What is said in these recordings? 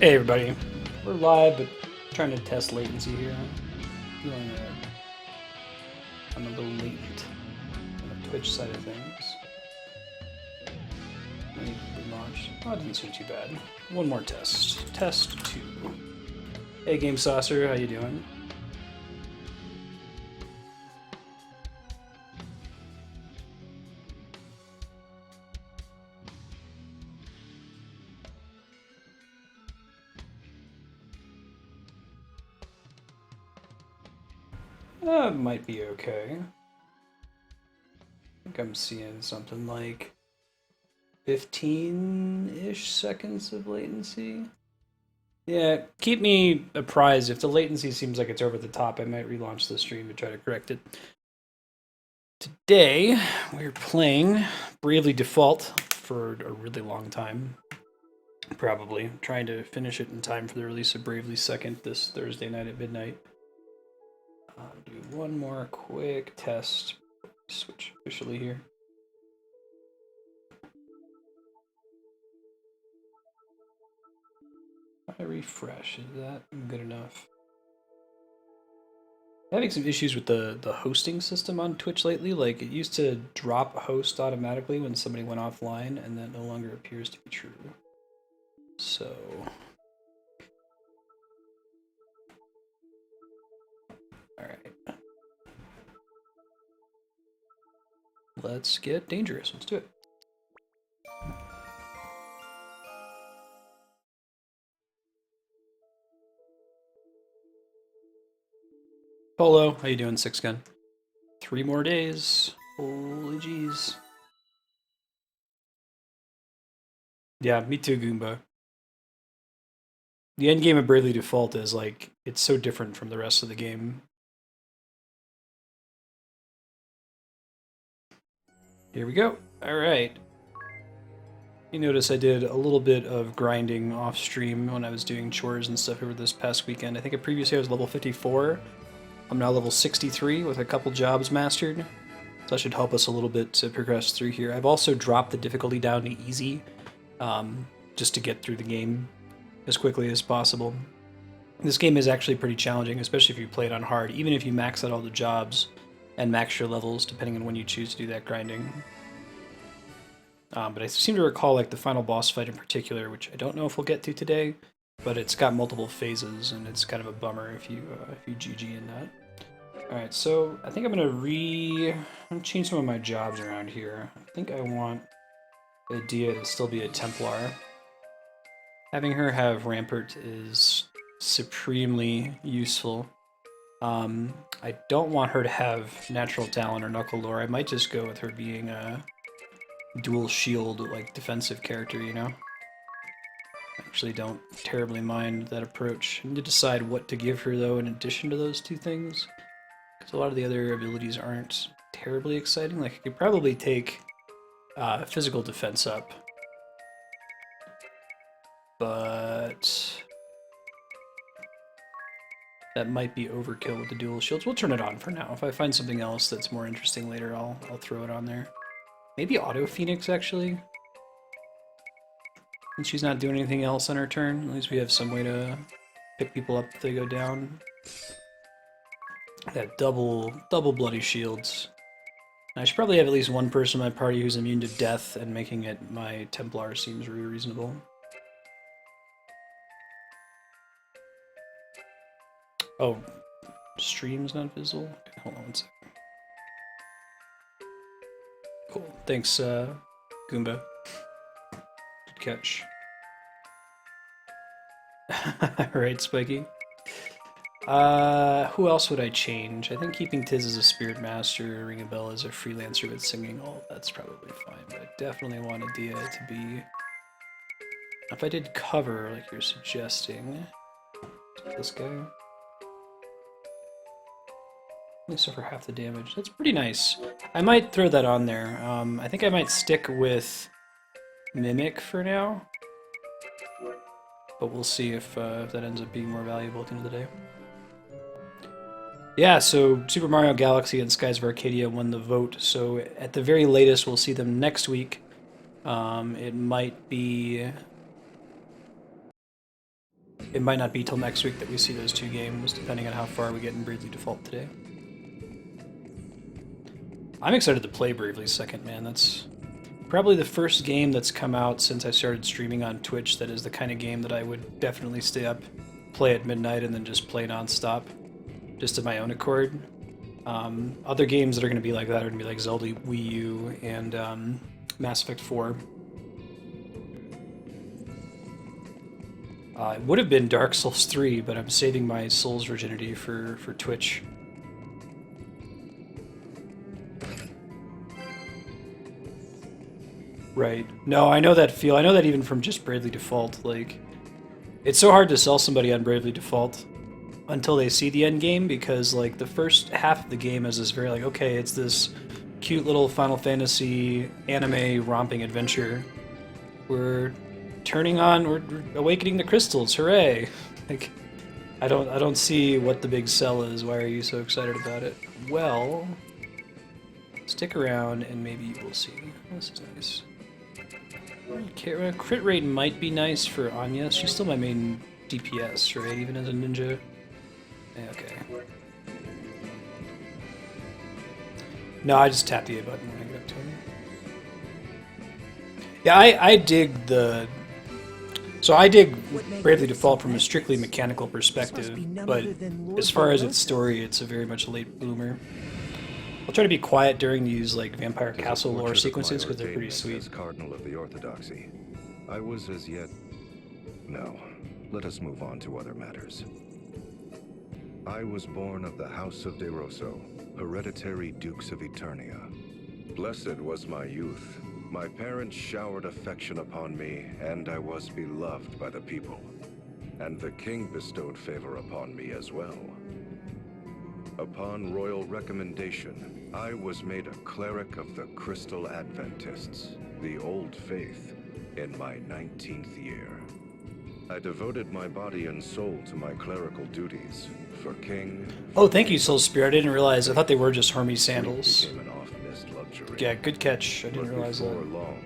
Hey everybody, we're live, but trying to test latency here. Feeling I'm a little latent on the Twitch side of things. I need to relaunch. Oh, it doesn't seem too bad. One more test. Test 2. Hey Game Saucer, how you doing? Might be okay. I think I'm seeing something like 15-ish seconds of latency. Yeah, keep me apprised. If the latency seems like it's over the top, I might relaunch the stream to try to correct it. Today, we're playing Bravely Default for a really long time. Probably. Trying to finish it in time for the release of Bravely Second this Thursday night at midnight. Do one more quick test. Switch officially here. I refresh. Is that good enough? I'm having some issues with the hosting system on Twitch lately. Like, it used to drop host automatically when somebody went offline, and that no longer appears to be true. So... Alright. Let's get dangerous. Let's do it. Polo, how you doing, Six Gun? 3 more days. Holy jeez. Yeah, me too, Goomba. The end game of Bravely Default is like, it's so different from the rest of the game. Here we go. Alright. You notice I did a little bit of grinding off stream when I was doing chores and stuff over this past weekend. I think previously I was level 54. I'm now level 63 with a couple jobs mastered. So that should help us a little bit to progress through here. I've also dropped the difficulty down to easy, just to get through the game as quickly as possible. This game is actually pretty challenging, especially if you play it on hard, even if you max out all the jobs and max your levels, depending on when you choose to do that grinding. But I seem to recall like the final boss fight in particular, which I don't know if we'll get to today, but it's got multiple phases, and it's kind of a bummer if you GG in that. All right, so I think I'm gonna change some of my jobs around here. I think I want Edea to still be a Templar. Having her have Rampart is supremely useful. I don't want her to have Natural Talent or Knuckle Lore. I might just go with her being a dual shield, like, defensive character, you know? I actually don't terribly mind that approach. I need to decide what to give her, though, in addition to those two things. Because a lot of the other abilities aren't terribly exciting. Like, I could probably take physical defense up. But that might be overkill with the dual shields. We'll turn it on for now. If I find something else that's more interesting later, I'll throw it on there. Maybe Auto Phoenix, actually. And she's not doing anything else on her turn. At least we have some way to pick people up if they go down. That double bloody shields. I should probably have at least one person in my party who's immune to death, and making it my Templar seems really reasonable. Oh, stream's not visible? Okay, hold on one second. Cool. Thanks, Goomba. Good catch. Alright, Spiky. Who else would I change? I think keeping Tiz as a Spirit Master, Ring a Bell as a freelancer with singing, all that's probably fine, but I definitely want Edea to be... If I did cover, like you're suggesting... This guy... Only suffer half the damage. That's pretty nice. I might throw that on there. I think I might stick with Mimic for now. But we'll see if that ends up being more valuable at the end of the day. Yeah, so Super Mario Galaxy and Skies of Arcadia won the vote, so at the very latest we'll see them next week. It might be it might not be till next week that we see those two games, depending on how far we get in Bravely Default today. I'm excited to play Bravely Second, man. That's probably the first game that's come out since I started streaming on Twitch that is the kind of game that I would definitely stay up, play at midnight, and then just play non-stop, just of my own accord. Other games that are going to be like that are going to be like Zelda Wii U and Mass Effect 4. It would have been Dark Souls 3, but I'm saving my Souls virginity for Twitch. Right. No, I know that feel. I know that even from just Bravely Default. Like, it's so hard to sell somebody on Bravely Default until they see the end game, because like the first half of the game is this very like, okay, it's this cute little Final Fantasy anime romping adventure. We're awakening the crystals, hooray! Like, I don't see what the big sell is. Why are you so excited about it? Well, stick around and maybe you will see. This is nice. Crit rate might be nice for Anya. She's still my main DPS, right? Even as a ninja. Okay. No, I just tap the A button when I get up to him. Yeah, I dig the... So I dig Bravely Default from a strictly mechanical perspective, but as far as its story, it's a very much late bloomer. I'll try to be quiet during these like Vampire Castle lore sequences because they're pretty sweet. As Cardinal of the Orthodoxy, I was as yet... No, let us move on to other matters. I was born of the House of De Rosso, hereditary Dukes of Eternia. Blessed was my youth. My parents showered affection upon me, and I was beloved by the people. And the king bestowed favor upon me as well. Upon royal recommendation, I was made a cleric of the Crystal Adventists, the Old Faith, in my 19th year. I devoted my body and soul to my clerical duties, for king... Oh, thank you, Soul Spirit. I didn't realize. I thought they were just Hermes sandals. Became an off-mist luxury. Yeah, good catch. I didn't realize that. Before long,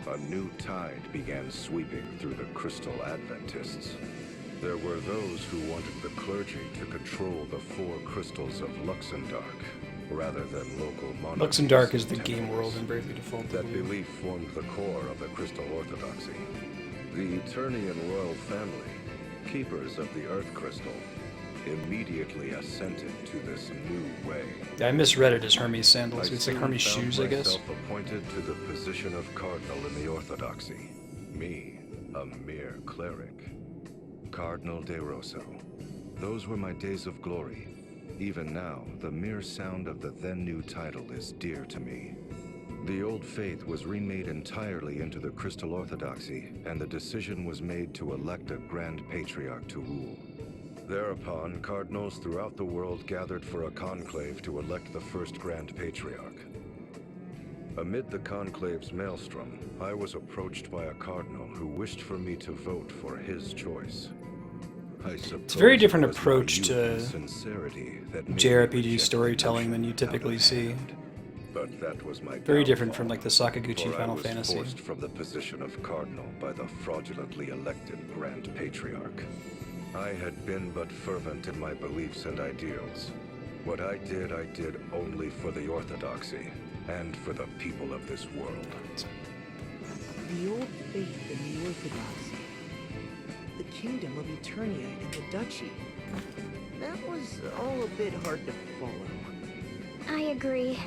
a new tide began sweeping through the Crystal Adventists. There were those who wanted the clergy to control the four crystals of Luxendark, rather than local monarchies. Luxendark is the game world in Bravely Default. That belief formed the core of the Crystal Orthodoxy. The Eternian royal family, keepers of the Earth Crystal, immediately assented to this new way. Yeah, I misread it as Hermes sandals. It's like Hermes shoes, I guess. Myself appointed to the position of cardinal in the Orthodoxy. Me, a mere cleric. Cardinal De Rosso. Those were my days of glory. Even now, the mere sound of the then new title is dear to me. The old faith was remade entirely into the Crystal Orthodoxy, and the decision was made to elect a Grand Patriarch to rule. Thereupon, cardinals throughout the world gathered for a conclave to elect the first Grand Patriarch. Amid the conclave's maelstrom, I was approached by a cardinal who wished for me to vote for his choice. It's a very different approach to JRPG storytelling than you typically see. But that was my very different from like the Sakaguchi Final Fantasy. I was forced from the position of cardinal by the fraudulently elected Grand Patriarch. I had been but fervent in my beliefs and ideals. What I did only for the Orthodoxy and for the people of this world. The old faith in the Orthodoxy. The Kingdom of Eternia and the Duchy. That was all a bit hard to follow. I agree.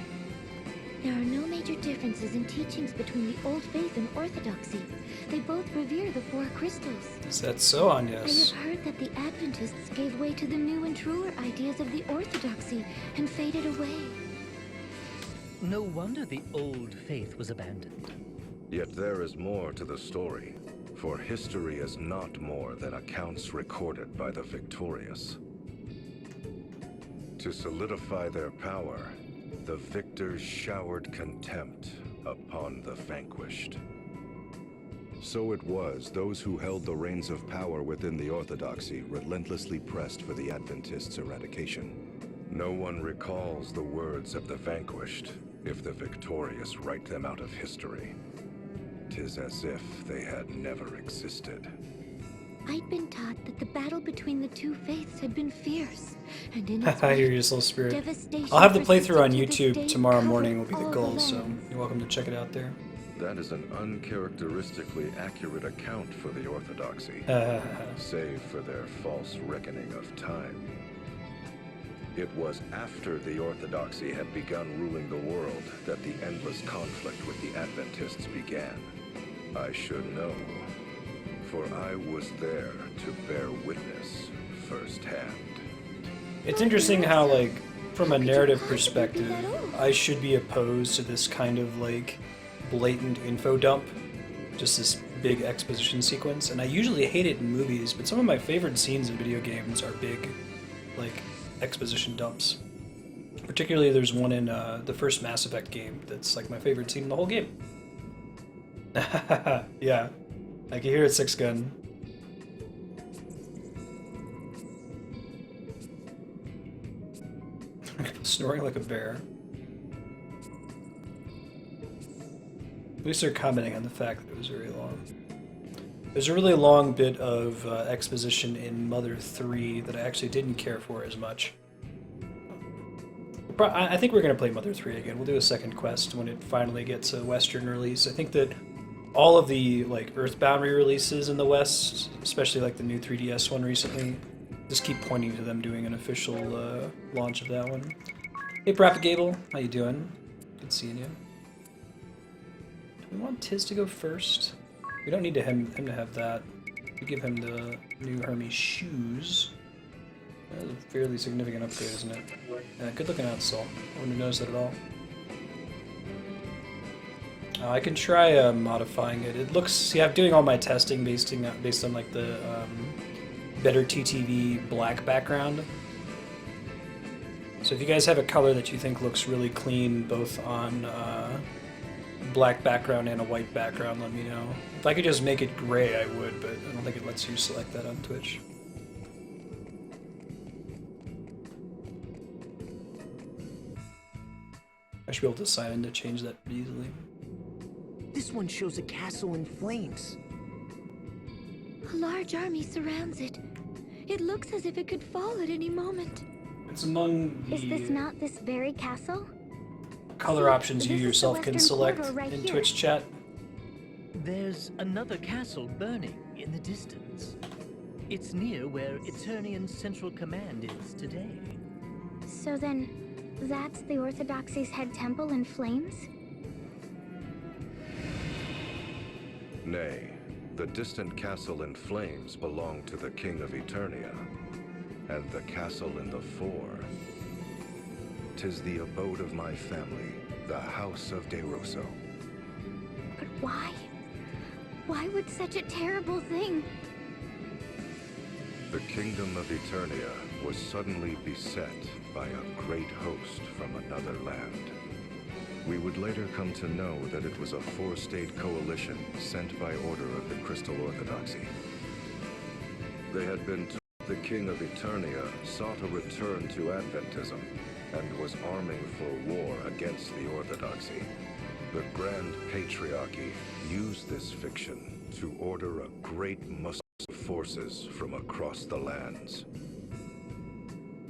There are no major differences in teachings between the Old Faith and Orthodoxy. They both revere the four crystals. Is that so, Agnes? I have heard that the Adventists gave way to the new and truer ideas of the Orthodoxy and faded away. No wonder the Old Faith was abandoned. Yet there is more to the story. For history is not more than accounts recorded by the victorious. To solidify their power, the victors showered contempt upon the vanquished. So it was those who held the reins of power within the Orthodoxy relentlessly pressed for the Adventists' eradication. No one recalls the words of the vanquished if the victorious write them out of history. 'Tis as if they had never existed. I'd been taught that the battle between the two faiths had been fierce, and in its Haha, you're wake, useless spirit. devastation I'll have the persisted playthrough on to this day, YouTube tomorrow morning will covering be the all goal, so lands. you're welcome to check it out there. That is an uncharacteristically accurate account for the Orthodoxy, save for their false reckoning of time. It was after the Orthodoxy had begun ruling the world that the endless conflict with the Adventists began. I should know, for I was there to bear witness firsthand. It's interesting how, like, from a How could you narrative possibly be perspective, that old? I should be opposed to this kind of, like, blatant info dump. Just this big exposition sequence. And I usually hate it in movies, but some of my favorite scenes in video games are big, like, exposition dumps. Particularly, there's one in the first Mass Effect game that's, like, my favorite scene in the whole game. Yeah. I can hear it, Six Gun. Snoring like a bear. At least they're commenting on the fact that it was very long. There's a really long bit of exposition in Mother 3 that I actually didn't care for as much. I think we're going to play Mother 3 again. We'll do a second quest when it finally gets a Western release. I think that all of the like Earthbound re-releases in the West, especially like the new 3DS one recently, just keep pointing to them doing an official launch of that one. Hey, Propagable, how you doing? Good seeing you. Do we want Tiz to go first? We don't need him to have that. We give him the new Hermes shoes. That is a fairly significant upgrade, isn't it? Good looking out, Saul. I wouldn't have noticed that at all. I can try modifying it. It looks... See, I'm doing all my testing based on like the better TTV black background. So if you guys have a color that you think looks really clean, both on black background and a white background, let me know. If I could just make it gray, I would, but I don't think it lets you select that on Twitch. I should be able to sign in to change that pretty easily. This one shows a castle in flames. A large army surrounds it. It looks as if it could fall at any moment. It's among Is this the not this very castle? color options you This is the yourself can western select corridor right in here. Twitch chat. There's another castle burning in the distance. It's near where Eternian's central command is today. So then, that's the Orthodoxy's head temple in flames? Nay, the distant castle in flames belonged to the King of Eternia, and the castle in the fore. 'Tis the abode of my family, the House of De Rosso. But why? Why would such a terrible thing? The kingdom of Eternia was suddenly beset by a great host from another land. We would later come to know that it was a four-state coalition sent by order of the Crystal Orthodoxy. They had been told the King of Eternia sought a return to Adventism and was arming for war against the Orthodoxy. The Grand Patriarchy used this fiction to order a great muster of forces from across the lands.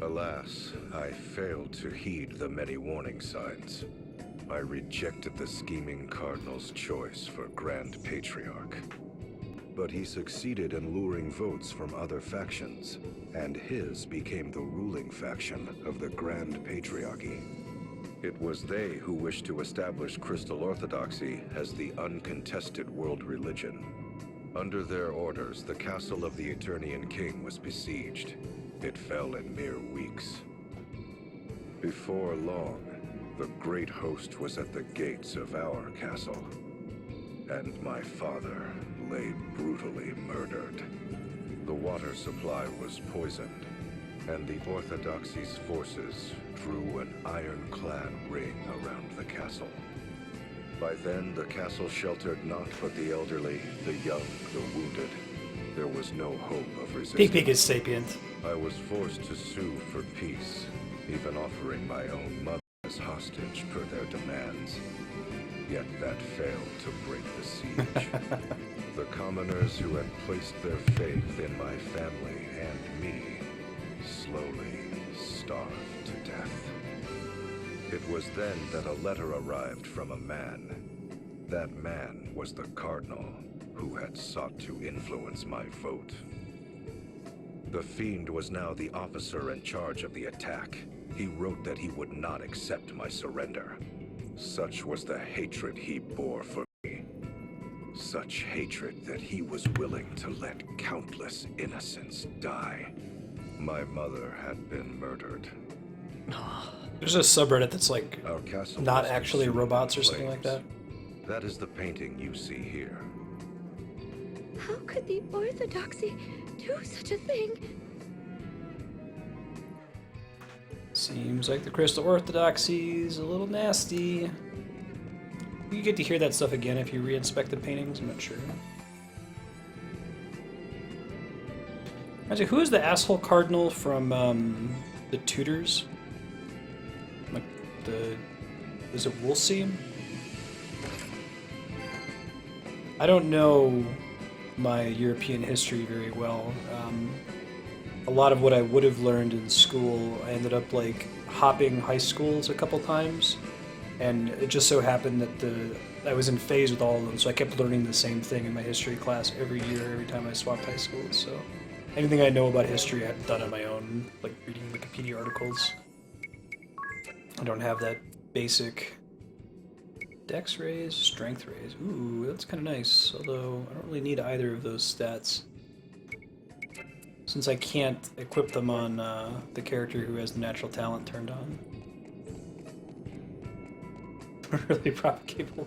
Alas, I failed to heed the many warning signs. I rejected the scheming Cardinal's choice for Grand Patriarch. But he succeeded in luring votes from other factions, and his became the ruling faction of the Grand Patriarchy. It was they who wished to establish Crystal Orthodoxy as the uncontested world religion. Under their orders, the castle of the Eternian King was besieged. It fell in mere weeks. Before long, the great host was at the gates of our castle, and my father lay brutally murdered. The water supply was poisoned, and the Orthodoxy's forces drew an ironclad ring around the castle. By then, the castle sheltered not but the elderly, the young, the wounded. There was no hope of resistance. Peek is sapient. I was forced to sue for peace, even offering my own mother as as hostage per their demands. Yet that failed to break the siege. The commoners who had placed their faith in my family and me slowly starved to death. It was then that a letter arrived from a man. That man was the Cardinal, who had sought to influence my vote. The Fiend was now the officer in charge of the attack. He wrote that he would not accept my surrender. Such was the hatred he bore for me. Such hatred that he was willing to let countless innocents die. My mother had been murdered. There's a subreddit that's like Our castle not was actually consumed robots in or something like that. flames. That is the painting you see here. How could the Orthodoxy do such a thing? Seems like the Crystal Orthodoxy's a little nasty. You get to hear that stuff again if you re-inspect the paintings, I'm not sure. Actually, who is the asshole cardinal from the Tudors? Like is it Wolsey? I don't know my European history very well. A lot of what I would have learned in school, I ended up like hopping high schools a couple times, and it just so happened that I was in phase with all of them, so I kept learning the same thing in my history class every year, every time I swapped high schools. So anything I know about history, I've done on my own, like reading Wikipedia articles. I don't have that basic dex raise, strength raise. Ooh, that's kind of nice, although I don't really need either of those stats, since I can't equip them on the character who has the natural talent turned on. Really propagable.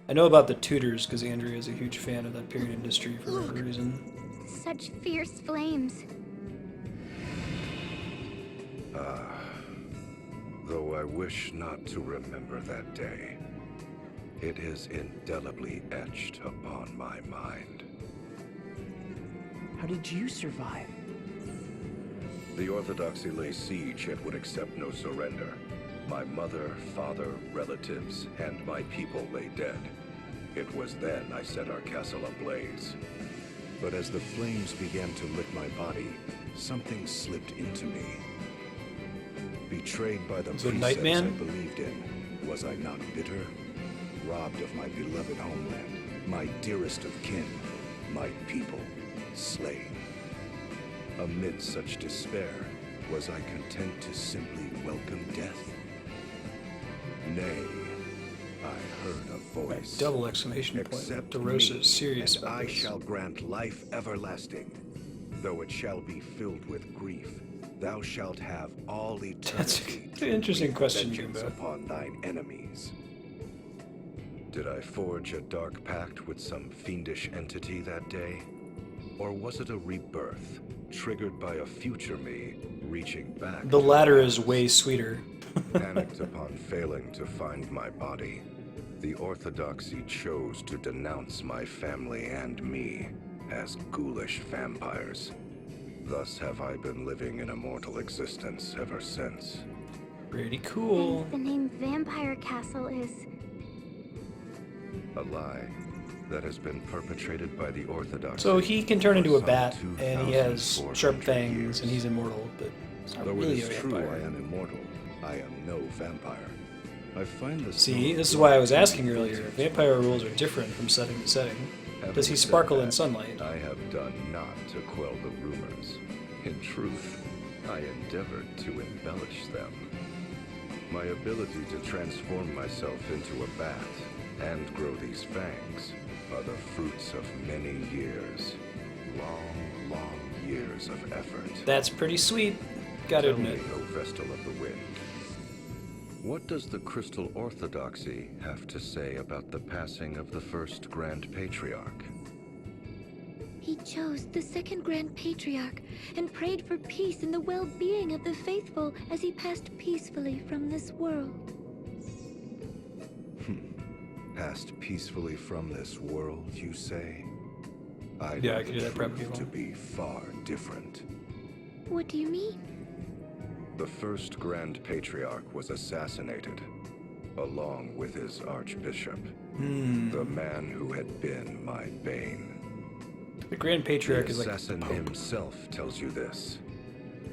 I know about the Tudors because Andrea is a huge fan of that period in history for whatever reason. Such fierce flames. Though I wish not to remember that day, it is indelibly etched upon my mind. How did you survive? The Orthodoxy lay siege and would accept no surrender. My mother, father, relatives, and my people lay dead. It was then I set our castle ablaze. But as the flames began to lick my body, something slipped into me. Betrayed by the The precepts I Nightman? believed in, was I not bitter? Robbed of my beloved homeland, my dearest of kin, my people, slain. Amid such despair, was I content to simply welcome death? Nay, I heard a voice. Double exclamation point. Accept DeRosa me, is serious and about I this. shall grant life everlasting. Though it shall be filled with grief, thou shalt have all eternity. That's to an interesting wreak question, vengeance Jimbo. upon thine enemies. Did I forge a dark pact with some fiendish entity that day? Or was it a rebirth, triggered by a future me reaching back? The to latter the is past? way sweeter. Panicked upon failing to find my body, the Orthodoxy chose to denounce my family and me as ghoulish vampires. Thus have I been living an immortal existence ever since. Pretty cool. And the name Vampire Castle is... A lie that has been perpetrated by the Orthodoxy. So he can turn into a for bat, some and he has 2,400 sharp fangs, years. and he's immortal, but it's not Though really it a is true I vampire. am immortal, I am no vampire. I find the See, song this is of why I was blood asking earlier. contagious. Vampire rules are different from setting to setting. Having Does he said sparkle in that, sunlight? I have done not to quell the rumors. In truth, I endeavored to embellish them. My ability to transform myself into a bat and grow these fangs are the fruits of many years. Long, long years of effort. That's pretty sweet, gotta Tell me, admit. O Vestal of the Wind, what does the Crystal Orthodoxy have to say about the passing of the first Grand Patriarch? He chose the second Grand Patriarch and prayed for peace and the well-being of the faithful as he passed peacefully from this world. Passed peacefully from this world, you say? I Yeah, know I could the do that probably truth to well. be far different. What do you mean? The first Grand Patriarch was assassinated, along with his Archbishop, the man who had been my bane. The Grand Patriarch The is like the assassin Pope. himself tells you this.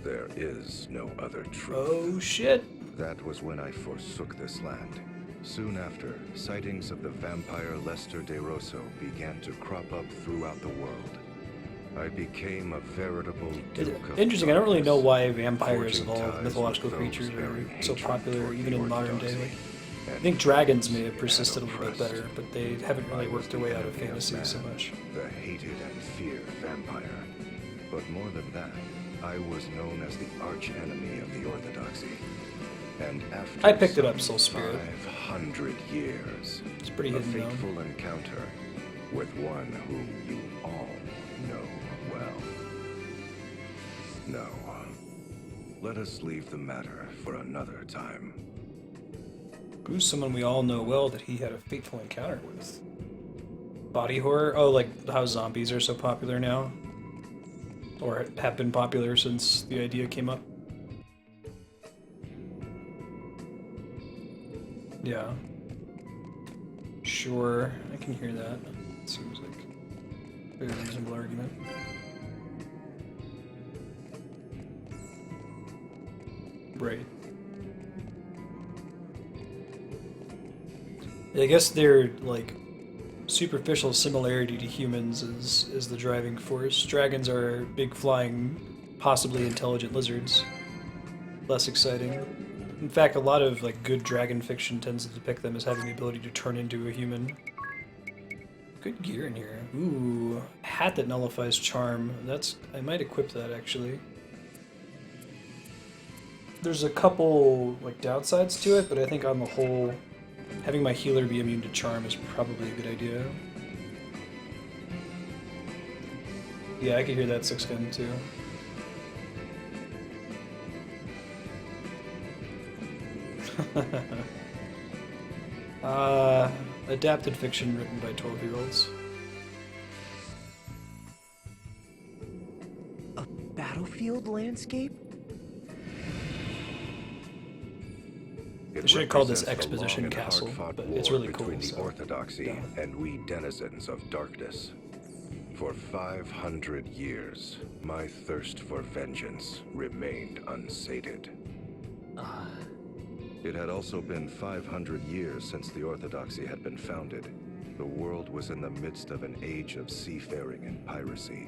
There is no other truth. Oh shit! That was when I forsook this land. Soon after, sightings of the vampire Lester de Rosso began to crop up throughout the world. I became a veritable Duke of Interesting. I don't really know Darkness, why vampires forging of all ties mythological with creatures those are bearing so hatred popular, toward even the in modern day. Orthodoxy, I and think dragons may those have persisted a and little bit oppressed. better, but they haven't really I was worked their the way out of enemy fantasy so man, much. the hated and feared vampire. But more than that, I was known as the arch-enemy of the Orthodoxy. And after I picked it up, some Soul Spirit. 500 years, It's pretty a hidden though. fateful encounter with one whom you all know well. No. Let us leave the matter for another time. Who's someone we all know well that he had a fateful encounter with? Body horror? Oh, like how zombies are so popular now? Or have been popular since the idea came up? Yeah. Sure, I can hear that. Seems like a very reasonable argument. Right. I guess their like superficial similarity to humans is the driving force. Dragons are big flying, possibly intelligent lizards. Less exciting. In fact, a lot of like good dragon fiction tends to depict them as having the ability to turn into a human. Good gear in here. Ooh, hat that nullifies charm. I might equip that actually. There's a couple like downsides to it, but I think on the whole, having my healer be immune to charm is probably a good idea. Yeah, I could hear that 6-gun too. Adapted fiction written by 12-year-olds. A battlefield landscape? It I should have called this represents the Exposition long and Castle, hard-fought but war it's really cool. between the So. Orthodoxy Yeah. and we denizens of darkness. For 500 years, my thirst for vengeance remained unsated. It had also been 500 years since the Orthodoxy had been founded. The world was in the midst of an age of seafaring and piracy.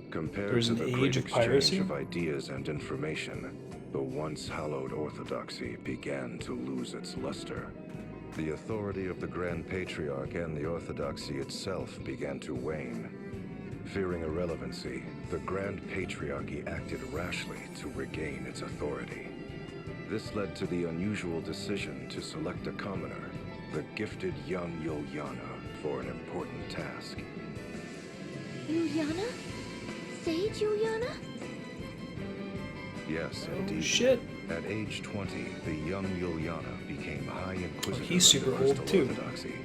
Compared There's to an the age great of exchange piracy? of ideas and information, the once hallowed Orthodoxy began to lose its luster. The authority of the Grand Patriarch and the Orthodoxy itself began to wane. Fearing irrelevancy, the Grand Patriarchy acted rashly to regain its authority. This led to the unusual decision to select a commoner, the gifted young Yuliana, for an important task. Yuliana? Sage Yuliana? Yes, Oh indeed. shit! At age 20, the young Yuliana became High Inquisitor he's super of the old, Crystal too. Orthodoxy.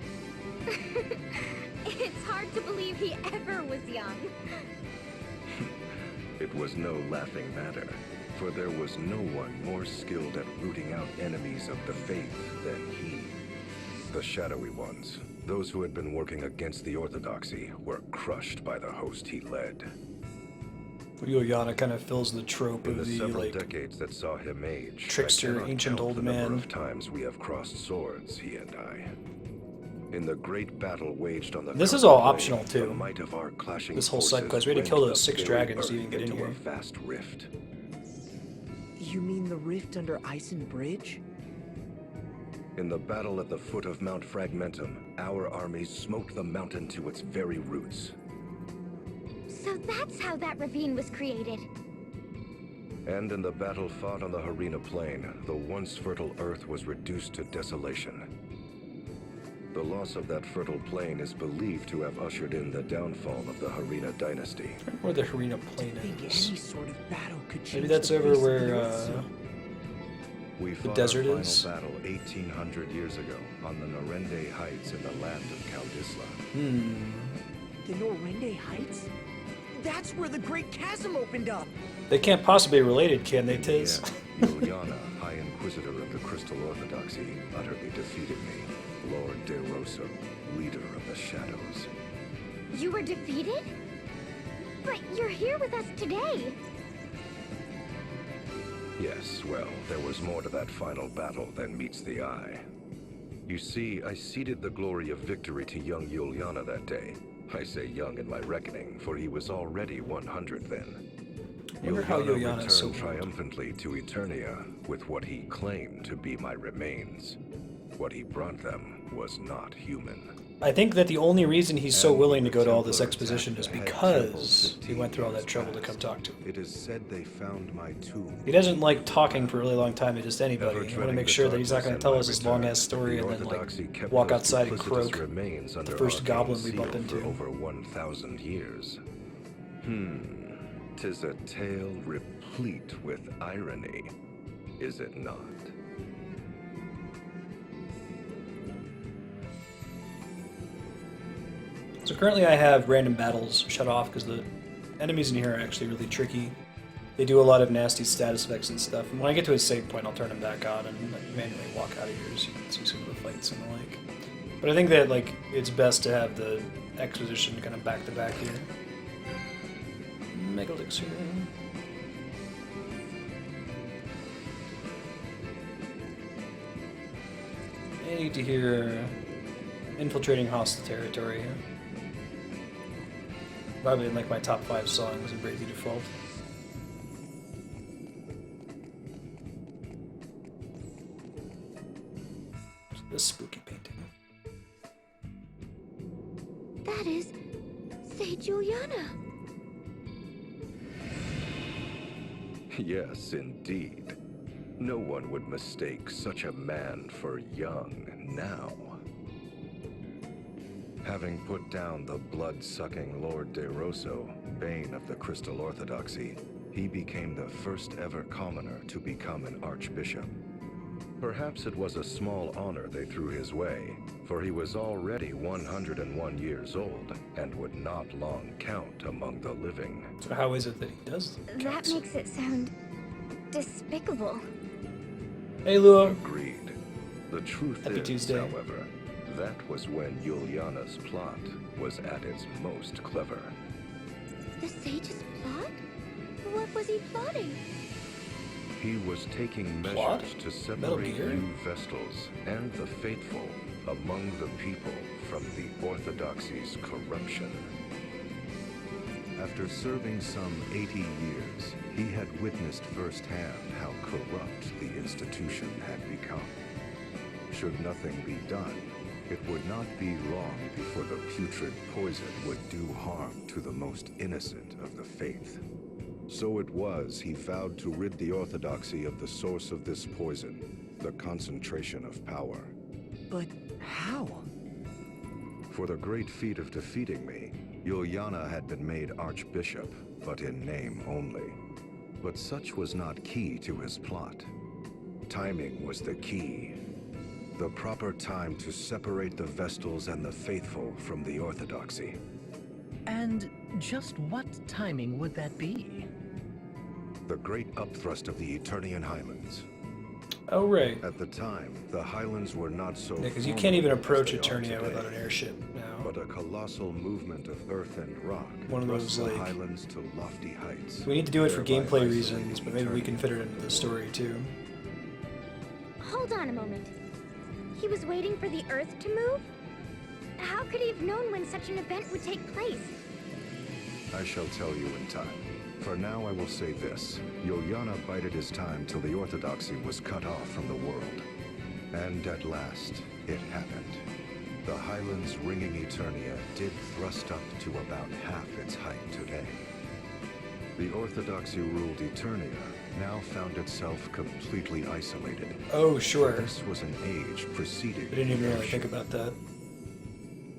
It's hard to believe he ever was young. It was no laughing matter, for there was no one more skilled at rooting out enemies of the faith than he. The Shadowy Ones, those who had been working against the Orthodoxy, were crushed by the host he led. Yuliana kind of fills the trope In of the the several like decades that saw him age, I trickster, cannot ancient count old the number man. of times we have crossed swords, he and I. In the great battle waged on the This is Carmel all Plain, optional, too. the might of our clashing This whole side forces quest. We had to rent kill the those 6 very dragons to earth even get in into here. a vast rift. You mean the rift under Ison Bridge? In the battle at the foot of Mount Fragmentum, our armies smote the mountain to its very roots. So that's how that ravine was created. And in the battle fought on the Harina Plain, the once fertile earth was reduced to desolation. The loss of that fertile plain is believed to have ushered in the downfall of the Harina dynasty. where the Harina Plain I think is. any sort of battle could change Maybe that's the over face of the where earth. We fought desert our final is? battle 1,800 years ago on the Narende Heights in the land of Kaldisla. The Norrende Heights? That's where the Great Chasm opened up! They can't possibly be related, can they, Tiz? Yeah, Juliana, High Inquisitor of the Crystal Orthodoxy, utterly defeated me. Lord De Rosso, leader of the Shadows. You were defeated? But you're here with us today. Yes, well, there was more to that final battle than meets the eye. You see, I ceded the glory of victory to young Juliana that day. I say young in my reckoning, for he was already 100 then. I wonder how Juliana is so returned old. triumphantly to Eternia with what he claimed to be my remains. What he brought them was not human. I think that the only reason he's so And willing to the go to all this Templar exposition attacked is the head because temple he went through all that 15 trouble to years come talk to him. It is said they found my tomb. He doesn't like talking for a really long time to just anybody. Ever I want to treading make the sure that he's not darkness going to in tell my us his long return, ass story the and then Orthodoxy like kept walk those outside and duplicitous croak. remains under first arcane goblin we seal bump into. for over 1,000 years. Tis a tale replete with irony, is it not? So currently I have random battles shut off because the enemies in here are actually really tricky. They do a lot of nasty status effects and stuff. And when I get to a save point, I'll turn them back on and like, manually walk out of here so you can see some of the fights and the like. But I think that like it's best to have the exposition kind of back to back here. Mega Elixir. I need to hear Infiltrating Hostile Territory. Probably in like my top 5 songs of Bravely Default. This spooky painting. That is Sage Juliana. Yes, indeed. No one would mistake such a man for young now. Having put down the blood-sucking Lord De Rosso, bane of the Crystal Orthodoxy, he became the first ever commoner to become an archbishop. Perhaps it was a small honor they threw his way, for he was already 101 years old and would not long count among the living. So how is it that he does the That counts? makes it sound despicable. Hey Lua. Agreed. The truth Happy is, Tuesday. however, that was when Juliana's plot was at its most clever. The Sage's plot? What was he plotting? He was taking Plot? measures to Metal separate Gear? you Vestals and the faithful among the people from the Orthodoxy's corruption. After serving some 80 years, he had witnessed firsthand how corrupt the institution had become. Should nothing be done, it would not be long before the putrid poison would do harm to the most innocent of the faith. So it was he vowed to rid the Orthodoxy of the source of this poison, the concentration of power. But how? For the great feat of defeating me, Juliana had been made Archbishop, but in name only. But such was not key to his plot. Timing was the key. The proper time to separate the Vestals and the faithful from the Orthodoxy. And just what timing would that be? The great upthrust of the Eternian Highlands. Oh right. At the time, the Highlands were not so Yeah, because you can't even formidable approach as they are Eternia today, without an airship now. but a colossal movement of earth and rock One of thrust those, the like- Highlands to lofty heights. We need to do it for thereby gameplay isolating reasons, but maybe we can Eternia. fit it into the story too. Hold on a moment. He was waiting for the Earth to move? How could he have known when such an event would take place? I shall tell you in time. For now, I will say this. Juliana bided his time till the Orthodoxy was cut off from the world. And at last, it happened. The Highlands ringing Eternia did thrust up to about half its height today. The Orthodoxy-ruled Eternia now found itself completely isolated. Oh For sure. this was an age preceding I didn't even the really think airship. about that.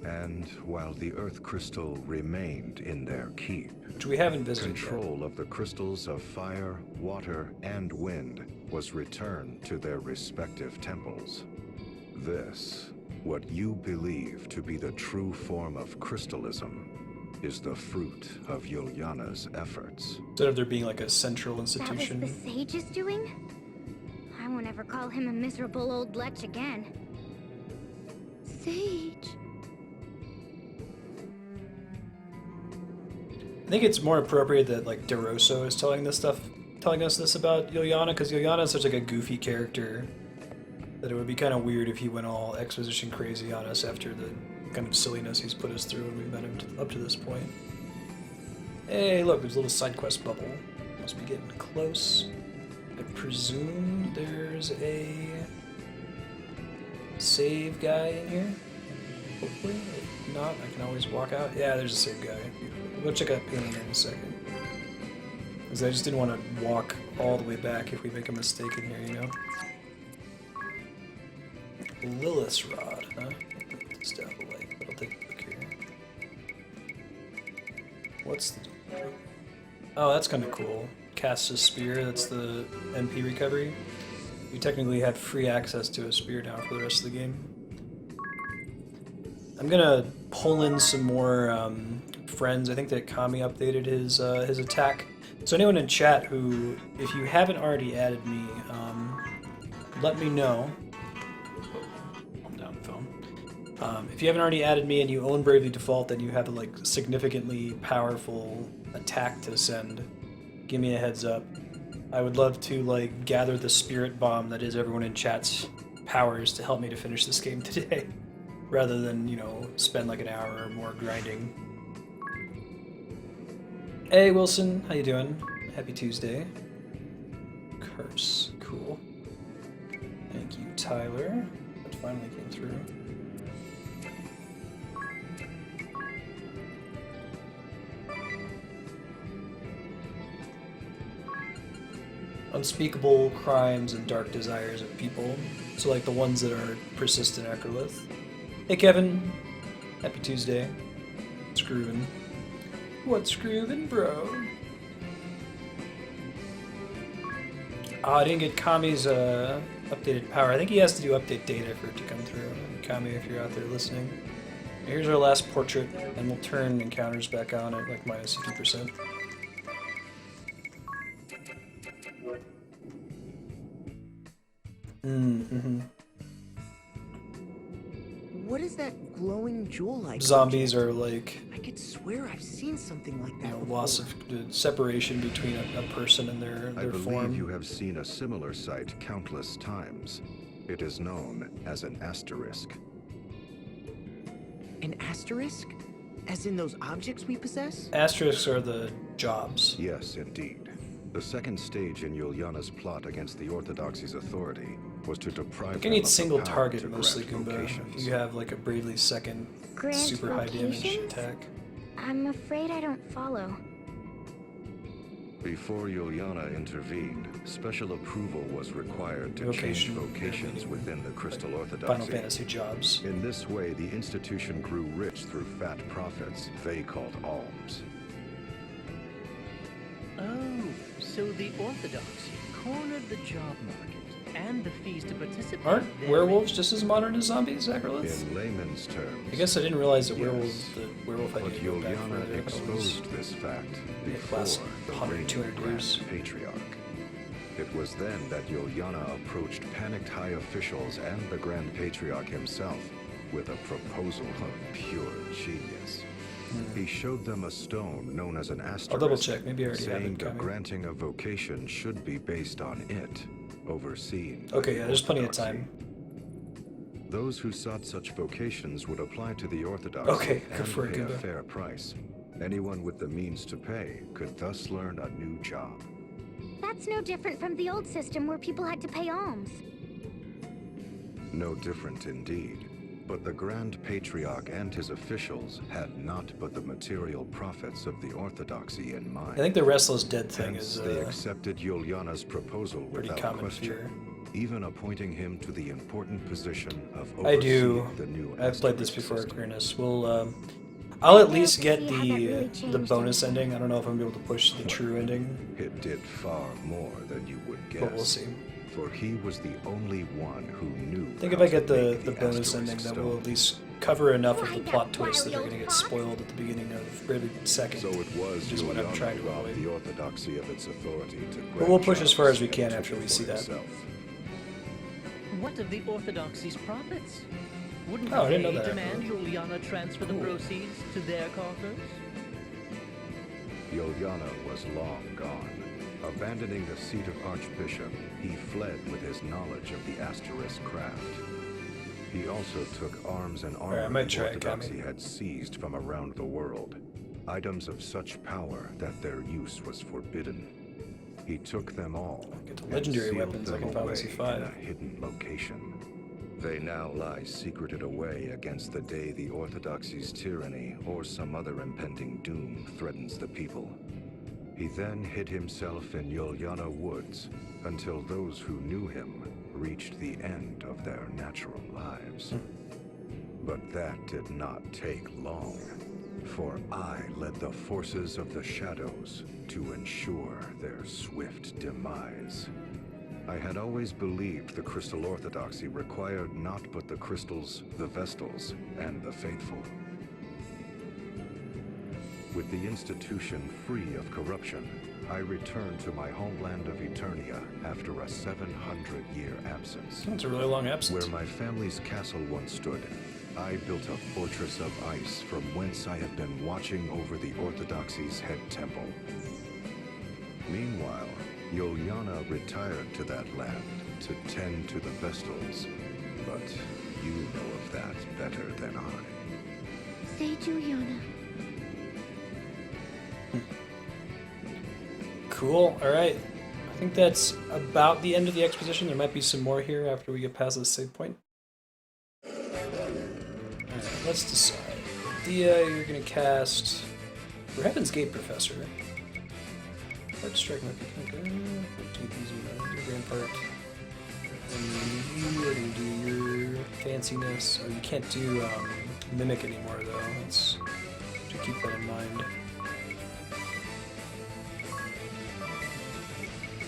And while the Earth Crystal remained in their keep, Which we haven't visited yet. control of the crystals of fire, water, and wind was returned to their respective temples. This, what you believe to be the true form of crystalism, is the fruit of Yuliana's efforts. Instead of there being like a central That was institution. the sage's doing? I won't ever call him a miserable old lech again. Sage. I think it's more appropriate that like DeRosso is telling us this about Yuliana, because Yuliana is such like a goofy character that it would be kind of weird if he went all exposition crazy on us after the kind of silliness he's put us through when we've met him up to this point. Hey, look, there's a little side quest bubble. Must be getting close. I presume there's a save guy in here. Hopefully, if not, I can always walk out. Yeah, there's a save guy. We'll go check that painting in a second. Because I just didn't want to walk all the way back if we make a mistake in here, you know? Lilith's Rod, huh? Put this down the light, but I'll take a look here. What's the... Oh, that's kind of cool. Cast a spear, that's the MP recovery. You technically have free access to a spear now for the rest of the game. I'm gonna pull in some more friends. I think that Kami updated his attack. So anyone in chat who, if you haven't already added me, let me know. I'm down the phone. If you haven't already added me and you own Bravely Default, then you have a like significantly powerful attack to send. Give me a heads up. I would love to like gather the spirit bomb that is everyone in chat's powers to help me to finish this game today, rather than, you know, spend like an hour or more grinding. Hey Wilson, how you doing? Happy Tuesday. Curse, cool. Thank you, Tyler. That finally came through. Unspeakable crimes and dark desires of people. So like the ones that are persistent Akrolith. Hey Kevin, happy Tuesday. Screwin'. What's screwin', bro? Oh, I didn't get Kami's updated power. I think he has to do update data for it to come through. Kami, if you're out there listening. Here's our last portrait, and we'll turn encounters back on at like minus 50%. Mm-hmm. What is that glowing jewel-like Zombies object? are like, I could swear I've seen something like you that know, before. loss of separation between a person and their I believe form. you have seen a similar sight countless times. It is known as an asterisk. An asterisk? As in those objects we possess? Asterisks are the jobs. Yes, indeed. The second stage in Yuliana's plot against the Orthodoxy's authority was to deprive You them need of the single power target to mostly, grant Goomba. vocations. You have like a Bravely second Grant super high damage vocations? attack. I'm afraid I don't follow. Before Yuliana intervened, special approval was required to change Vocation. vocations within the Crystal Final Orthodoxy. Fantasy jobs. In this way, the institution grew rich through fat profits they called alms. Oh, so the Orthodoxy cornered the job market and the fees to participate. Aren't therein. werewolves just as modern as zombies, Akrolith? In layman's terms, I guess I didn't realize that Yes. the werewolf but idea go back Yuliana further. I thought it was- exposed this fact before last the 100, reigning 200 Grand years. Patriarch. It was then that Yuliana approached panicked high officials and the Grand Patriarch himself with a proposal of pure genius. He showed them a stone known as an asterisk, I'll double check. Maybe I already have saying it the coming. granting of vocation should be based on it, overseen by Okay, the yeah, there's plenty of Orthodoxy. time. Those who sought such vocations would apply to the Orthodoxy Okay, good and for it, pay a Goomba. fair price. Anyone with the means to pay could thus learn a new job. That's no different from the old system where people had to pay alms. No different indeed. But the Grand Patriarch and his officials had not but the material profits of the Orthodoxy in mind. I think the restless dead thing Hence, is they accepted Yuliana's proposal pretty without common question, fear. even appointing him to the important position of I do. overseeing the new I've played this asterisk before, system. Clearness. I'll at I'd least love get to see how that really the changed bonus anything. ending. I don't know if I'm gonna be able to push the true ending, It did far more than you would guess. but we'll see. For he was the only one who knew. I think if how I to get the make bonus asterisk ending, that will stone. at least cover enough of the plot twists that are going to get spoiled at the beginning of every second. So it was which is what I'm trying to Juliana robbed avoid. the orthodoxy of its authority to But we'll grant push as far as we justice can and after took we it see for that. himself. What of the Orthodoxy's profits? Wouldn't Oh, I didn't know they that, demand actually. Juliana transfer the Cool. proceeds to their coffers? Juliana was long gone. Abandoning the seat of Archbishop, he fled with his knowledge of the Asterisk craft. He also took arms and Alright, I armor might the try it, Orthodoxy Kami. had seized from around the world. Items of such power that their use was forbidden. He took them all Get to and legendary sealed weapons, I them can finally see away 5. in a hidden location. They now lie secreted away against the day the Orthodoxy's tyranny or some other impending doom threatens the people. He then hid himself in Juliana Woods until those who knew him reached the end of their natural lives. But that did not take long, for I led the forces of the shadows to ensure their swift demise. I had always believed the Crystal Orthodoxy required not but the crystals, the Vestals, and the faithful. With the institution free of corruption, I returned to my homeland of Eternia after a 700-year absence. It's a really long absence. Where my family's castle once stood, I built a fortress of ice from whence I have been watching over the Orthodoxy's head temple. Meanwhile, Juliana retired to that land to tend to the Vestals, but you know of that better than I. Say Juliana. Cool. All right. I think that's about the end of the exposition. There might be some more here after we get past this save point. All right, let's decide. Dia, you're gonna cast for Heaven's Gate Professor. Hard strike might be kind of good. 14th easy, do grand part. And you are gonna do your fanciness. Oh, you can't do mimic anymore though. Let's keep that in mind.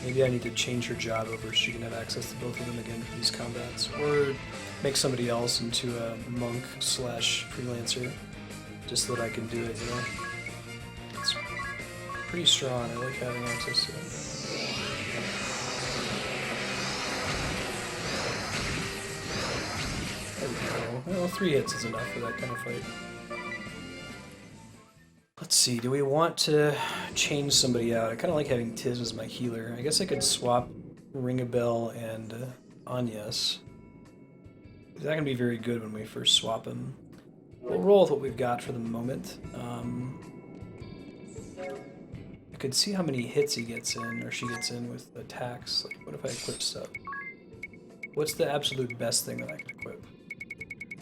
Maybe I need to change her job over so she can have access to both of them again for these combats. Or make somebody else into a monk / freelancer. Just so that I can do it, you know? It's pretty strong. I like having access to it. There we go. Well, 3 hits is enough for that kind of fight. Let's see, do we want to change somebody out? I kind of like having Tiz as my healer. I guess I could swap Ringabel and Agnes. He's not going to be very good when we first swap him. We'll roll with what we've got for the moment. I could see how many hits he gets in, or she gets in with attacks. Like, what if I equip stuff? What's the absolute best thing that I can equip?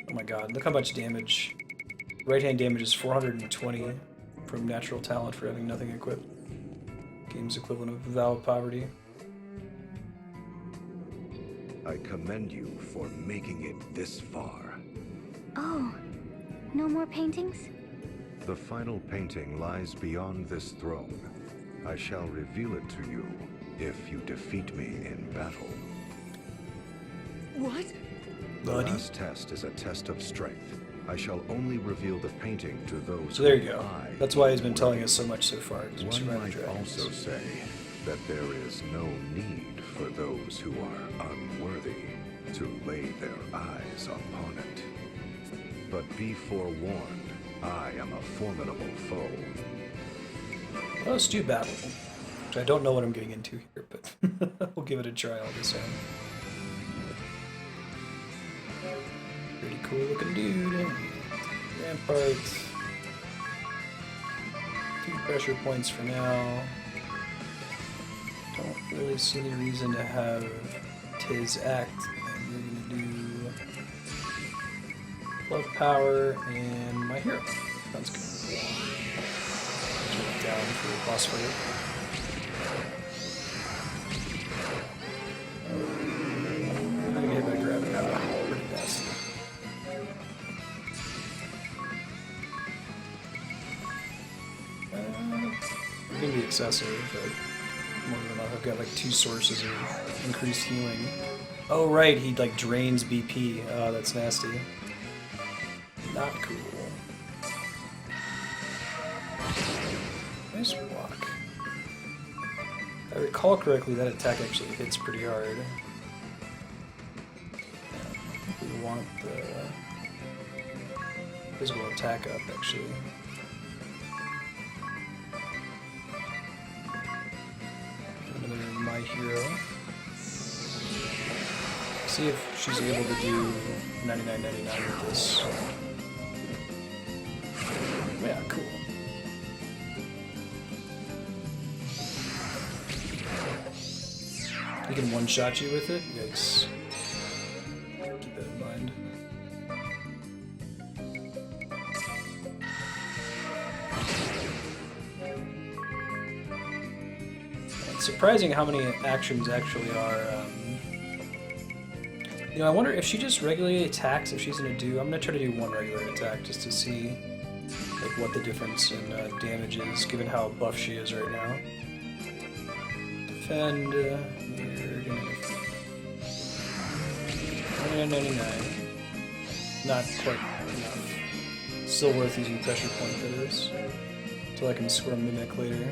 Oh my god, look how much damage. Right-hand damage is 420 from natural talent for having nothing equipped. Game's equivalent of Vow of Poverty. I commend you for making it this far. Oh, no more paintings? The final painting lies beyond this throne. I shall reveal it to you if you defeat me in battle. What? The Buddy? last test is a test of strength. I shall only reveal the painting to those So there you whom go. I That's why he's been am telling worthy. us so much so far, because we One survived might dragons. also say that there is no need for those who are unworthy to lay their eyes upon it. But be forewarned, I am a formidable foe. Well, let's do battle. Which I don't know what I'm getting into here, but we'll give it a try all the same. Pretty cool looking dude. Rampart. 2 pressure points for now. Don't really see any reason to have Tiz act. And we're gonna do Love Power and my hero. Sounds good. Jump down for the boss fight. I'm gonna get hit by gravity. Pretty nasty. It's gonna be excessive, but more than enough. I've got like 2 sources of increased healing. Oh right, he like drains BP. Oh, that's nasty. not cool. Nice block. If I recall correctly, that attack actually hits pretty hard. I think we want the physical attack up, actually. Another My Hero. See if she's able to do 99.99 with this. Yeah, cool. He can one-shot you with it? Yikes. Keep that in mind. It's surprising how many actions actually are, you know, I wonder if she just regularly attacks, if she's gonna do... I'm gonna try to do one regular attack just to see like what the difference in damage is, given how buff she is right now. Defend, you're gonna defend. 99. Not quite enough. Still worth using pressure point, that is. Until I can score Mimic later.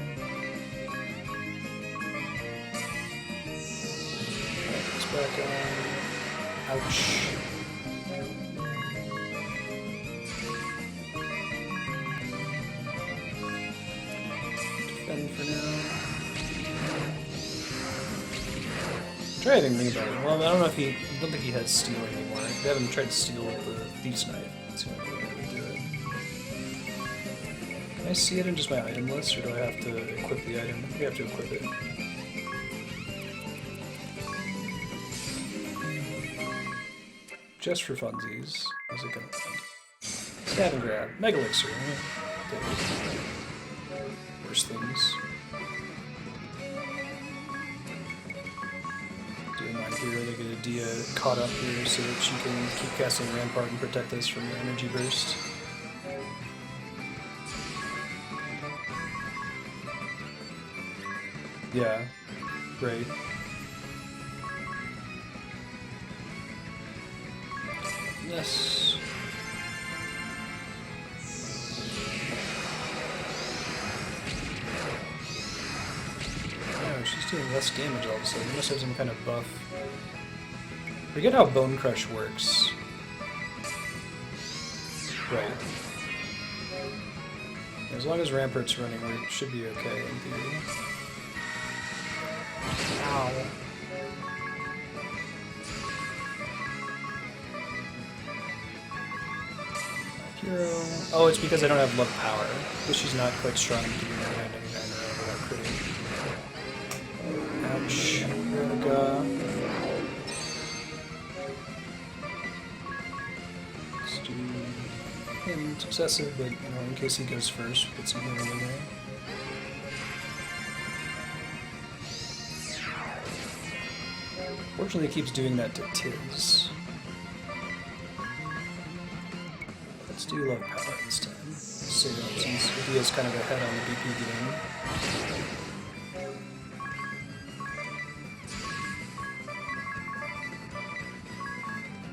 It's back on. Ouch. Defend for now. Try having me about it. Well, I don't know if I don't think he has steel anymore. They haven't tried to steal with the Thief's Knife. Let's see if I can do it. Can I see it in just my item list, or do I have to equip the item? I think I have to equip it. Just for funsies. How's it gonna end? Stab and grab. Mega Elixir. Worse things. Doing mine here to get a Dia caught up here so that she can keep casting Rampart and protect us from the energy burst. Yeah. Right. Yes. Oh, she's doing less damage all of a sudden. Must have some kind of buff. Forget how Bone Crush works. Right. As long as Rampart's running, we should be okay in theory. Ow. Hero. Oh, it's because I don't have love power. But she's not quite strong to do 99 without critting. Ouch. Roga. Let's do him successive, but you know, in case he goes first, put some hero in there. Fortunately, it keeps doing that to Tiz. Let's do love power this time. So since Dia's kind of ahead on the BP game.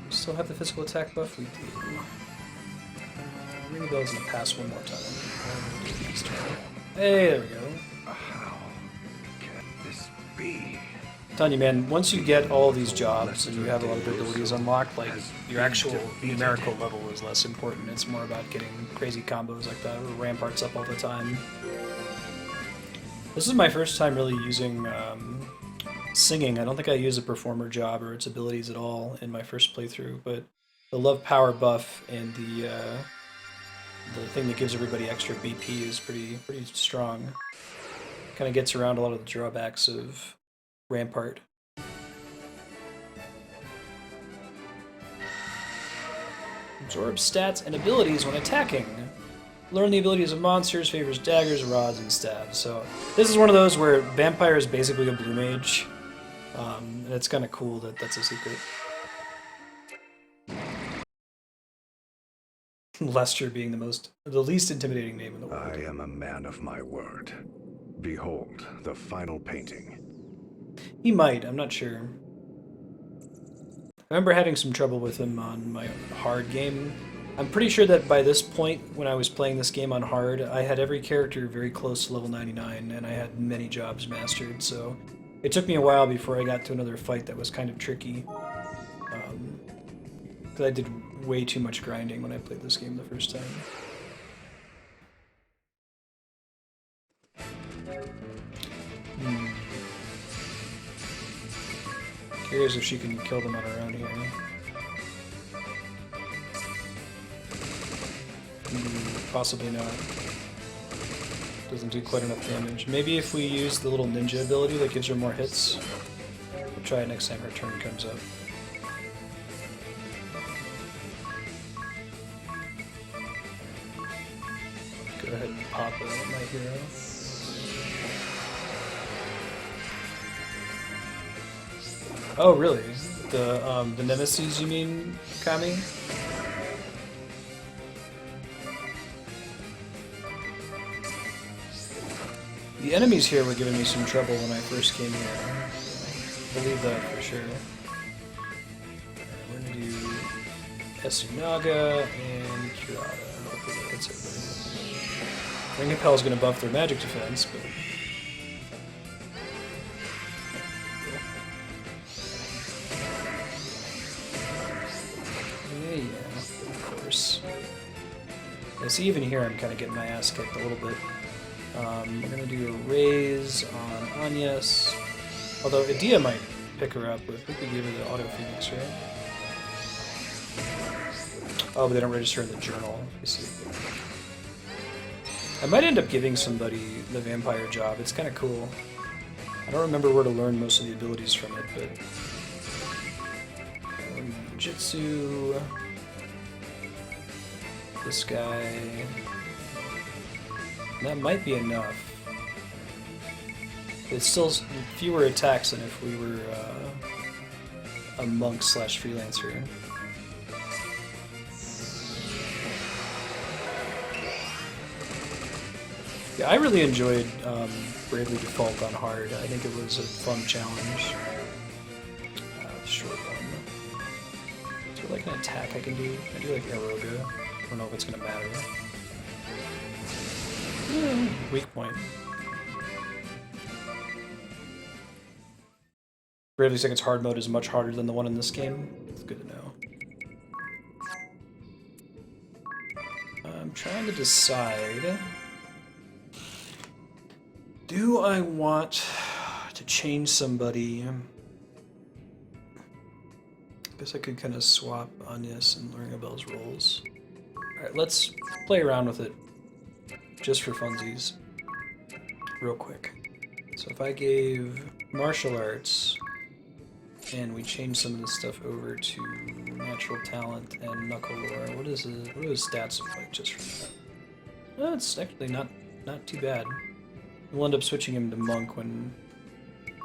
Still have the physical attack buff? We do. Ring the bells in the pass one more time. And we'll do it next turn. Hey, there we go. How can this be? I'm telling you, man, once you get all these jobs and you have a lot of abilities unlocked, like, your actual numerical level is less important. It's more about getting crazy combos like that, where Rampart's up all the time. This is my first time really using singing. I don't think I use a performer job or its abilities at all in my first playthrough, but the love power buff and the thing that gives everybody extra BP is pretty strong. Kind of gets around a lot of the drawbacks of Rampart. Absorb stats and abilities when attacking. Learn the abilities of monsters, favors daggers, rods, and stabs. So this is one of those where Vampire is basically a blue mage. And it's kind of cool that that's a secret. Lester being the least intimidating name in the world. I am a man of my word. Behold, the final painting. He might, I'm not sure. I remember having some trouble with him on my hard game I'm pretty sure that by this point, when I was playing this game on hard, I had every character very close to level 99, and I had many jobs mastered, so it took me a while before I got to another fight that was kind of tricky. Because I did way too much grinding when I played this game the first time. Curious if she can kill them on her own here. Possibly not. Doesn't do quite enough damage. Maybe if we use the little ninja ability that gives her more hits. We'll try it next time her turn comes up. Go ahead and pop it at my hero. Oh, really? The nemesis, you mean, Kami? The enemies here were giving me some trouble when I first came here. I believe that for sure. We're gonna do Esunaga and Kurata. Hopefully that's everybody. Ring Impel is gonna buff their magic defense, but yeah, of course. Yeah, see, even here I'm kind of getting my ass kicked a little bit. We're gonna do a raise on Agnes. Although Edea might pick her up, but I think we gave her the Auto Phoenix, right? Oh, but they don't register in the journal. I see. I might end up giving somebody the vampire job. It's kind of cool. I don't remember where to learn most of the abilities from it, but Jitsu. This guy. That might be enough. It's still fewer attacks than if we were a monk slash freelancer. Yeah, I really enjoyed Bravely Default on hard. I think it was a fun challenge. Short one. Is there like an attack I can do? I do like Aeroga. I don't know if it's gonna matter. Weak point. Bravely Second's hard mode is much harder than the one in this game. It's good to know. I'm trying to decide. Do I want to change somebody? I guess I could kind of swap Agnes and Ringabel's roles. Alright, let's play around with it. Just for funsies. Real quick. So if I gave martial arts and we change some of this stuff over to natural talent and knuckle lore, what do those stats look like just from that? Well, it's actually not too bad. We'll end up switching him to monk when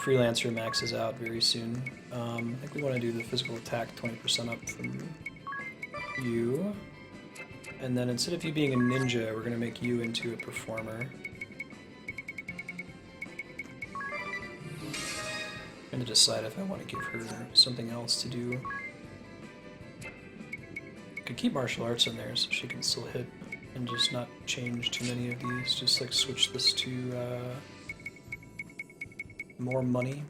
freelancer maxes out very soon. I think we want to do the physical attack 20% up from you. And then instead of you being a ninja, we're going to make you into a performer. I'm going to decide if I want to give her something else to do. I could keep martial arts in there so she can still hit and just not change too many of these. Just like switch this to more money.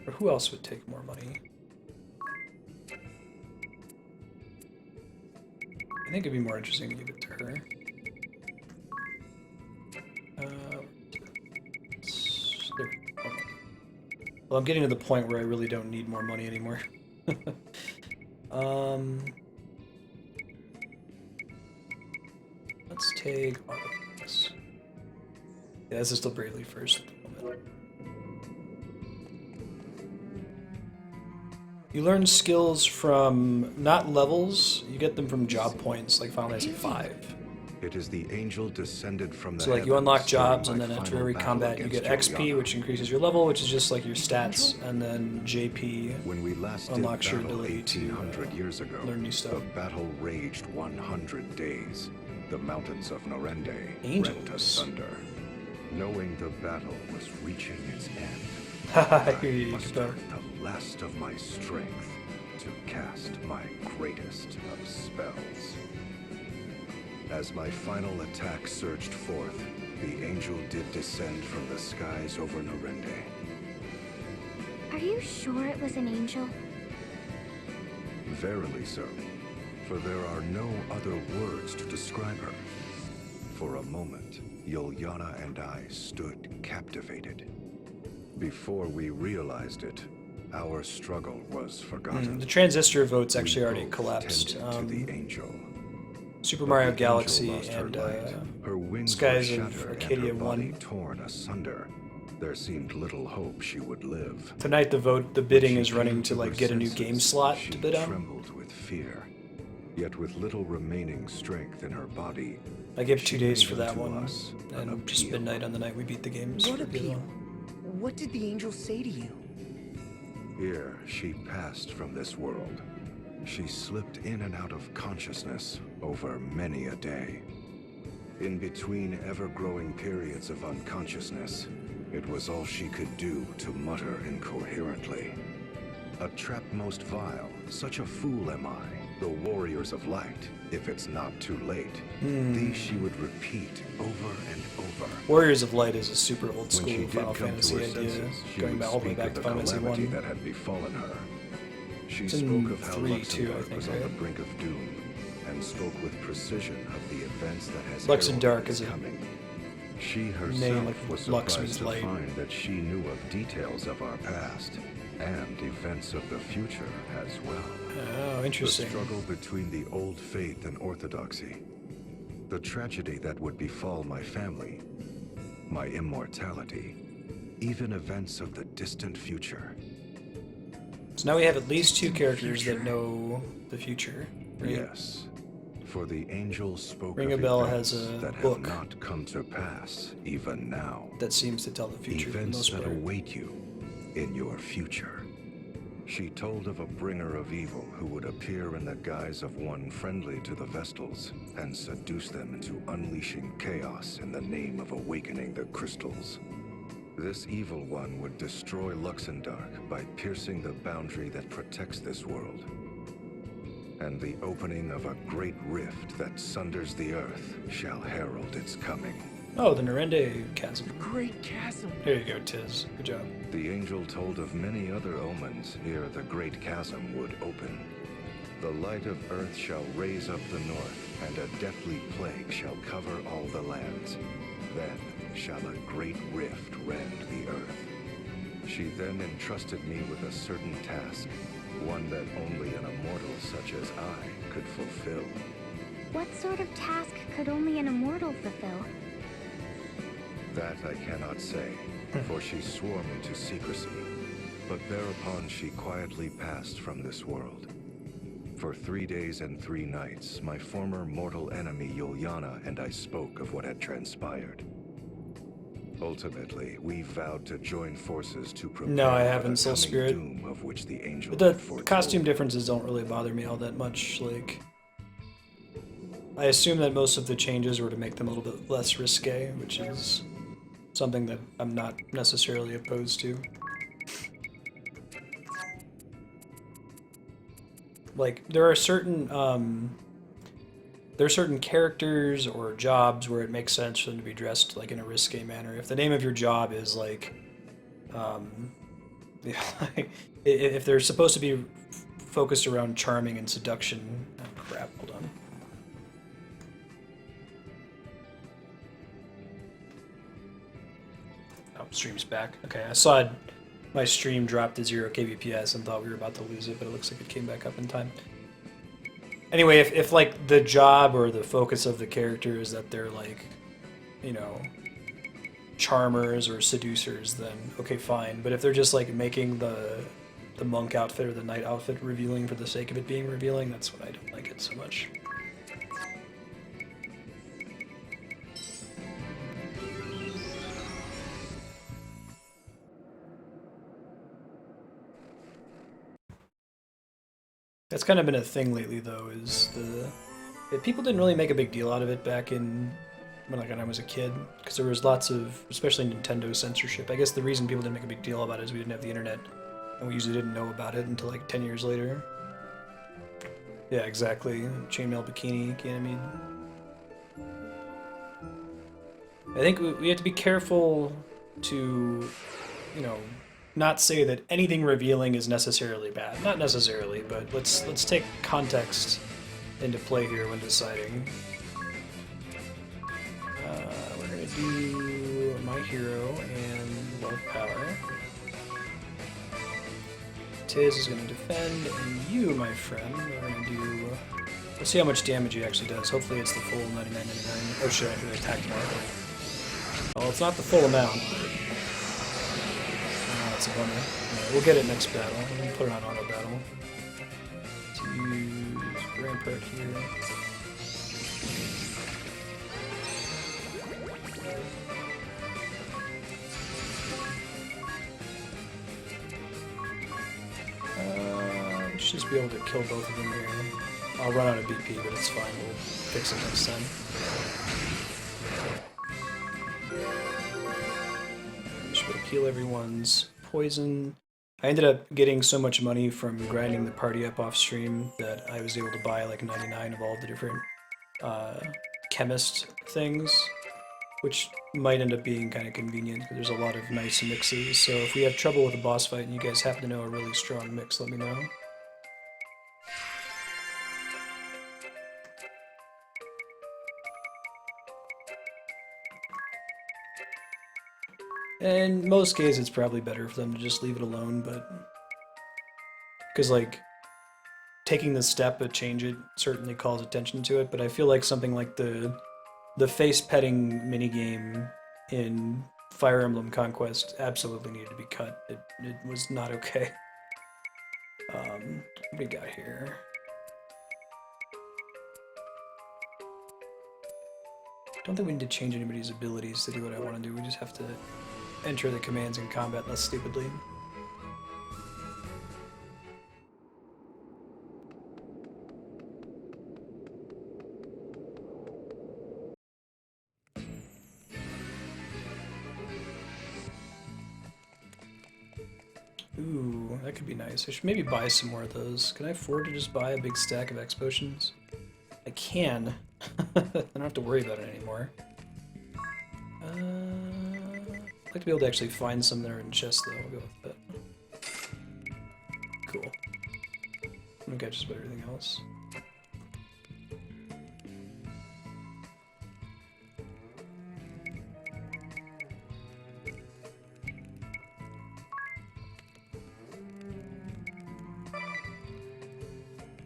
Or who else would take more money? I think it'd be more interesting to give it to her. Well, I'm getting to the point where I really don't need more money anymore. Let's take all of this. Yeah, this is still Bravely first at the moment. You learn skills from, not levels, you get them from job points, like Final Fantasy V. It is the angel descended from the So like you unlock heavens jobs, during and my then after final every battle combat you get against XP, Juliana. which increases your level, which is just like your stats, and then JP When we last did unlocks your battle ability to 1800 years ago, learn new stuff. the battle raged 100 days. The mountains of Norende rent Angels. asunder. Knowing the battle was reaching its end, Haha, here I you mustered go. the last of my strength to cast my greatest of spells. As my final attack surged forth, the angel did descend from the skies over Norende. Are you sure it was an angel? Verily so, for there are no other words to describe her. For a moment, Yuliana and I stood captivated. Before we realized it, our struggle was forgotten. The transistor vote's actually We already both collapsed. tended to the angel. Super But Mario the angel Galaxy lost her and light. Her wings Skies were of shattered and Arcadia her body 1. torn asunder. There seemed little hope she would live. Tonight the When bidding she is running came to her like get a new senses, game slot she to bid on. trembled with fear. Yet with little remaining strength in her body, I give 2 she days made for that unto one, us an and just appeal. midnight on the night we beat the games. What for the other appeal? one. What did the angel say to you? Here, she passed from this world. She slipped in and out of consciousness over many a day. In between ever-growing periods of unconsciousness, it was all she could do to mutter incoherently. A trap most vile, such a fool am I, the warriors of light, if it's not too late. These she would repeat over and over. Warriors of Light is a super old When school she did Final come Fantasy to her idea, senses, she going would all the way speak back of to the Final Fantasy calamity 1. that had befallen her. She It's in spoke of how 3 too, I Luxembourg think, was on the right? brink of doom, and spoke with precision of the events that has Luxembourg heralded is its a coming. She herself name, like was Lux surprised means to light. find that she knew of details of our past and events of the future as well. Oh, The interesting. struggle between the old faith and orthodoxy. The tragedy that would befall my family. My immortality. Even events of the distant future. So now we have at least 2 characters that know the future. Right? Yes. For the angel spoke Ring a of Bell events has a that book have not come to pass even now. That seems to tell the future for the Events most that part. await you in your future. She told of a bringer of evil who would appear in the guise of one friendly to the Vestals and seduce them into unleashing chaos in the name of awakening the crystals. This evil one would destroy Luxendark by piercing the boundary that protects this world. And the opening of a great rift that sunders the earth shall herald its coming. Oh, the Norende Chasm. Great chasm. There you go, Tiz. Good job. The angel told of many other omens ere the great chasm would open. The light of earth shall raise up the north, and a deathly plague shall cover all the lands. Then shall a great rift rend the earth. She then entrusted me with a certain task, one that only an immortal such as I could fulfill. What sort of task could only an immortal fulfill? That I cannot say, for she swore me to secrecy. But thereupon she quietly passed from this world. For 3 days and 3 nights, my former mortal enemy Yuliana and I spoke of what had transpired. Ultimately, we vowed to join forces to prepare No, I for haven't, the Soul coming Spirit. doom of which the angel The had foretold. costume differences don't really bother me all that much. Like, I assume that most of the changes were to make them a little bit less risque, which is something that I'm not necessarily opposed to. Like, there are certain characters or jobs where it makes sense for them to be dressed like in a risque manner. If the name of your job is like, if they're supposed to be focused around charming and seduction. Oh crap! Hold on. Oh, stream's back. Okay, I saw my stream drop to 0 kbps and thought we were about to lose it, but it looks like it came back up in time. Anyway, if like the job or the focus of the character is that they're like, you know, charmers or seducers, then okay, fine. But if they're just like making the monk outfit or the knight outfit revealing for the sake of it being revealing, that's when I don't like it so much. That's kind of been a thing lately, though, is people didn't really make a big deal out of it back in when I was a kid, because there was lots of, especially Nintendo censorship. I guess the reason people didn't make a big deal about it is we didn't have the internet, and we usually didn't know about it until like 10 years later. Yeah, exactly. Chainmail Bikini, Ganymede. I think we have to be careful to, you know, not say that anything revealing is necessarily bad. Not necessarily, but let's take context into play here when deciding. We're gonna do my hero and love power. Tiz is gonna defend, and you, my friend, are gonna do. Let's see how much damage he actually does. Hopefully, it's the full 99.99. Oh shit! I did attack more. Oh, it's not the full amount. That's a bummer. Yeah, we'll get it next battle. I'm gonna put it on auto battle. Let's use Rampart here. Let's just be able to kill both of them here. I'll run out of BP, but it's fine. We'll fix it next time. Just be able to heal everyone's poison. I ended up getting so much money from grinding the party up off stream that I was able to buy like 99 of all the different chemist things, which might end up being kind of convenient because there's a lot of nice mixes. So if we have trouble with a boss fight and you guys happen to know a really strong mix, let me know. In most cases, it's probably better for them to just leave it alone, but... Because, like, taking the step to change it certainly calls attention to it, but I feel like something like the face-petting minigame in Fire Emblem Conquest absolutely needed to be cut. It was not okay. What do we got here? I don't think we need to change anybody's abilities to do what I want to do. We just have to enter the commands in combat less stupidly. Ooh, that could be nice. I should maybe buy some more of those. Can I afford to just buy a big stack of X potions? I can. I don't have to worry about it anymore. I'd like to be able to actually find some that are in chests, though. I'll go with that. Cool. I think I just about everything else.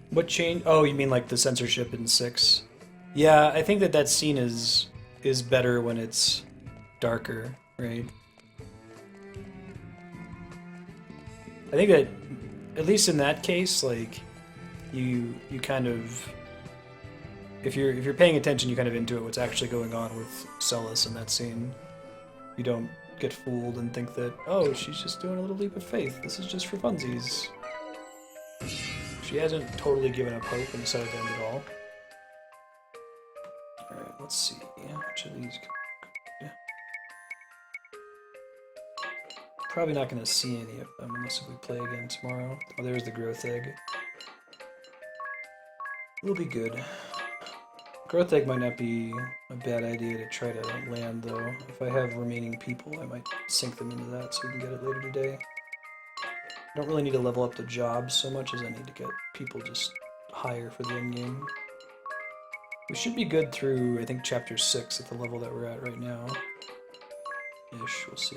What change? Oh, you mean like the censorship in 6? Yeah, I think that scene is better when it's darker, right? I think that at least in that case, like you kind of, if you're paying attention, you kind of intuit what's actually going on with Celes in that scene. You don't get fooled and think that, oh, she's just doing a little leap of faith. This is just for funsies. She hasn't totally given up hope and decided to end it all. Alright, let's see. Which of these? Yeah. Probably not going to see any of them unless we play again tomorrow. Oh, there's the growth egg. We'll be good. Growth egg might not be a bad idea to try to land, though. If I have remaining people, I might sink them into that so we can get it later today. I don't really need to level up the jobs so much as I need to get people just higher for the endgame. We should be good through, I think, Chapter 6 at the level that we're at right now. Ish, we'll see.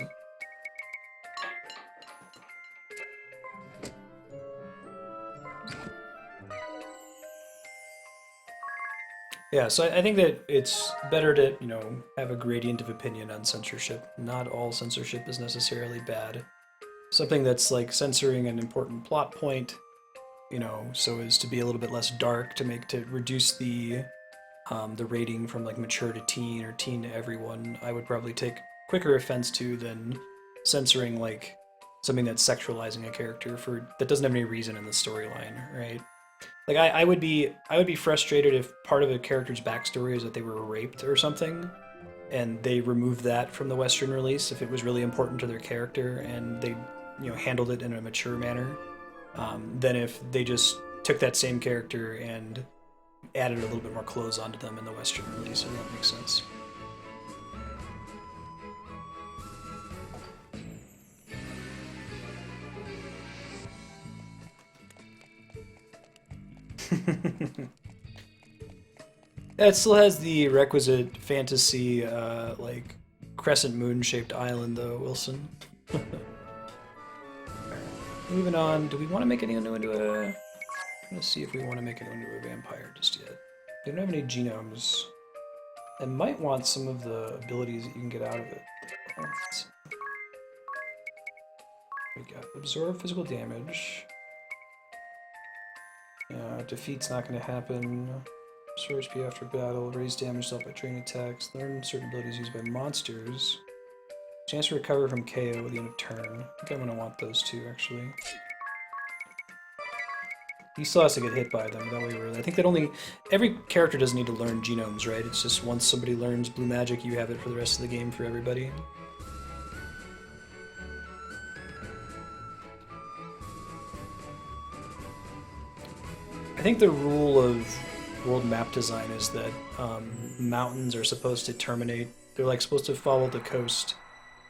Yeah, so I think that it's better to, you know, have a gradient of opinion on censorship. Not all censorship is necessarily bad. Something that's like censoring an important plot point, you know, so as to be a little bit less dark, to reduce the rating from like mature to teen or teen to everyone, I would probably take quicker offense to than censoring like something that's sexualizing a character that doesn't have any reason in the storyline, right? Like I would be frustrated if part of a character's backstory is that they were raped or something, and they removed that from the Western release if it was really important to their character and they, you know, handled it in a mature manner, than if they just took that same character and added a little bit more clothes onto them in the Western release, if that makes sense. It still has the requisite fantasy, like, crescent moon-shaped island, though, Wilson. Moving on, do we want to make anyone into a... I'm gonna see if we want to make anyone into a vampire just yet. We don't have any genomes. I might want some of the abilities that you can get out of it. Let's see. We got absorb physical damage. Defeat's not going to happen. Restore HP after battle. Raise damage dealt by training attacks. Learn certain abilities used by monsters. Chance to recover from KO at the end of turn. I think I'm going to want those two, actually. He still has to get hit by them, that way we're... I think that only... Every character doesn't need to learn genomes, right? It's just once somebody learns blue magic, you have it for the rest of the game for everybody. I think the rule of world map design is that mountains are supposed to terminate... They're like supposed to follow the coast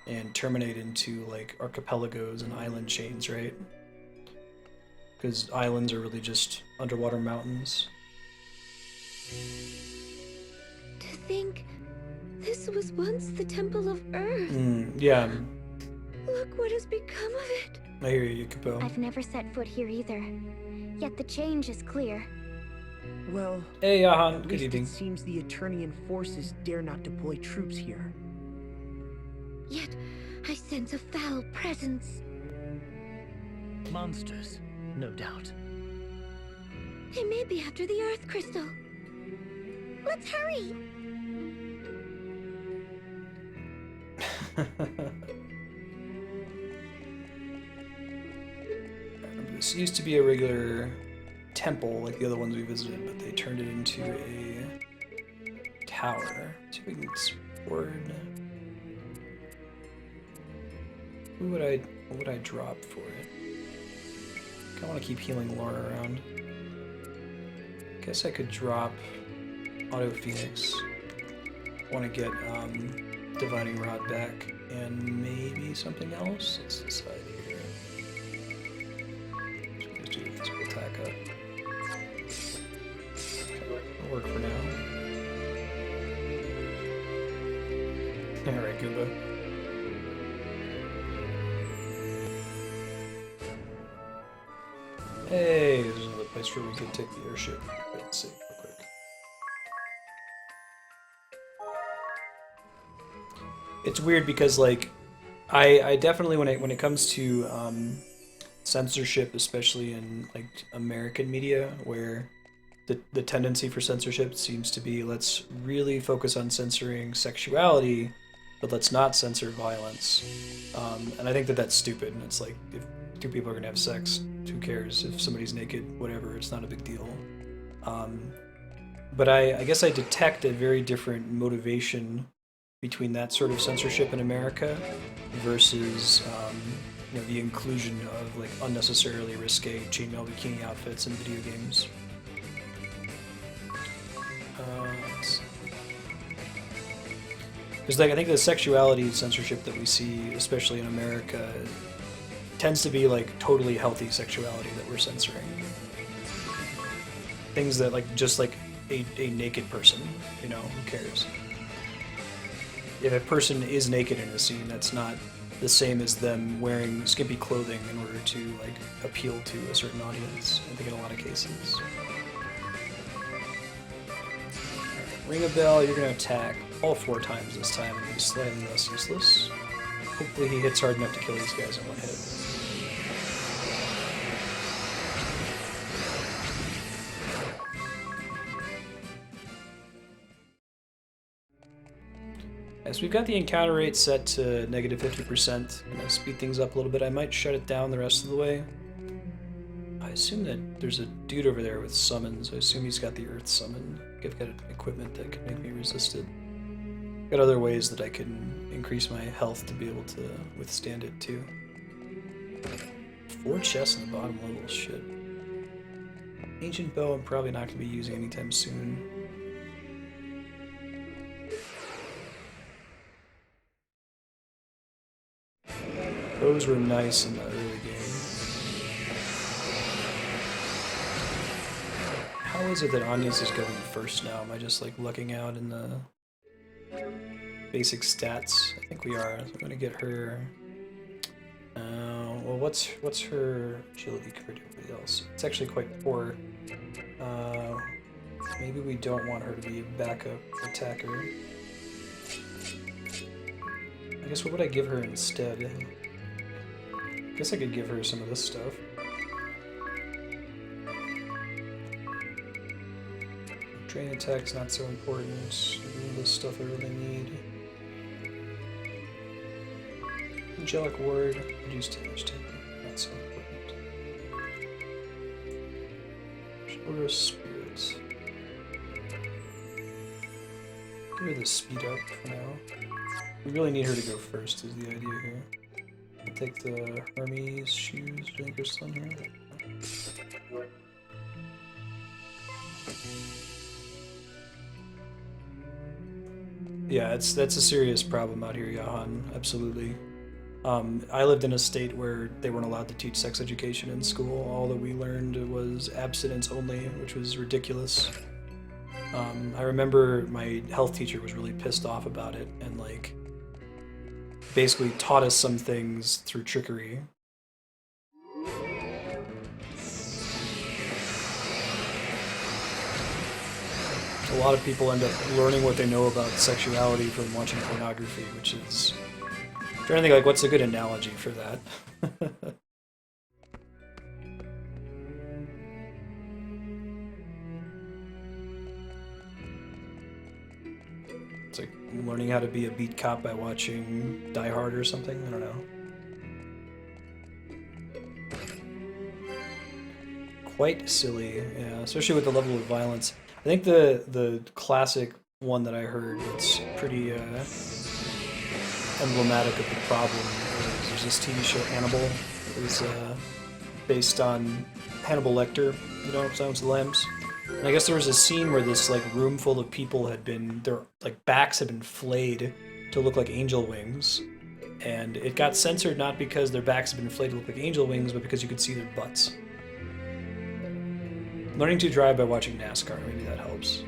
and terminate into like archipelagos and island chains, right? Because islands are really just underwater mountains. To think this was once the Temple of Earth. Yeah, Look what has become of it. I hear you, Capo. I've never set foot here either. Yet the change is clear. Well, Hey, Jahan, at good least evening. it seems the Eternian forces dare not deploy troops here. Yet I sense a foul presence. Monsters, no doubt. They may be after the Earth Crystal. Let's hurry! This used to be a regular temple like the other ones we visited, but they turned it into a tower. Let's see if we can afford. What would I drop for it? I want to keep healing Laura around. Guess I could drop Auto Phoenix. Want to get Divining Rod back and maybe something else. Let's decide here. Let's do the physical attack up. That'll work for now. Alright, Goomba. Hey, there's another place where we could take the airship. Let's see real quick. It's weird because like I definitely when it comes to censorship, especially in like American media, where the tendency for censorship seems to be let's really focus on censoring sexuality, but let's not censor violence. And I think that that's stupid. And it's like if two people are gonna have sex, who cares if somebody's naked? Whatever, it's not a big deal. But I guess I detect a very different motivation between that sort of censorship in America versus the inclusion of like unnecessarily risque chainmail bikini outfits in video games. Because like I think the sexuality censorship that we see, especially in America, tends to be like totally healthy sexuality that we're censoring. Things that like just like a naked person, who cares? If a person is naked in a scene, that's not the same as them wearing skimpy clothing in order to like appeal to a certain audience. I think in a lot of cases. Right, ring a bell. You're gonna attack all 4 times this time, and he's slightly less useless. Hopefully, he hits hard enough to kill these guys in one hit. So we've got the encounter rate set to negative 50%. I'm gonna speed things up a little bit. I might shut it down the rest of the way. I assume that there's a dude over there with summons. I assume he's got the Earth Summon. I've got equipment that can make me resist it. Got other ways that I can increase my health to be able to withstand it too. 4 chests in the bottom level, shit. Ancient Bow I'm probably not going to be using anytime soon. Those were nice in the early game. Why is it that Agnes is going first now? Am I just like looking out in the basic stats? I think we are. So I'm gonna get her. Well, what's her agility compared to everybody else? It's actually quite poor. Maybe we don't want her to be a backup attacker. I guess what would I give her instead? I guess I could give her some of this stuff. Drain attack's not so important. This stuff I really need. Angelic Ward, reduce damage taken. Not so important. Shoulder of Spirits. Give her the speed up for now. We really need her to go first, is the idea here. I'll take the Hermes shoes. Do you think they're still in here? Yeah, that's a serious problem out here, Jahan. Absolutely. I lived in a state where they weren't allowed to teach sex education in school. All that we learned was abstinence only, which was ridiculous. I remember my health teacher was really pissed off about it and like basically taught us some things through trickery. A lot of people end up learning what they know about sexuality from watching pornography, which is... I'm trying to think, like, what's a good analogy for that? It's like learning how to be a beat cop by watching Die Hard or something? I don't know. Quite silly, yeah, especially with the level of violence. I think the classic one that I heard that's pretty emblematic of the problem is there's this TV show Hannibal. It was based on Hannibal Lecter, you know, Silence of the Lambs. And I guess there was a scene where this like room full of people had been, their like backs had been flayed to look like angel wings. And it got censored not because their backs had been flayed to look like angel wings, but because you could see their butts. Learning to drive by watching NASCAR, maybe that helps.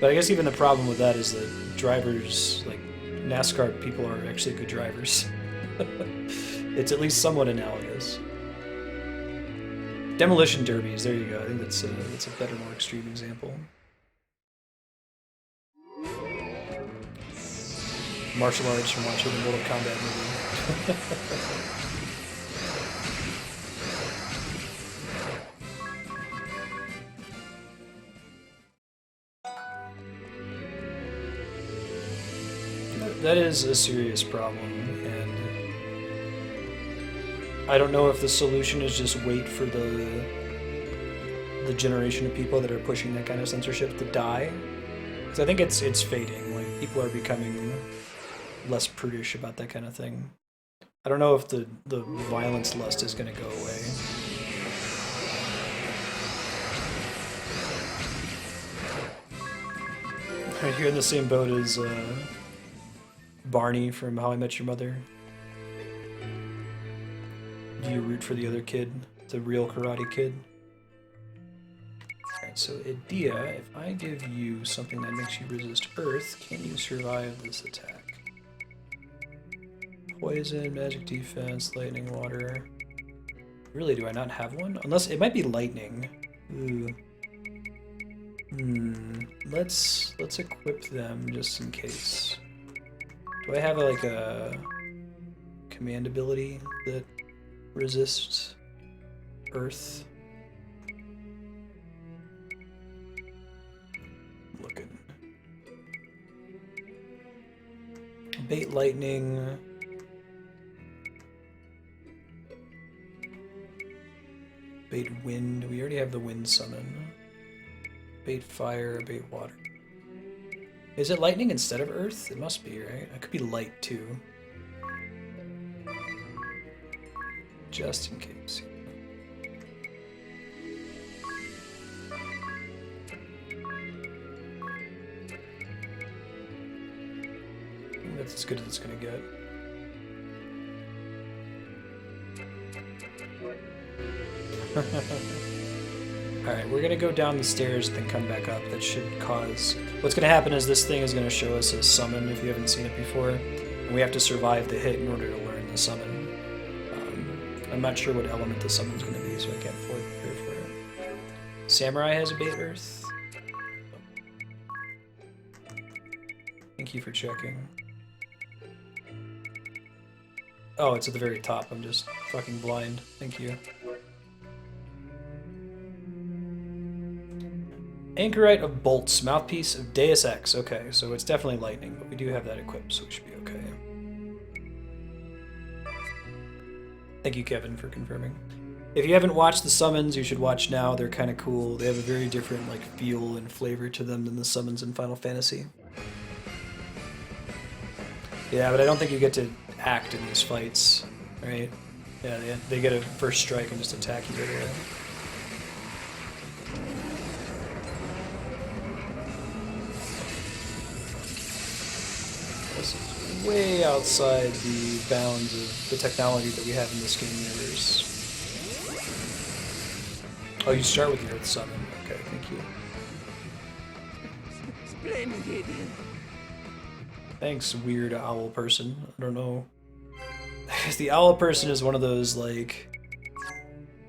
But I guess even the problem with that is that drivers, like NASCAR people are actually good drivers. It's at least somewhat analogous. Demolition derbies, there you go. I think that's a better, more extreme example. Martial arts from watching the Mortal Kombat movie. That is a serious problem, and I don't know if the solution is just wait for the generation of people that are pushing that kind of censorship to die, because I think it's fading. Like people are becoming less prudish about that kind of thing. I don't know if the violence lust is going to go away. You're in the same boat as Barney from How I Met Your Mother. Do you root for the other kid? The real Karate Kid? Alright, so Edea, if I give you something that makes you resist Earth, can you survive this attack? Poison, magic defense, lightning, water. Really, do I not have one? Unless, it might be lightning. Ooh. Let's equip them just in case. Do I have like a command ability that resists Earth? Looking. Bait lightning. Bait wind. We already have the wind summon. Bait fire, bait water. Is it lightning instead of earth? It must be, right? It could be light too. Just in case. I think that's as good as it's gonna get. Alright, we're gonna go down the stairs and then come back up. That should cause... What's gonna happen is this thing is gonna show us a summon if you haven't seen it before. And we have to survive the hit in order to learn the summon. I'm not sure what element the summon's gonna be, so I can't fully prepare for it. Samurai has a bait earth. Thank you for checking. Oh, it's at the very top. I'm just fucking blind. Thank you. Anchorite of Bolts, Mouthpiece of Deus Ex. Okay, so it's definitely lightning, but we do have that equipped, so we should be okay. Thank you, Kevin, for confirming. If you haven't watched the summons, you should watch now. They're kind of cool. They have a very different like feel and flavor to them than the summons in Final Fantasy. Yeah, but I don't think you get to act in these fights, right? Yeah, they get a first strike and just attack you right away. This is way outside the bounds of the technology that we have in this game universe. Oh, you start with the Earth Summon. Okay, thank you. Splendid. Thanks, weird owl person. I don't know. The owl person is one of those, like,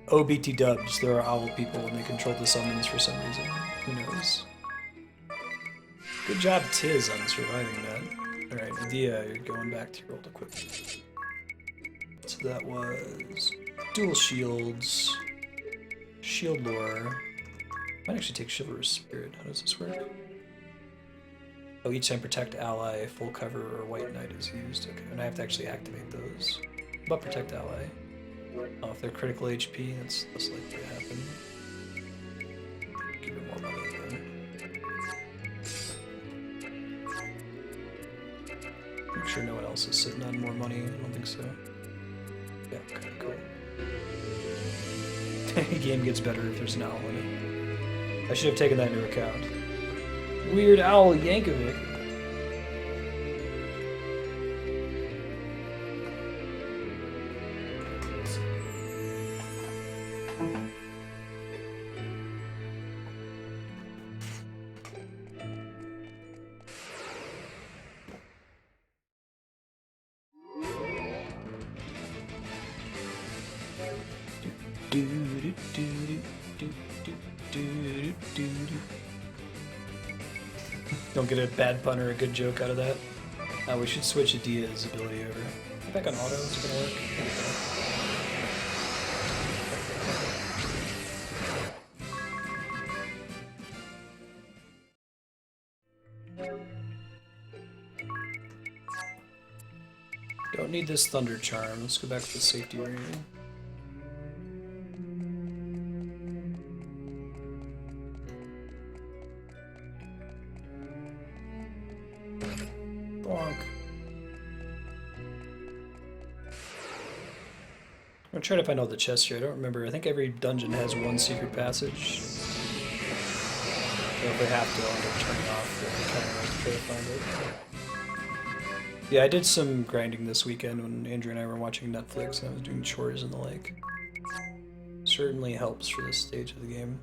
OBT dubs. There are owl people and they control the summons for some reason. Who knows? Good job, Tiz, on surviving that. Alright, Medea, you're going back to your old equipment. So that was dual shields, shield lore. Might actually take chivalrous spirit. How does this work? Oh, each time protect ally, full cover, or white knight is used. Okay, and I have to actually activate those. But protect ally. Oh, if they're critical HP, that's less likely to happen. Give her more money then. Make sure no one else is sitting on more money. I don't think so. Yeah, okay, cool. Game gets better if there's an owl in it. I should have taken that into account. Weird Owl Yankovic. Don't get a bad pun or a good joke out of that. We should switch Adia's ability over. Get back on auto, is it gonna work? Don't need this Thunder Charm. Let's go back to the safety ring. Bonk. I'm gonna try to find all the chests here. I don't remember. I think every dungeon has one secret passage. So if I have to, I'll end up turning off the camera to try to find it. Yeah, I did some grinding this weekend when Andrew and I were watching Netflix and I was doing chores and the like. Certainly helps for this stage of the game.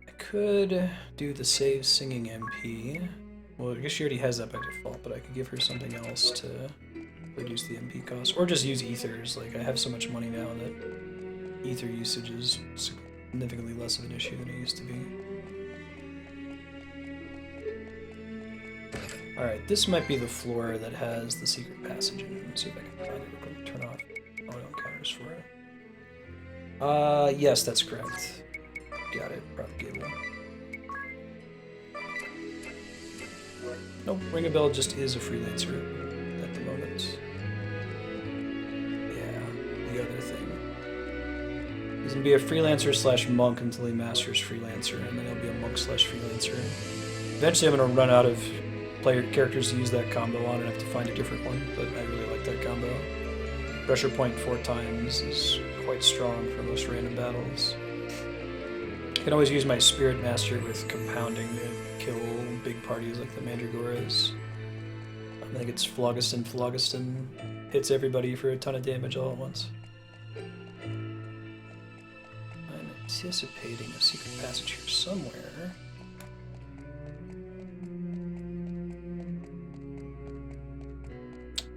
I could do the save singing MP. Well, I guess she already has that by default, but I could give her something else to reduce the MP cost. Or just use ethers. Like, I have so much money now that ether usage is significantly less of an issue than it used to be. Alright, this might be the floor that has the secret passage in it. Let's see if I can find it. We're going to turn off auto encounters for it. Yes, that's correct. Got it. Propagable. Nope, Ring a Bell just is a freelancer at the moment. Yeah, the other thing. He's gonna be a freelancer slash monk until he masters freelancer, and then he'll be a monk slash freelancer. Eventually I'm gonna run out of characters to use that combo on and have to find a different one, but I really like that combo. Pressure point 4 times is quite strong for most random battles. I can always use my Spirit Master with compounding to kill big parties like the Mandragoras. I think it's Phlogiston. Phlogiston hits everybody for a ton of damage all at once. anticipating a secret passage here somewhere.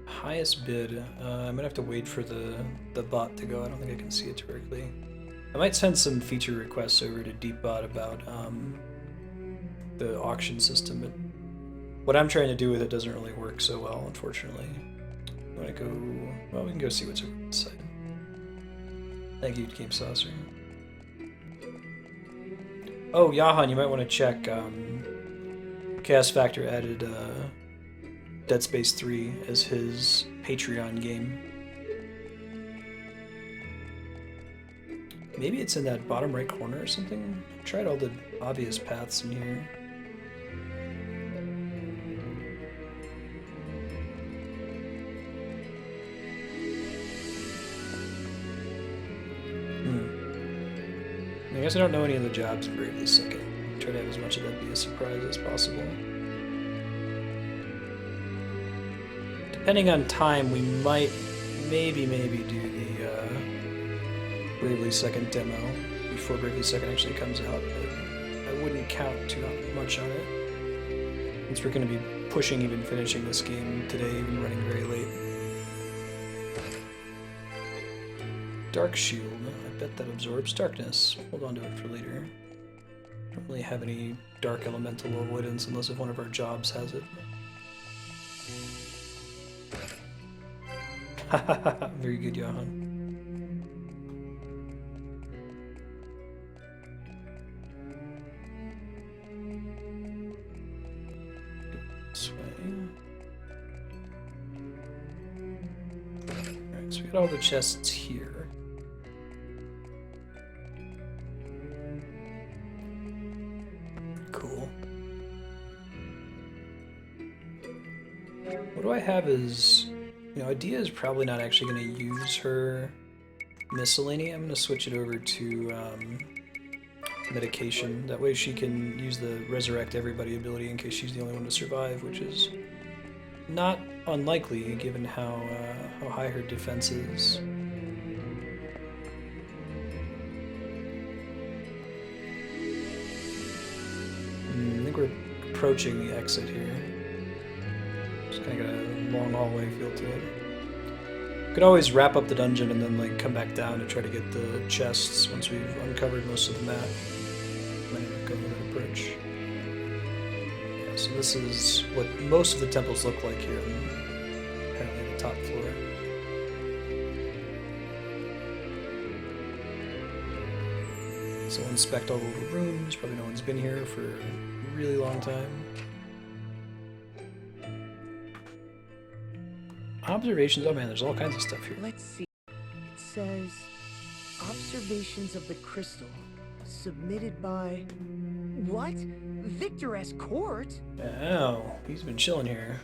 Highest bid. I'm gonna have to wait for the bot to go. I don't think I can see it directly. I might send some feature requests over to DeepBot about the auction system, but what I'm trying to do with it doesn't really work so well, unfortunately. I'm gonna go. Well, we can go see what's over the site. Thank you, Game Saucer. Oh, Yahan, you might want to check. Chaos Factor added Dead Space 3 as his Patreon game. Maybe it's in that bottom right corner or something. I tried all the obvious paths in here. I guess I don't know any of the jobs in Bravely Second. Try to have as much of that be a surprise as possible. Depending on time, we might maybe do the Bravely Second demo before Bravely Second actually comes out, but I wouldn't count too much on it. Since we're going to be pushing even finishing this game today, even running very late. Dark Shield. I bet that absorbs darkness. Hold on to it for later. Don't really have any dark elemental avoidance unless if one of our jobs has it. Very good, Johan. This way. Alright, so we got all the chests here. Cool. What do I have is... You know, Idea is probably not actually going to use her miscellany. I'm going to switch it over to medication. That way she can use the resurrect everybody ability in case she's the only one to survive, which is not unlikely given how high her defense is. I think we're approaching the exit here. Just kind of got a long hallway feel to it. Could always wrap up the dungeon and then like come back down and try to get the chests once we've uncovered most of the map. Might end up going with an approach. Yeah, so this is what most of the temples look like here on apparently the top floor. So inspect all the rooms. Probably no one's been here for a really long time. Observations. Oh man, there's all kinds of stuff here. Let's see. It says, observations of the crystal, submitted by... What? Victor S. Court? Oh, he's been chilling here.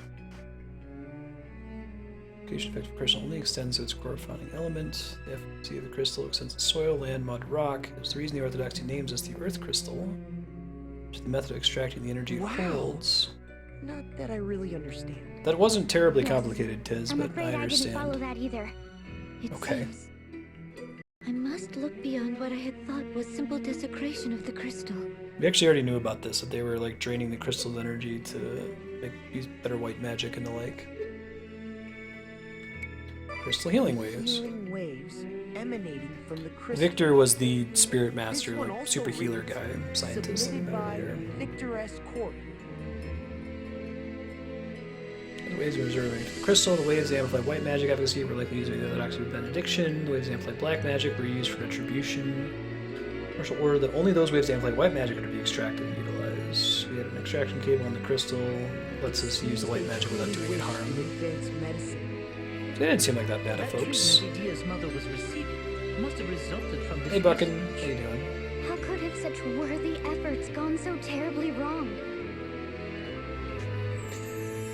Location effect of crystal only extends to its corresponding element. The efficacy of the crystal extends to soil, land, mud, rock. There's the reason the Orthodoxy names this the Earth Crystal, which is the method of extracting the energy it holds. Not that I really understand. That wasn't terribly complicated, Tiz, I'm but afraid I I didn't follow understand. that either. It Okay. seems I must look beyond what I had thought was simple desecration of the crystal. We actually already knew about this, that they were like draining the crystal's energy to use better white magic and the like. Crystal healing waves. Healing waves emanating from the crystal. Victor was the spirit This master, one like also super healer reads, guy, scientist. submitted by earlier. Victor S. Court. The waves are reserving for the crystal. The waves amplify white magic efficacy were likely used by the Orthodox with benediction. The waves amplify black magic were used for retribution. Martial order that only those waves that amplify white magic are to be extracted and utilized. We had an extraction cable on the crystal. Lets us use the white magic without doing it harm. Advanced medicine. They didn't seem like that bad, That folks. treatment Idea's mother was receiving must have resulted from this Hey, Buckin. research. How you doing? How could have such worthy efforts gone so terribly wrong?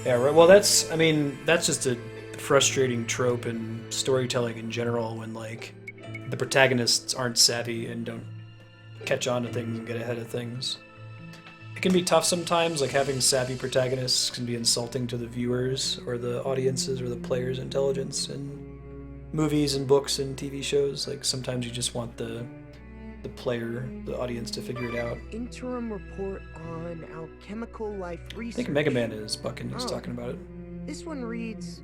Yeah, right. Well, that's just a frustrating trope in storytelling in general when, like, the protagonists aren't savvy and don't catch on to things and get ahead of things. It can be tough sometimes, like having savvy protagonists can be insulting to the viewers or the audiences or the players' intelligence in movies and books and TV shows. Like, sometimes you just want the the player, the audience, to figure it out. Interim report on alchemical life I research. think Mega Man is Bucking who's Oh. talking about it. This one reads.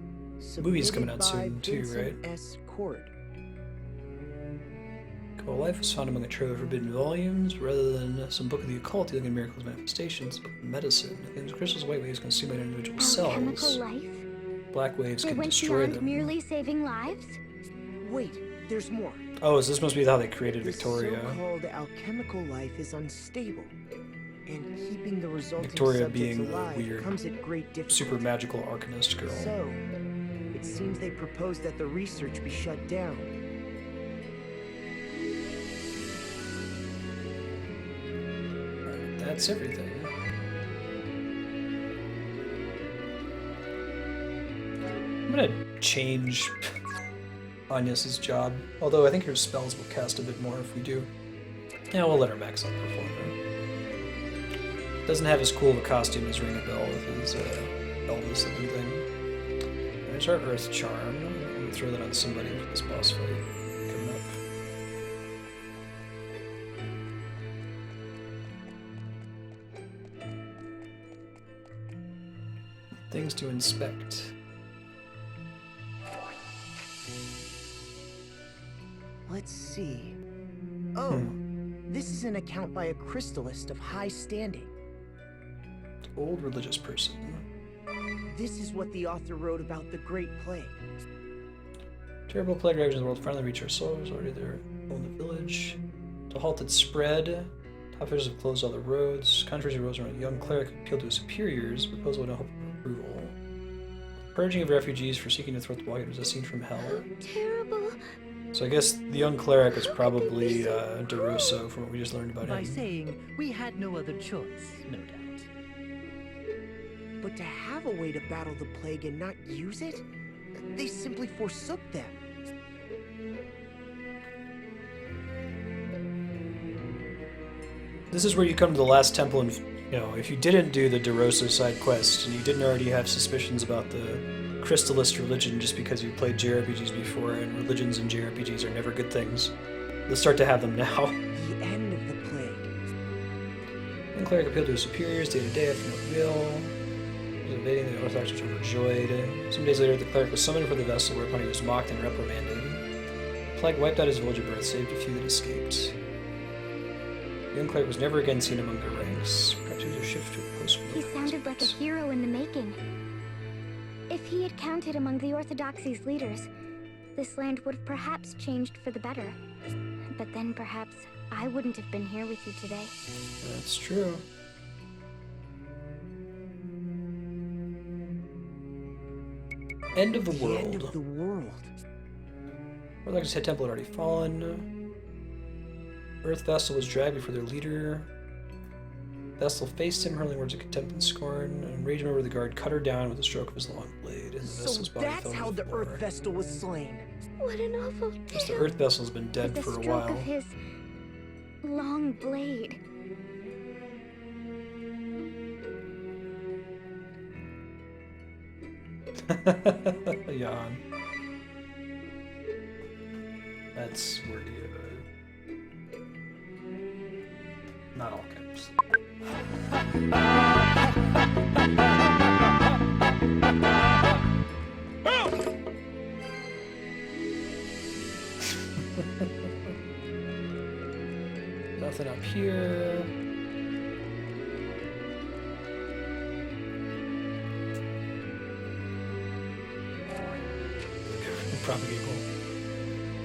Movie's coming out submitted by soon too, Vincent right? S. Cord. Cool Life was found among a trove of forbidden volumes, rather than some book of the occult dealing in miracles manifestations, but medicine. Things crystals, white waves consume an individual Alchemical cells. life? Black waves They can went destroy beyond them. merely saving lives? Wait, there's more. Oh, so this must be how they created The Victoria. so-called alchemical life is unstable, and keeping the resulting Victoria subjects being the alive weird, comes at great difficulty. super magical arcanist girl. So, it seems they proposed that the research be shut down. Alright, that's everything. I'm gonna change Agnes's job, although I think her spells will cast a bit more if we do. Yeah, we'll let her max out Performer. Doesn't have as cool of a costume as Ring a Bell with his Elvis looking thing. There's our Earth Charm. I'm gonna throw that on somebody for this boss fight coming up. Things to inspect. Let's see. Oh, this is an account by a crystallist of high standing. Old religious person. This is what the author wrote about the Great Plague. Terrible plague ravages the world, finally reach our souls, already there in the village. To halt its spread, top officials have closed all the roads. Countries arose around a young cleric who appealed to his superiors, proposal with no hope of approval. Purging of refugees for seeking to thwart the White was a scene from hell. Terrible. So I guess the young cleric is probably DeRosso from what we just learned about By him. saying we had no other choice, no doubt. But to have a way to battle the plague and not use it, they simply forsook them. This is where you come to the last temple and, you know, if you didn't do the DeRosso side quest and you didn't already have suspicions about the crystallist religion just because you played JRPGs before, and religions and JRPGs are never good things, let's start to have them now. The end of the plague. The cleric appealed to his superiors day to day after no will. He was evading the Orthodox, which overjoyed. Some days later, the cleric was summoned for the vessel, whereupon he was mocked and reprimanded. The plague wiped out his village of birth, saved a few that escaped. The young cleric was never again seen among the ranks. Perhaps he was a shift to a post. He sounded like a hero in the making. If he had counted among the Orthodoxy's leaders, this land would have perhaps changed for the better. But then perhaps I wouldn't have been here with you today. That's true. End of the The world. end of the world. Orthodox head temple had already fallen. Earth Vessel was dragged before their leader. Vessel faced him, hurling words of contempt and scorn, and raging over the guard, cut her down with a stroke of his long blade. And the So vessel's body that's fell how to the floor. Earth Vestal was slain. What an awful Yes, the tale. Earth Vessel's been dead With for the a stroke while. of his long blade. Yawn. That's wordy. Not all caps. Nothing up here. Propagate goal.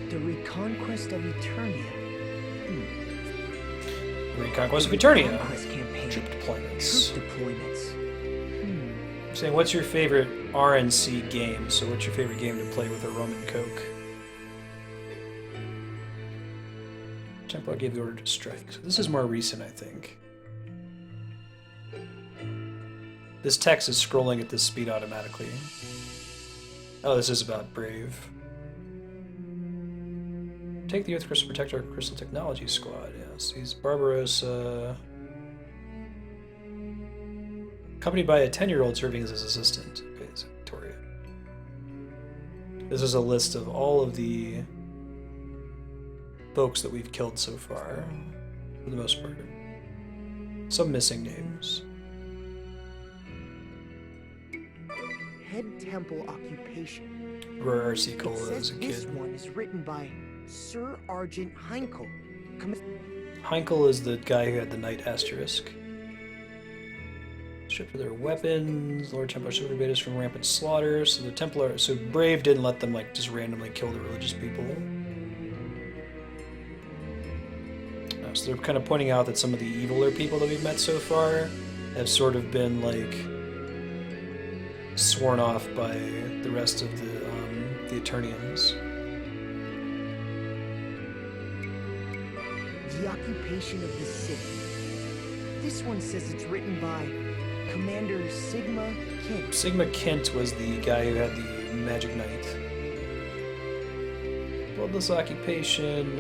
The Reconquest of Eternia. Reconquest of Eternia. Reconquest campaign. Troop deployments. Troop deployments. Saying, what's your favorite RNC game? So, what's your favorite game to play with a Roman Coke? Templar gave the order to strike. So this is more recent, I think. This text is scrolling at this speed automatically. Oh, this is about Brave. Take the Earth Crystal Protector Crystal Technology Squad. Yes, he's Barbarossa. Accompanied by a 10-year-old serving as his assistant. Okay, so Victoria. This is a list of all of the folks that we've killed so far, for the most part. Some missing names. Head temple occupation. Where R.C. It Cola says as a this kid. one is written by Sir Argent Heinkel. Heinkel is the guy who had the Knight Asterisk. Stripped of their weapons. Lord Templar stripped invaders from rampant slaughter. So the Templar, so Brave didn't let them like just randomly kill the religious people. So they're kind of pointing out that some of the eviler people that we've met so far have sort of been like sworn off by the rest of the Eternians. The occupation of the city. This one says it's written by Commander Sigma Kent. Sigma Kent was the guy who had the Magic Knight. Bloodless occupation,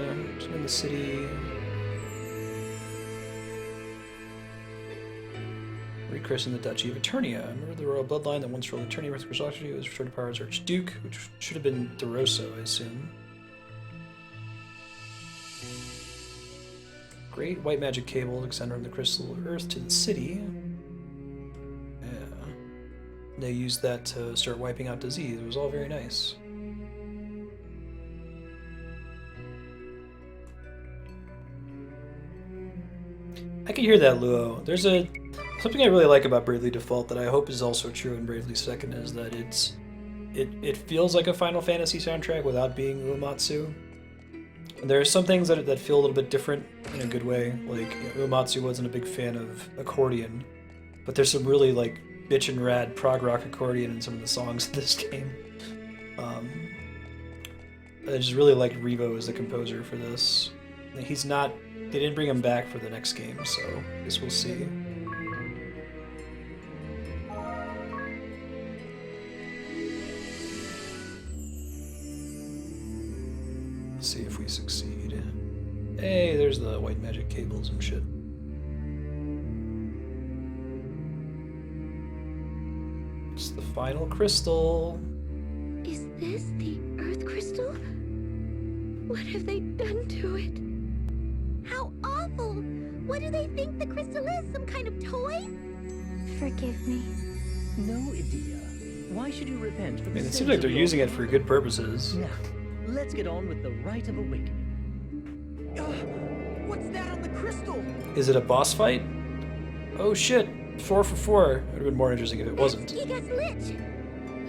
in the city. Rechristened the Duchy of Eternia. Remember the royal bloodline that once ruled Eternia with Archduke was restored to power as Archduke, which should have been DeRosso, I assume. Great white magic cable extend from the crystal earth to the city. Yeah. They used that to start wiping out disease. It was all very nice. I can hear that, Luo. There's something I really like about Bravely Default that I hope is also true in Bravely Second is that it feels like a Final Fantasy soundtrack without being Uematsu. There are some things that feel a little bit different in a good way. Like, Uematsu wasn't a big fan of accordion, but there's some really, like, bitchin' rad prog rock accordion in some of the songs in this game. I just really like Revo as the composer for this. He's not... They didn't bring him back for the next game, so I guess we'll see. See if we succeed. Hey, there's the white magic cables and shit. It's the final crystal. Is this the Earth Crystal? What have they done to it? How awful! What do they think the crystal is? Some kind of toy? Forgive me. No idea. Why should you repent for I the mean, it sins seems like of they're your using it people? for good purposes. Now, let's get on with the Rite of Awakening. What's that on the crystal? Is it a boss fight? Oh shit, 4 for 4. It would have been more interesting if it wasn't. Gigas Lich!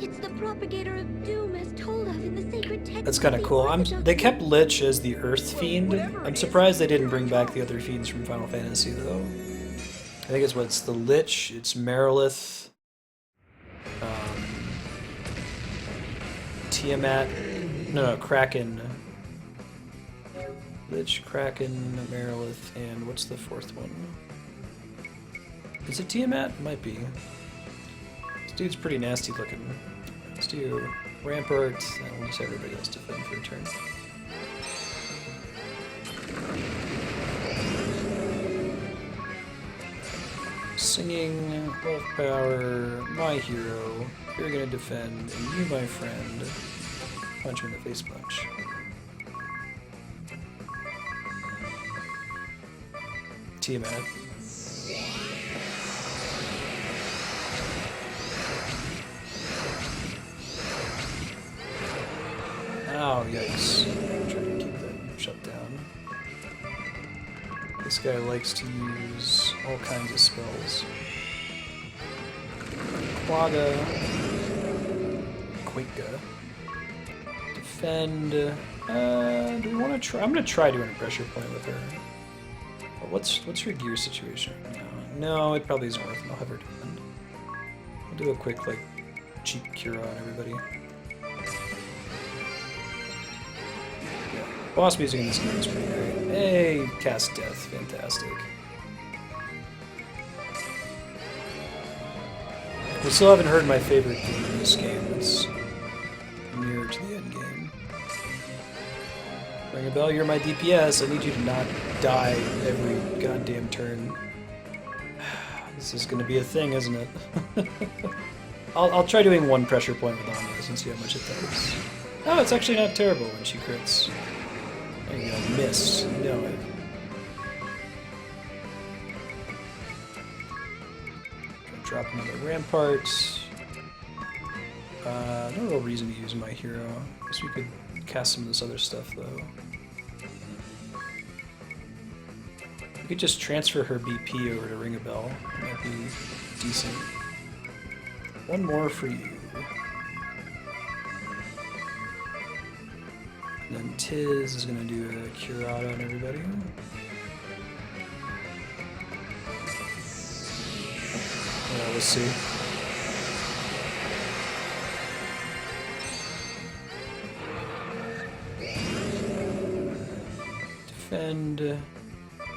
It's the propagator of doom as told of in the sacred text. That's kind of cool. They kept Lich as the Earth Fiend. whatever I'm it surprised they didn't bring back the other fiends from Final Fantasy, though. I think it's the Lich, it's Merilith, Tiamat, no, Kraken. Lich, Kraken, Merilith, and what's the fourth one? Is it Tiamat? Might be. This dude's pretty nasty looking. Let's do Rampart, and we'll just have everybody else defend for a turn. Singing, Love Power, my hero, you're gonna defend, and you, my friend, punch him in the face punch. Tiamat. Oh, yikes. I'm trying to keep that shut down. This guy likes to use all kinds of spells. Quagga. Quinka. Defend. Do we want to try? I'm going to try doing a pressure point with her. What's her gear situation right now? No, it probably isn't worth it. I'll have her defend. I'll do a quick, like, cheap cure on everybody. Yeah. Boss music in this game is pretty great. Hey, cast death. Fantastic. We still haven't heard my favorite theme in this game. It's nearer to the end game. Ring a bell, you're my DPS. I need you to not die every goddamn turn. This is gonna be a thing, isn't it? I'll try doing one pressure point with Anya and see how much it does. Oh, it's actually not terrible when she crits. There you go, miss. You know it. Drop another rampart. No real reason to use my hero. Guess we could cast some of this other stuff though. We could just transfer her BP over to Ring a Bell. That might be decent. One more for you. And then Tiz is gonna do a Curata on everybody. Yeah, let's see.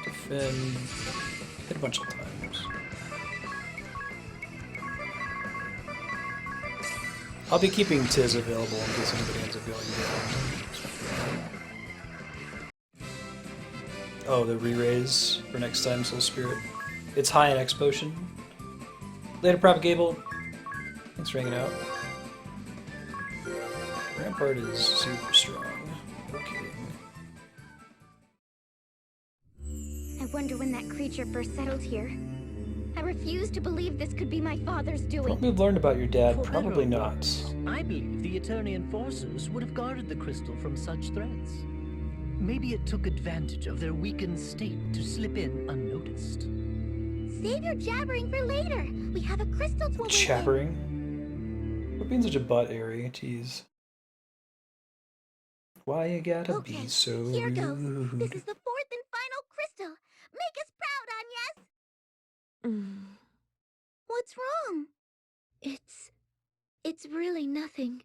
Defend, hit a bunch of times. I'll be keeping Tiz available in case anybody ends up going down. Oh, the re-raise for next time, Soul Spirit. It's high in X Potion. Later, Propagable. Thanks for hanging out. Rampart is super strong. Okay. I wonder when that creature first settled here. I refuse to believe this could be my father's What doing. we've learned about your dad? For better Probably or not. worse, I believe the Eternian forces would have guarded the crystal from such threats. Maybe it took advantage of their weakened state to slip in unnoticed. Save your jabbering for later. We have a crystal to awaken. Chattering? Quit being such a butt, Airy. Tease. Why you gotta Okay, be so here goes. This rude? is the fourth and final crystal. Make us proud, Agnes. What's wrong? It's really nothing.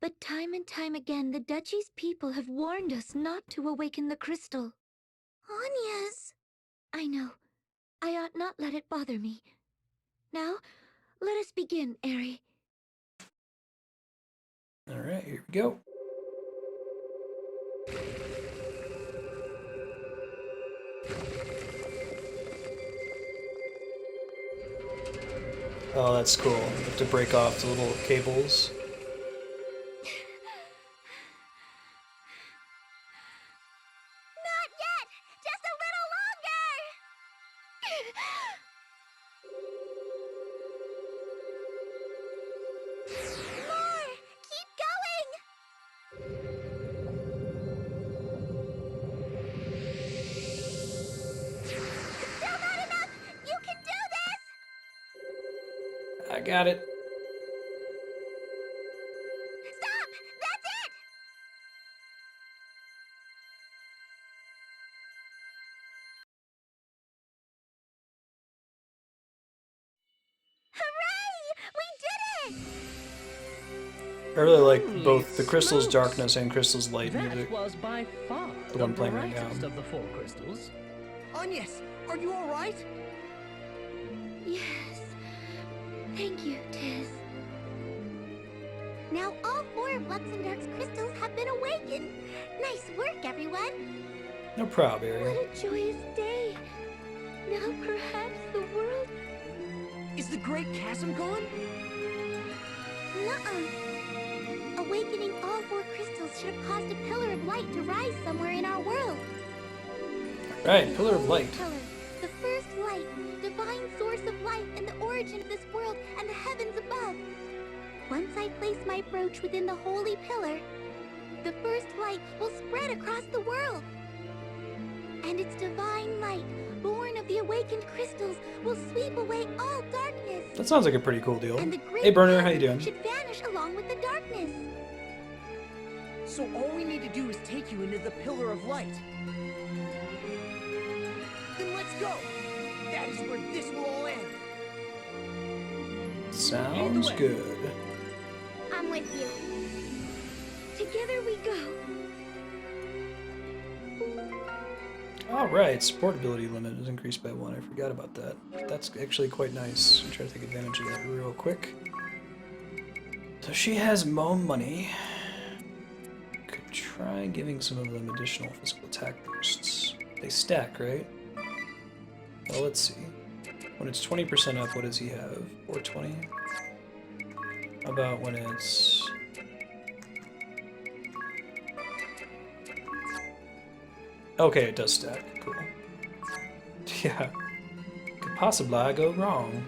But time and time again, the Duchy's people have warned us not to awaken the crystal. Agnes. I know. I ought not let it bother me. Now, let us begin, Airy. Alright, here we go. Oh, that's cool. You have to break off the little cables. Not yet! Just a little longer! More! Keep going! Still not enough! You can do this! I got it. Stop! That's it! Hooray! We did it! I really like Holy both the Crystal's smokes. darkness and Crystal's light That music. was by far The one playing right now. brightest of the four crystals. Agnes, are you alright? Yes. Thank you, Tiz. Now all four of Luxembourg's crystals have been awakened. Nice work, everyone. No problem, What Ariel. a joyous day. Now perhaps the world... Is the Great Chasm gone? Nuh-uh. Awakening all four crystals should have caused a pillar of light to rise somewhere in our world. Right, Pillar of Light. Pillar, the first light, divine source of life and the origin of this world and the heavens above. Once I place my brooch within the holy pillar, the first light will spread across the world. And its divine light, born of the awakened crystals, will sweep away all darkness. That sounds like a pretty cool deal. And the great Hey, Burner, how you chasm doing? should vanish along with the darkness. So all we need to do is take you into the Pillar of Light. Then let's go! That is where this will all end. Sounds good. I'm with you. Together we go. Alright, support ability limit is increased by 1. I forgot about that. That's actually quite nice. I'm trying to take advantage of that real quick. So she has more money. Could try giving some of them additional physical attack boosts. They stack, right? Well, let's see. When it's 20% up, what does he have? 420? How about when it's Okay, it does stack. Cool. Yeah. Could possibly go wrong.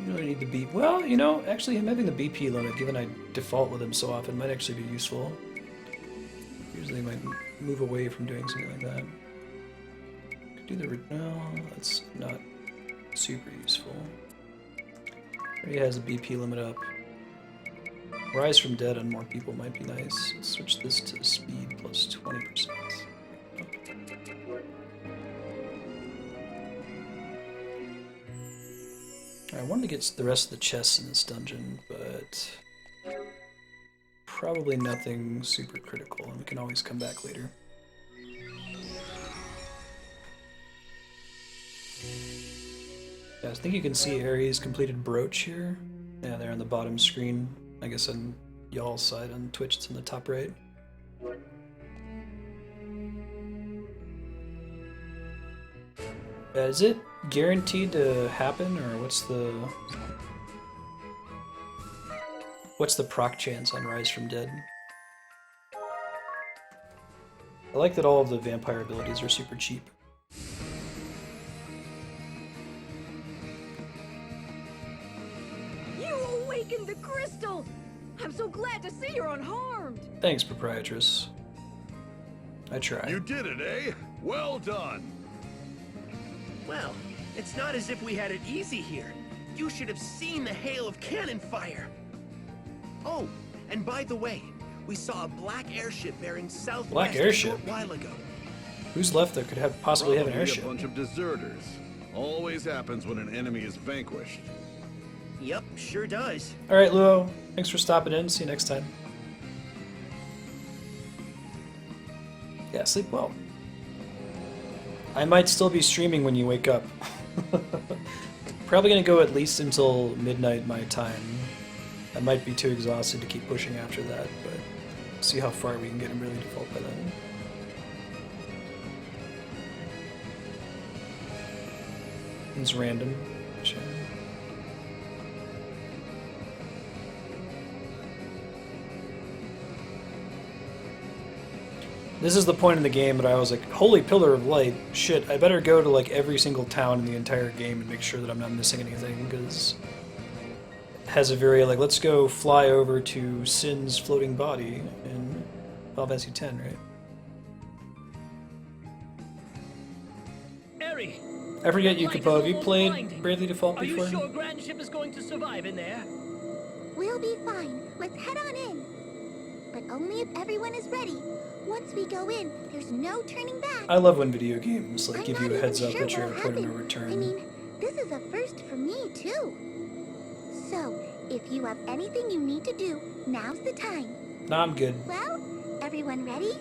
You really need the BP. Well, you know, actually, him having the BP limit, given I default with him so often, might actually be useful. Usually, might move away from doing something like that. Could do the. No, that's not super useful. Already has a BP limit up. Rise from dead on more people might be nice. Let's switch this to speed plus 20%. I wanted to get the rest of the chests in this dungeon, but probably nothing super critical, and we can always come back later. Yeah, I think you can see Ares completed brooch here. Yeah, there on the bottom screen. I guess on y'all's side on Twitch, it's in the top right. Is it guaranteed to happen, or what's the proc chance on Rise from Dead? I like that all of the vampire abilities are super cheap. You awakened the crystal! I'm so glad to see you're unharmed! Thanks, proprietress. I try. You did it, eh? Well done. Well, it's not as if we had it easy here. You should have seen the hail of cannon fire. Oh, and by the way, we saw a black airship bearing southwest Black a airship? short while ago. Who's left that could possibly have an Probably airship? a bunch of deserters. Always happens when an enemy is vanquished. Yep, sure does. Alright, Luo. Thanks for stopping in. See you next time. Yeah, sleep well. I might still be streaming when you wake up. Probably gonna go at least until midnight my time. I might be too exhausted to keep pushing after that, but see how far we can get in Bravely Default by then. It's random. Sure. This is the point in the game that I was like, holy pillar of light, shit, I better go to like every single town in the entire game and make sure that I'm not missing anything, because it has a very like, let's go fly over to Sin's floating body in Final Fantasy X, right? Eri, I forget you, light is Capo, have you almost played blinding. Bravely Default Are you before? sure Grand Ship is going to survive in there? We'll be fine. Let's head on in. But only if everyone is ready. Once we go in, there's no turning back. I love when video games like I'm give not you a even heads up sure that you're at a what'll point of no happen. return. I mean, this is a first for me, too. So, if you have anything you need to do, now's the time. Nah, I'm good. Well, everyone ready?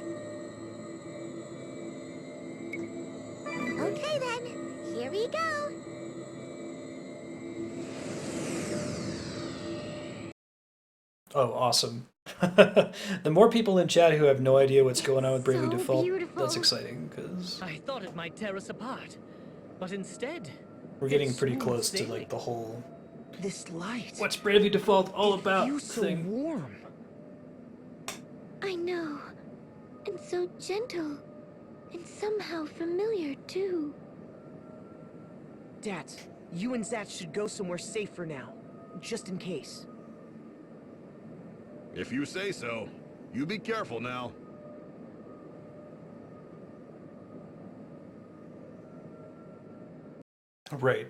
Okay then, here we go. Oh, awesome. The more people in chat who have no idea what's going on with Bravely So Default, beautiful. that's exciting, because I thought it might tear us apart, but instead, we're getting it's pretty smooth close to sailing. like the whole This light. what's Bravely Default all about Feels so thing. warm. I know. And so gentle. And somehow familiar, too. Dad, you and Zach should go somewhere safe for now. Just in case. If you say so. You be careful now. Right.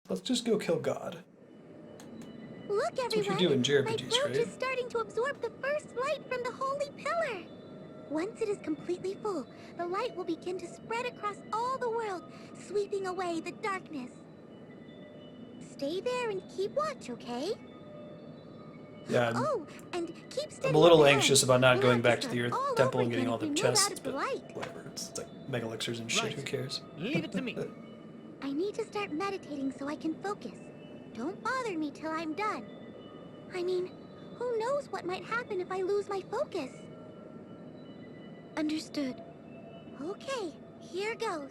Let's just go kill God. Look, what you everyone! do in My JRPGs, brooch right? is starting to absorb the first light from the holy pillar. Once it is completely full, the light will begin to spread across all the world, sweeping away the darkness. Stay there and keep watch, okay? Yeah, Oh, and keep steady. I'm a little on the anxious edge. about not We'll going have to back to start the Earth all Temple over and getting again all if we the move chests, out of the but light. whatever. It's like mega elixirs and shit, Right. who cares? Leave it to me. I need to start meditating so I can focus. Don't bother me till I'm done. I mean, who knows what might happen if I lose my focus? Understood. Okay, here goes.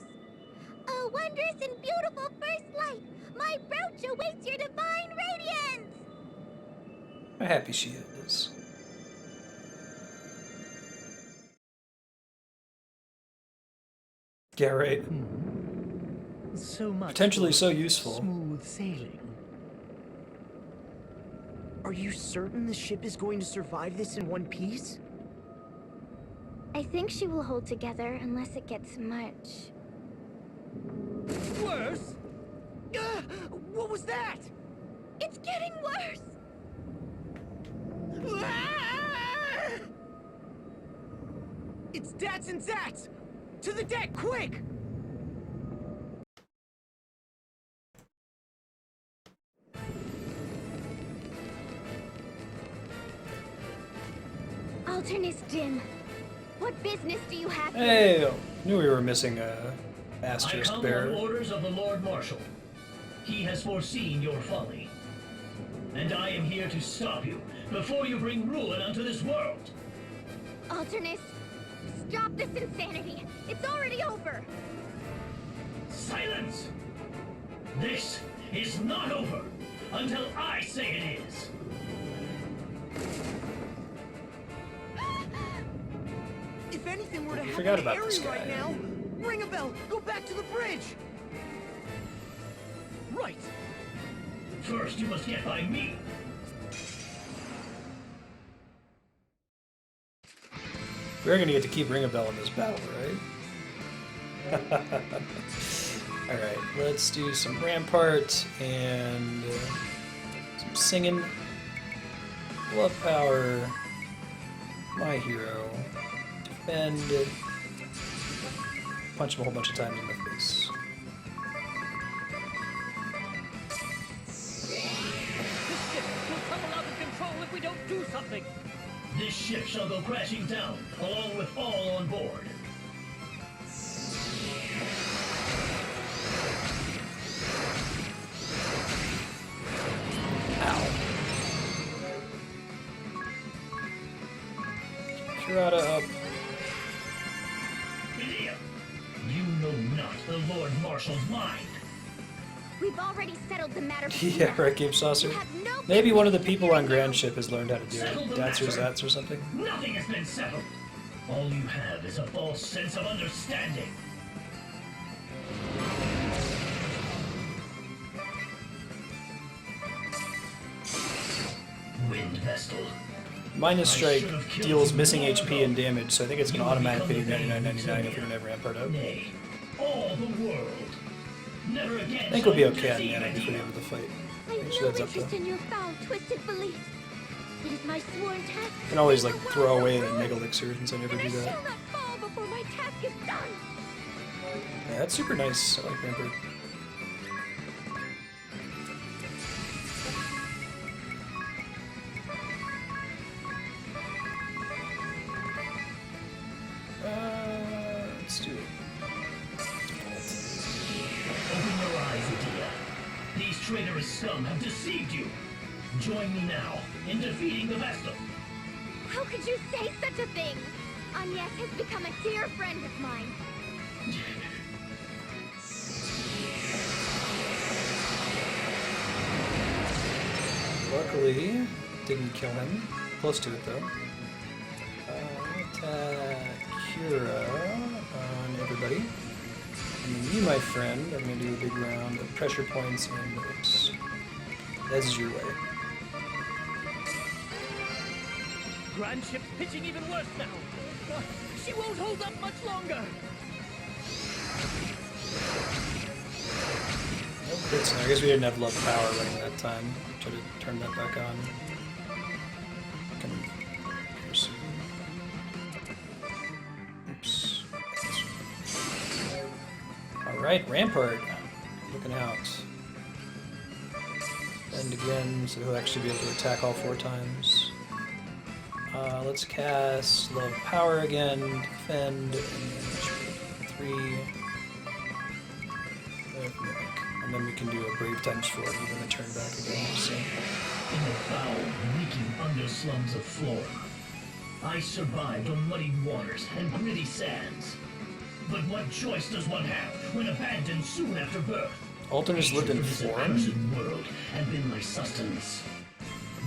A wondrous and beautiful first light! My brooch awaits your divine radiance! How happy she is. Yeah, right. So much Potentially for so useful. smooth sailing. Are you certain the ship is going to survive this in one piece? I think she will hold together unless it gets much. Worse? What was that? It's getting worse! Ah! It's Dats and Zats! To the deck, quick! Alternus Dim, what business do you have here? Hey, knew we were missing a I asterisk come bearer. on orders of the Lord Marshal. He has foreseen your folly. And I am here to stop you before you bring ruin unto this world. Alternus, stop this insanity! It's already over! Silence! This is not over until I say it is. If anything were to happen Forgot to about Eri this right guy. now, ring a bell, go back to the bridge! Right! First, you must get by me. We're gonna get to keep Ring a Bell in this battle, right? Alright, let's do some Rampart and some singing. Love Power. My hero. Defend. Punch him a whole bunch of times in the face. This ship will tumble out of control if we don't do something. This ship shall go crashing down, along with all on board. Ow. Kurata up. Medea, you know not the Lord Marshal's mind. We've already settled the matter. Yeah, right, Game Saucer. You have no Maybe one of the business people on interfering Grand Ship has learned how to do it. Dats or Zats or something. Nothing has been settled. All you have is a false sense of understanding. Wind Vestal. Minus Strike deals missing HP and damage, so I think it's going to automatically do 99.99 if we don't have Rampart up. Nay, all the world. Never again. I think we'll be okay on mana before the end of the fight. I have Thanks for no heads up, interest though. in your foul, twisted beliefs. It is my sworn task. You can always to like make the throw world away a the ruin, Mega Elixir since I never and do I that. shall not fall before my task is done. Yeah, that's super nice. I like Rampart. Let's do it. Open your eyes, Medea. These traitorous scum have deceived you. Join me now in defeating the Vestal. How could you say such a thing? Agnes has become a dear friend of mine. Luckily, didn't kill him. Close to it though. Attack Kira on everybody. And then you, my friend, I'm going to do a big round of pressure points and oops. As is your way. Grand ship's pitching even worse now. She won't hold up much longer. No crits in there. I guess we didn't have love power running that time. Try to turn that back on. Kind of pierce. Oops. Alright, Rampart. Looking out. Bend again, so he'll actually be able to attack all 4 times. Let's cast Love Power again, defend, and then 3. And then we can do a Brave times 4 and then a turn back again. So. In the foul, reeking underslums of Flora, I survived on muddy waters and gritty sands. But what choice does one have when abandoned soon after birth? Alternus lived in This Flora? abandoned world had been my sustenance.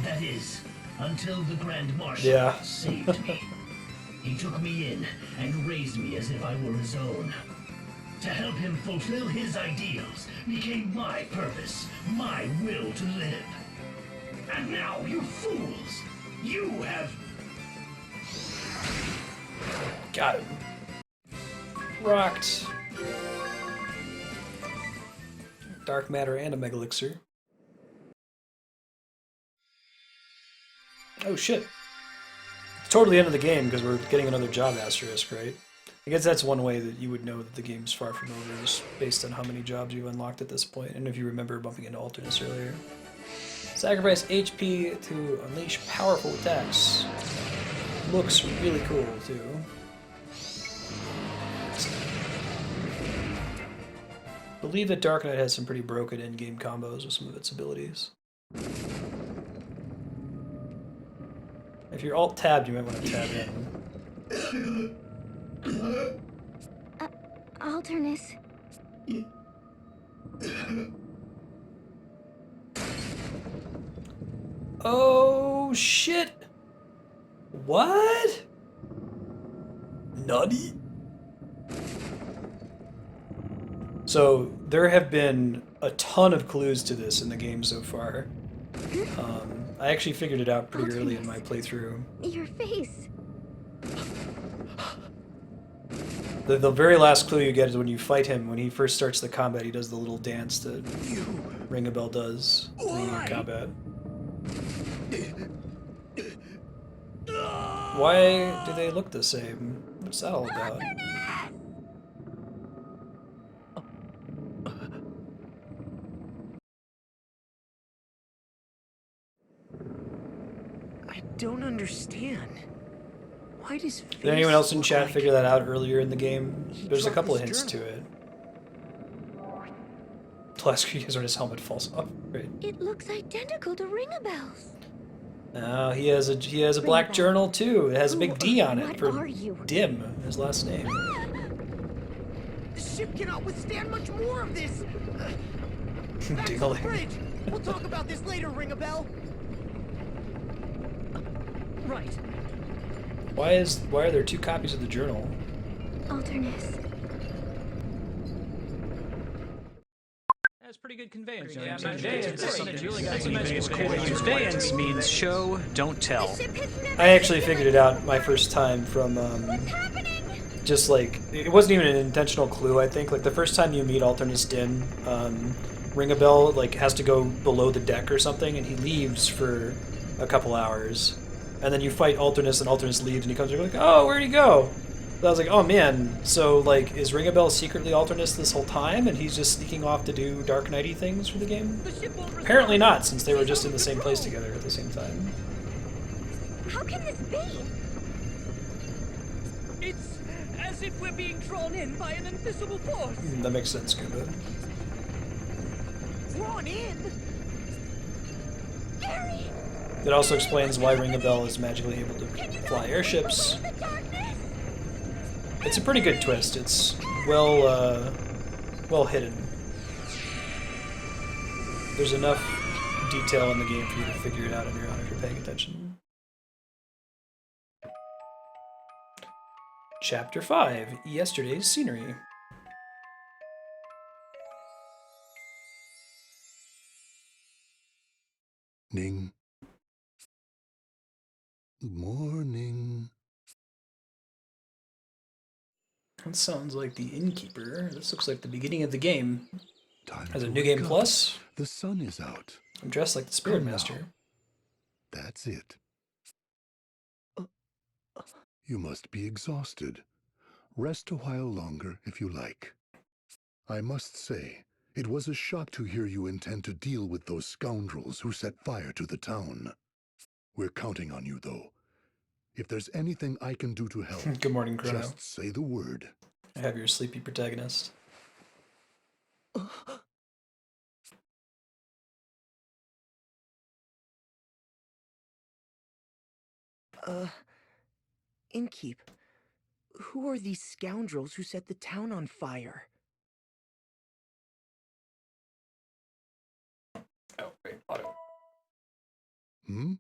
That is, until the Grand Marshal Yeah. saved me. He took me in and raised me as if I were his own. To help him fulfill his ideals became my purpose, my will to live. And now, you fools, you have... Got him. Rocked. Dark matter and a mega elixir. Oh shit. It's totally the end of the game because we're getting another job asterisk, right? I guess that's one way that you would know that the game's far from over, just based on how many jobs you've unlocked at this point, and if you remember bumping into Alternus earlier. Sacrifice HP to unleash powerful attacks. Looks really cool, too. I believe that Dark Knight has some pretty broken in-game combos with some of its abilities. If you're alt-tabbed, you might want to tab in. Alternus. Oh, shit! What? Nutty? So, there have been a ton of clues to this in the game so far. I actually figured it out pretty early in my playthrough. Your face. The very last clue you get is when you fight him. When he first starts the combat, he does the little dance that Ring a Bell does in combat. Why do they look the same? What's that all about? I don't understand. Why does Did anyone else in chat like figure that out earlier in the game? he There's a dropped couple of his hints to journal? it. Tlask when his helmet falls off. Right. It looks identical to Ringabel's. Oh, he has a black Ringabel. journal too. It has a Who big D on what it for are you? Dim, his last name. The ship cannot withstand much more of this. Back to the Dingling. bridge. We'll talk about this later, Ring-a-Bell. Right. Why are there two copies of the journal? Alternus. That's pretty good conveyance. Conveyance means show, don't tell. I actually figured it out my first time from just like it wasn't even an intentional clue. I think like the first time you meet Alternus Din, Ring a Bell like has to go below the deck or something, and he leaves for a couple hours, and then you fight Alternus, and Alternus leaves, and he comes back like, oh, where'd he go? So I was like, oh man, so like is Ring a Bell secretly Alternus this whole time, and he's just sneaking off to do Dark Knighty things for the game? Apparently not, since they were just in the same place together at the same time. How can this be? It's as if we're being drawn in by an invisible force. That makes sense, Scuba. Drawn in. Gary! It also explains why Ring a Bell is magically able to fly airships. The darkness! It's a pretty good twist. It's well hidden. There's enough detail in the game for you to figure it out on your own if you're paying attention. Chapter 5, Yesterday's Scenery. Ning. Morning. That sounds like the Innkeeper. This looks like the beginning of the game. Time Has a to new wake game up. plus. The sun is out. I'm dressed like the Spirit Come now. Master. That's it. You must be exhausted. Rest a while longer if you like. I must say, it was a shock to hear you intend to deal with those scoundrels who set fire to the town. We're counting on you, though. If there's anything I can do to help, Good morning, Chrono. just say the word. I have your sleepy protagonist. Innkeep. Who are these scoundrels who set the town on fire? Oh, wait, auto. Hmm?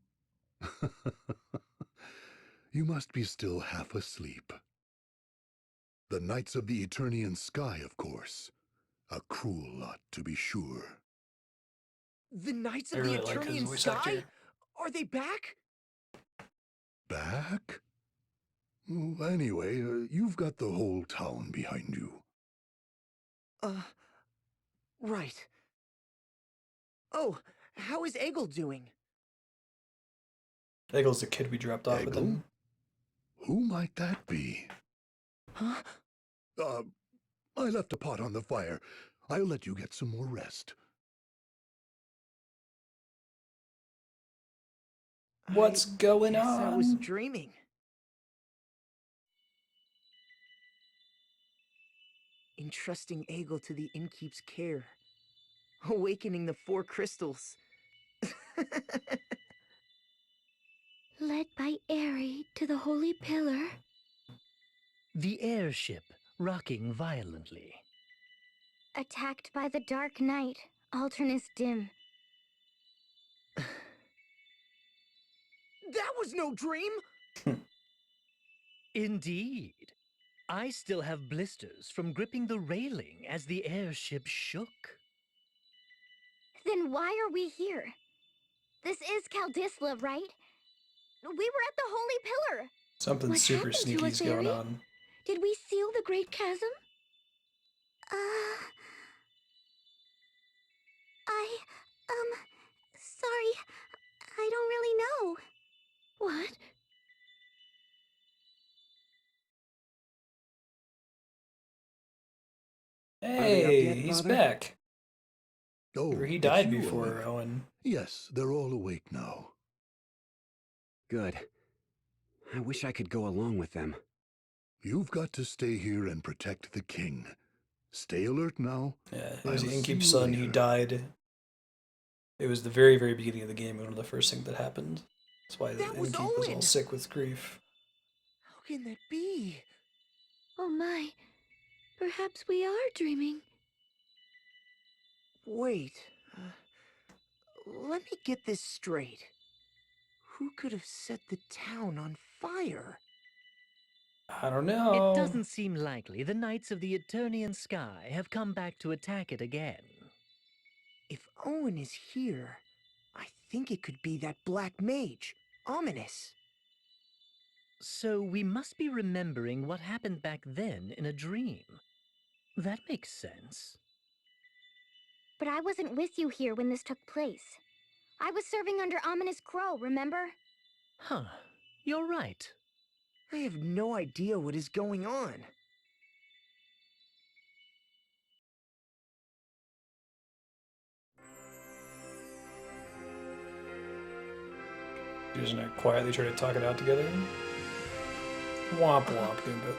You must be still half asleep. The Knights of the Eternian Sky, of course. A cruel lot, to be sure. The Knights I of the really like his Eternian voice Sky? actor. Are they back? Back? Anyway, you've got the whole town behind you. Right. Oh, how is Egil doing? Eggle's the kid we dropped off with Egil? him. Who might that be? Huh? I left a pot on the fire. I'll let you get some more rest. What's going Guess on? I was dreaming. Entrusting Egil to the innkeep's care. Awakening the 4 crystals. Led by Eri to the Holy Pillar. The airship rocking violently. Attacked by the Dark Knight, Alternus Dim. That was no dream! Indeed. I still have blisters from gripping the railing as the airship shook. Then why are we here? This is Kaldisla, right? We were at the Holy Pillar. Something What super happened to sneaky us, is going Eri? on. Did we seal the Great Chasm? Sorry. I don't really know. What? they up Hey, yet, he's Father? back. Oh, Or he it's died you, before, Owen. Owen. Yes, they're all awake now. Good. I wish I could go along with them. You've got to stay here and protect the king. Stay alert now. Yeah, it was I'll the see innkeep's you son. He later. died. It was the very, very beginning of the game, one of the first things that happened. That's why the That was innkeep was all Owen! sick with grief. How can that be? Oh my. Perhaps we are dreaming. Wait. Let me get this straight. Who could have set the town on fire? I don't know. It doesn't seem likely the Knights of the Eternian Sky have come back to attack it again. If Owen is here, I think it could be that black mage, Ominous. So we must be remembering what happened back then in a dream. That makes sense. But I wasn't with you here when this took place. I was serving under Ominous Crow, remember? Huh. You're right. I have no idea what is going on. You're just gonna quietly try to talk it out together. Womp womp, Goomba.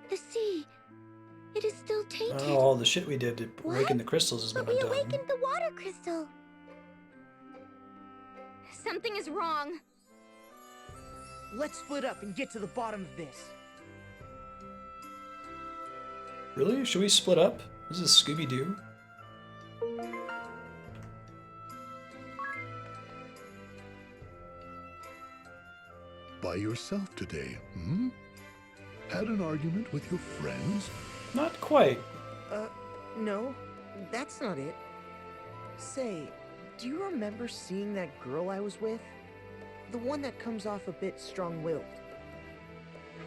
The sea. It is still tainted. Oh, all the shit we did to awaken the crystals has been But we undone. awakened the water crystal. Something is wrong. Let's split up and get to the bottom of this. Really? Should we split up? This is Scooby-Doo. By yourself today, hmm? Had an argument with your friends? Not quite. No, that's not it. Say, do you remember seeing that girl I was with? The one that comes off a bit strong-willed.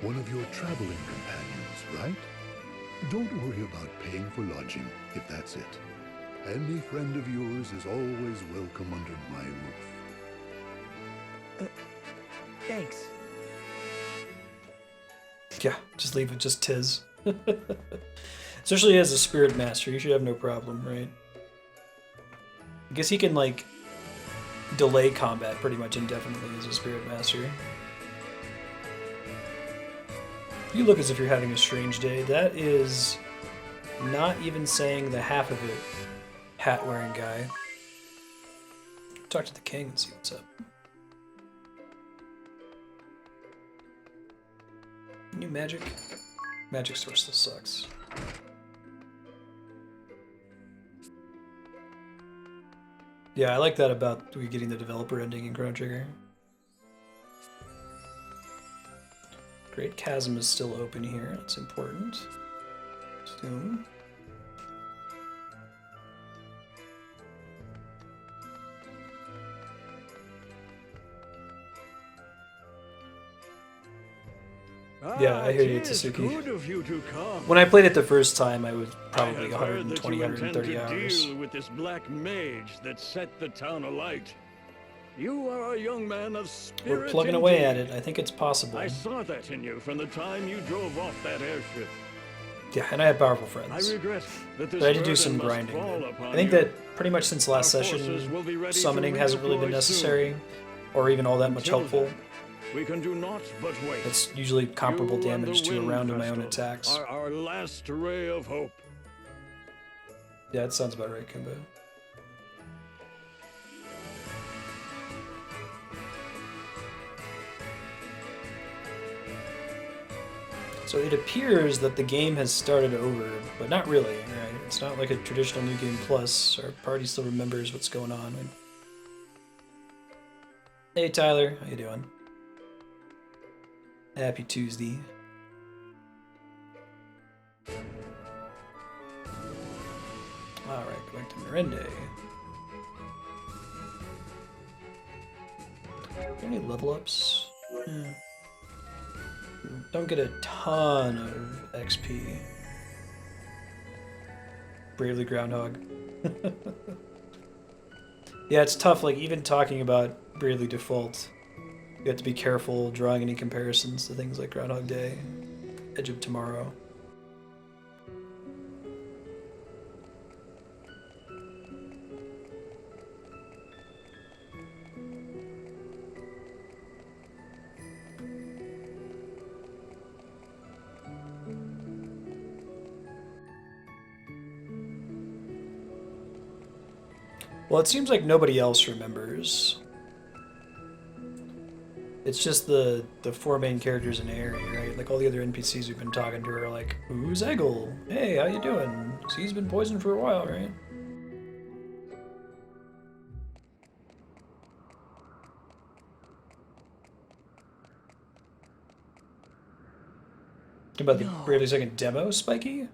One of your traveling companions, right? Don't worry about paying for lodging, if that's it. Any friend of yours is always welcome under my roof. Thanks. Yeah, just leave it just Tiz. Especially as a spirit master, you should have no problem, right? I guess he can, like, delay combat pretty much indefinitely as a spirit master. You look as if you're having a strange day. That is not even saying the half of it, hat-wearing guy. Talk to the king and see what's up. New magic? Magic store still sucks. Yeah, I like that about we getting the developer ending in Chrono Trigger. Great Chasm is still open here. That's important. Soon. Yeah, I hear you, Tsuki. Good of you to come. When I played it the first time, I was probably I have heard that 120, you intend 130 to hours. deal with this black mage that set the town alight. You are a young man of spirit. We're plugging away at indeed. it. I think it's possible. I saw that in you from the time you drove off that airship. Yeah, and I have powerful I friends. regret that this But I did do burden some must grinding. fall upon I think you. that pretty much since last Our session, forces will be ready to summoning hasn't really been redeploy necessary, soon. or even all that much Until helpful. then, we can do naught but wait. It's usually comparable You and damage the to a Wind round of my own Crystal attacks. Are our last ray of hope. Yeah, it sounds about right, Kimbo. So it appears that the game has started over, but not really, right? It's not like a traditional New Game Plus. Our party still remembers what's going on. Hey Tyler, how you doing? Happy Tuesday. Alright, go back to Mirende. Any level ups? Yeah. Don't get a ton of XP. Bravely Groundhog. Yeah, it's tough, like, even talking about Bravely Default, you have to be careful drawing any comparisons to things like Groundhog Day, Edge of Tomorrow. Well, it seems like nobody else remembers. It's just the four main characters in Aerie, right? Like all the other NPCs we've been talking to are like, "Who's Eggle? Hey, how you doing? He's been poisoned for a while, right?" About the Bravely Second demo, Spiky?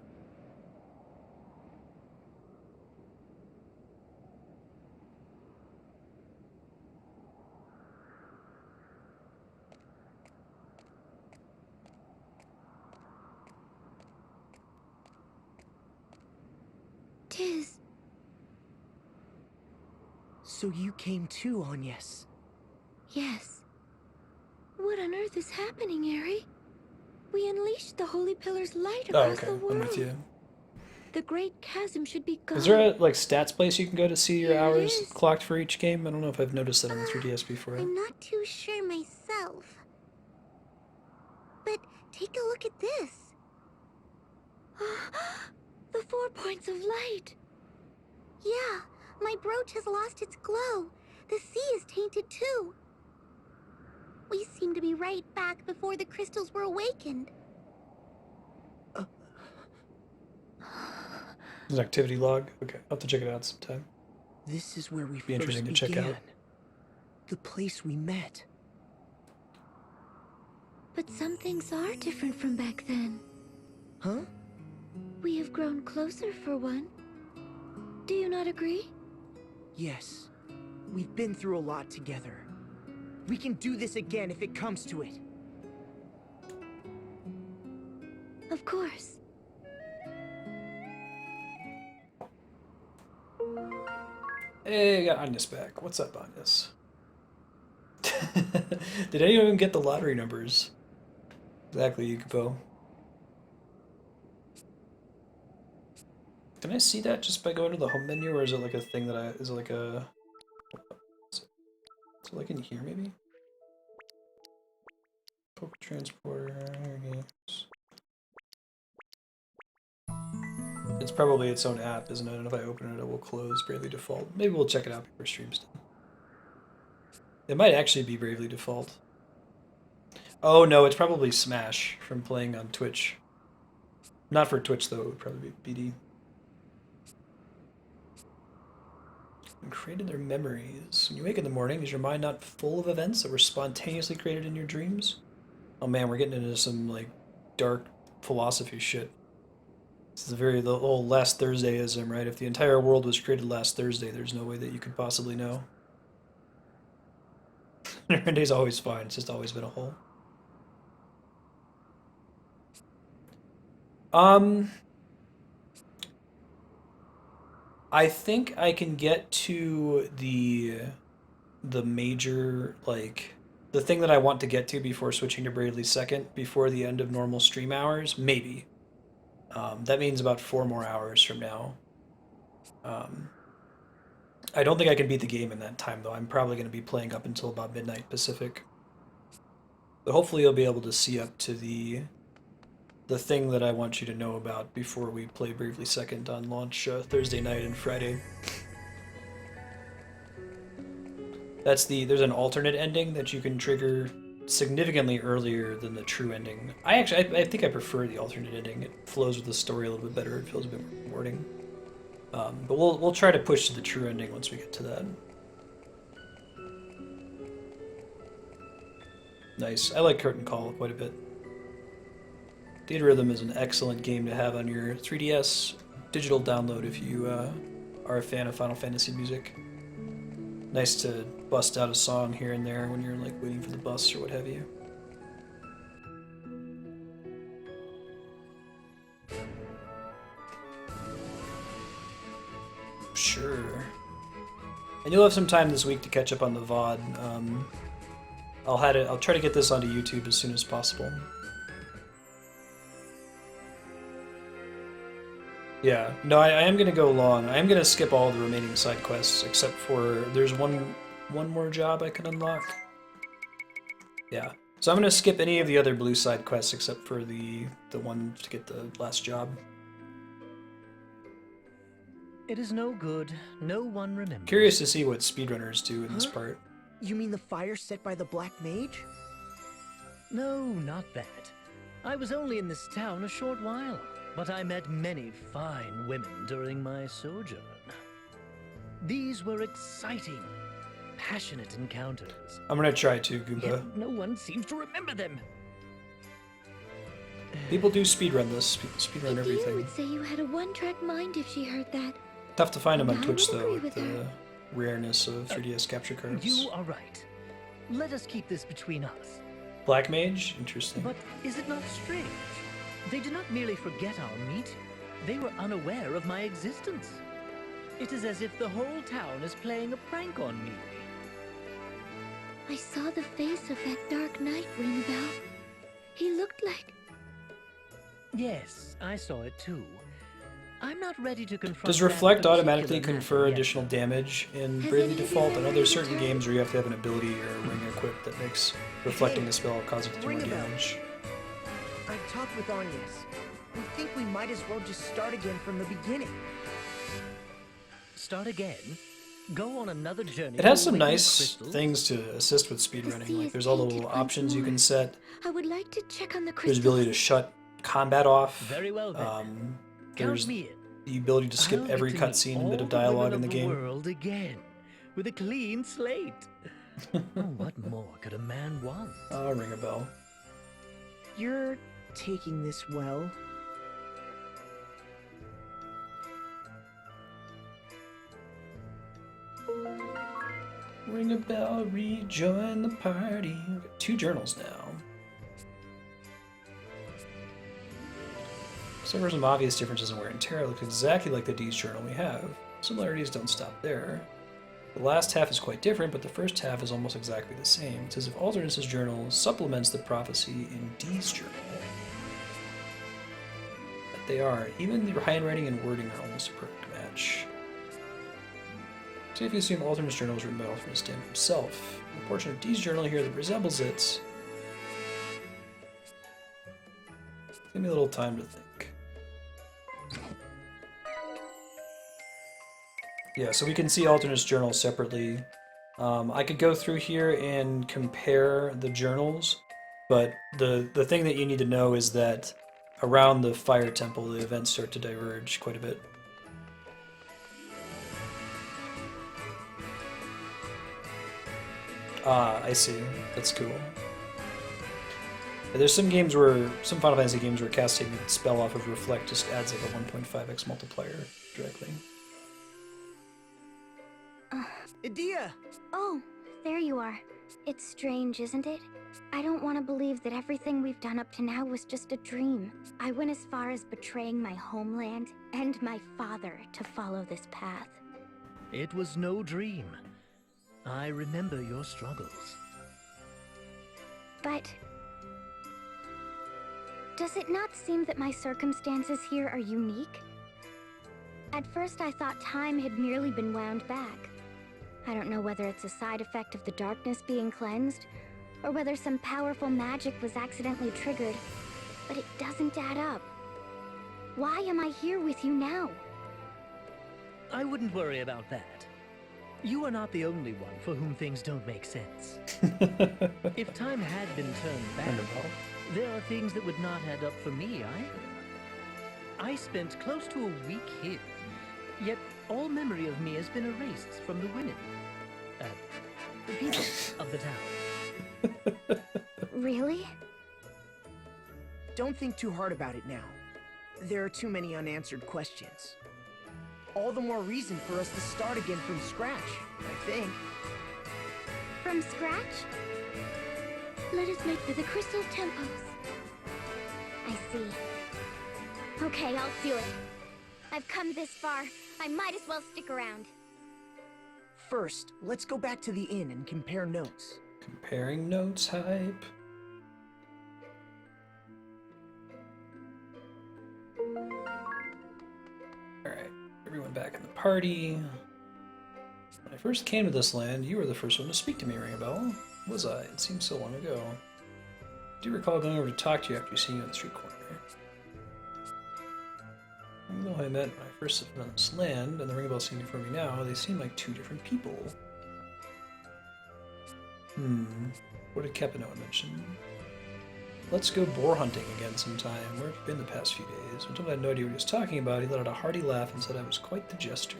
Tiz. So you came too, Agnes. Yes. What on earth is happening, Aerie? We unleashed the Holy Pillar's light Oh, across okay. the world. I'm with you. The Great Chasm should be gone. Is there a like stats place you can go to see your Here it hours is. clocked for each game? I don't know if I've noticed that on the 3DS before. I'm not too sure myself. But take a look at this. The 4 points of light. Yeah, my brooch has lost its glow. The sea is tainted too. We seem to be right back before the crystals were awakened. There's an activity log. Okay, I'll have to check it out sometime. This is where we Be first interesting to check began. out. The place we met. But some things are different from back then. Huh? We have grown closer for one. Do you not agree? Yes. We've been through a lot together. We can do this again if it comes to it. Of course. Hey, I got Agnes back. What's up, Agnes? Did anyone get the lottery numbers? Exactly, Yukifo. Can I see that just by going to the home menu, or is it like a thing that is it like a... Is it like in here, maybe? Poke Transporter, games. It's probably its own app, isn't it? And if I open it, it will close Bravely Default. Maybe we'll check it out before stream's done. It might actually be Bravely Default. Oh no, it's probably Smash from playing on Twitch. Not for Twitch though, it would probably be BD. and created their memories. When you wake in the morning, is your mind not full of events that were spontaneously created in your dreams? Oh man, we're getting into some like dark philosophy shit. This is the whole last Thursdayism, right? If the entire world was created last Thursday, there's no way that you could possibly know. Monday's always fine. It's just always been a hole. I think I can get to the major, like, the thing that I want to get to before switching to Bravely Second, before the end of normal stream hours, maybe. That means about 4 more hours from now. I don't think I can beat the game in that time, though. I'm probably going to be playing up until about midnight Pacific. But hopefully you'll be able to see up to the thing that I want you to know about before we play Bravely Second on launch Thursday night and Friday. There's an alternate ending that you can trigger significantly earlier than the true ending. I think I prefer the alternate ending. It flows with the story a little bit better. It feels a bit more rewarding. But we'll try to push to the true ending once we get to that. Nice. I like Curtain Call quite a bit. Data Rhythm is an excellent game to have on your 3DS digital download if you are a fan of Final Fantasy music. Nice to bust out a song here and there when you're like waiting for the bus or what have you. Sure. And you'll have some time this week to catch up on the VOD. I'll try to get this onto YouTube as soon as possible. Yeah, no, I am gonna go long. I am gonna skip all the remaining side quests except for there's one more job I can unlock. Yeah, so I'm gonna skip any of the other blue side quests except for the one to get the last job. It is no good. No one remembers. Curious to see what speedrunners do in this part. You mean the fire set by the Black Mage? No, not that. I was only in this town a short while, but I met many fine women during my sojourn. These were exciting, passionate encounters. I'm gonna try to, Goomba. Yet no one seems to remember them. People do speedrun this, speedrun Idea everything. would say you had a one-track mind if she heard that. Tough to find them on I Twitch would though, agree with with the her. rareness of 3DS capture cards. You are right. Let us keep this between us. Black Mage? Interesting. But is it not strange? They did not merely forget our meeting. They were unaware of my existence. It is as if the whole town is playing a prank on me. I saw the face of that dark knight ring a bell. He looked like... Yes, I saw it too. I'm not ready to confront. Does that Reflect particular automatically matter confer yet. additional damage in Has Bravely any of you Default? I know ever there's heard certain of her? games where you have to have an ability or a ring equipped that makes reflecting a spell cause it to do Ring more a bell. damage. I've talked with Agnes. We think we might as well just start again from the beginning. Start again? Go on another journey. It has to some awaken nice crystals? things to assist with speedrunning. sea Like is there's all the painted little once options you more. can set. I would like to check on the There's crystals. the ability to shut combat off. Very well then. Um, Count there's me in. the ability to skip I'll get every to meet cutscene and all bit of the women dialogue in the of game. world again, with a clean slate. Oh, what more could a man want? Oh, ring a bell. You're taking this well. Ring a bell, rejoin the party. We've got 2 journals now. So there are some obvious differences in wear and tear. It looks exactly like the D's journal we have. Similarities don't stop there. The last half is quite different, but the first half is almost exactly the same. It's as if Alternus' journal supplements the prophecy in D's journal. But they are. Even the handwriting and wording are almost a perfect match. So if you assume Alternus' journal was written by Alternus Dan himself, the portion of D's journal here that resembles it. Give me a little time to think. Yeah, so we can see Alternus journals separately. I could go through here and compare the journals, but the thing that you need to know is that around the Fire Temple, the events start to diverge quite a bit. Ah, I see. That's cool. There's some games where, some Final Fantasy games where casting a spell off of Reflect just adds like a 1.5x multiplier directly. Edea! Oh, there you are. It's strange, isn't it? I don't want to believe that everything we've done up to now was just a dream. I went as far as betraying my homeland and my father to follow this path. It was no dream. I remember your struggles. But does it not seem that my circumstances here are unique? At first I thought time had merely been wound back. I don't know whether it's a side effect of the darkness being cleansed, or whether some powerful magic was accidentally triggered, but it doesn't add up. Why am I here with you now? I wouldn't worry about that. You are not the only one for whom things don't make sense. If time had been turned back, there are things that would not add up for me either. I spent close to a week here, yet all memory of me has been erased from the women. The people of the town. Really? Don't think too hard about it now. There are too many unanswered questions. All the more reason for us to start again from scratch, I think. From scratch? Let us make for the Crystal Temples. I see. Okay, I'll do it. I've come this far. I might as well stick around. First, let's go back to the inn and compare notes. Comparing notes hype. Alright, everyone back in the party. When I first came to this land, you were the first one to speak to me, Ring a Bell. Was I? It seems so long ago. I do recall going over to talk to you after seeing you on the street corner. Even though I met when I first stepped on this land, and the Ring a Bell seeing before me now, they seem like two different people. What did Kepino mention? Let's go boar hunting again sometime. Where have you been the past few days? When told I had no idea what he was talking about, he let out a hearty laugh and said I was quite the jester.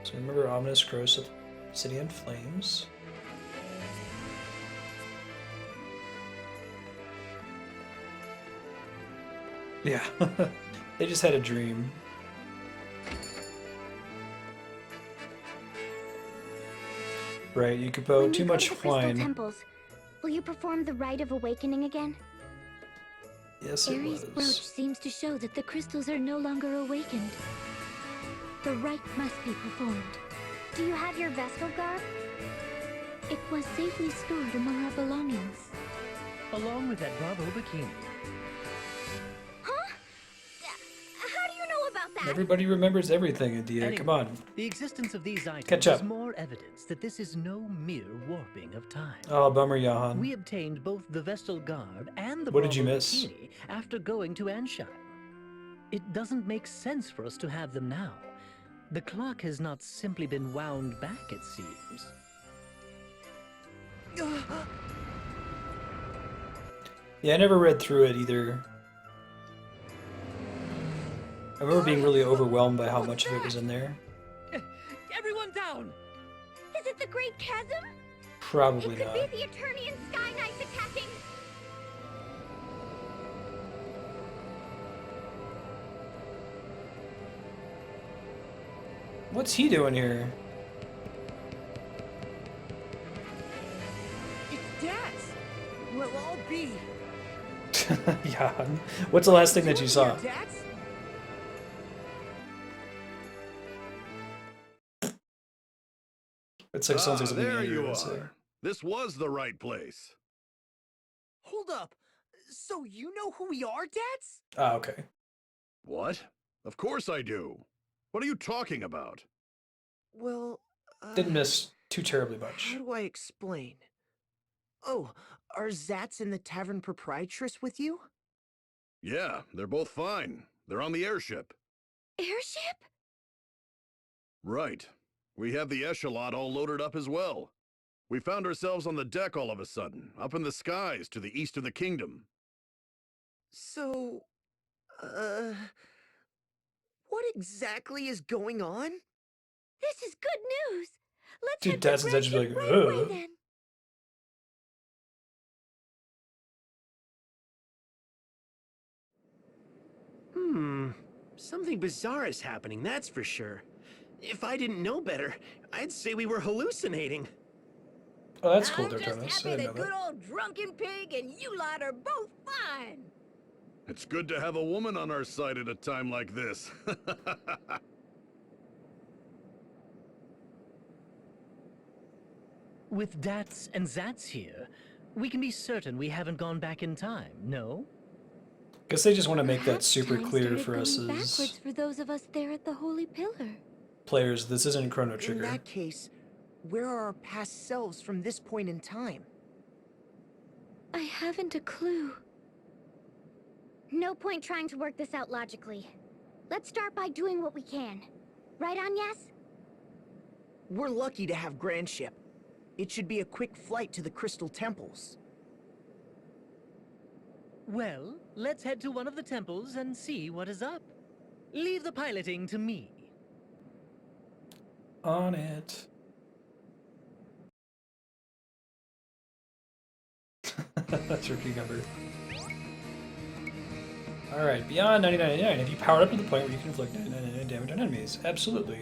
So remember ominous crows at the city in flames. Yeah, they just had a dream. Right, Yukipo, too much wine. Temples, will you perform the rite of awakening again? Yes, it was. Ares' brooch seems to show that the crystals are no longer awakened. The rite must be performed. Do you have your Vestal garb? It was safely stored among our belongings. Along with that Bravo bikini. Huh? How do you know about that? Everybody remembers everything, Edea. Anyway, Come on. The existence of these items Catch up. is more evidence that this is no mere warping of time. Oh, bummer, Johan. We obtained both the Vestal garb and the What Bravo did you miss? bikini after going to Ansheim. It doesn't make sense for us to have them now. The clock has not simply been wound back, it seems. Yeah, I never read through it either. I remember being really overwhelmed by how much of it was in there. Everyone down! Is it the Great Chasm? Probably It could not. be the Eternian Sky Knights attacking. What's he doing here? It's Daz! We'll all be. Johan, what's the last thing that you saw? Daz? It's like sounds like something there Andrew you would say. are. This was the right place. Hold up. So you know who we are, Daz? Ah, okay. What? Of course I do. What are you talking about? Well, Didn't miss too terribly much. how do I explain? Oh, are Zats and the Tavern Proprietress with you? Yeah, they're both fine. They're on the airship. Airship? Right. We have the echelon all loaded up as well. We found ourselves on the deck all of a sudden, up in the skies to the east of the kingdom. So, what exactly is going on? This is good news. Let's Dude, hit the Dad's grand just like, ship right away ugh. then. Something bizarre is happening, that's for sure. If I didn't know better, I'd say we were hallucinating. Oh, that's cool, I'm just Dartonis. I happy didn't that know good that. old drunken pig and you lot are both fine. It's good to have a woman on our side at a time like this. With Dats and Zats here, we can be certain we haven't gone back in time, no? Guess they just want to make that Perhaps super time clear started for us going as backwards for those of us there at the Holy Pillar. players. This isn't Chrono In Trigger. that case, where are our past selves from this point in time? I haven't a clue. No point trying to work this out logically. Let's start by doing what we can. Right on, yes? We're lucky to have Grand Ship. It should be a quick flight to the Crystal Temples. Well, let's head to one of the temples and see what is up. Leave the piloting to me. On it. That's your cucumber. Alright, beyond 99.99, have you powered up to the point where you can inflict 99.99 damage on enemies? Absolutely.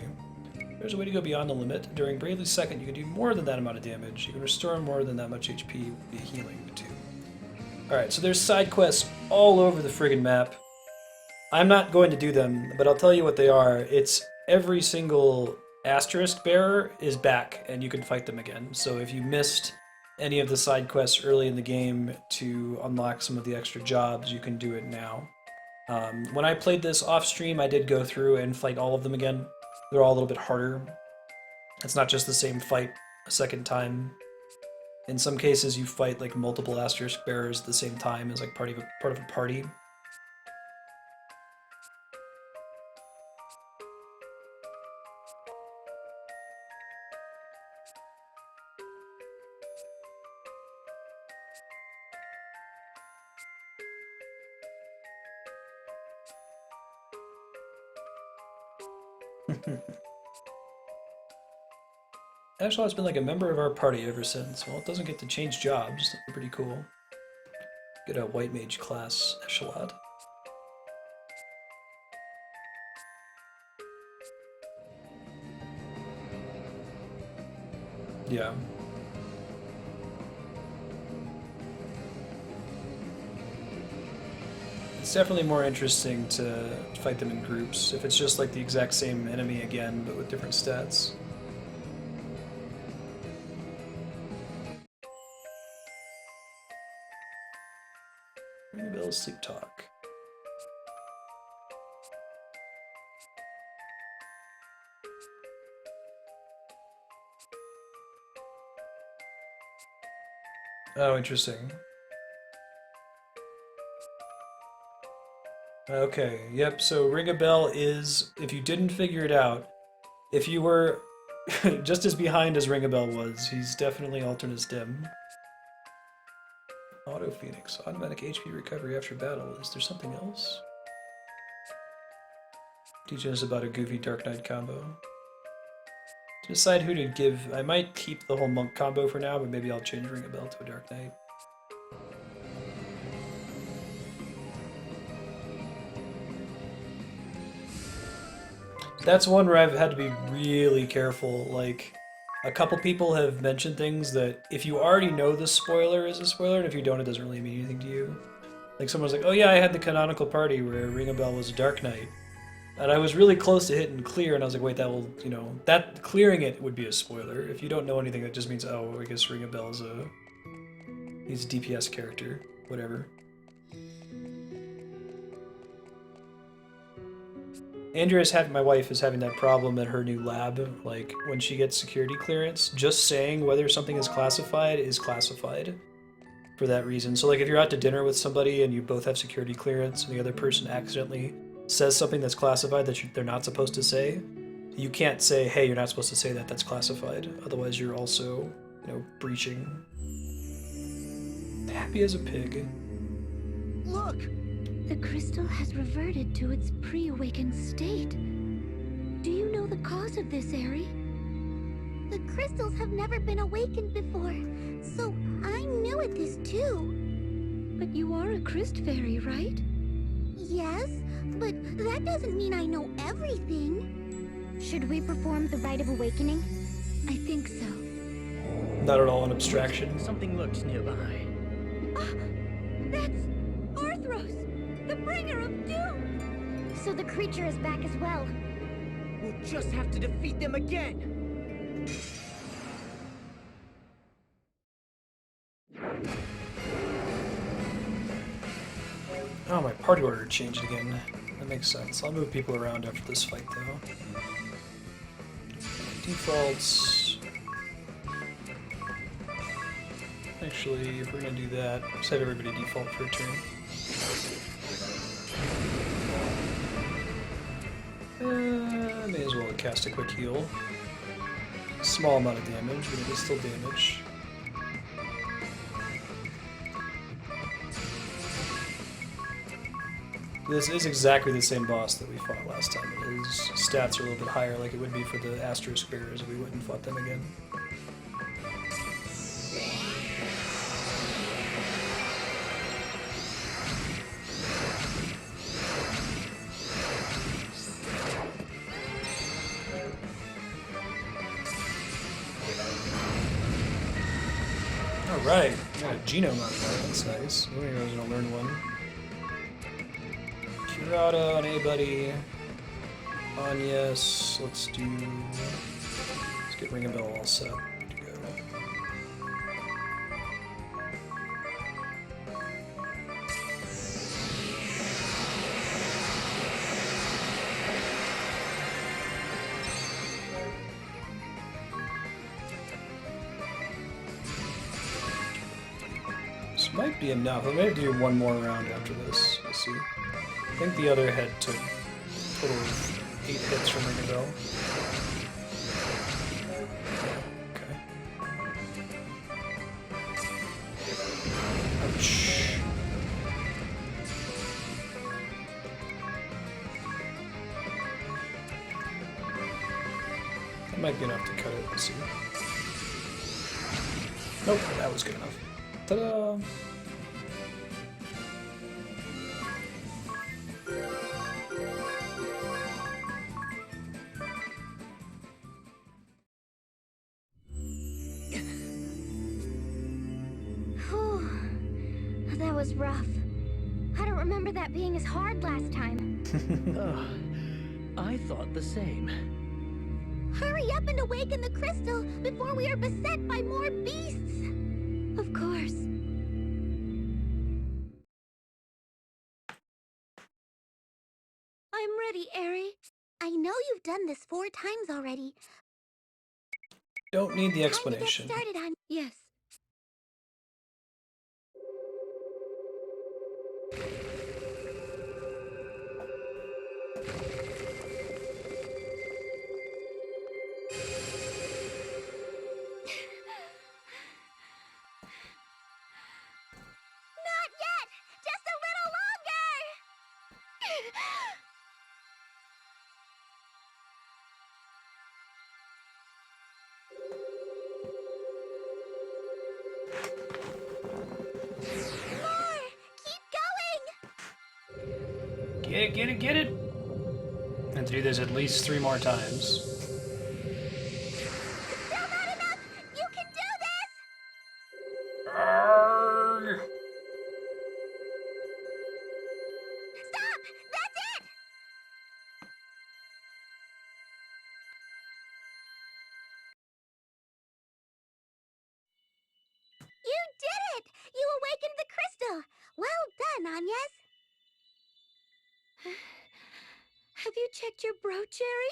There's a way to go beyond the limit. During Bravely's second, you can do more than that amount of damage. You can restore more than that much HP via healing, too. Alright, so there's side quests all over the friggin' map. I'm not going to do them, but I'll tell you what they are. It's every single asterisk bearer is back, and you can fight them again. So if you missed any of the side quests early in the game to unlock some of the extra jobs, you can do it now. When I played this off stream, I did go through and fight all of them again. They're all a little bit harder. It's not just the same fight a second time. In some cases, you fight like multiple asterisk bearers at the same time as like part of a party. Echelot's been like a member of our party ever since. Well, it doesn't get to change jobs. That's pretty cool. Get a white mage class Echelot. Yeah. It's definitely more interesting to fight them in groups. If it's just like the exact same enemy again, but with different stats. Ring a bell, sleep talk. Oh, interesting. Okay, yep, so Ring a Bell is, if you didn't figure it out, if you were just as behind as Ring a Bell was, he's definitely Alternus Dim. Auto Phoenix, automatic HP recovery after battle. Is there something else? Teaching us about a goofy Dark Knight combo. To decide who to give, I might keep the whole Monk combo for now, but maybe I'll change Ring a Bell to a Dark Knight. That's one where I've had to be really careful. Like, a couple people have mentioned things that if you already know the spoiler is a spoiler, and if you don't, it doesn't really mean anything to you. Like, someone's like, oh yeah, I had the canonical party where Ring a Bell was a Dark Knight. And I was really close to hitting clear, and I was like, wait, that will, you know, that clearing it would be a spoiler. If you don't know anything, that just means, oh, I guess Ring a Bell is he's a DPS character, whatever. My wife is having that problem at her new lab. Like, when she gets security clearance, just saying whether something is classified for that reason. So, like, if you're out to dinner with somebody and you both have security clearance and the other person accidentally says something that's classified that they're not supposed to say, you can't say, hey, you're not supposed to say that, that's classified. Otherwise, you're also, you know, breaching. Happy as a pig. Look! The crystal has reverted to its pre-awakened state. Do you know the cause of this, Aerie? The crystals have never been awakened before, so I'm new at this too. But you are a Crystal Fairy, right? Yes, but that doesn't mean I know everything. Should we perform the Rite of Awakening? I think so. Not at all an abstraction. Something lurks nearby. That's Arthros, the bringer of doom! So the creature is back as well. We'll just have to defeat them again. Oh, my party order changed again. That makes sense. I'll move people around after this fight, though. Defaults. Actually, if we're gonna do that, just have everybody default for a turn. May as well cast a quick heal. Small amount of damage, but it is still damage. This is exactly the same boss that we fought last time. His stats are a little bit higher, like it would be for the Astro Squares if we went and fought them again. Alright, got a genome out of that, that's nice. I was gonna learn one. Curata on anybody. On yes, let's get Ring a Bell all set. Good to go. This might be enough. I may do one more round after this. We'll see. I think the other head took a total of 8 hits from Ring a Bell. Okay. Ouch. That might be enough to cut it. Let's see. Nope, that was good enough. Ta-da! That was rough. I don't remember that being as hard last time. I thought the same. Hurry up and awaken the crystal before we are beset by more beasts! Of course. I'm ready, Eri. I know you've done this 4 times already. Don't need the explanation. Time to get started on... Yes. Not yet! Just a little longer! More! Keep going! Get it, get it, get it! I have to do this at least 3 more times. Still not enough! You can do this! Arrgh. Stop! That's it! You did it! You awakened the crystal! Well done, Agnes! Have you checked your brooch, Eri?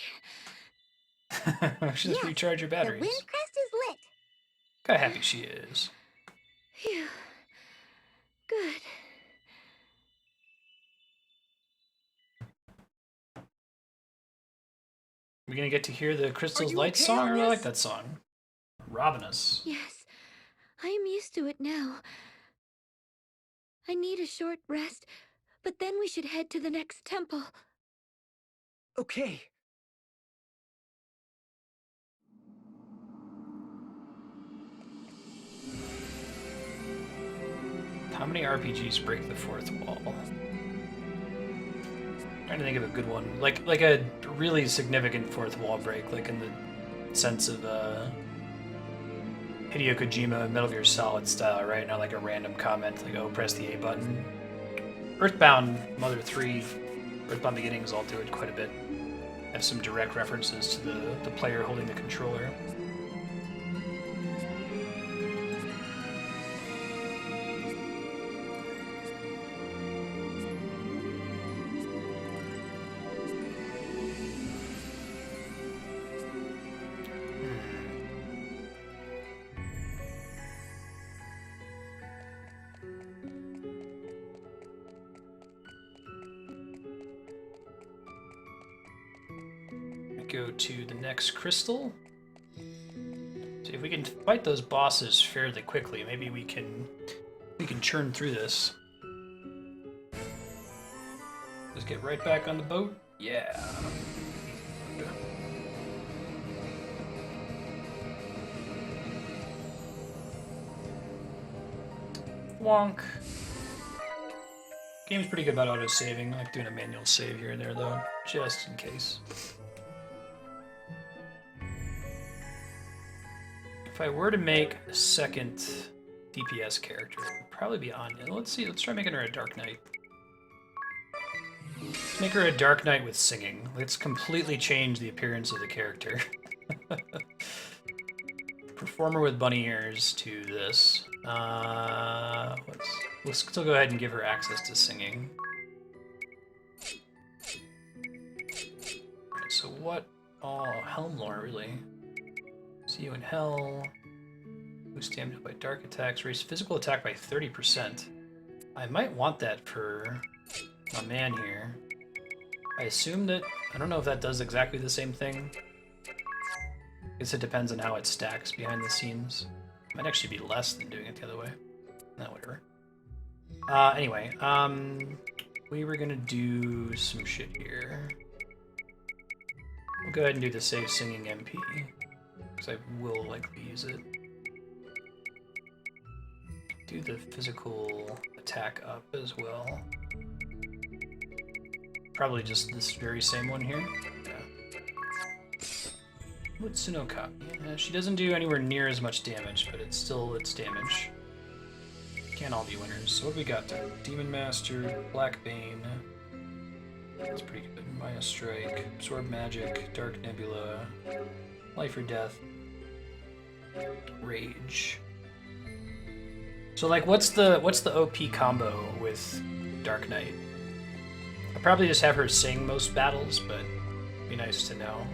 Just Yes, recharge your The batteries. wind crest is lit. Look how happy she is. Phew. Good. We're gonna get to hear the Crystal's you Light okay, song, or I Agnes? like that song. Robbing us. Yes. I am used to it now. I need a short rest, but then we should head to the next temple. Okay. many RPGs break the fourth wall? Trying to think of a good one, like a really significant fourth wall break, like in the sense of Hideo Kojima Metal Gear Solid style, right? Not like a random comment, like, oh, press the A button. Earthbound, Mother 3, Earthbound Beginnings all do it quite a bit. Have some direct references to the player holding the controller. Go to the next crystal. See if we can fight those bosses fairly quickly. Maybe we can churn through this. Just get right back on the boat. Yeah. Wonk. Game's pretty good about auto-saving. I like doing a manual save here and there though, just in case. If I were to make a second DPS character, it would probably be Anya. Let's see, let's try making her a Dark Knight. Let's make her a Dark Knight with singing. Let's completely change the appearance of the character. Performer with bunny ears to this. Let's still go ahead and give her access to singing. Alright, so what? Oh, Helmlore, really? See you in hell. Boost damage by dark attacks. Raise physical attack by 30%. I might want that for my man here. I assume that... I don't know if that does exactly the same thing. I guess it depends on how it stacks behind the scenes. It might actually be less than doing it the other way. No, whatever. Anyway, we were gonna do some shit here. We'll go ahead and do the save singing MP. Because I will likely use it. Do the physical attack up as well. Probably just this very same one here. Yeah. Mutsuno Kapi. Yeah, she doesn't do anywhere near as much damage, but it's still its damage. Can't all be winners. So what we got there? Demon Master, Black Bane. That's pretty good. Maya Strike, Absorb Magic, Dark Nebula, Life or Death. Rage. So like what's the OP combo with Dark Knight? I'll probably just have her sing most battles, but it'd be nice to know.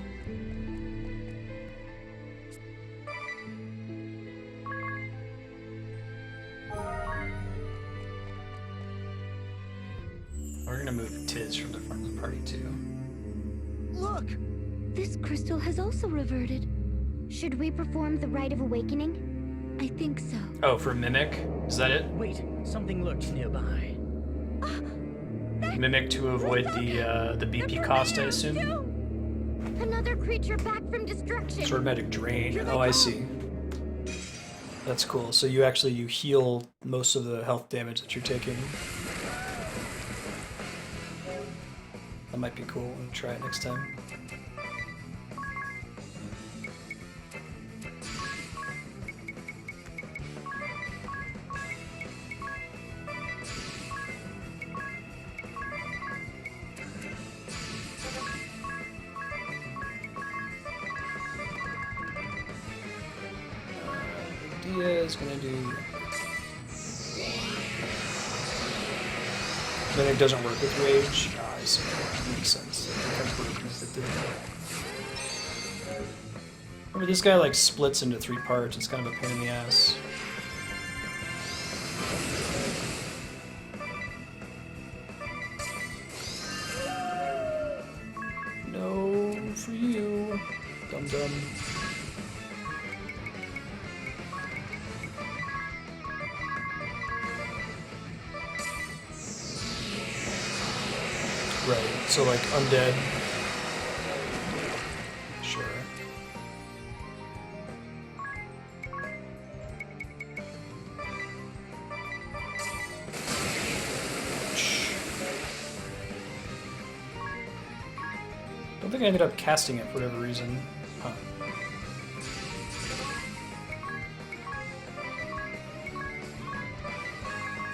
We're gonna move Tiz from the front of the party too. Look! This crystal has also reverted. Should we perform the Rite of Awakening? I think so. Oh, for Mimic? Is that it? Wait, something lurks nearby. Mimic to avoid the BP cost, I assume? Another creature back from destruction. Sword Magic Drain. Oh, I see. That's cool. So you heal most of the health damage that you're taking. That might be cool. I'll try it next time. Is gonna do. Then it doesn't work with rage. Ah, I see. That makes sense. It becomes broken if it did. Remember, this guy like splits into 3 parts. It's kind of a pain in the ass. No, for you, dum dum. Right, so like undead. Sure. think I ended up casting it for whatever reason. Huh.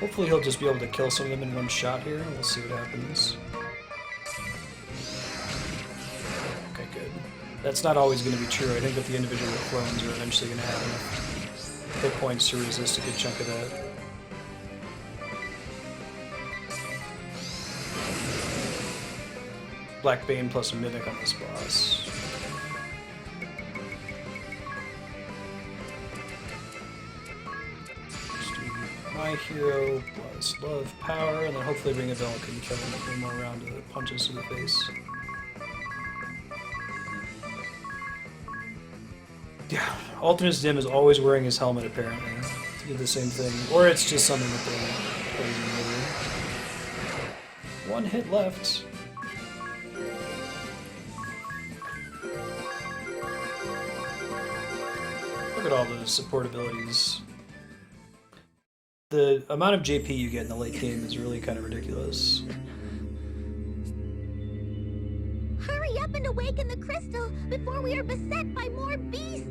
Hopefully he'll just be able to kill some of them in one shot here, and we'll see what happens. Okay, good. That's not always going to be true. I think that the individual clones are eventually going to have enough hit points to resist a good chunk of that. Black Bane plus a Mimic on this boss. My hero plus love power, and then hopefully Ring a Bell can kill him with one more round of punches to the face. Yeah, Ultimus Dim is always wearing his helmet apparently to do the same thing, or it's just something that they're praising over. One hit left. Look at all those support abilities. The amount of JP you get in the late game is really kind of ridiculous. Hurry up and awaken the crystal before we are beset by more beasts!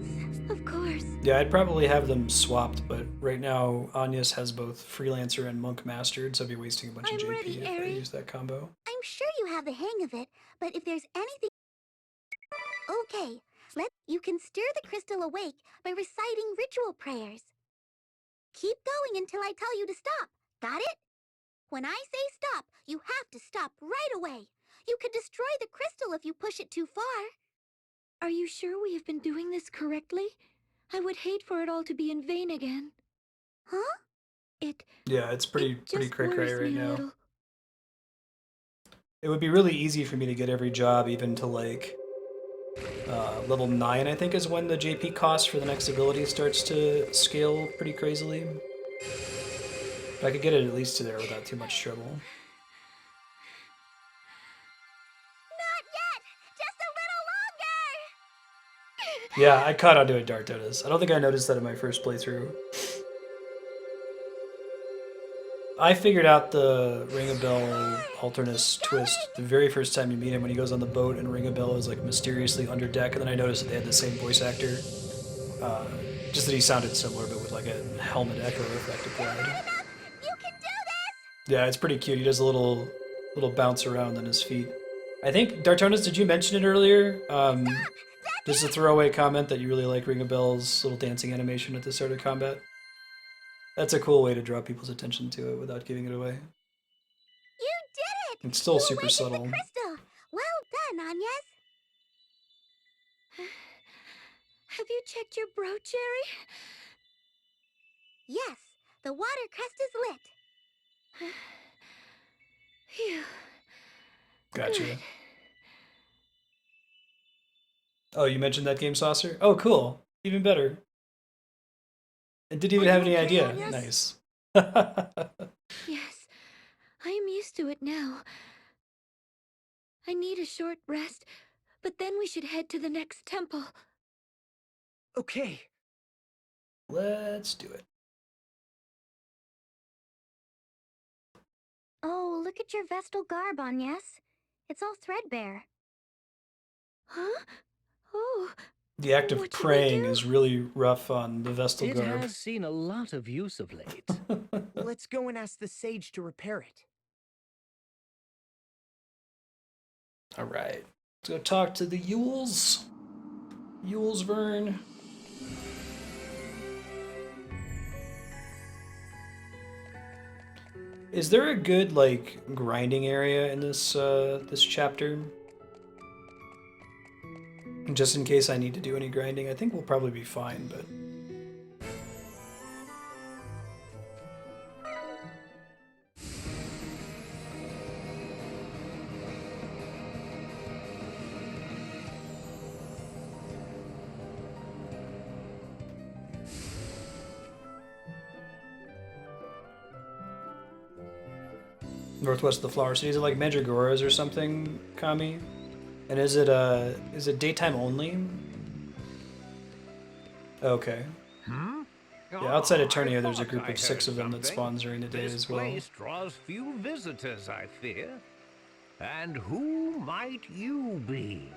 Of course. Yeah, I'd probably have them swapped, but right now Anyas has both Freelancer and Monk mastered, so I'd be wasting a bunch of JP if I use that combo. I'm sure you have the hang of it, but if there's anything... Okay, you can stir the crystal awake by reciting ritual prayers. Keep going until I tell you to stop. Got it? When I say stop, you have to stop right away. You could destroy the crystal if you push it too far. Are you sure we have been doing this correctly? I would hate for it all to be in vain again. Huh? Yeah, it's pretty cray-cray right now. Little. It would be really easy for me to get every job even to like level 9, I think, is when the JP cost for the next ability starts to scale pretty crazily. But I could get it at least to there without too much trouble. Not yet! Just a little longer! Yeah, I caught onto a Dark Dotus. I don't think I noticed that in my first playthrough. I figured out the Ring a Bell Alternus twist the very first time you meet him when he goes on the boat and Ring a Bell is like mysteriously under deck, and then I noticed that they had the same voice actor. Just that he sounded similar, but with like a helmet echo effect applied. You can do this! Yeah, it's pretty cute. He does a little bounce around on his feet. I think, Dartonis, did you mention it earlier? Just a throwaway comment that you really like Ring a Bell's little dancing animation at the start of combat. That's a cool way to draw people's attention to it without giving it away. You did it! It's still You super awakened subtle. The crystal. Well done, Anyas. Have you checked your broochary? Yes, the water crest is lit. Phew. Gotcha. Good. Oh, you mentioned that game, Saucer? Oh, cool. Even better. And didn't even have any idea. Nice. Yes, I am used to it now. I need a short rest, but then we should head to the next temple. Okay. Let's do it. Oh, look at your Vestal garb, Anyas. It's all threadbare. Huh? Oh. The act of What should we praying do? is really rough on the Vestal It garb. has seen a lot of use of late. Let's go and ask the sage to repair it. All right. Let's go talk to the Yules. Yules Vern. Is there a good like grinding area in this this chapter? Just in case I need to do any grinding, I think we'll probably be fine, but northwest of the Flower City. Is it like Mandragoras or something, Kami? And is it daytime only? Okay. Yeah, outside Eternia, there's a group of 6 of them that spawns during the day as well. This place draws few visitors, I fear. And who might you be?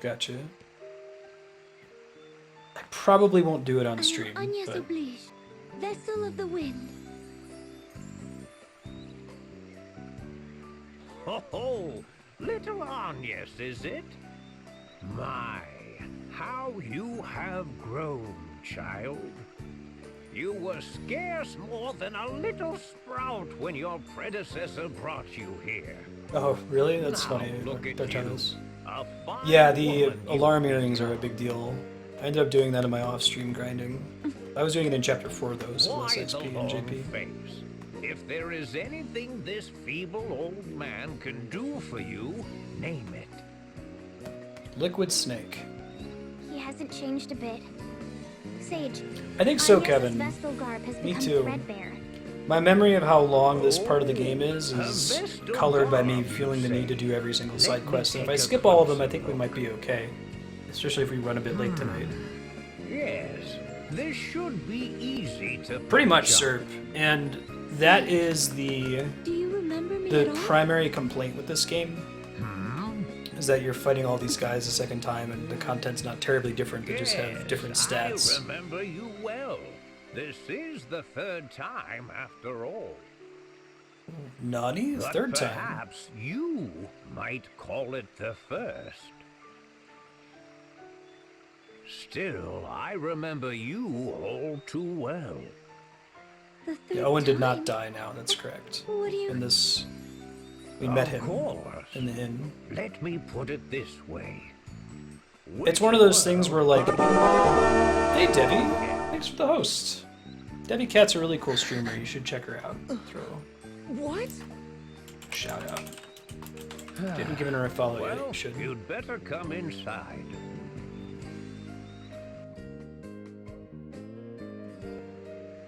Gotcha. I probably won't do it on stream, Agnes but Oblige, vessel of the wind. Ho ho! Little Agnes, is it? My, how you have grown, child. You were scarce more than a little sprout when your predecessor brought you here. oh, really? That's Now funny. look at Don't tell you. us. A fine Yeah, the woman you alarm earrings are a big deal. I ended up doing that in my off-stream grinding. I was doing it in chapter 4 though, so less Why the XP and long JP. face? If there is anything this feeble old man can do for you, name it. Liquid Snake. He hasn't changed a bit. Sage, I think so, Agnes's Kevin. Vestal garb has Me become too. threadbare. My memory of how long this part of the game is colored by me feeling the need to do every single side quest. And if I skip all of them, I think we might be okay. Especially if we run a bit late tonight. Yes, this should be easy to Pretty much, pick up. sir. And that is the Do you remember me at all? primary complaint with this game. Is that you're fighting all these guys a second time and the content's not terribly different, they just have different stats. I remember you well. This is the third time, after all. Nani? But Third time. perhaps you might call it the first. Still, I remember you all too well. The third Yeah, Owen did time? not die now, that's correct. What do you... In this... We met Of him course. in the inn. Let me put it this way. It's one of those things where like... Hey Debbie, thanks for the host. Debbie Cat's a really cool streamer, you should check her out. Throw What? a shout out. Didn't give her a follow yet, Well, you should. you'd better come inside.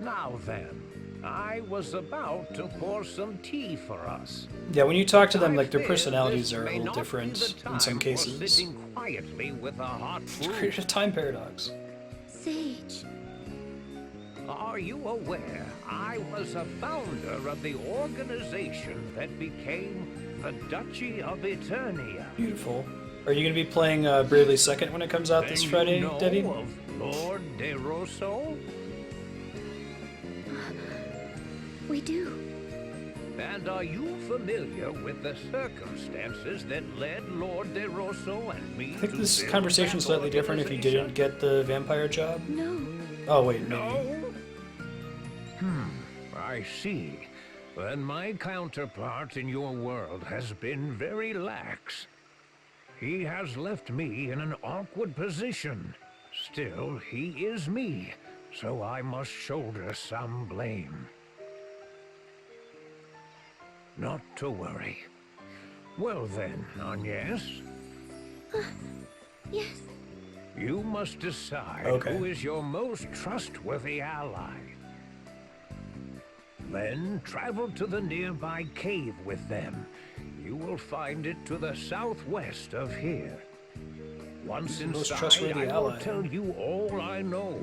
Now then, I was about to pour some tea for us. Yeah, when you talk to them, like their I fear personalities this are a may little not be different the in some time for cases. sitting quietly with a hot It's brew. created a time paradox. Sage. Are you aware I was a founder of the organization that became the Duchy of Eternia? Beautiful. Are you going to be playing Bravely Second when it comes out this Then Friday, you know Debbie? of Lord De Rosso? We do. And are you familiar with the circumstances that led Lord De Rosso and me I think to this build conversation's that slightly different if you didn't get the vampire job. No. Oh, wait, maybe. No? I see. Then my counterpart in your world has been very lax. He has left me in an awkward position. Still, he is me, so I must shoulder some blame. Not to worry. Well then, Agnes, Yes. you must decide Okay. who is your most trustworthy ally. Then travel to the nearby cave with them. You will find it to the southwest of here. Once Most inside, trustworthy I will ally. tell you all I know.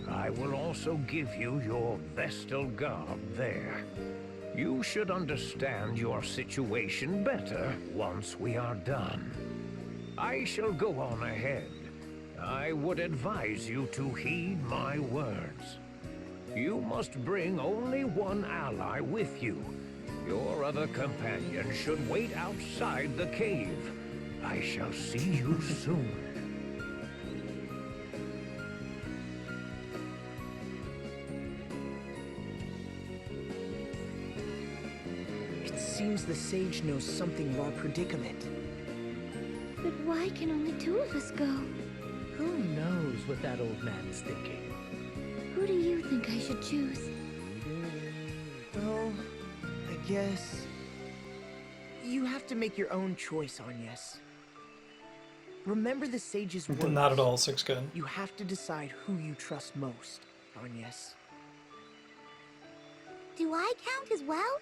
I will also give you your Vestal garb there. You should understand your situation better once we are done. I shall go on ahead. I would advise you to heed my words. You must bring only one ally with you. Your other companion should wait outside the cave. I shall see you soon. It seems the sage knows something of our predicament. But why can only two of us go? Who knows what that old man is thinking? Who do you think I should choose? Well, I guess... You have to make your own choice, Agnes. Remember the sage's words. Not at all, Six Gun. You have to decide who you trust most, Agnes. Do I count as well?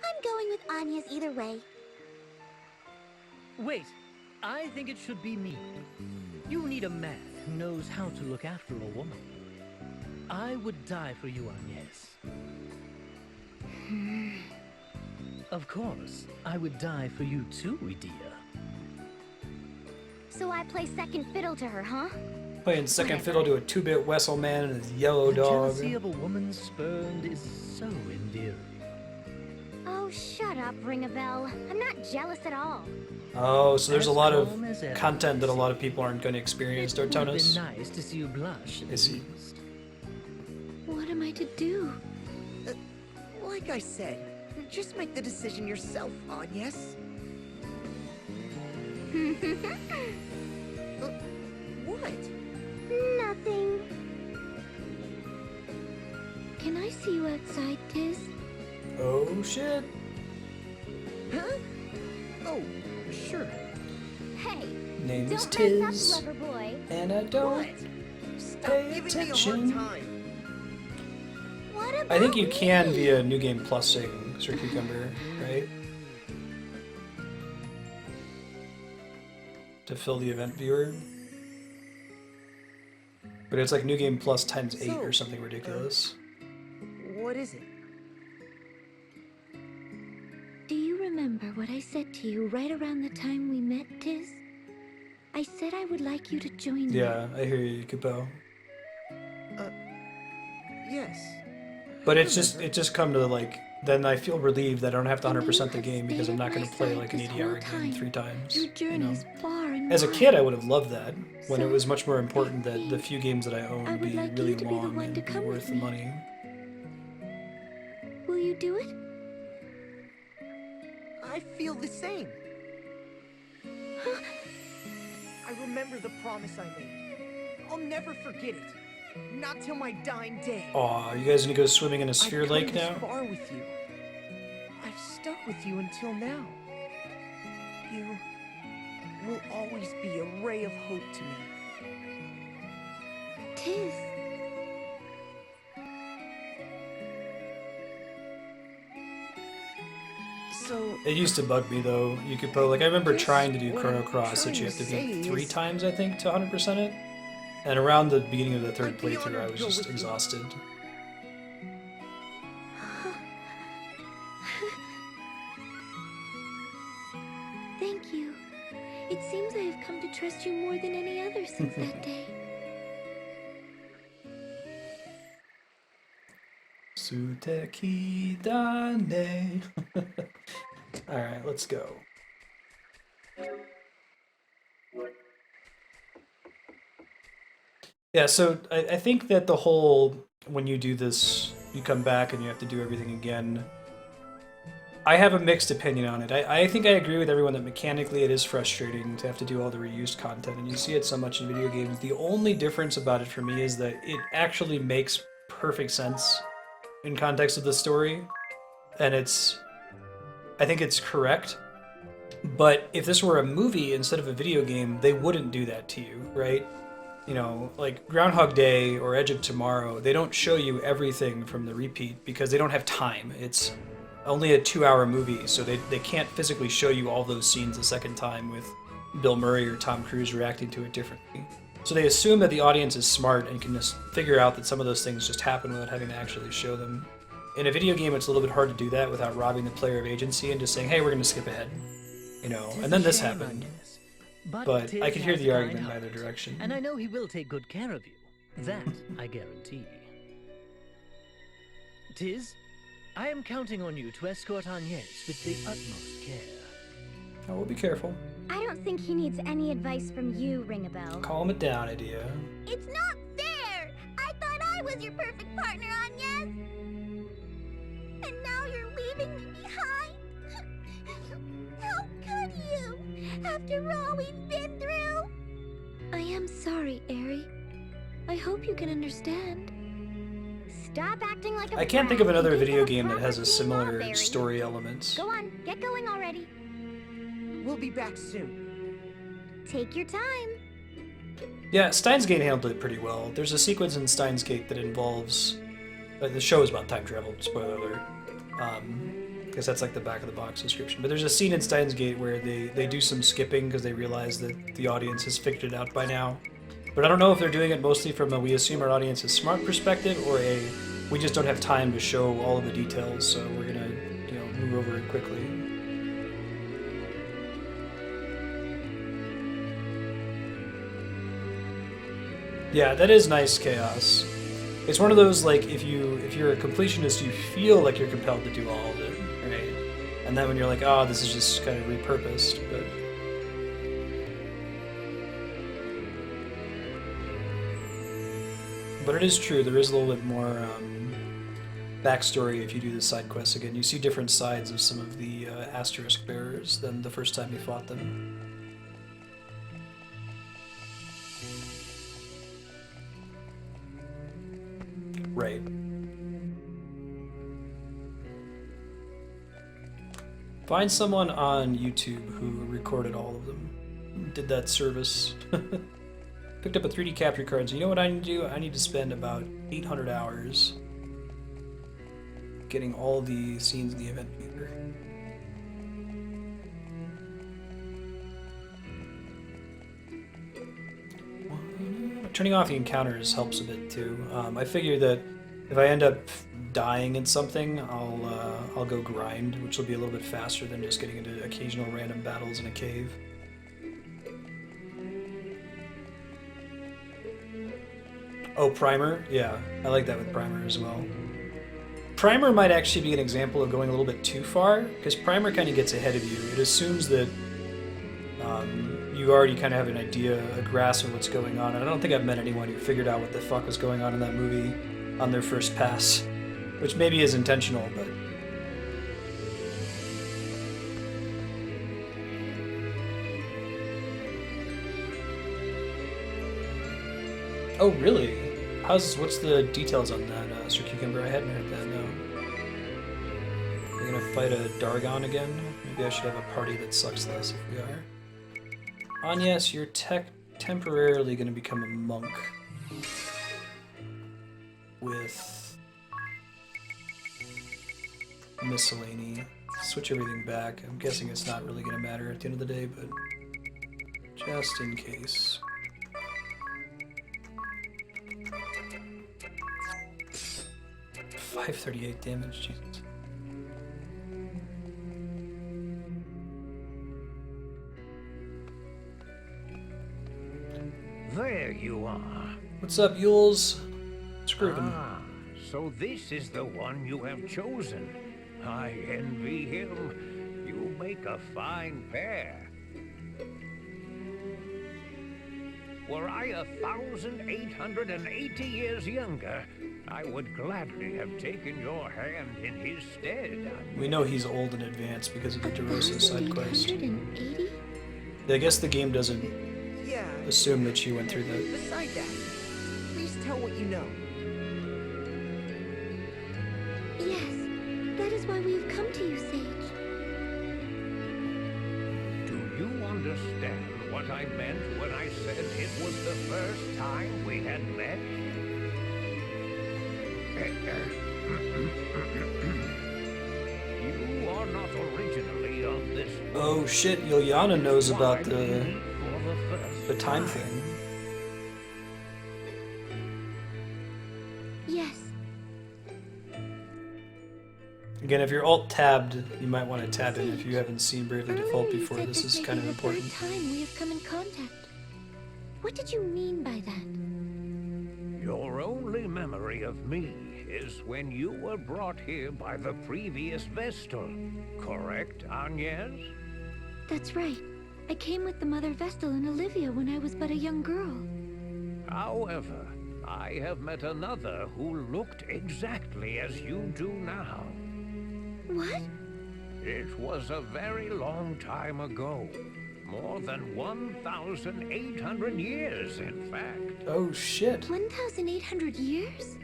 I'm going with Anya's either way. Wait, I think it should be me. You need a man who knows how to look after a woman. I would die for you, Agnes. Of course. I would die for you too, Edea. So I play second fiddle to her, huh? Playing second fiddle to a 2-bit Wessel man and his yellow The dog. jealousy of a woman spurned is so endearing. Oh, shut up, Ring a Bell. I'm not jealous at all. Oh, so there's a lot of calm as ever. content that a lot of people aren't going to experience, It would have Dortonus. been nice to see you blush at Is he? least. What am I to do? Like I said, just make the decision yourself, Agnes. What? Nothing. Can I see you outside, Tiz? Oh shit. Huh? Oh, sure. Hey, Name is don't mess Tiz, up, lover boy. and I don't Stop pay giving me a hard attention. time. What about I think you can me? via New Game Plus thing, Sir Cucumber, right? To fill the event viewer. But it's like New Game Plus times 8 or something ridiculous. What is it? Do you remember what I said to you right around the time we met, Tiz? I said I would like you to join me. Yeah, I hear you, Kupo. Yes. But it just come to like, then I feel relieved that I don't have to 100% the game because I'm not going to play like an 80-hour game 3 times. Your You know? journey's far and As a wide. kid, I would have loved that, when it So, was much more important that the few games that I I owned would be like really you to be the long one and to be come worth with the me. money. Will you do it? I feel the same. I remember the promise I made. I'll never forget it. Not till my dying day. Aw, you guys gonna go swimming in a sphere I've lake come this now? far with you. I've stuck with you until now. You will always be a ray of hope to me. Tiz. So, It used to bug me though, Yukipo. Like I remember Guess trying to do what Chrono I'm Cross that you trying have to to beat say 3 is- times, I think, to 100% it. And around the beginning of the 3rd I'd be playthrough, honored I to was go just with you. exhausted. Thank you. It seems I have come to trust you more than any other since that day. Suteki dane. Alright, let's go. Yeah, so I think that the whole, when you do this, you come back and you have to do everything again. I have a mixed opinion on it. I think I agree with everyone that mechanically it is frustrating to have to do all the reused content, and you see it so much in video games. The only difference about it for me is that it actually makes perfect sense in context of the story, and I think it's correct. But if this were a movie instead of a video game, they wouldn't do that to you, right? You know, like Groundhog Day or Edge of Tomorrow, they don't show you everything from the repeat because they don't have time. It's only a 2-hour movie, so they can't physically show you all those scenes a second time with Bill Murray or Tom Cruise reacting to it differently. So they assume that the audience is smart and can just figure out that some of those things just happen without having to actually show them. In a video game, it's a little bit hard to do that without robbing the player of agency and just saying, hey, we're going to skip ahead. You know, and then this happened. But Tiz I could hear has the a argument kind in either heart, direction. And I know he will take good care of you. That I guarantee. Tiz, I am counting on you to escort Agnes with the utmost care. Oh, we'll be careful. I don't think he needs any advice from you, Ring a Bell. Calm it down, Idea. It's not fair! I thought I was your perfect partner, Agnes! And now you're leaving me behind? How could you? After all we've been through? I am sorry, Eri. I hope you can understand. Stop acting like a I can't think of brat another and video get game that proper has a team similar off, Eri. story elements. Go on, get going already. we'll be back soon. Take your time. Yeah, Steins Gate handled it pretty well. There's a sequence in Steins Gate that involves... the show is about time travel, spoiler alert. Because that's like the back of the box description. But there's a scene in Steins Gate where they do some skipping because they realize that the audience has figured it out by now. But I don't know if they're doing it mostly from a we assume our audience is smart perspective or a we just don't have time to show all of the details, so we're gonna, you know, move over it quickly. Yeah, that is nice chaos. It's one of those, like, if you're a completionist, you feel like you're compelled to do all of it, right? And then when you're like, oh, this is just kind of repurposed, but it is true, there is a little bit more backstory if you do the side quests again. You see different sides of some of the asterisk bearers than the first time you fought them. Right. Find someone on YouTube who recorded all of them. Did that service. Picked up a 3D capture card, so you know what I need to do? I need to spend about 800 hours getting all the scenes in the event meter. Turning off the encounters helps a bit too. I figure that if I end up dying in something, I'll go grind, which will be a little bit faster than just getting into occasional random battles in a cave. Oh, Primer? Yeah, I like that with Primer as well. Primer might actually be an example of going a little bit too far, because Primer kind of gets ahead of you. It assumes that you already kind of have an idea, a grasp of what's going on, and I don't think I've met anyone who figured out what the fuck was going on in that movie on their first pass, which maybe is intentional, but... Oh, really? What's the details on that, Sir Cucumber? I hadn't heard that, no. We're gonna fight a Dargon again? Maybe I should have a party that sucks less if we are. Agnes, you're temporarily gonna become a monk. With... miscellany. Switch everything back. I'm guessing it's not really gonna matter at the end of the day, but... just in case. $538 damage, Jesus. There you are. What's up, Yules? Screw them. Ah, so this is the one you have chosen. I envy him. You make a fine pair. Were I 1,880 years younger, I would gladly have taken your hand in his stead. We know he's old and advanced because of the DeRosa side quest. 1,880? I guess the game doesn't assume that she went through that. Beside that, please tell what you know. Yes, that is why we have come to you, Sage. Do you understand what I meant when I said it was the first time we had met? You are not originally of this world. Oh shit, Liliana knows about the time thing. Yes. Again, if you're alt-tabbed, you might want to tab in if you haven't seen Bravely Default before. This is kind of important. The third time we have come in contact. What did you mean by that? Your only memory of me is when you were brought here by the previous Vestal, correct, Agnes? That's right. I came with the Mother Vestal and Olivia when I was but a young girl. However, I have met another who looked exactly as you do now. What? It was a very long time ago. More than 1,800 years, in fact. Oh, shit. 1,800 years?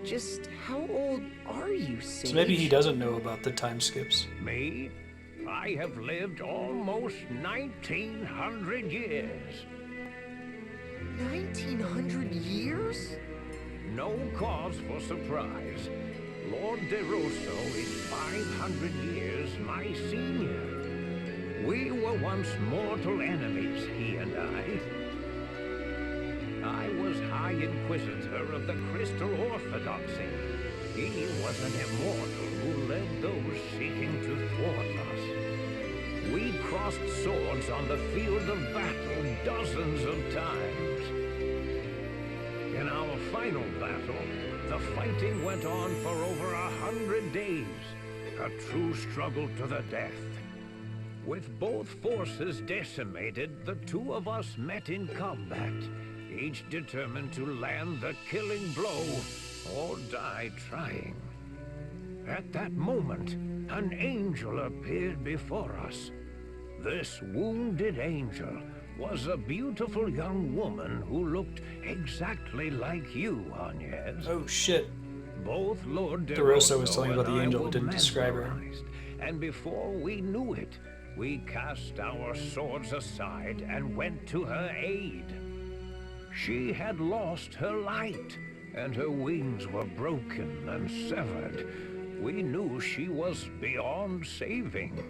Just how old are you, Sage? So maybe he doesn't know about the time skips. Me? I have lived almost 1,900 years. 1,900 years? No cause for surprise. Lord DeRosso is 500 years my senior. We were once mortal enemies, he and I. I was High Inquisitor of the Crystal Orthodoxy. He was an immortal who led those seeking to thwart us. We crossed swords on the field of battle dozens of times. In our final battle, the fighting went on for over 100 days, a true struggle to the death. With both forces decimated, the two of us met in combat, each determined to land the killing blow or die trying. At that moment, an angel appeared before us. This wounded angel was a beautiful young woman who looked exactly like you, Agnes. Oh shit. Both Lord DeRosa was telling and about the I angel, were didn't describe her. mesmerized, and before we knew it, we cast our swords aside and went to her aid. She had lost her light, and her wings were broken and severed. We knew she was beyond saving.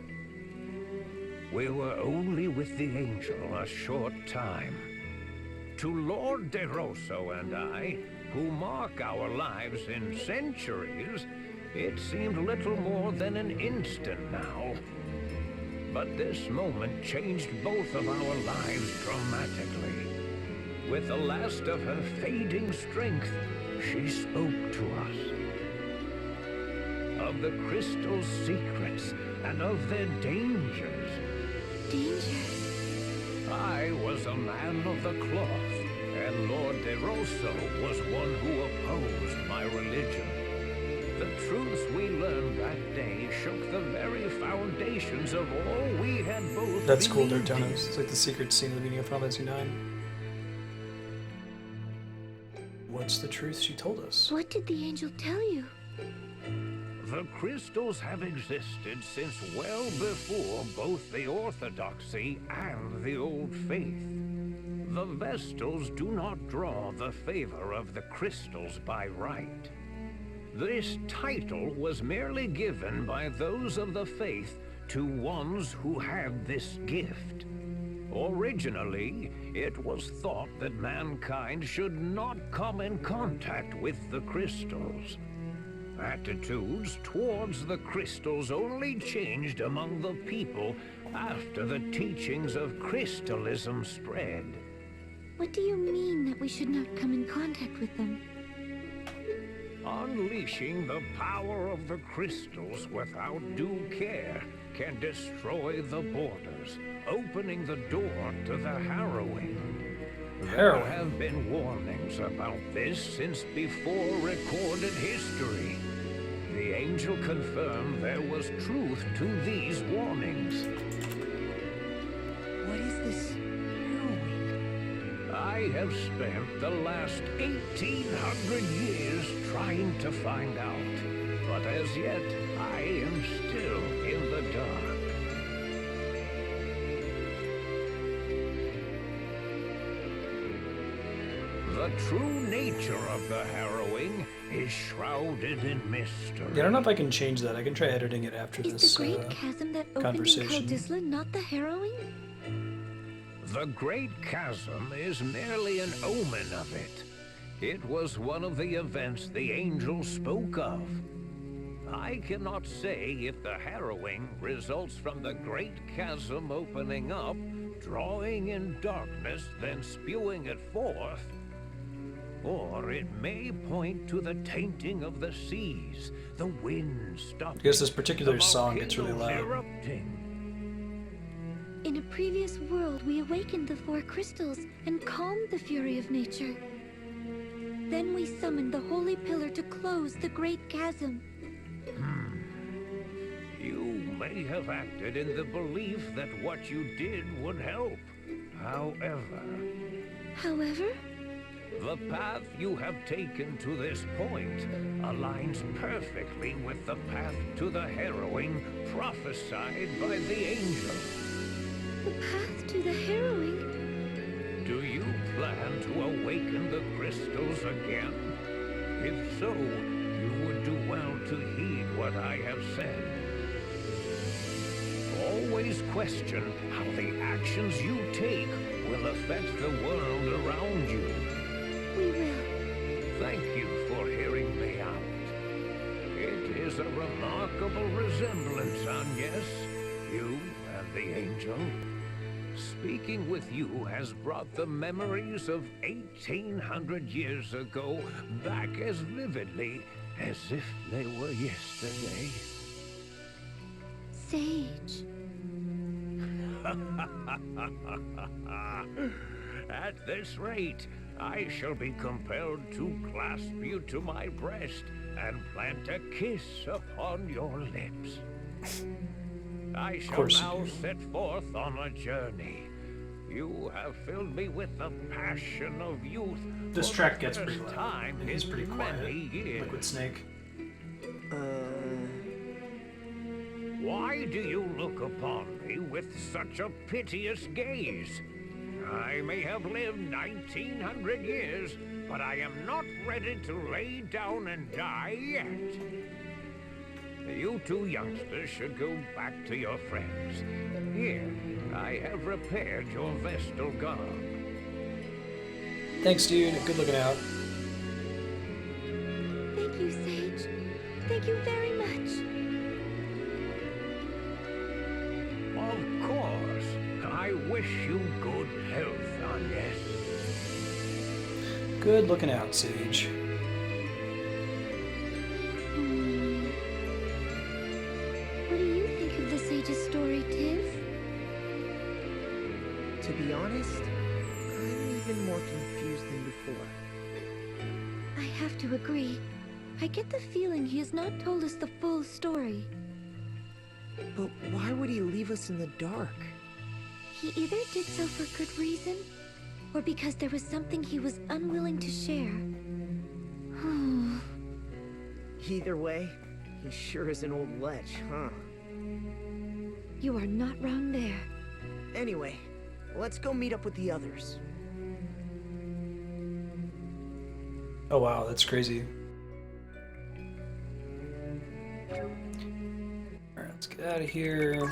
We were only with the angel a short time. To Lord DeRosa and I, who mark our lives in centuries, it seemed little more than an instant now. But this moment changed both of our lives dramatically. With the last of her fading strength, she spoke to us. Of the crystal's secrets and of their dangers. Dangers? I was a man of the cloth, and Lord DeRosa was one who opposed my religion. The truths we learned that day shook the very foundations of all we had both That's cool, believed in. Dartanos. It's like the secret scene at the beginning of Final Fantasy IX. What's the truth she told us? What did the angel tell you? The crystals have existed since well before both the Orthodoxy and the Old Faith. The Vestals do not draw the favor of the crystals by right. This title was merely given by those of the faith to ones who had this gift. Originally, it was thought that mankind should not come in contact with the crystals. Attitudes towards the crystals only changed among the people after the teachings of crystalism spread. What do you mean that we should not come in contact with them? Unleashing the power of the crystals without due care can destroy the borders, opening the door to the harrowing. There have been warnings about this since before recorded history. The angel confirmed there was truth to these warnings. What is this harrowing? I have spent the last 1,800 years trying to find out, but as yet I am still in the dark. The true nature of the harrowing is shrouded in mystery. Yeah, I don't know if I can change that. I can try editing it after Is this the great chasm that opened in conversation. Kaldisla not the harrowing? The Great Chasm is merely an omen of it. It was one of the events the angel spoke of. I cannot say if the harrowing results from the Great Chasm opening up, drawing in darkness, then spewing it forth, or it may point to the tainting of the seas, the wind stopping. I guess this particular song gets really loud. Erupting. In a previous world, we awakened the four crystals and calmed the fury of nature. Then we summoned the Holy Pillar to close the Great Chasm. You may have acted in the belief that what you did would help. However, the path you have taken to this point aligns perfectly with the path to the harrowing prophesied by the angel. The path to the harrowing? Do you plan to awaken the crystals again? If so, you would do well to heed what I have said. Always question how the actions you take will affect the world around you. We will. Thank you for hearing me out. It is a remarkable resemblance, Agnes. You and the angel. Speaking with you has brought the memories of 1800 years ago back as vividly as if they were yesterday. Sage. At this rate, I shall be compelled to clasp you to my breast and plant a kiss upon your lips. I shall now set forth on a journey. You have filled me with the passion of youth. This track gets pretty loud. loud, and he's pretty quiet. Liquid Snake. Why do you look upon me with such a piteous gaze? I may have lived 1900 years, but I am not ready to lay down and die yet. You two youngsters should go back to your friends. Here, I have repaired your Vestal garb. Thanks, dude. Good looking out. Thank you, Sage. Thank you very much. Of course. I wish you good health, Agnes. Good looking out, Sage. What do you think of the Sage's story, Tiv? To be honest, I'm even more confused than before. I have to agree. I get the feeling he has not told us the full story. But why would he leave us in the dark? He either did so for good reason, or because there was something he was unwilling to share. Either way, he sure is an old lech, huh? You are not wrong there. Anyway, let's go meet up with the others. Oh wow, that's crazy. Alright, let's get out of here.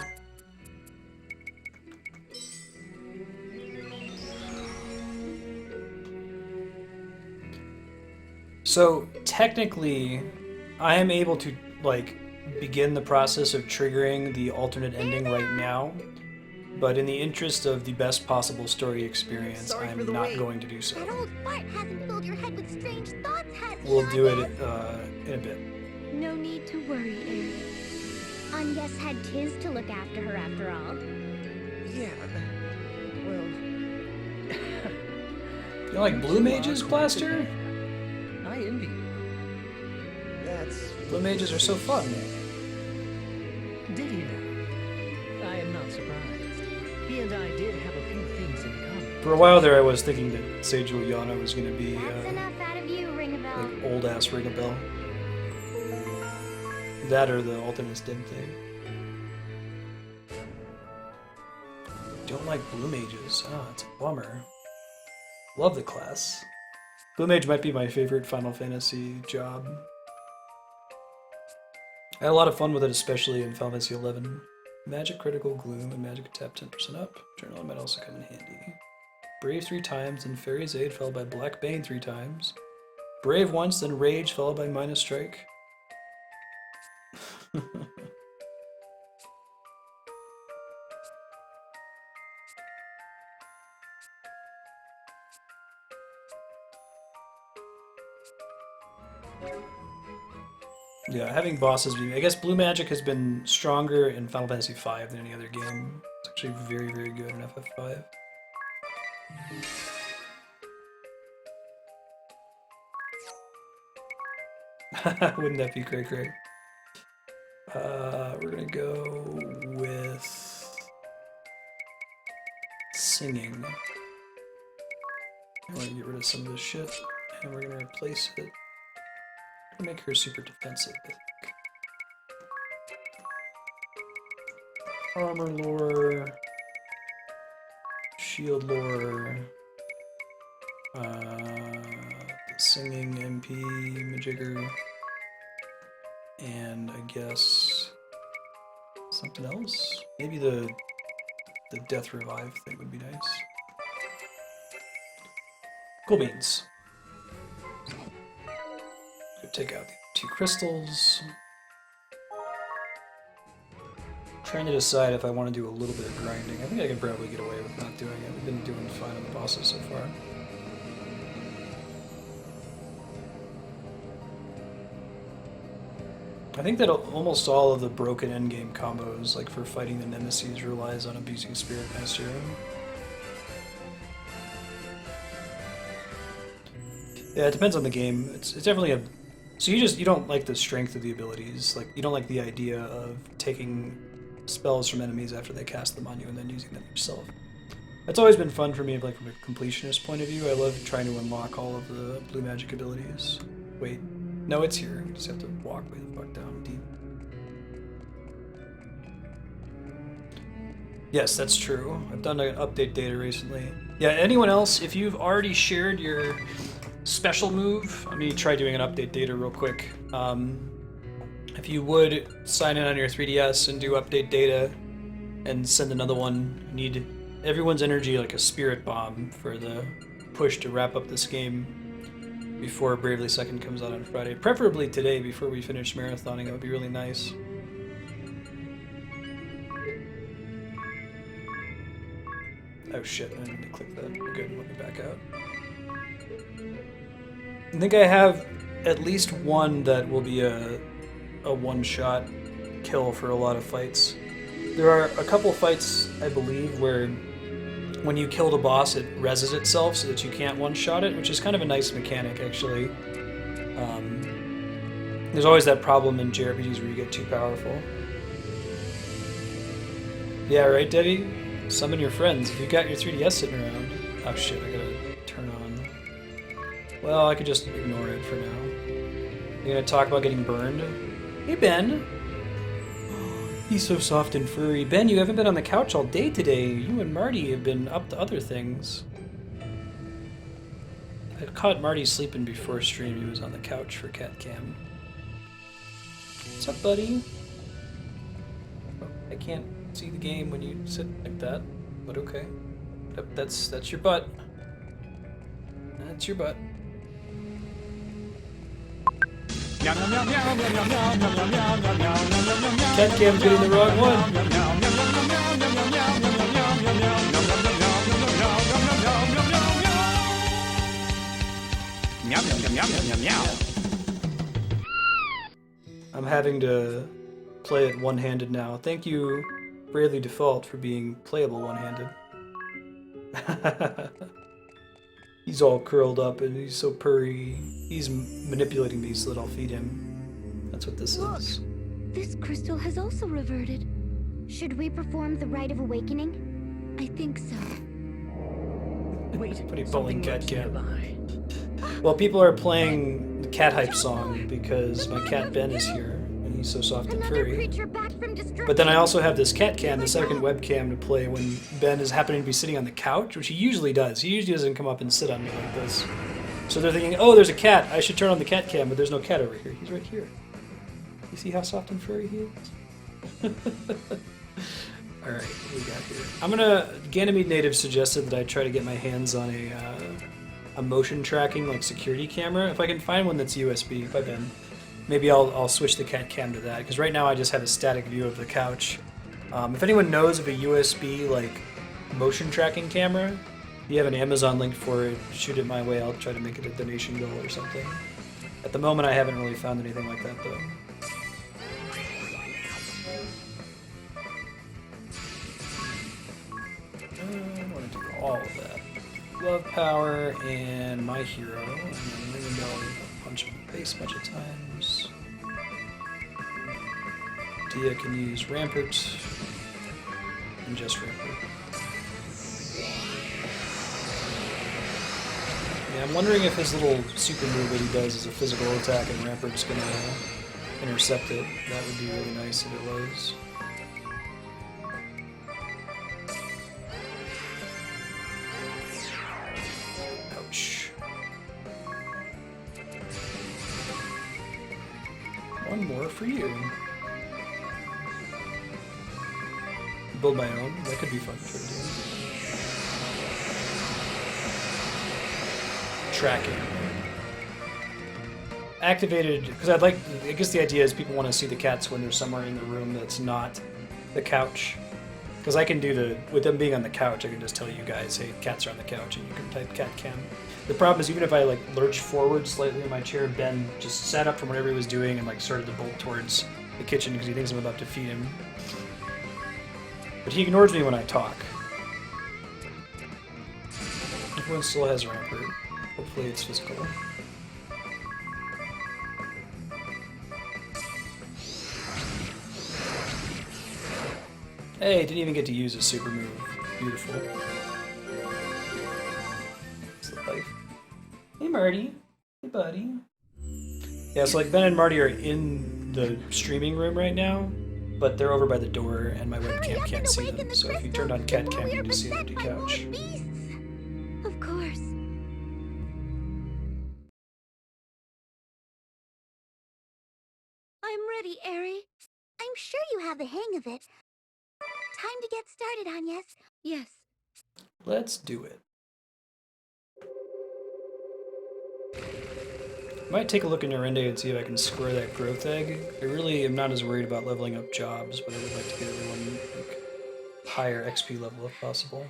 So technically, I am able to like begin the process of triggering the alternate ending right now, but in the interest of the best possible story experience, I'm not going to do so. That old fart hasn't filled your head with strange thoughts, has he? We'll do it in a bit. No need to worry, Aerie. Agnes had Tiz to look after her after all. Yeah, well... You like Blue Mages, Blaster? I envy you. That's... Blue Mages are so fun. Did he now? I am not surprised. He and I did have a few things in common. For a while there, I was thinking that Sage Liliana was going to be That's enough out of you, Ring-a-Bell. like old-ass Ring-a-Bell. That or the alternate stim thing. Don't like Blue Mages. Ah, it's a bummer. Love the class. Blue Mage might be my favorite Final Fantasy job. I had a lot of fun with it, especially in Final Fantasy XI. Magic Critical Gloom and Magic Tap 10% up. Journal might also come in handy. Brave 3 times, then Fairy's Aid, followed by Black Bane 3 times. Brave once, then Rage, followed by Minus Strike. Yeah, having bosses be... I guess Blue Magic has been stronger in Final Fantasy V than any other game. It's actually very, very good in FF5. Wouldn't that be cray-cray? We're gonna go with... singing. I want to get rid of some of this shit, and we're gonna replace it. Make her super defensive, I think. Armor lore, shield lore, singing MP Majigger, and I guess something else. Maybe the death revive thing would be nice. Cool beans. Take out 2 crystals. Trying to decide if I want to do a little bit of grinding. I think I can probably get away with not doing it. We've been doing fine on the bosses so far. I think that almost all of the broken endgame combos, like for fighting the Nemesis, relies on abusing Spirit Master. Yeah, it depends on the game. It's definitely a... So you don't like the strength of the abilities. Like, you don't like the idea of taking spells from enemies after they cast them on you and then using them yourself. That's always been fun for me, like from a completionist point of view. I love trying to unlock all of the blue magic abilities. Wait, no, it's here. You just have to walk way the fuck down deep. Yes, that's true. I've done an update data recently. Yeah, anyone else, if you've already shared your special move, let me try doing an update data real quick. If you would sign in on your 3DS and do update data and send another one, you need everyone's energy like a spirit bomb for the push to wrap up this game before Bravely Second comes out on Friday. Preferably today before we finish marathoning, it would be really nice. Oh shit, I didn't mean to click that. Good, let me back out. I think I have at least one that will be a one-shot kill for a lot of fights. There are a couple fights, I believe, where when you killed a boss, it reses itself so that you can't one-shot it, which is kind of a nice mechanic, actually. There's always that problem in JRPGs where you get too powerful. Yeah, right, Debbie? Summon your friends. If you've got your 3DS sitting around... Oh shit, I gotta turn on... Well, I could just ignore it for now. You're gonna talk about getting burned? Hey, Ben. He's so soft and furry. Ben, you haven't been on the couch all day today. You and Marty have been up to other things. I caught Marty sleeping before stream. He was on the couch for Cat Cam. What's up, buddy? Oh, I can't see the game when you sit like that, but okay. That's your butt. That's your butt. Cat Cam's getting the wrong one. I'm having to play it one-handed now. Thank you, Bradley Default, for being playable one-handed. He's all curled up and he's so purry. He's manipulating me so that I'll feed him. That's what this is. This crystal has also reverted. Should we perform the Rite of Awakening? I think so. Wait, Pretty bowling cat cam. nearby. Well, people are playing the cat hype song because my cat Ben is here and he's so soft and Another furry. creature back from destruction. But then I also have this cat cam, the second webcam to play when Ben is happening to be sitting on the couch, which he usually does. He usually doesn't come up and sit on me like this. So they're thinking, oh, there's a cat. I should turn on the cat cam, but there's no cat over here. He's right here. You see how soft and furry he is? Alright, what do we got here? I'm gonna... Ganymede Native suggested that I try to get my hands on a motion tracking, like, security camera. If I can find one that's USB, by Ben. Maybe I'll switch the cat cam to that, because right now I just have a static view of the couch. If anyone knows of a USB, like, motion tracking camera, if you have an Amazon link for it, shoot it my way. I'll try to make it a donation goal or something. At the moment, I haven't really found anything like that, though. I want to do all of that. Love Power and My Hero, and then Ring and Bell, punch him in the face a bunch of times. Dia can use Rampart, and just Rampart. Yeah, I'm wondering if his little super move that he does is a physical attack and Rampart's gonna intercept it. That would be really nice if it was. Ouch. One more for you. Build my own. That could be fun to try to do. Tracking. activated because I'd like. I guess the idea is people want to see the cats when they're somewhere in the room that's not the couch. Because I can do with them being on the couch, I can just tell you guys, hey, cats are on the couch, and you can type cat cam. The problem is even if I like lurch forward slightly in my chair, Ben just sat up from whatever he was doing and like started to bolt towards the kitchen because he thinks I'm about to feed him. But he ignores me when I talk. Everyone still has Rampart. Hopefully it's physical. Hey, didn't even get to use a super move. Beautiful. It's the life. Hey, Marty. Hey, buddy. Yeah, so like Ben and Marty are in the streaming room right now, but they're over by the door, and my webcam can't see them. So if you turned on cat cam, you can just see an empty couch. Of course. I'm ready, Eri. I'm sure you have the hang of it. Time to get started, Agnes. Yes. Let's do it. Might take a look in Narende and see if I can square that growth egg. I really am not as worried about leveling up jobs, but I would like to get everyone like higher XP level if possible.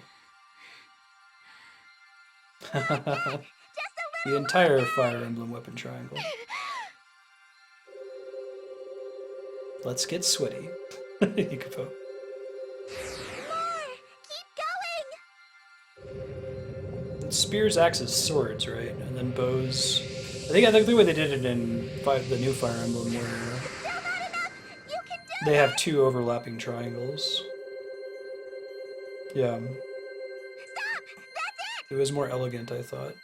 The entire Fire Emblem weapon triangle. Let's get sweaty. Yukupo. Spears, axes, swords, right? And then bows. I think the way they did it in the new Fire Emblem, where they have 2 overlapping triangles. Yeah. It was more elegant, I thought.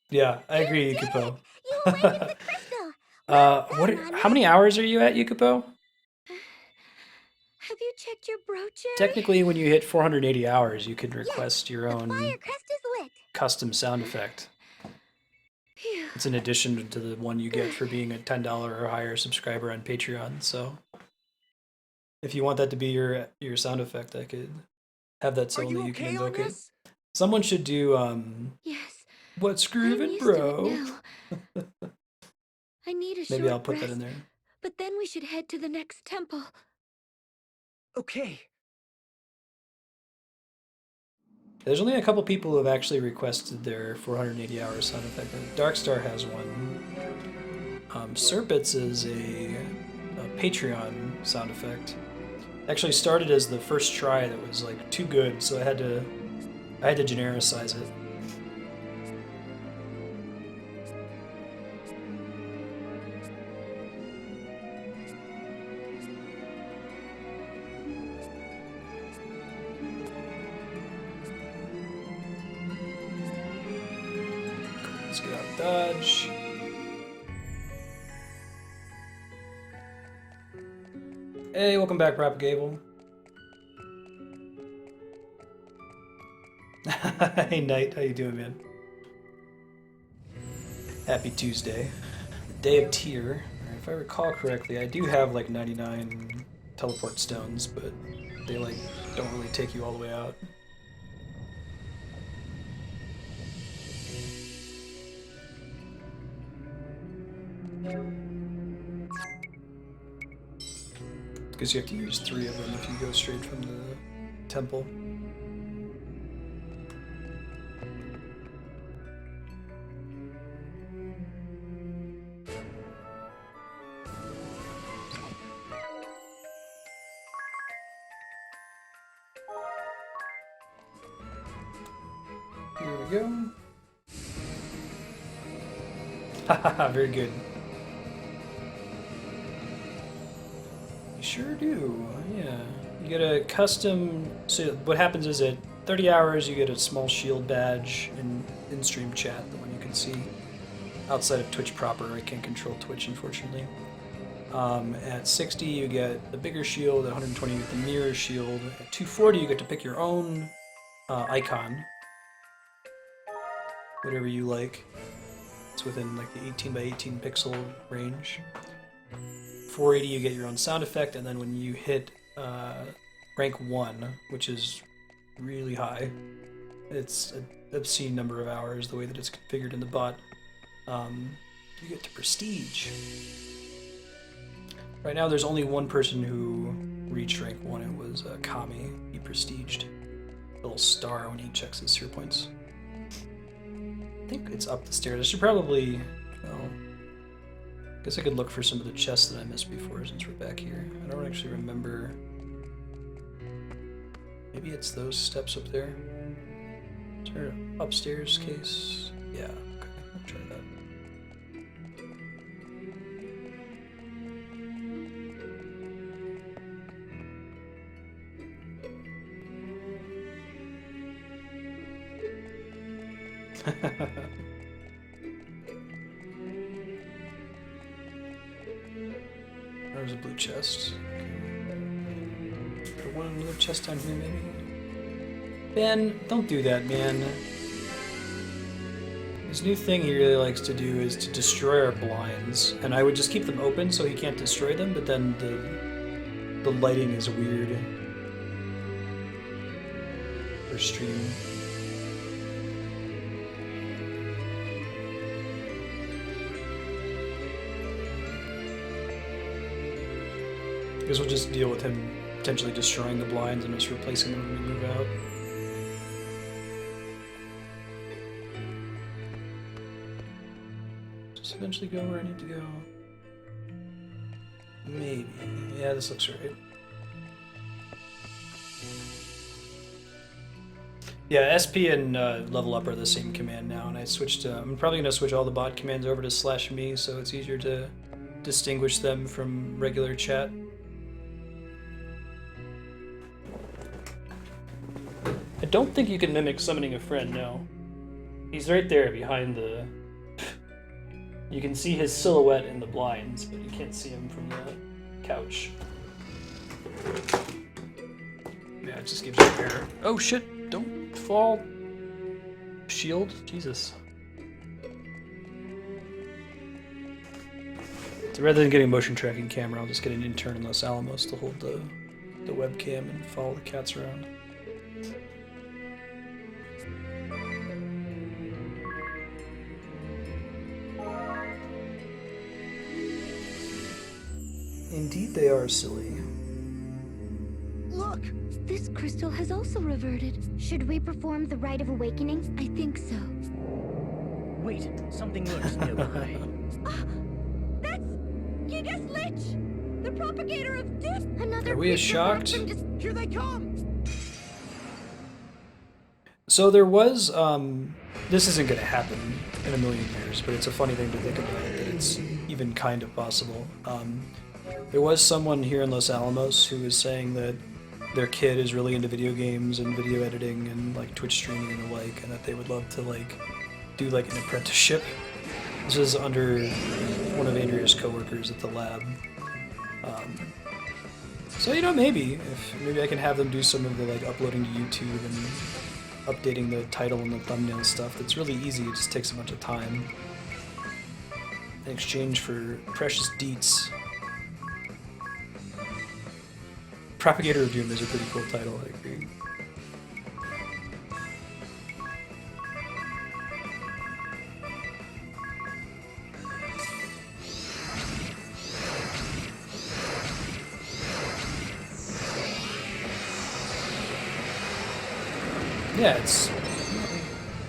Yeah, I agree, Yukupo. How many hours are you at, Yukupo? Have you checked your brooch? Technically, when you hit 480 hours, you can request your own custom sound effect. It's an addition to the one you get for being a $10 or higher subscriber on Patreon. So, if you want that to be your sound effect, I could have that so only you can invoke it. Someone should do Yes. What's groovin', bro? I need a Maybe short I'll put that rest, in there. But then we should head to the next temple. Okay. There's only a couple people who have actually requested their 480 hour sound effect. Darkstar has one. Serpits is a Patreon sound effect. Actually started as the first try that was like too good, so I had to genericize it. Let's get out of dodge. Hey, welcome back, Propagable. Hey, Knight, how you doing, man? Happy Tuesday. Day of Tear. If I recall correctly, I do have like 99 teleport stones, but they like don't really take you all the way out. Because you have to use 3 of them if you go straight from the temple. Here we go. Haha, very good. You sure do, yeah. You get a custom, so what happens is at 30 hours you get a small shield badge in stream chat, the one you can see outside of Twitch proper. I can't control Twitch, unfortunately. At 60 you get the bigger shield, at 120 you get the mirror shield, at 240 you get to pick your own icon. Whatever you like. It's within like the 18 by 18 pixel range. 480 you get your own sound effect, and then when you hit rank 1, which is really high, it's an obscene number of hours the way that it's configured in the bot. You get to prestige. Right now there's only one person who reached rank 1. It was Kami. He prestiged. A little star when he checks his sphere points. I think it's up the stairs. I should probably, well, I guess I could look for some of the chests that I missed before since we're back here. I don't actually remember. Maybe it's those steps up there. Is there an upstairs case? Yeah, okay, I'll try that. There's a blue chest. Put another chest down here, maybe. Ben, don't do that, man. His new thing he really likes to do is to destroy our blinds, and I would just keep them open so he can't destroy them. But then the lighting is weird for stream. I guess we'll just deal with him potentially destroying the blinds and just replacing them when we move out. Just eventually go where I need to go. Maybe. Yeah, this looks right. Yeah, SP and level up are the same command now, and I switched. I'm probably going to switch all the bot commands over to /me, so it's easier to distinguish them from regular chat. I don't think you can mimic summoning a friend, no. He's right there behind the... You can see his silhouette in the blinds, but you can't see him from the couch. Yeah, it just gives you an error. Oh shit, don't fall. Shield? Jesus. So rather than getting a motion tracking camera, I'll just get an intern in Los Alamos to hold the webcam and follow the cats around. Indeed they are silly. Look! This crystal has also reverted. Should we perform the Rite of Awakening? I think so. Wait, something lurks nearby. That's Gigas Lich! The propagator of death! Another Are we as shocked? Here they come! So there was, this isn't going to happen in a million years, but it's a funny thing to think about, that it's even kind of possible. There was someone here in Los Alamos who was saying that their kid is really into video games and video editing and like Twitch streaming and the like, and that they would love to like do like an apprenticeship. This is under one of Andrea's coworkers at the lab. So you know, maybe I can have them do some of the like uploading to YouTube and updating the title and the thumbnail stuff. That's really easy. It just takes a bunch of time in exchange for precious deets. Propagator of Doom is a pretty cool title, I agree. Yeah, it's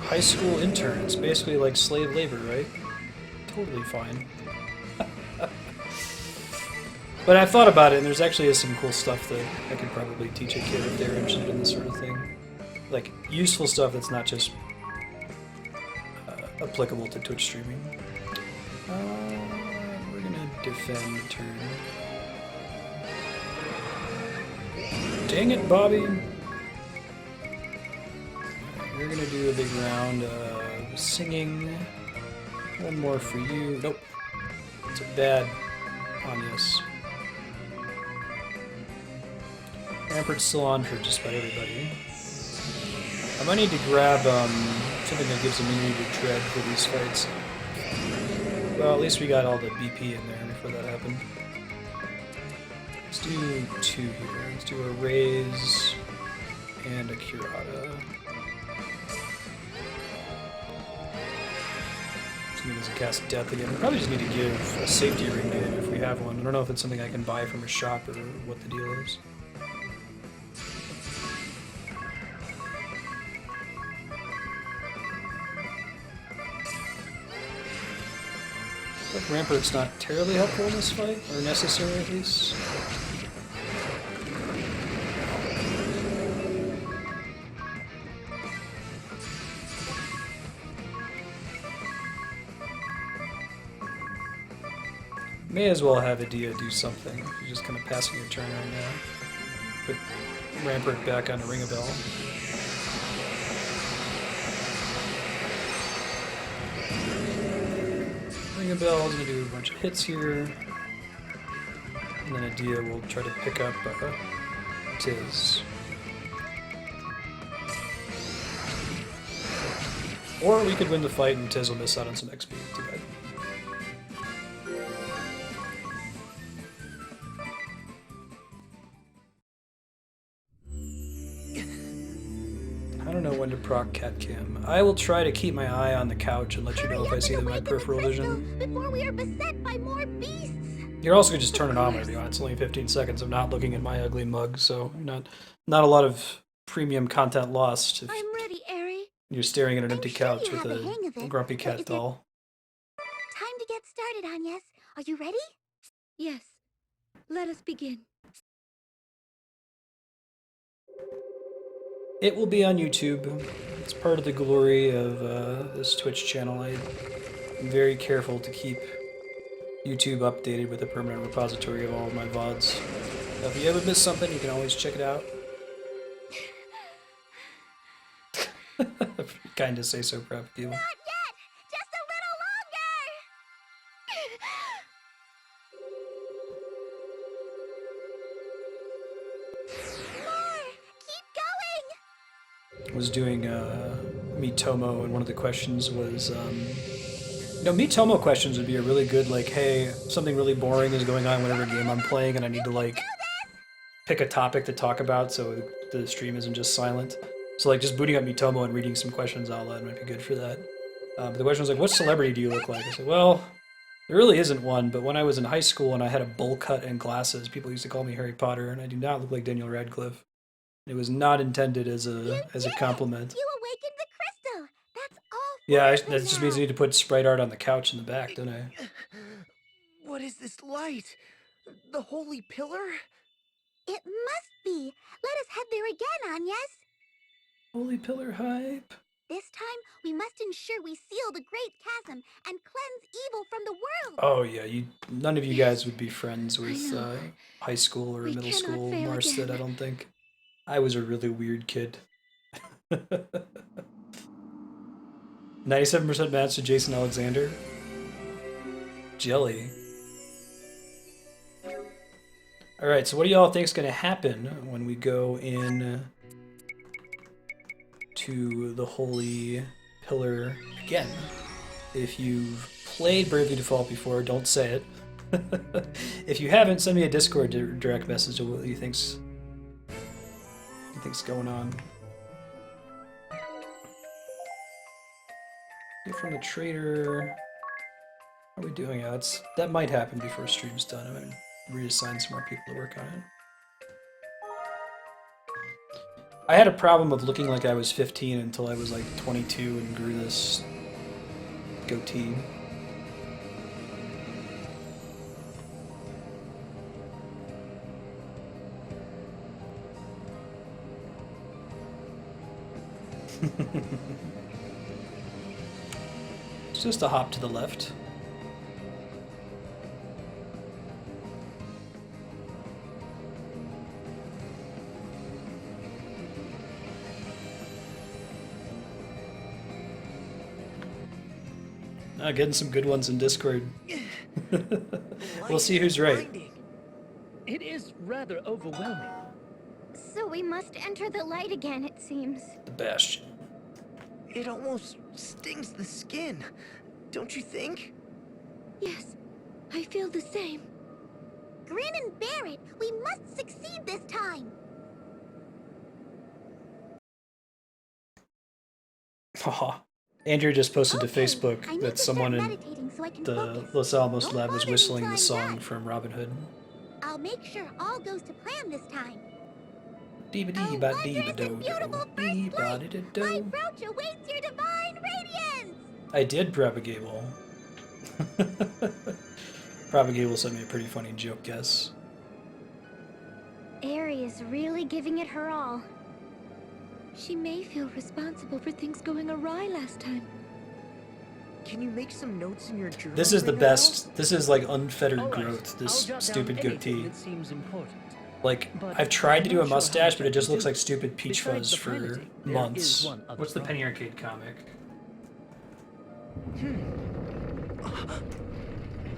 high school intern. It's basically like slave labor, right? Totally fine. But I've thought about it, and there's actually some cool stuff that I could probably teach a kid if they're interested in this sort of thing. Like, useful stuff that's not just applicable to Twitch streaming. We're gonna defend the turn. Dang it, Bobby! We're gonna do a big round of singing. One more for you. Nope. It's a bad Anius. Rampart's still on for just about everybody. I might need to grab something that gives immunity to dread for these fights. Well, at least we got all the BP in there before that happened. Let's do 2 here. Let's do a Raise and a Curata. So he doesn't cast death again. We probably just need to give a safety ring to him if we have one. I don't know if it's something I can buy from a shop or what the deal is. I think Rampart's not terribly helpful in this fight, or necessary at least. May as well have Adia do something. You're just kind of passing your turn right now. Put Rampart back on the Ring a Bell. Ring a Bell is going to do a bunch of hits here. And then Adia will try to pick up Tiz. Or we could win the fight and Tiz will miss out on some XP. Too bad. I don't know when to proc cat cam. I will try to keep my eye on the couch and let you know if I see them in my peripheral vision. Before we are beset by more beasts. You're also gonna just turn it on whenever you want. It's only 15 seconds of not looking at my ugly mug, so not a lot of premium content lost if I'm ready, Eri. you're staring at an empty couch with have a hang of a it, grumpy but cat is doll. Time to get started, Agnes. Are you ready? Yes. Let us begin. It will be on YouTube. It's part of the glory of this Twitch channel. I'm very careful to keep YouTube updated with a permanent repository of all of my VODs. If you ever miss something, you can always check it out. Kind of say so, proud of you. Not yet! Just a little longer! More! Keep going! Was doing Miitomo, and one of the questions was, Miitomo questions would be a really good, like, hey, something really boring is going on whatever game I'm playing, and I need to, like, pick a topic to talk about so the stream isn't just silent. So, like, just booting up Miitomo and reading some questions out loud might be good for that. But the question was, like, what celebrity do you look like? I said, well, there really isn't one, but when I was in high school and I had a bowl cut and glasses, people used to call me Harry Potter, and I do not look like Daniel Radcliffe. It was not intended as a compliment. You awakened the crystal! That's all. Yeah, that just means I need to put sprite art on the couch in the back, don't I? What is this light? The holy pillar? It must be. Let us head there again, Agnes. Holy pillar hype. This time, we must ensure we seal the great chasm and cleanse evil from the world. Oh yeah, none of you guys would be friends with high school or middle school Marsted, I don't think. I was a really weird kid. 97% match to Jason Alexander. Jelly. Alright, so what do y'all think is going to happen when we go in to the Holy Pillar again? If you've played Bravely Default before, don't say it. If you haven't, send me a Discord direct message of what you think's going on. Get from the trader. How are we doing? That might happen before stream's done. I'm gonna reassign some more people to work on it. I had a problem of looking like I was 15 until I was like 22 and grew this goatee. It's just a hop to the left. Getting some good ones in Discord. We'll see who's right. It is rather overwhelming. So we must enter the light again, it seems. The Bastion. It almost stings the skin, don't you think? Yes, I feel the same. Grin and bear it! We must succeed this time! Haha. Andrew just posted to Okay, Facebook I need that to someone start in meditating so I can the focus. Los Alamos Don't lab was bother me whistling till the I'm song done. from Robin Hood. I'll make sure all goes to plan this time. Dee A ba dee ba wondrous dee ba and do beautiful do. Dee first ba flight. dee da My do. brooch awaits your divine radiance. I did Propagable. Propagable sent me a pretty funny joke guess. Aerie is really giving it her all. She may feel responsible for things going awry last time. Can you make some notes in your journal? This is the right now? best. This is like unfettered All right, growth. I'll This jot down stupid anything goatee. that seems important. Like, But I've tried to do a I'm not sure how mustache, much but I it just can looks do. like stupid Peach Besides Fuzz the for piloting, there months. is one other What's the problem. Penny Arcade comic?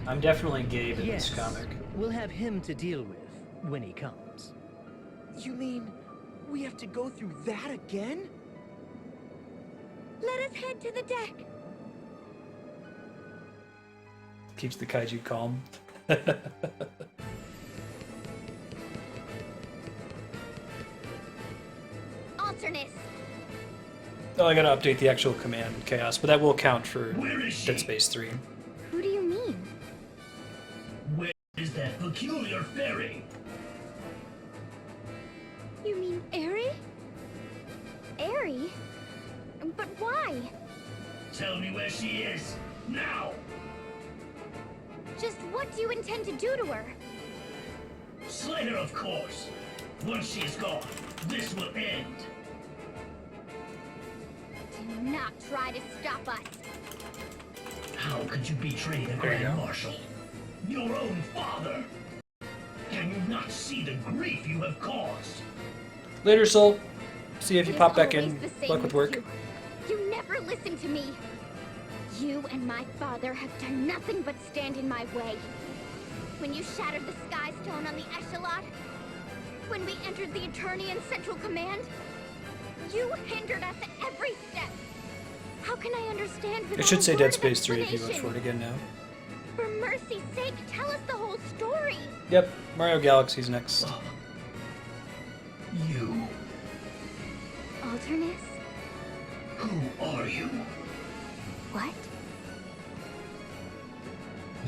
I'm definitely Gabe in Yes, this comic. we'll have him to deal with when he comes. You mean we have to go through that again? Let us head to the deck. Keeps the kaiju calm. Alternus. Oh, I gotta update the actual command, Chaos, but that will count for Where is she? Dead Space 3. Who do you mean? Where is that peculiar fairy? You mean Aerie? Aerie? But why? Tell me where she is, now! Just what do you intend to do to her? Slay her, of course. Once she is gone, this will end. Do not try to stop us. How could you betray the There you Grand go. Marshal? Your own father! Can you not see the grief you have caused? Later, Soul. See you if you It pop is back always in. the same Luck with work. You never listen to me. You and my father have done nothing but stand in my way. When you shattered the Sky Stone on the Echelon, when we entered the Eternian Central Command, you hindered us at every step. How can I understand without It should a say word Dead of Space 3 if you vote explanation? for it again now. For mercy's sake, tell us the whole story. Yep, Mario Galaxy's next. You. Alternus? Who are you? What?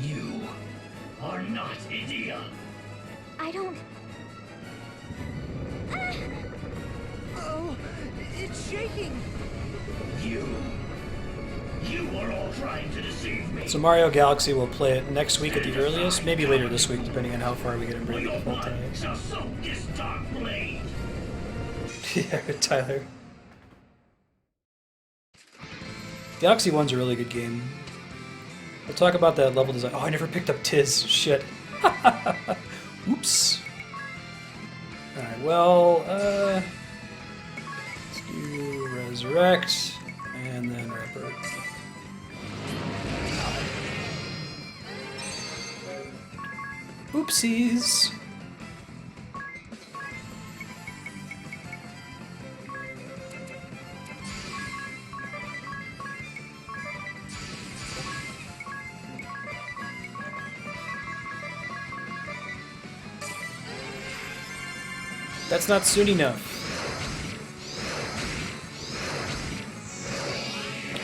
You are not Idea. I don't... Oh, it's shaking. You are all trying to deceive me. So Mario Galaxy will play it next week at the earliest, maybe later this week, depending on how far we get in For Break your Default blood tonight. shall soak this dark blade. Yeah, Tyler. Galaxy 1's a really good game. We'll talk about that level design. Oh, I never picked up Tiz. Shit. Oops. Alright, well, let's do Resurrect, and then Ripper. Oopsies. That's not soon enough.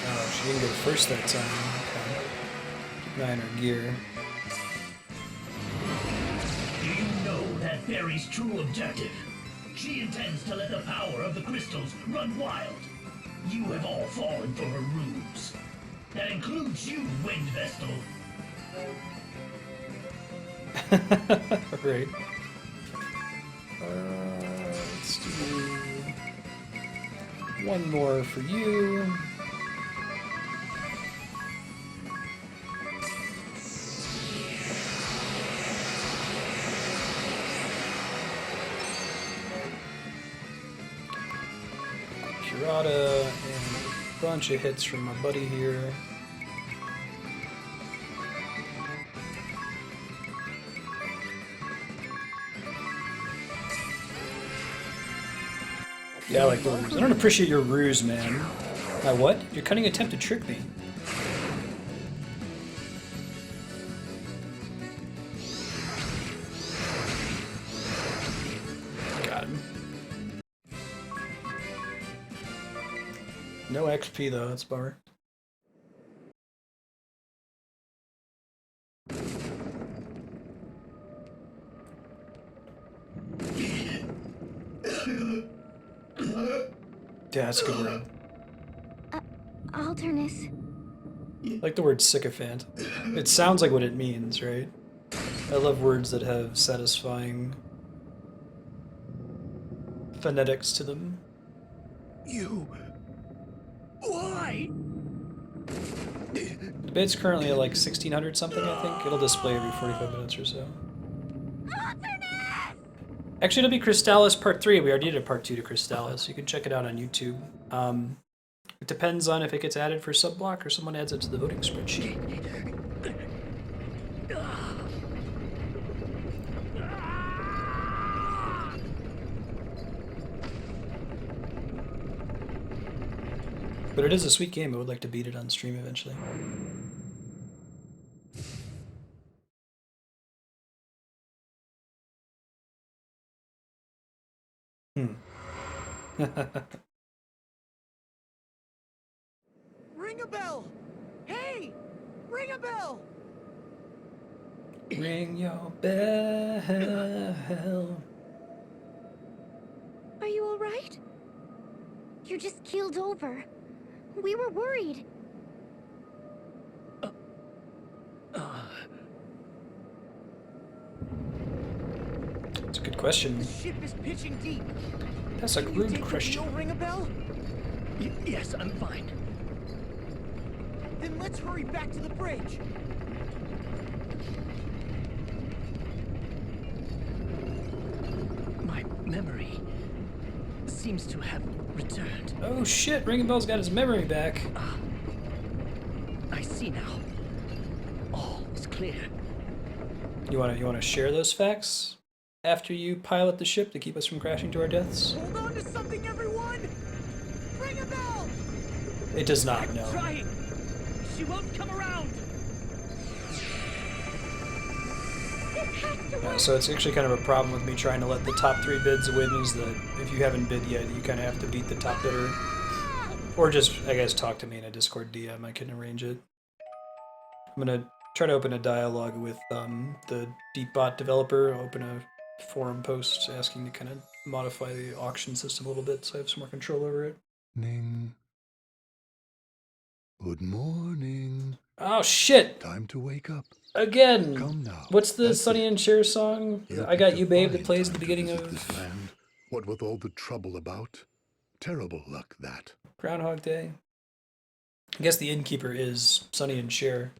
Oh, she didn't go first that time. Okay. Keep an eye on her gear. Do you know that fairy's true objective? She intends to let the power of the crystals run wild. You have all fallen for her ruse. That includes you, Wind Vestal. Right. Let's do one more for you. Pirata and a bunch of hits from my buddy here. Yeah, I like the ruse. I don't appreciate your ruse, man. My what? Your cunning attempt to trick me. Got him. No XP though, that's a bummer. Yeah, that's a good word. Alternus. I like the word sycophant. It sounds like what it means, right? I love words that have satisfying phonetics to them. You... Why? The bid's currently at like 1600 something, I think. It'll display every 45 minutes or so. Actually, it'll be Crystallis Part 3. We already did a Part 2 to Crystallis. You can check it out on YouTube. It depends on if it gets added for sub-block or someone adds it to the voting spreadsheet. But it is a sweet game. I would like to beat it on stream eventually. Ring a bell! Hey! Ring a bell! Ring your bell. Are you alright? You just keeled over. We were worried. That's a good question. The ship is pitching deep. That's a Can you rude take the question. wheel, ring a bell? Yes, I'm fine. Then let's hurry back to the bridge. My memory seems to have returned. Oh shit, Ring a Bell's got his memory back. I see now. All is clear. You wanna share those facts after you pilot the ship to keep us from crashing to our deaths? Hold on to something, everyone! Ring a bell! It does not, no. Trying. She won't come around. So it's actually kind of a problem with me trying to let the top 3 bids win, is that if you haven't bid yet, you kind of have to beat the top bidder. Or just, I guess, talk to me in a Discord DM. I can arrange it. I'm going to try to open a dialogue with the DeepBot developer. I'll open a forum post asking to kind of modify the auction system a little bit so I have some more control over it. Ning. Good morning. Oh, shit! Time to wake up. Again! Come now. What's the That's Sonny it. and Cher song? It'll I Got be You Babe that fine plays at the time to beginning visit of this land. What with all the trouble about? Terrible luck, that. Groundhog Day. I guess the innkeeper is Sonny and Cher.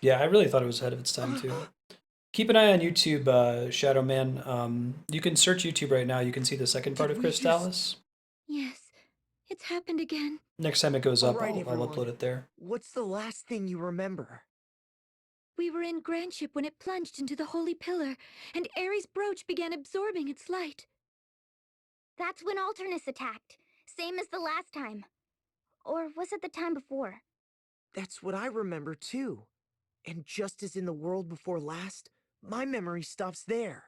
Yeah, I really thought it was ahead of its time too. Keep an eye on YouTube, Shadow Man. You can search YouTube right now. You can see the second part of Crystallis. Yes, it's happened again. Next time it goes up, Alright, I'll everyone. upload it there. What's the last thing you remember? We were in Grandship when it plunged into the Holy Pillar, and Ares' brooch began absorbing its light. That's when Alternus attacked. Same as the last time. Or was it the time before? That's what I remember too. And just as in the world before last, my memory stops there.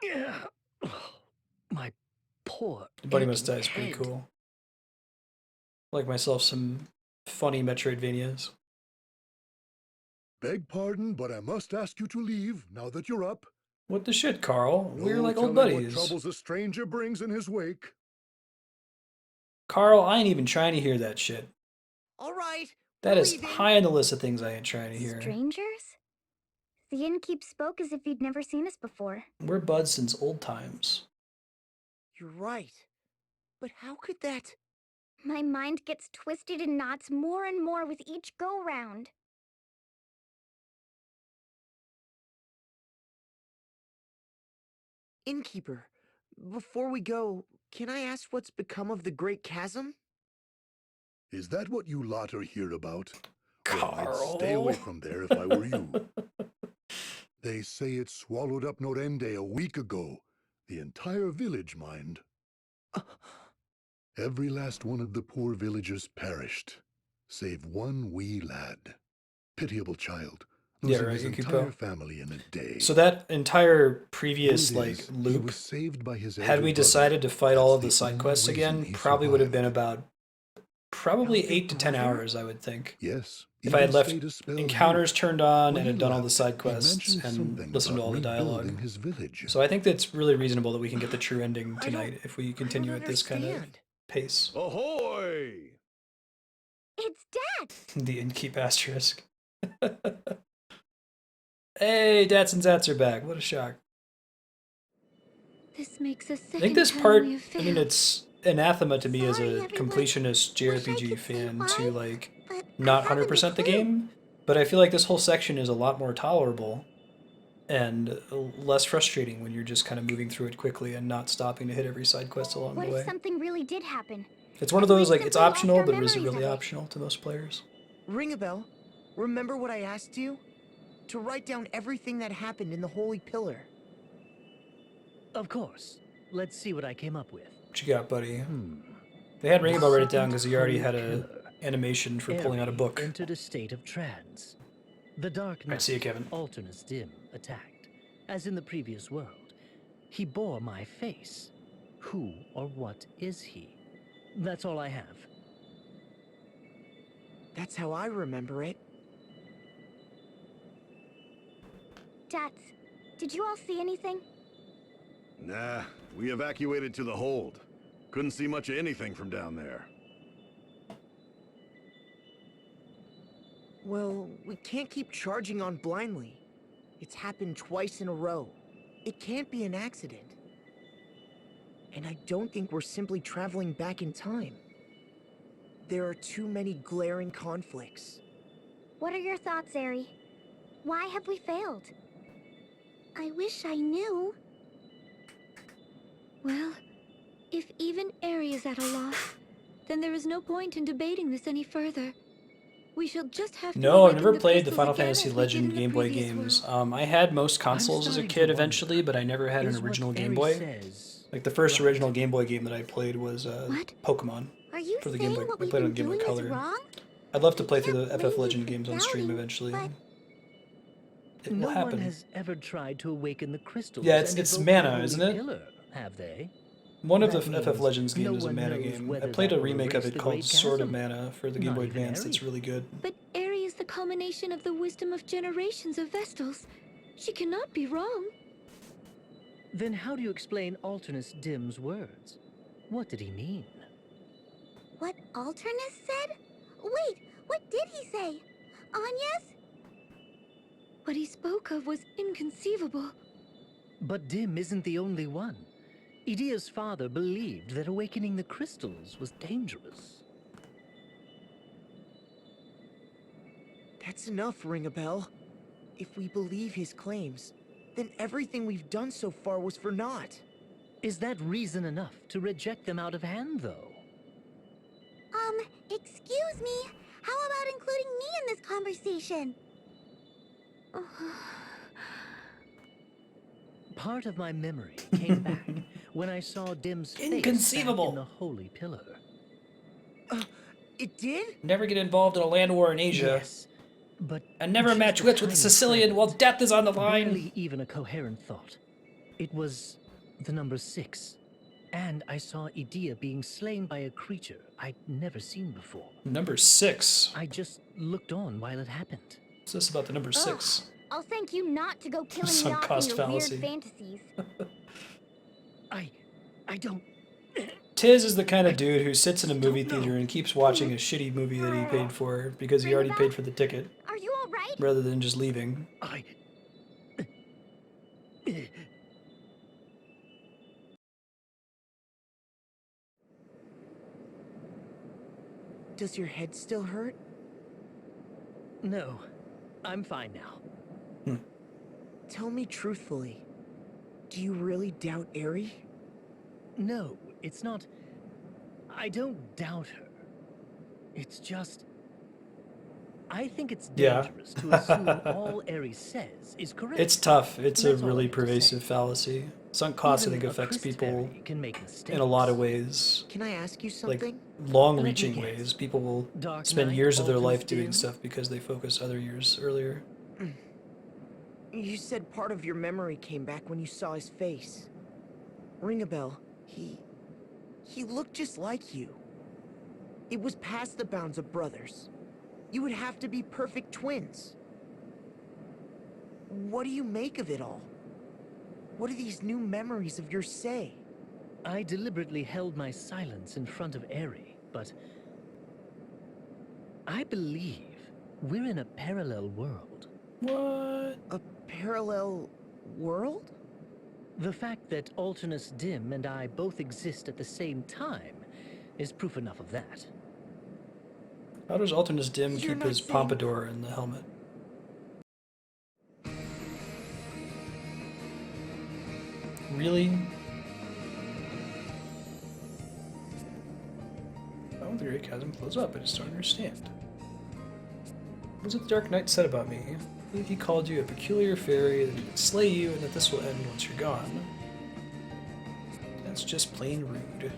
Yeah. My poor. Buddy aching Must Die is pretty head. cool. Like myself some funny Metroidvanias. Beg pardon, but I must ask you to leave now that you're up. What the shit, Carl? We're No like old telling buddies. What troubles a stranger brings in his wake. Carl, I ain't even trying to hear that shit. All right. That we're is leaving. high on the list of things I ain't trying to hear. Strangers? The innkeep spoke as if he'd never seen us before. We're buds since old times. You're right. But how could that... My mind gets twisted in knots more and more with each go-round. Innkeeper, before we go, can I ask what's become of the Great Chasm? Is that what you lot are here about? Carl. Well, I'd stay away from there if I were you. They say it swallowed up Norende a week ago. The entire village, mind. Every last one of the poor villagers perished, save one wee lad. Pitiable child, Yeah, losing right, his Yukiko. entire family in a day. So that entire previous Word like is, he loop, was saved by his had elder we brother. decided to fight all of the That's the side only quests reason again, he probably would have been survived. about probably 8 to 10 hours, I would think. Yes. If I had even left stayed a spell encounters here. turned on When and he had done all the left, side he quests mentioned and something listened to about all the dialogue. rebuilding his village. So I think that's really reasonable that we can get the true ending tonight if we continue at this kind of understand. pace. Ahoy! It's Dad! The Innkeep asterisk. Hey, Dats and Zats are back. What a shock. This makes a second I think this time part, we have I mean, failed. it's anathema to me as Sorry, a everyone. completionist Wish I JRPG could say fan why, to, like, but not I haven't a 100% the clue. game, but I feel like this whole section is a lot more tolerable and less frustrating when you're just kind of moving through it quickly and not stopping to hit every side quest along What the if way. something really did happen? It's one of and we those, like, it's simply lost optional, our but is it memories really of it? optional to most players? Ring a bell. Remember what I asked you? To write down everything that happened in the Holy Pillar. Of course. Let's see what I came up with. What you got, buddy? They had Ringabell write it down because he already had Holy a Pillar. animation for pulling out a Eri book. entered a state of trance. The Dark Alright, Knight, see you, Kevin. Alternus Dim, attacked. As in the previous world, he bore my face. Who or what is he? That's all I have. That's how I remember it. Dats, did you all see anything? Nah, we evacuated to the hold. Couldn't see much of anything from down there. Well, we can't keep charging on blindly. It's happened twice in a row. It can't be an accident. And I don't think we're simply traveling back in time. There are too many glaring conflicts. What are your thoughts, Eri? Why have we failed? I wish I knew. Well, if even Eri is at a loss, then there is no point in debating this any further. We shall just have to No, I've awaken never played the crystals Final again Fantasy as we did in Legend the Game Boy previous games. world. I had most consoles as a starting to kid wonder, eventually, but I never had an is what original Game Eri Boy. says Like the first right? original Game Boy game that I played was What? Pokemon Are you for the saying Game Boy. what I we've played it been on Game Boy doing is Color. wrong? I'd love to I play through can't the FF blame you Legend for games on stream doubting, eventually. but It No will one happen. has ever tried to awaken the crystals. Yeah, it's and evoke mana, the Holy isn't it? Pillar, have they? One of the That FF means Legends no games is a one mana knows game. I whether played that a will remake of erase it the called Great Sword of Chasm. Mana for the Game Not Boy even Advance that's Eri. really good. But Eri is the culmination of the wisdom of generations of Vestals. She cannot be wrong. Then how do you explain Alternus Dim's words? What did he mean? what Alternus said? Wait, what did he say? Anya's? What he spoke of was inconceivable. But Dim isn't the only one. Idia's father believed that awakening the crystals was dangerous. That's enough, Ring a Bell. If we believe his claims, then everything we've done so far was for naught. Is that reason enough to reject them out of hand, though? Excuse me. How about including me in this conversation? Part of my memory came back when I saw Dim's face back Inconceivable. in the Holy Pillar. It did? Never get involved in a land war in Asia. Yes, but And never just match a wits with a tiny Sicilian while fragment. death is on the line. Barely even a coherent thought. It was the number 6. And I saw Idia being slain by a creature I'd never seen before. Number 6. I just looked on while it happened. What's this about the number 6? I'll thank you not to go killing Sunk me off in cost your fallacy. weird fantasies. I don't... Tiz is the kind of dude who sits in a movie theater and keeps watching a shitty movie that he paid for because he already paid for the ticket, Are you all right? rather than just leaving. Does your head still hurt? No, I'm fine now. Tell me truthfully, do you really doubt Eri? No, it's not... I don't doubt her. It's just... I think it's Yeah. dangerous to assume all Eri says is correct. It's tough. It's a That's all I really have to say. pervasive fallacy. Sunk cost, I Even think, a affects people Christfairy can make mistakes. in a lot of ways. Can I ask you Like, something? long-reaching Let me guess. ways. People will Dark spend Knight, years of their Alternus life doing Dim? stuff because they focus other years earlier. You said part of your memory came back when you saw his face. Ring a bell. He looked just like you. It was past the bounds of brothers. You would have to be perfect twins. What do you make of it all? What do these new memories of yours say? I deliberately held my silence in front of Eri, but I believe we're in a parallel world. What? A parallel world? The fact that Alternus Dim and I both exist at the same time is proof enough of that. How does Alternus Dim You're keep not his saying- pompadour in the helmet? Really? Oh, the Great Chasm flows up. I just don't understand. What has the Dark Knight said about me? I believe he called you a peculiar fairy, that he would slay you, and that this will end once you're gone. That's just plain rude.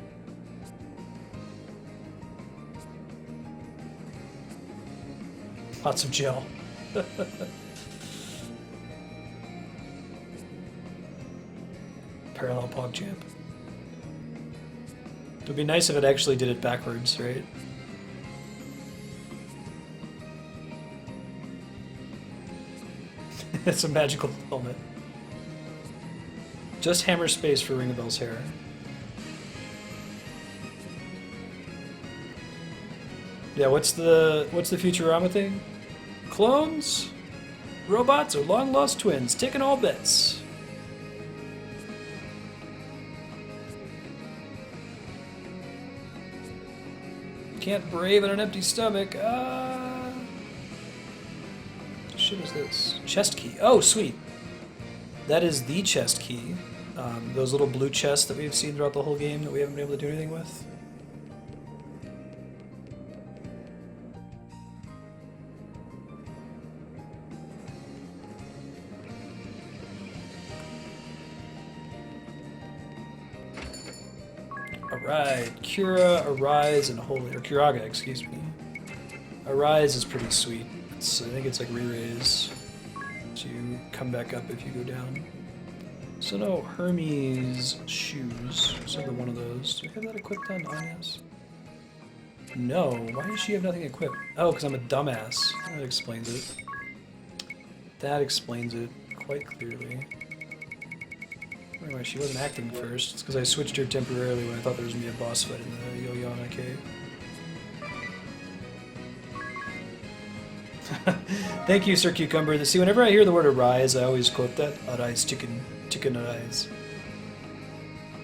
Lots of gel. Parallel PogChamp. It would be nice if it actually did it backwards, right? It's a magical helmet. Just hammer space for Ring of Bell's hair. Yeah, what's the Futurama thing? Clones, robots, or long lost twins? Taking all bets. Can't brave on an empty stomach. Shit is this? Chest key. Oh, sweet. That is the chest key. Those little blue chests that we've seen throughout the whole game that we haven't been able to do anything with. Alright, Cura, Arise, and Holy, or Curaga, excuse me. Arise is pretty sweet. I think it's like re-raise to come back up if you go down. So no, Hermes shoes. So the one of those. Do I have that equipped on Inez? No. Why does she have nothing equipped? Oh, because I'm a dumbass. That explains it. That explains it quite clearly. Anyway, she wasn't acting first. It's because I switched her temporarily when I thought there was going to be a boss fight in the Yoyana cave. Thank you, Sir Cucumber. See, whenever I hear the word arise, I always quote that. Arise, chicken. Chicken arise.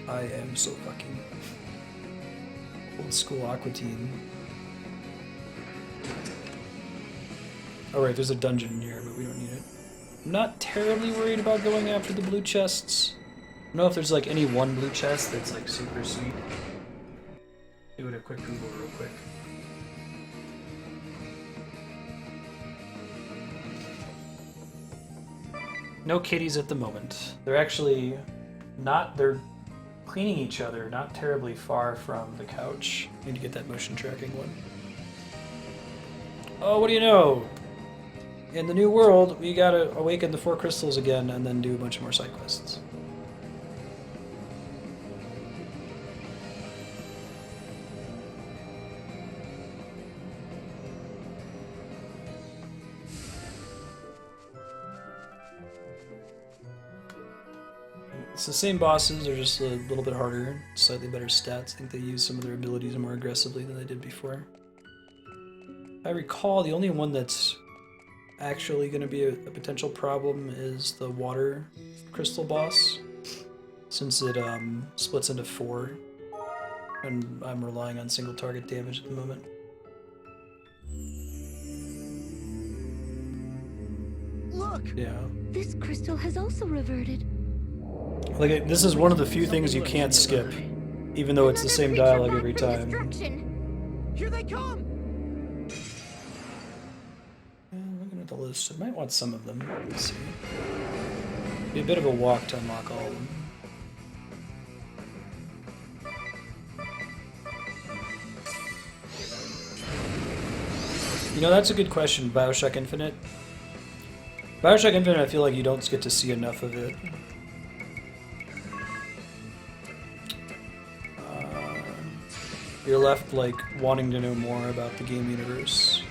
I am so fucking old school Aqua Teen. Alright, there's a dungeon in here, but we don't need it. I'm not terribly worried about going after the blue chests. I don't know if there's like any one blue chest that's like super sweet. Do it a quick Google real quick. No kitties at the moment. They're actually not, they're cleaning each other, not terribly far from the couch. Need to get that motion tracking one. Oh, what do you know? In the new world, we gotta awaken the 4 crystals again and then do a bunch more side quests. It's the same bosses, they're just a little bit harder, slightly better stats. I think they use some of their abilities more aggressively than they did before. If I recall, the only one that's actually going to be a potential problem is the water crystal boss, since it splits into 4, and I'm relying on single target damage at the moment. Look! Yeah. This crystal has also reverted. Like, this is one of the few things you can't skip, even though it's the same dialogue every time. Here they come! Looking at the list, I might want some of them. Let's see. Be a bit of a walk to unlock all of them. You know, that's a good question, Bioshock Infinite. Bioshock Infinite, I feel like you don't get to see enough of it. you're left like wanting to know more about the game universe.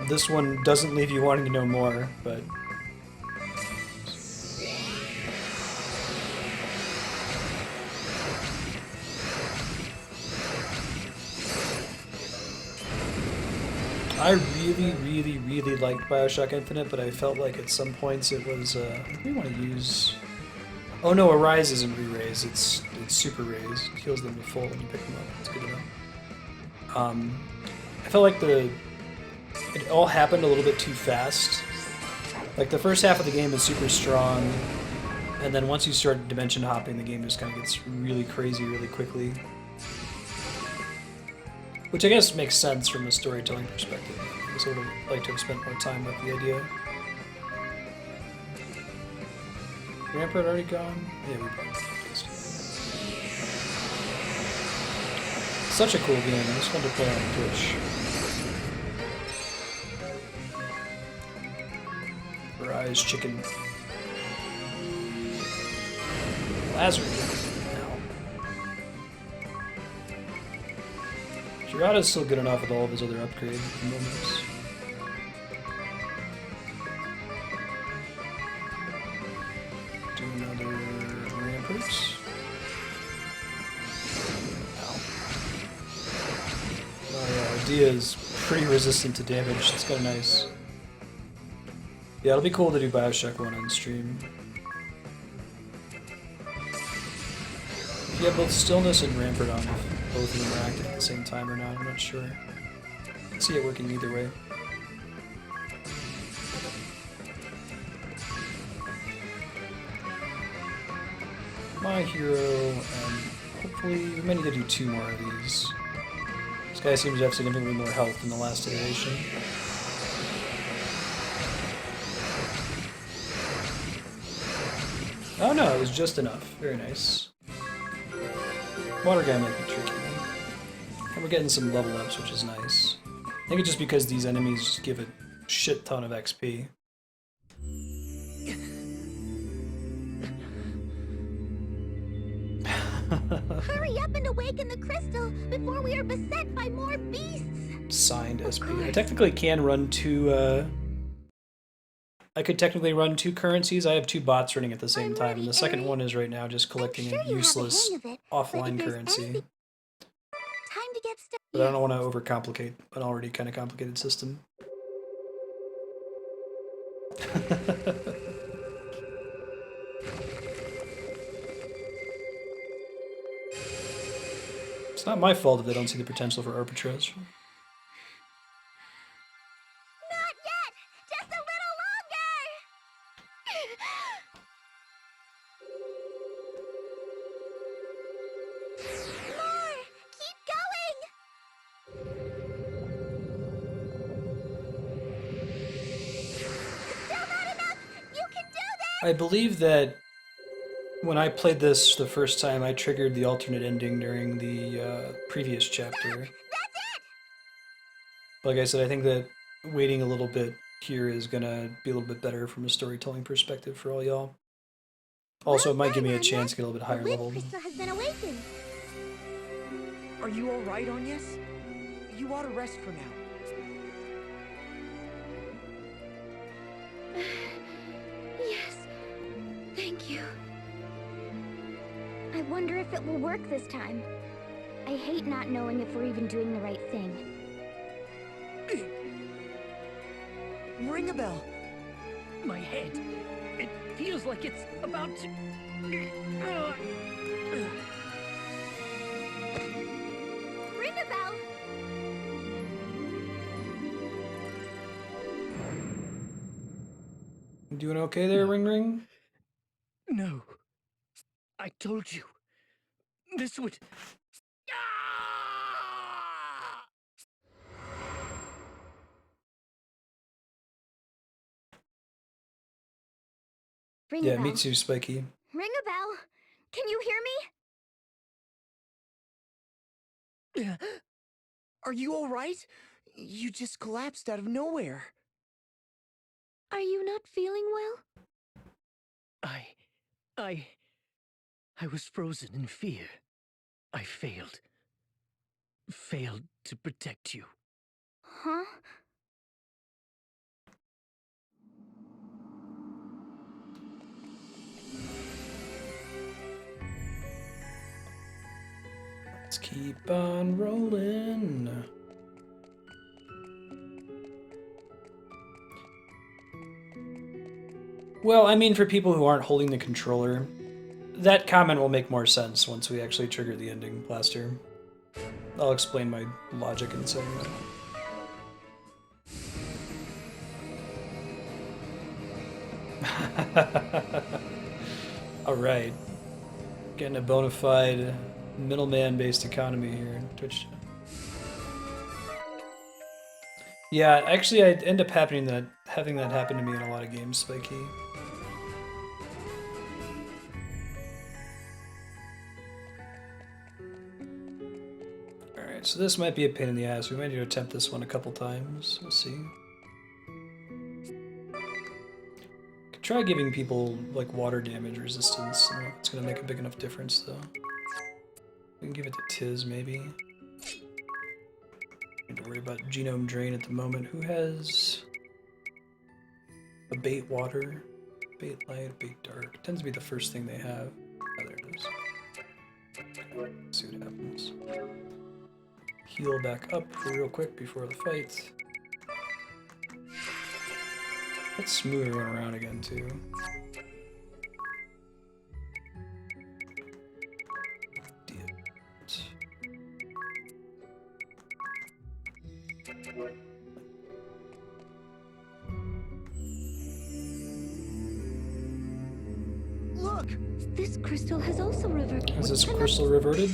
This one doesn't leave you wanting to know more, but I really liked Bioshock Infinite, but I felt like at some points it was, I think we want to use... Oh no, Arise isn't re-raise, it's super raise. It heals them to full when you pick them up. It's good to know. I felt like it all happened a little bit too fast. Like the first half of the game is super strong, and then once you start dimension hopping, the game just kind of gets really crazy really quickly. Which I guess makes sense from a storytelling perspective. I sort of like to have spent more time with the idea. Rampart already gone? Yeah, we probably placed it. Such a cool game. It's fun to play on Twitch. Rise chicken. Lazarus. Girada's still good enough with all of his other upgrade moments. Do another Rampart. Ow. Oh yeah, Dia is pretty resistant to damage. It's kind of nice. Yeah, it'll be cool to do Bioshock 1 on stream. If you have both Stillness and Rampart on, if both of them are active at the same time or not, I'm not sure. I can see it working either way. My hero, and hopefully we may need to do 2 more of these. This guy seems to have significantly more health than the last iteration. Oh no, it was just enough. Very nice. Water guy might be tricky. And we're getting some level ups, which is nice. I think it's just because these enemies just give a shit ton of XP. Hurry up and awaken the crystal before we are beset by more beasts! Signed SP. I technically can run 2, I could technically run 2 currencies. I have 2 bots running at the same time, and the second one is right now just collecting a useless offline currency. Time to get started. But I don't want to overcomplicate an already kind of complicated system. It's not my fault if they don't see the potential for arbitrage. I believe that when I played this the first time, I triggered the alternate ending during the previous chapter. Like I said, I think that waiting a little bit here is gonna be a little bit better from a storytelling perspective for all y'all. Also, it might give me a chance to get a little bit higher level. Has been awakened. Are you alright, Agnes? You ought to rest for now. Yes. Thank you. I wonder if it will work this time. I hate not knowing if we're even doing the right thing. Ring a bell. My head. It feels like it's about to... Ring a bell. You doing okay there, Ring Ring? No. I told you. This would... Ring Yeah, a bell. me too, Spiky. Ring a bell. Can you hear me? Are you alright? You just collapsed out of nowhere. Are you not feeling well? I was frozen in fear. I failed. Failed to protect you. Huh? Let's keep on rolling. Well, I mean, for people who aren't holding the controller, that comment will make more sense once we actually trigger the ending blaster. I'll explain my logic in saying that. Alright. Getting a bona fide middleman-based economy here in Twitch. Yeah, actually, I end up having that happen to me in a lot of games, Spiky. Alright, so this might be a pain in the ass. We might need to attempt this one a couple times. We'll see. Could try giving people, like, water damage resistance. I don't know if it's gonna make a big enough difference, though. We can give it to Tiz, maybe. Need to worry about genome drain at the moment. Who has a bait water? Bait light, bait dark. Tends to be the first thing they have. Oh, there it is. Let's see what happens. Heal back up real quick before the fight. Let's smooth everyone around again, too. Look! This crystal has also reverted. Is this crystal reverted?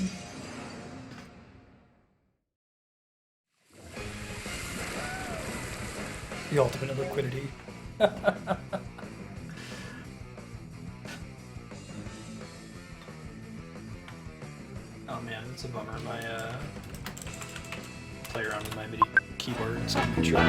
The ultimate liquidity. Oh man, it's a bummer. My play around with my MIDI keyboard and some control.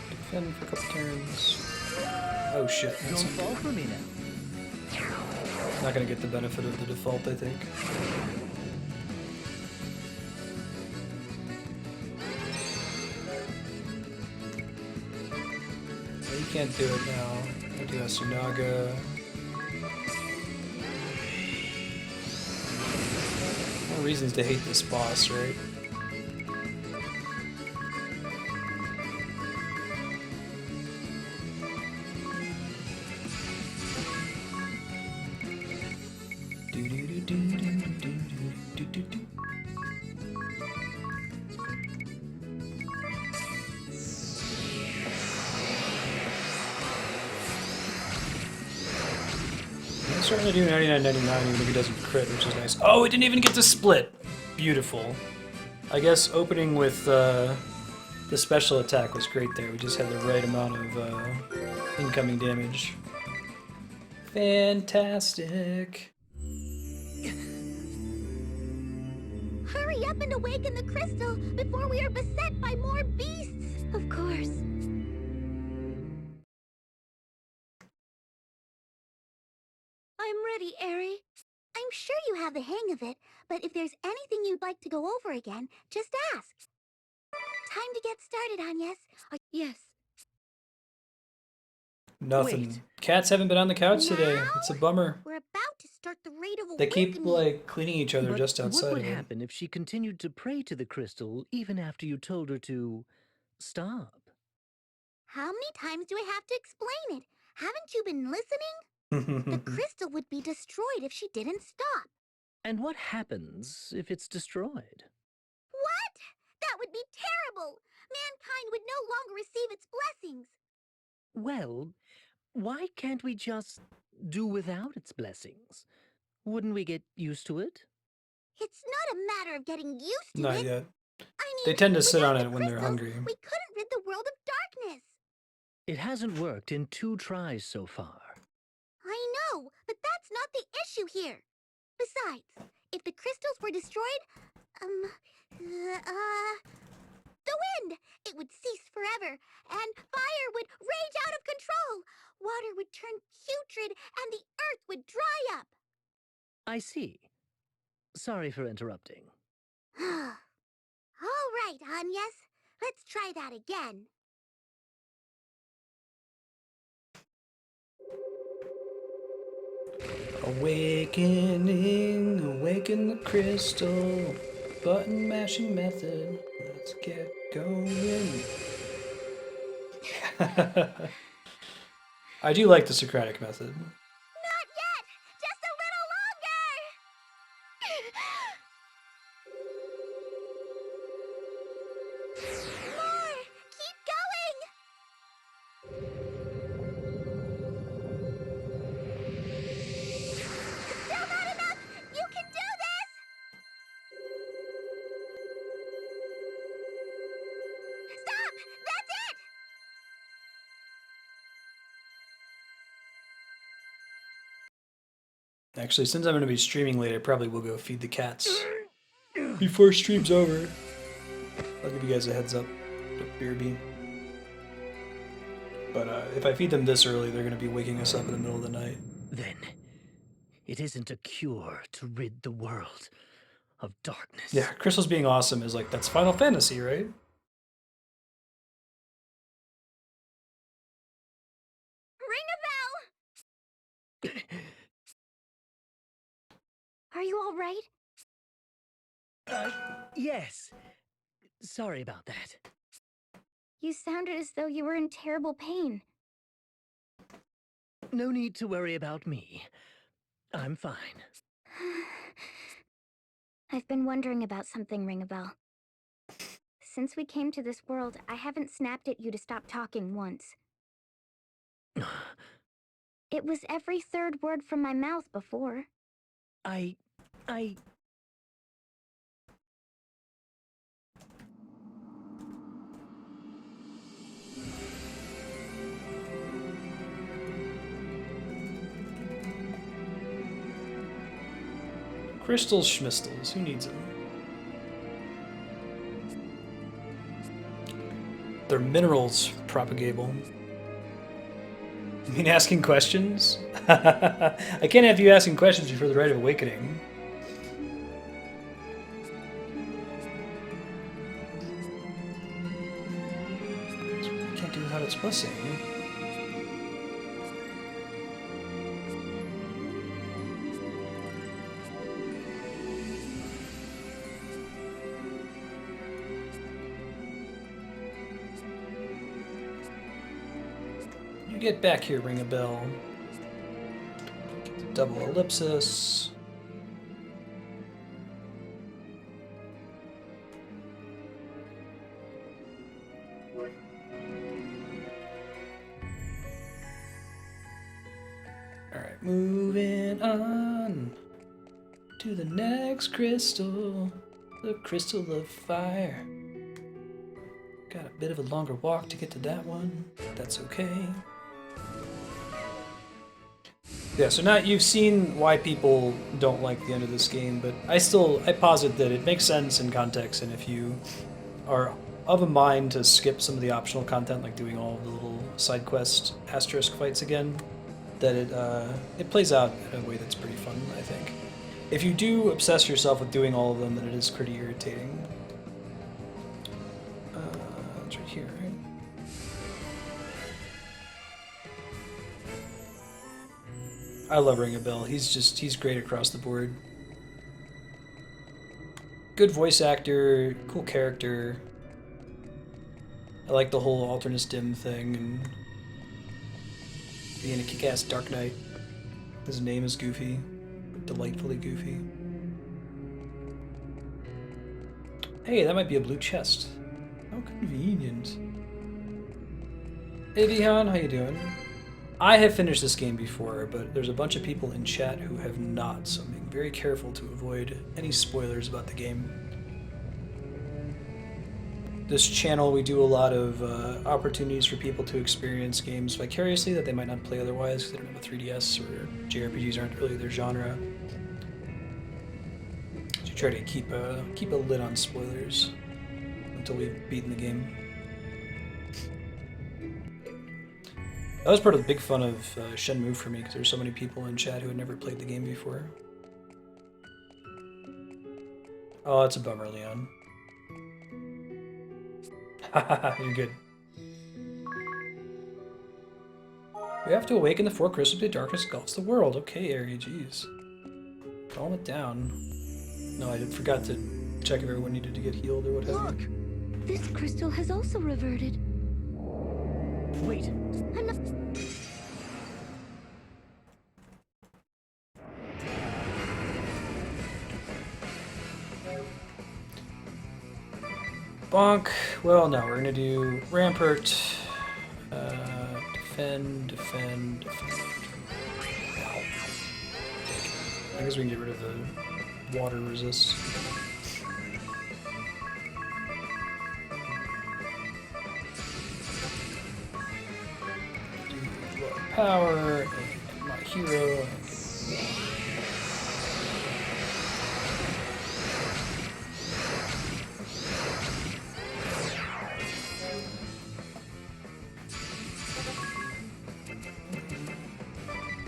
Defend for a couple turns. Oh shit! Don't fall for me now. Not gonna get the benefit of the default, I think. You can't do it now. I do Asunaga. No reasons to hate this boss, right? I'm starting to do 99.99 even if he doesn't crit, which is nice. Oh, it didn't even get to split! Beautiful. I guess opening with the special attack was great there. We just had the right amount of incoming damage. Fantastic. Hurry up and awaken the crystal before we are beset by more beasts! Of course. I'm ready, Eri. I'm sure you have the hang of it, but if there's anything you'd like to go over again, just ask. Time to get started, Agnes. Yes. Nothing. Wait. Cats haven't been on the couch today. It's a bummer. We're about to start the Rite of They Awakening. keep, like, cleaning each other But just outside what would of it. happen if she continued to pray to the crystal even after you told her to stop? How many times do I have to explain it? Haven't you been listening? The crystal would be destroyed if she didn't stop. And what happens if it's destroyed? What? That would be terrible! Mankind would no longer receive its blessings. Well, why can't we just do without its blessings? Wouldn't we get used to it? It's not a matter of getting used to Not it. yet. I mean, They tend to sit without on the it when they're crystal, hungry. We couldn't rid the world of darkness. It hasn't worked in 2 tries so far. I know, but that's not the issue here. Besides, If the crystals were destroyed, the wind! It would cease forever, and fire would rage out of control. Water would turn putrid, and the earth would dry up. I see. Sorry for interrupting. All right, Anyas. Let's try that again. Awakening, awaken the crystal. Button mashing method. Let's get going. I do like the Socratic method. Not yet! Just a little longer! More! Keep going! Still not enough! You can do this! Stop! That's it! Actually, since I'm going to be streaming later, I probably will go feed the cats before stream's over. I'll give you guys a heads up. BRB. But if I feed them this early, they're going to be waking us up in the middle of the night. Then, it isn't a cure to rid the world of darkness. Yeah, Crystal's being awesome is like, that's Final Fantasy, right? Ring a bell! Are you all right? Yes. Sorry about that. You sounded as though you were in terrible pain. No need to worry about me. I'm fine. I've been wondering about something, Ring-a-Bell. Since we came to this world, I haven't snapped at you to stop talking once. It was every third word from my mouth before. Crystals schmistals, who needs them? They're minerals, propagable. You mean asking questions? I can't have you asking questions before the Rite of Awakening. You can't do without its blessing. Get back here, ring a bell. Double ellipsis. Alright, moving on to the next crystal, the crystal of fire. Got a bit of a longer walk to get to that one, but that's okay. Yeah, so now you've seen why people don't like the end of this game, but I posit that it makes sense in context, and if you are of a mind to skip some of the optional content, like doing all of the little side quest asterisk fights again, that it plays out in a way that's pretty fun, I think. If you do obsess yourself with doing all of them, then it is pretty irritating. It's right here, right? I love Ring a Bell. He's great across the board. Good voice actor, cool character. I like the whole Alternus Dim thing and being a kick-ass Dark Knight. His name is goofy, but delightfully goofy. Hey, that might be a blue chest. How convenient. Hey Vihan, how you doing? I have finished this game before, but there's a bunch of people in chat who have not, so I'm being very careful to avoid any spoilers about the game. This channel, we do a lot of opportunities for people to experience games vicariously that they might not play otherwise because they don't have a 3DS or JRPGs aren't really their genre. Try to keep a lid on spoilers until we've beaten the game. That was part of the big fun of Shenmue for me, because there's so many people in chat who had never played the game before. Oh, that's a bummer, Leon. Haha, you're good. We have to awaken the four crystals of darkness engulfs the world. Okay, Ari, jeez. Calm it down. No, I forgot to check if everyone needed to get healed or what have you. This crystal has also reverted. Wait. I'm not... Bonk. Well, no, we're gonna do Rampart. Defend. Ow. I guess we can get rid of the water resist. Power, and my hero.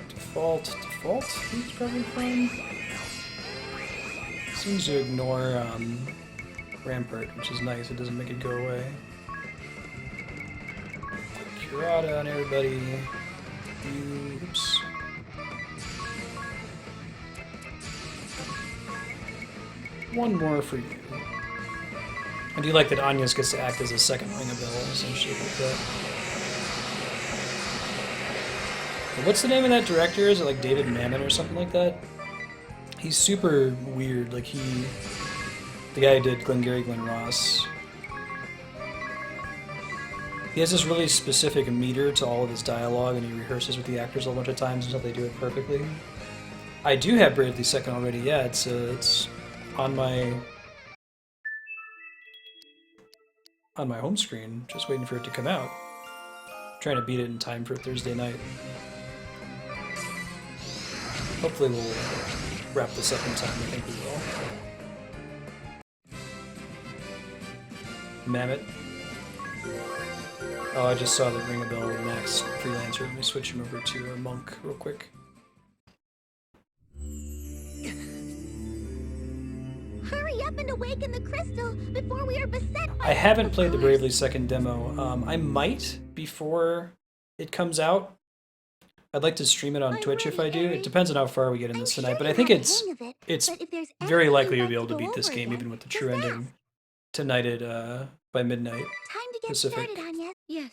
Default? He's probably fine. Seems to ignore Rampart, which is nice. It doesn't make it go away. Curata on everybody. Oops. One more for you. I do like that Agnes gets to act as a second ring of bell, essentially like that. What's the name of that director? Is it like David Mamet or something like that? He's super weird. Like the guy who did Glengarry Glen Ross. He has this really specific meter to all of his dialogue, and he rehearses with the actors a bunch of times until they do it perfectly. I do have Bravely Second already. Yeah, it's on my home screen, just waiting for it to come out. Trying to beat it in time for Thursday night. Hopefully we'll wrap this up in time. I think we will. Mammoth. Oh, I just saw the Ring a Bell Max Freelancer. Let me switch him over to a monk real quick. Hurry up and awaken the crystal before we are beset by... I haven't played the Bravely Second demo. I might before it comes out. I'd like to stream it on Twitch if I do. It depends on how far we get in this tonight, but I think it's very likely we'll be able to beat this game even with the true ending tonight at by midnight Pacific. Yes.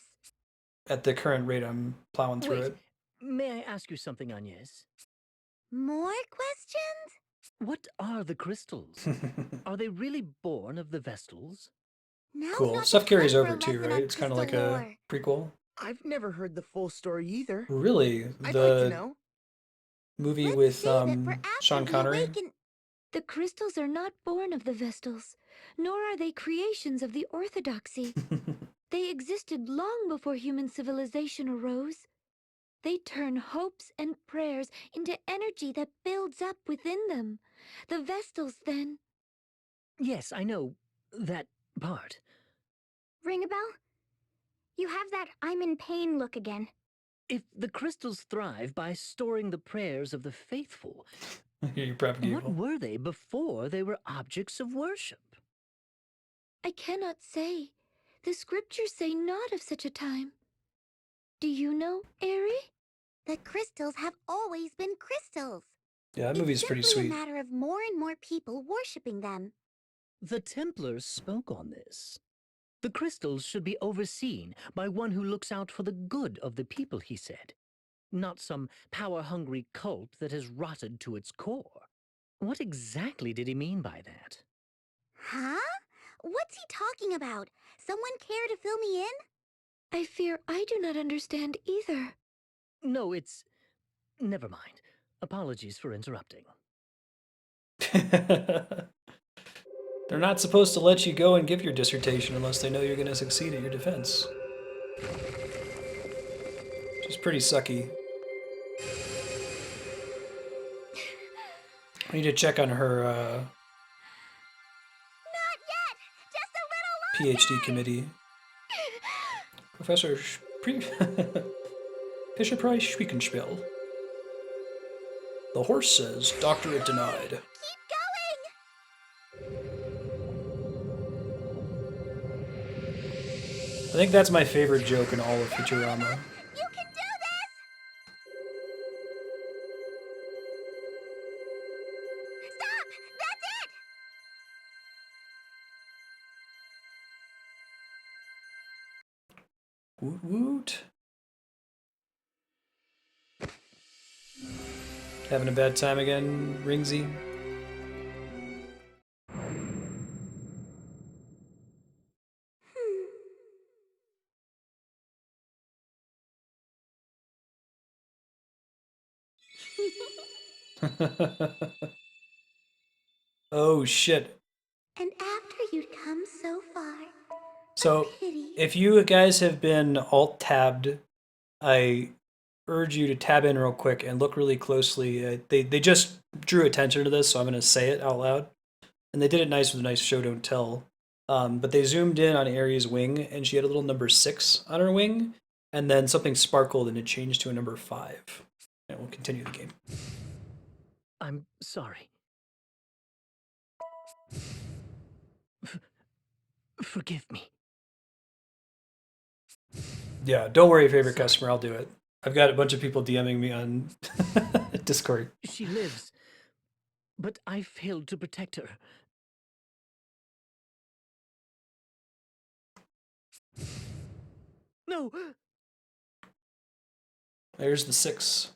At the current rate I'm plowing through it. May I ask you something, Agnes? More questions? What are the crystals? Are they really born of the Vestals? Cool. Stuff carries over too, right? It's kind of like a prequel. I've never heard the full story either. Really? I'd like to know. Movie with Sean Connery? The crystals are not born of the Vestals, nor are they creations of the Orthodoxy. They existed long before human civilization arose. They turn hopes and prayers into energy that builds up within them. The Vestals, then... Yes, I know that part. Ring a bell? You have that I'm in pain look again. If the crystals thrive by storing the prayers of the faithful, what were they before they were objects of worship? I cannot say. The scriptures say not of such a time. Do you know, Ari? The crystals have always been crystals. Yeah, that movie's pretty sweet. It's simply a matter of more and more people worshipping them. The Templars spoke on this. The crystals should be overseen by one who looks out for the good of the people, he said. Not some power-hungry cult that has rotted to its core. What exactly did he mean by that? Huh? What's he talking about? Someone care to fill me in? I fear I do not understand either. No, it's... Never mind. Apologies for interrupting. They're not supposed to let you go and give your dissertation unless they know you're going to succeed at your defense. Which is pretty sucky. I need to check on her PhD committee. Professor Fisher Price Schwiekenspiel. The horse says, doctorate denied. Keep going! I think that's my favorite joke in all of Futurama. You can do this! Stop! That's it! Woot woot. Having a bad time again, Ringsy? Oh shit. And after you'd come so far. So, if you guys have been alt-tabbed, I urge you to tab in real quick and look really closely. They just drew attention to this, so I'm going to say it out loud. And they did it nice with a nice show don't tell. But they zoomed in on Aries' wing, and she had a little number 6 on her wing, and then something sparkled and it changed to a number 5. And we'll continue the game. I'm sorry. Forgive me. Yeah, don't worry, favorite customer, I'll do it. I've got a bunch of people DMing me on Discord. She lives, but I failed to protect her. No! There's the 6.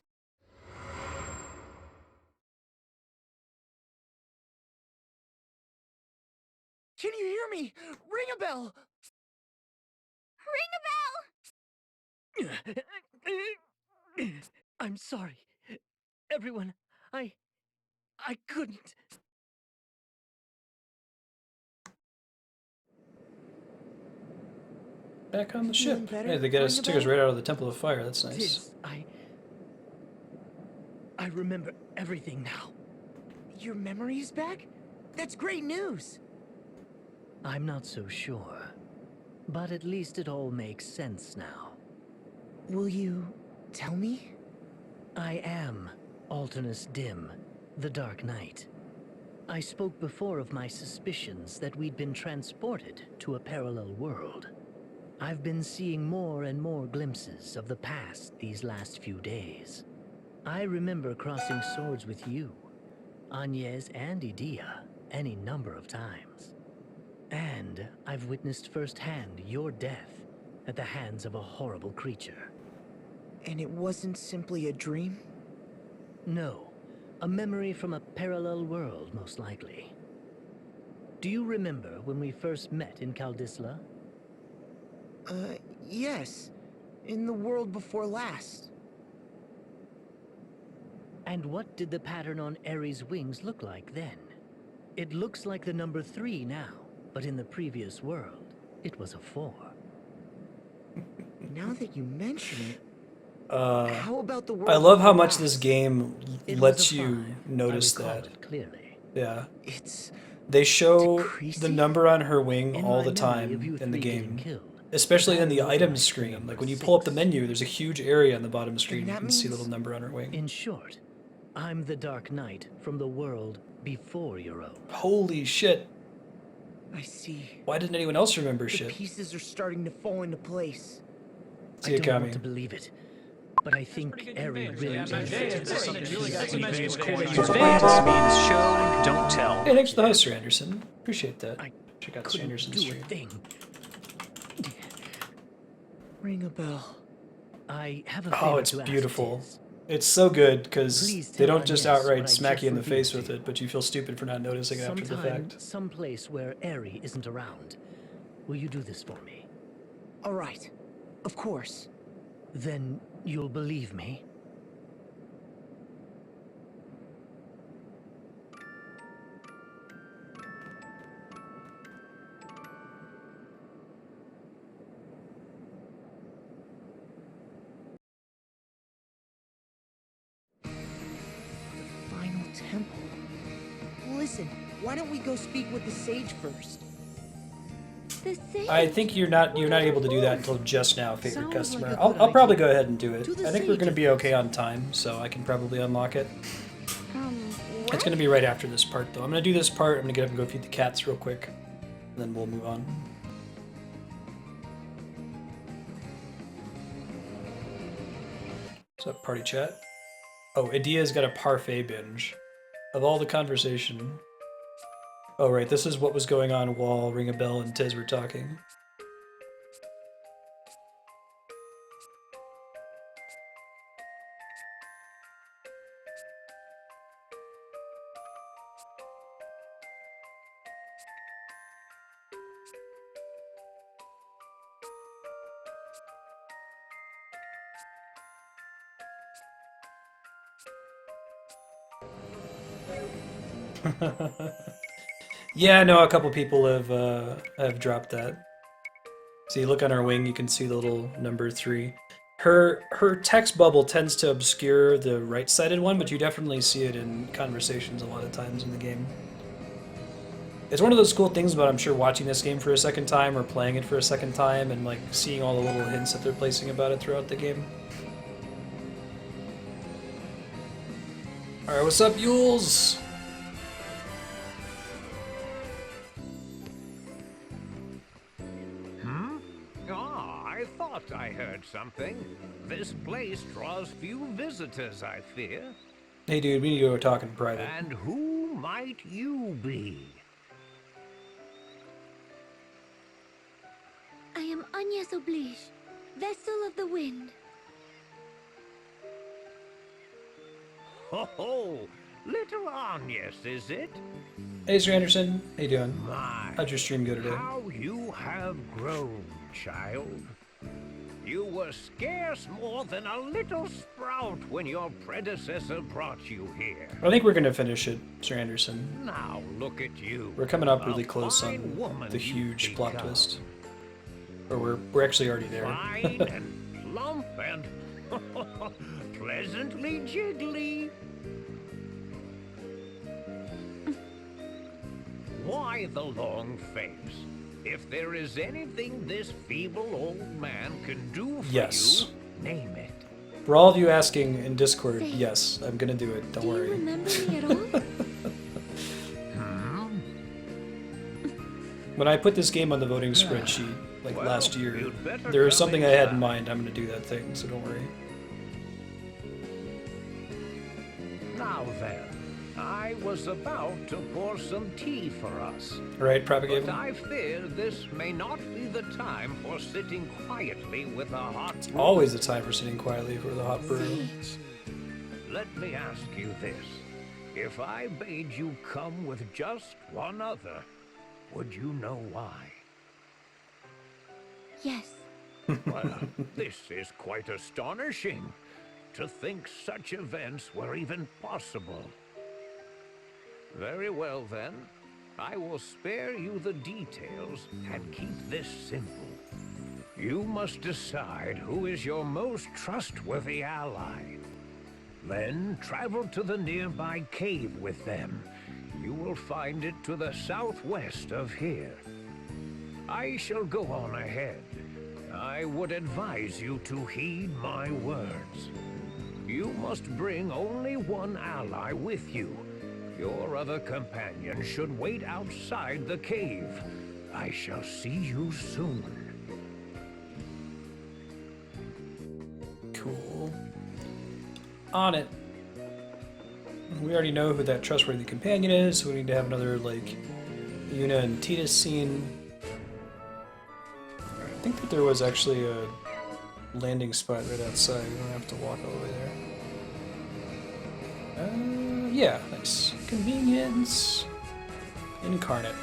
Can you hear me? Ring a bell! Ring a bell! I'm sorry. Everyone, I couldn't. Back on the ship. better? Hey, they got us, Ring a took us bell? right out of the Temple of Fire. That's nice. Tis, I remember everything now. Your memory is back? That's great news! I'm not so sure, but at least it all makes sense now. Will you tell me? I am Alternus Dim, the Dark Knight. I spoke before of my suspicions that we'd been transported to a parallel world. I've been seeing more and more glimpses of the past these last few days. I remember crossing swords with you, Agnes and Idea, any number of times. And I've witnessed firsthand your death at the hands of a horrible creature. And it wasn't simply a dream? No, a memory from a parallel world, most likely. Do you remember when we first met in Kaldisla? Yes. In the world before last. And what did the pattern on Ares' wings look like then? It looks like the number 3 now, but in the previous world, it was a 4. Now that you mention it, how about the world I love how before much this last? game It lets was a you 5. notice I recall that. it clearly. Yeah. It's They show the decreasing? number on her wing In all my the memory of time you in the 3 getting game. killed, Especially in the pattern looked items like the screen. number Like when you pull up the 6. menu, there's a huge area on the bottom screen. You that can see a means- little number on her wing. In short, I'm the Dark Knight from the world before your own. Holy shit. I see. Why didn't anyone else remember The shit? pieces are starting to fall into place. I See it don't want coming. to believe it, but I think Eri really is. Conveyance means show, don't tell. Hey, thanks for the host, Sir Anderson. Appreciate that. I Check out Sir couldn't Anderson's do a stream. thing. Ring a bell. I have a Oh, favor it's to ask, beautiful. Tiz. It's so good because Please they tell don't just Agnes what I outright smack just you in the revealed face to with you. it, but you feel stupid for not noticing it after the Sometime, fact. someplace where Eri isn't around. Will you do this for me? All right. Of course. Then you'll believe me? The final temple. Listen, why don't we go speak with the sage first? the same. I think you're not able to do that until just now, favorite Sounds customer. like a I'll good probably idea. go ahead and do it. To the I think we're sage gonna of be this. okay on time, so I can probably unlock it. What? It's gonna be right after this part, though. I'm gonna do this part. I'm gonna get up and go feed the cats real quick, and then we'll move on. What's up, party chat? Oh, Adia's got a parfait binge. Of all the conversation. Oh, right, this is what was going on while Ring a Bell and Tiz were talking. Yeah, I know a couple people have dropped that. See, look on her wing, you can see the little number 3. Her text bubble tends to obscure the right-sided one, but you definitely see it in conversations a lot of times in the game. It's one of those cool things about, I'm sure, watching this game for a second time or playing it for a second time and like seeing all the little hints that they're placing about it throughout the game. Alright, what's up, Yules? I thought I heard something. This place draws few visitors, I fear. Hey dude, we need to go talk in private. And who might you be? I am Agnes Oblige, vessel of the wind. Ho ho! Little Agnes, is it? Hey, Sir Anderson. How you doing? My, How'd your stream go today? how you have grown, child. You were scarce more than a little sprout when your predecessor brought you here. I think we're gonna finish it, Sir Anderson. Now look at you. We're coming up A really close fine on woman the you've huge plot become. twist. Or we're actually already there. Fine and plump and pleasantly jiggly. Why the long face? If there is anything this feeble old man can do for Yes. you, name it. For all of you asking in Discord, yes, I'm gonna do it. Don't Do worry. you remember me at all? When I put this game on the voting spreadsheet, like Well, last year, you'd better there was come something I had in inside. mind. I'm gonna do that thing, so don't worry. Now then, I was about to pour some tea for us. Right, But Propagate? I fear this may not be the time for sitting quietly with a hot brew. Always a time for sitting quietly for the hot brew. Let me ask you this. If I bade you come with just one other, would you know why? Yes. Well, this is quite astonishing. To think such events were even possible. Very well then. I will spare you the details and keep this simple. You must decide who is your most trustworthy ally. Then travel to the nearby cave with them. You will find it to the southwest of here. I shall go on ahead. I would advise you to heed my words. You must bring only one ally with you. Your other companion should wait outside the cave. I shall see you soon. Cool. On it. We already know who that trustworthy companion is, so we need to have another, like, Yuna and Titus scene. I think that there was actually a landing spot right outside. We don't have to walk all the way there. Yeah, nice. Convenience. Incarnate.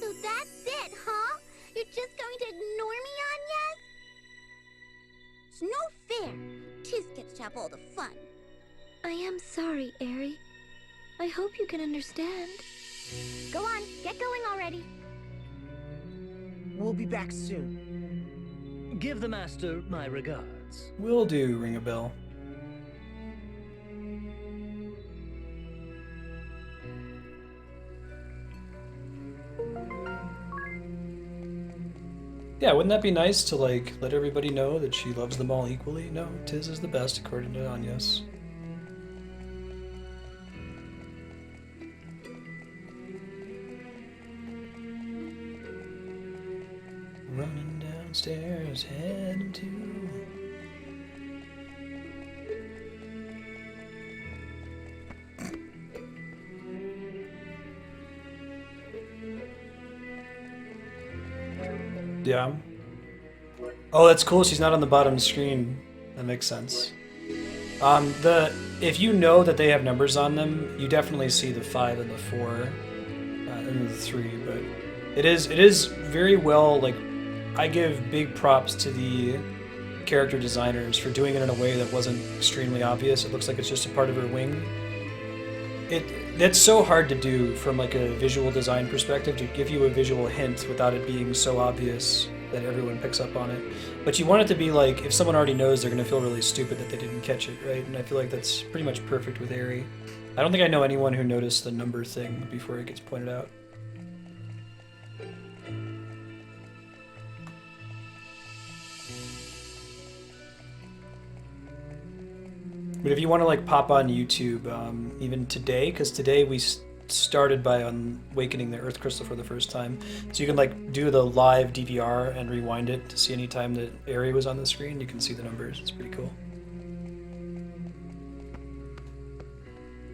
So that's it, huh? You're just going to ignore me, Agnes? It's no fair. Tiz gets to have all the fun. I am sorry, Aerie. I hope you can understand. Go on, get going already. We'll be back soon. Give the master my regards. Will do, ring a bell. Yeah, wouldn't that be nice to like let everybody know that she loves them all equally? No, Tiz is the best according to Agnes. Running downstairs, heading to... Yeah. Oh, that's cool. She's not on the bottom screen. That makes sense. If you know that they have numbers on them, you definitely see the 5 and the 4, and the 3. But it is very well, like, I give big props to the character designers for doing it in a way that wasn't extremely obvious. It looks like it's just a part of her wing. That's so hard to do from like a visual design perspective, to give you a visual hint without it being so obvious that everyone picks up on it. But you want it to be like, if someone already knows, they're going to feel really stupid that they didn't catch it, right? And I feel like that's pretty much perfect with Aerie. I don't think I know anyone who noticed the number thing before it gets pointed out. But if you want to like pop on YouTube, even today, because today we started by awakening the Earth Crystal for the first time, so you can like do the live DVR and rewind it to see any time that Aerie was on the screen. You can see the numbers. It's pretty cool.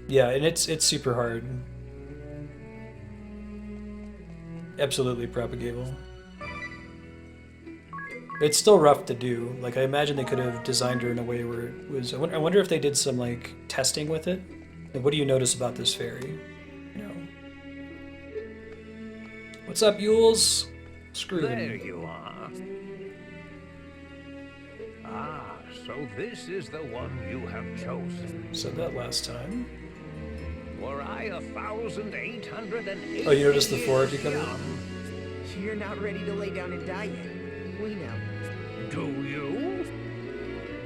Yeah, and it's super hard. Absolutely propagable. It's still rough to do. Like, I imagine they could have designed her in a way where it was... I wonder if they did some, like, testing with it. Like, what do you notice about this fairy? You know? What's up, Yules? Screw them. There you are. Ah, so this is the one you have chosen. Said that last time. Were I 1,880 Oh, you noticed the 4 become... You're not ready to lay down and die yet. We know. Do you?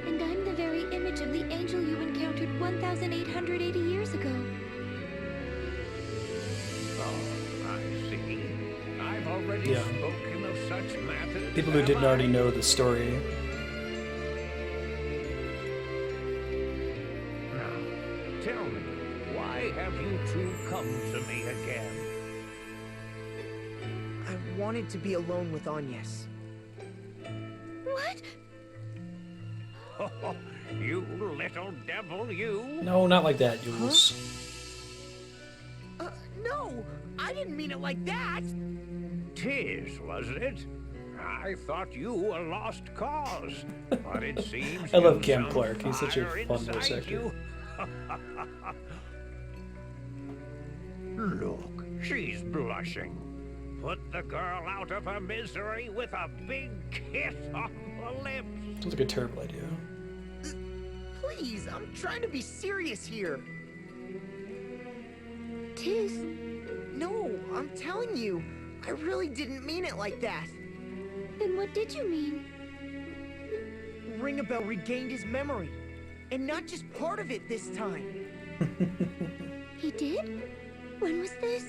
And I'm the very image of the angel you encountered 1,880 years ago. Oh, I see. I've already Yeah. spoken of such matters. People who didn't already know the story. Now, tell me, why have you two come to me again? I wanted to be alone with Agnes. What? You little devil, you! No, not like that, Yules. No! I didn't mean it like that! Tiz, was it? I thought you a lost cause, but it seems I love you've Cam some Clark. He's such a fire fun voice inside actor. you. Look, she's blushing. Put the girl out of her misery with a big kiss on the lips. Sounds like a terrible idea. Please, I'm trying to be serious here. Tiz? No, I'm telling you, I really didn't mean it like that. Then what did you mean? Ringabel regained his memory, and not just part of it this time. He did? When was this?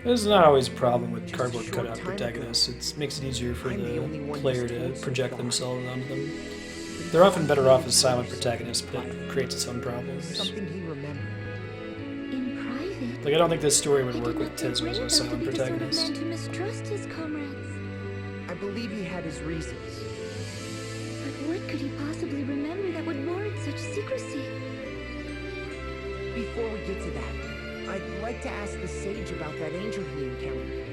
There's not always a problem with cardboard cutout protagonists. It makes it easier for the player to project themselves onto them. They're often better off as silent protagonists, but it creates its own problems. Something he remembered. In private? Like, I don't think this story would work with Ted Tiz as a silent protagonist. To mistrust his comrades. I believe he had his reasons. But what could he possibly remember that would warrant such secrecy? Before we get to that, I'd like to ask the sage about that angel he encountered.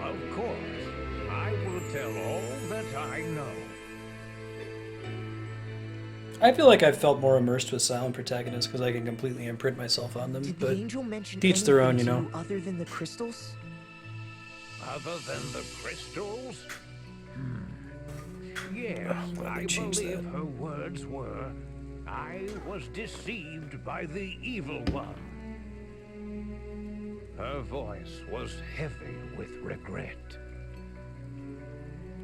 Of course, I will tell all that I know. I feel like I've felt more immersed with silent protagonists because I can completely imprint myself on them, Did but the angel mention each their own, you know. anything to other than the crystals? Other than the crystals? Yes, Why'd I they change believe that? her words were, I was deceived by the evil one. Her voice was heavy with regret.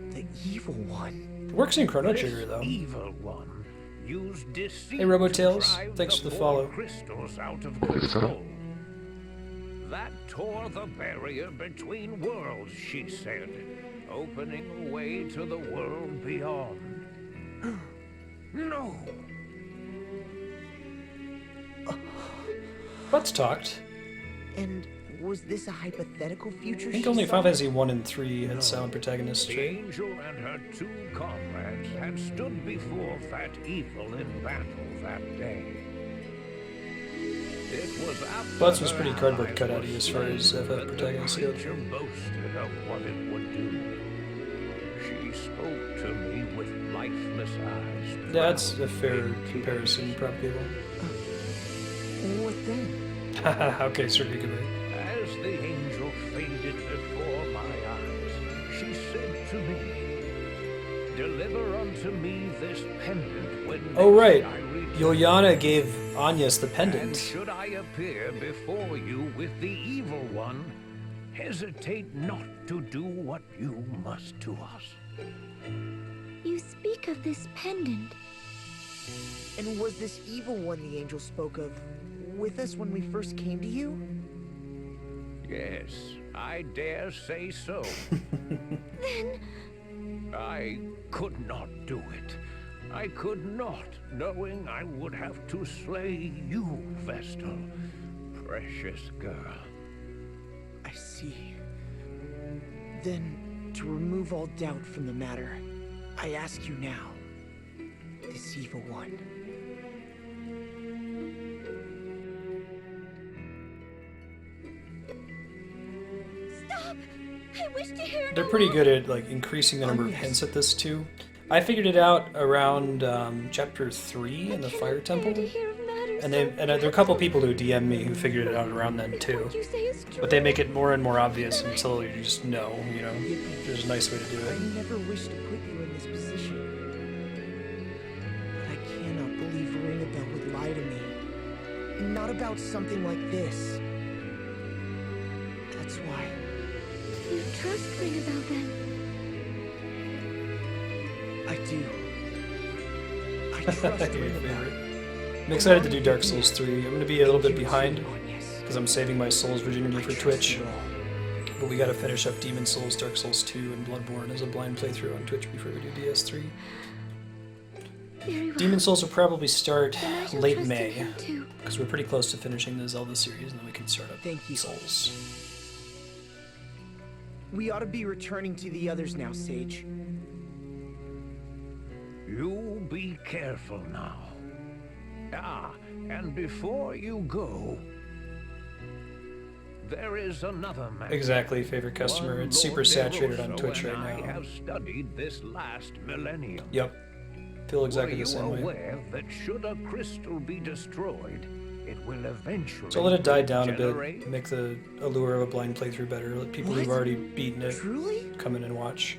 The evil one? It works in Chrono This Trigger, though. evil one used deceit Hey, RoboTales. to drive Thanks the for the four follow. crystals out of control. That tore the barrier between worlds, she said, opening a way to the world beyond. No! Butts talked. And was this a hypothetical future? I think she only saw? Final Fantasy 1 and 3 had silent protagonists. The Right? angel and her two comrades had stood before that evil in battle that day. It was after Butts was her pretty cardboard allies cutout were as far as slain FF that the protagonists go. creature boasted of what it would do. She spoke to me with lifeless eyes. That's a fair comparison, probably. What then? Okay, Circuit Goodbye. As the angel faded before my eyes, she said to me, "Deliver unto me this pendant when Oh, right. next I return. Yoyana gave Agnes the And pendant. should I appear before you with the evil one, hesitate not to do what you must to us." You speak of this pendant. And was this evil one the angel spoke of with us when we first came to you? Yes, I dare say so. Then I could not do it. I could not, knowing I would have to slay you, Vestal. Precious girl. I see. Then, to remove all doubt from the matter, I ask you now, this evil one. stop! I wish to hear They're no pretty more. good at like increasing the number of hints at this too. I figured it out around chapter 3 in the Fire Temple, and there are a couple people who DM me who figured it out around then too. What you say is true. But they make it more and more obvious until you just know, you know. There's a nice way to do I it. never wished to put you in this position. But I cannot believe Ringabel would lie to me. And not about something like this. That's why. You trust Ringabel then? I do. I trust Your Ringabel. favorite. I'm excited to do Dark Souls 3. I'm going to be a little bit behind because I'm saving my Souls virginity for Twitch. But we got to finish up Demon Souls, Dark Souls 2, and Bloodborne as a blind playthrough on Twitch before we do DS3. Very well. Demon Souls will probably start Then I shall late trust in May him too. because we're pretty close to finishing the Zelda series, and then we can start up Thank you. Souls. We ought to be returning to the others now, Sage. You be careful now. Ah, and before you go, there is another man. Exactly, favorite customer. It's super saturated on Twitch right I now. have studied this last millennium. Yep. Feel exactly Were the you same way. aware that should a crystal be destroyed, it will eventually So I'll let it die down a regenerate? bit, make the allure of a blind playthrough better. Let people who've What? already beaten it Truly? come in and watch.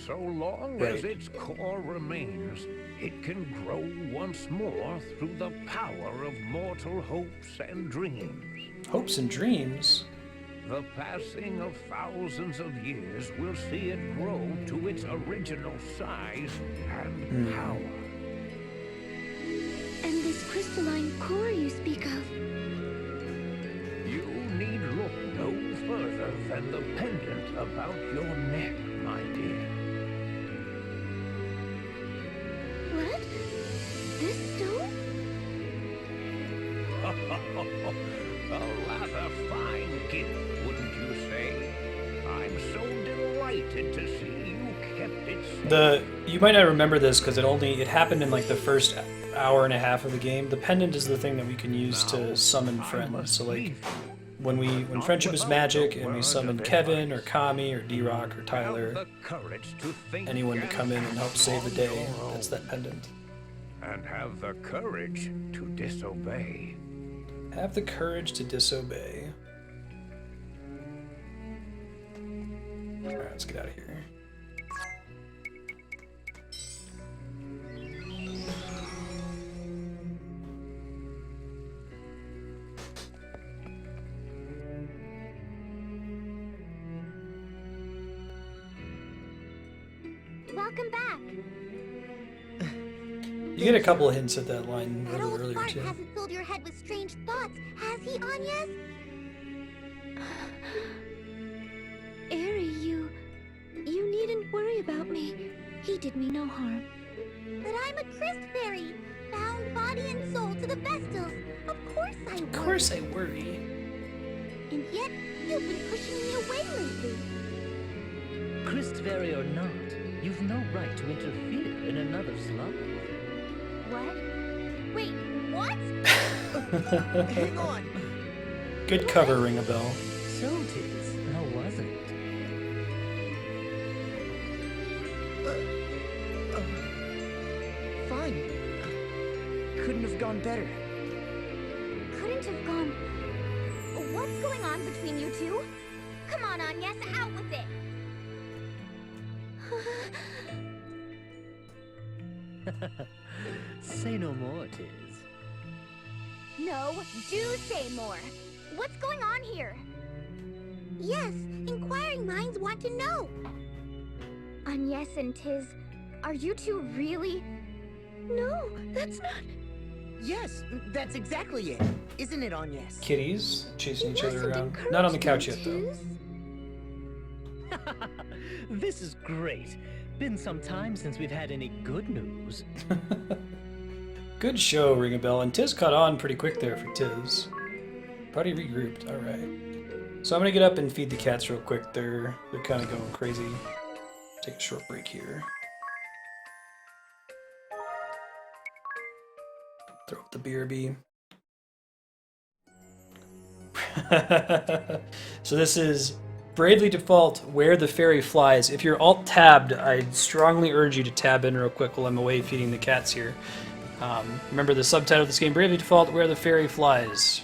So long Right. as its core remains, it can grow once more through the power of mortal hopes and dreams. Hopes and dreams? The passing of thousands of years will see it grow to its original size and power. And this crystalline core you speak of. You need look no further than the pendant about your neck, my dear. What? This stone? A rather fine gift, wouldn't you say? I'm so delighted to see you kept it safe. You might not remember this because it happened in like the first hour and a half of the game. The pendant is the thing that we can use to summon friends. So like when friendship is magic and we summon Kevin or Kami or D-Rock or Tyler, Have the courage to think anyone to come in and help save the day, on your own. that's that pendant. And have the courage to disobey. Have the courage to disobey. Alright, let's get out of here. Welcome back. You get a couple of hints at that line a That little old earlier fart too. hasn't filled your head with strange thoughts, has he, Agnes? Eri, you needn't worry about me. He did me no harm. But I'm a Christ fairy, bound body and soul to the Vestals. Of course I worry. Of course I worry. And yet, you've been pushing me away lately. Christfairy or not, you've no right to interfere in another's life. What? Wait, what? Hang on. Good cover, Ring a Bell. So 'tis, now wasn't it? Fine. Couldn't have gone better. Couldn't have gone. What's going on between you two? Come on, Agnes, out with it. Say no more, 'tis. No, do say more. What's going on here? Yes, inquiring minds want to know. Agnes and Tiz, are you two really? No, that's not... Yes, that's exactly it. Isn't it, Agnes? Kitties chasing each other around. Not on the couch yet, though. This is great. Been some time since we've had any good news. Good show, Ring a Bell, and Tiz caught on pretty quick there for Tiz. Party regrouped, alright. So I'm gonna get up and feed the cats real quick. They're kind of going crazy. Take a short break here. Throw up the BRB. So this is Bravely Default, Where the Fairy Flies. If you're alt-tabbed, I strongly urge you to tab in real quick while I'm away feeding the cats here. Remember the subtitle of this game, Bravely Default, Where the Fairy Flies.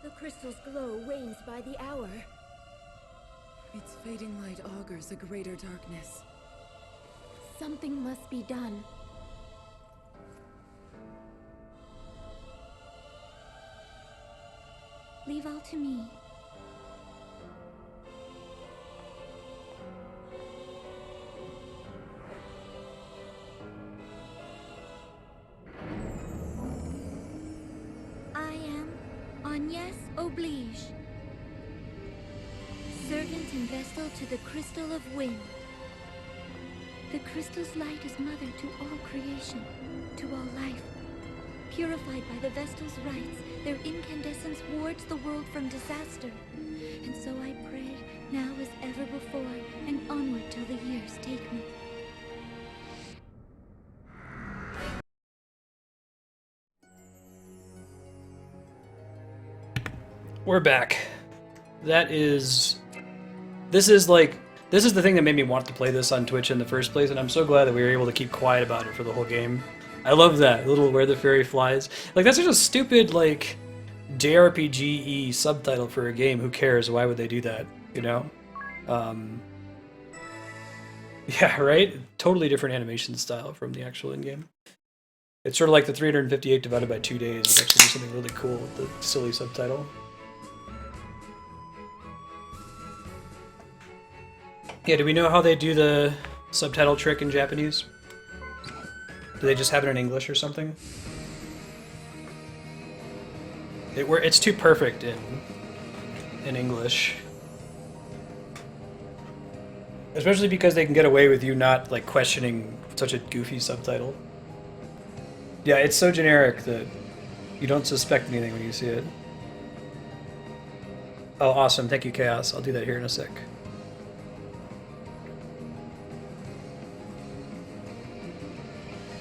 The crystal's glow wanes by the hour. Its fading light augurs a greater darkness. Something must be done. Leave all to me. I am Agnes Oblige, servant and vestal to the Crystal of Wind. The crystal's light is mother to all creation, to all life. Purified by the Vestal's rites, their incandescence wards the world from disaster. And so I pray, now as ever before, and onward till the years take me. We're back. This is the thing that made me want to play this on Twitch in the first place, and I'm so glad that we were able to keep quiet about it for the whole game. I love that little "Where the Fairy Flies." Like, that's such a stupid, like, JRPG-y subtitle for a game. Who cares? Why would they do that? You know? Yeah, right? Totally different animation style from the actual in-game. It's sort of like the 358 divided by 2 days would actually do something really cool with the silly subtitle. Yeah, do we know how they do the subtitle trick in Japanese? Do they just have it in English or something? It's too perfect in English. Especially because they can get away with you not, like, questioning such a goofy subtitle. Yeah, it's so generic that you don't suspect anything when you see it. Oh, awesome. Thank you, Chaos. I'll do that here in a sec.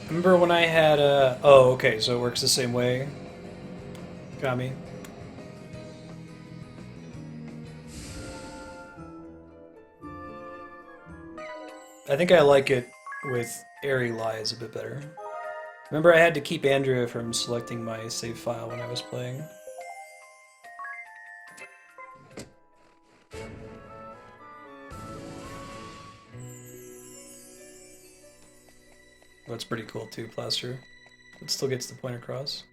Remember when I had oh, okay, so it works the same way. Got me. I think I like it with Airy Lies a bit better. Remember, I had to keep Andrea from selecting my save file when I was playing. That's pretty cool too, Plaster. It still gets the point across.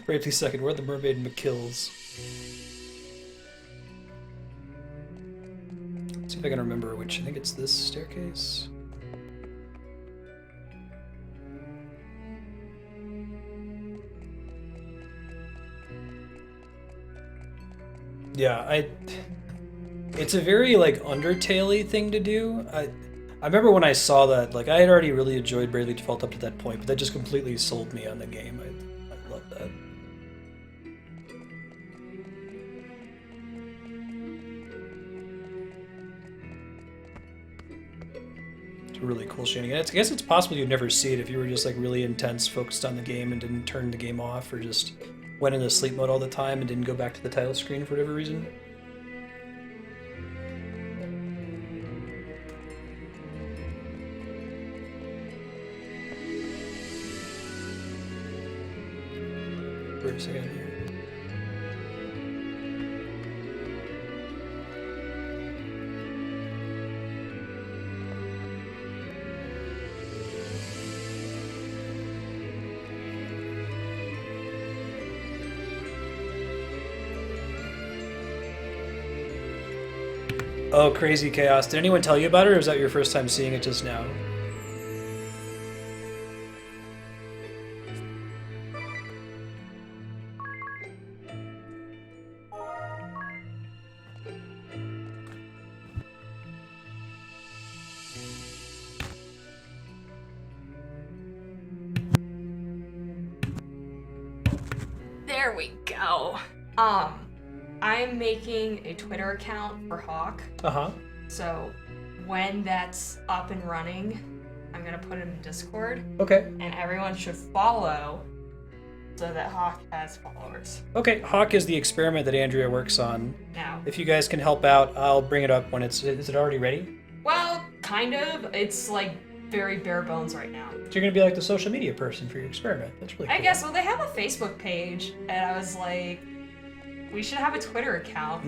Briefly second, where the mermaid McKills. Let's see if I can remember which. I think it's this staircase. Yeah, it's a very, like, Undertale-y thing to do. I remember when I saw that, like, I had already really enjoyed Bravely Default up to that point, but that just completely sold me on the game. I love that. It's a really cool shading. I guess it's possible you'd never see it if you were just, like, really intense, focused on the game and didn't turn the game off, or just went into sleep mode all the time and didn't go back to the title screen for whatever reason. Wait a second here. Oh, Crazy Chaos. Did anyone tell you about it, or was that your first time seeing it just now? There we go. I'm making a Twitter account for Hawk. Uh-huh. So when that's up and running, I'm gonna put it in Discord. Okay. And everyone should follow so that Hawk has followers. Okay, Hawk is the experiment that Andrea works on. Now. If you guys can help out, I'll bring it up when it's... Is it already ready? Well, kind of. It's like very bare bones right now. So you're gonna be like the social media person for your experiment. That's really cool. I guess, well, they have a Facebook page, and I was like, we should have a Twitter account,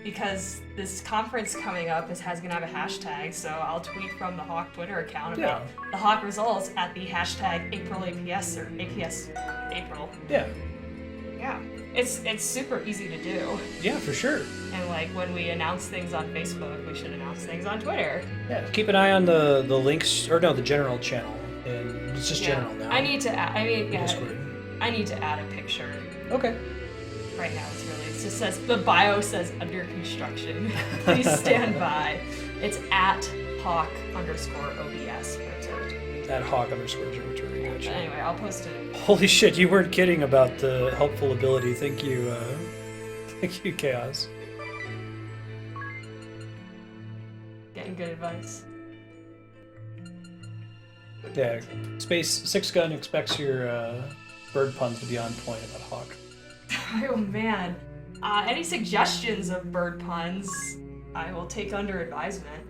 because this conference coming up has gonna have a hashtag, so I'll tweet from the Hawk Twitter account about the Hawk results at the hashtag AprilAPS, or APS April. Yeah. Yeah. It's super easy to do. Yeah, for sure. And like when we announce things on Facebook, we should announce things on Twitter. Yeah, keep an eye on the links, or no, the general channel, and it's just general now. I need to add, Discord. I need to add a picture. Okay. Right now it just says, the bio says under construction. Please stand by. It's at Hawk_OBS for observatory. At Hawk_observatory. Gotcha. Anyway, I'll post it. Holy shit, you weren't kidding about the helpful ability. Thank you, Chaos. Getting good advice. Yeah, Space Six Gun expects your bird puns to be on point about Hawk. Oh man. Any suggestions of bird puns, I will take under advisement.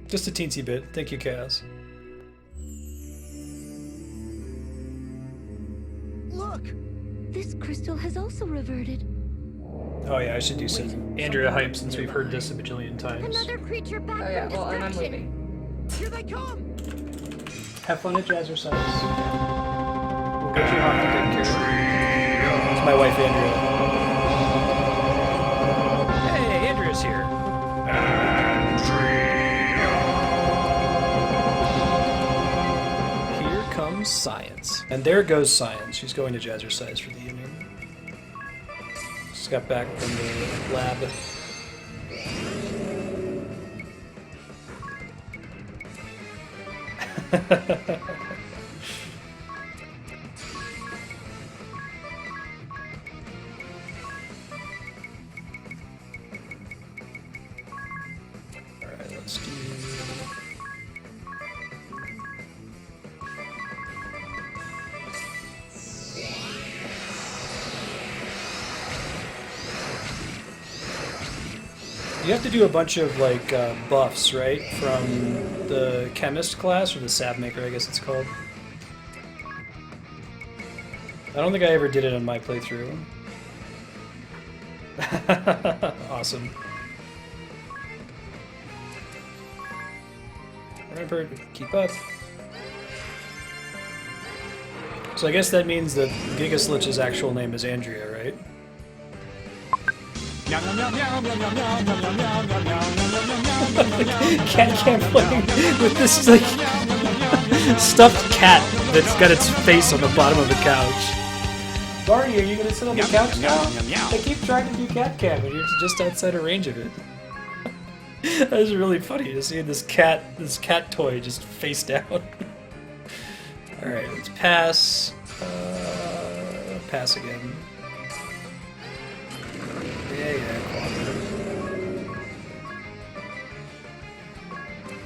Just a teensy bit. Thank you, Chaos. Look! This crystal has also reverted. Oh yeah, I should do some Andrea hype since we've heard this a bajillion times. Another creature back Oh yeah, from well, and I'm destruction. leaving. Here they come! Have fun at Jazzercise. We'll get you Hawk to take care of. It's my wife, Andrea. Hey, Andrea's here. Here comes Science. And there goes Science. She's going to Jazzercise for the evening. Just got back from the lab. Alright, let's do... You have to do a bunch of like buffs, right? From the chemist class or the sap maker, I guess it's called. I don't think I ever did it on my playthrough. Awesome. Remember, keep up. So I guess that means that Gigaslitch's actual name is Andrea, right? Cat can't play with this like stuffed cat that's got its face on the bottom of the couch. Barney, are you gonna sit on the couch now? I keep trying to do cat cam and you're just outside of range of it. That was really funny to see this cat toy just face down. Alright, let's pass. Pass again. Yeah,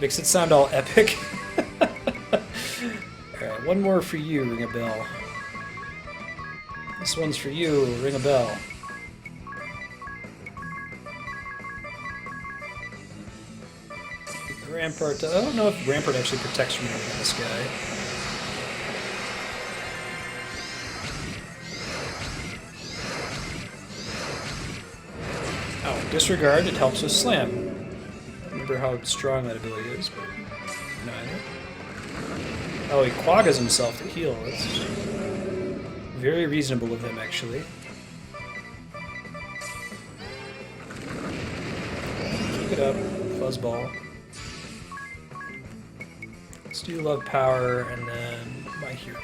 makes it sound all epic. Alright, one more for you, ring a bell. This one's for you, ring a bell. Rampart, I don't know if Rampart actually protects from anything in this guy. Oh, disregard, it helps with slam. I don't remember how strong that ability is, but neither. Oh, he quaggas himself to heal. That's very reasonable of him, actually. Keep it up, Fuzzball. Let's do Love Power and then my hero.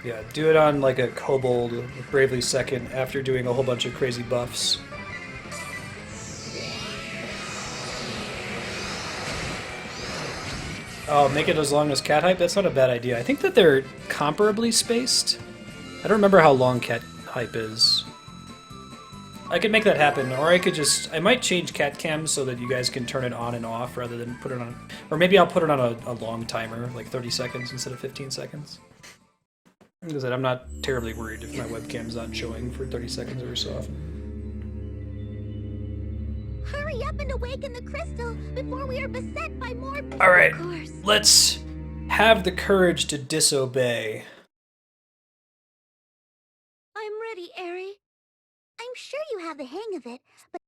Yeah, do it on like a kobold with Bravely Second after doing a whole bunch of crazy buffs. Oh, make it as long as Cat Hype? That's not a bad idea. I think that they're comparably spaced. I don't remember how long Cat Hype is. I could make that happen, or I could just... I might change Cat Cam so that you guys can turn it on and off rather than put it on... Or maybe I'll put it on a long timer, like 30 seconds instead of 15 seconds. Like I said, I'm not terribly worried if my webcam's not showing for 30 seconds every so often. Hurry up and awaken the crystal before we are beset by more... Alright, let's have the courage to disobey. I'm ready, Eri. I'm sure you have the hang of it, but...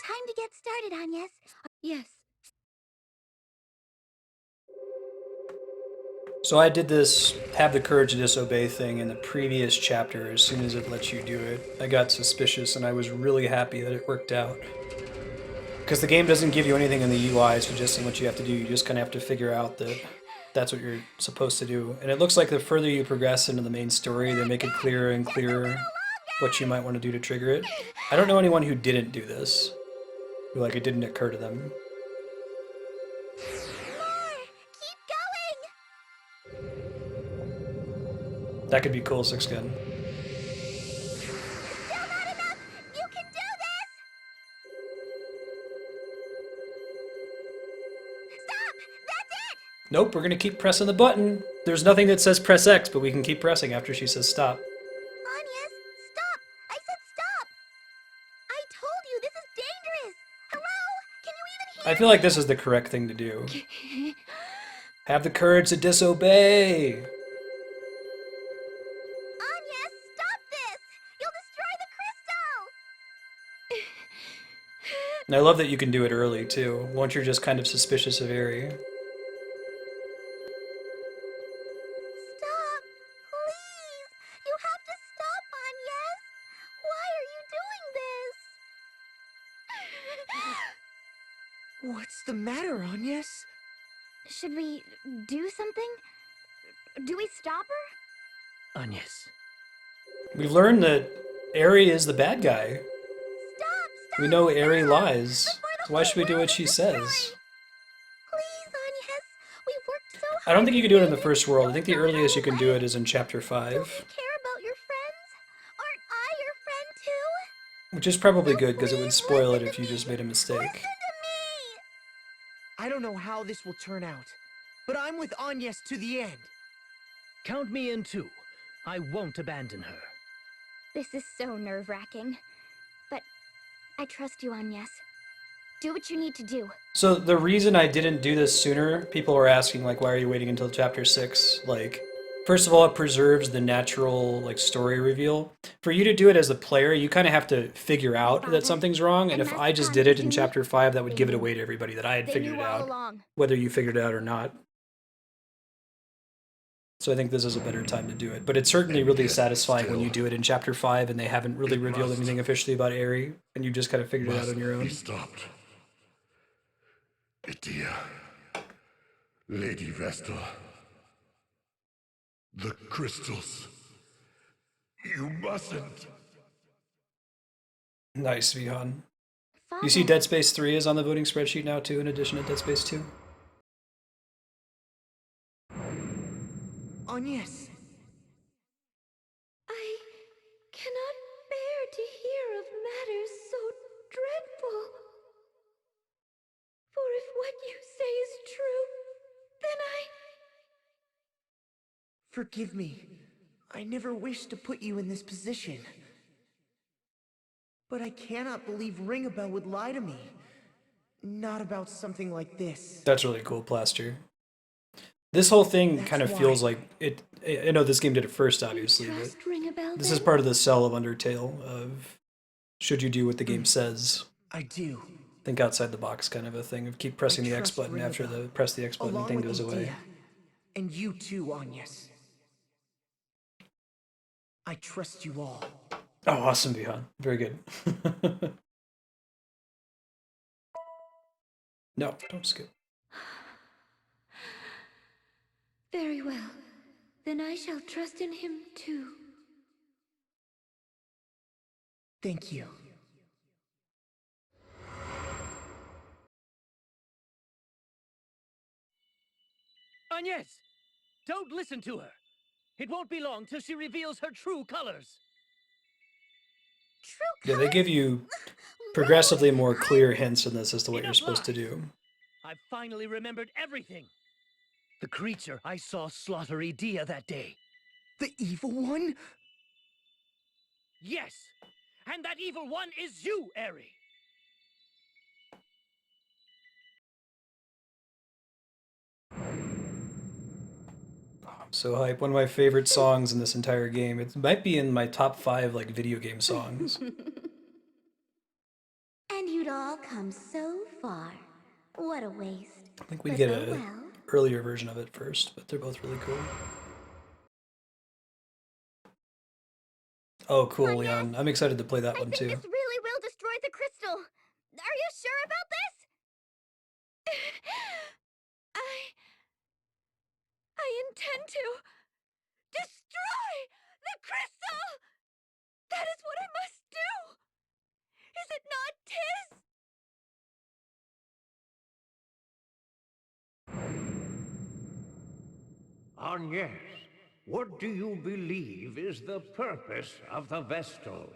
Time to get started, Agnes. Yes. So I did this have the courage to disobey thing in the previous chapter as soon as it lets you do it. I got suspicious and I was really happy that it worked out. Because the game doesn't give you anything in the UI suggesting what you have to do, you just kind of have to figure out that that's what you're supposed to do. And it looks like the further you progress into the main story, they make it clearer and clearer what you might want to do to trigger it. I don't know anyone who didn't do this. Who, like, it didn't occur to them. That could be cool, Sixgun. Nope, we're gonna keep pressing the button. There's nothing that says press X, but we can keep pressing after she says stop. Agnes, stop! I said stop! I told you, this is dangerous! Hello? Can you even hear I feel like this is the correct thing to do. Have the courage to disobey! Agnes, stop this! You'll destroy the crystal! And I love that you can do it early, too, once you're just kind of suspicious of Eri. Stop! Please! You have to stop, Agnes! Why are you doing this? What's the matter, Agnes? Should we do something? Do we stop her? Agnes. We learned that Eri is the bad guy. We know Eri lies. So why should we do what she says? Please, Agnes. We worked so hard. I don't think you can do it in the first world. I think the earliest you can do it is in Chapter 5. Care about your friends? Aren't I your friend too? Which is probably good, because it would spoil it if you just made a mistake. I don't know how this will turn out, but I'm with Agnes to the end. Count me in too. I won't abandon her. This is so nerve-wracking. But I trust you, Agnes. Do what you need to do. So the reason I didn't do this sooner, people were asking, like, why are you waiting until Chapter 6? Like, first of all, it preserves the natural, like, story reveal. For you to do it as a player, you kind of have to figure out that something's wrong, and if I just did it in Chapter 5, that would give it away to everybody that I had figured it out, whether you figured it out or not. So I think this is a better time to do it. But it's certainly really satisfying when you do it in Chapter 5 and they haven't really revealed anything officially about Eri, and you just kind of figured it out on your own. Be stopped. Idia. Lady Vestal. The crystals. You mustn't. Nice, Vihan. You see Dead Space 3 is on the voting spreadsheet now too, in addition to Dead Space 2? Agnes. I cannot bear to hear of matters so dreadful. For if what you say is true, then Forgive me. I never wished to put you in this position. But I cannot believe Ringabel would lie to me. Not about something like this. That's really cool, Plaster. This whole thing kind of feels like it. I know this game did it first, obviously, but this is part of the sell of Undertale of should you do what the game says. I do. Think outside the box kind of a thing of keep pressing the X button after the press the X button thing goes away. And you too, Agnes. I trust you all. Oh, awesome, Vihan. Very good. No, don't skip. very well. Then I shall trust in him too. Thank you. Agnes! Don't listen to her! It won't be long till she reveals her true colors! Yeah, they give you progressively more clear hints in this as to what you're supposed to do. I finally remembered everything! The creature I saw slaughter Idia that day. The evil one? Yes! And that evil one is you, Eri! So hype. One of my favorite songs in this entire game. It might be in my top 5 like video game songs. And you'd all come so far. What a waste. I think we get a earlier version of it first, but they're both really cool. Oh, cool, Leon. I'm excited to play that one too. This really will destroy the crystal. Are you sure about this? I intend to destroy the crystal! That is what I must do! Is it not, Tiz? Agnes, what do you believe is the purpose of the Vestals?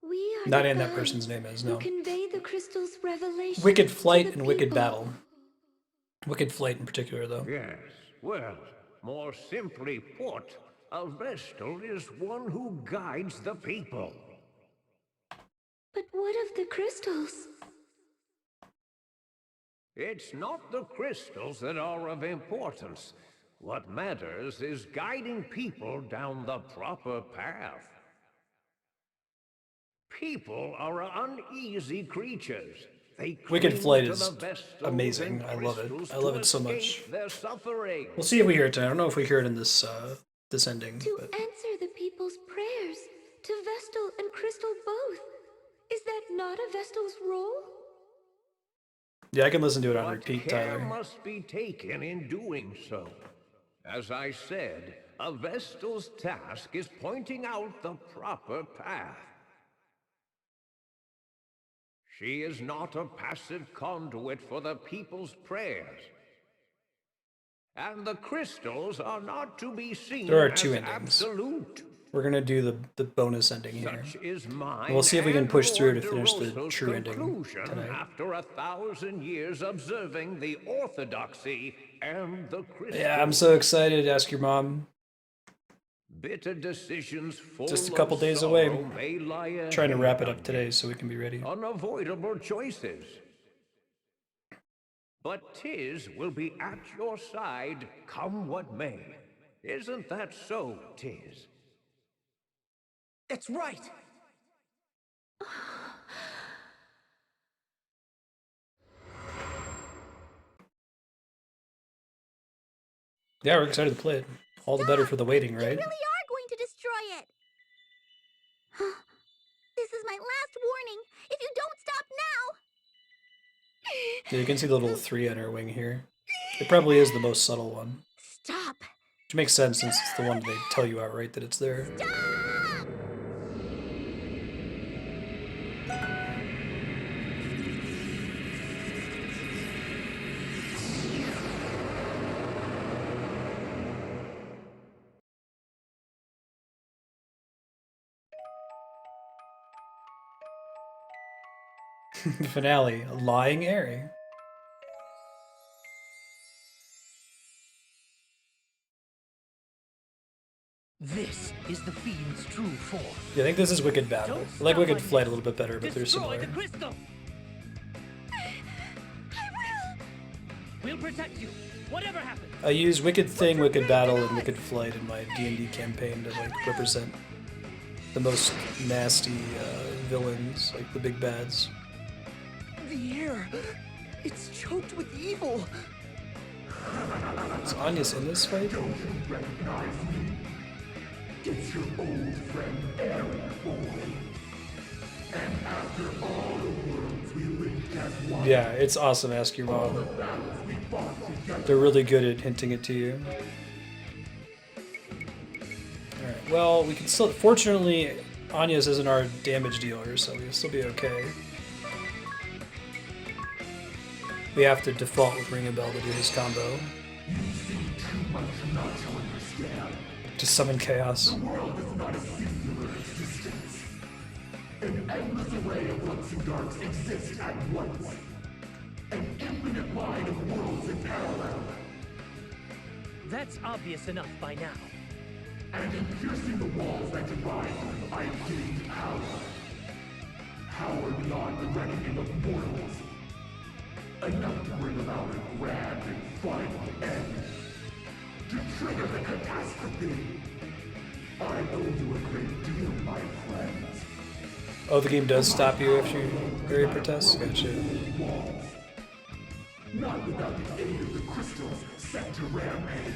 We are Not the in that gods person's name is, who no. convey the crystal's revelation Wicked to Flight the and Wicked people. Battle. Wicked Flight in particular, though. Yes, well, more simply put, a Vestal is one who guides the people. But what of the crystals? It's not the crystals that are of importance. What matters is guiding people down the proper path. People are uneasy creatures. They Wicked cling Flight to is the Vestals amazing. and I love it. crystals I love to it so much. escape their suffering. We'll see if we hear it tonight. I don't know if we hear it in this this ending. To But answer the people's prayers, to Vestal and Crystal both. Is that not a Vestal's role? yeah, I can listen to it on But repeat, care Tyler. must be taken in doing so. As I said, a Vestal's task is pointing out the proper path. She is not a passive conduit for the people's prayers. And the crystals are not to be seen There are as two endings. absolute. We're gonna do the bonus ending here. Such is mine And we'll see if we can and push through Lord to finish the DeRosa's true ending conclusion tonight. after 1,000 years observing the orthodoxy and the crystals. Yeah, I'm so excited. Ask your mom. Bitter decisions full Just a couple of days away. sorrow may lie Trying to ahead wrap it of up today so we can be ready. unavoidable choices. But Tiz will be at your side, come what may. Isn't that so, Tiz? That's right! Yeah, we're excited to play it. All the better for the waiting, You right? really are going to destroy it! This is my last warning. If you don't stop now... Yeah, you can see the little 3 on her wing here. It probably is the most subtle one. Stop! Which makes sense since it's the one they tell you outright that it's there. Finale, a lying Aerie. This is the fiend's true form. Yeah, I think this is Wicked Battle. I like Wicked Flight a little bit better, but they're Destroy similar. the crystal. We'll protect you, whatever happens. I use Wicked Thing, Wicked Battle, and Wicked Flight in my D&D campaign to like represent the most nasty villains, like the big bads. The air, it's choked with evil. Is Anya's in this fight? It's your old friend Aaron, boy. And after all the worlds we linked as one. Yeah, it's awesome. Ask your mom. They're really good at hinting it to you. Alright, well, we can still... Fortunately, Anya's isn't our damage dealer, so we'll still be okay. We have to default with Ring a Bell to do his combo. You see too much not to understand. Just summon chaos. The world is not a singular existence. An endless array of lights and darks exist at once. An infinite line of worlds in parallel. That's obvious enough by now. And in piercing the walls that divide, I gained power. Power beyond the reckoning of mortals. Enough to bring about a grand and final end. To trigger the catastrophe. I owe you a great deal, my friends. Oh, the game does stop you if you Aerie protests? Gotcha. Not without the aid of the crystals set to rampage.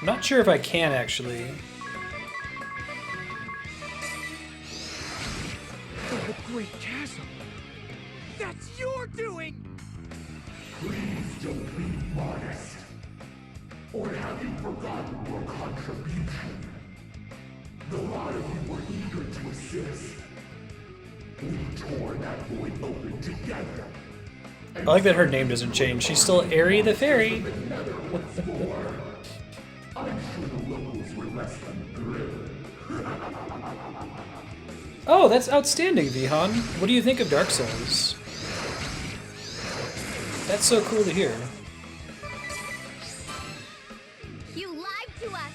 I'm not sure if I can actually. Don't be modest. Or have you forgotten your contribution? The lot of you were eager to assist. We tore that void open together. I like that her name doesn't change. She's still Airy the Fairy. I'm sure the locals were less than thrilled. Oh, that's outstanding, Vihan. What do you think of Dark Souls? That's so cool to hear. You lied to us!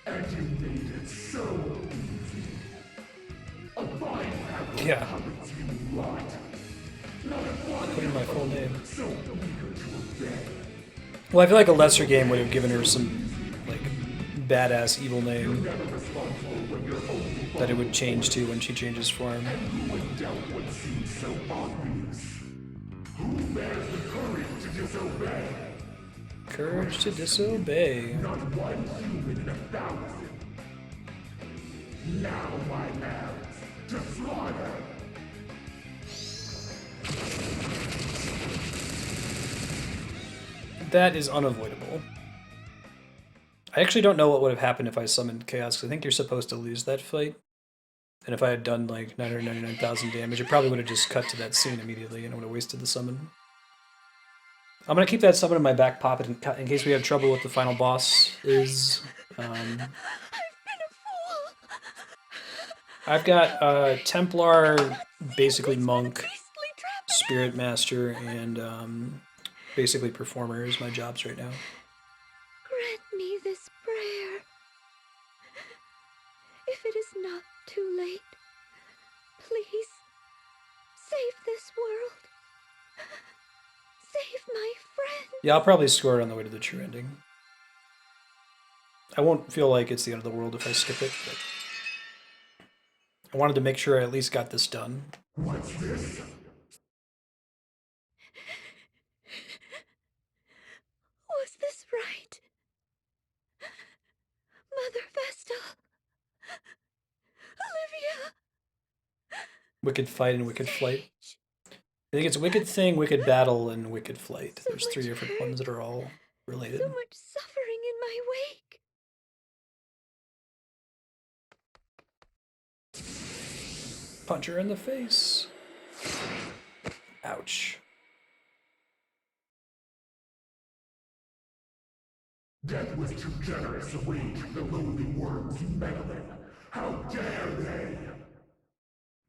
And you made it so easy. A fine apple Yeah. happens you lot. Put in my full name. So eager to obey. Well, I feel like a lesser game would have given her some, like, badass evil name that it would change to when she changes form. Who would doubt what seems so obvious? Who bears the courage to disobey? Courage to disobey. Not one human in 1,000. Now my lambs, to slaughter! That is unavoidable. I actually don't know what would have happened if I summoned Chaos, because I think you're supposed to lose that fight. And if I had done like 999,000 damage, it probably would have just cut to that scene immediately and it would have wasted the summon. I'm going to keep that summon in my back pocket in case we have trouble with the final boss. I've got Templar, basically Monk, Spirit Master, and basically Performer is my jobs right now. Grant me this prayer. If it is not too late, please save this world. Save my friend. Yeah, I'll probably score it on the way to the true ending. I won't feel like it's the end of the world if I skip it, but I wanted to make sure I at least got this done. What's this? Was this right? Mother Vestal? Olivia? Wicked Fight and Wicked Flight. I think it's Wicked Thing, Wicked Battle, and Wicked Flight. There's 3 different ones that are all related. So much suffering in my wake. Punch her in the face. Ouch. Death was too generous a wage for the lowly worms meddling. How dare they?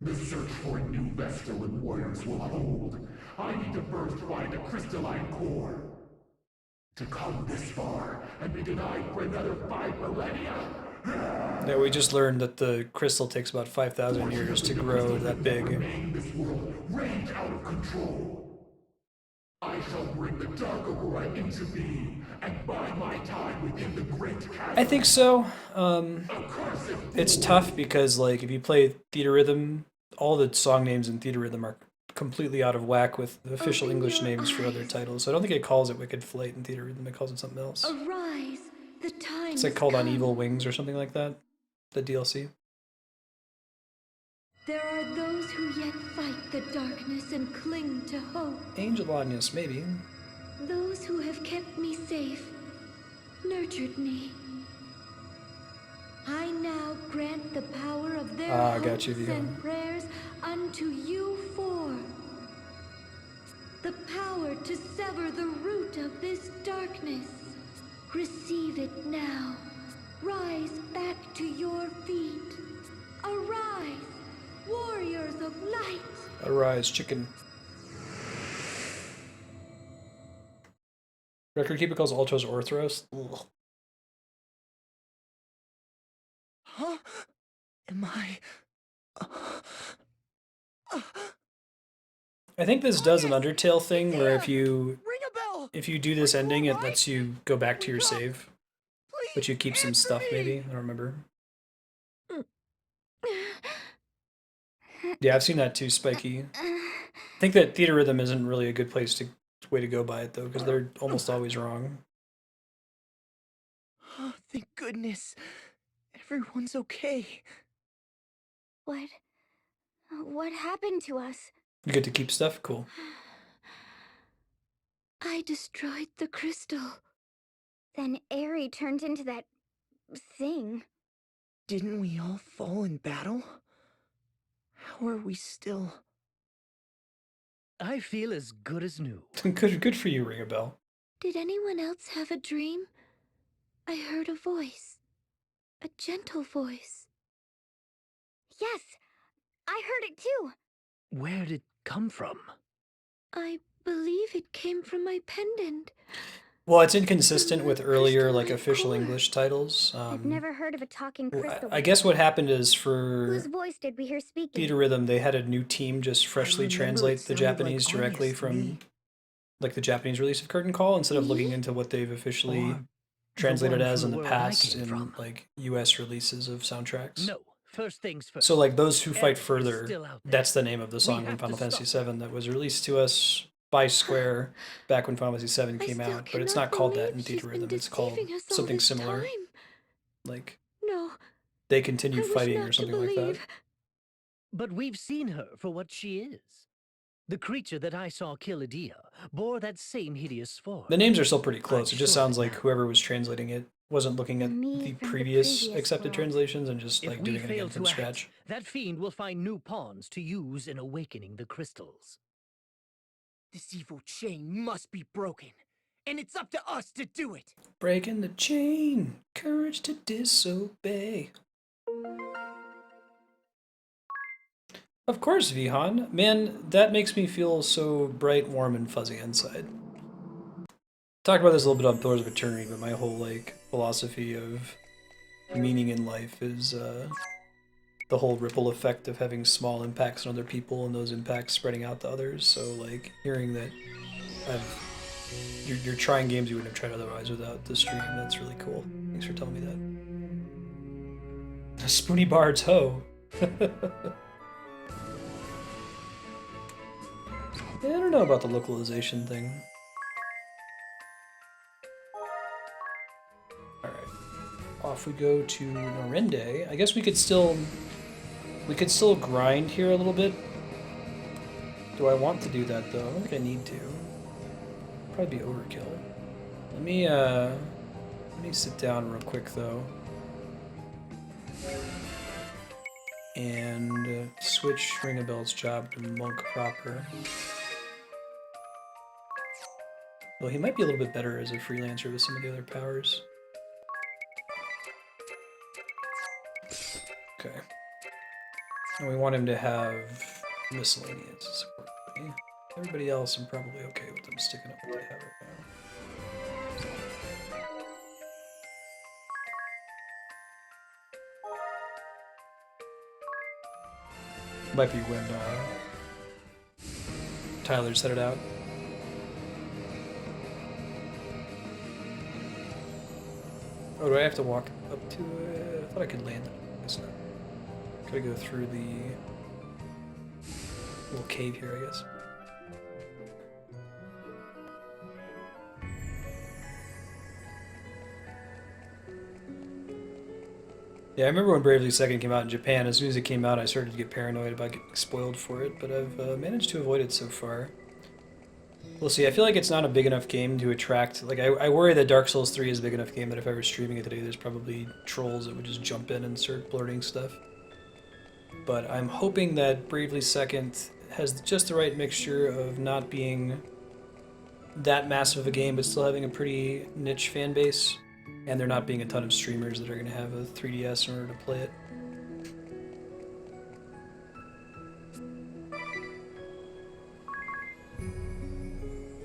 The search for a new Vestal and warriors will hold. I need to first find a crystalline core. To come this far and be denied for another 5 millennia? Yeah, we just learned that the crystal takes about 5,000 years to grow that big. This world rage out of control. I shall bring the Dark Aurora into being and bide my time within the great chasm. I think so. It's tough because, like, if you play Theater Rhythm, all the song names in Theater Rhythm are completely out of whack with the official English names for other titles. So I don't think it calls it Wicked Flight in Theater Rhythm. It calls it something else. Arise, the time. It's like called On Evil Wings or something like that. The DLC. There are those who yet fight the darkness and cling to hope. Angel Agnes, maybe. Those who have kept me safe, nurtured me. I now grant the power of their hopes and prayers unto you four. The power to sever the root of this darkness. Receive it now. Rise back to your feet. Arise, warriors of light. Arise, chicken. Record keeper calls Ultros Orthros. Ugh. Huh? Am I... I think this does an Undertale thing where if you do this ending, it lets you go back to your save, but you keep some stuff maybe. I don't remember. Yeah, I've seen that too, Spiky. I think that Theater Rhythm isn't really a good way to go by it though, because they're almost always wrong. Oh, thank goodness. Everyone's okay. What happened to us? You get to keep stuff? Cool. I destroyed the crystal. Then Aerie turned into that thing. Didn't we all fall in battle? How are we still... I feel as good as new. Good for you, Ring a Bell. Did anyone else have a dream? I heard a voice. A gentle voice. Yes, I heard it too. Where did it come from? I believe it came from my pendant. Well, it's inconsistent with earlier, like, official English titles. I've never heard of a talking crystal. I guess what happened is for Whose voice did we hear speaking? Theater Rhythm, they had a new team just freshly translate the Japanese directly from, like, the Japanese release of Curtain Call instead of looking into what they've officially translated as in the past in, like, US releases of soundtracks. No, first things first. So, like, Those Who Fight Aerith is Further, still out there. that's the name of the song have in to Final Fantasy stop VII that was released to us by Square back when Final Fantasy VII came out, but it's not called that in Theater Rhythm, it's called something similar. Like, No. They Continue I wish Fighting not or to something like that. believe. But we've seen her for what she is. The creature that I saw kill Edea bore that same hideous form. The names are still pretty close. It just sounds like whoever was translating it wasn't looking at the previous accepted translations and just, If like, we doing it again fail from to scratch. act, that fiend will find new pawns to use in awakening the crystals. This evil chain must be broken, and it's up to us to do it. Breaking the chain, courage to disobey. Of course, Vihan. Man, that makes me feel so bright, warm, and fuzzy inside. Talked about this a little bit on Pillars of Eternity, but my whole, like, philosophy of meaning in life is the whole ripple effect of having small impacts on other people and those impacts spreading out to others. So, like, hearing that you're trying games you wouldn't have tried otherwise without the stream, that's really cool. Thanks for telling me that. Spoony Bard's Ho. Yeah, I don't know about the localization thing. Alright. Off we go to Norende. I guess we could still grind here a little bit. Do I want to do that though? I don't think I need to. Probably be overkill. Let me sit down real quick though. And switch Ring a Bell's job to Monk proper. Well, he might be a little bit better as a freelancer with some of the other powers. Okay. And we want him to have miscellaneous. Everybody else, I'm probably okay with them sticking up what they have right now. Might be when Tyler set it out. Oh, do I have to walk up to it? I thought I could land it. I guess not. Gotta go through the little cave here, I guess. Yeah, I remember when Bravely Second came out in Japan. As soon as it came out, I started to get paranoid about getting spoiled for it, but I've managed to avoid it so far. We'll see. I feel like it's not a big enough game to attract... Like, I worry that Dark Souls 3 is a big enough game that if I were streaming it today, there's probably trolls that would just jump in and start blurting stuff. But I'm hoping that Bravely Second has just the right mixture of not being that massive of a game, but still having a pretty niche fan base, and there not being a ton of streamers that are going to have a 3DS in order to play it.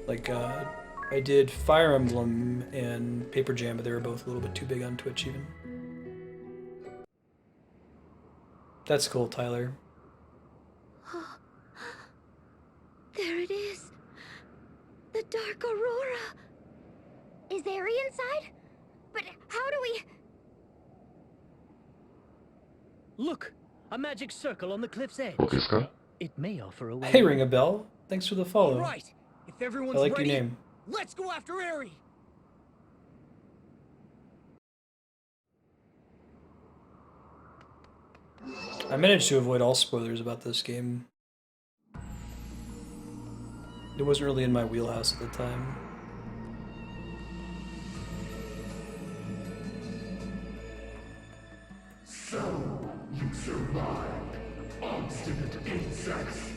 Like, I did Fire Emblem and Paper Jam, but they were both a little bit too big on Twitch even. That's cool, Tyler. There it is. The Dark Aurora. Is Aerie inside? But how do we... Look! A magic circle on the cliff's edge. It may offer a way. Hey, Ring a Bell. Thanks for the follow. All right. If everyone's I like ready, your name. let's go after Aerie. I managed to avoid all spoilers about this game. It wasn't really in my wheelhouse at the time. So, you survived. Obstinate insects.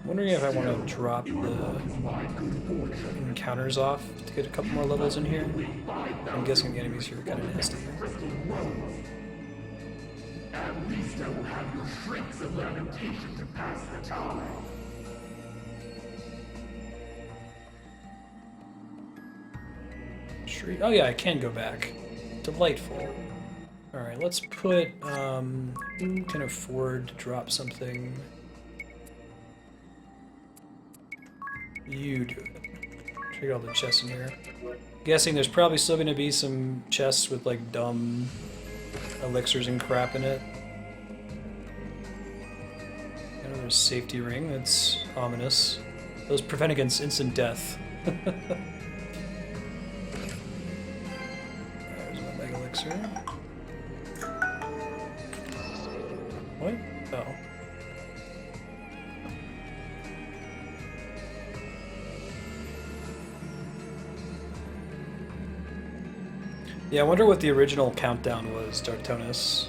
Wondering if I want to drop the encounters off to get a couple more levels in here. I'm guessing the enemies here are kind of nasty. At least I will have your shrieks of lamentation to pass the time. Shriek. Oh yeah, I can go back. Delightful. Alright, let's put, who can afford to drop something? You do it. Check all the chests in here. Guessing there's probably still gonna be some chests with like dumb elixirs and crap in it. I know there's a safety ring, that's ominous. Those prevent against instant death. There's my mega elixir. What? Oh. Yeah, I wonder what the original countdown was, Dartonus.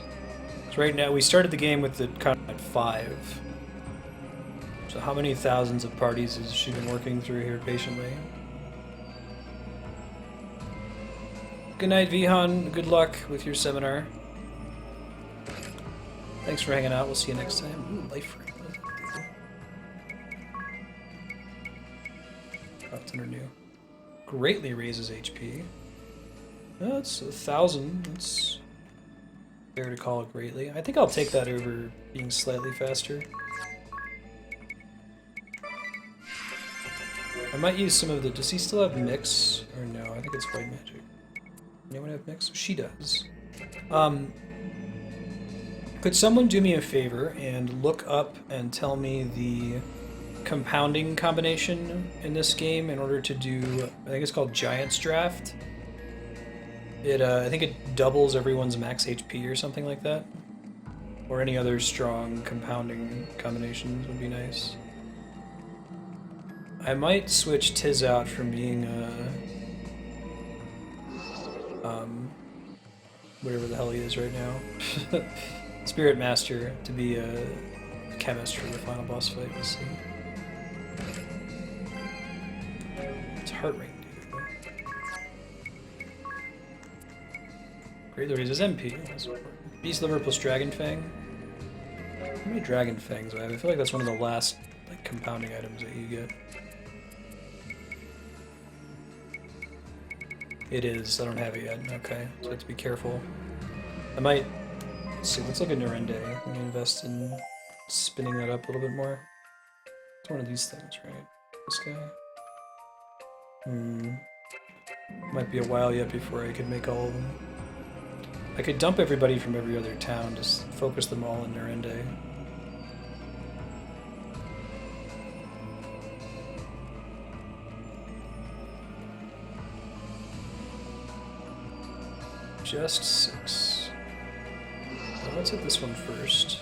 So right now, we started the game with the countdown at 5. So how many thousands of parties has she been working through here patiently? Good night, Vihan. Good luck with your seminar. Thanks for hanging out. We'll see you next time. Ooh, life ring. That's under new. Greatly raises HP. That's 1,000. That's fair to call it greatly. I think I'll take that over being slightly faster. I might use some of the... Does he still have mix? Or no, I think it's white magic. Anyone have mix? She does. Could someone do me a favor and look up and tell me the compounding combination in this game in order to do... I think it's called Giant's Draft. I think it doubles everyone's max HP or something like that. Or any other strong compounding combinations would be nice. I might switch Tiz out from being whatever the hell he is right now. Spirit Master to be a chemist for the final boss fight, we'll see. It's Heart Ring. Greatly raises MP. Beast Liver plus Dragon Fang. How many Dragon Fangs do I have? I feel like that's one of the last like compounding items that you get. It is. I don't have it yet. Okay, so I have to be careful. I might... Let's see, let's look at Norende. I'm going to invest in spinning that up a little bit more. It's one of these things, right? This guy? Might be a while yet before I could make all of them. I could dump everybody from every other town, just focus them all in Norende. Just 6. Well, let's hit this one first.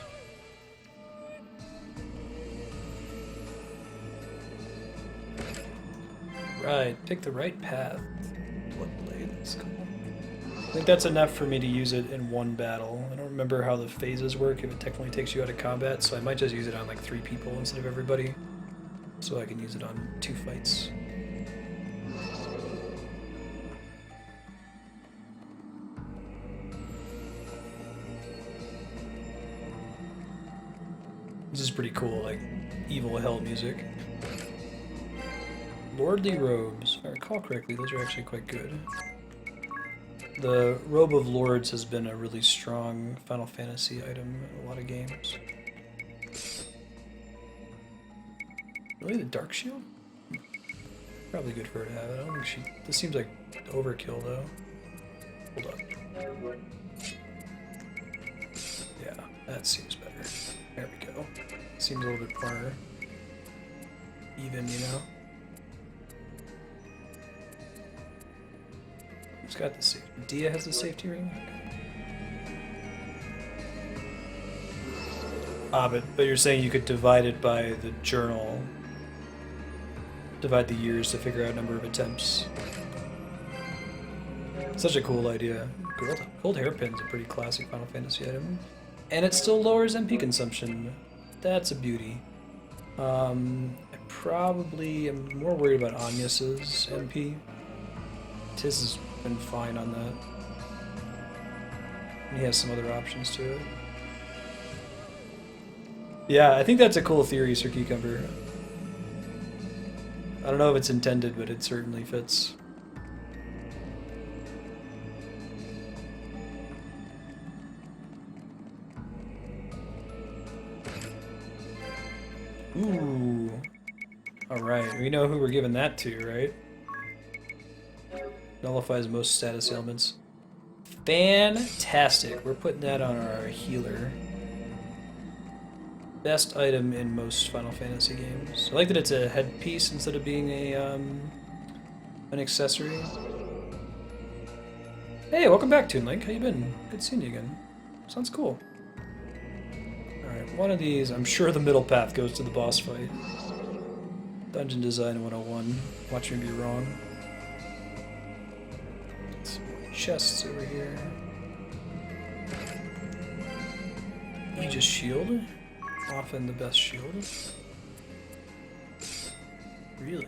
Right, pick the right path. Bloodblade, that's cool. I think that's enough for me to use it in one battle. I don't remember how the phases work, if it technically takes you out of combat, so I might just use it on like 3 people instead of everybody. So I can use it on 2 fights. This is pretty cool, like, evil hell music. Lordly robes. If I recall correctly, those are actually quite good. The Robe of Lords has been a really strong Final Fantasy item in a lot of games. Really, the Dark Shield? Probably good for her to have. I don't think she... This seems like overkill, though. Hold up. Yeah, that seems better. There we go. Seems a little bit more even, you know? Who's got the safety? Dia has the safety ring? Okay. Ah, but you're saying you could divide it by the journal. Divide the years to figure out number of attempts. Such a cool idea. Gold hairpin's a pretty classic Final Fantasy item. And it still lowers MP consumption. That's a beauty. I probably am more worried about Agnes's MP. Tiz has been fine on that. He has some other options to it. Yeah, I think that's a cool theory, Sir Cucumber. I don't know if it's intended, but it certainly fits. Ooh. Alright, we know who we're giving that to, right? Nullifies most status ailments. Fantastic. We're putting that on our healer. Best item in most Final Fantasy games. I like that it's a headpiece instead of being a an accessory. Hey, welcome back, Toon Link. How you been? Good seeing you again. Sounds cool. Alright, one of these, I'm sure the middle path goes to the boss fight. Dungeon Design 101. Watch me be wrong. Some more chests over here. Aegis Shield. Often the best shield. Really?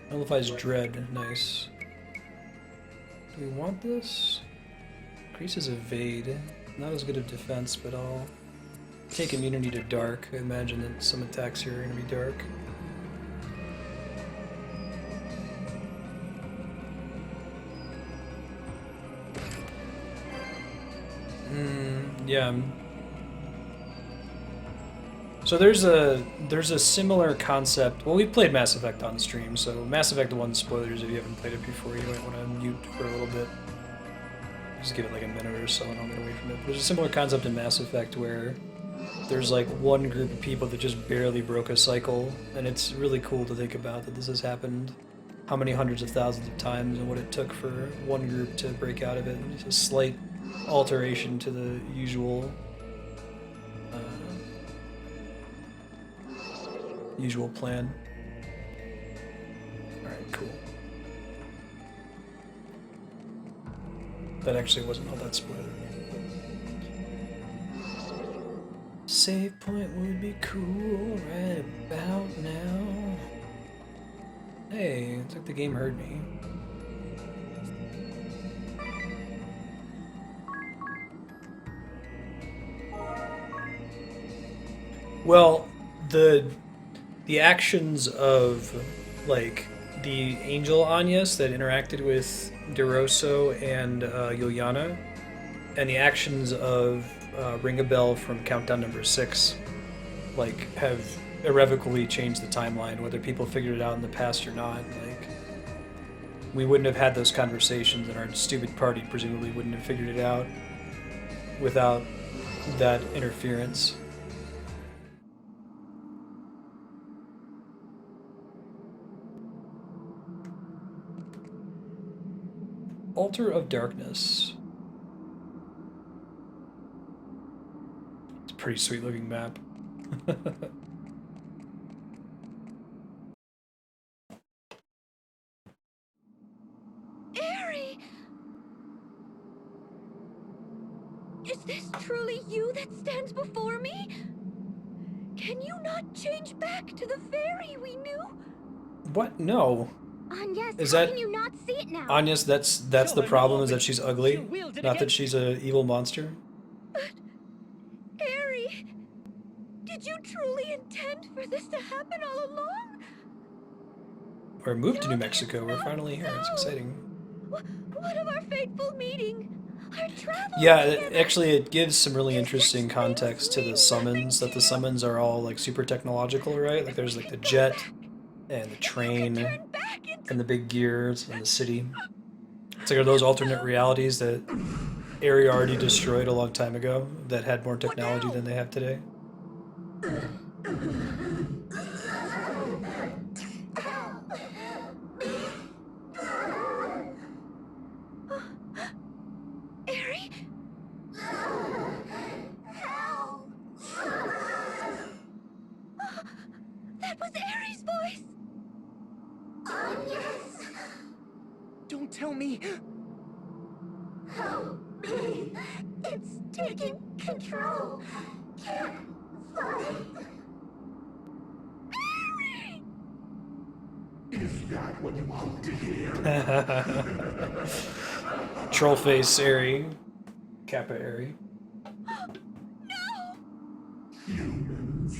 Nullifies Dread. Nice. Do we want this? Increases Evade. Not as good of defense, but I'll take immunity to Dark. I imagine that some attacks here are going to be Dark. Yeah. So there's a similar concept. Well, we played Mass Effect on stream, so Mass Effect 1 spoilers if you haven't played it before, you might want to mute for a little bit. Just give it like a minute or so and I'll get away from it. There's a similar concept in Mass Effect where there's like one group of people that just barely broke a cycle, and it's really cool to think about that this has happened how many hundreds of thousands of times and what it took for one group to break out of it. Just a slight alteration to the usual usual plan. Alright, cool. That actually wasn't all that spoiler. Save point would be cool right about now. Hey, it's like the game heard me. Well, the actions of, like, the Angel Agnes that interacted with DeRosso and Yuliana, and the actions of Ring a Bell from Countdown number 6, like, have irrevocably changed the timeline, whether people figured it out in the past or not. Like, we wouldn't have had those conversations, and our stupid party presumably wouldn't have figured it out without that interference. Altar of Darkness. It's a pretty sweet looking map. Aerie! Is this truly you that stands before me? Can you not change back to the fairy we knew? What? No. Agnes, Is how that can you not see it now? Agnes? That's the problem, is that she's ugly, not that she's a evil monster. Aerie! Did you truly intend for this to happen all along? We're moved to New Mexico. We're finally here. It's exciting. What of our fateful meeting? Our travel Yeah, together? actually, it gives some really interesting context to the summons. That the summons are all like super technological, right? Like there's like the jet and the train and the big gears and the city. It's like, are those alternate realities that Aerie already destroyed a long time ago that had more technology than they have today? Aerie? That was Aerie's voice! Don't tell me. Help me! It's taking control. Can't fight. Mary! Is that what you hope to hear? Trollface Aerie. Kappa Aerie. Humans.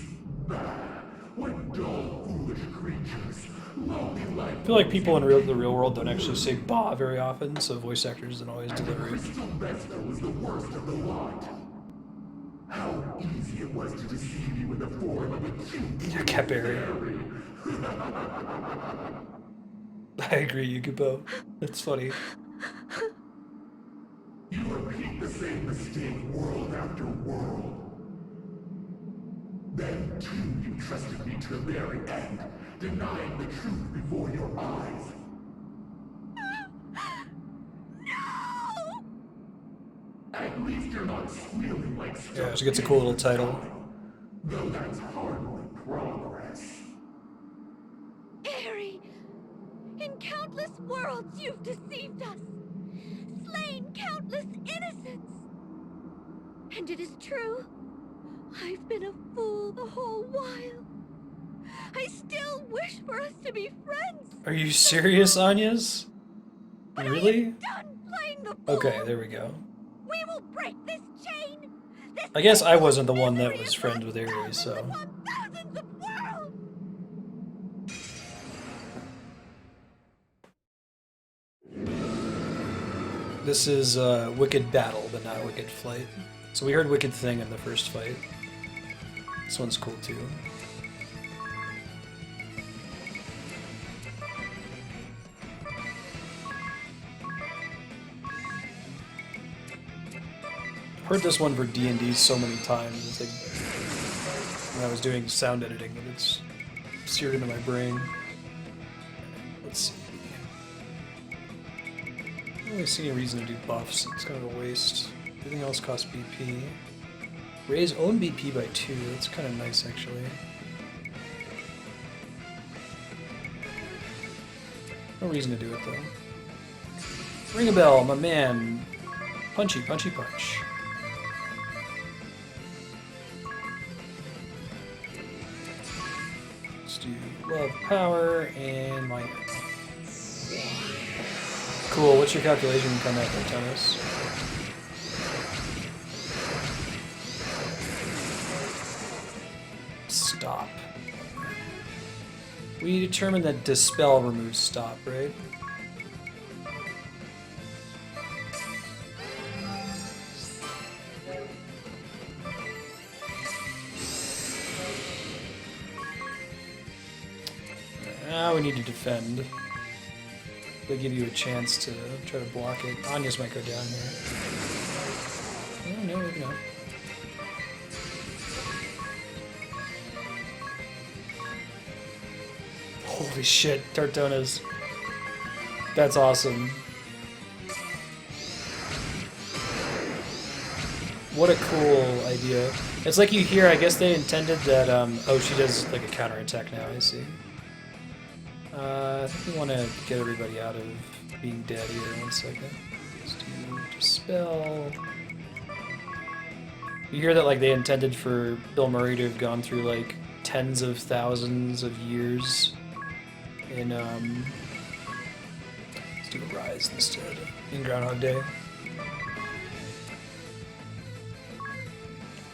Bad. What dull, foolish creatures. Lonely like I feel like people in the real world don't actually say "ba" very often, so voice actors don't always deliver it. Crystal Besta was the worst of the lot. How easy it was to deceive you in the form of a cute Yeah, Kappa Aerie. I agree, Yukipo. That's funny. You repeat the same mistake world after world. Then, too, you trusted me to the very end, denying the truth before your eyes. No! At least you're not squealing like Yeah, she gets a cool little title. Though that's hardly progress. Aerie! In countless worlds you've deceived us, slain countless innocents. And it is true, I've been a fool the whole while. I still wish for us to be friends. Are you serious, Anyas? Really? Done playing the fool. Okay, there we go. We will break this chain. This I guess I wasn't the one that was friends with Aerie, so. thousands of worlds. This is Wicked Battle, but not Wicked Flight. So we heard Wicked Thing in the first fight. This one's cool too. I've heard this one for D&D so many times. It's like when I was doing sound editing, that it's seared into my brain. Let's see. I don't really see any reason to do buffs. It's kind of a waste. Everything else costs BP. Raise own BP by 2. That's kind of nice, actually. No reason to do it, though. Ring a bell, my man. Punchy, punchy, punch. Let's do love, power, and minor. Cool. What's your calculation come at there, Tennis? Stop. We determined that Dispel removes stop, right? Now we need to defend. They give you a chance to try to block it. Anyas might go down here. Oh, no, maybe not. Holy shit, Tartonas. That's awesome. What a cool idea. It's like you hear, I guess they intended that, oh, she does like a counterattack now, I see. I think we want to get everybody out of being dead here. 1 second. Let's do Dispel. You hear that like they intended for Bill Murray to have gone through like tens of thousands of years in let's do Rise instead in Groundhog Day.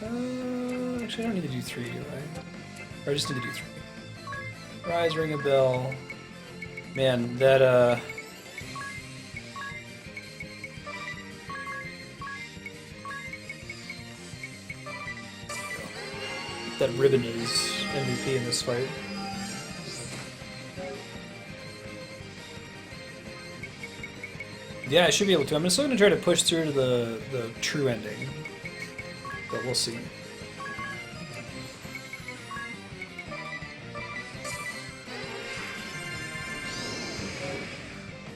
Actually I don't need to do 3, do I? Or I just need to do 3. Rise, ring a bell. Man, that that ribbon is MVP in this fight. Yeah, I should be able to. I'm still gonna try to push through to the true ending, but we'll see.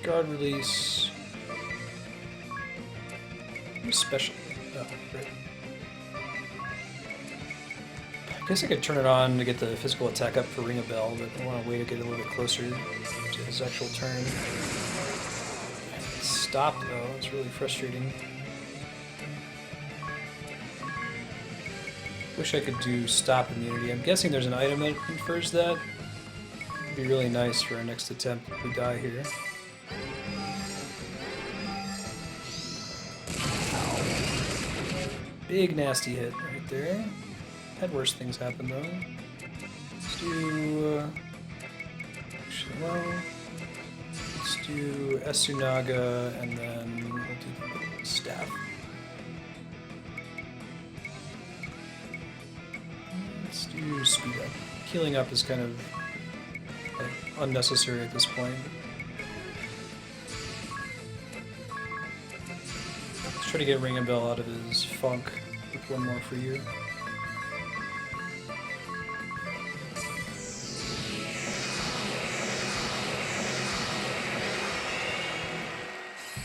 Guard release. Special. Oh, great. I guess I could turn it on to get the physical attack up for Ring a Bell, but I want to wait to get a little bit closer to his actual turn. stopped though. It's really frustrating. Wish I could do stop immunity. I'm guessing there's an item that confers that. It'd be really nice for our next attempt if we die here. Big nasty hit right there. Had worse things happen though. Let's do let's do Esunaga and then we'll do the staff. Let's do speed up. Healing up is kind of unnecessary at this point. Let's try to get Ring a Bell out of his funk with one more for you.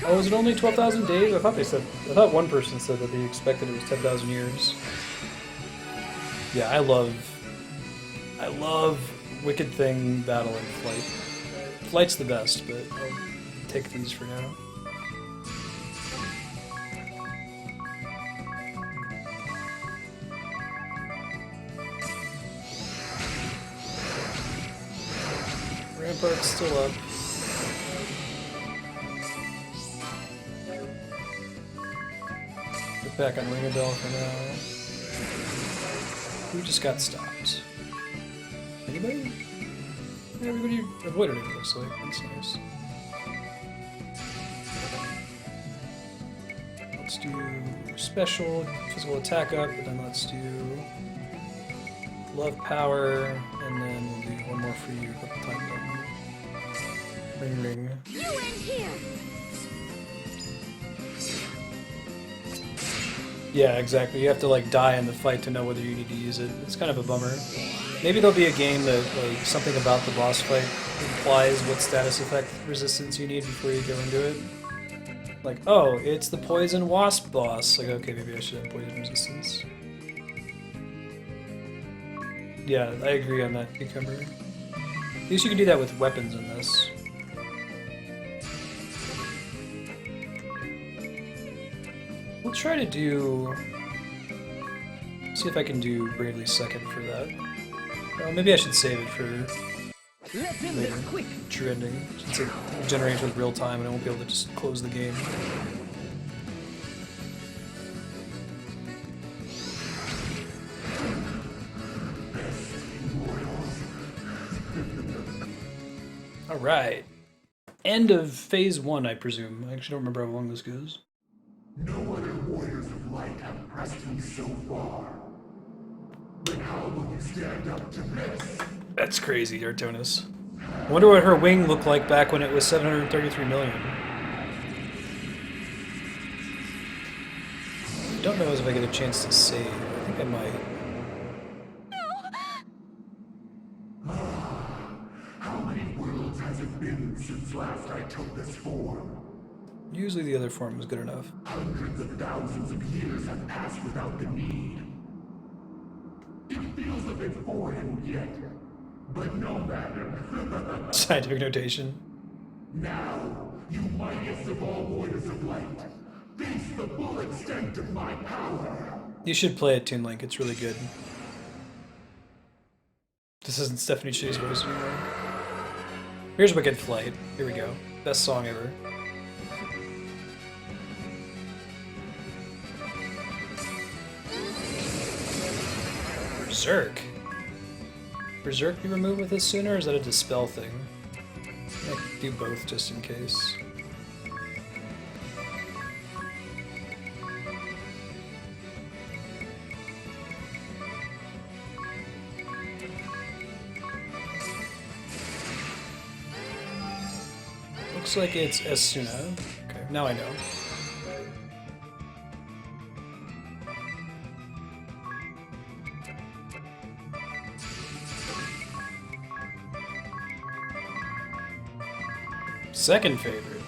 Oh, is it only 12,000 days? I thought one person said that they expected it was 10,000 years. Yeah, I love Wicked Thing Battle and Flight. Flight's the best, but I'll take these for now. Rampart's still up. Get back on Ring a Bell for now. Who just got stopped? Anybody? Everybody avoided it, it looks like. That's nice. Let's do special, physical attack up, but then let's do love power, and then we'll do one more for you a couple times. Ring ring. You end here! Yeah, exactly. You have to like die in the fight to know whether you need to use it. It's kind of a bummer. Maybe there'll be a game that like something about the boss fight implies what status effect resistance you need before you go into it. Like, oh, it's the poison wasp boss. Like, okay, maybe I should have poison resistance. Yeah, I agree on that, Cucumber. At least you can do that with weapons in this. We'll try to do... see if I can do Bravely Second for that. Maybe I should save it for later. True ending. Since it generates with real time and I won't be able to just close the game. Alright. End of phase 1, I presume. I actually don't remember how long this goes. No other warriors of light have pressed me so far. But how will you stand up to this? That's crazy, Artonis. I wonder what her wing looked like back when it was 733 million. I don't know if I get a chance to save. I think I might. How many worlds has it been since last I took this form? Usually the other form was good enough. Hundreds of thousands of years have passed without the need. It feels a bit foreign yet, but no matter. Scientific notation. Now, you mightiest of all warriors of light, face the full extent of my power. You should play it, Toon Link. It's really good. This isn't Stephanie Shay's voice anymore. Here's Wicked Flight. Here we go. Best song ever. Berserk. Berserk be removed with this sooner, or is that a dispel thing? I might do both just in case. Looks like it's Esuna. Okay, now I know. Second favorite.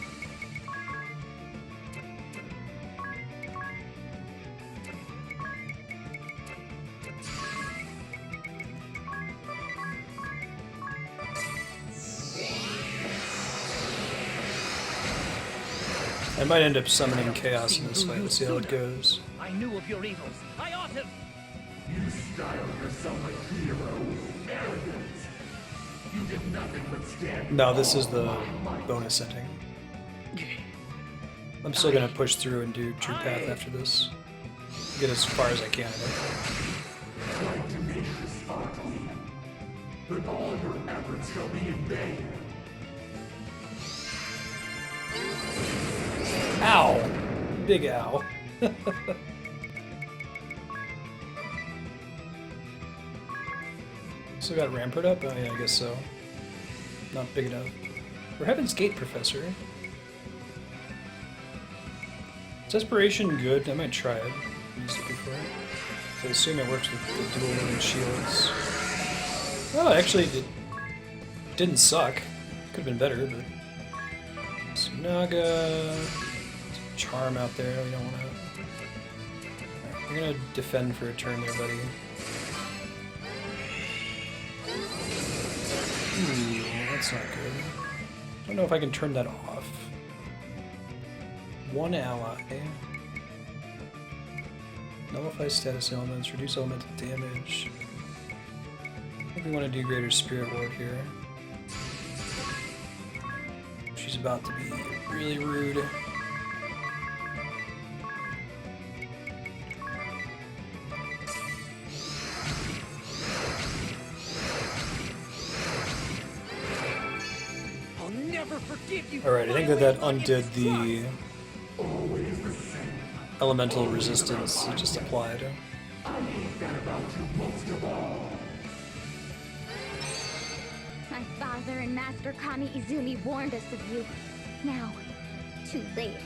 I might end up summoning Chaos in this fight. Let's see how it goes. I knew of your evils. I ought to. You style yourself a hero. Arrogant. You did nothing but stand. No, this is the bonus ending. I'm still gonna push through and do True Path after this. Get as far as I can, I think. Quite tenacious, Sparkly. But all your efforts shall be in vain. Ow! Big ow. Still got Rampart up? Oh yeah, I guess so. Not big enough. For Heaven's Gate, Professor. Is Desperation good? I might try it. Used it before. So I assume it works with the dual loading shields. Oh, actually, it didn't suck. Could have been better, but... Sunaga... Charm out there, we don't want to... Right, we're gonna defend for a turn there, buddy. Ooh, that's not good. I don't know if I can turn that off. One ally. Nullify status elements, reduce elemental damage. I think we want to do Greater Spirit Ward here. She's about to be really rude. I'll never forgive you. Alright, I think that undid the elemental resistance it just applied. I hate that about you most of all. My father and Master Kami Izumi warned us of you. Now, too late.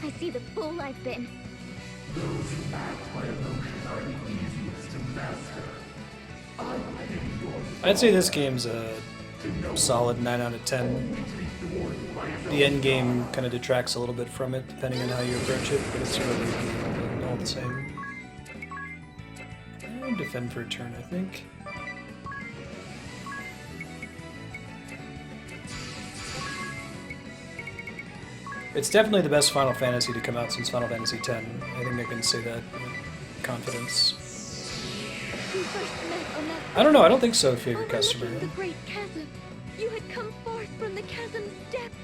I see the fool I've been. Those who act by emotion are the easiest to master. I pity your I'd say this game's a solid 9 out of 10. The end game kind of detracts a little bit from it, depending on how you approach it, but it's really all the same. I'll defend for a turn, I think. It's definitely the best Final Fantasy to come out since Final Fantasy X. I think I can say that with confidence. We first met on that I don't know, I don't think so, favorite customer. the great chasm. You had come forth from the chasm's depths,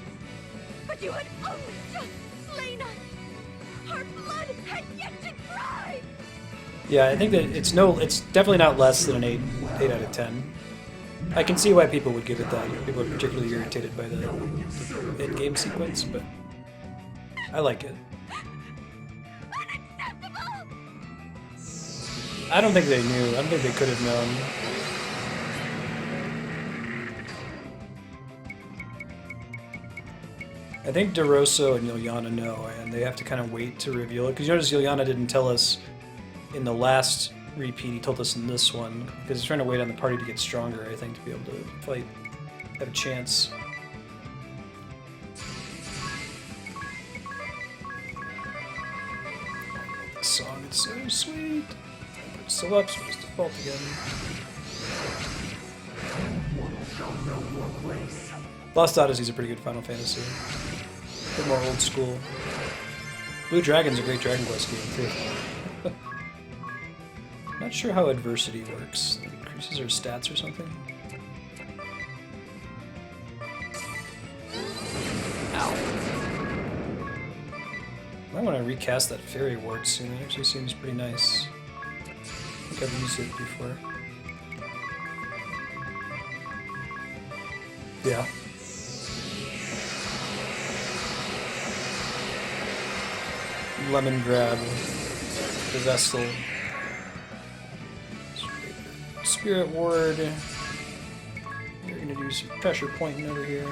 but you had only just slain us. Our blood had yet to dry. Yeah, I think that it's definitely not less than an 8 out of 10. I can see why people would give it that. People are particularly irritated by the end-game sequence, but I like it. I don't think they knew. I don't think they could have known. I think DeRosso and Ilyana know, and they have to kind of wait to reveal it. Because you notice Ilyana didn't tell us in the last repeat, he told us in this one. Because he's trying to wait on the party to get stronger, I think, to be able to fight, have a chance. This song is so sweet. It's still up, so it's default again. Lost Odyssey's a pretty good Final Fantasy. A bit more old school. Blue Dragon's a great Dragon Quest game, too. Not sure how adversity works. It increases our stats or something? Ow. I want to recast that Fairy Ward soon. It actually seems pretty nice. I think I've used it before. Yeah. Lemon Grab. The Vestal. Spirit Ward. We're gonna do some pressure pointing over here.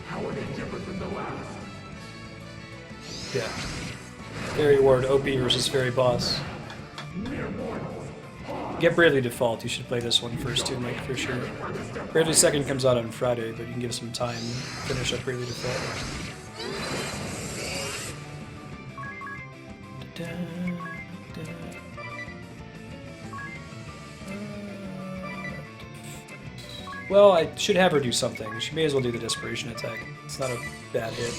How are they different from the last? Yeah. Fairy Ward, OP versus Fairy Boss. Get Bravely Default, you should play this one first too, Mike, for sure. Bravely Second comes out on Friday, but you can give some time to finish up Bravely Default. Well, I should have her do something. She may as well do the desperation attack. It's not a bad hit.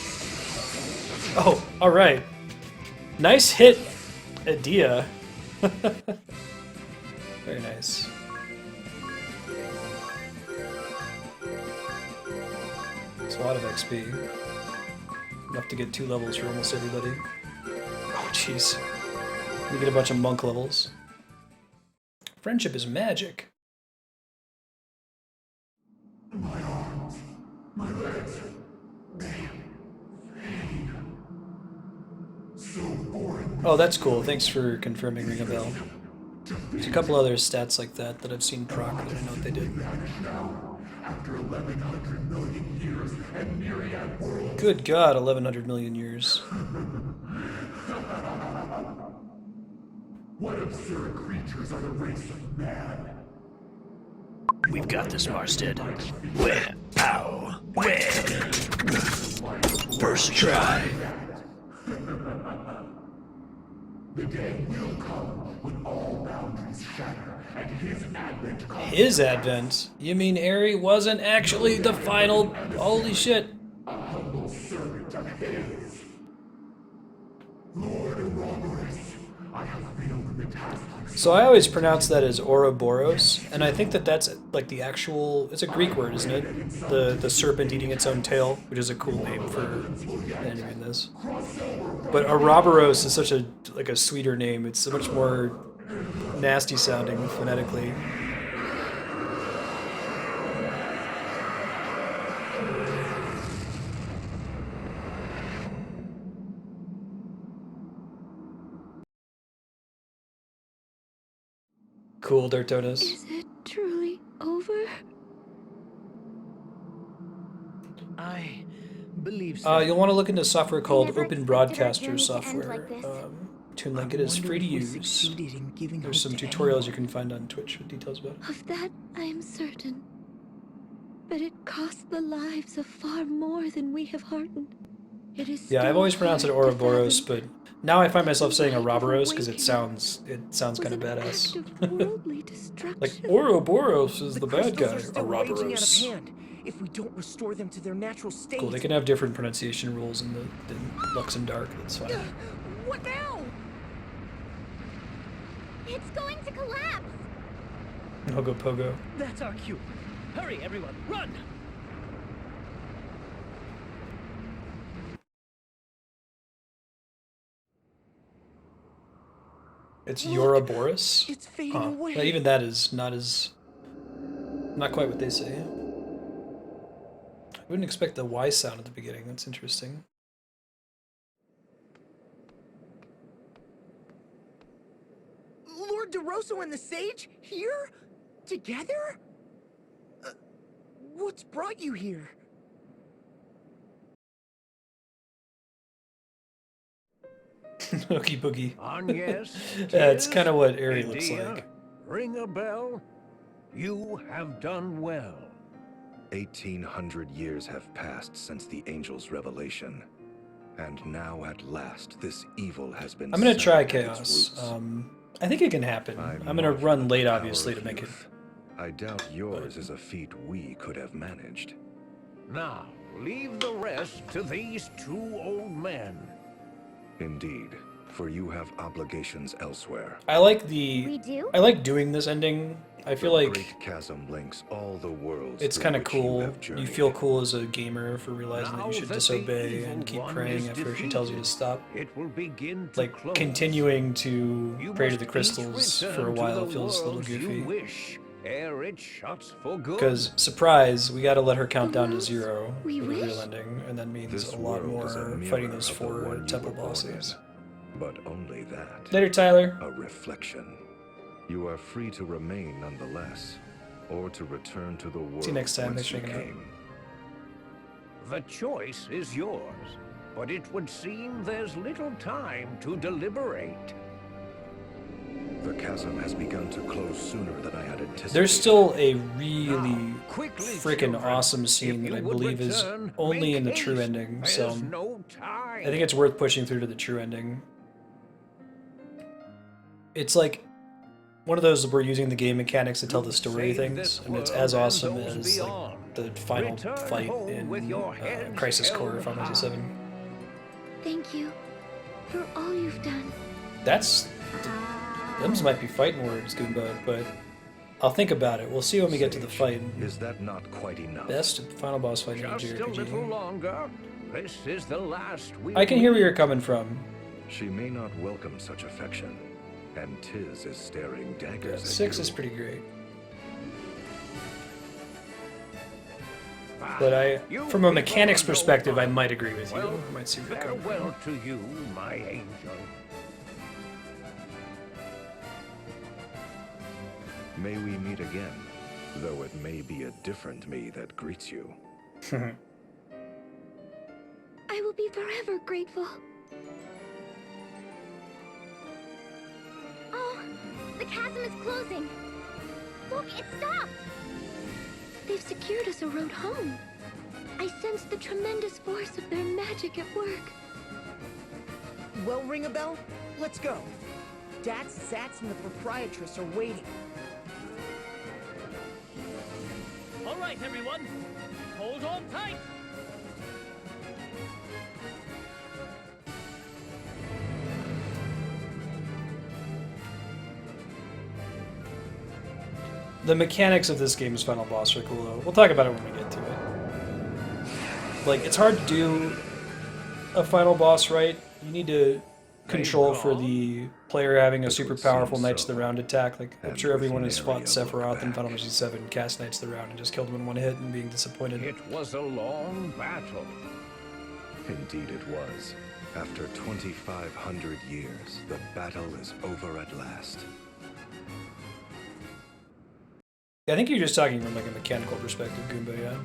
Oh, alright. Nice hit, Adia. Very nice. It's a lot of XP. Enough to get 2 levels for almost everybody. Oh, jeez. We get a bunch of monk levels. Friendship is magic. My arms, my legs, so boring. Oh, that's cool. Thanks for confirming, Ring a Bell. There's a couple other stats like that that I've seen proc that I didn't know what they did. After 1,100 million years and myriad worlds. Good God, 1,100 million years. What absurd creatures are the race of man? We've got this, Marsted. Where? Ow. Where? First try. The day will come when all boundaries shatter and his advent comes. His advent? You mean Eri wasn't actually the final... Holy shit. A humble servant of his. Lord Ouroboros, I have failed in the task. So I always pronounce that as Ouroboros, and I think that that's like the actual... It's a Greek word, isn't it? The serpent eating its own tail, which is a cool name for an enemy in this. But Ouroboros is such a like a sweeter name. It's so much more nasty sounding phonetically. Cool, Dartonas. Is it truly over? I believe so. You'll want to look into software called never Open expected our Broadcaster journey to end software. like this. Toon Link it is free to use. There's some tutorials you can find on Twitch with details about it. Of that I am certain. But it cost the lives of far more than we have heartened. It is Yeah, I've still always pronounced it hard to Ouroboros, but fathom. now I find myself saying Ouroboros because it sounds kind of badass. Worldly destruction. Like Ouroboros is the bad crystals guy. are still raging out of Ouroboros. hand if we don't restore them to their natural state. Cool. They can have different pronunciation rules in the Lux and Dark. That's fine. What now? It's going to collapse! Hogo Pogo. That's our cue. Hurry, everyone, run! It's Ouroboros. It's fading Huh. away. Now, even that is not quite what they say. I wouldn't expect the Y sound at the beginning. That's interesting. Lord DeRosso and the Sage? Here? Together? What's brought you here? Hooky Boogie. Agnes, Yeah, it's Tiz, kind of what Eri looks Adia, like. Ring a bell. You have done well. 1,800 years have passed since the angel's revelation. And now at last this evil has been I'm gonna set try at its Chaos. roots. I think it can happen. I'm gonna run late, obviously, to make it. I doubt yours is a feat we could have managed. Now, leave the rest to these 2 old men. Indeed, for you have obligations elsewhere. I like the. We do? I like doing this ending. I feel The like great chasm links all the worlds. it's through kind of which cool. have You journeyed. feel cool as a gamer for realizing that Now you should that the disobey evil and keep one praying is after she tells you to defeated, stop. It will begin to Like close. continuing to You pray to must the each crystals for a return to while the feels a little worlds you goofy. wish, ere it shuts for good. Because surprise, we got to let her count down to 0 we for the real wish? ending, and that means This a lot world is a more mirror fighting those of the 4 one you temple were born bosses. in, but only that. Later, Tyler. A reflection. You are free to remain nonetheless, or to return to the world See you next time. whence Thanks for you hanging out. came. The choice is yours, but it would seem there's little time to deliberate. The chasm has begun to close sooner than I had anticipated. There's still a really quickly, freaking children, awesome scene if that I you would believe is return, only make in the true haste. ending, There's so no time. I think it's worth pushing through to the true ending. It's like one of those we're using the game mechanics to tell the story things, and it's as awesome as like the final fight in Crisis Core Final Fantasy VII. Thank you for all you've done. Them's might be fighting words, Goomba, but I'll think about it. We'll see when we get to the fight. Is that not quite enough? Best final boss fight in a Just a little JRPG. longer. This is the last we I can hear where you're coming from. She may not welcome such affection, and Tiz is staring daggers Yeah, at 6 you. is pretty great. But from a mechanics perspective, I might agree with you. I might see where you're coming from. Farewell to you, my angel. May we meet again, though it may be a different me that greets you. I will be forever grateful. Oh, the chasm is closing. Look, it stopped. They've secured us a road home. I sense the tremendous force of their magic at work. Well, ring a bell? Let's go. Dats, Zats, and the proprietress are waiting. All right, everyone. Hold on tight. The mechanics of this game's final boss are cool, though. We'll talk about it when we get to it. Like, it's hard to do a final boss right. You need to control for the player having a super powerful Knights of the Round attack. Like, I'm sure everyone has fought Sephiroth in Final Fantasy VII, cast Knights of the Round, and just killed him in one hit and being disappointed. It was a long battle. Indeed it was. After 2,500 years, the battle is over at last. I think you're just talking from like a mechanical perspective, Goomba, yeah?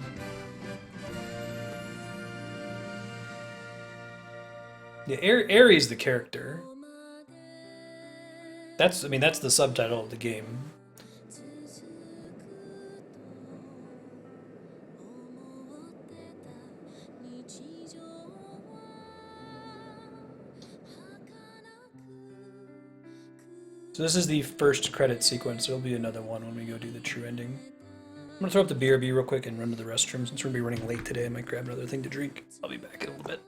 Yeah, Ares the character. That's the subtitle of the game. So this is the first credit sequence. There'll be another one when we go do the true ending. I'm gonna throw up the BRB real quick and run to the restroom. Since we're gonna be running late today, I might grab another thing to drink. I'll be back in a little bit.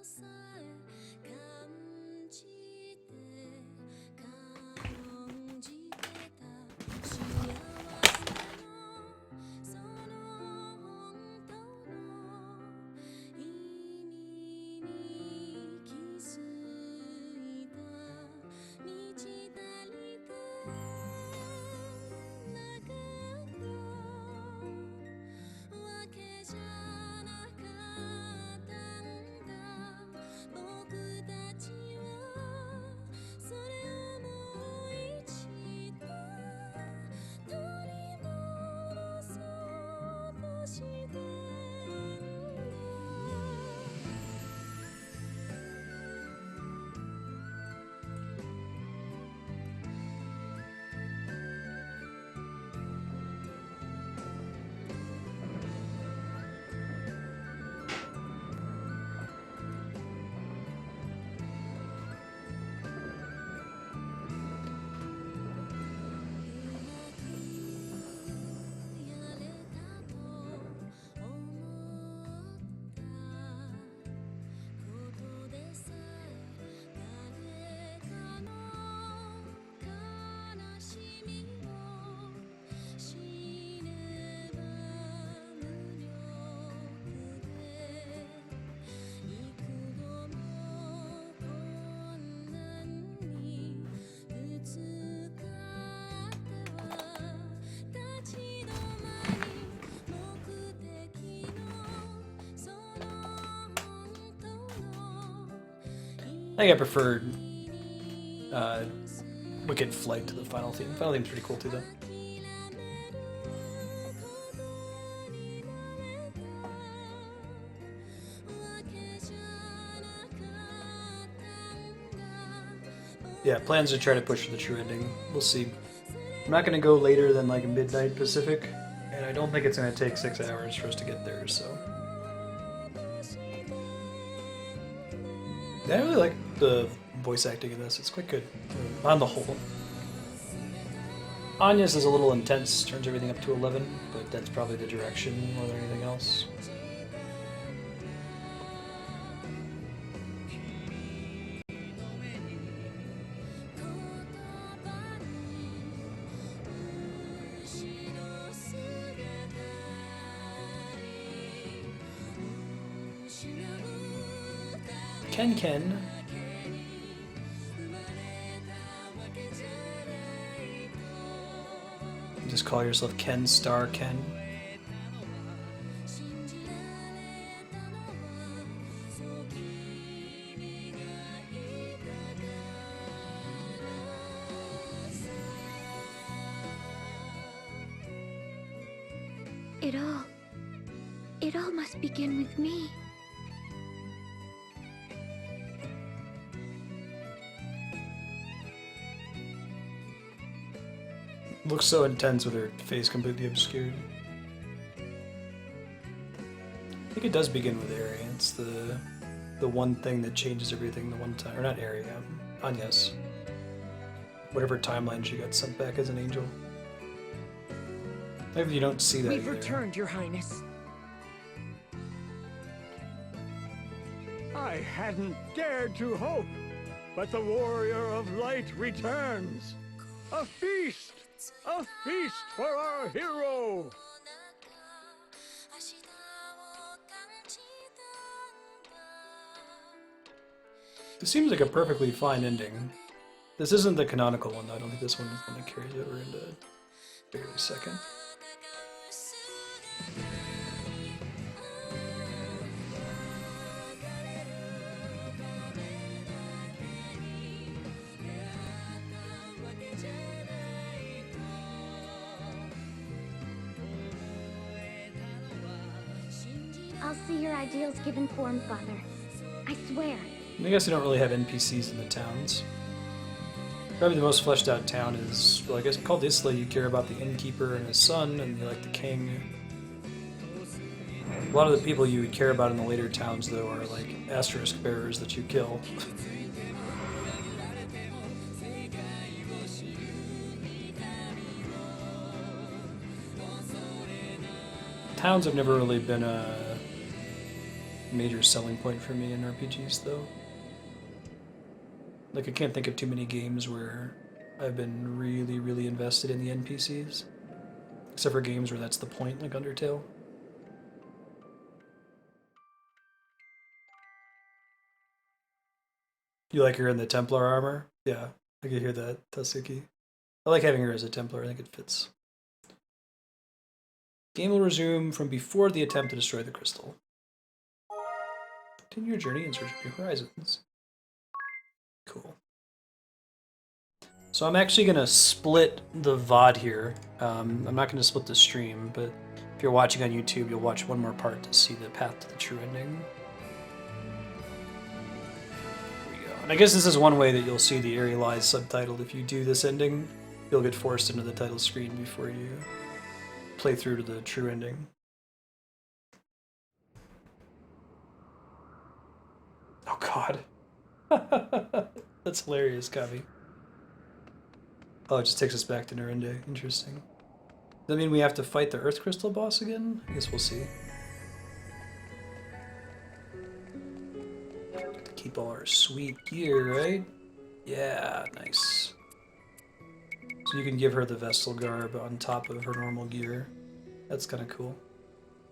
I think I prefer Wicked Flight to the final theme. The final theme's pretty cool too, though. Yeah, plans to try to push for the true ending. We'll see. I'm not going to go later than like midnight Pacific, and I don't think it's going to take 6 hours for us to get there, so... I really like the voice acting in this. It's quite good, on the whole. Anya's is a little intense, turns everything up to 11, but that's probably the direction more than anything else. Ken. Just call yourself Ken Star Ken. It all must begin with me. Looks so intense with her face completely obscured. I think it does begin with Eri. It's the one thing that changes everything the one time. Or not Eri, Anya's. Whatever timeline she got sent back as an angel. Maybe you don't see that We've either. returned, Your Highness. I hadn't dared to hope, but the Warrior of Light returns. A feast! A feast for our hero! This seems like a perfectly fine ending. This isn't the canonical one, though. I don't think this one is the one that carries over into barely second. I'll see your ideals given form, Father. I swear. I guess they don't really have NPCs in the towns. Probably the most fleshed out town is, well, I guess called Isla. You care about the innkeeper and his son, and you like the king. A lot of the people you would care about in the later towns, though, are like asterisk bearers that you kill. Towns have never really been a major selling point for me in RPGs, though. Like, I can't think of too many games where I've been really, really invested in the NPCs. Except for games where that's the point, like Undertale. You like her in the Templar armor? Yeah, I can hear that, Tatsuki. I like having her as a Templar, I think it fits. Game will resume from before the attempt to destroy the crystal. Continue your journey in search of new horizons. Cool. So I'm actually going to split the VOD here. I'm not going to split the stream, but if you're watching on YouTube, you'll watch one more part to see the path to the true ending. There we go. And I guess this is one way that you'll see the Eri Lies subtitled. If you do this ending, you'll get forced into the title screen before you play through to the true ending. Oh god. That's hilarious, Kavi. Oh, it just takes us back to Narende. Interesting. Does that mean we have to fight the Earth Crystal boss again? I guess we'll see. Get to keep all our sweet gear, right? Yeah, nice. So you can give her the Vestal garb on top of her normal gear. That's kind of cool.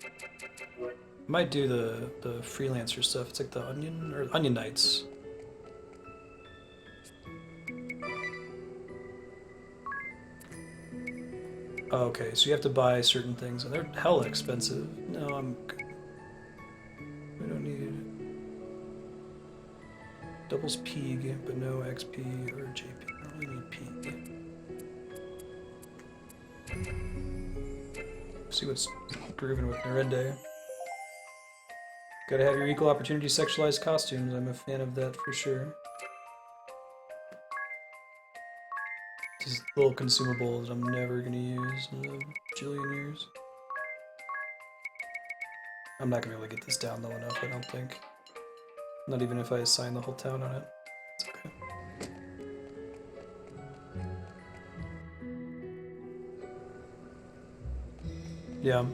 I might do the freelancer stuff. It's like the Onion Knights. Oh, okay, so you have to buy certain things, and they're hella expensive. No, I'm good. We don't need it. Doubles Peeg, but no XP or JP. I don't really need Peeg. See what's grooving with Narende. Gotta have your equal opportunity sexualized costumes. I'm a fan of that for sure. These little consumables I'm never gonna use in a jillion years. I'm not gonna be able to get this down low enough, I don't think. Not even if I assign the whole town on it. It's okay. Yeah.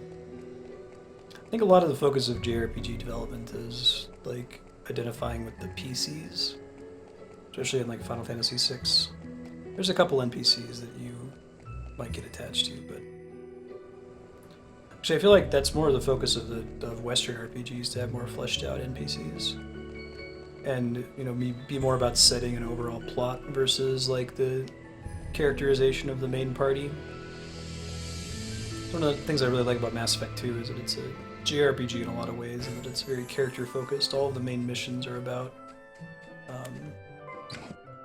I think a lot of the focus of JRPG development is like identifying with the PCs, especially in like Final Fantasy VI. There's a couple NPCs that you might get attached to, but actually I feel like that's more of the focus of Western RPGs, to have more fleshed out NPCs, and be more about setting an overall plot versus like the characterization of the main party. One of the things I really like about Mass Effect 2 is that it's a JRPG in a lot of ways, and that it's very character focused. All of the main missions are about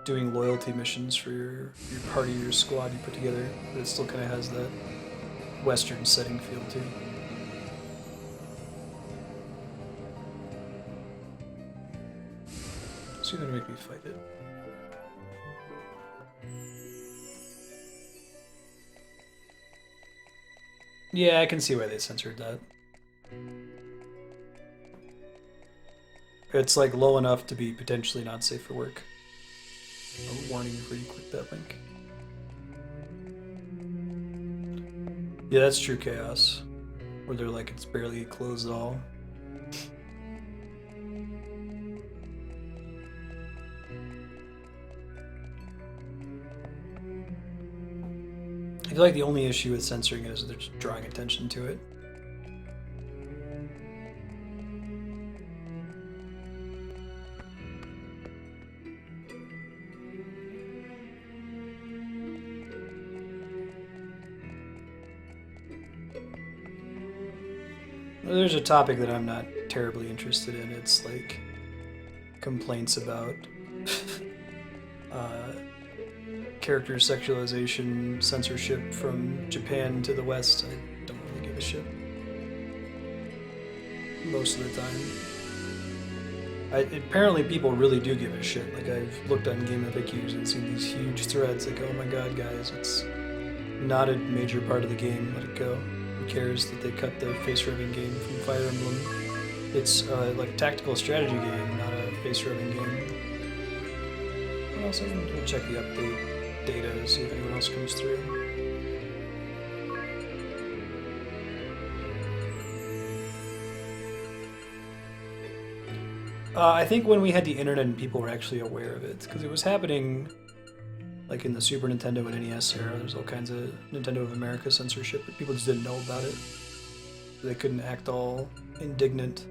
doing loyalty missions for your party, your squad you put together, but it still kind of has that Western setting feel too. So you're gonna make me fight it. Yeah, I can see why they censored that. It's like low enough to be potentially not safe for work. A warning before you click that link. Yeah, that's true Chaos. Where they're like, it's barely closed at all. I feel like the only issue with censoring it is that they're just drawing attention to it. Well, there's a topic that I'm not terribly interested in. It's like complaints about character sexualization, censorship from Japan to the West. I don't really give a shit. Most of the time. Apparently people really do give a shit. Like, I've looked on GameFAQs and seen these huge threads like, oh my god guys, it's not a major part of the game, let it go. Who cares that they cut the face rubbing game from Fire Emblem? It's like a tactical strategy game, not a face rubbing game. I'm also going to check the update data to see if anyone else comes through. I think when we had the internet and people were actually aware of it, because it was happening like in the Super Nintendo and NES era. There's all kinds of Nintendo of America censorship, but people just didn't know about it. They couldn't act all indignant.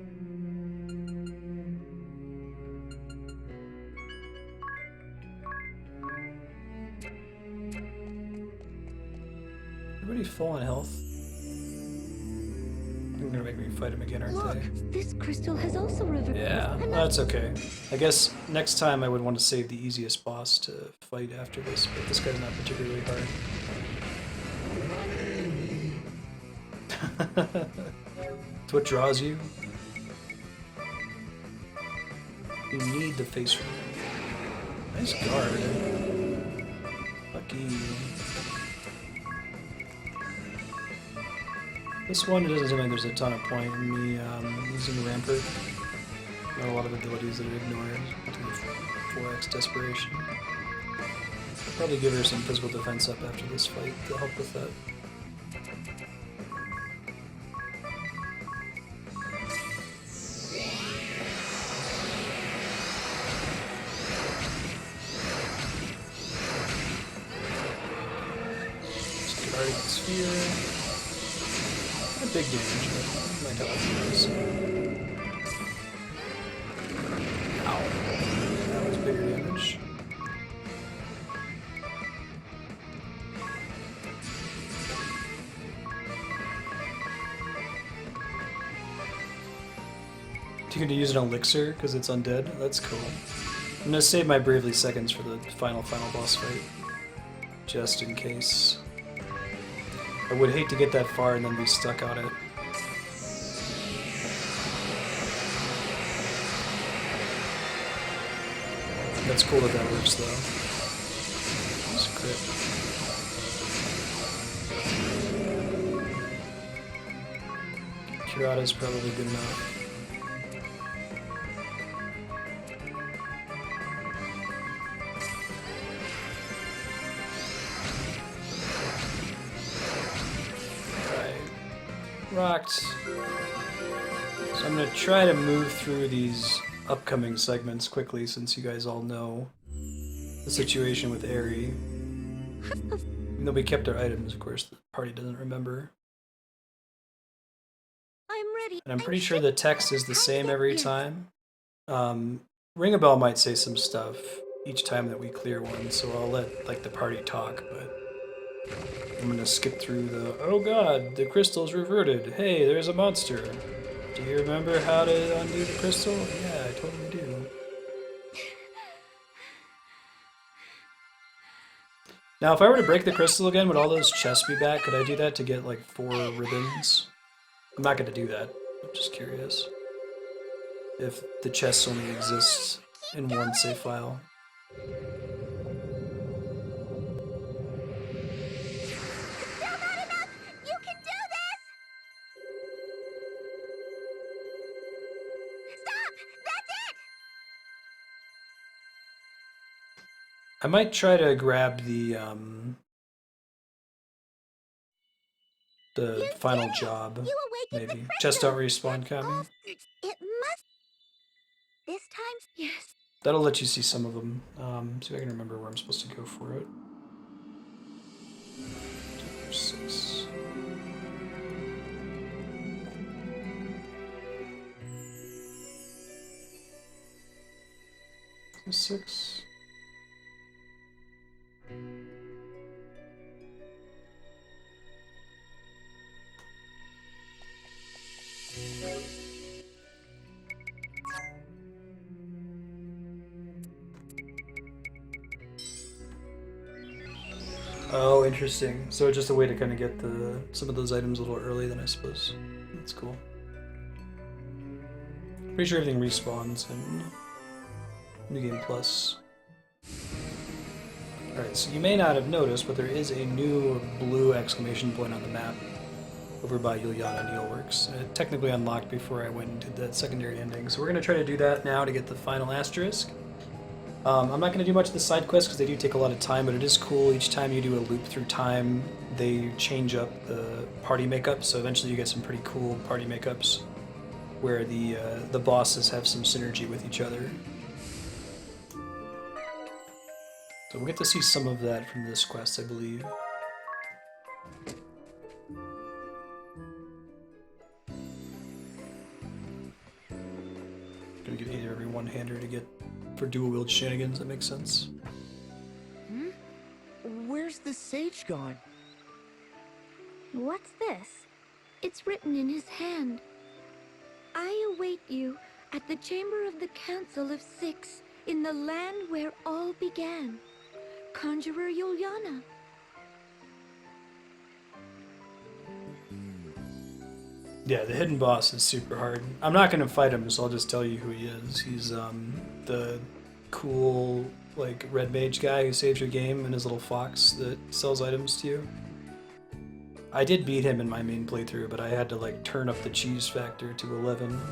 Everybody's full on health. They're gonna make me fight him again, aren't Look, they? this crystal has also reversed. Yeah, that's okay. I guess next time I would want to save the easiest boss to fight after this, but this guy's not particularly hard. It's what draws you. You need the face room. Nice guard. Lucky. This one, it doesn't seem like there's a ton of point in me using Rampart. Not a lot of abilities that are ignored. 4x Desperation. I'll probably give her some physical defense up after this fight to help with that. Guarding Sphere. Big damage, but might help this. Ow. That was bigger damage. You can use an elixir because it's undead. That's cool. I'm gonna save my Bravely Seconds for the final boss fight, just in case. I would hate to get that far and then be stuck on it. That's cool that works though. It's a crit. Kurata's probably good enough. Rocked. So I'm gonna try to move through these upcoming segments quickly since you guys all know the situation with Aerie. Even though we kept our items, of course, the party doesn't remember. I'm ready. And I'm pretty sure the text is the same every time. Ring a Bell might say some stuff each time that we clear one, so I'll let like the party talk, but I'm gonna skip through the, oh god, the crystal's reverted. Hey, there's a monster. Do you remember how to undo the crystal? Yeah, I totally do. Now, if I were to break the crystal again, would all those chests be back? Could I do that to get like 4 ribbons? I'm not gonna do that. I'm just curious. If the chests only exist in one save file. I might try to grab the final job, maybe. Chest don't respawn, Kami. It must. This time? Yes. That'll let you see some of them. See if I can remember where I'm supposed to go for it. 6. Six. Oh, interesting. So just a way to kind of get some of those items a little early then, I suppose. That's cool. Pretty sure everything respawns in New Game Plus. Alright, so you may not have noticed, but there is a new blue exclamation point on the map over by Juliana Neilworks. It technically unlocked before I went and did that secondary ending, so we're going to try to do that now to get the final asterisk. I'm not going to do much of the side quests because they do take a lot of time, but it is cool. Each time you do a loop through time, they change up the party makeup, so eventually you get some pretty cool party makeups where the bosses have some synergy with each other. So we'll get to see some of that from this quest, I believe. Gonna get either every one-hander to get for dual-wield shenanigans, that makes sense. Where's the sage gone? What's this? It's written in his hand. I await you at the chamber of the Council of Six in the land where all began. Conjurer Juliana. Yeah, the hidden boss is super hard. I'm not gonna fight him, so I'll just tell you who he is. He's the cool like red mage guy who saves your game and his little fox that sells items to you. I did beat him in my main playthrough, but I had to like turn up the cheese factor to 11. Alright,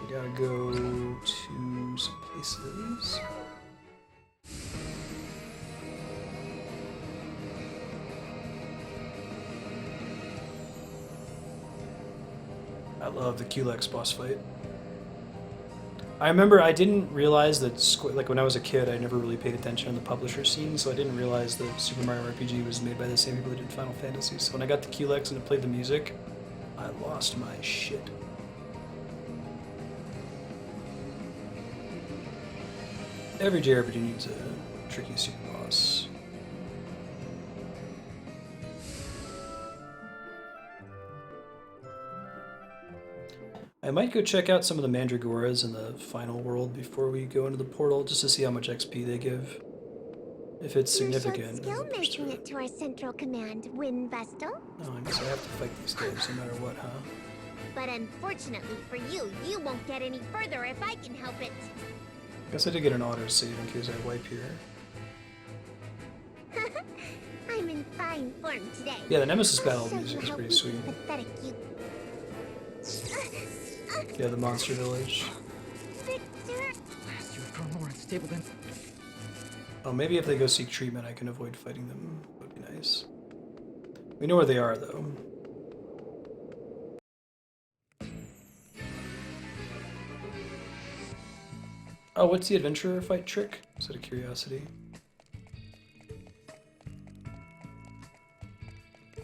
we gotta go to some places. I love the Culex boss fight. I remember I didn't realize that, like when I was a kid, I never really paid attention on the publisher scene, so I didn't realize that Super Mario RPG was made by the same people that did Final Fantasy. So when I got the Culex and it played the music, I lost my shit. Every JRPG needs a tricky super boss. I might go check out some of the Mandragoras in the final world before we go into the portal, just to see how much XP they give. If it's significant. Skill making it to our central command, Wind Vestal. Oh, I guess I have to fight these guys no matter what, huh? But unfortunately for you, you won't get any further if I can help it. Guess I did get an auto save in case I wipe here. I'm in fine form today. Yeah, the Nemesis battle I'll show music you is how pretty weak sweet. and pathetic you. Yeah, the monster village. Blast you from Lawrence Tableton. Oh, maybe if they go seek treatment, I can avoid fighting them. Would be nice. We know where they are, though. Oh, what's the adventurer fight trick? Is that a curiosity?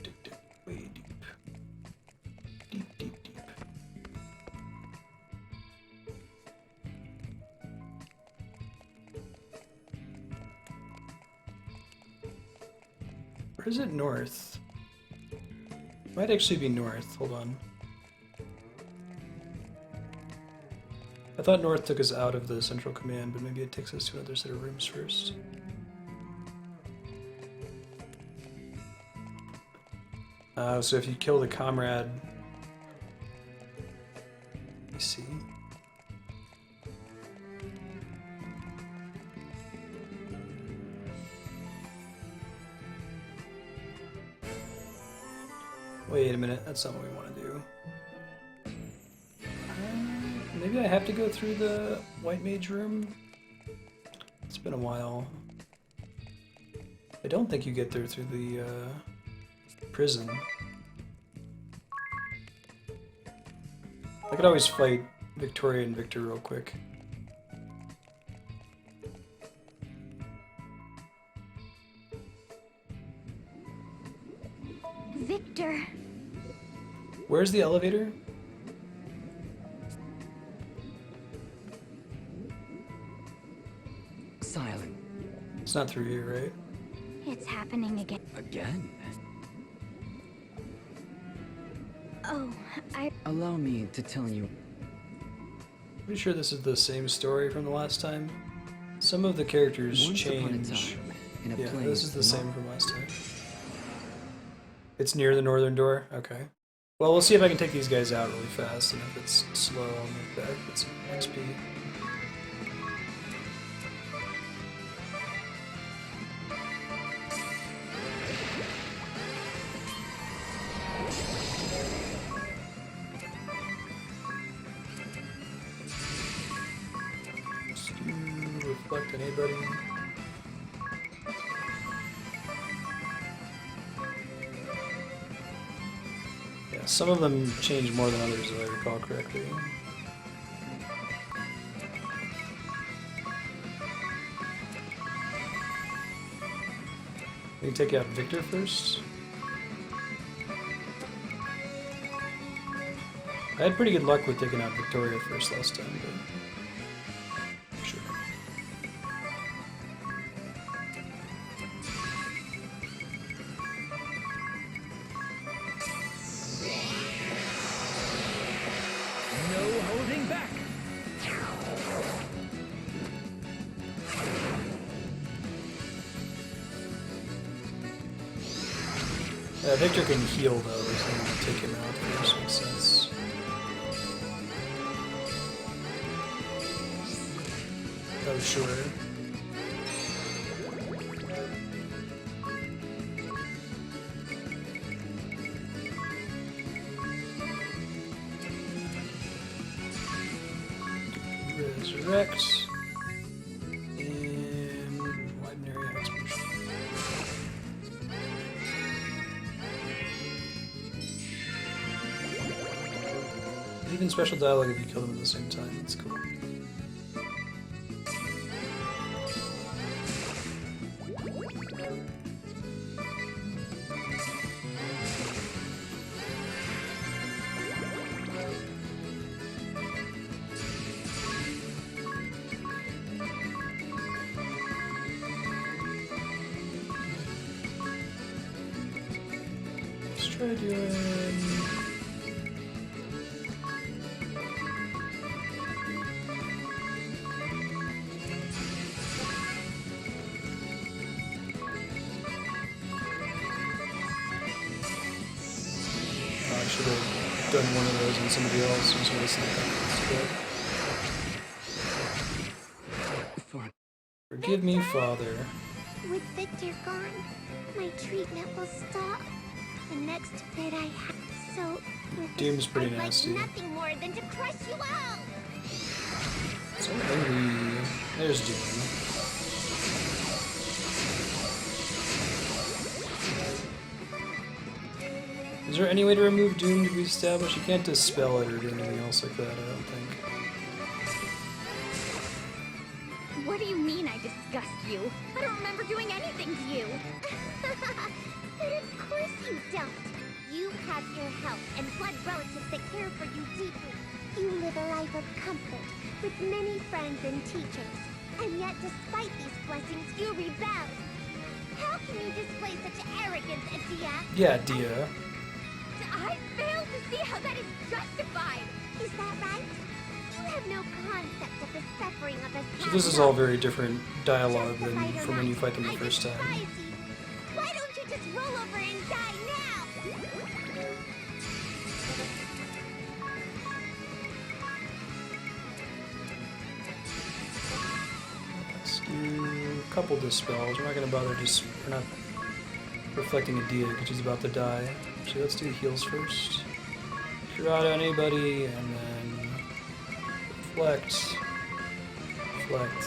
Deep, deep, way deep. Deep, deep, deep. Or is it north? Might actually be north. Hold on. I thought north took us out of the central command, but maybe it takes us to another set of rooms first. So if you kill the comrade... Let me see. Wait a minute, that's not what we want to do. Maybe I have to go through the White Mage room? It's been a while. I don't think you get there through the prison. I could always fight Victoria and Victor real quick. Victor! Where's the elevator? Silent. It's not through here, right? It's happening again. Again? Oh, Allow me to tell you. Pretty sure this is the same story from the last time. Some of the characters Once upon a change. time, in a Yeah, place this is the same not- from last time. It's near the northern door? Okay. Well, we'll see if I can take these guys out really fast, and if it's slow, I'll move back with some XP. Reflect anybody. Yeah, some of them change more than others, if I recall correctly. We can take out Victor first. I had pretty good luck with taking out Victoria first last time, but sure. No holding back. Victor can heal though, so I'm gonna take him out first, makes sense. Oh, sure. Resurrect. And widen area exposure. Even special dialogue if you kill them at the same time, that's cool. Let's try doing... I should have done one of those on somebody else and sort of seen that. Forgive me, Father. With Victor gone, my treatment will stop. The next bit I have, so Doom's pretty I'd nasty. like nothing more than to crush you out. So angry. There's Doom. Is there any way to remove Doom to be established? You can't dispel it or do anything else like that, I don't think. What do you mean I disgust you? I don't remember doing anything to you. But of course you don't. You have your health and blood relatives that care for you deeply. You live a life of comfort, with many friends and teachers. And yet, despite these blessings, you rebel. How can you display such arrogance, Adia? Yeah, Dia. I fail to see how that is justified. Is that right? You have no concept of the suffering of us. So this is all very different dialogue than from when you fight them the first time. Why don't you just roll over and die now? Let's do a couple dispels. We're not gonna bother we're not reflecting a Dia because she's about to die. So let's do heals first. Cure out anybody, and then reflect. Reflect.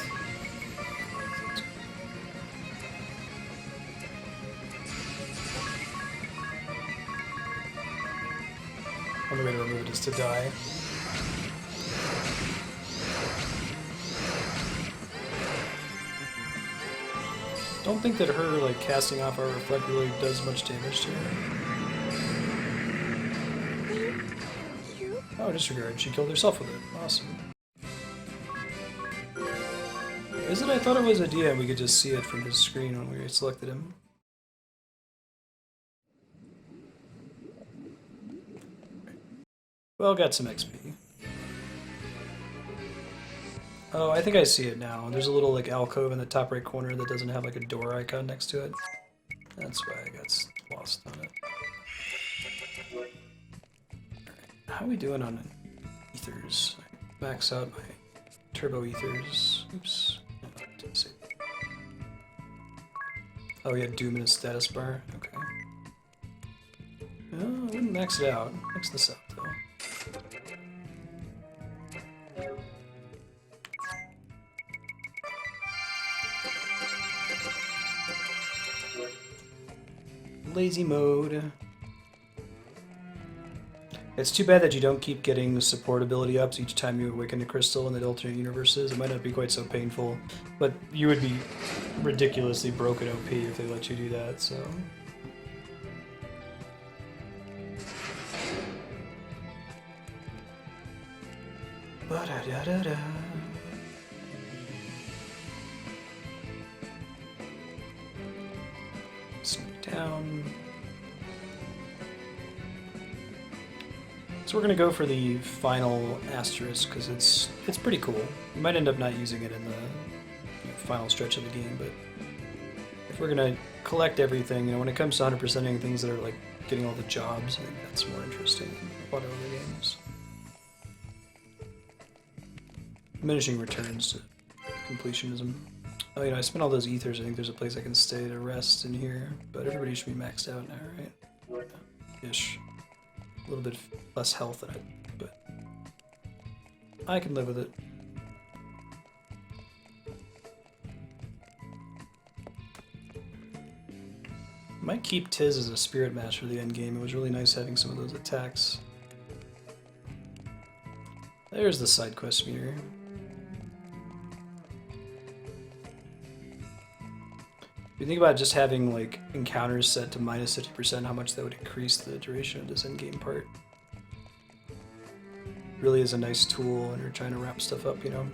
Only way to remove it is to die. Don't think that her like casting off our reflect really does much damage to her. Oh, disregard. She killed herself with it. Awesome. Is it? I thought it was a Dia and we could just see it from his screen when we selected him. Well, got some XP. Oh, I think I see it now. There's a little like alcove in the top right corner that doesn't have like a door icon next to it. That's why I got lost on it. Alright, how are we doing on ethers? Max out my turbo ethers. Oops. No, didn't see. Oh, we had Doom in his status bar. Okay. Oh, I wouldn't max it out. Max this out though. Lazy mode. It's too bad that you don't keep getting the support ability ups each time you awaken a crystal in the alternate universes. It might not be quite so painful, but you would be ridiculously broken OP if they let you do that, so... Ba-da-da-da-da. Sneak down. So we're gonna go for the final asterisk because it's pretty cool. You might end up not using it in the final stretch of the game, but if we're gonna collect everything, when it comes to 100%ing things that are like getting all the jobs, I think that's more interesting than a lot of other games. Diminishing returns to completionism. Oh, I spent all those ethers. I think there's a place I can stay to rest in here, but everybody should be maxed out now, right? Ish. A little bit less health in it, but I can live with it. Might keep Tiz as a spirit match for the end game. It was really nice having some of those attacks. There's the side quest meter. If you think about just having like encounters set to minus 50%, how much that would increase the duration of this endgame part. Really is a nice tool when you're trying to wrap stuff up, To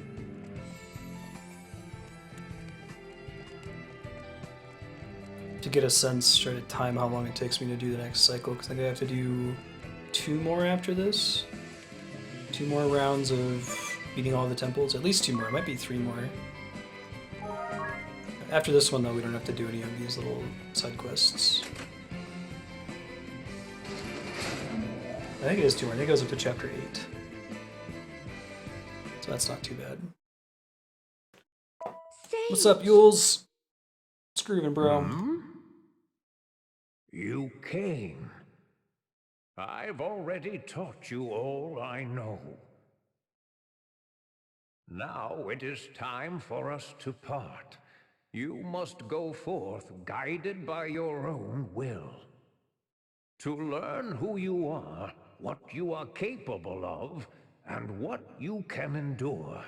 get a sense, try to time how long it takes me to do the next cycle, because I think I have to do 2 more after this. 2 more rounds of beating all the temples, at least 2 more, it might be 3 more. After this one, though, we don't have to do any of these little side quests. I think it is 2 more. I think it goes up to chapter 8. So that's not too bad. What's up, Yules? What's grooving, bro? You came. I've already taught you all I know. Now it is time for us to part. You must go forth guided by your own will. To learn who you are, what you are capable of, and what you can endure.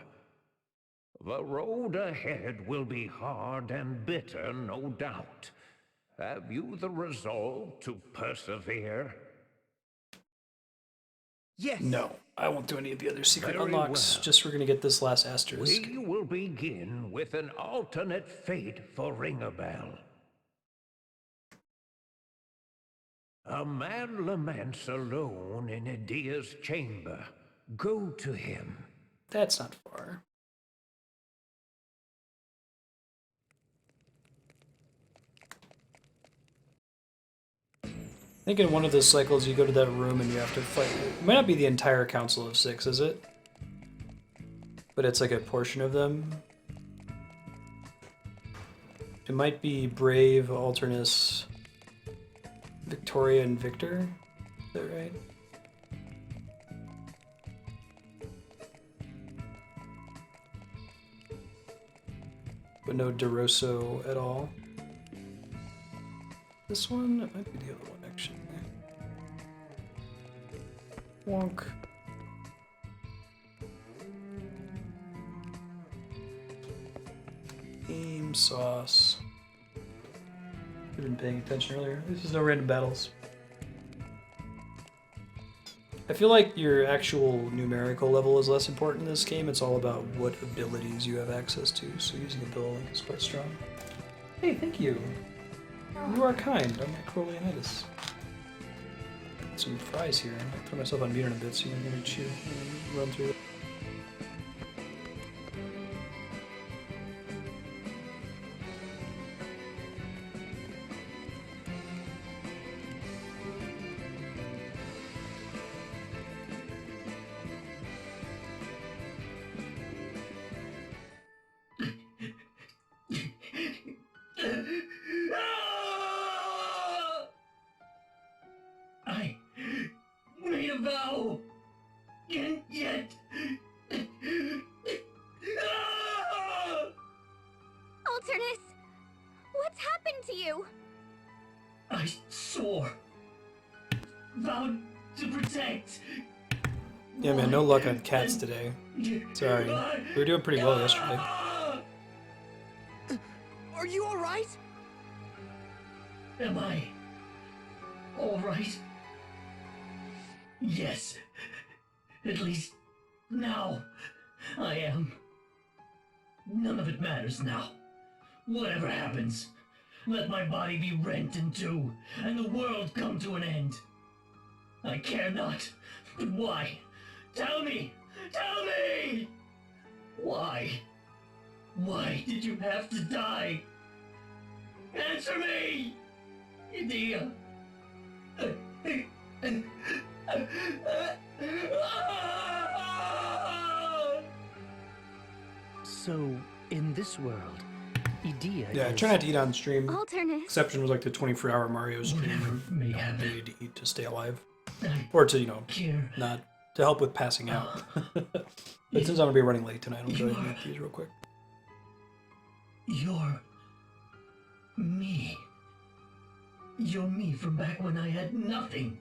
The road ahead will be hard and bitter, no doubt. Have you the resolve to persevere? Yes. No, I won't do any of the other secret Very unlocks. well. Just we're gonna get this last asterisk. We will begin with an alternate fate for Ringabel. A man laments alone in Idia's chamber. Go to him. That's not far. I think in one of those cycles you go to that room and you have to fight. It might not be the entire Council of Six, is it? But it's like a portion of them. It might be Brave, Alternus, Victoria, and Victor. Is that right? But no DeRosso at all. This one? It might be the other one, actually. Wonk. Aim sauce. I've been paying attention earlier. This is no random battles. I feel like your actual numerical level is less important in this game. It's all about what abilities you have access to, so using a Bill Link is quite strong. Hey, thank you. You are kind. I'm Micro Leonidas. Some fries here. I'm gonna throw myself on mute in a bit so you're gonna chew and run through it. I made a vow. And yet. Alternus! What's happened to you? I swore. Vowed to protect. Yeah, man, no luck on cats today. Sorry. We were doing pretty well yesterday. Are you alright? Am I alright? Yes. At least now I am. None of it matters now. Whatever happens, let my body be rent in two and the world come to an end. I care not. But why? Tell me! Tell me! Why? Why did you have to die? Answer me! Idia! So, in this world, Idia Yeah, I is... try not to eat on stream. Alternus. Exception was like the 24-hour Mario stream. May You happen. need to eat to stay alive. Or to, you know, Care. not to help with passing out. But since I'm gonna be running late tonight, I'll go ahead and eat these real quick. You're me. You're me from back when I had nothing.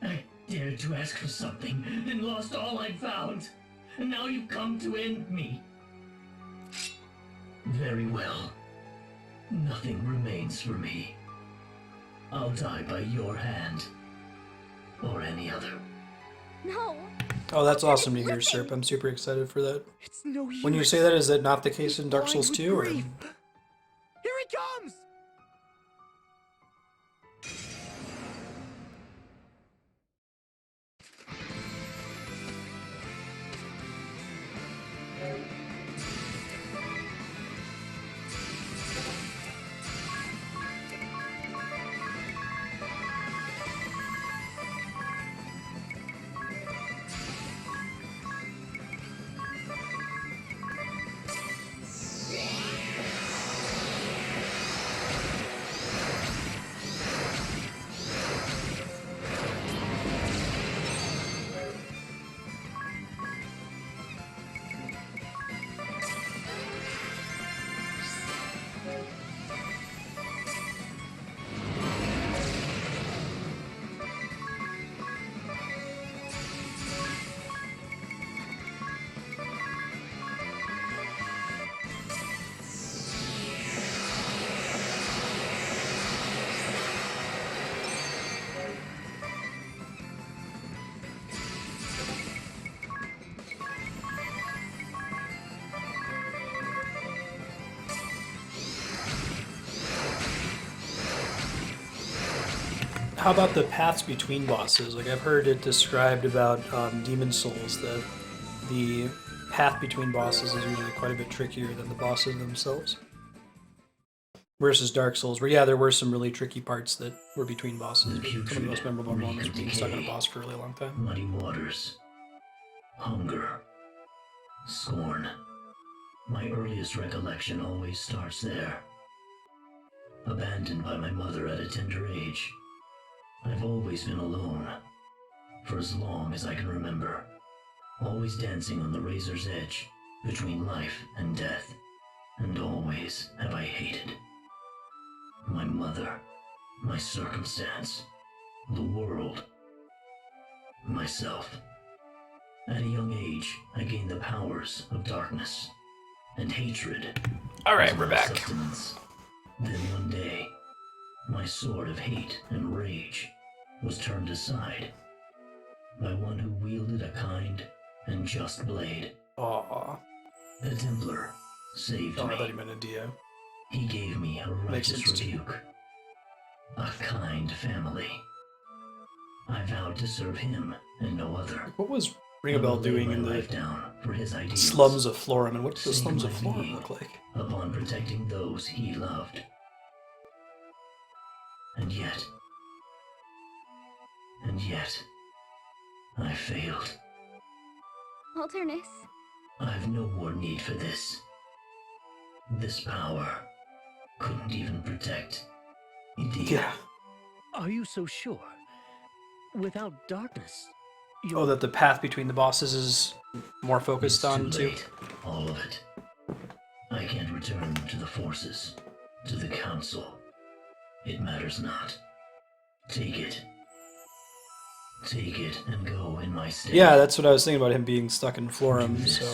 I dared to ask for something, then lost all I'd found. And now you've come to end me. Very well. Nothing remains for me. I'll die by your hand. Or any other. No. Oh, that's awesome to hear, Serp. I'm super excited for that. It's no use. When you say that, is that not the case in Dark Blind Souls with 2? Or... grief. Here he comes! how about the paths between bosses? Like, I've heard it described about Demon Souls that the path between bosses is usually quite a bit trickier than the bosses themselves. Versus Dark Souls, where yeah, there were some really tricky parts that were between bosses. But some of the most memorable moments were being stuck on a boss for a really long time. Muddy waters, hunger, scorn. My earliest recollection always starts there. Abandoned by my mother at a tender age, I've always been alone, for as long as I can remember. Always dancing on the razor's edge, between life and death. And always have I hated my mother, my circumstance, the world, myself. At a young age, I gained the powers of darkness and hatred. Alright, we're back. Sustenance. Then one day, my sword of hate and rage was turned aside by one who wielded a kind and just blade. Aww. The Templar saved me. I thought he meant a Dio. He gave me a righteous rebuke. A kind family. I vowed to serve him and no other. What was Ring a Bell doing in the for his ideals, slums of Florum, and what do the slums of Florum look like? Upon protecting those he loved. And yet, I failed. Alternus. I've no more need for this. This power couldn't even protect India. Yeah. Are you so sure? Without darkness, Oh, that the path between the bosses is more focused on too? All of it. I can't return to the forces, to the council. It matters not. Take it. Take it and go in my stead. Yeah, that's what I was thinking about him being stuck in Florum, so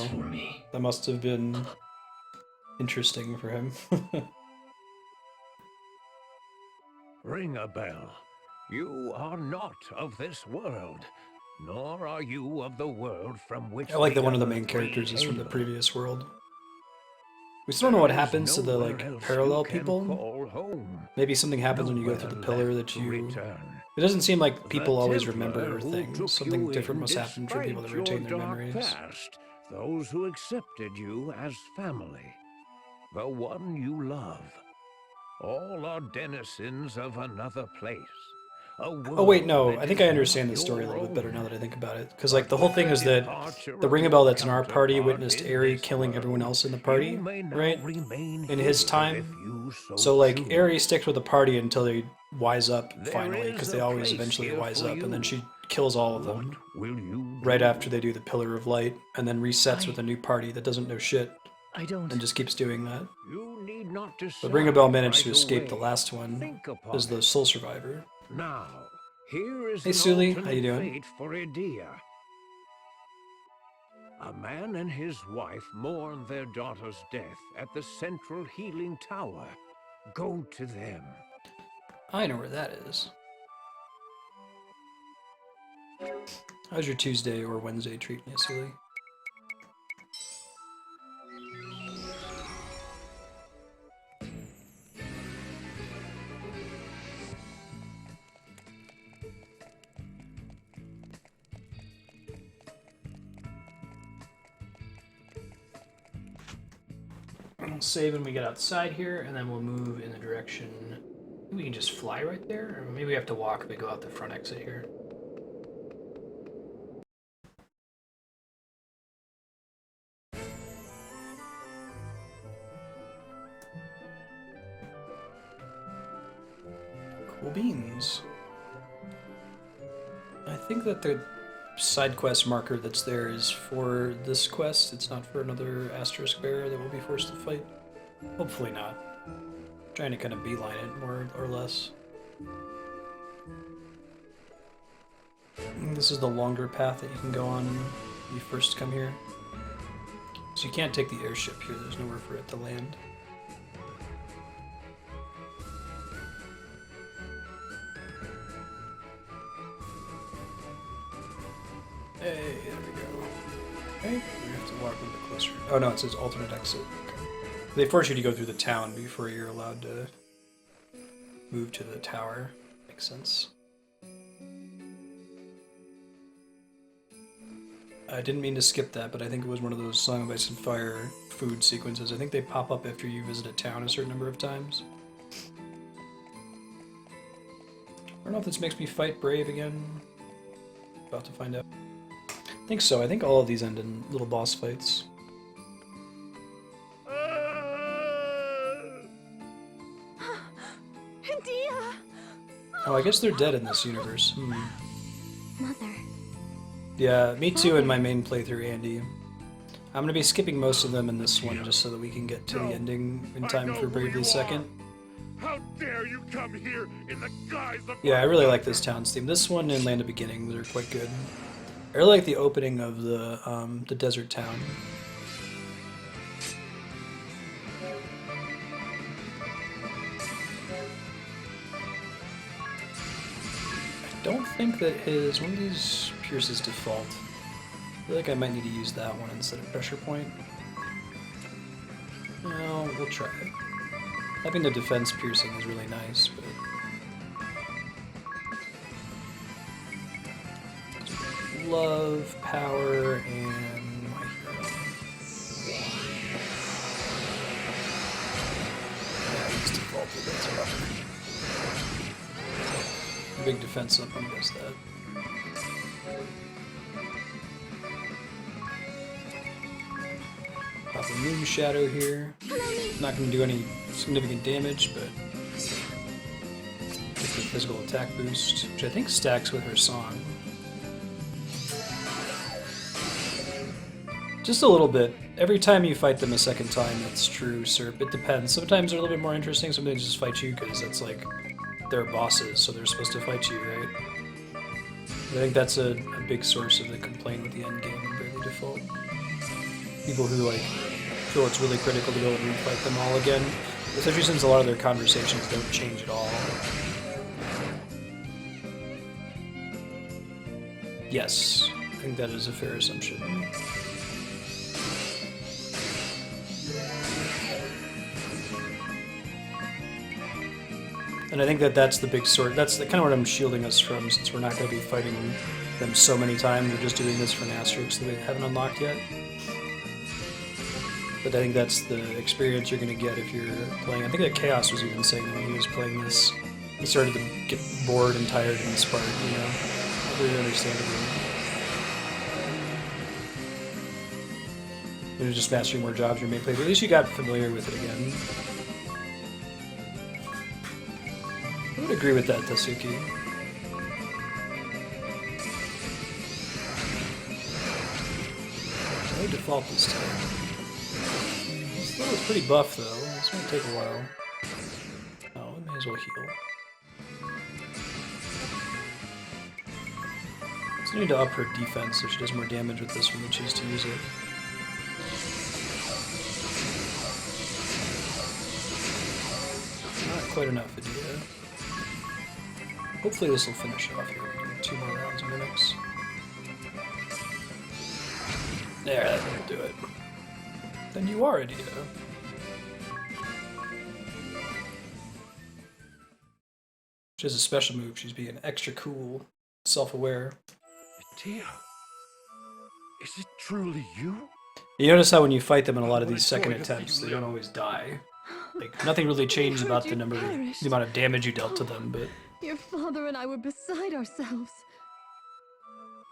that must have been interesting for him. Ring a bell. You are not of this world, nor are you of the world from which I like that the one of the other main three characters is from the came. previous world. We still don't know what happens to the Nowhere else parallel you can people. call home. Maybe something happens when you go through the pillar that you. It doesn't seem like people always remember things. Something different must happen for people to retain their memories. Past, those who accepted you as family, the one you love. All are denizens of another place. Oh wait, no. I think I understand the story a little bit better now that I think about it. Because like the whole thing is that the Ring a Bell that's in our party witnessed Aerie killing everyone else in the party, right? In his time. So like Aerie sticks with the party until they wise up finally, because they always eventually wise up, and then she kills all of them right after they do the Pillar of Light, and then resets with a new party that doesn't know shit. And just keeps doing that. But Ring a Bell managed to escape the last one as the sole survivor. Now, here is Hey an Sully, how alternate you doing? fate for Idea. A man and his wife mourn their daughter's death at the Central Healing Tower. Go to them. I know where that is. How's your Tuesday or Wednesday treating you, Sully? We'll save when we get outside here, and then we'll move in the direction. Maybe we can just fly right there, or maybe we have to walk if we go out the front exit here. Cool beans. I think that the side quest marker that's there is for this quest. It's not for another asterisk bearer that we'll be forced to fight. Hopefully not. Trying to kind of beeline it more or less. And this is the longer path that you can go on when you first come here. So you can't take the airship here. There's nowhere for it to land. Hey, there we go. Okay, we have to walk a little bit closer. Oh no, it says alternate exit. Okay. They force you to go through the town before you're allowed to move to the tower. Makes sense. I didn't mean to skip that, but I think it was one of those Song of Ice and Fire food sequences. I think they pop up after you visit a town a certain number of times. I don't know if this makes me fight Brave again. About to find out. I think so. I think all of these end in little boss fights. Dia! Oh, I guess they're dead in this universe. Mother. Yeah, me too in my main playthrough, Andy. I'm going to be skipping most of them in this one just so that we can get to the ending in time for Bravely Second. How dare you come here in the guise of... Yeah, I really like this town's theme. This one and Land of Beginnings are quite good. I really like the opening of the desert town. I don't think that one of these pierces default. I feel like I might need to use that one instead of Pressure Point. No, we'll try it. Having the defense piercing is really nice, but... Love, power, and my hero. Yeah, he's defaulted, that's rough. Big defense up on does that. Pop a Moon Shadow here. Not going to do any significant damage, but get the physical attack boost, which I think stacks with her song. Just a little bit. Every time you fight them a second time, it's true, Serp. It depends. Sometimes they're a little bit more interesting, sometimes they just fight you because it's like they're bosses, so they're supposed to fight you, right? I think that's a big source of the complaint with the endgame in Bravely Default. People who like feel it's really critical to go and refight them all again, especially since a lot of their conversations don't change at all. Yes, I think that is a fair assumption. And I think that's the big sort. That's kind of what I'm shielding us from, since we're not going to be fighting them so many times. We're just doing this for an asterisk that we haven't unlocked yet. But I think that's the experience you're going to get if you're playing. I think that Chaos was even saying that when he was playing this, he started to get bored and tired in this part, you know? Really understandably. You're just mastering more jobs you may play, but at least you got familiar with it again. I would agree with that, Tasuki. No default this time. Still is pretty buff though. This might take a while. Oh, we may as well heal. Still need to up her defense so she does more damage with this when we choose to use it. Not quite enough idea. Hopefully this will finish off here. We're doing 2 more rounds of Linux. There, that will do it. Then you are Idea. She has a special move. She's being extra cool, self-aware. Idea? Is it truly you? You notice how when you fight them in a lot of these second attempts, they don't always die. Like, nothing really changed about the amount of damage you dealt to them, but... Your father and I were beside ourselves.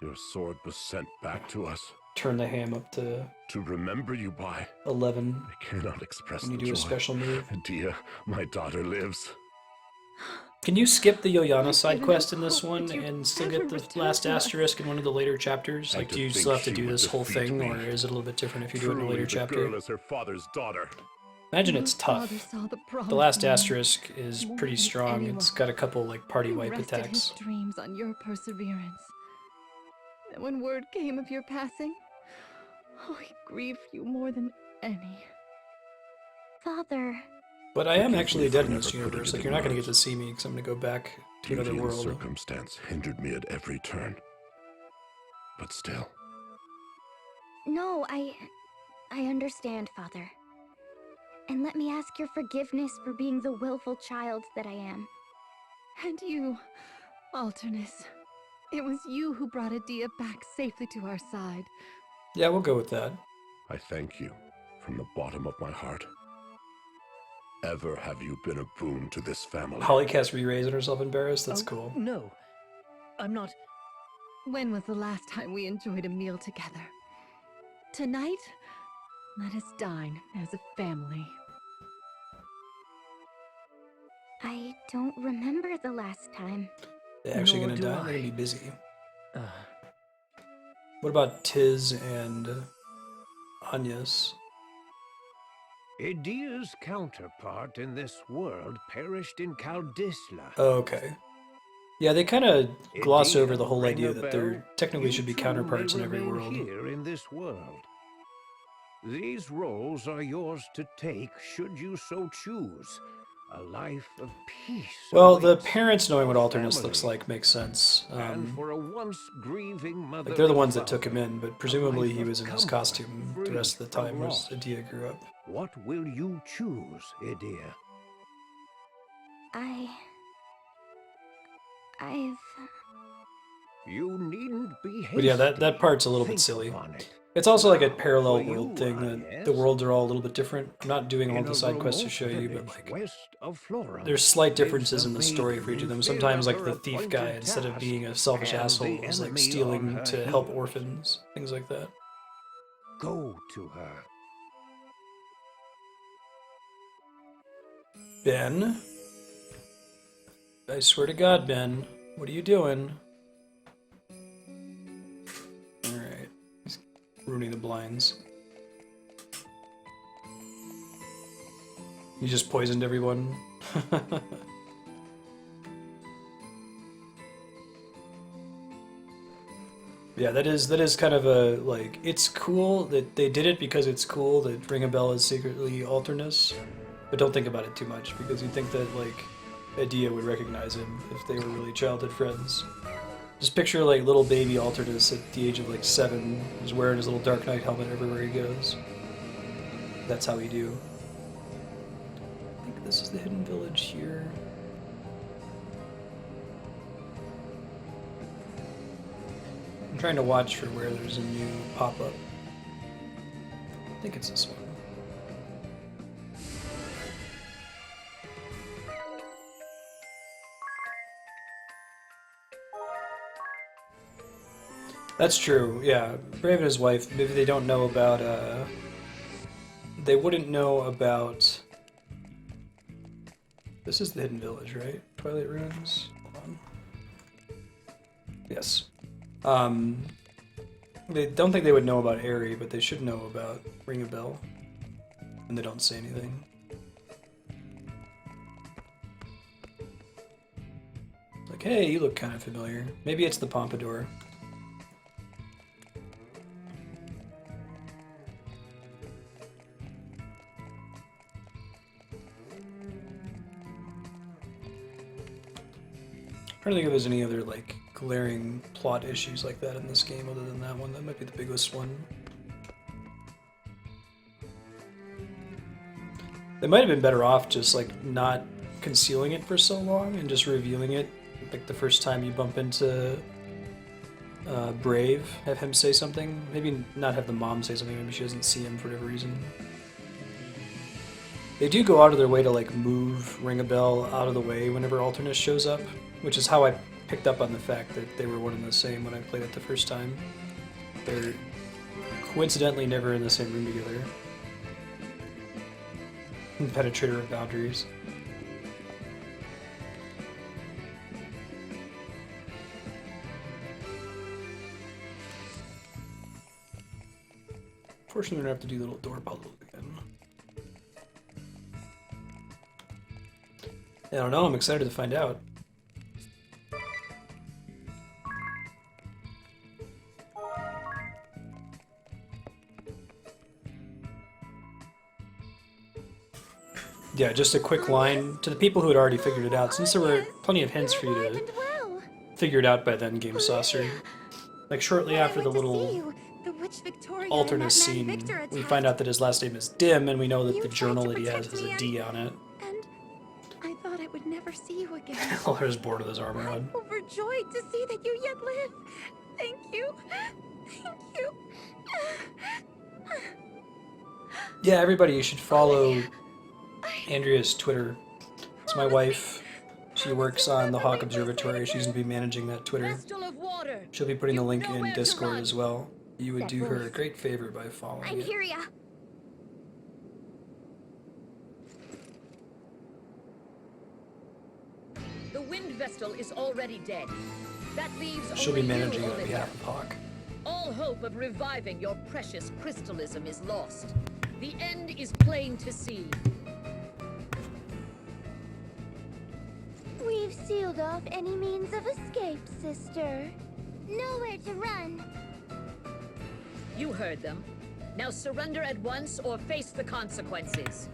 Your sword was sent back to us. Turn the ham up to remember you by 11. I cannot express when you the do joy. a special move. Dia, my daughter lives. Can you skip the Yoyana side quest in this one and still get the last asterisk in one of the later chapters? Like, do you still have to do this whole thing, or is it a little bit different if you do it in a later chapter? Girl is her father's daughter. Imagine it's tough. The last asterisk is pretty strong. It's got a couple like party wipe attacks. His dreams on your perseverance. And when word came of your passing, oh, he grieved you more than any. Father. But I am actually dead in this universe. Like, you're not going to get to see me because I'm going to go back to another Duty and world. circumstance hindered me at every turn. But still. No, I understand, Father. And let me ask your forgiveness for being the willful child that I am. And you, Alternus. It was you who brought Adia back safely to our side. Yeah, we'll go with that. I thank you from the bottom of my heart. Ever have you been a boon to this family? Holly casts re-raise and herself embarrassed. That's Oh, cool. No. I'm not. When was the last time we enjoyed a meal together? Tonight, let us dine as a family. I don't remember the last time. They're actually Nor gonna do die. They're I. gonna be busy. What about Tiz and Agnes? Adia's counterpart in this world perished in Kaldisla. Oh, okay. Yeah, they kind of gloss Adia, over the whole ring idea a that there bell? technically You should be two counterparts may in every remain world. Here in this world. These roles are yours to take should you so choose. A life of peace. Well, the awaits parents knowing what your alternate family. looks like makes sense. And for a once grieving mother, Like they're the and ones that took father, him in, but presumably life he of was in his comfort, costume the free rest of the from time, whereas loss. Adia grew up. What will you choose, Adia? I've... You needn't be hasty. But yeah, that part's a little bit Think silly. upon it. It's also like a parallel For world you, thing I that the guess. worlds are all a little bit different. I'm not doing all In the a side quests to remote show you, but village like west of Flora, there's slight lives differences a in the story for each of maiden them. in Sometimes fear like of the her thief guy, appointed instead of task, being a selfish and the asshole, is like enemy stealing on her to help heels. orphans, things like that. Go to her. Ben? I swear to God, Ben, what are you doing? Alright. He's ruining the blinds. You just poisoned everyone. Yeah, that is kind of a, like, it's cool that they did it because it's cool that Ring a Bell is secretly Alternus, but don't think about it too much because you think that, like, Adia would recognize him if they were really childhood friends. Just picture, like, little baby Alternus at the age of, like, 7, who's wearing his little Dark Knight helmet everywhere he goes. That's how we do. I think this is the hidden village here. I'm trying to watch for where there's a new pop-up. I think it's this one. That's true, yeah. Brave and his wife, maybe they don't know about, they wouldn't know about... This is the hidden village, right? Twilight Ruins? Hold on. Yes. They don't think they would know about Aerie, but they should know about Ring a Bell. And they don't say anything. Like, hey, you look kind of familiar. Maybe it's the Pompadour. I don't think if there's any other, like, glaring plot issues like that in this game other than that one. That might be the biggest one. They might have been better off just, like, not concealing it for so long and just revealing it, like, the first time you bump into Brave, have him say something. Maybe not have the mom say something, maybe she doesn't see him for whatever reason. They do go out of their way to, like, move Ring a Bell out of the way whenever Alternus shows up, which is how I picked up on the fact that they were one and the same when I played it the first time. They're coincidentally never in the same room together. Penetrator of boundaries. Fortunately, we're gonna have to do the little door puzzles again. I don't know, I'm excited to find out. Yeah, just a quick line to the people who had already figured it out, since there were plenty of hints for you to figure it out by then, Game Saucer. Like, shortly after the little alternate scene, we find out that his last name is Dim, and we know that the journal that he has has a D on it. I thought it would I'd never see you again. Elra's bored with his armor on. Overjoyed to see that you yet live. Thank you. Thank you. Yeah, everybody, you should follow Andrea's Twitter. It's my wife. She works on the Hawk Observatory. She's going to be managing that Twitter. She'll be putting the link in Discord as well. You would do her a great favor by following I'm it. Hyria. The Wind Vestal is already dead. That leaves She'll be only you, managing it on Olivia. behalf of Hawk. All hope of reviving your precious crystalism is lost. The end is plain to see. We've sealed off any means of escape, sister. Nowhere to run. You heard them. Now surrender at once or face the consequences.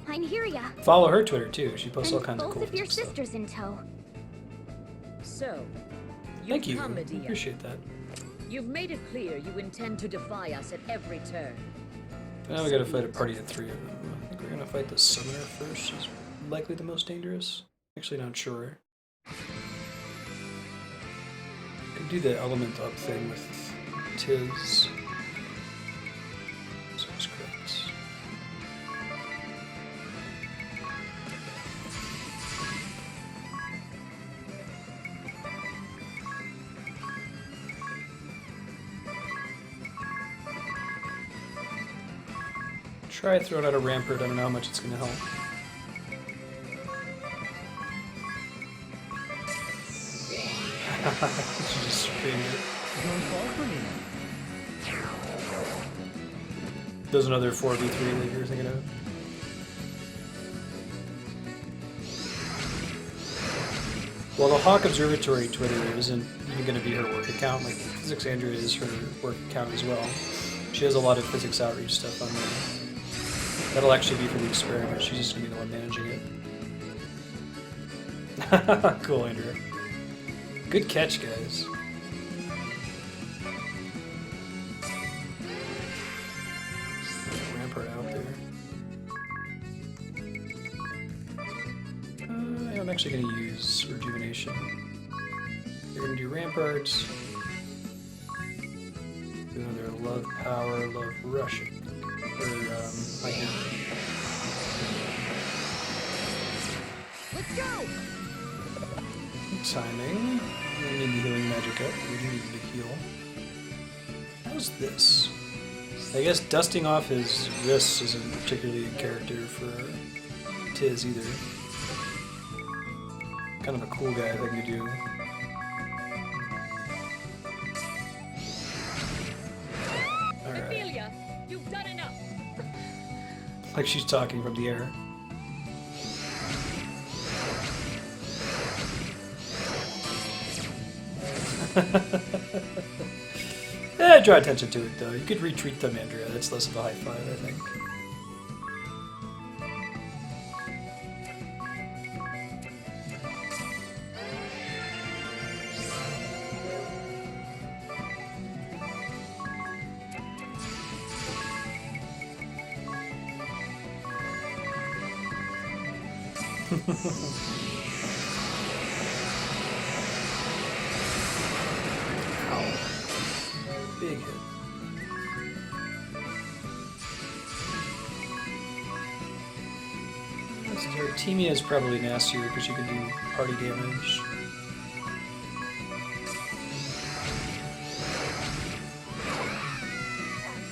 I'm Hyria. Follow her Twitter too. She posts all And kinds of both cool of your stuff. sisters in tow. So, Thank you. come, I Medea. appreciate that. You've made it clear you intend to defy us at every turn. Now we gotta fight a party of 3 of them. I think we're gonna fight the summoner first. She's likely the most dangerous. Actually, not sure. Could do the element up thing with Tiz. So it's correct. Try throwing out a rampart. I don't know how much it's gonna help. She just screamed it. There's another 4v3 that you're thinking of. Well, the Hawk Observatory Twitter isn't even going to be her work account. Like, Physics Andrea is her work account as well. She has a lot of physics outreach stuff on there. That'll actually be for the experiment. She's just going to be the one managing it. Cool, Andrea. Good catch, guys. Rampart out there. I'm actually going to use Rejuvenation. You're going to do Ramparts. Do another Love Power, Love Rush. Or, Lightning. Let's go! Timing. We need the healing magic up. We do need to heal. How's this? I guess dusting off his wrists isn't particularly a character for Tiz either. Kind of a cool guy thing to do. Alright. Amelia, you've done enough. Like she's talking from the air. Yeah, draw attention to it though. You could retweet them, Andrea. That's less of a high five, I think. Ow. Big hit. Artemia is probably nastier because you can do party damage.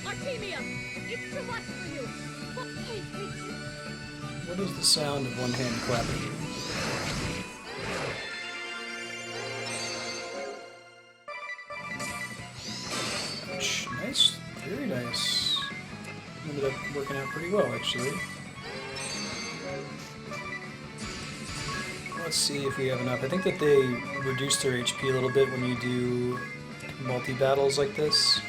Artemia, it's too much for you. What is the sound of one hand clapping? Ouch. Nice. Very nice. Ended up working out pretty well, actually. Let's see if we have enough. I think that they reduce their HP a little bit when you do multi-battles like this.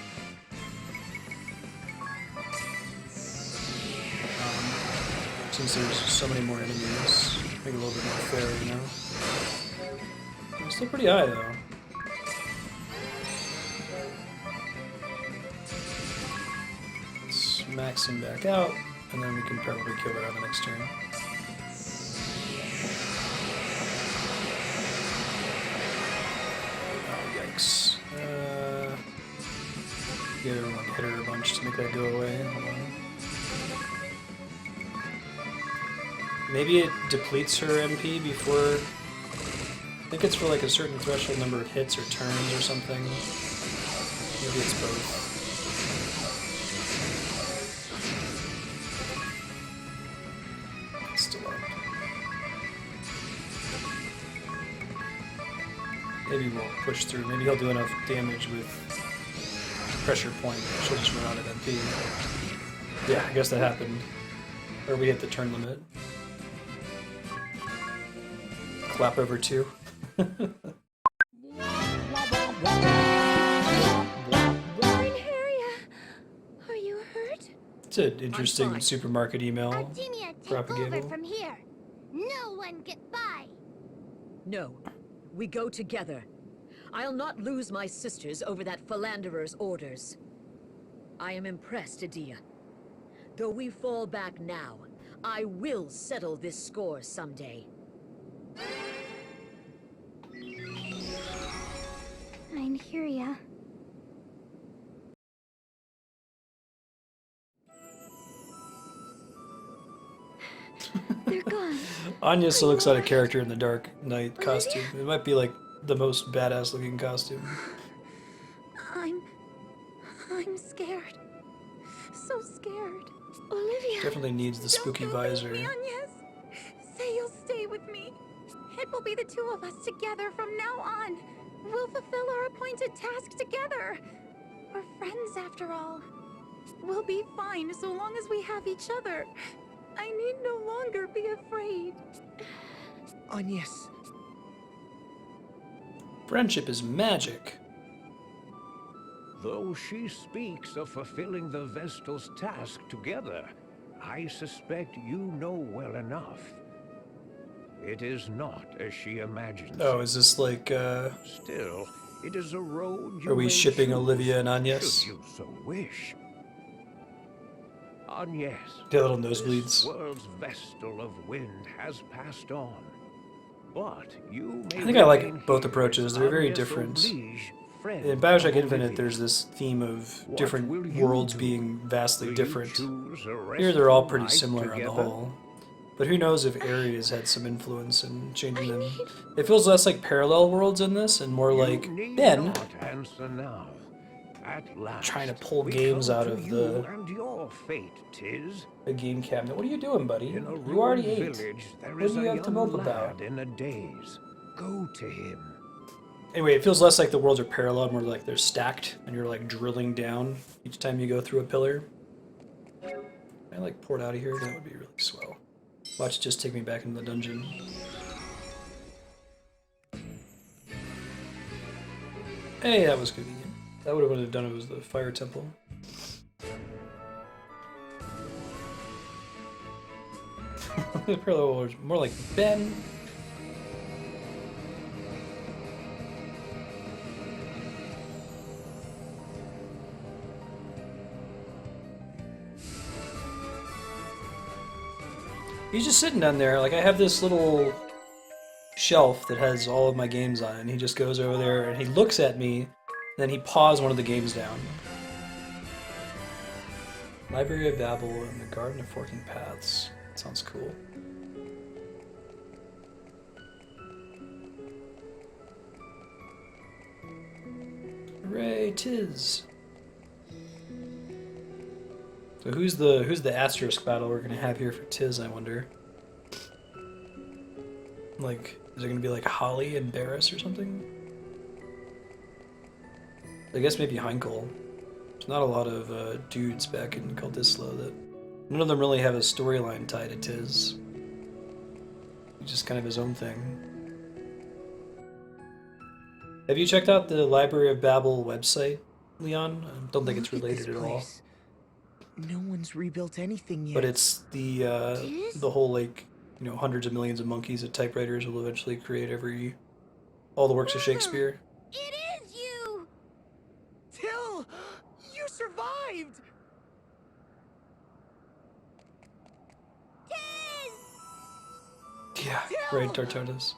Since there's so many more enemies, make it a little bit more fair, you know? It's still pretty high, though. Let's max him back out, and then we can probably kill her on the next turn. You gotta like hit her a bunch to make that go away. Hold on. Maybe it depletes her MP before. I think it's for like a certain threshold number of hits or turns or something. Maybe it's both. Still up. Maybe we'll push through. Maybe he'll do enough damage with pressure point. She'll just run out of MP. Yeah, I guess that happened. Or we hit the turn limit. Clap over 2. Are you hurt? It's an interesting supermarket email. Artemia, take Propaganda. over from here. No one get by. No, we go together. I'll not lose my sisters over that philanderer's orders. I am impressed, Adia. Though we fall back now, I will settle this score someday. Einherja. They're gone. Anya still looks out of character in the Dark Knight costume. It might be like the most badass looking costume. I'm scared. So scared. Olivia. Definitely needs the spooky visor. Yes. Say you'll stay with me. It will be the two of us together from now on. We'll fulfill our appointed task together. We're friends after all. We'll be fine so long as we have each other. I need no longer be afraid. Agnes. Friendship is magic. Though she speaks of fulfilling the Vestal's task together, I suspect you know well enough. It is not as she imagines. Oh, is this like, Still, it is a road you are we may shipping choose, Olivia and Agnes? should you so wish. Agnes, Get little this nosebleeds. world's Vestal of Wind has passed on. But you may I think I like remain both here approaches. as They're very Agnes different. Oblige, friend In Bioshock of Infinite, Olivia. there's this theme of What different will you worlds do? being vastly Will you different. choose a Here they're all restful pretty night similar on the together? whole. But who knows if Ares had some influence in changing them. It feels less like parallel worlds in this and more like Need Ben not answer now. At last, trying to pull we games come out to of you the and your fate, 'tis. game cabinet. What are you doing, buddy? In a You already ruined ate. village, there What is do you a have to young mope about? lad in a daze. Go to him. Anyway, it feels less like the worlds are parallel, more like they're stacked, and you're like drilling down each time you go through a pillar. Can I like port out of here? That would be really swell. Watch it just take me back into the dungeon. Hey, that was convenient. That would have done it was the fire temple. Parallel worlds, more like Ben. He's just sitting down there. Like, I have this little shelf that has all of my games on it, and he just goes over there and he looks at me, then he paws one of the games down. Library of Babel and the Garden of Forking Paths. Sounds cool. Hooray, tis! So who's the asterisk battle we're gonna have here for Tiz, I wonder? Like, is it gonna be like Holly and Barris or something? I guess maybe Heinkel. There's not a lot of dudes back in Kaldisla that none of them really have a storyline tied to Tiz. He's just kind of his own thing. Have you checked out the Library of Babel website, Leon? I don't think it's Look at related this at all. place. No one's rebuilt anything yet. But it's the whole, like, you know, hundreds of millions of monkeys that typewriters will eventually create all the works of Shakespeare. It is you! Till! You survived! Yeah, right, Tartartus.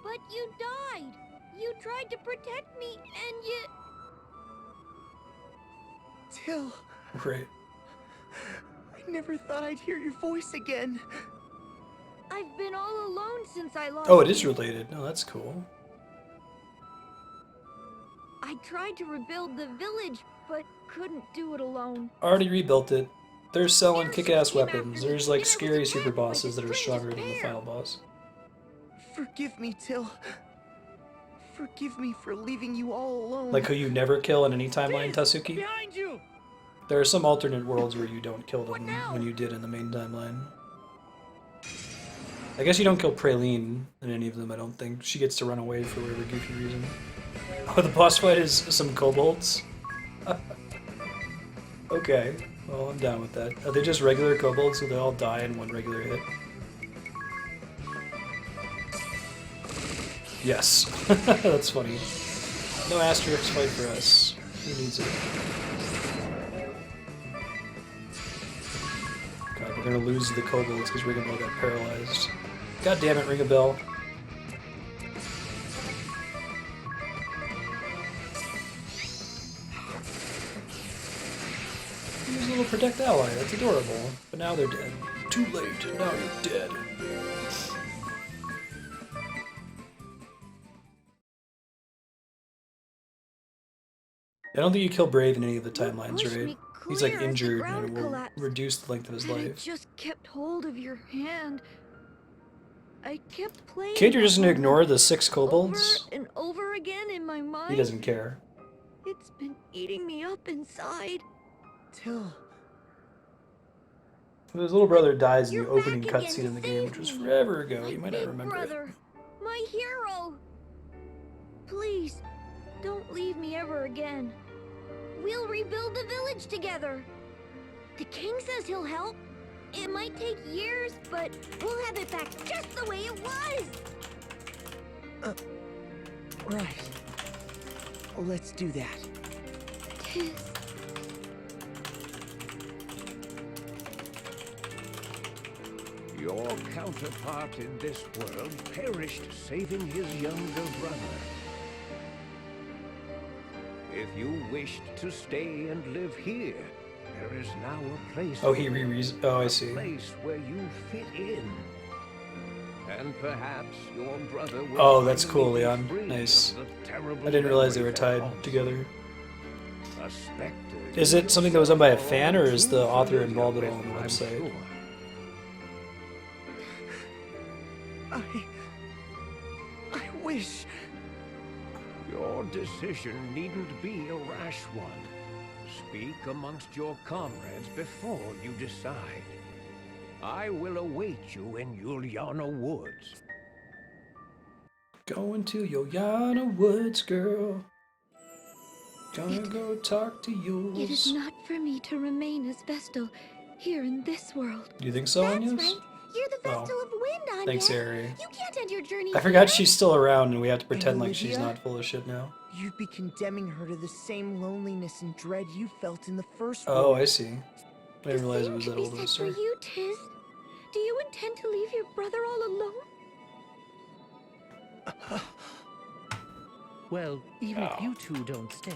But you died. You tried to protect me, and you... Till, Right. I never thought I'd hear your voice again. I've been all alone since I lost Oh, it is you. related. Oh, that's cool. I tried to rebuild the village, but couldn't do it alone. Already rebuilt it. They're selling kick-ass weapons. There's like scary super bosses that are stronger than the final boss. Forgive me, Till. Forgive me for leaving you all alone. Like who you never kill in any timeline, Tatsuki? Behind you! There are some alternate worlds where you don't kill them when you did in the main timeline. I guess you don't kill Praline in any of them, I don't think. She gets to run away for whatever goofy reason. Oh, the boss fight is some kobolds? Okay, well, I'm down with that. Are they just regular kobolds, so they all die in one regular hit? Yes. That's funny. No Asterix fight for us. Who needs it? God, we're gonna lose the kobolds because Ringabel got paralyzed. God damn it, Ringabel. Use a little protect ally, that's adorable. But now they're dead. Too late, now you're dead. I don't think you kill Brave in any of the timelines, right? He's like injured and it will reduce the length of his And I life. just kept hold of your hand. I kept playing. Can't you just that ignore the 6 kobolds? over and over again in my mind. He doesn't care. It's been eating me up inside. Till. His little brother dies in the opening cutscene in the game, which was forever ago. You might not remember it. Brother, my hero. Please, don't leave me ever again. We'll rebuild the village together. The king says he'll help. It might take years, but we'll have it back just the way it was. Right. Let's do that. Your counterpart in this world perished saving his younger brother. If you wished to stay and live here, there is now a place. Oh, he oh, I see. A place where you fit in. And perhaps your brother will Oh, that's cool, finally be Leon. free Nice. of the terrible I didn't realize they memory were that tied haunts together. him. A specter Is it something that was done by a fan, or is the author involved at all on the I'm website? sure. I wish. Your decision needn't be a rash one. Speak amongst your comrades before you decide. I will await you in Yuliana Woods. Going to Yoyana Woods, girl. Gonna go talk to yours. It is not for me to remain as Vestal here in this world. Do you think so, Anya? Right. You're the Vestal of Wind, Anya. Thanks, Ari. You can't end your journey I forgot here. she's still around and we have to pretend like she's Olivia? not full of shit now. You'd be condemning her to the same loneliness and dread you felt in the first Oh, world. I see. I didn't realize it was that Be old of a said for story. you, Tiz. Do you intend to leave your brother all alone? Well, even if you two don't stay,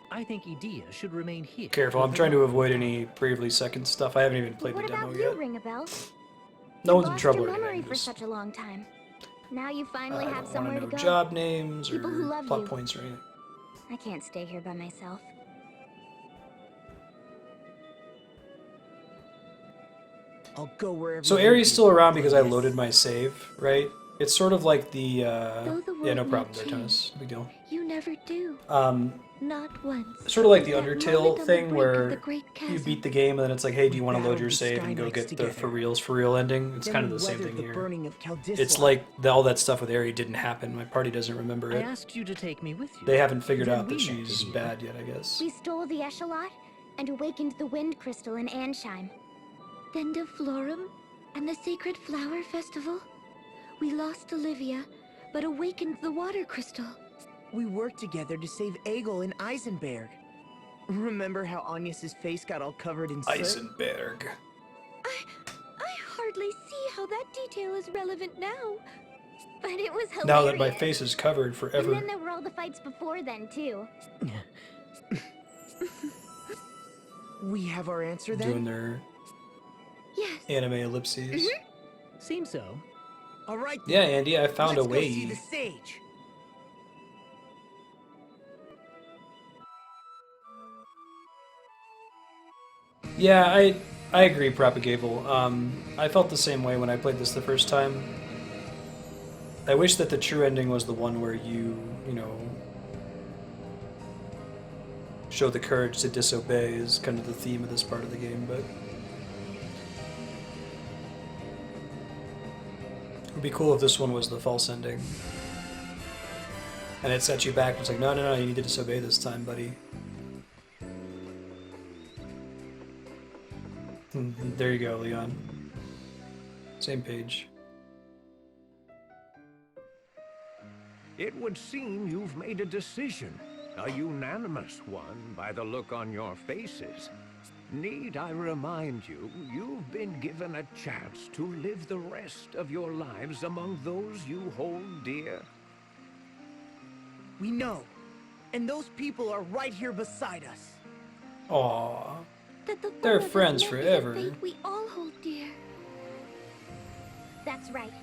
I think Edea should remain here. Careful, I'm trying to avoid any Bravely Second stuff. I haven't even played What the demo about you, yet. Ringabel? No You one's in lost trouble your or memory anything. for Just, such a long time. Now you finally I have don't somewhere want to to know go. job names People who or love plot you. points or anything. I can't stay here by myself. I'll go wherever. So you Ari's do. still around because I loaded my save, right? It's sort of like the, Though the yeah, no world problem may there, Thomas. Big deal. You never do. Not once. Sort of like the That Undertale moment on the thing brink of where the great you chasm. beat the game and then it's like, hey, do you want to load your battled the save Sky and go Knights get the together. for real ending? It's Then kind of we the same weathered thing the here. burning of Kaldisla. It's like all that stuff with Ari didn't happen. My party doesn't remember I it. asked you to take me with you. They haven't figured Then out that we met she's Edea. bad yet, I guess. We stole the Echelot and awakened the Wind Crystal in Ansheim. Then to Florum and the Sacred Flower Festival. We lost Olivia, but awakened the Water Crystal. We worked together to save Egil in Eisenberg. Remember how Agnes's face got all covered in soot? Eisenberg. I hardly see how that detail is relevant now. But it was hilarious. Now that my face is covered And forever. then there were all the fights before then, too. We have our answer then? Doing their Yes. anime ellipses. Seems so. All right. Yeah, Andy, I found a Let's go see way. the sage. Yeah, I agree, Propagable. I felt the same way when I played this the first time. I wish that the true ending was the one where you know, show the courage to disobey is kind of the theme of this part of the game, but it would be cool if this one was the false ending. And it set you back. It's like, no, no, no, you need to disobey this time, buddy. There you go, Leon. Same page. It would seem you've made a decision. A unanimous one by the look on your faces. Need I remind you, you've been given a chance to live the rest of your lives among those you hold dear. We know. And those people are right here beside us. Aww. That the They're four of us friends won't be forever. the fate we all hold dear. That's right.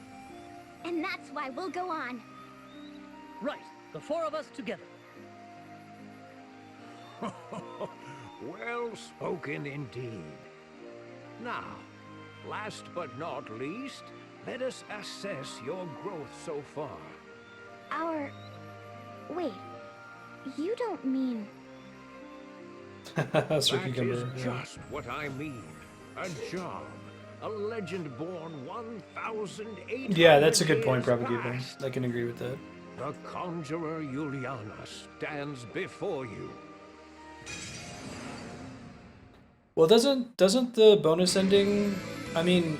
And that's why we'll go on. Right, the four of us together. Well spoken indeed. Now, last but not least, let us assess your growth so far. Wait. You don't mean... That's That Cucumber. is just what I mean. A job. A legend born 1,800 Yeah, that's a good point, years Propagable. past. I can agree with that. The Conjurer Juliana stands before you. Well, doesn't the bonus ending? I mean,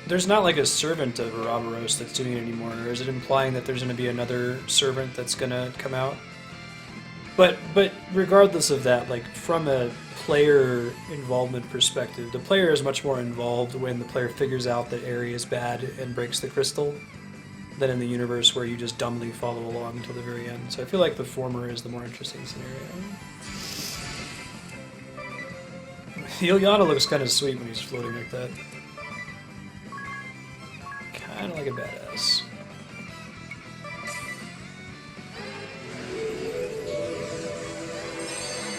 there's not like a servant of Ouroboros that's doing it anymore, or is it implying that there's going to be another servant that's going to come out? But regardless of that, like from a player involvement perspective, the player is much more involved when the player figures out that Aerie is bad and breaks the crystal, than in the universe where you just dumbly follow along until the very end. So I feel like the former is the more interesting scenario. Ilyana looks kind of sweet when he's floating like that. Kind of like a badass.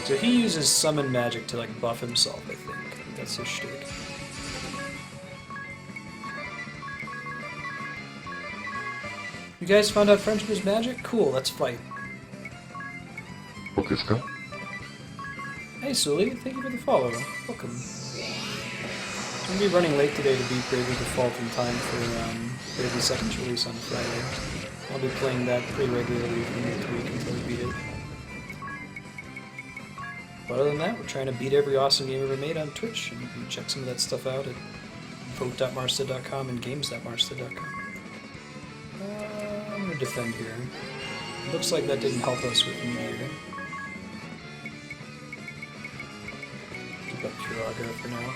So he uses summon magic to like buff himself, I think. That's his shtick. You guys found out friendship is magic? Cool, let's fight. Hey Sully, thank you for the follow. Welcome. I'm gonna be running late today to beat Bravely Default in time for Bravely 2nd's release on Friday. I'll be playing that pretty regularly from week to week until we beat it. But other than that, we're trying to beat every awesome game ever made on Twitch, and you can check some of that stuff out at vote.marstead.com and games.marstead.com. I'm gonna defend here. Looks like that didn't help us with Meteor. Keep up Kiraga for now.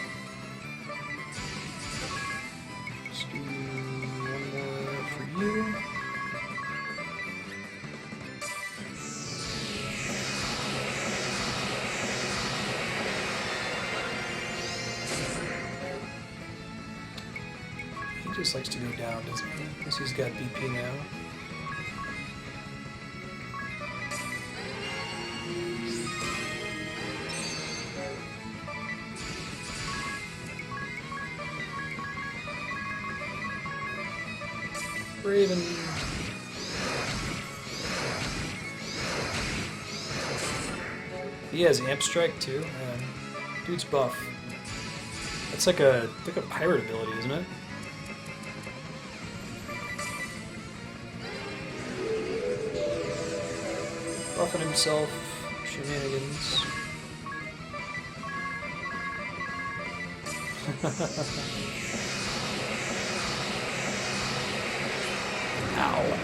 Let's do one more for you. He just likes to go down, doesn't he? Unless he's got BP now. Raven. He has Amp Strike too. Man. Dude's buff. That's like a pirate ability, isn't it? Buffing himself. Shenanigans. Ow.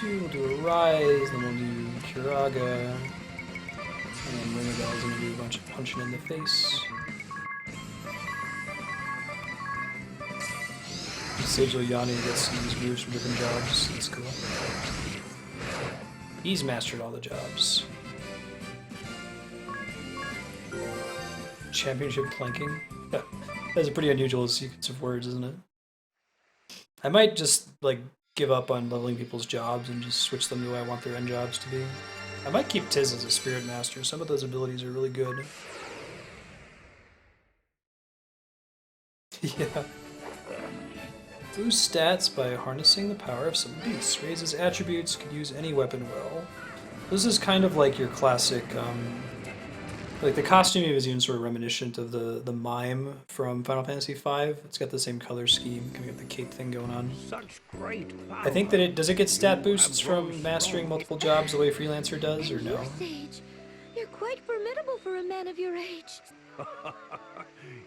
We'll do a Rise, then we'll do Kiraga, and then Ringabel's gonna do a bunch of punching in the face. Sage Ilyana gets to use moves from different jobs, that's cool. He's mastered all the jobs. Championship planking. That's a pretty unusual sequence of words, isn't it? I might just like give up on leveling people's jobs and just switch them to who I want their end jobs to be. I might keep Tiz as a spirit master. Some of those abilities are really good. Yeah. Boost stats by harnessing the power of some beasts. Raises attributes, can use any weapon well. This is kind of like your classic, like the costuming is even sort of reminiscent of the mime from Final Fantasy V. It's got the same color scheme, kind of got the cape thing going on. Such great I think that does it get stat boosts from mastering multiple jobs the way Freelancer does, or no? Sage, you're quite formidable for a man of your age.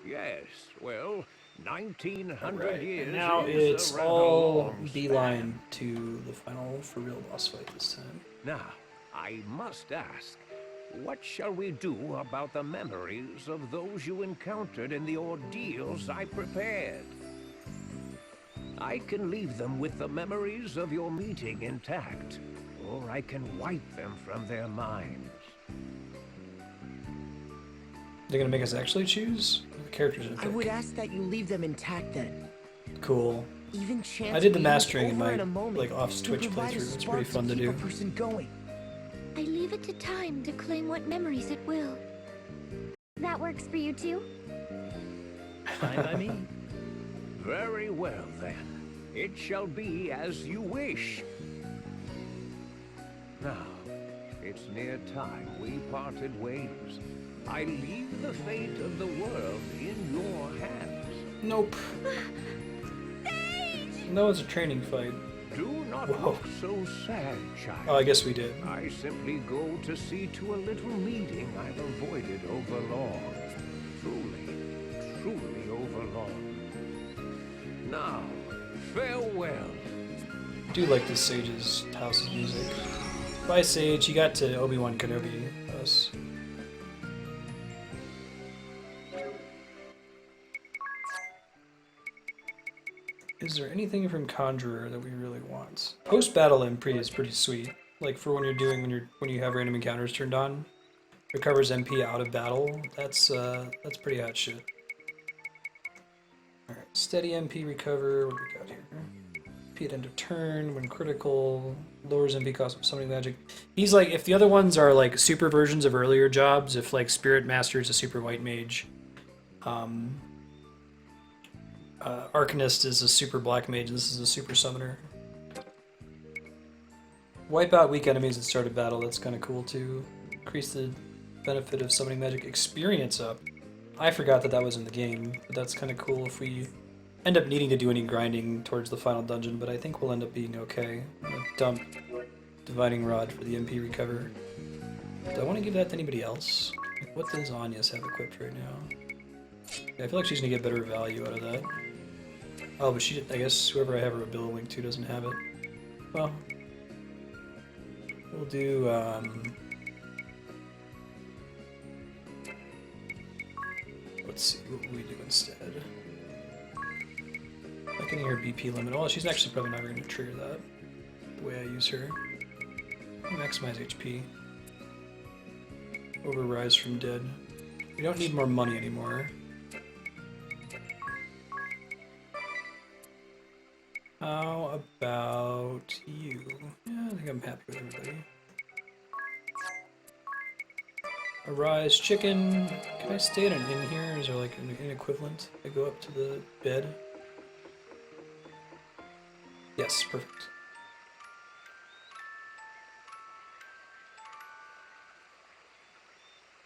Yes, well, 1900 Right, years. and now is it's a rather all long beeline to the final for real boss fight this time. Now, I must ask, what shall we do about the memories of those you encountered in the ordeals I prepared? I can leave them with the memories of your meeting intact, or I can wipe them from their minds. They're gonna make us actually choose? The characters are I would ask that you leave them intact then. cool. Even chance I did the being mastering in over my in a moment like off to Twitch provide a playthrough. It's spark pretty fun to keep do. a person going. I leave it to time to claim what memories it will. That works for you too? Fine by me. Very well, then. It shall be as you wish. Now, it's near time we parted ways. I leave the fate of the world in your hands. Nope. No, it's a training fight. Do not Whoa. look so sad, child. Oh, I guess we did. I simply go to see to a little meeting I've avoided overlong. Truly overlong. Now, farewell. I do like this Sage's house's music. Bye, Sage. You got to Obi-Wan Kenobi us. Is there anything from Conjurer that we really want? Post-battle MP is pretty sweet. Like for when you're doing when you have random encounters turned on, recovers MP out of battle. That's pretty hot shit. All right, steady MP recover. What do we got here? MP at end of turn when critical, lowers MP cost of summoning magic. He's like, if the other ones are like super versions of earlier jobs, if like Spirit Master is a super white mage, Arcanist is a super black mage. This is a super summoner. Wipe out weak enemies at start of battle. That's kind of cool too. Increase the benefit of summoning magic experience up. I forgot that that was in the game, but that's kind of cool if we end up needing to do any grinding towards the final dungeon, but I think we'll end up being okay. I'm gonna dump Dividing Rod for the MP recover. Do I want to give that to anybody else? Like, what does Anya's have equipped right now? Yeah, I feel like she's gonna get better value out of that. Oh, but I guess whoever I have her ability link to doesn't have it. Well, we'll do, let's see, what will we do instead? I can hear BP limit. Well, she's actually probably not going to trigger that, the way I use her. Maximize HP. Overrise from dead. We don't need more money anymore. How about you? Yeah, I think I'm happy with everybody. Arise chicken. Can I stay in an inn here? Is there like an equivalent? I go up to the bed. Yes, perfect.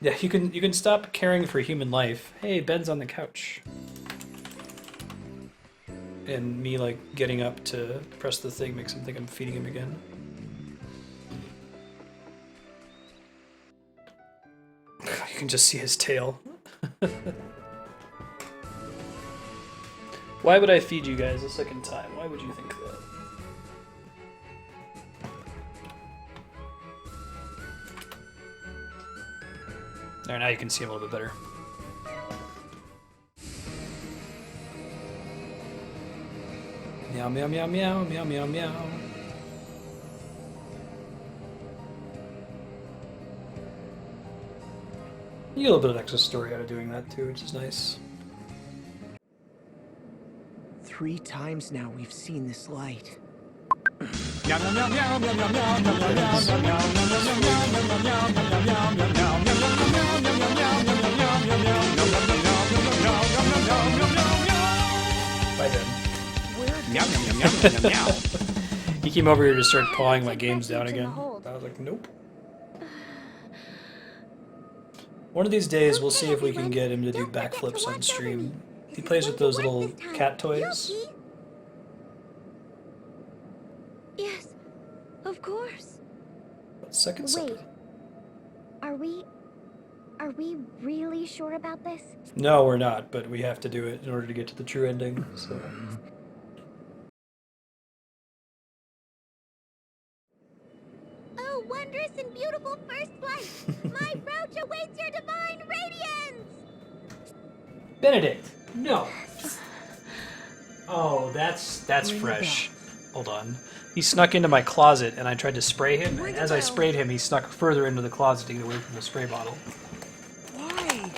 Yeah, you can stop caring for human life. Hey, Ben's on the couch. And me like getting up to press the thing makes him think I'm feeding him again. You can just see his tail. Why would I feed you guys a second time? Why would you think that? There, now you can see him a little bit better. Meow, meow, meow, meow, meow, meow, meow. You get a little bit of extra story out of doing that too, which is nice. 3 times now we've seen this light. Bye then. He came over here to start pawing my games down again. I was like, nope. One of these days, we'll see if we can get him to do backflips on stream. He plays with those little cat toys. Yes, of course. Second Wait. Are we really sure about this? No, we're not, but we have to do it in order to get to the true ending, so... Oh, wondrous and beautiful first flight! My brooch awaits your divine radiance! Benedict! No! Oh, that's fresh. Hold on. He snuck into my closet and I tried to spray him, and as I sprayed him, he snuck further into the closet to get away from the spray bottle. Why?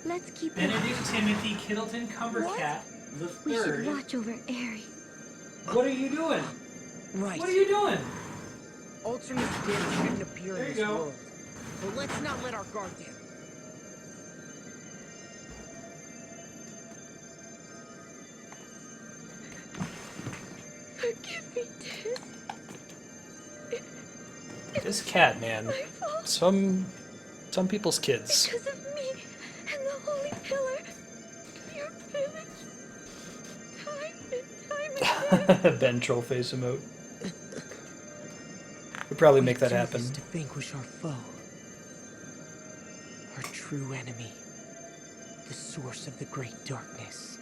Let's keep Benedict Timothy Kittleton Cumbercat the We should third. watch over Aerie. What are you doing? Right. What are you doing? Alternate dim shouldn't appear There in you this go. world. But let's not let our guard down. Forgive me, Tiz. This cat, man. Some people's kids. Because of me and the Holy Pillar, your village, time and time again. Ben Trollface emote. We'll probably make that happen. To vanquish our foe. Our true enemy. The source of the great darkness.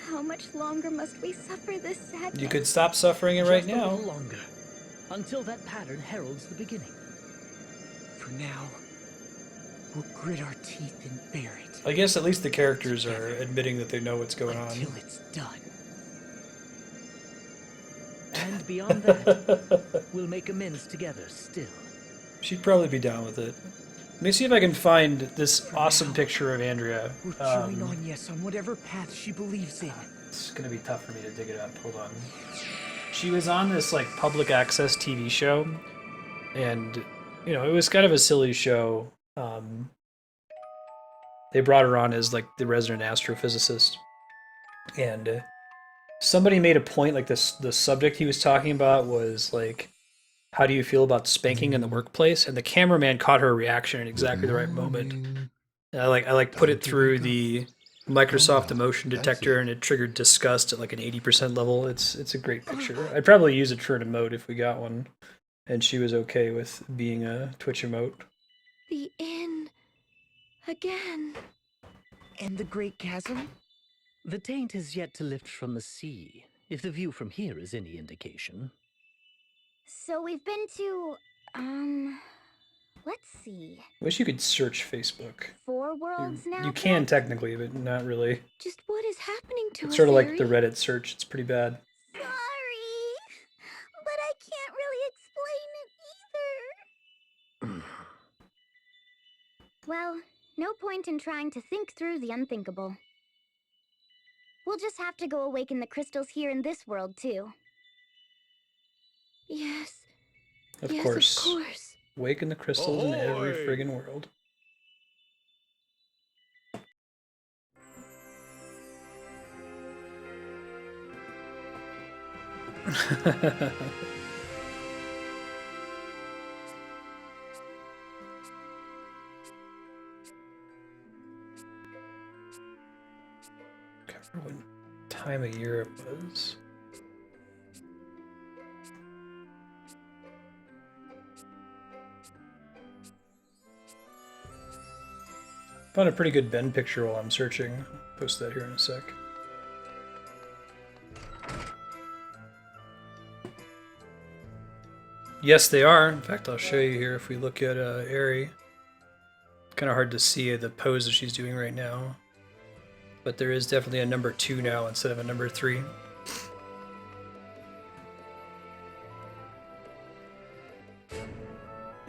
How much longer must we suffer this sadness? You could stop suffering it right Just a now. little longer, until that pattern heralds the beginning. For now, we'll grit our teeth and bear it. I guess at least the characters are admitting that they know what's going on. Until it's done. And beyond that, we'll make amends together still. She'd probably be down with it. Let me see if I can find this awesome picture of Andrea. We'll join Agnes on whatever path she believes in. It's gonna be tough for me to dig it up. Hold on. She was on this like public access TV show, and you know it was kind of a silly show. They brought her on as like the resident astrophysicist, and somebody made a point like this. The subject he was talking about was like, how do you feel about spanking in the workplace? And the cameraman caught her reaction at exactly the right moment. And I like put it through the Microsoft emotion detector, and it triggered disgust at like an 80% level. It's a great picture. I'd probably use it for an emote if we got one. And she was okay with being a Twitch emote. The inn. Again. And the Great Chasm? The taint has yet to lift from the sea, if the view from here is any indication. So we've been to, let's see. Wish you could search Facebook. 4 worlds now? You can technically, but not really. Just what is happening to It's us, sort of like Aerie? the Reddit search. It's pretty bad. Sorry, but I can't really explain it either. Well, no point in trying to think through the unthinkable. We'll just have to go awaken the crystals here in this world, too. Yes. Of Yes, course. of course. Waken the crystals in every Ahoy! friggin' world. Can't remember what time of year it was. Found a pretty good Ben picture while I'm searching. Post that here in a sec. Yes, they are. In fact, I'll show you here if we look at Aerie. Kind of hard to see the pose that she's doing right now. But there is definitely a number 2 now instead of a number 3.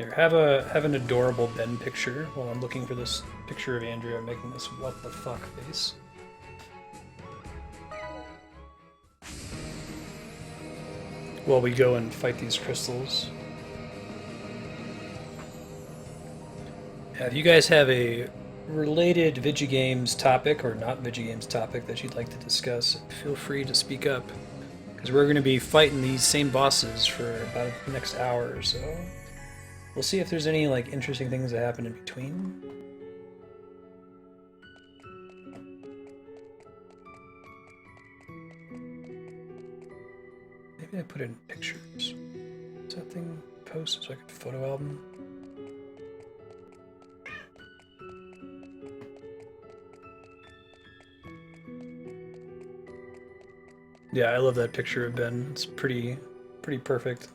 Here, have an adorable Ben picture while I'm looking for this picture of Andrea making this what the fuck face. While we go and fight these crystals. If you guys have a related Vigigames topic or not Vigigames topic that you'd like to discuss, feel free to speak up. Because we're going to be fighting these same bosses for about the next hour or so. We'll see if there's any like interesting things that happen in between. Maybe I put in pictures. Is that thing posted so I could photo album? Yeah, I love that picture of Ben. It's pretty perfect.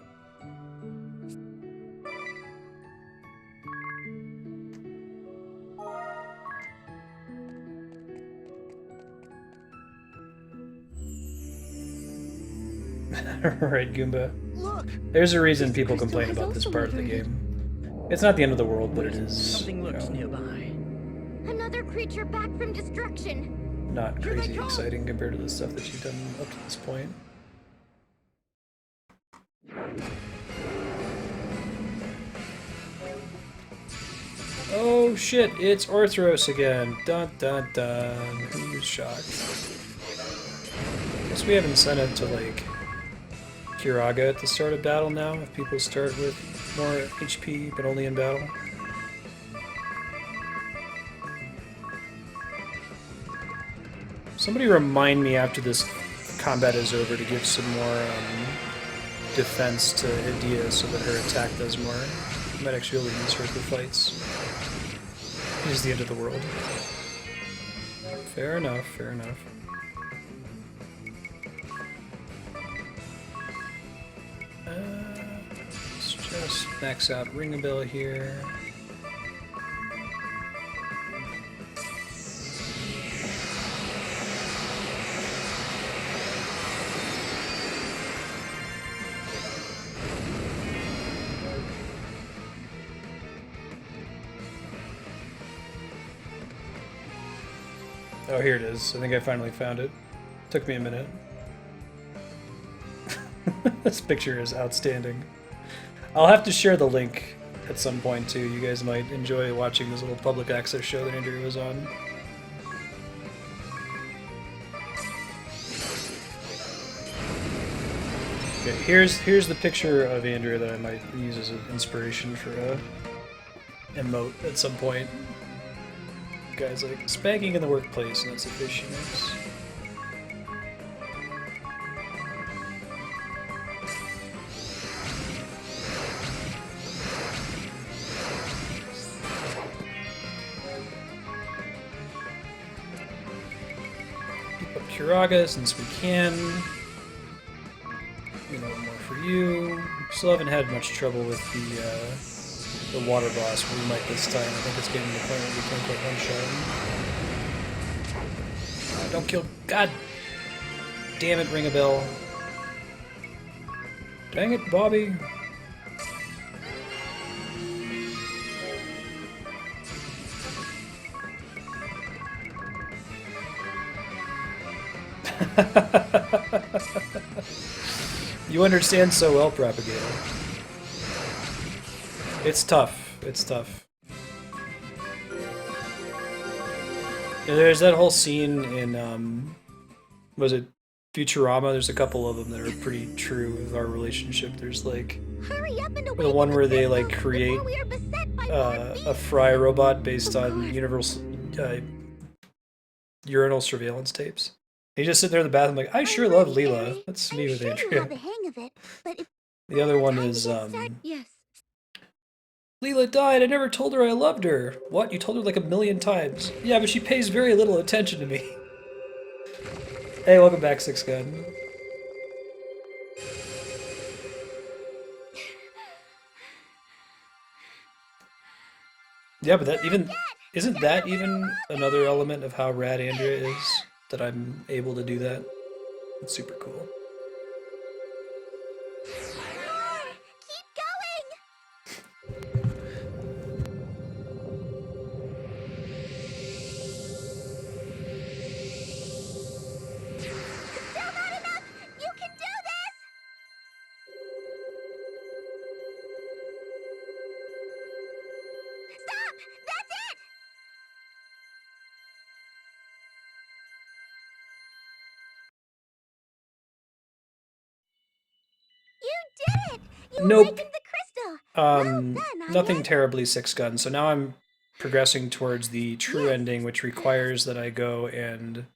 Right, Goomba. Look, there's a reason people complain about this part of the game. It's not the end of the world, but it is. Something lurks nearby. Another creature back from destruction. Not crazy exciting compared to the stuff that you've done up to this point. Oh shit, it's Orthros again. Dun dun dun. Who's shocked? Guess we have incentive to like Kiraga at the start of battle now, if people start with more HP but only in battle. Somebody remind me after this combat is over to give some more defense to Edea so that her attack does more. I might actually be able to use her for fights. It is the end of the world. Fair enough, fair enough. Let's just max out Ring-a-Bell here. Oh, here it is. I think I finally found it. Took me a minute. This picture is outstanding. I'll have to share the link at some point too. You guys might enjoy watching this little public access show that Andrea was on. Okay, here's the picture of Andrea that I might use as an inspiration for a emote at some point. Guys like spanking in the workplace, and that's a fish mix. Keep up Kiraga since we can. You know, more for you. Still haven't had much trouble with the water boss, but we might this time. I think it's getting to the point where we can't get one shot. Don't kill. God damn it, Ring-a-Bell. Dang it, Bobby. You understand so well, Propagator. It's tough. It's tough. Yeah, there's that whole scene in, was it Futurama? There's a couple of them that are pretty true with our relationship. There's like the one where they like create a fry robot based on universal urinal surveillance tapes. He just sit there in the bathroom like, I sure love Leela. That's me with Andrea. The other one is Yes. Leela died. I never told her I loved her. What? You told her like 1,000,000 times. Yeah, but she pays very little attention to me. Hey, welcome back, Six Gun. Yeah, but that even isn't that even another element of how rad Andrea is, that I'm able to do that. It's super cool. Keep going! Nope. The crystal. Nothing terribly six gun. So now I'm progressing towards the true ending, which requires that I go and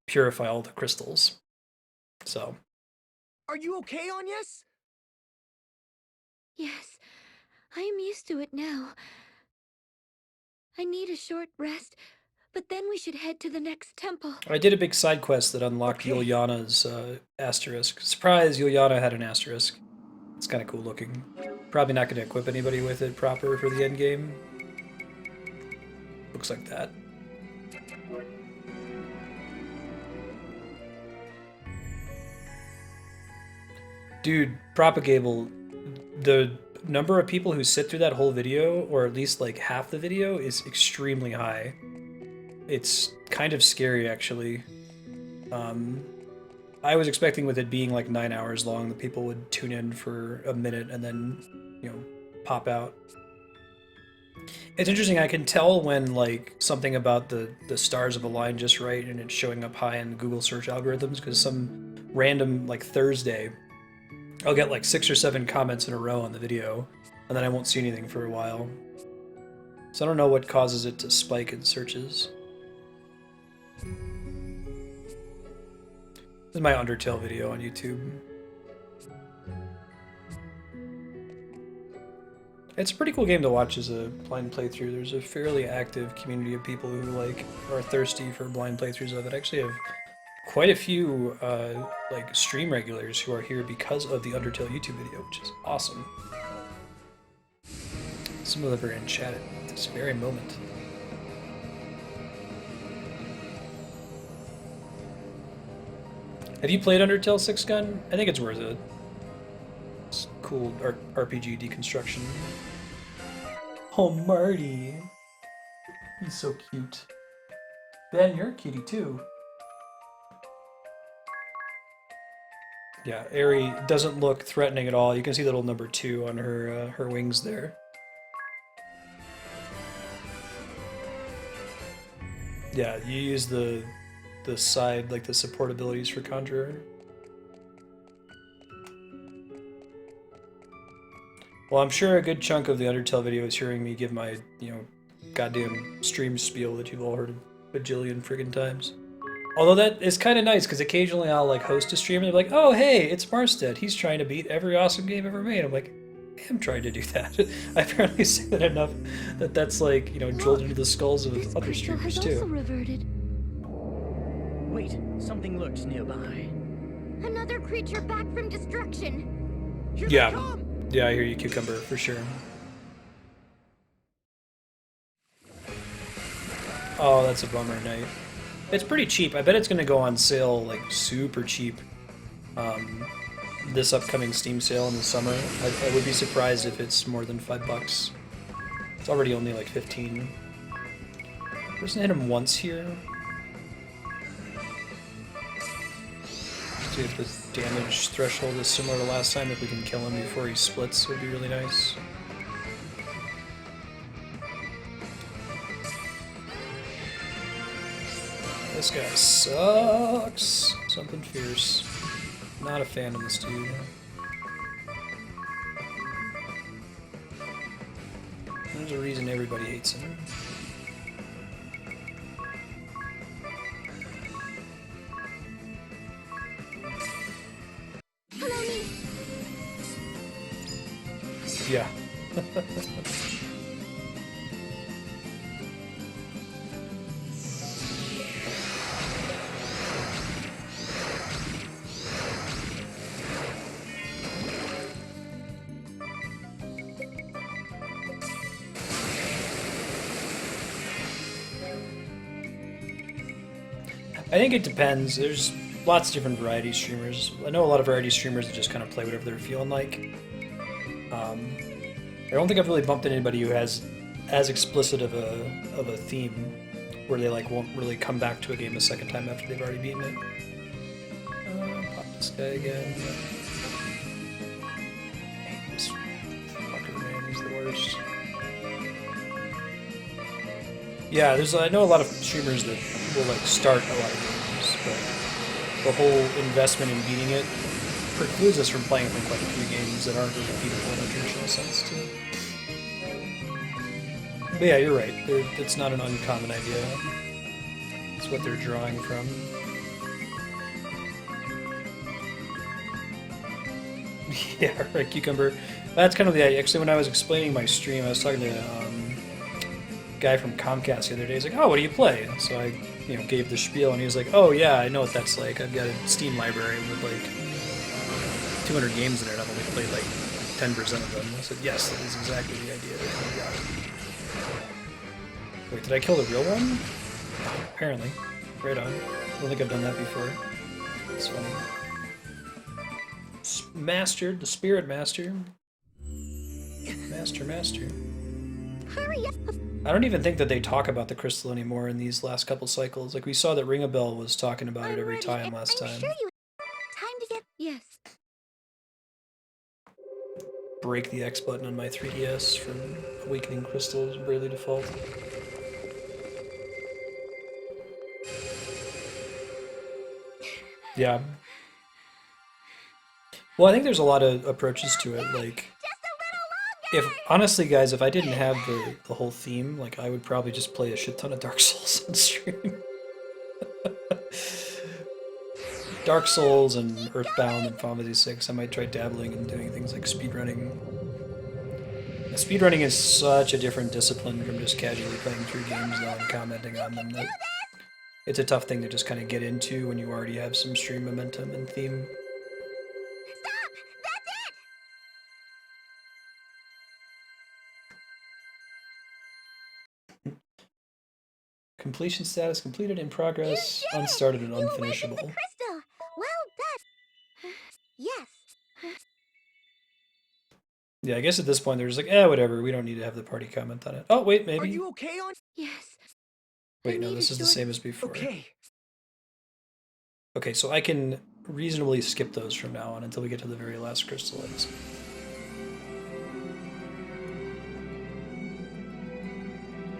purify all the crystals. So. Are you okay, Agnes? Yes, I am used to it now. I need a short rest, but then we should head to the next temple. I did a big side quest that unlocked Yuliana's asterisk. Surprise, Yuliana had an asterisk. It's kind of cool looking. Probably not going to equip anybody with it proper for the end game. Looks like that. Dude, Propagable, the number of people who sit through that whole video, or at least like half the video, is extremely high. It's kind of scary, actually. I was expecting with it being like 9 hours long that people would tune in for a minute and then, you know, pop out. It's interesting, I can tell when like something about the stars have aligned just right and it's showing up high in Google search algorithms, because some random like Thursday I'll get like 6 or 7 comments in a row on the video and then I won't see anything for a while. So I don't know what causes it to spike in searches. This is my Undertale video on YouTube. It's a pretty cool game to watch as a blind playthrough. There's a fairly active community of people who like are thirsty for blind playthroughs of it. I actually have quite a few like stream regulars who are here because of the Undertale YouTube video, which is awesome. Some of them are in chat at this very moment. Have you played Undertale 6 Gun? I think it's worth it. It's cool RPG deconstruction. Oh, Marty. He's so cute. Ben, you're a cutie too. Yeah, Aerie doesn't look threatening at all. You can see the little number 2 on her her wings there. Yeah, you use the side, like the support abilities for Conjurer. Well, I'm sure a good chunk of the Undertale video is hearing me give my, you know, goddamn stream spiel that you've all heard a bajillion friggin' times. Although that is kind of nice, because occasionally I'll like host a stream and they're like, oh hey, it's Marstead, he's trying to beat every awesome game ever made. I'm like, I am trying to do that. I apparently say that enough that that's like, you know, drilled into the skulls of other streamers too. Reverted. Wait, something lurks nearby. Another creature back from destruction. Here Yeah. they come. Yeah, I hear you, Cucumber, for sure. Oh, that's a bummer, Knight. It's pretty cheap. I bet it's going to go on sale, like, super cheap this upcoming Steam sale in the summer. I would be surprised if it's more than $5. It's already only, like, 15. Doesn't hit him once here. See if the damage threshold is similar to last time. If we can kill him before he splits, it would be really nice. This guy sucks. Something fierce. Not a fan of this dude. There's a reason everybody hates him. Yeah. I think it depends. There's lots of different variety streamers. I know a lot of variety streamers that just kind of play whatever they're feeling like. I don't think I've really bumped into anybody who has as explicit of a theme where they like won't really come back to a game a second time after they've already beaten it. Pop this guy again. I hate this fucker, man. He's the worst. Yeah, I know a lot of streamers that will like start a lot of games, but the whole investment in beating it precludes us from playing, I think, quite a few games that aren't repeatable in a traditional sense, too. But yeah, you're right. It's not an uncommon idea. It's what they're drawing from. Yeah, right, Cucumber. That's kind of the idea. Actually, when I was explaining my stream, I was talking to a guy from Comcast the other day. He's like, "Oh, what do you play?" So I, gave the spiel, and he was like, "Oh yeah, I know what that's like. I've got a Steam library with like 200 games in it. I've only played like 10% of them." I said, "Yes, that is exactly the idea." Wait, did I kill the real one? Apparently. Right on. I don't think I've done that before. It's funny. Mastered, the Spirit Master. Master. Hurry up! I don't even think that they talk about the crystal anymore in these last couple cycles. Like, we saw that Ring a Bell was talking about it every time last time. Sure you time to get... Yes. Break the X button on my 3DS from Awakening Crystals, Bravely Default. Yeah. Well, I think there's a lot of approaches to it. Like, honestly, guys, if I didn't have the whole theme, like, I would probably just play a shit ton of Dark Souls on stream. Dark Souls and Earthbound and Final Fantasy 6. I might try dabbling and doing things like speedrunning. Speedrunning is such a different discipline from just casually playing through games though and commenting on them. That it's a tough thing to just kind of get into when you already have some stream momentum and theme. Stop! That's it! Completion status completed, in progress, unstarted and unfinishable. The crystal! Well done! Yes. Yeah, I guess at this point they're just like, whatever, we don't need to have the party comment on it. Oh, wait, maybe. Are you okay on? Yes. Wait, no, this is the same as before. Okay. Okay, so I can reasonably skip those from now on until we get to the very last crystal.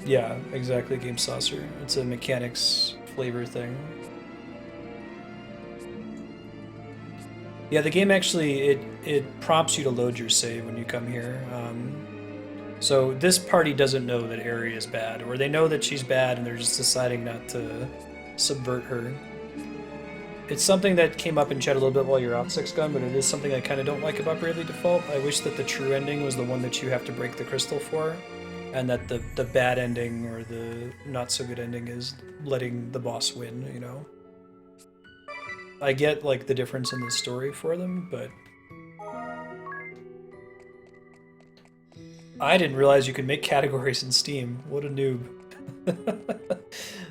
Yeah, exactly, Game Saucer. It's a mechanics flavor thing. Yeah, the game actually, it prompts you to load your save when you come here. So this party doesn't know that Aerie is bad, or they know that she's bad and they're just deciding not to subvert her. It's something that came up in chat a little bit while you're out, Six Gun, but it is something I kind of don't like about Bravely Default. I wish that the true ending was the one that you have to break the crystal for, and that the bad ending or the not so good ending is letting the boss win, you know? I get, like, the difference in the story for them, but I didn't realize you could make categories in Steam. What a noob.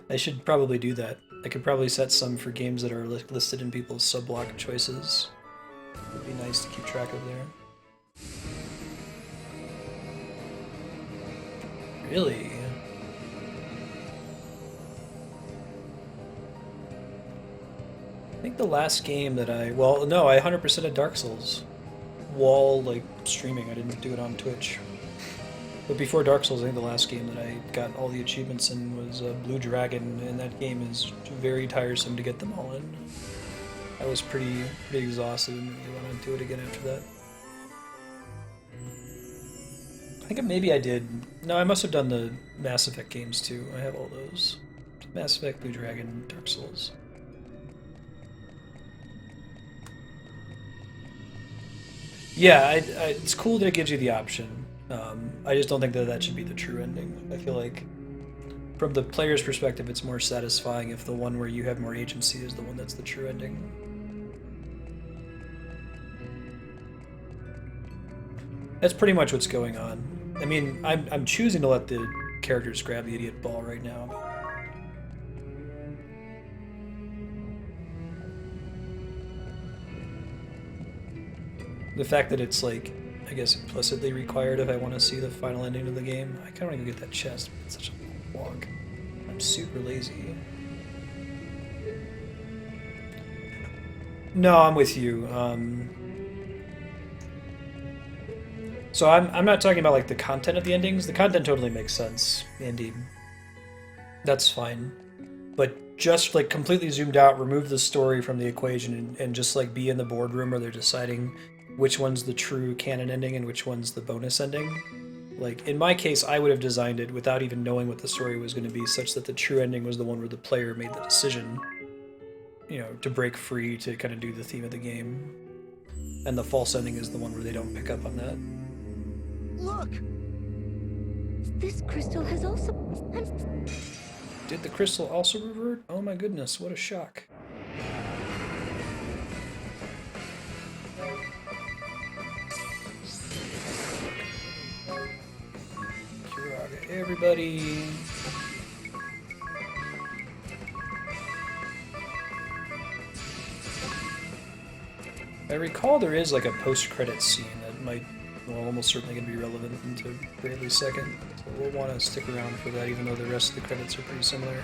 I should probably do that. I could probably set some for games that are listed in people's sub-block choices. Would be nice to keep track of there. Really? I think the last game that I 100%ed Dark Souls. While, like, streaming. I didn't do it on Twitch. But before Dark Souls, I think the last game that I got all the achievements in was Blue Dragon, and that game is very tiresome to get them all in. I was pretty exhausted and didn't really want to do it again after that. I think maybe I did. No, I must have done the Mass Effect games too. I have all those. Mass Effect, Blue Dragon, Dark Souls. Yeah, it's cool that it gives you the option. I just don't think that should be the true ending. I feel like, from the player's perspective, it's more satisfying if the one where you have more agency is the one that's the true ending. That's pretty much what's going on. I mean, I'm choosing to let the characters grab the idiot ball right now. The fact that it's, like, I guess implicitly required if I want to see the final ending of the game. I kind of want to go get that chest, but it's such a long walk. I'm super lazy. No, I'm with you. So I'm not talking about, like, the content of the endings. The content totally makes sense, Andy. That's fine. but just like completely zoomed out, remove the story from the equation, and just like be in the boardroom where they're deciding which one's the true canon ending and which one's the bonus ending. Like, in my case, I would have designed it without even knowing what the story was going to be, such that the true ending was the one where the player made the decision, you know, to break free to kind of do the theme of the game. And the false ending is the one where they don't pick up on that. Look! This crystal has also... Did the crystal also revert? Oh my goodness, what a shock. Curaga, everybody. I recall there is like a post-credit scene that might, well, almost certainly going to be relevant into Bravely Second. So we'll want to stick around for that, even though the rest of the credits are pretty similar.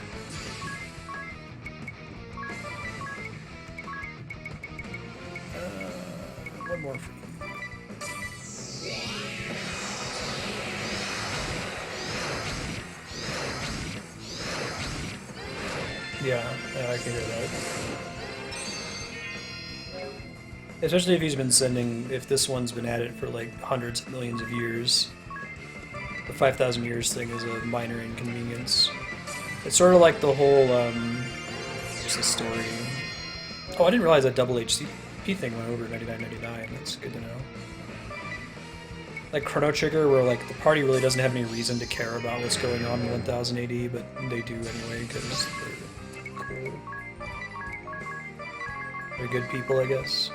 One more for you. Yeah, I can hear that. Especially if he's been sending, if this one's been at it for like hundreds of millions of years. The 5,000 years thing is a minor inconvenience. It's sort of like the whole, what's the story? Oh, I didn't realize that double HCP thing went over 99.99. That's good to know. Like Chrono Trigger, where like the party really doesn't have any reason to care about what's going on in 1000 AD, but they do anyway because they're cool. They're good people, I guess.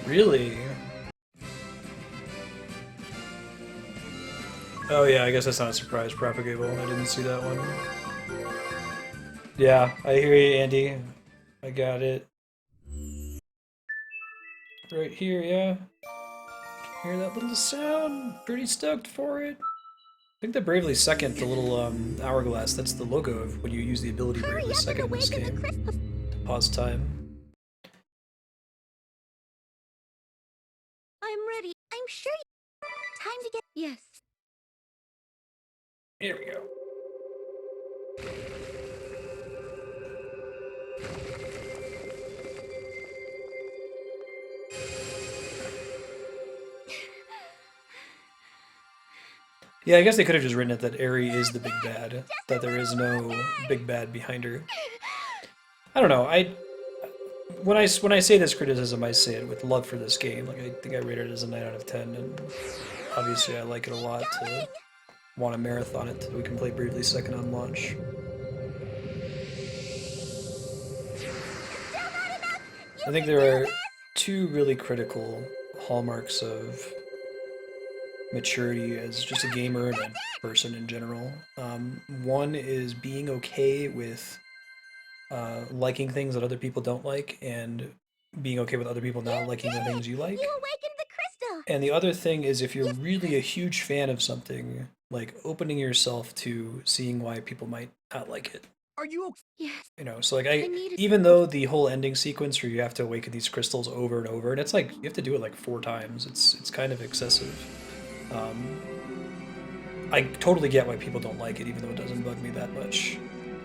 Really? Oh yeah, I guess that's not a surprise, Propagable. I didn't see that one. Yeah, I hear you, Andy. I got it. Right here, yeah. Hear that little sound? Pretty stoked for it. I think the Bravely Second, the little hourglass, that's the logo of when you use the ability Bravely Second in this game. To pause time. I'm ready. I'm sure time to get... Yes. Here we go. Yeah, I guess they could have just written it that Eri is the big bad, that there is no big bad behind her. I don't know. When I say this criticism, I say it with love for this game. Like, I think I rated it as a 9 out of 10, and obviously I like it a lot to want to marathon it so we can play Bravely Second on launch. I think there are two really critical hallmarks of maturity as just a gamer and a person in general. One is being okay with liking things that other people don't like, and being okay with other people not liking the things you like. You awakened the crystal! And the other thing is, if you're really a huge fan of something, like opening yourself to seeing why people might not like it. Are you okay? Yes. You know, so like even though the whole ending sequence where you have to awaken these crystals over and over, and it's like you have to do it like 4 times. It's kind of excessive. I totally get why people don't like it, even though it doesn't bug me that much.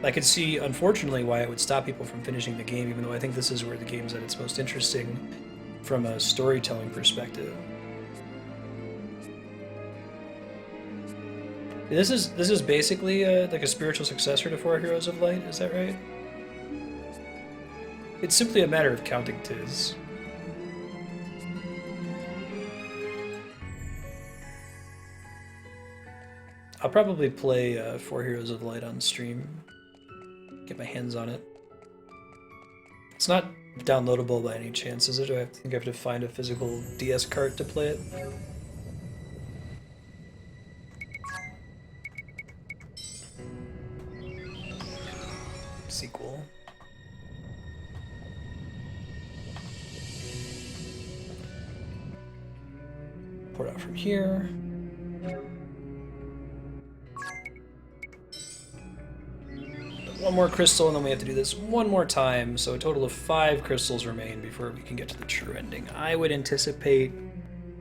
I could see, unfortunately, why it would stop people from finishing the game, even though I think this is where the game's at its most interesting from a storytelling perspective. This is basically like a spiritual successor to 4 Heroes of Light, is that right? It's simply a matter of counting tis. I'll probably play 4 Heroes of Light on stream. Get my hands on it. It's not downloadable by any chance, is it? Or I think I have to find a physical DS cart to play it? Sequel. Port out from here. one more crystal, and then we have to do this one more time. So a total of 5 crystals remain before we can get to the true ending. I would anticipate.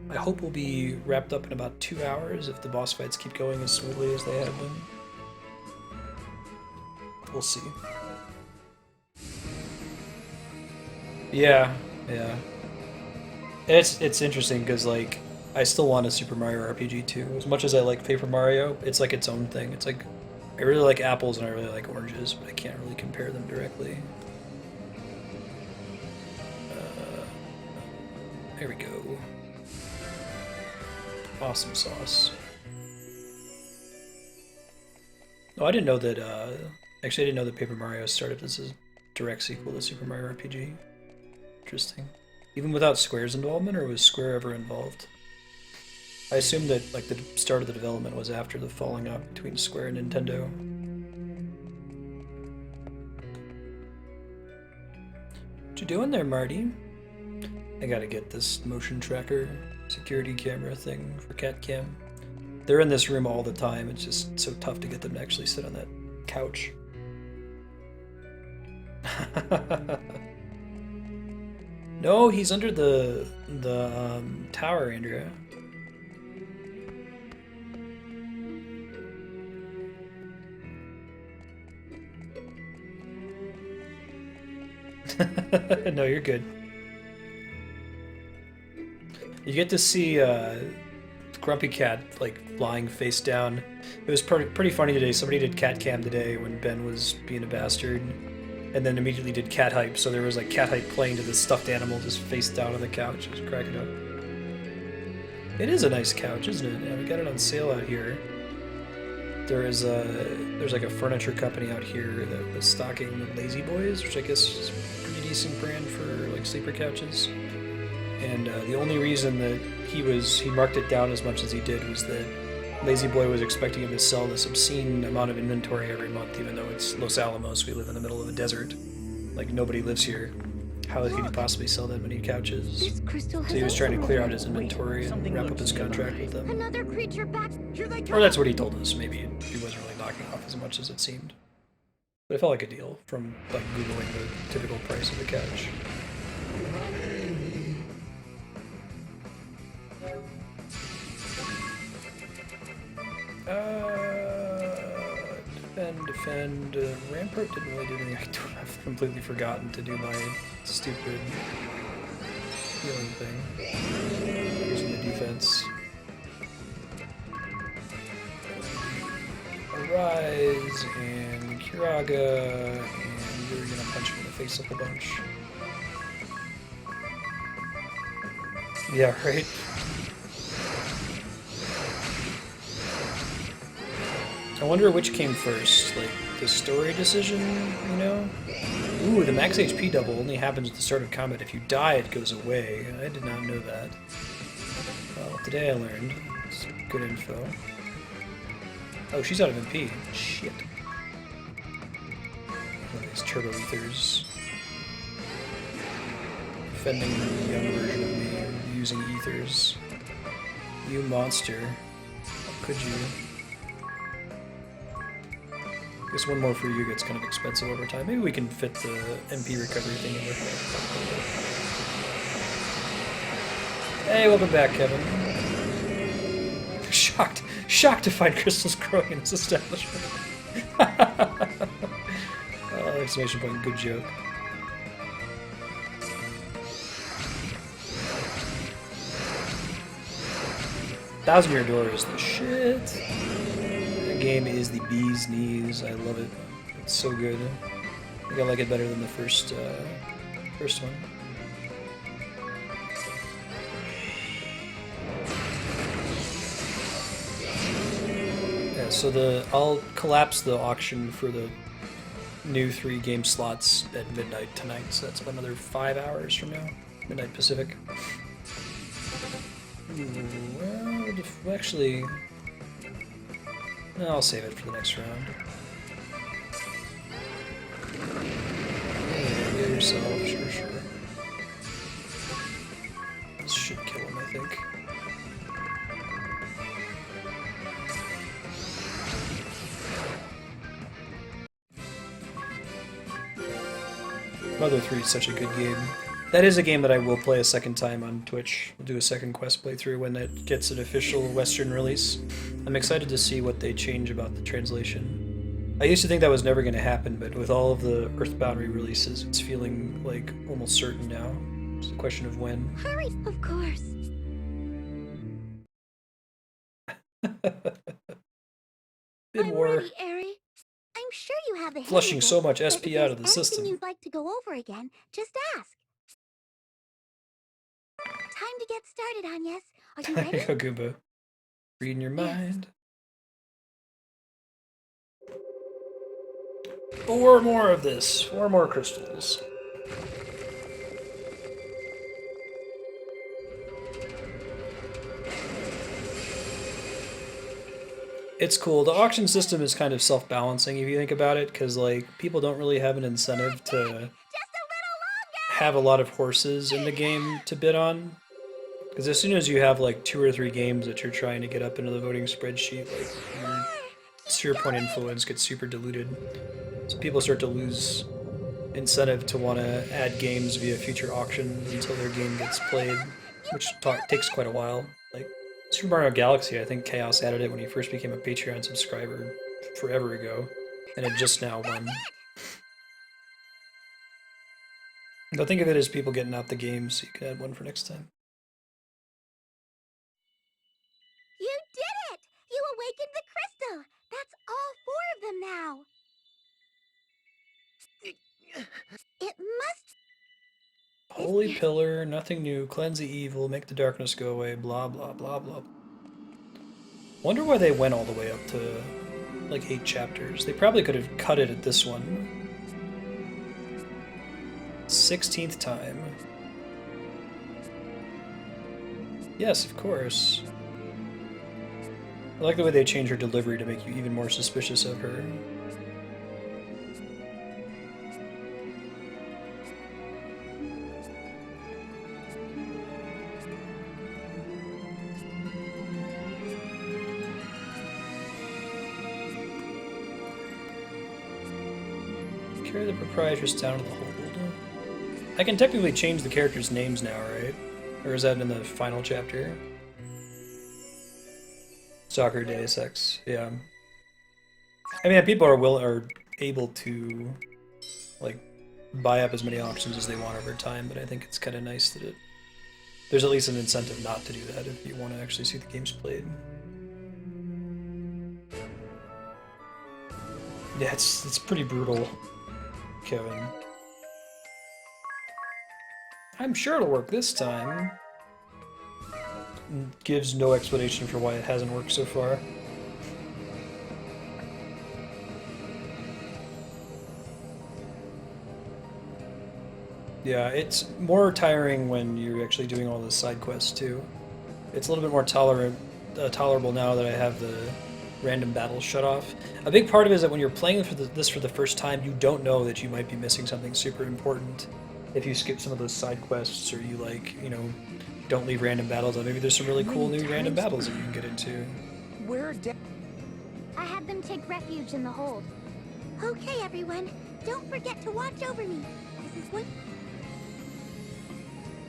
I hope we'll be wrapped up in about 2 hours if the boss fights keep going as smoothly as they have been. We'll see. Yeah. It's interesting because like I still want a Super Mario RPG too. As much as I like Paper Mario, it's like its own thing. It's like I really like apples and I really like oranges, but I can't really compare them directly. There we go. Awesome sauce. Oh, I didn't know that. Actually, I didn't know that Paper Mario started as a direct sequel to Super Mario RPG. Interesting. Even without Square's involvement, or was Square ever involved? I assumed that like the start of the development was after the falling out between Square and Nintendo. What you doing there, Marty? I gotta get this motion tracker security camera thing for CatCam. They're in this room all the time. It's just so tough to get them to actually sit on that couch. No, he's under the tower, Andrea. No, you're good. You get to see Grumpy Cat like lying face down. It was pretty funny today. Somebody did cat cam today when Ben was being a bastard, and then immediately did cat hype. So there was like cat hype playing to this stuffed animal just face down on the couch. I was cracking up. It is a nice couch, isn't it? Yeah, we got it on sale out here. There's like a furniture company out here that was stocking Lazy Boys, which I guess is a pretty decent brand for like sleeper couches. And the only reason that he marked it down as much as he did was that Lazy Boy was expecting him to sell this obscene amount of inventory every month, even though it's Los Alamos. We live in the middle of a desert. Like, nobody lives here. How could he possibly sell that many couches? So he was trying to clear out his inventory and wrap up his contract with them. Another creature back. Here they come. Or that's what he told us. Maybe he wasn't really knocking off as much as it seemed. But it felt like a deal from like Googling the typical price of the couch. Defend. Rampart didn't really do anything. I've completely forgotten to do my stupid healing thing. Using the defense. Arise and Kiraga, and you're gonna punch me in the face up a bunch. Yeah, right? I wonder which came first, like the story decision, you know? Ooh, the max HP double only happens at the start of combat. If you die, it goes away. I did not know that. Well, today I learned. It's good info. Oh, she's out of MP. Shit. One of these turbo ethers. Defending the young version of me, using ethers. You monster. How could you? I guess one more for you gets kind of expensive over time. Maybe we can fit the MP recovery thing in with it. Hey, welcome back, Kevin. Shocked to find crystals growing in this establishment. Exclamation point, good joke. Thousand-Year Door is the shit. That game is the bee's knees. I love it. It's so good. I think I like it better than the first one. Yeah, so I'll collapse the auction for the new 3 game slots at midnight tonight, so that's about another 5 hours from now. Midnight Pacific. Well, actually, no, I'll save it for the next round. Yeah, get yourself, sure. This should kill him, I think. Mother 3 is such a good game. That is a game that I will play a second time on Twitch. We'll do a second quest playthrough when it gets an official Western release. I'm excited to see what they change about the translation. I used to think that was never going to happen, but with all of the Earthbound re-releases, it's feeling like almost certain now. It's a question of when. Hurry! Of course. Bid War. Ready, Eri. I'm sure you have the hang Flushing of it, so much but SP if out there's of the anything system. you'd like to go over again, just ask. Time to get started, Agnes. Are you ready? Goomba. Reading your mind. 4 more of this. 4 more crystals. It's cool. The auction system is kind of self-balancing if you think about it, because like people don't really have an incentive to have a lot of horses in the game to bid on. Because as soon as you have like 2 or 3 games that you're trying to get up into the voting spreadsheet, like your sphere point influence gets super diluted. So people start to lose incentive to want to add games via future auctions until their game gets played, which takes quite a while. Like Super Mario Galaxy, I think Chaos added it when he first became a Patreon subscriber forever ago, and it just now won. But think of it as people getting out the game, so you can add one for next time. You did it! You awakened the crystal! That's all 4 of them now! It must... Holy pillar, nothing new, cleanse the evil, make the darkness go away, blah blah blah blah. Wonder why they went all the way up to like 8 chapters. They probably could have cut it at this one. 16th time. Yes, of course. I like the way they change her delivery to make you even more suspicious of her. Carry the proprietors down to the hold. I can technically change the characters' names now, right? Or is that in the final chapter? Soccer Deus Ex, yeah. I mean, people are able to like buy up as many options as they want over time, but I think it's kind of nice that there's at least an incentive not to do that if you want to actually see the games played. Yeah, it's pretty brutal, Kevin. I'm sure it'll work this time. Gives no explanation for why it hasn't worked so far. Yeah, it's more tiring when you're actually doing all the side quests too. It's a little bit more tolerable now that I have the random battles shut off. A big part of it is that when you're playing this for the first time, you don't know that you might be missing something super important if you skip some of those side quests, or you don't leave random battles on. Maybe there's some really cool new random battles that you can get into. I had them take refuge in the hold. Okay, everyone. Don't forget to watch over me. This is what...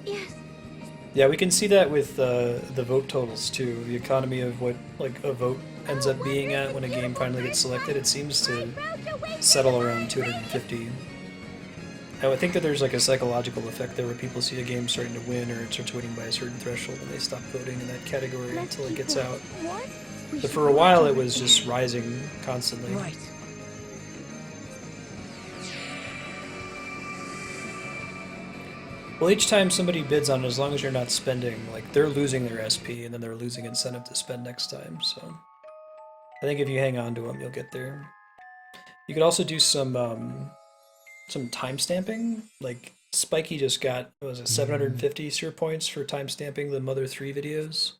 Yes. Yeah, we can see that with the vote totals too. The economy of what a vote ends up being at when a game finally gets selected. It seems to settle around 250. I would think that there's like a psychological effect there where people see a game starting to win, or it starts winning by a certain threshold, and they stop voting in that category until it gets out. But for a while it was just rising constantly. Right. Well, each time somebody bids on it, as long as you're not spending, like, they're losing their SP, and then they're losing incentive to spend next time, so... I think if you hang on to them, you'll get there. You could also do some timestamping. Like, Spiky just got, what was it, 750 sphere points for timestamping the Mother 3 videos.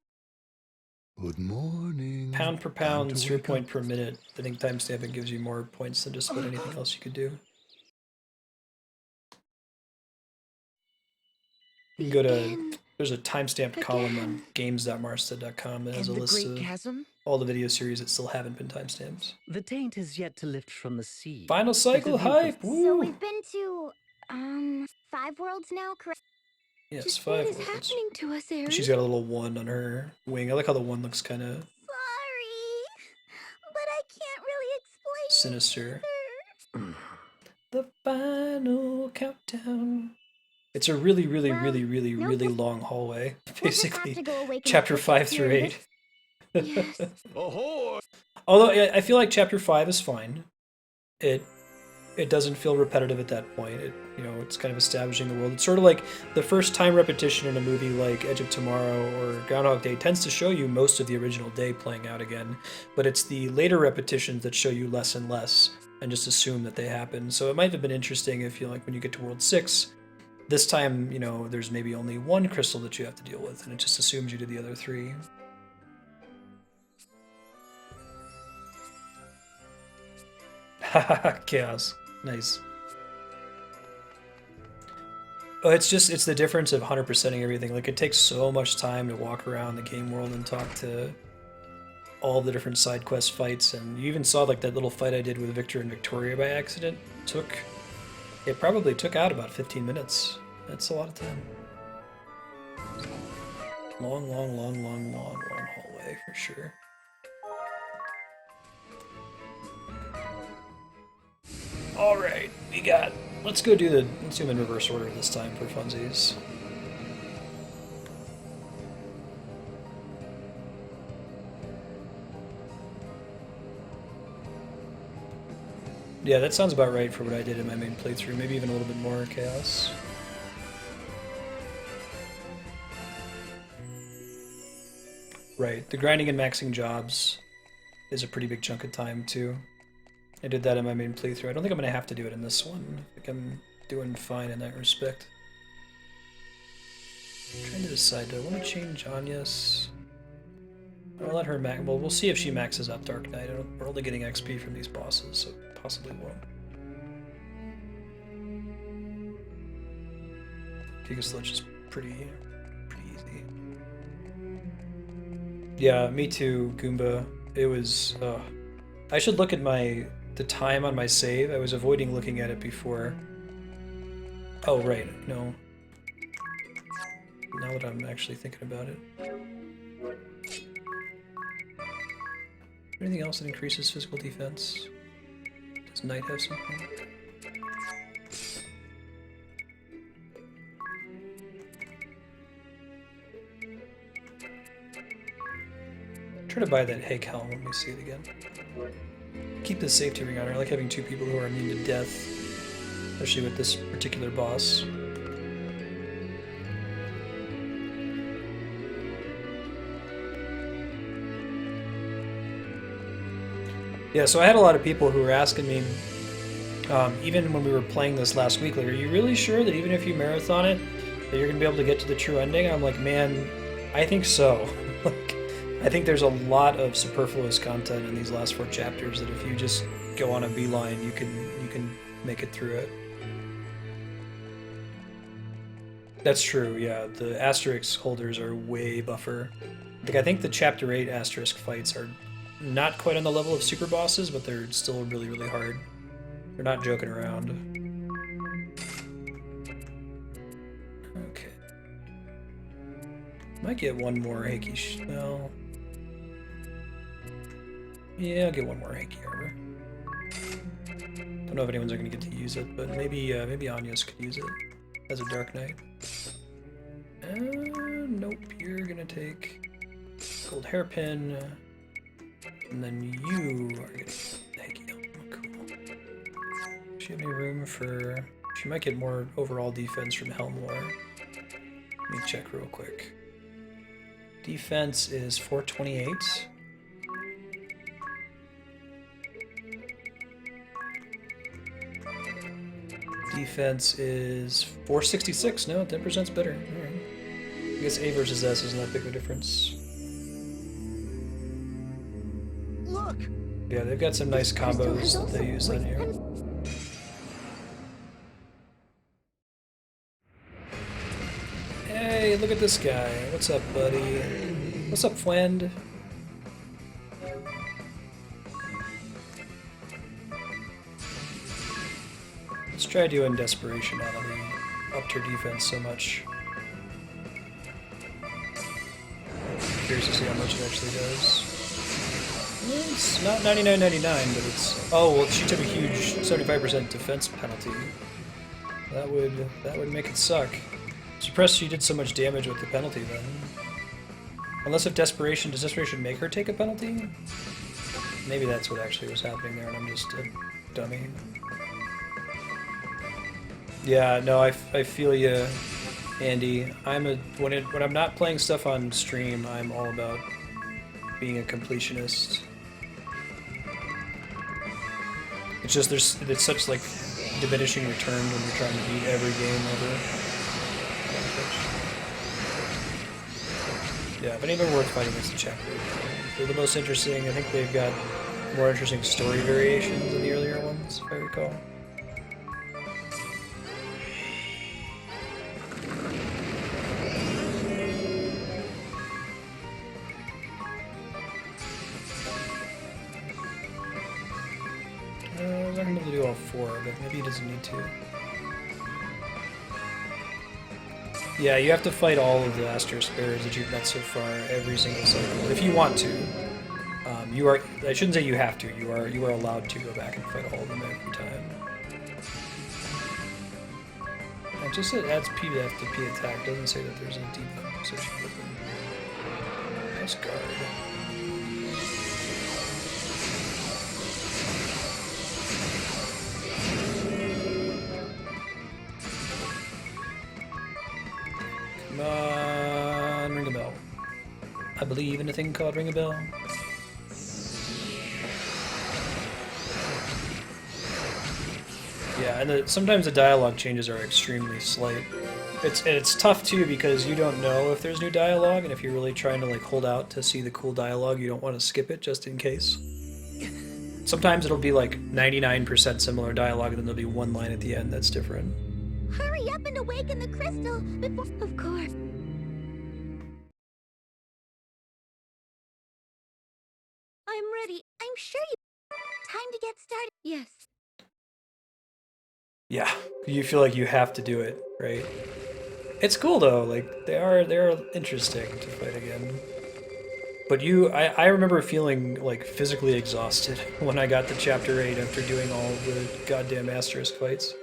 Good morning. Pound per pound, sphere point per minute. I think timestamping gives you more points than just about anything else you could do. You can go to, there's a timestamp column on games.marsted.com that has a list of all the video series that still haven't been timestamped. The taint has yet to lift from the sea. Final cycle hype! Woo! So we've been to 5 worlds now, correct? Yes, Just 5 what is worlds. happening to us, Aerie? She's got a little 1 on her wing. I like how the 1 looks kind of Sorry, but I can't really explain sinister. The final countdown. It's a really, really, really, really, really long hallway. Basically, chapter 5 through 8. Yes. Although I feel like chapter 5 is fine. It doesn't feel repetitive at that point. It's kind of establishing the world. It's sort of like the first time repetition in a movie like Edge of Tomorrow or Groundhog Day tends to show you most of the original day playing out again, but it's the later repetitions that show you less and less and just assume that they happen. So it might have been interesting if when you get to World 6, this time, there's maybe only 1 crystal that you have to deal with, and it just assumes you do the other 3. Haha, chaos. Nice. Oh, it's the difference of 100%ing everything. Like, it takes so much time to walk around the game world and talk to all the different side quest fights, and you even saw like that little fight I did with Victor and Victoria by accident. It probably took out about 15 minutes. That's a lot of time. Long hallway for sure. Alright, let's go do let's do them in reverse order this time for funsies. Yeah, that sounds about right for what I did in my main playthrough, maybe even a little bit more chaos. Right, the grinding and maxing jobs is a pretty big chunk of time too. I did that in my main playthrough. I don't think I'm going to have to do it in this one. I think I'm doing fine in that respect. I'm trying to decide, do I want to change Anya's? I'll let her max. Well, we'll see if she maxes out Dark Knight. We're only getting XP from these bosses, so possibly won't. Giga Sludge is pretty easy. Yeah, me too, Goomba. It was. I should look at the time on my save. I was avoiding looking at it before. Oh, right. No. Now that I'm actually thinking about it. Anything else that increases physical defense? Does Knight have something? Try to buy that Hake helm. Let me see it again. Keep the safety ring on her. I like having 2 people who are immune to death, especially with this particular boss. Yeah, so I had a lot of people who were asking me, even when we were playing this last week, like, are you really sure that even if you marathon it, that you're going to be able to get to the true ending? I'm like, man, I think so. I think there's a lot of superfluous content in these last 4 chapters that if you just go on a beeline, you can make it through it. That's true, yeah. The asterisk holders are way buffer. Like, I think the chapter 8 asterisk fights are not quite on the level of super bosses, but they're still really, really hard. They're not joking around. Okay. Might get one more Heiki. Well, yeah, I'll get one more Heiki armor. Don't know if anyone's going to get to use it, but maybe Anya's could use it as a Dark Knight. Nope, you're gonna take gold hairpin, and then you are gonna get Heiki helm. Cool. Does she have any room for? She might get more overall defense from Helm Lore. Let me check real quick. Defense is 428. Defense is 466. No, 10%'s better. Alright. I guess A versus S isn't that big of a difference. Look! Yeah, they've got some nice combos that they use on here. Hey, look at this guy. What's up, buddy? What's up, friend? Let's try doing Desperation now that we upped her defense so much. Curious to see how much it actually does. It's not 99.99, but it's... Oh, well, she took a huge 75% defense penalty. That would make it suck. Suppressed she did so much damage with the penalty then. Unless if Desperation... Does Desperation make her take a penalty? Maybe that's what actually was happening there and I'm just a dummy. Yeah, no, I feel you, Andy. When I'm not playing stuff on stream, I'm all about being a completionist. It's just it's such like diminishing return when you're trying to beat every game ever. Yeah, but even worth fighting against the chapter. They're the most interesting. I think they've got more interesting story variations than the earlier ones, if I recall. I'm not going to be able to do all four, but maybe he doesn't need to. Yeah, you have to fight all of the Astro Spares that you've met so far every single cycle, if you want to. You are. I shouldn't say you have to. You are allowed to go back and fight all of them every time. It just adds P to P attack. It doesn't say that there's a debuff associated with them. Nice guard. Come on, ring a bell. I believe in a thing called ring a bell. Yeah, and sometimes the dialogue changes are extremely slight. It's tough too because you don't know if there's new dialogue, and if you're really trying to like hold out to see the cool dialogue, you don't want to skip it just in case. Sometimes it'll be like 99% similar dialogue, and then there'll be one line at the end that's different. Hurry up and awaken the crystal before... Of course. I'm ready. I'm sure you... Time to get started. Yes. Yeah, you feel like you have to do it, right? It's cool though, like they're interesting to fight again. But I remember feeling like physically exhausted when I got to chapter 8 after doing all the goddamn Asterisk fights.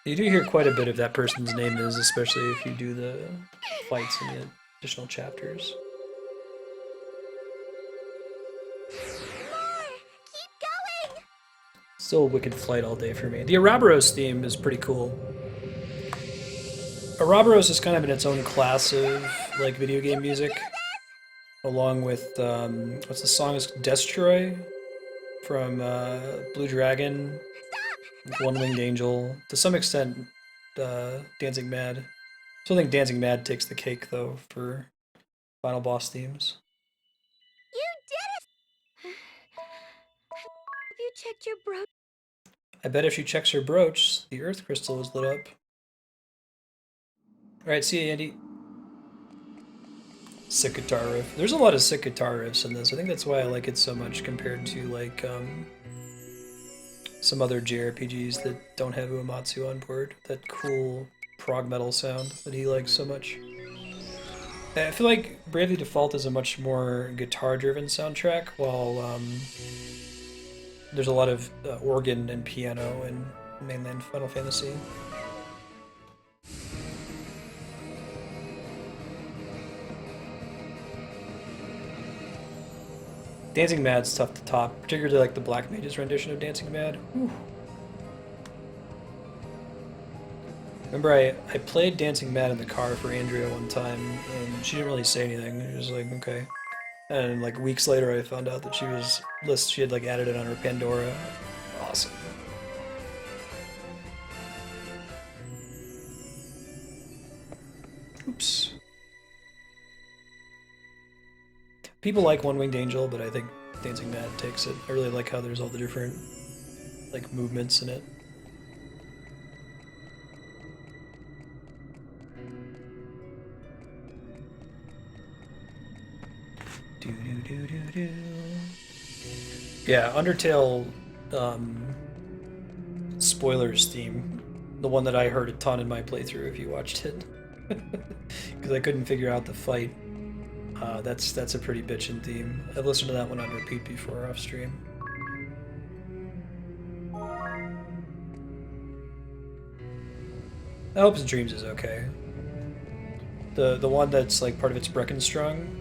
You do hear quite a bit of that person's name is, especially if you do the fights in the additional chapters. Still Wicked Flight all day for me. The Ouroboros theme is pretty cool. Ouroboros is kind of in its own class of like video game music, along with what's the song? Is Destroy from Blue Dragon, One Winged Angel. To some extent, Dancing Mad. Still think Dancing Mad takes the cake though for final boss themes. You did it! Have you checked your brooch? I bet if she checks her brooch, the Earth Crystal is lit up. Alright, see ya, Andy. Sick guitar riff. There's a lot of sick guitar riffs in this. I think that's why I like it so much compared to, like, some other JRPGs that don't have Uematsu on board. That cool prog metal sound that he likes so much. I feel like Bravely Default is a much more guitar-driven soundtrack, while, there's a lot of organ and piano in mainland Final Fantasy. Dancing Mad's tough to top, particularly like the Black Mage's rendition of Dancing Mad. Whew. Remember I played Dancing Mad in the car for Andrea one time, and she didn't really say anything. She was like, okay. And like weeks later I found out that she had like added it on her Pandora. Awesome. Oops. People like One Winged Angel, but I think Dancing Mad takes it. I really like how there's all the different like movements in it. Yeah, Undertale spoilers theme, the one that I heard a ton in my playthrough if you watched it, because I couldn't figure out the fight. That's a pretty bitchin' theme. I've listened to that one on repeat before off stream. I hope Dreams is okay. The one that's like part of it's Breckenstrong.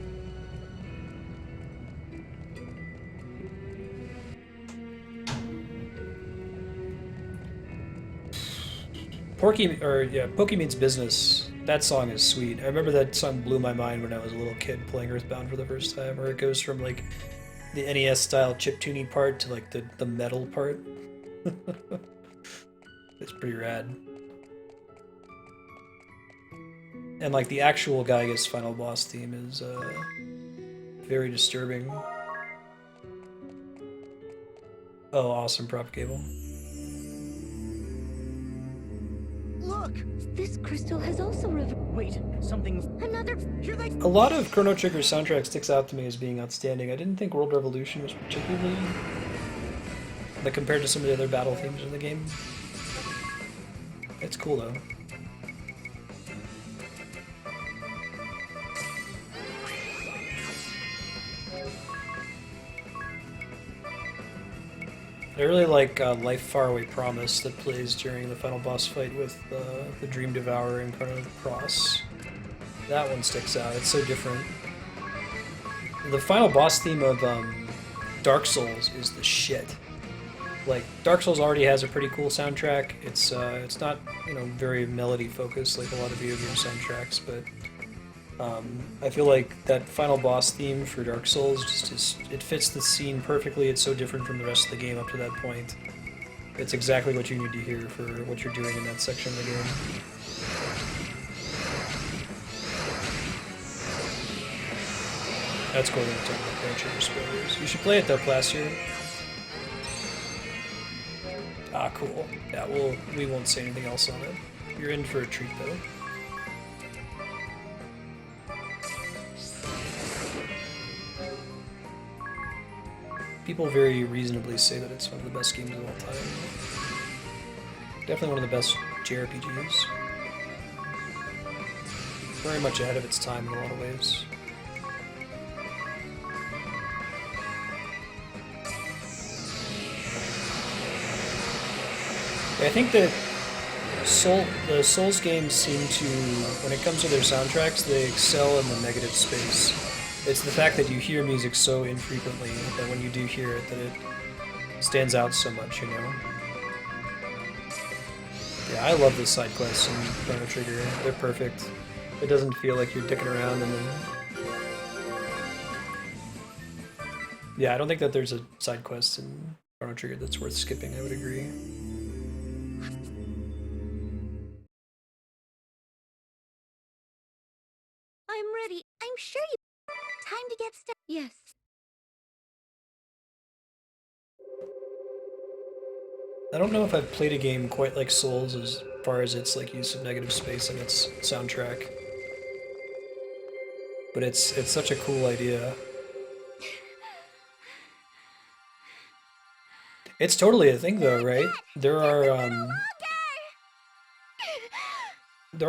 Pokey Means Business. That song is sweet. I remember that song blew my mind when I was a little kid playing Earthbound for the first time, where it goes from like the NES style chiptune part to like the metal part. It's pretty rad. And like the actual Gygas final boss theme is very disturbing. Oh, awesome prop cable. Look! This crystal has also Wait, something... Another... Here they... A lot of Chrono Trigger's soundtrack sticks out to me as being outstanding. I didn't think World Revolution was particularly... like compared to some of the other battle themes in the game. It's cool though. I really like Life Far Away Promise that plays during the final boss fight with the Dream Devourer and Chrono Cross. That one sticks out, it's so different. The final boss theme of Dark Souls is the shit. Like, Dark Souls already has a pretty cool soundtrack. It's not, you know, very melody focused like a lot of video game soundtracks, but I feel like that final boss theme for Dark Souls it fits the scene perfectly. It's so different from the rest of the game up to that point. It's exactly what you need to hear for what you're doing in that section of the game. That's cool. We're talking about Chrono Trigger spoilers. You should play it though, Placier. Ah, cool. Yeah, we won't say anything else on it. You're in for a treat though. People very reasonably say that it's one of the best games of all time. Definitely one of the best JRPGs. Very much ahead of its time in a lot of ways. I think that the Souls games seem to, when it comes to their soundtracks, they excel in the negative space. It's the fact that you hear music so infrequently that when you do hear it, that it stands out so much, you know? Yeah, I love the side quests in Chrono Trigger. They're perfect. It doesn't feel like you're dicking around and then... Yeah, I don't think that there's a side quest in Chrono Trigger that's worth skipping, I would agree. I'm ready. I'm sure you... Time to get started. Yes. I don't know if I've played a game quite like Souls as far as its like use of negative space in its soundtrack. But it's such a cool idea. It's totally a thing though, right? There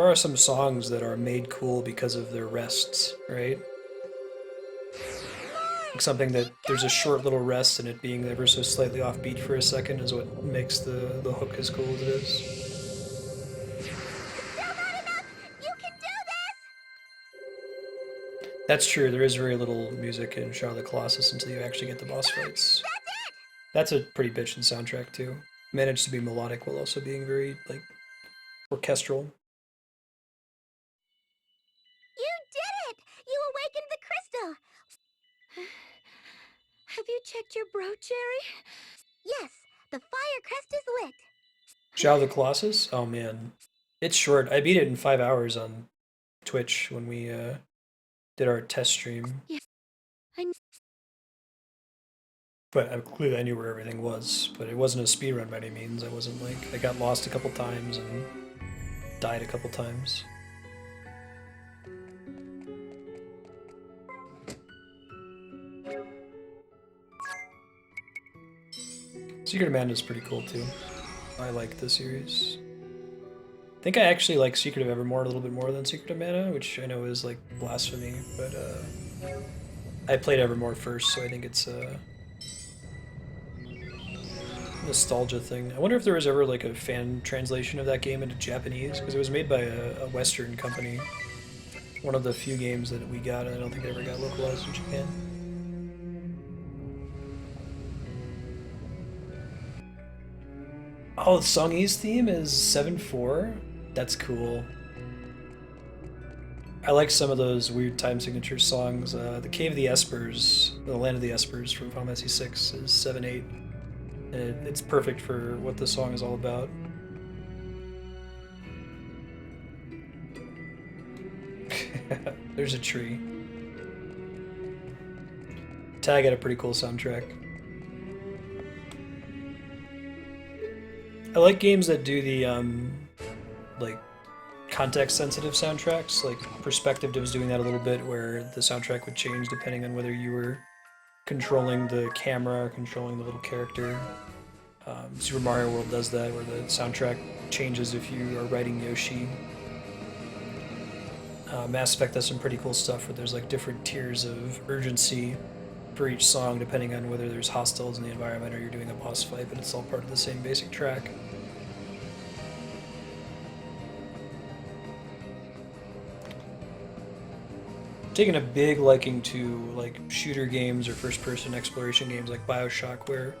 are some songs that are made cool because of their rests, right? Like something that there's a short little rest and it being ever so slightly offbeat for a second is what makes the hook as cool as it is. That's true, there is very little music in Shadow of the Colossus until you actually get the boss fights. That's a pretty bitchin' soundtrack too. Managed to be melodic while also being very, like, orchestral. You did it! You awakened the crystal! Have you checked your brooch, Yes, the fire crest is lit. Shadow of the Colossus? Oh man. It's short. I beat it in 5 hours on Twitch when we did our test stream. Yeah. But clearly I knew where everything was, but it wasn't a speedrun by any means. I wasn't like, I got lost a couple times and died a couple times. Secret of Mana is pretty cool too. I like the series. I think I actually like Secret of Evermore a little bit more than Secret of Mana, which I know is like blasphemy, but I played Evermore first, so I think it's a nostalgia thing. I wonder if there was ever like a fan translation of that game into Japanese, because it was made by a Western company. One of the few games that we got, and I don't think it ever got localized in Japan. Oh, the Songhees theme is 7/4? That's cool. I like some of those weird time signature songs. The Cave of the Espers, the Land of the Espers from Final Fantasy VI is 7/8. And it's perfect for what the song is all about. There's a tree. Tag had a pretty cool soundtrack. I like games that do the like context-sensitive soundtracks. Like Perspective was doing that a little bit, where the soundtrack would change depending on whether you were controlling the camera or controlling the little character. Super Mario World does that, where the soundtrack changes if you are riding Yoshi. Mass Effect does some pretty cool stuff where there's like different tiers of urgency for each song depending on whether there's hostiles in the environment or you're doing a boss fight, but it's all part of the same basic track. Taking a big liking to like shooter games or first-person exploration games like BioShock, where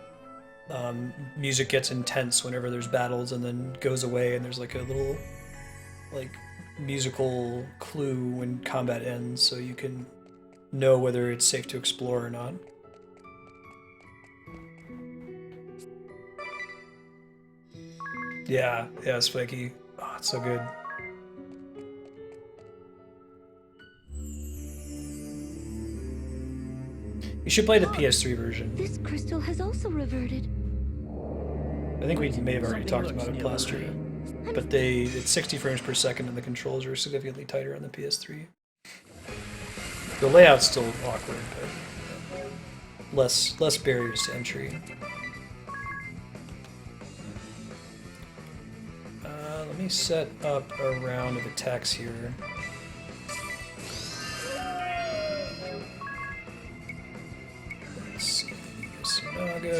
music gets intense whenever there's battles and then goes away, and there's like a little like musical clue when combat ends, so you can know whether it's safe to explore or not. Yeah, Spiky. Oh, it's so good. You should play the PS3 version. This crystal has also reverted. I think we may have already talked about it in Plaster, but it's 60 frames per second and the controls are significantly tighter on the PS3. The layout's still awkward, but less barriers to entry. Let me set up a round of attacks here. Let's see, Yasunaga.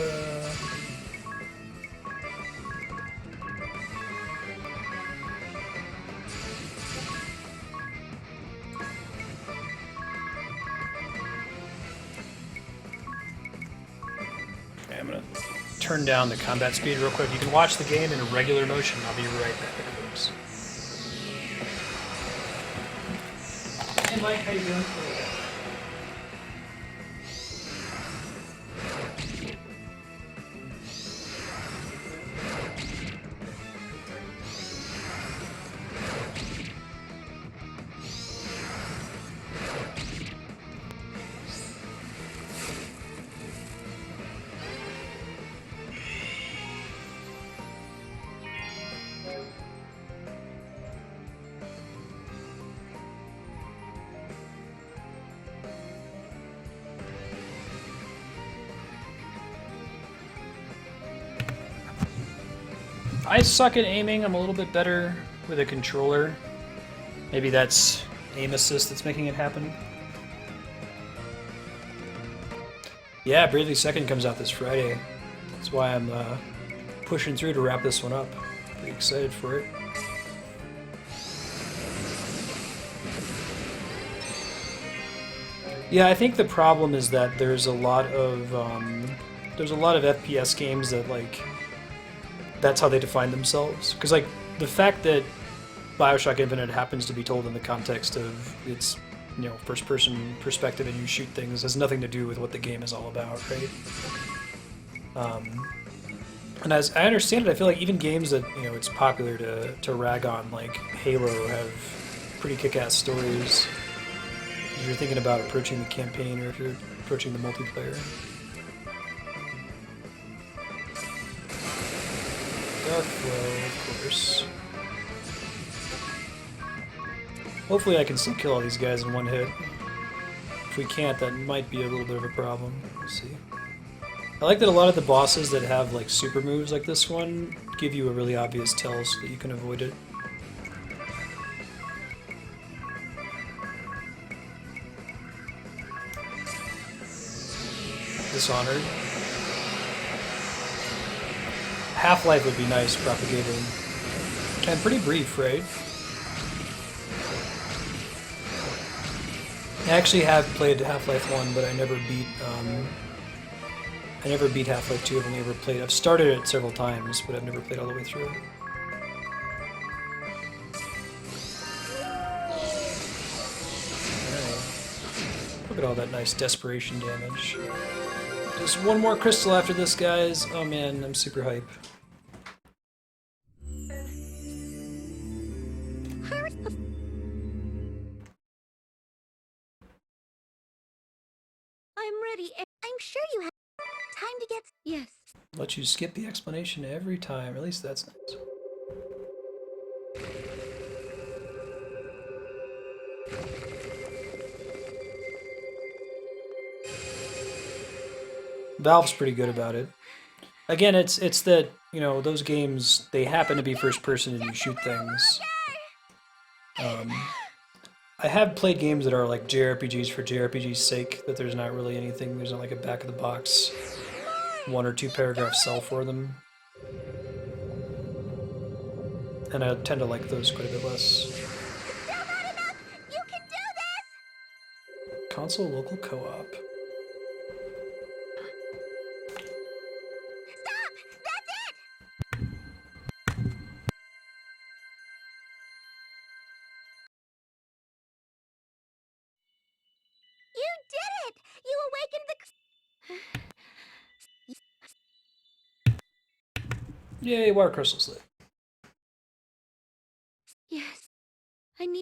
Okay, I'm gonna turn down the combat speed real quick. You can watch the game in regular motion. I'll be right back. Oops. Hey Mike, how you doing? I suck at aiming. I'm a little bit better with a controller. Maybe that's aim assist that's making it happen. Yeah, Bravely Second comes out this Friday. That's why I'm pushing through to wrap this one up. Pretty excited for it. Yeah, I think the problem is that there's a lot of FPS games that like that's how they define themselves. Because like the fact that BioShock Infinite happens to be told in the context of its first-person perspective and you shoot things has nothing to do with what the game is all about, right? And as I understand it, I feel like even games that it's popular to rag on, like Halo, have pretty kick-ass stories. If you're thinking about approaching the campaign or if you're approaching the multiplayer. Dark Flow, of course. Hopefully I can still kill all these guys in one hit. If we can't, that might be a little bit of a problem. We'll see. I like that a lot of the bosses that have like super moves like this one give you a really obvious tell so that you can avoid it. Dishonored. Half-Life would be nice propagating. And pretty brief, right? I actually have played Half-Life 1, but I never beat Half-Life 2. I've only ever played. I've started it several times, but I've never played all the way through it. Look at all that nice desperation damage. Just one more crystal after this, guys. Oh man, I'm super hype. I'm ready. I'm sure you have time to get... Yes. Let you skip the explanation every time. At least that's nice. Valve's pretty good about it. Again, it's that, you know, those games, they happen to be first person and you shoot things. I have played games that are like JRPGs for JRPG's sake, that there's not really anything, there's not like a back of the box, 1 or 2 paragraph sell for them. And I tend to like those quite a bit less. Console local co-op. Yay, water crystals lit. Yes. I need...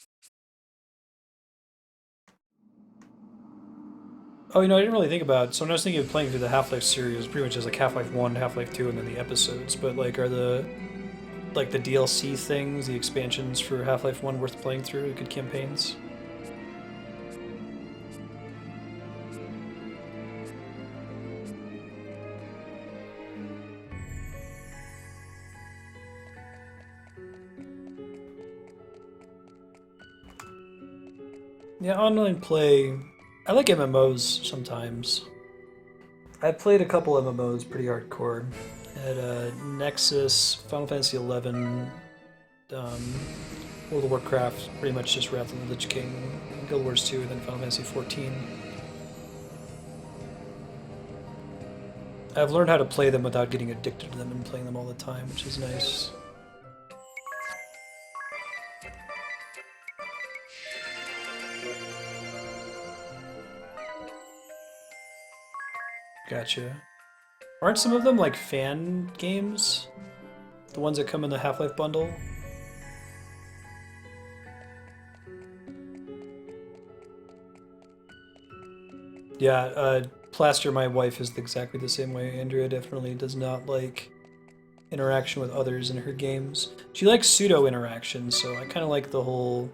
Oh, you know, I didn't really think about it. So when I was thinking of playing through the Half-Life series, pretty much just like Half-Life 1, Half-Life 2, and then the episodes. But like, are the DLC things, the expansions for Half-Life 1 worth playing through? Good campaigns? Yeah, online play. I like MMOs sometimes. I played a couple MMOs pretty hardcore. At Nexus, Final Fantasy XI, World of Warcraft, pretty much just Wrath of the Lich King, Guild Wars 2, and then Final Fantasy XIV. I've learned how to play them without getting addicted to them and playing them all the time, which is nice. Gotcha. Aren't some of them like fan games? The ones that come in the Half-Life bundle? Yeah, Plaster, my wife, is exactly the same way. Andrea definitely does not like interaction with others in her games. She likes pseudo-interaction, so I kind of like the whole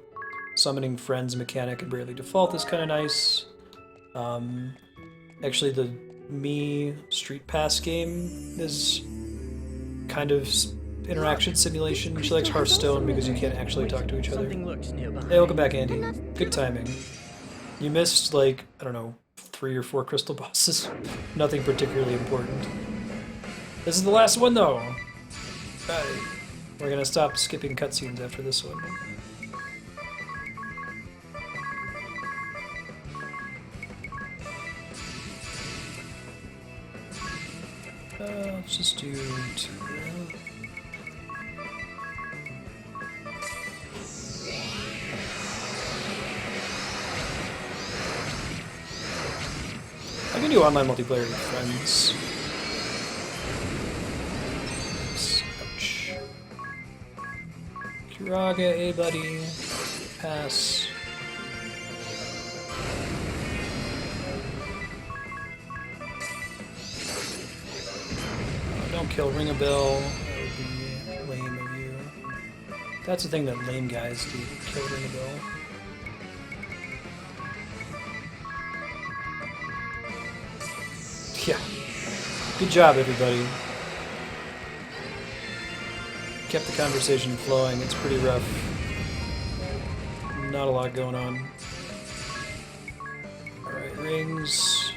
summoning friends mechanic in Bravely Default is kind of nice. Actually, the Me Street Pass game is kind of interaction simulation. She likes Hearthstone because you can't actually talk to each other. Hey, welcome back, Andy. Good timing. You missed, like, I don't know, 3 or 4 crystal bosses. Nothing particularly important. This is the last one, though. We're gonna stop skipping cutscenes after this one. Let's just do 2. I can do online multiplayer with friends. Ouch. Kiraga, hey buddy. Pass. Don't kill Ring a Bell. That would be lame of you. That's the thing that lame guys do. Kill Ring a Bell. Yeah. Good job, everybody. Kept the conversation flowing. It's pretty rough. Not a lot going on. Alright, rings.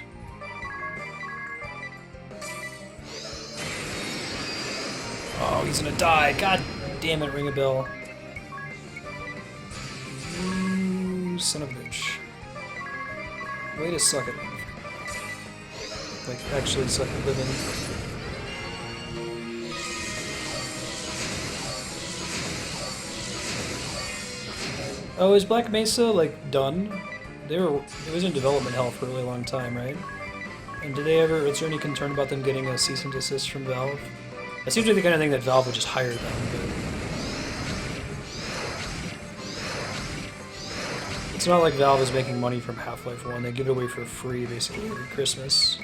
Oh, he's gonna die. God damn it, ring a bell. You son of a bitch. Way to suck at life. Like, actually suck at living. Oh, is Black Mesa, like, done? It was in development hell for a really long time, right? And did they ever, is there any concern about them getting a cease and desist from Valve? It seems like the kind of thing that Valve would just hire them, but... It's not like Valve is making money from Half-Life 1. They give it away for free, basically, every Christmas.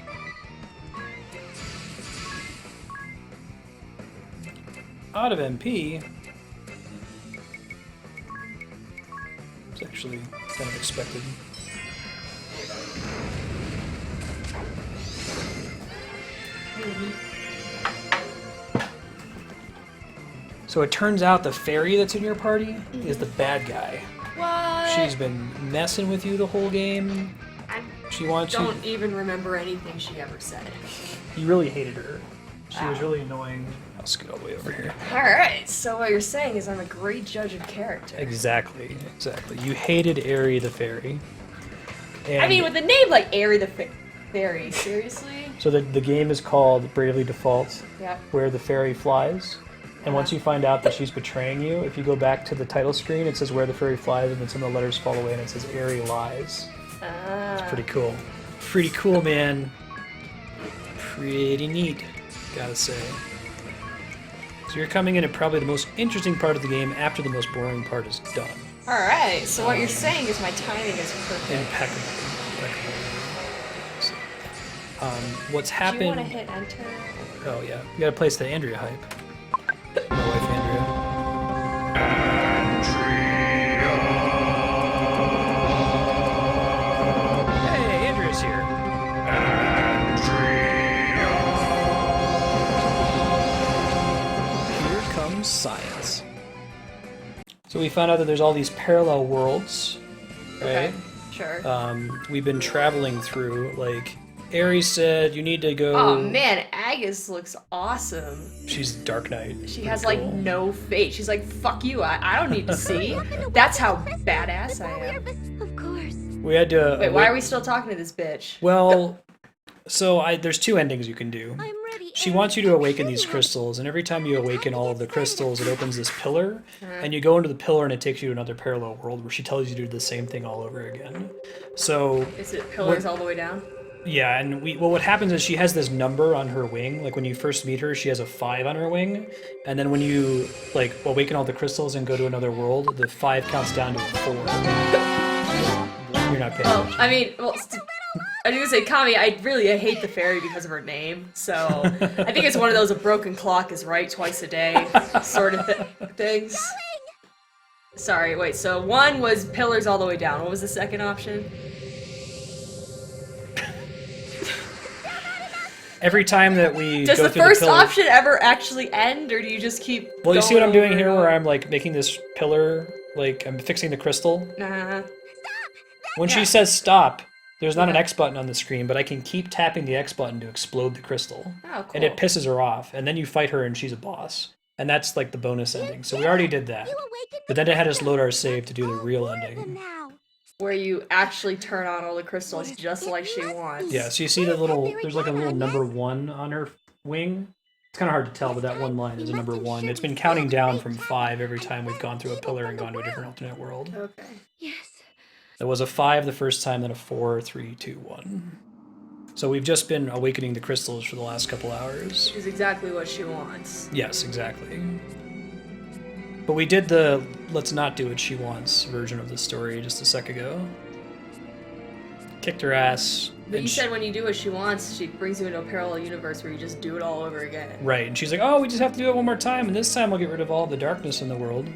Out of MP... It's actually kind of expected. So it turns out the fairy that's in your party is the bad guy. What? She's been messing with you the whole game. She wants you... Don't even remember anything she ever said. You really hated her. She was Wow. really annoying. I'll scoot all the way over here. Alright, so what you're saying is I'm a great judge of character. Exactly, exactly. You hated Aerie the fairy. And I mean, with a name like Aerie the Fairy, seriously? so the game is called Bravely Default, Yeah. where the fairy flies. And once you find out that she's betraying you, if you go back to the title screen, it says where the fairy flies, and then some of the letters fall away, and it says Aerie lies. Ah. It's pretty cool. Pretty cool, man. Pretty neat, gotta say. So you're coming in at probably the most interesting part of the game after the most boring part is done. Alright, so what you're saying is my timing is perfect. Impeccable. So, what's Do happened... you want to hit enter? Oh yeah, you gotta place the Andrea hype. My wife Andrea. Hey, Andrea's here. Here comes science. So we found out that there's all these parallel worlds, right? Okay, sure. We've been traveling through, like, Ares said you need to go... Oh man, Agus looks awesome. She's Dark Knight. She Pretty has like cool. no face. She's like, fuck you, I don't need to see. That's how badass I am. Of course. We had to... Wait, why are we still talking to this bitch? Well, so there's two endings you can do. She wants you to awaken these crystals, and every time you awaken all of the crystals, it opens this pillar, and you go into the pillar and it takes you to another parallel world where she tells you to do the same thing all over again. So... Is it pillars all the way down? Yeah, and well, what happens is she has this number on her wing. Like when you first meet her, she has a 5 on her wing, and then when you like awaken all the crystals and go to another world, the 5 counts down to a 4. You're not paying attention. I mean, well, I was gonna say, Kami, I hate the fairy because of her name, so I think it's one of those a broken clock is right twice a day sort of things. Sorry, wait, so one was pillars all the way down. What was the second option? Every time that we Does go the through first the pillar, option ever actually end, or do you just keep well, you see what I'm doing going here, over where and I'm like making this pillar, like I'm fixing the crystal. over? When she says stop, there's not an X button on the screen, but I can keep tapping the X button to explode the crystal. Oh, And it cool. pisses her off, and then you fight her and she's a boss. And that's like the bonus ending. So we already did that. But then it had us load our save to do the real ending. Where you actually turn on all the crystals just like she wants. Yeah, so you see the little, there's like a little number 1 on her wing. It's kind of hard to tell, but that one line is a number 1. It's been counting down from 5 every time we've gone through a pillar and gone to a different alternate world. Okay. Yes. There was a 5 the first time, then a 4, 3, 2, 1. So we've just been awakening the crystals for the last couple hours. Which is exactly what she wants. Yes, exactly. But we did the let's not do what she wants version of the story just a sec ago. Kicked her ass. But you and said when you do what she wants, she brings you into a parallel universe where you just do it all over again. Right, and she's like, oh, we just have to do it one more time, and this time we'll get rid of all the darkness in the world.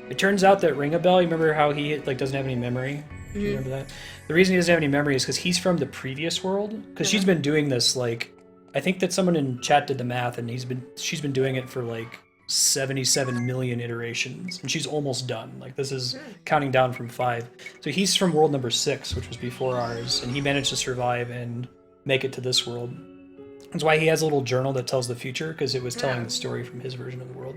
It turns out that Ring-a-Bell, you remember how he like doesn't have any memory? Do you remember that? The reason he doesn't have any memory is because he's from the previous world. Because she's been doing this like I think that someone in chat did the math, and she's been doing it for like 77 million iterations, and she's almost done. Like this is counting down from 5. So he's from world number 6, which was before ours, and he managed to survive and make it to this world. That's why he has a little journal that tells the future, because it was telling the story from his version of the world.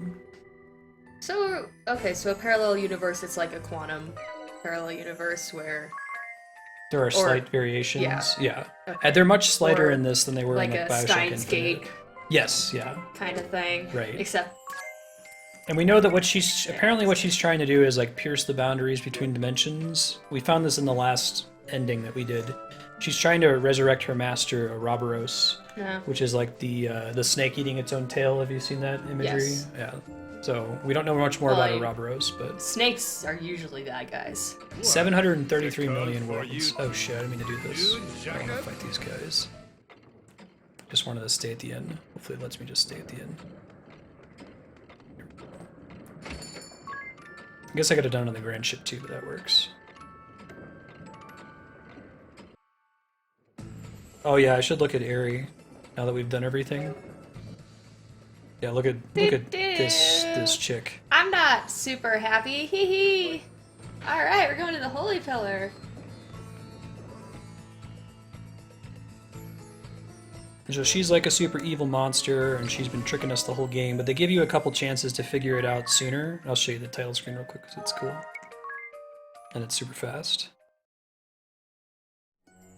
So, okay, so a parallel universe, it's like a quantum parallel universe where... There are slight variations. Yeah. Okay. They're much slighter in this than they were like in like a Bioshock Steins Gate Infinite. Yes, yeah. kind of thing. Right. Except... And we know that what she's trying to do is like pierce the boundaries between dimensions. We found this in the last ending that we did. She's trying to resurrect her master, Ouroboros, which is like the snake eating its own tail. Have you seen that imagery? Yes. Yeah. So we don't know much more about Ouroboros, but snakes are usually bad guys. 733 million worlds. Oh shit! I didn't mean to do this. I want to fight these guys. Just wanted to stay at the end. Hopefully, it lets me just stay at the end. I guess I could have done it on the grand ship too, but that works. Oh yeah, I should look at Aerie now that we've done everything. Yeah, look at this chick. I'm not super happy. Hee hee. All right, we're going to the Holy Pillar. So she's like a super evil monster, and she's been tricking us the whole game, but they give you a couple chances to figure it out sooner. I'll show you the title screen real quick because it's cool. And it's super fast.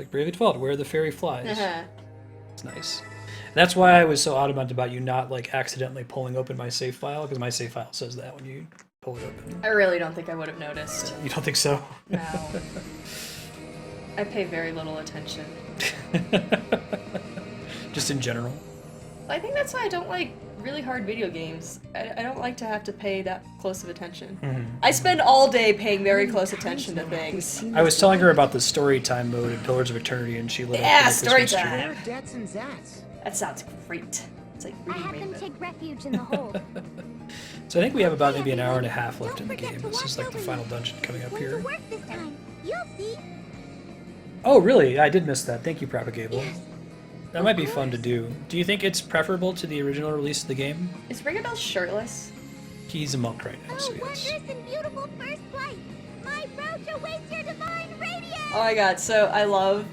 Like Bravely Default, where the fairy flies. It's nice. And that's why I was so adamant about you not like accidentally pulling open my save file, because my save file says that when you pull it open. I really don't think I would have noticed. You don't think so? No. I pay very little attention. Just in general. I think that's why I don't like really hard video games. I don't like to have to pay that close of attention. I spend all day paying very close attention to things. I was telling her about the story time mode in Pillars of Eternity, and she lit up Yeah, the story Christmas tree. time. Dats and Zats. That sounds great. It's like I reading have them Rainbow. take refuge in the hold. So I think we have about maybe an hour and a half left in the game. This is like the final dungeon coming up here. Work this time. You'll see. Oh, really? I did miss that. Thank you, Propagable. That might be fun to do. Do you think it's preferable to the original release of the game? Is Ringabel shirtless? He's a monk right now, so yes. Wondrous and beautiful first flight. My roach awaits your divine radiance. Oh my god, so I love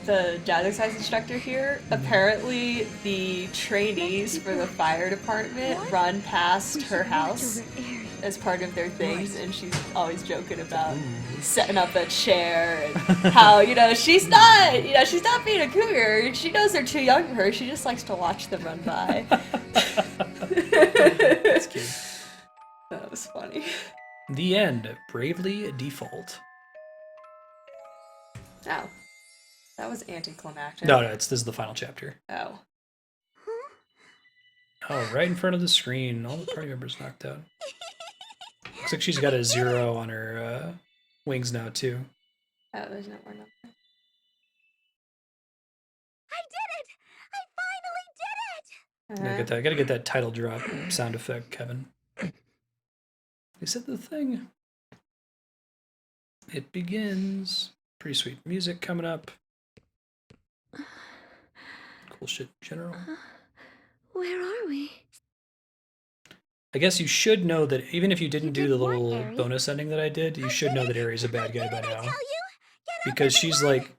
the jazz exercise instructor here. Apparently, the trainees for the fire department run past her house as part of their things, and she's always joking about setting up a chair and how, she's not being a cougar. She knows they're too young for her. She just likes to watch them run by. That's cute. That was funny. The end. Bravely Default. Oh. That was anticlimactic. No, this is the final chapter. Oh. Oh, right in front of the screen. All the party members knocked out. Looks like she's got a 0 on her wings now, too. Oh, there's no more number. I did it! I finally did it! I gotta get that title drop sound effect, Kevin. Is it the thing? It begins. Pretty sweet music coming up. Cool shit in general. Where are we? I guess you should know that even if you didn't do the little bonus ending that I did, you should know that Aerie's a bad guy by now. Because she's like,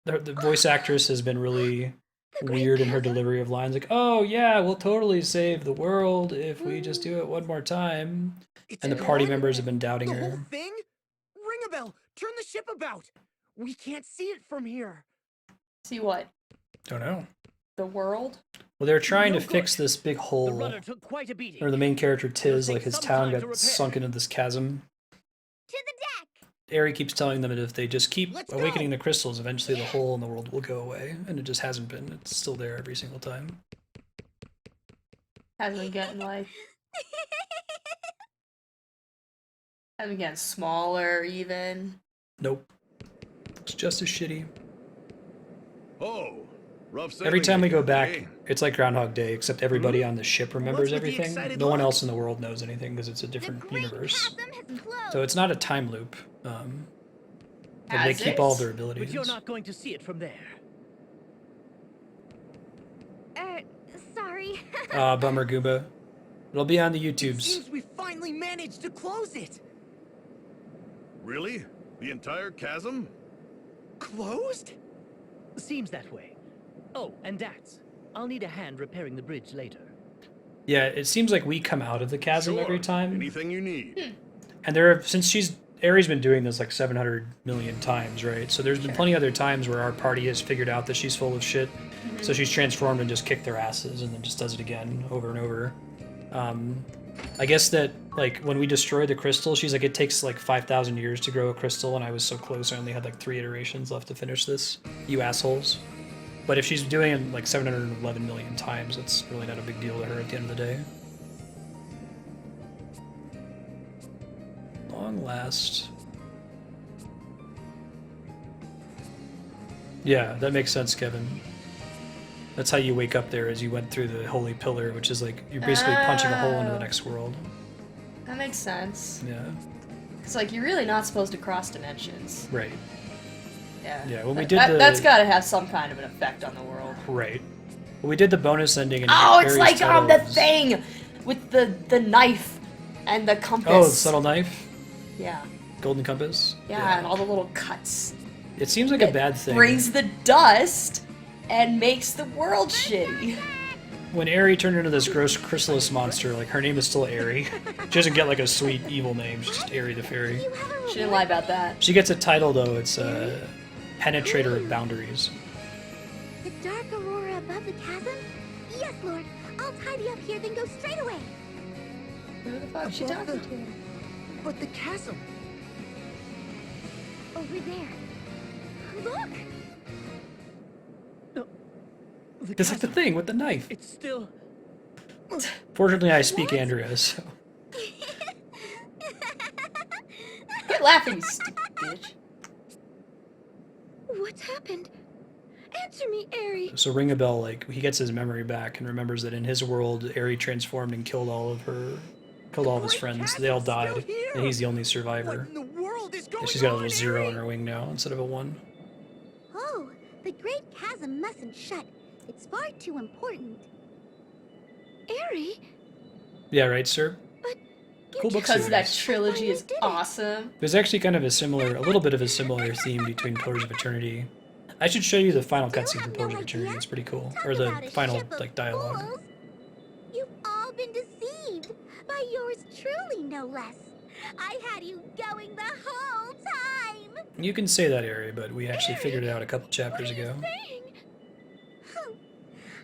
the voice actress has been really weird in her delivery of lines. Like, oh yeah, we'll totally save the world if we just do it one more time. And the party members have been doubting The her. whole thing? Ring a bell. Turn the ship about. We can't see it from here. See what? Don't know. The world? Well, they're trying to fix this big hole. Rudder took quite a beating. Or the main character Tiz, like his town got sunk into this chasm. To the deck. Aerie keeps telling them that if they just keep awakening the crystals, eventually the hole in the world will go away. And it just hasn't been. It's still there every single time. Hasn't been getting like... hasn't been getting smaller even. Nope. It's just as shitty. Oh, rough sailing Every time we go again, back, it's like Groundhog Day, except everybody on the ship remembers What's with the everything. excited No one look? else in the world knows anything because it's a different universe. So it's not a time loop. But they As keep is. all their But abilities. you're not going to see it from there. Eri. Bummer, Goomba. It'll be on the YouTubes. Seems we finally managed to close it. Really? The entire chasm? Closed? Seems that way. Oh, and Dax, I'll need a hand repairing the bridge later. Yeah, it seems like we come out of the chasm Sure. every time. Anything you need. And there have, since Ari's been doing this like 700 million times, right? So there's been plenty other times where our party has figured out that she's full of shit. So she's transformed and just kicked their asses and then just does it again over and over. I guess that like when we destroyed the crystal, she's like, it takes like 5,000 years to grow a crystal, and I was so close, I only had like 3 iterations left to finish this. You assholes. But if she's doing it like 711 million times, it's really not a big deal to her at the end of the day. Long last. Yeah, that makes sense, Kevin. That's how you wake up there, as you went through the Holy Pillar, which is like, you're basically punching a hole into the next world. That makes sense. Yeah. It's like, you're really not supposed to cross dimensions. Right. Yeah. Yeah, when we did That's gotta have some kind of an effect on the world. Right. When we did the bonus ending and Oh, it's like the titles- thing with the knife and the compass. Oh, the subtle knife? Yeah. Golden compass? Yeah, and all the little cuts. It seems like a bad thing. Brings the dust and makes the world shitty. When Eri turned into this gross chrysalis monster, like, her name is still Eri. She doesn't get like a sweet evil name, she's just Eri the Fairy. She didn't lie about that. She gets a title though, it's Penetrator of Boundaries. The dark aurora above the chasm? Yes, Lord. I'll tidy up here, then go straight away. Who the fuck is she talking to? But the chasm. Over there. Look! It's like the thing with the knife. It's still... Fortunately, I speak Andrea, so... Quit laughing, you stupid bitch. What's happened? Answer me, Eri. So Ring a Bell, like, he gets his memory back and remembers that in his world, Eri transformed and killed all of his friends. They all died, and he's the only survivor. And she's got a little 0 on her wing now instead of a 1. Oh, the great chasm mustn't shut. It's far too important. Eri? Yeah, right, sir? Cool book Because that series. trilogy is awesome. There's actually kind of a little bit of a similar theme between Pillars of Eternity. I should show you the final cutscene from Pillars of Eternity. It's pretty cool. Or the final, like, dialogue. You've all been deceived by yours truly, no less. I had you going the whole time. You can say that, Eri, but we actually figured it out a couple chapters ago.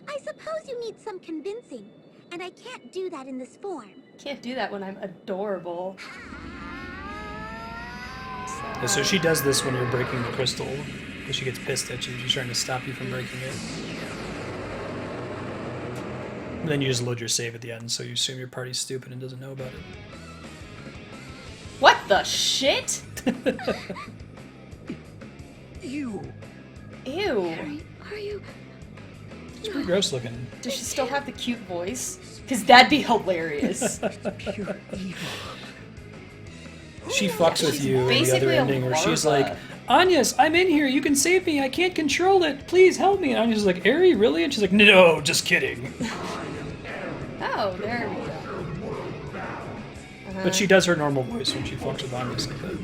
I suppose you need some convincing, and I can't do that in this form. Can't do that when I'm adorable. And so she does this when you're breaking the crystal, because she gets pissed at you. She's trying to stop you from breaking it. And then you just load your save at the end, so you assume your party's stupid and doesn't know about it. What the shit? Ew. Ew. Are you... It's pretty gross looking. Does she still have the cute voice? Because that'd be hilarious. Pure evil. She fucks with She's you in the other basically a ending where she's larva. like, Anya's, I'm in here, you can save me, I can't control it, please help me. And Anya's like, Eri, really? And she's like, no, just kidding. Oh, there we go. But she does her normal voice when she fucks with Anya like that.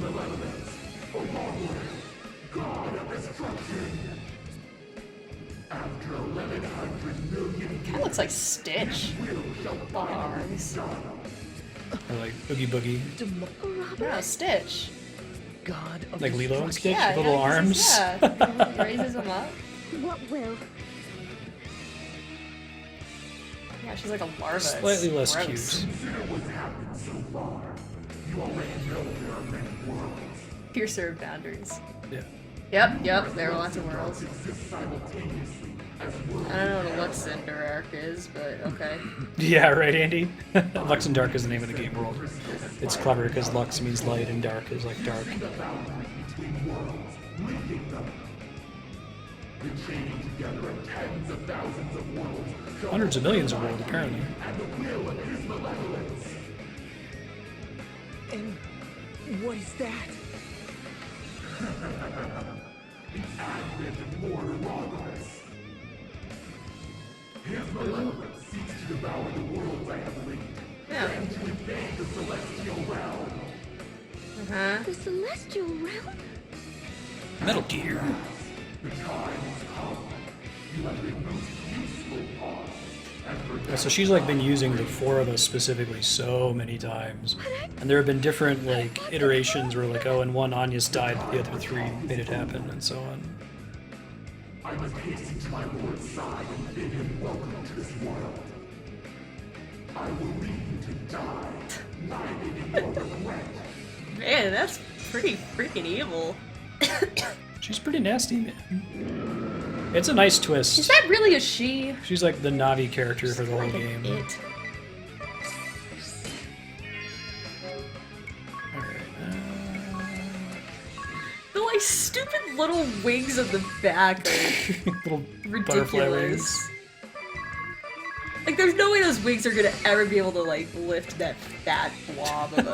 Kinda looks like Stitch. Long arms. Or like Oogie Boogie. No, Stitch. God of Like Lilo and Stitch, Yeah, little yeah, arms. Yeah, he raises them up. What will? Yeah, she's like a larva. It's Slightly less gross. cute. Piercer of boundaries. Yeah. Yep, there are lots of worlds. I don't know what Luxendark is, but okay. Yeah, right, Andy? Lux and Dark is the name of the game world. It's clever because Lux means light and Dark is like dark. Hundreds of millions of worlds, apparently. And what is that? Yeah. Uh-huh. The Celestial Realm? Metal Gear. Yeah, so she's like been using the four of us specifically so many times, and there have been different like iterations where like, oh, in one Anya's died, but the other three made it happen, and so on. I must hasten to my lord's side and bid him welcome to this world. I will leave you to die, lying in your regret. Man, that's pretty freaking evil. She's pretty nasty, man. It's a nice twist. Is that really a she? She's like the Navi character for the whole game. It. The like stupid little wings of the back are little butterfly ridiculous. wings. Like, there's no way those wings are gonna ever be able to like lift that fat blob of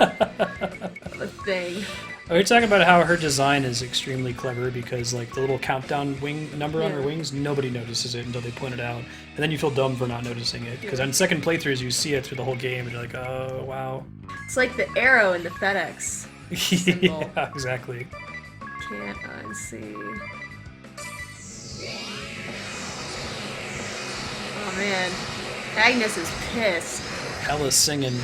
a thing. Are you talking about how her design is extremely clever because like the little countdown wing number on her Yeah. wings, nobody notices it until they point it out, and then you feel dumb for not noticing it because on second playthroughs you see it through the whole game and you're like, oh wow. It's like the arrow in the FedEx symbol. Yeah, exactly. Can't unsee. Oh man, Agnes is pissed. Hella's singing.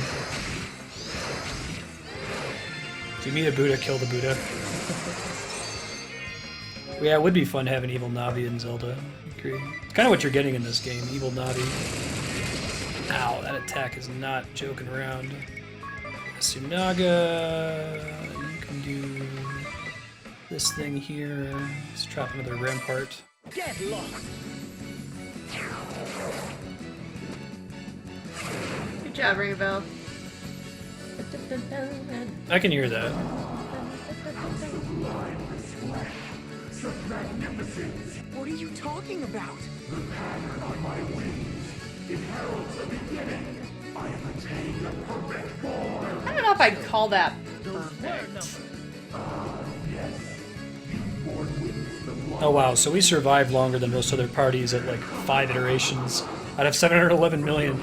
If you meet a Buddha, kill the Buddha. Yeah, it would be fun having evil Navi in Zelda. I agree. It's kind of what you're getting in this game, evil Navi. Ow, that attack is not joking around. Sunaga, you can do this thing here. Let's trap another rampart. Get lost. Good job, Ring a Bell. I can hear that. What are you talking about? The pattern on my wings. It heralds a beginning. I have attained a perfect form. I don't know if I'd call that perfect. Oh wow, so we survived longer than most other parties at like 5 iterations out of 711 million.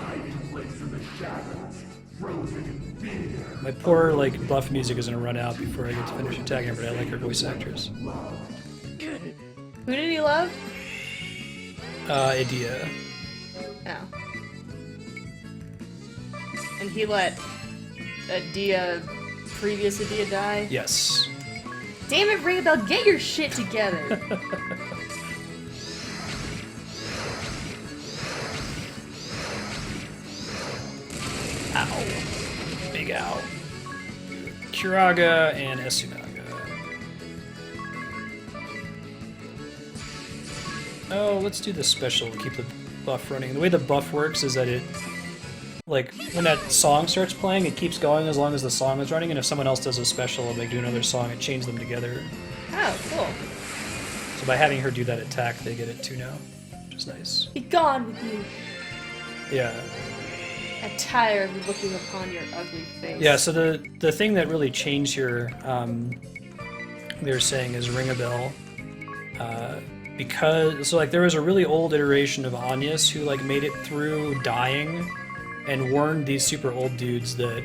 My poor like buff music is gonna run out before I get to finish attacking her, but I like her voice actress. Who did he love? Idea. Oh. And he let Adia, previous Adia, die? Yes. Damn it, Ring a Bell, get your shit together. Ow. Big ow. Kuraga and Esunaga. Oh, let's do the special to keep the buff running. The way the buff works is that it, like, when that song starts playing, it keeps going as long as the song is running, and if someone else does a special and they do another song, it chains them together. Oh, cool. So by having her do that attack, they get it too now, which is nice. Be gone with you. Yeah. I'm tired of looking upon your ugly face. Yeah, so the thing that really changed here, we were saying, is Ring a Bell. Because, so like, there was a really old iteration of Anyas who like made it through dying and warned these super old dudes that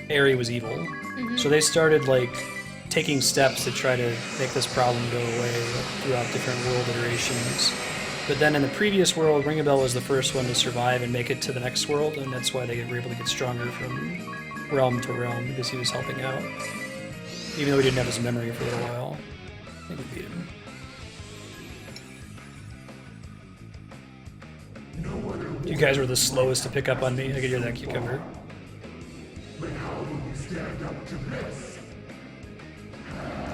Aerie was evil. Mhm. So they started like taking steps to try to make this problem go away throughout different world iterations. But then in the previous world, Ring a Bell was the first one to survive and make it to the next world, and that's why they were able to get stronger from realm to realm, because he was helping out. Even though he didn't have his memory for a little while. I think we beat him. You guys were the slowest to pick up on me. I could hear that cucumber.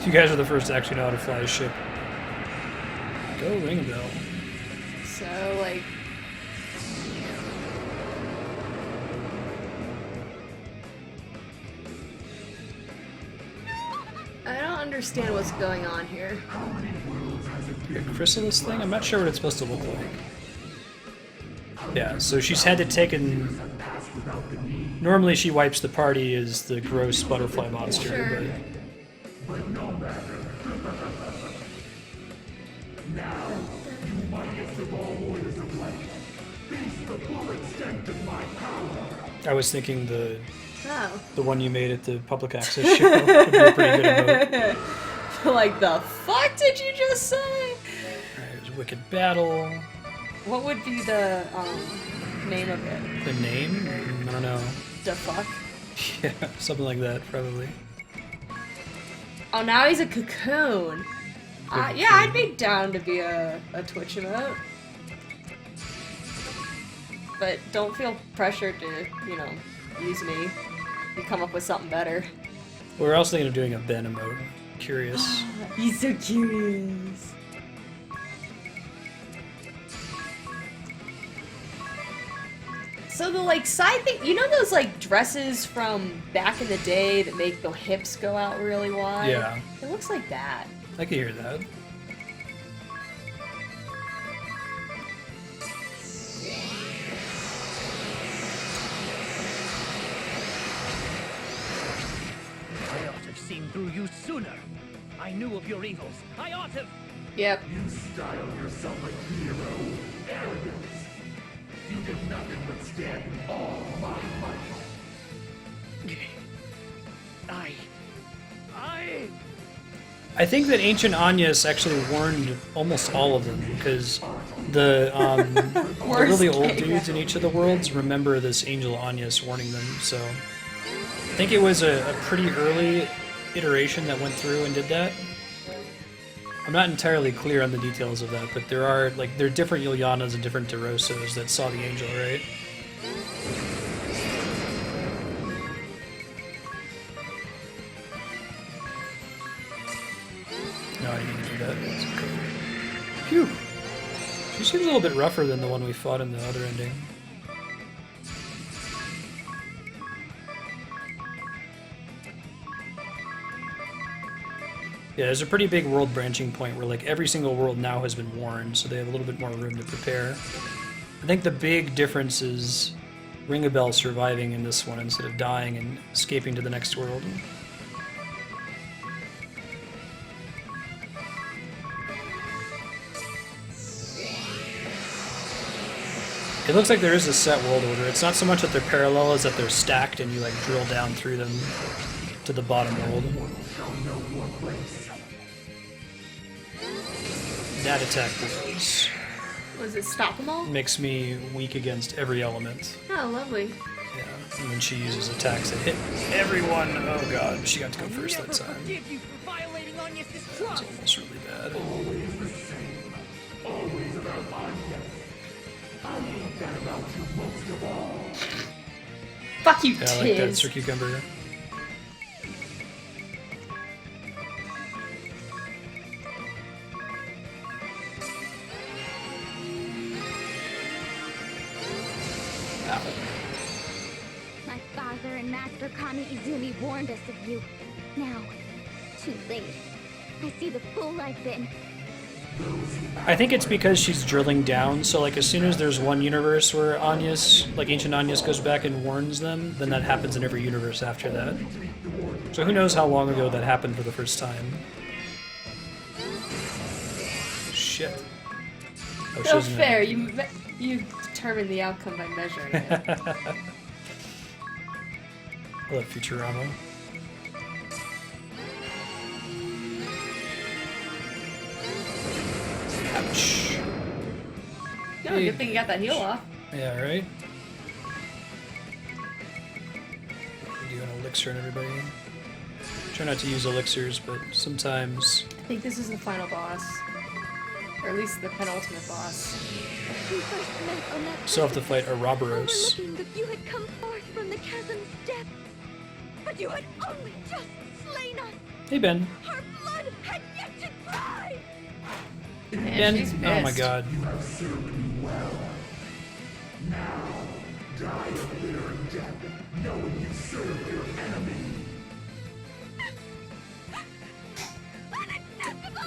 You guys are the first to actually know how to fly a ship. Go Ring a Bell. So, like... I don't understand what's going on here. A chrysalis thing? I'm not sure what it's supposed to look like. Yeah, so she's had to take in... Normally she wipes the party as the gross butterfly monster, Sure. I was thinking the Oh. one you made at the public access show would be a pretty good emote. Like, the fuck did you just say? Alright, there's Wicked Battle. What would be the name of it? The name? I don't know. The fuck? Yeah, something like that, probably. Oh, now he's a cocoon. Yeah, I'd be down to be a Twitch emote. But don't feel pressured to, you know, use me. You come up with something better. We're also thinking of doing a Ben emote. Curious. He's so curious. So the like side thing, you know those like dresses from back in the day that make the hips go out really wide? Yeah. It looks like that. I can hear that. I ought to have seen through you sooner. I knew of your evils. I ought to have... Yep. You style yourself a hero. Arrogance. You did nothing but stand in all my might. I think that Ancient Agnes actually warned almost all of them, because the really old dudes in each of the worlds remember this Angel Agnes warning them, so I think it was a pretty early iteration that went through and did that. I'm not entirely clear on the details of that, but there are different Lilianas and different DeRosos that saw the angel, right? No, I didn't do that. That's okay. Phew! She seems a little bit rougher than the one we fought in the other ending. Yeah, there's a pretty big world branching point where like every single world now has been warned, so they have a little bit more room to prepare. I think the big difference is Ringabel surviving in this one instead of dying and escaping to the next world. It looks like there is a set world order. It's not so much that they're parallel as that they're stacked and you like drill down through them to the bottom world. That attack Was it stop them all? makes me weak against every element. Oh, lovely. Yeah, and then she uses attacks that hit everyone. Oh god, she got to go first that time. That's almost really bad. Always the same. Always about Agnes. I hate that about you most of all. Fuck you, Yeah, I like that, Tiz. Sir Cucumber. My father and Master Kami Izumi warned us of you. Now, too late. I see the fool I've been. I think it's because she's drilling down, so like as soon as there's one universe where Agnes, like Ancient Agnes goes back and warns them, then that happens in every universe after that. So who knows how long ago that happened for the first time. Shit. Oh, she So doesn't know. fair. You determine the outcome by measuring it. I love Futurama. Ouch. No, good thing you got that heal off. Yeah, right? Do an elixir on everybody. Try not to use elixirs, but sometimes... I think this is the final boss. Or at least the penultimate boss. We first met on that Still have to fight Ouroboros. overlooking the view had come forth from the chasm's depth. But you had only just slain us. Hey, Ben. Our blood had yet to dry. Ben? Oh my god. You have served me well. Now, die a bitter death, knowing you served your enemy.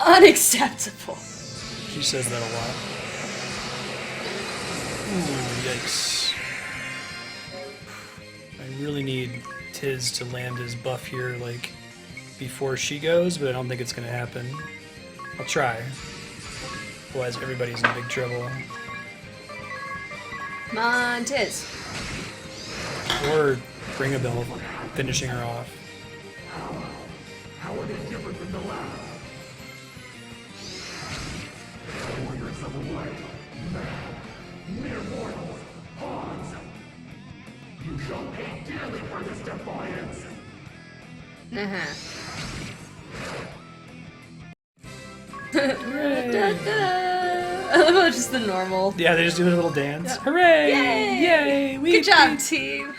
Unacceptable. She says that a lot. Ooh, yikes. I really need Tiz to land his buff here, like, before she goes, but I don't think it's gonna happen. I'll try. Otherwise, everybody's in big trouble. Come on, Tiz. Or Ring a Bell finishing her off. How are they different from the last? Warriors of the light, man, mere mortals, pawns. You shall pay dearly for this defiance. I love how just the normal. Yeah, they just do a little dance. Yeah. Hooray! Yay! We Good job, beat team.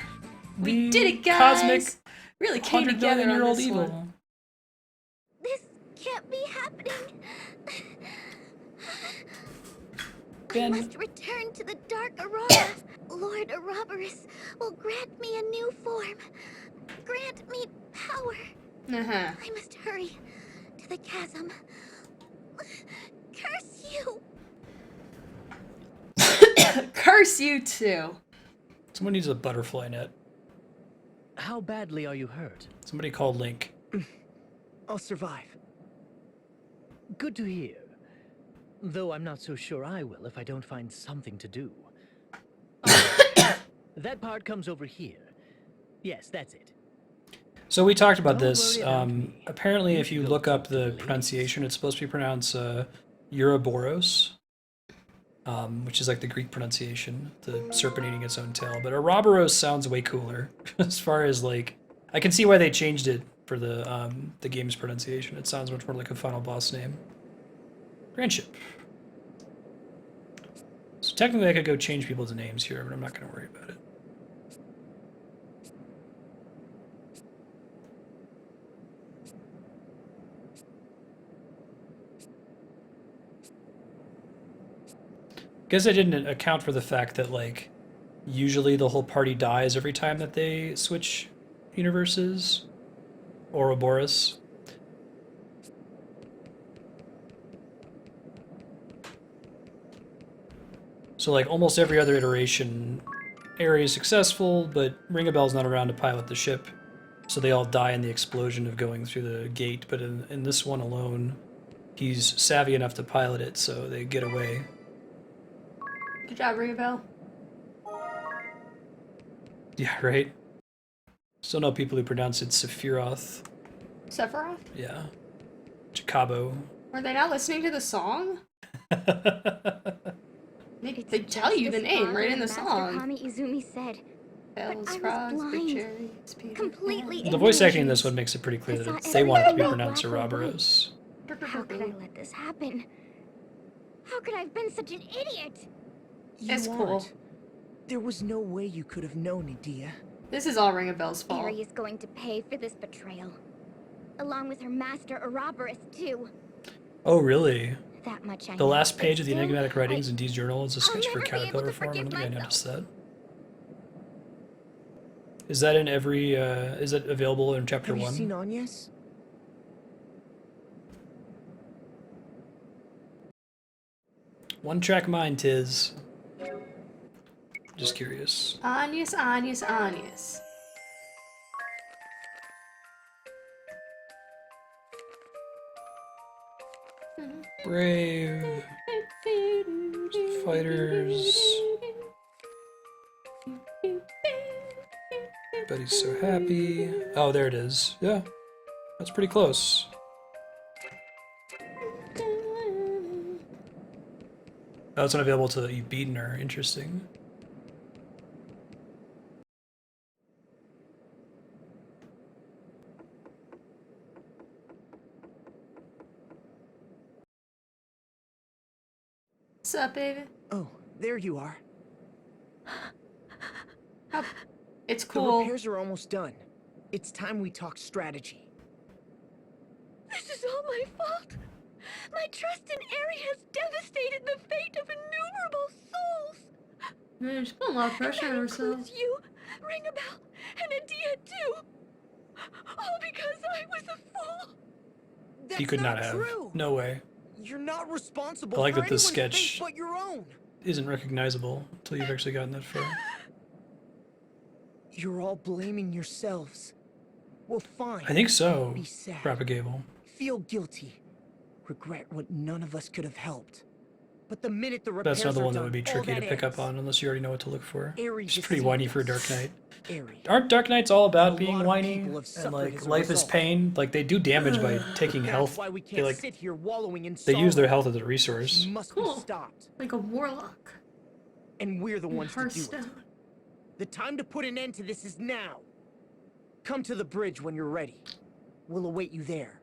We the did it, guys. Cosmic really came together on $100 this evil. one. This can't be happening. Ben. I must return to the Dark Aurora. Lord Ouroboros will grant me a new form. Grant me power. I must hurry to the chasm. Curse you! Curse you too. Someone needs a butterfly net. How badly are you hurt? Somebody call Link. I'll survive. Good to hear. Though I'm not so sure I will if I don't find something to do. That part comes over here. Yes, that's it. So we talked about this. Apparently, if you look up the pronunciation, it's supposed to be pronounced Ouroboros, which is like the Greek pronunciation, the serpent eating its own tail. But Ouroboros sounds way cooler, as far as like, I can see why they changed it for the game's pronunciation. It sounds much more like a final boss name. Grand ship. So technically, I could go change people's names here, but I'm not going to worry about it. Guess I didn't account for the fact that, like, usually the whole party dies every time that they switch universes. Ouroboros. So, like, almost every other iteration, Aerie is successful, but Ring a Bell's not around to pilot the ship. So they all die in the explosion of going through the gate. But in this one alone, he's savvy enough to pilot it, so they get away. Good job, Ring a Bell. Yeah, right? Still know people who pronounce it Sephiroth. Sephiroth? Yeah. Jacobo. Were they not listening to the song? They tell you the name right in the song. Master Kami Izumi said. Bells, But I frogs, was big blind. cherries, Peter. Completely. The voice acting in this one makes it pretty clear that they want it to be pronounced Ouroboros. How could I let this happen? How could I have been such an idiot? It's cool. aren't. There was no way you could have known, Edea. This is all Ring a Bell's fault. Aerie is going to pay for this betrayal. Along with her master Ouroboros, too. Oh, really? That much I The know, last but page of the still, Enigmatic Writings in Dee's journal is a sketch for never be able Caterpillar to form. I don't forgive think I myself. noticed that. Is that in every, is it available in chapter Have you 1? seen Agnes? One track mind, tis. Just curious. Agnes, Agnes, Agnes. Brave. Fighters. Betty's so happy. Oh, there it is. Yeah. That's pretty close. Oh, it's unavailable till you've beaten her. Interesting. What's up, baby? Oh, there you are. It's The cool. repairs are almost done. It's time we talk strategy. This is all my fault. My trust in Aerie has devastated the fate of innumerable souls. Man, she's putting a lot of pressure on That herself. includes you, Ring a Bell, and Edea too. All because I was a fool. That's You could not not have. true. No way. You're not responsible I like for that this anyone's sketch fate but your own. isn't recognizable until you've actually gotten that far. You're all blaming yourselves. Well, fine. I think so, Be sad. Propagable. Feel guilty. Regret what none of us could have helped. But the minute the repairs That's another are one that done, would be all tricky to that pick up ends. on unless you already know what to look for. Ares It's pretty is whiny seen for a as Dark Knight. airy. Aren't Dark Knights all about A being lot of whiny people have and suffered like as a life is result. pain? Like they do damage by taking That's health. why we They can't like sit here wallowing in they use their sorrow. health as a resource. He must Cool. be stopped. Like a warlock. And we're the in ones to do it. Hearthstone. The time to put an end to this is now. Come to the bridge when you're ready. We'll await you there.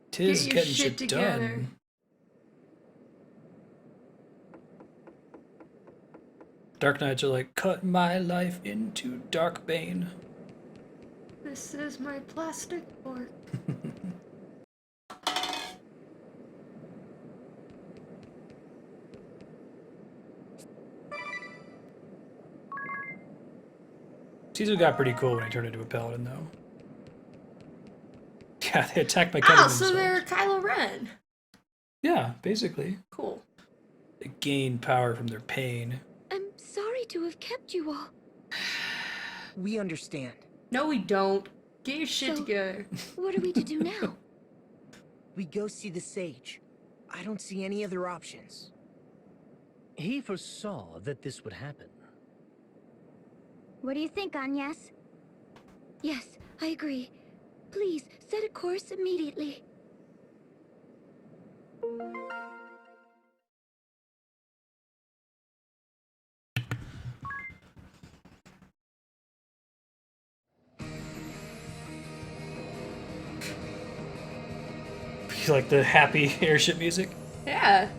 Tis Get your getting shit shit together. done. Dark Knights are like, cut my life into Dark Bane. This is my plastic fork. Caesar got pretty cool when he turned into a paladin, though. Yeah, they attacked by Oh, cutting so themselves. they're Kylo Ren. Yeah, basically. Cool. They gain power from their pain. I'm sorry to have kept you all. We understand. No, we don't. Get your shit So- together. What are we to do now? We go see the sage. I don't see any other options. He foresaw that this would happen. What do you think, Agnes? Yes, I agree. Please, set a course immediately. You like the happy airship music? Yeah.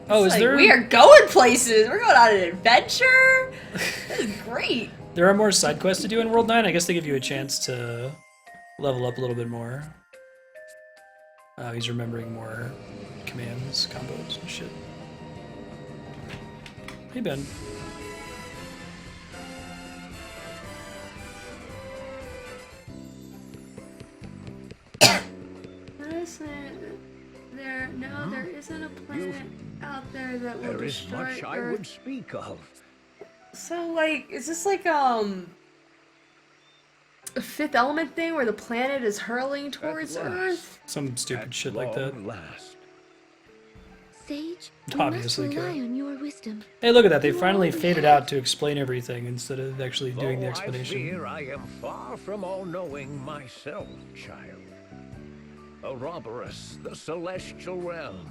Oh, It's is like, there? We are going places. We're going on an adventure. This is great. There are more side quests to do in World 9. I guess they give you a chance to level up a little bit more. He's remembering more commands, combos, and shit. Hey, Ben. Listen, there isn't a planet out there that will There is destroy much I Earth. would speak of. So, like, is this like a Fifth Element thing where the planet is hurling towards last. Earth? Some stupid shit like that. Last. Sage, Obviously, we must rely Kara. on your wisdom. Hey, look at that. They You finally already faded have- out to explain everything instead of actually doing the Though explanation. I fear I am far from all-knowing myself, child. Ouroboros, the celestial realm.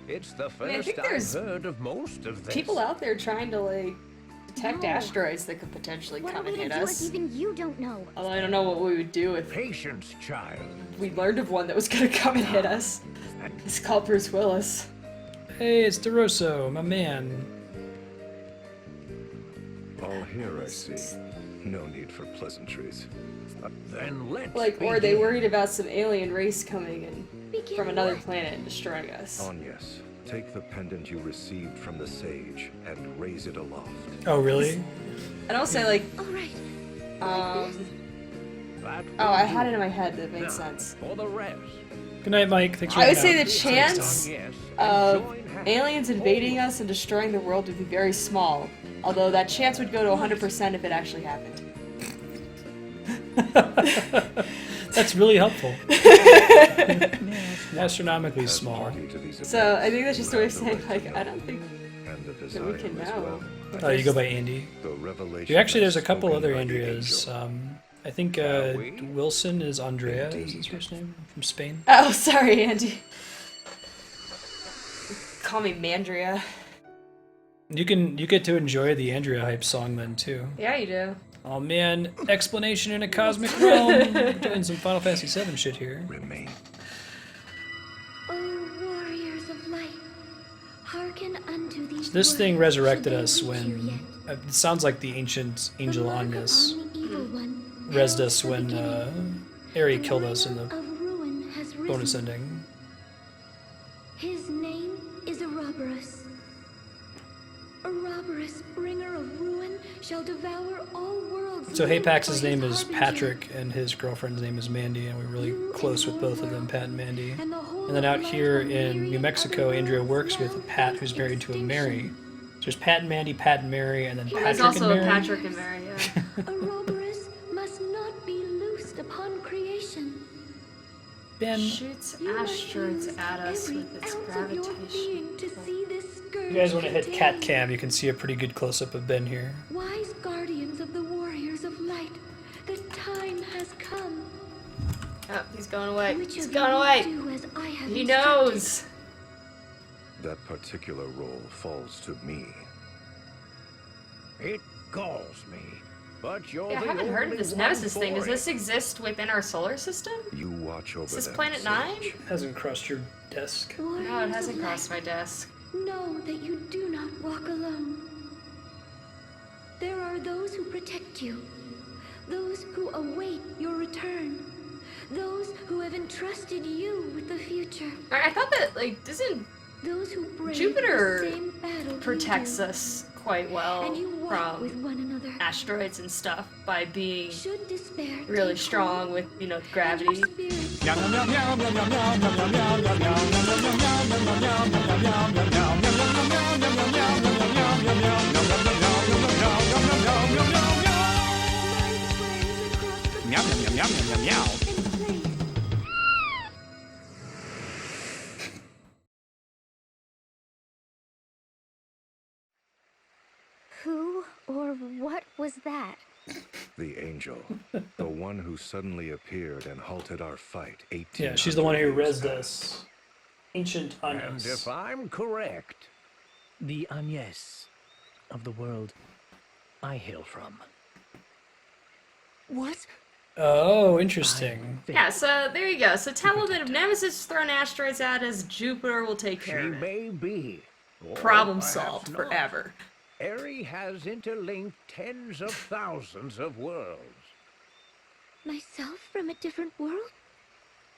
It's the mean, I first think I've there's heard of most of this. People out there trying to, like, detect No. asteroids that could potentially What come are and we to hit do if us. even you don't know? Although I don't know what we would do if Patience, child. we learned of one that was gonna come and hit us. It's called Bruce Willis. Hey, it's DeRosso, my man. All here, I see. No need for pleasantries. Then let's Like, or are they begin. worried about some alien race coming in Begin from another what? planet and destroying us? Agnes, take the pendant you received from the sage and raise it aloft. Oh, really? And I'll say, like, All right. That oh, I will had do. it in my head that Now, makes sense. For the rest. Good night, Mike. Thanks for I would hanging say out. the See you next chance time. Yes, of and join hands. aliens invading us and destroying the world would be very small. Although that chance would go to 100% if it actually happened. That's really helpful. Astronomically small. So I think that's just a way of saying, like, I don't think And the that we can desire as know. well. Oh, you go by Andy. The revelation You actually, there's a has couple spoken other by the Andreas. angel. I think Wilson is Andrea, is his first name, from Spain. Oh, sorry, Andy. Call me Mandria. You get to enjoy the Andrea hype song then too. Yeah, you do. Oh man, explanation in a cosmic realm. We're doing some Final Fantasy VII shit here. Remain. Oh, warriors of light, hearken unto these This thing words, resurrected should they us reach you when yet. it sounds like the ancient angel The mark of Agnes Omni Evil One resed heralds us the when beginning. Ari The killed us in bringer the of ruin has risen. bonus ending. His name is Ouroboros. Ouroboros, bringer of ruin, shall devour all worlds. So linked Hapax's by his name is harbinger. Patrick and his girlfriend's name is Mandy, and we're really close with both of them, Pat and Mandy. And the whole And then out light here of in New myriad Mexico, other Andrea worlds works now with Pat, face who's married to a Mary. extinction. So there's Pat and Mandy, Pat and Mary, and then There's Patrick also and Mary. Patrick and Mary, yeah. Ouroboros must not be loosed upon creation. Ben. Shoots asteroids at us with its gravitation. If you guys want to hit cat cam, you can see a pretty good close-up of Ben here. Wise guardians of the warriors of light, the time has come. Oh, he's going away. Which He's of going you will away. do as I have He instructed? knows. That particular role falls to me. It galls me, but you're Yeah, I the haven't heard of only this one Nemesis thing. for Does it. this exist within our solar system? You watch over Is this them, Planet 9? Hasn't crossed your desk. No, it Warriors hasn't of crossed my light, desk. know that you do not walk alone. There are those who protect you, those who await your return, those who have entrusted you with the future. I thought that, like, doesn't Those who brave Jupiter the same battle protects you do. us quite well And you walk from with one another. asteroids and stuff by being Should despair really take strong with, you know, gravity. Meow, meow, meow, meow, meow, meow. Who or what was that? The angel. The one who suddenly appeared and halted our fight 18 Yeah, she's the one who rezzed us. Ancient And Agnes. if I'm correct, the Agnes of the world I hail from. What? Oh, interesting. Yeah, so there you go. So tell them that if Nemesis is throwing asteroids at us, Jupiter will take care She of it. may be. or Problem perhaps solved not. forever. Eri has interlinked tens of thousands of worlds. Myself from a different world?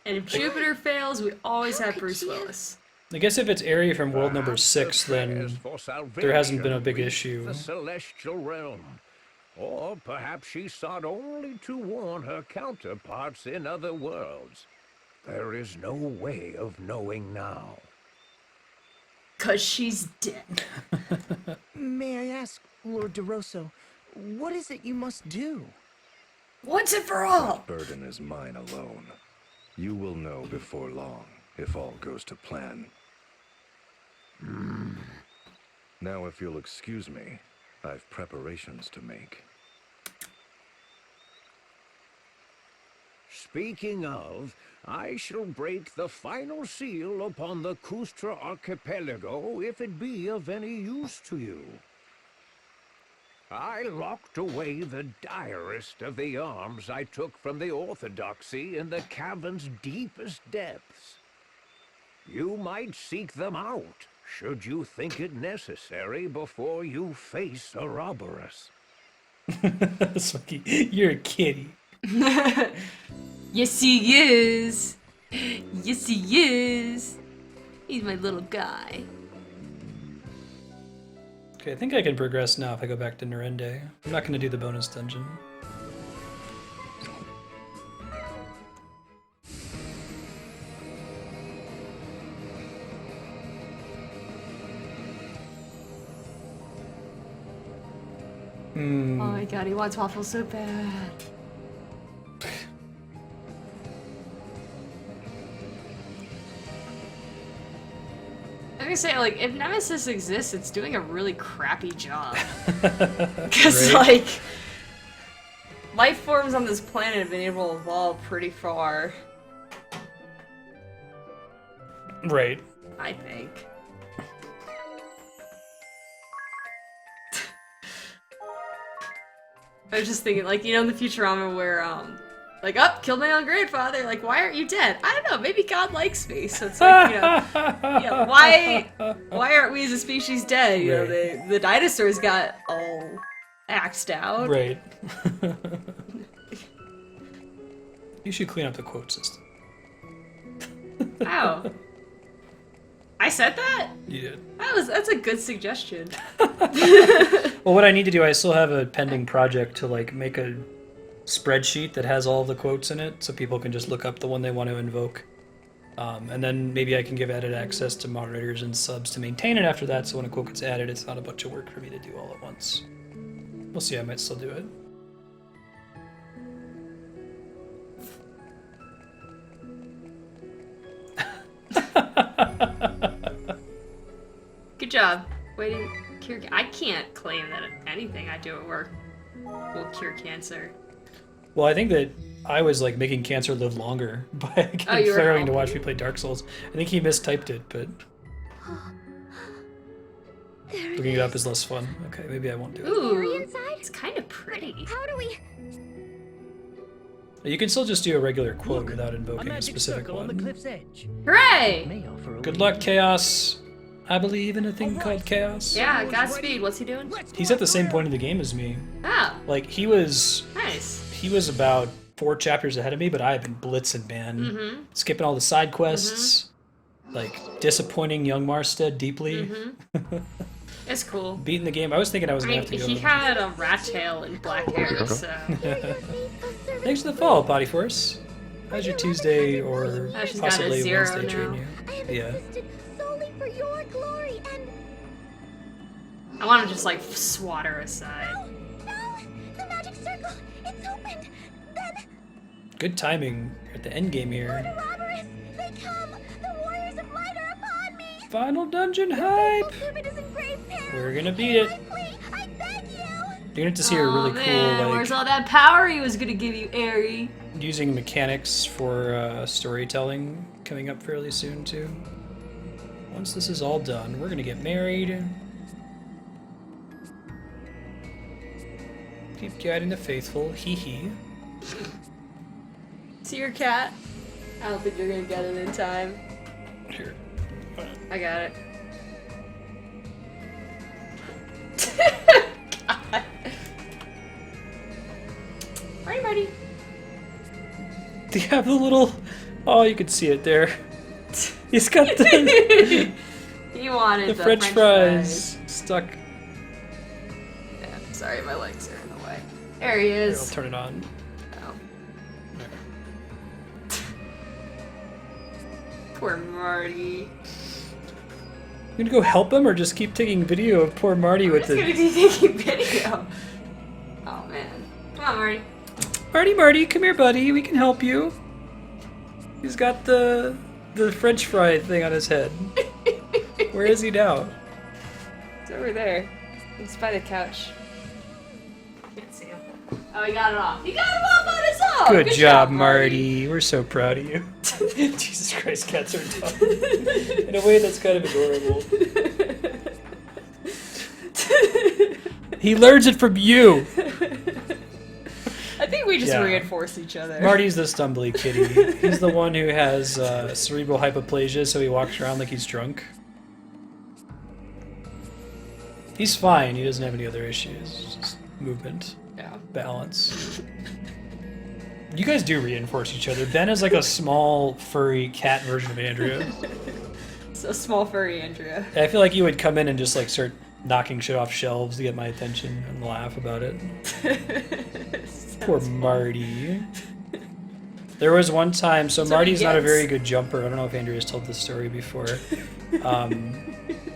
And if Jupiter fails, we always have Bruce she have- Willis. I guess if it's Area from world number 6, then For there hasn't been a salvation big reached issue. The celestial realm. Or perhaps she sought only to warn her counterparts in other worlds. There is no way of knowing now. 'Cause she's dead. May I ask, Lord DeRosso, what is it you must do? Once and for all! That burden is mine alone. You will know before long, if all goes to plan. Now, if you'll excuse me, I've preparations to make. Speaking of, I shall break the final seal upon the Kustra Archipelago if it be of any use to you. I locked away the direst of the arms I took from the Orthodoxy in the cavern's deepest depths. You might seek them out, should you think it necessary before you face Ouroboros. Smoky, you're a kitty. Yes, he is. Yes, he is. He's my little guy. Okay, I think I can progress now if I go back to Narende. I'm not going to do the bonus dungeon. Oh my god, he wants waffles so bad. I'm gonna say, like, if Nemesis exists, it's doing a really crappy job. Because, Right. like, life forms on this planet have been able to evolve pretty far, Right. I think. I was just thinking, like, you know, in the Futurama where, like, oh, killed my own grandfather, like, why aren't you dead? I don't know, maybe God likes me, so it's like, you know, yeah, why aren't we as a species dead? You know, the dinosaurs got all axed out. Right. You should clean up the quote system. Ow. I said that? You did. That's a good suggestion. Well, what I need to do, I still have a pending project to like make a spreadsheet that has all the quotes in it, so people can just look up the one they want to invoke. And then maybe I can give added access to moderators and subs to maintain it after that, so when a quote gets added, it's not a bunch of work for me to do all at once. We'll see, I might still do it. job. Way to cure. I can't claim that anything I do at work will cure cancer. Well, I think that I was like making cancer live longer by getting you were Fairwing to helping. watch me play Dark Souls. I think he mistyped it, but looking it up is less fun. Okay, maybe I won't do it. Ooh, it's kind of pretty. How do we? You can still just do a regular quote without A invoking a magic specific circle on the one. cliff's edge. Hooray! May offer a Good way luck, Chaos. I believe in a thing called Chaos. Yeah, Godspeed. What's he doing? He's at the same point in the game as me. Oh, Like he was nice. about 4 chapters ahead of me, but I have been blitzing, man. Mm-hmm. Skipping all the side quests, like disappointing young Marstead deeply. Mm-hmm. It's cool. Beating the game. I was thinking I was I gonna mean, have to go. he had a rat tail and black hair, so. Thanks for the follow, Body Force. How's your Tuesday or Oh, she's got a possibly 0 Wednesday treating now. you? Yeah. Solely for your glory and I want to just like swat her aside. the magic circle. It's opened. Then Good timing at the end game here. Roberus, they come. The warriors of light are upon me. Final dungeon hype. Servant is in grave peril. We're gonna beat it. I beg you. You're gonna have to see a really Man, cool, where's like, all that power he was gonna give you, Airy? using mechanics for storytelling coming up fairly soon too. Once this is all done, we're gonna get married. Keep guiding the faithful, hee hee. See your cat? I don't think you're gonna get it in time. Here. I got it. God. Marty. Do you have the little... Oh, you can see it there. He's got the... He wanted the the French fries stuck. Yeah, sorry, my legs are in the way. There he is. Here, I'll turn it on. Oh. Poor Marty. You gonna go help him or just keep taking video of poor Marty with I'm the... just gonna be taking video. Oh man. Come on, Marty. Marty, come here, buddy. We can help you. He's got the French fry thing on his head. Where is he now? It's over there. It's by the couch. Can't see him. Oh, he got it off. He got it off on his own! Good job, Marty. We're so proud of you. Jesus Christ, cats are dumb. In a way that's kind of adorable. He learns it from you. I think we just Yeah. reinforce each other. Marty's the stumbly kitty. He's the one who has cerebral hypoplasia, so he walks around like he's drunk. He's fine. He doesn't have any other issues. It's just movement, balance. You guys do reinforce each other. Ben is like a small, furry cat version of Andrea. So small furry Andrea. I feel like you would come in and just like start knocking shit off shelves to get my attention and laugh about it. Poor Marty. There was one time, so That's what he Marty's not a gets. very good jumper. I don't know if Andrea's told this story before.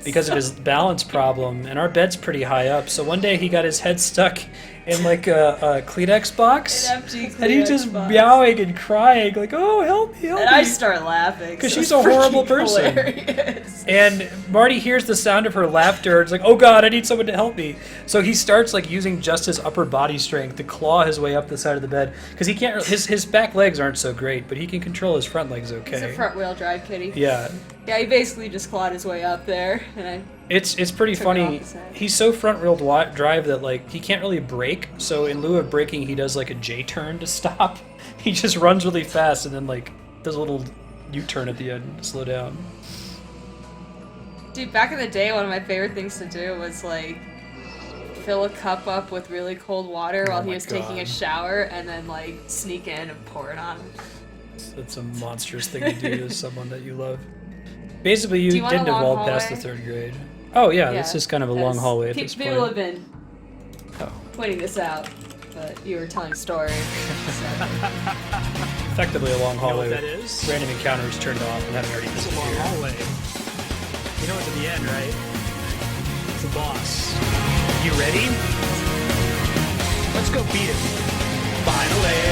Because of his balance problem, and our bed's pretty high up. So one day he got his head stuck in like a Kleenex box, An empty and he Kleenex just box. meowing and crying like, "Oh, help me, help And me!" I start laughing. Because so she's it's a horrible freaking person. hilarious. And Marty hears the sound of her laughter. It's like, oh god, I need someone to help me. So he starts like using just his upper body strength to claw his way up the side of the bed because he can't. His back legs aren't so great, but he can control his front legs okay. He's a front wheel drive kitty. Yeah. Yeah, he basically just clawed his way up there, and I. It's pretty Took it funny. off his head. He's so front wheel drive that like he can't really brake. So in lieu of braking, he does like a J turn to stop. He just runs really fast and then like does a little U-turn at the end to slow down. Dude, back in the day, one of my favorite things to do was like fill a cup up with really cold water while he my was taking a God. shower, and then like sneak in and pour it on him. That's a monstrous thing to do to someone that you love. Basically, Do you you want a didn't long evolve past the hallway? 3rd grade. Oh yeah, this is kind of a long because hallway at this People point. have been pointing this out, but you were telling a story. Effectively a long hallway what that with is? random encounters turned off and having already It's a long disappeared. hallway. You know what's at the end, right? It's the boss. You ready? Let's go beat it. Finally,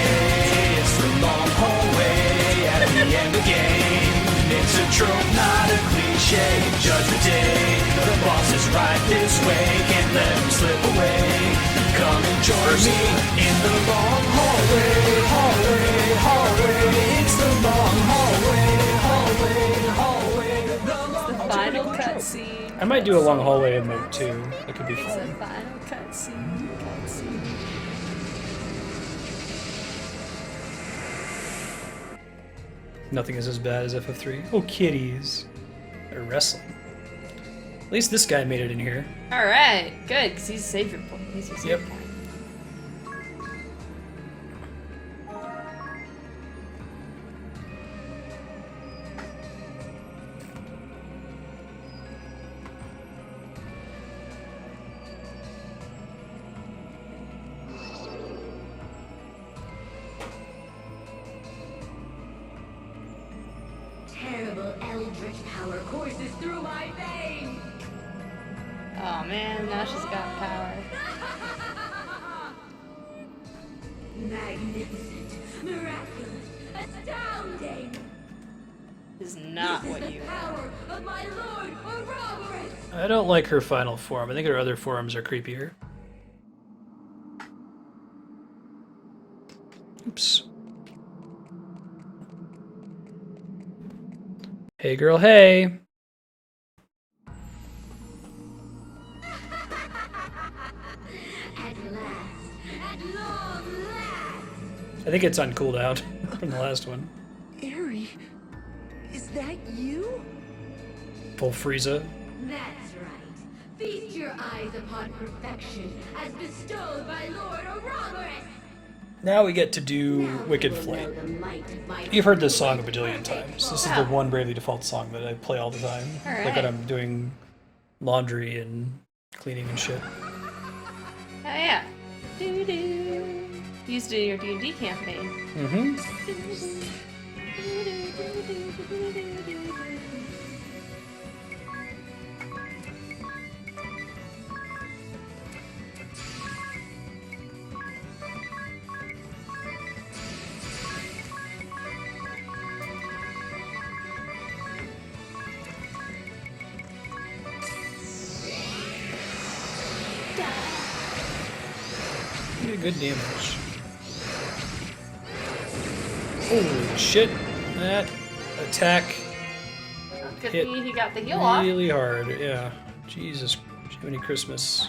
it's the long hallway at the end of the game. It's a trope, not a cliche. Judgment Day, the boss right this way, can't let him slip away. Come and join me in the long hallway, hallway, hallway. It's the long hallway, hallway, hallway. The final cutscene. I might do a long hallway in mode 2. That could be It's fun. the final cutscene. Nothing is as bad as FF3. Oh, kitties. They're wrestling. At least this guy made it in here. Alright, good, because he's a savior point. He's your savior point. Terrible eldritch power courses through my veins. Oh man, now she's got power. Magnificent, miraculous, astounding. This is not This what is you the power of my lord Ouroboros. I don't like her final form. I think her other forms are creepier. Oops. Hey girl, hey! At last, at long last. I think it's on cooldown from the last one. Eri, is that you? Full Frieza. That's right. Feast your eyes upon perfection as bestowed by Lord Ouroboros. Now we get to do Wicked Flight. You've heard this song a bajillion times. This is the one Bravely Default song that I play all the time. Like when I'm doing laundry and cleaning and shit. Oh yeah. Doo-doo. Used it in your D&D campaign. Mm-hmm. Good damage. Holy shit. That attack Good hit thing he got the heal off. really hard. Yeah. Jesus. Jiminy Christmas.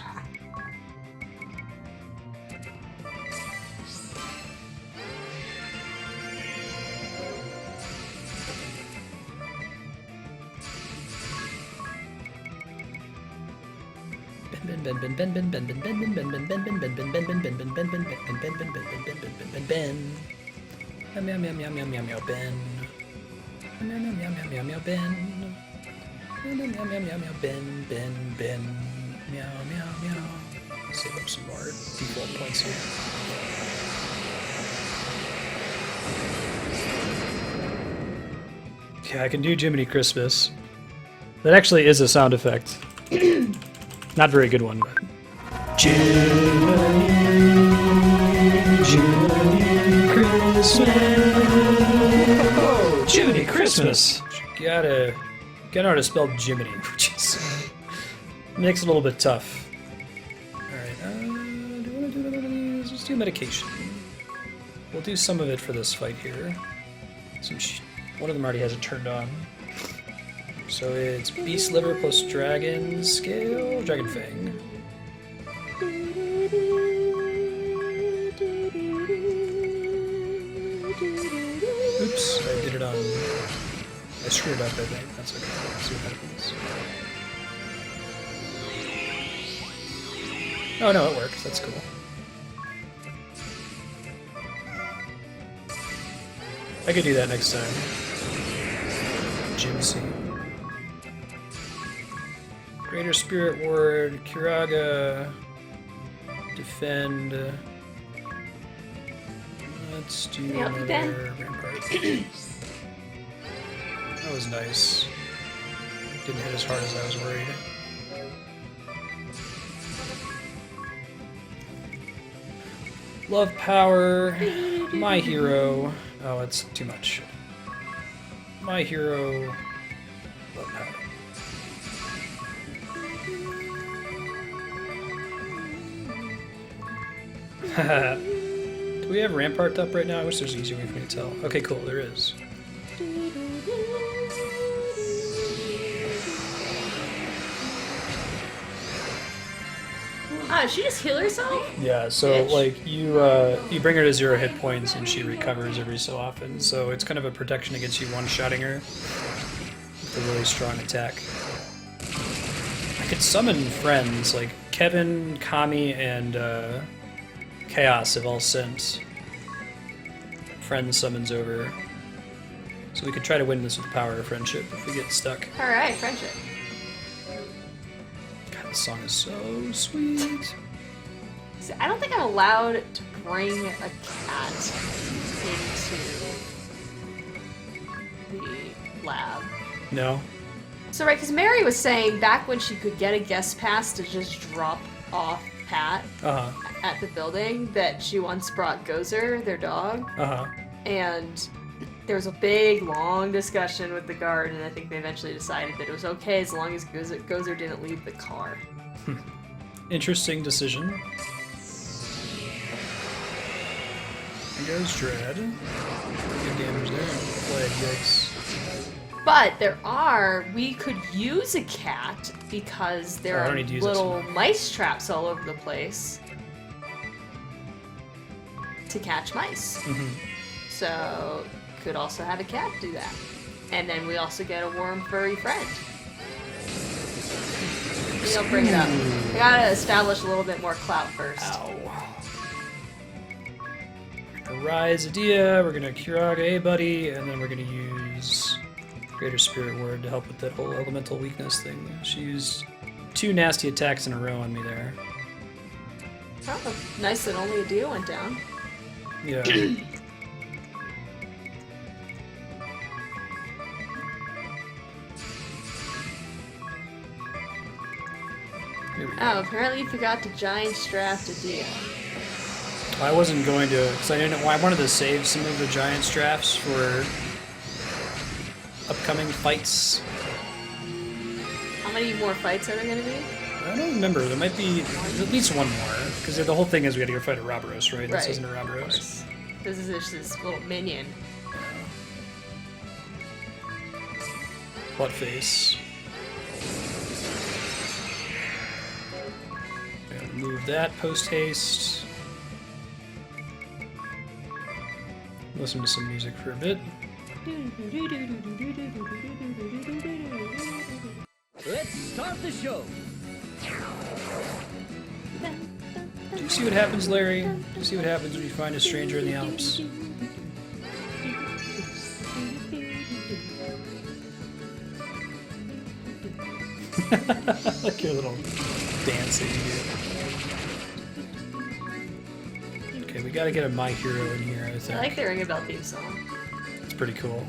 Save up some more default points here. Okay, I can do Jiminy Christmas. That actually is a sound effect. Not a very good one, but. Jiminy Christmas. Oh, Jiminy Christmas. Gotta know how to spell Jiminy, which is makes it a little bit tough. Alright, do you want to do another one of these? Let's do medication. We'll do some of it for this fight here. One of them already has it turned on. So it's Beast Liver plus Dragon Scale, Dragon Fang. Oops, I did it on. I screwed up, I think. That's okay. Let's see what happens. Oh no, it works. That's cool. I could do that next time. Jimsy. Greater Spirit Ward, Kiraga. Defend. Let's do another Rampart. That was nice. Didn't hit as hard as I was worried. Love Power. My Hero. Oh, it's too much. My Hero. Love Power. Do we have Rampart up right now? I wish there's an easier way for me to tell. Okay, cool, there is. Ah, did she just heal herself? Yeah, so Bitch. like you bring her to 0 hit points and she recovers every so often. So it's kind of a protection against you one-shotting her with a really strong attack. I could summon friends like Kevin, Kami, and Chaos have all sent friend summons over. So we could try to win this with the power of friendship if we get stuck. Alright, friendship. God, this song is so sweet. See, I don't think I'm allowed to bring a cat into the lab. No? So, right, because Mary was saying back when she could get a guest pass to just drop off Pat at the building, that she once brought Gozer, their dog, and there was a big, long discussion with the guard, and I think they eventually decided that it was okay as long as Gozer didn't leave the car. Interesting decision. There goes Dread. Good damage there. Flag, yikes. But we could use a cat because there are little mice traps all over the place to catch mice. So, could also have a cat do that. And then we also get a warm, furry friend. Maybe I'll bring it up. I gotta establish a little bit more clout first. Ow. We're gonna Rise Adia, we're gonna Kiraga A-Buddy, and then we're gonna use Greater Spirit Word to help with that whole elemental weakness thing. She used 2 nasty attacks in a row on me there. Oh, nice that only Adia went down. Yeah. Oh, apparently you forgot to Giant's Draft Adia. I wasn't going to, because I wanted to save some of the Giants drafts for upcoming fights. How many more fights are there going to be? I don't remember. There might be at least one more, because the whole thing is we got to go fight a Roboros, right? This isn't a Roboros. This is just this little minion. Buttface. Gonna move that post haste. Listen to some music for a bit. Let's start the show. Do you see what happens, Larry? Do you see what happens when you find a stranger in the Alps? Like your little dance that you do. Okay, we gotta get a My Hero in here, I think. I like the Ring a Bell theme song. It's pretty cool.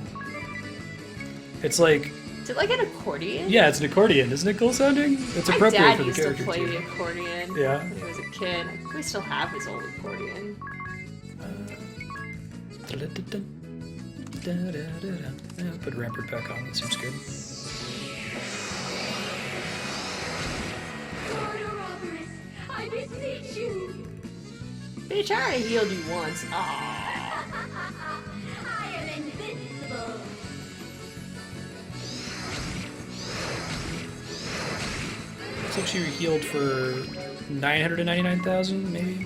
It's like... Is it like an accordion? Yeah, it's an accordion. Isn't it cool sounding? It's appropriate for the character, My dad used to play too. the accordion Yeah. when he was a kid. I think we still have his old accordion. Yeah, put Rampart back on. That seems good. I beseech you! Bitch, I already healed you once. Aww. I am invincible! Looks like she healed for 999,000, maybe?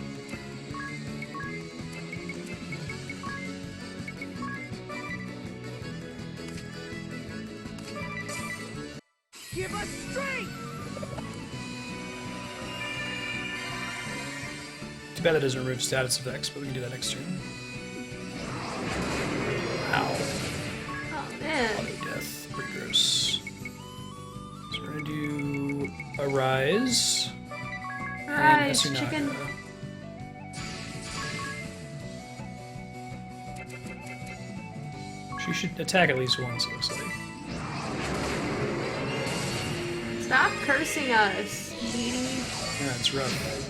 Give us strength! Too bad that doesn't remove status effects, but we can do that next turn. Ow. Oh, man. Auto death. Pretty gross. So we're gonna do a Rise. Rise, and Asunaga. chicken. She should attack at least once, it looks like. Stop cursing us, sweetie. Yeah, it's rough.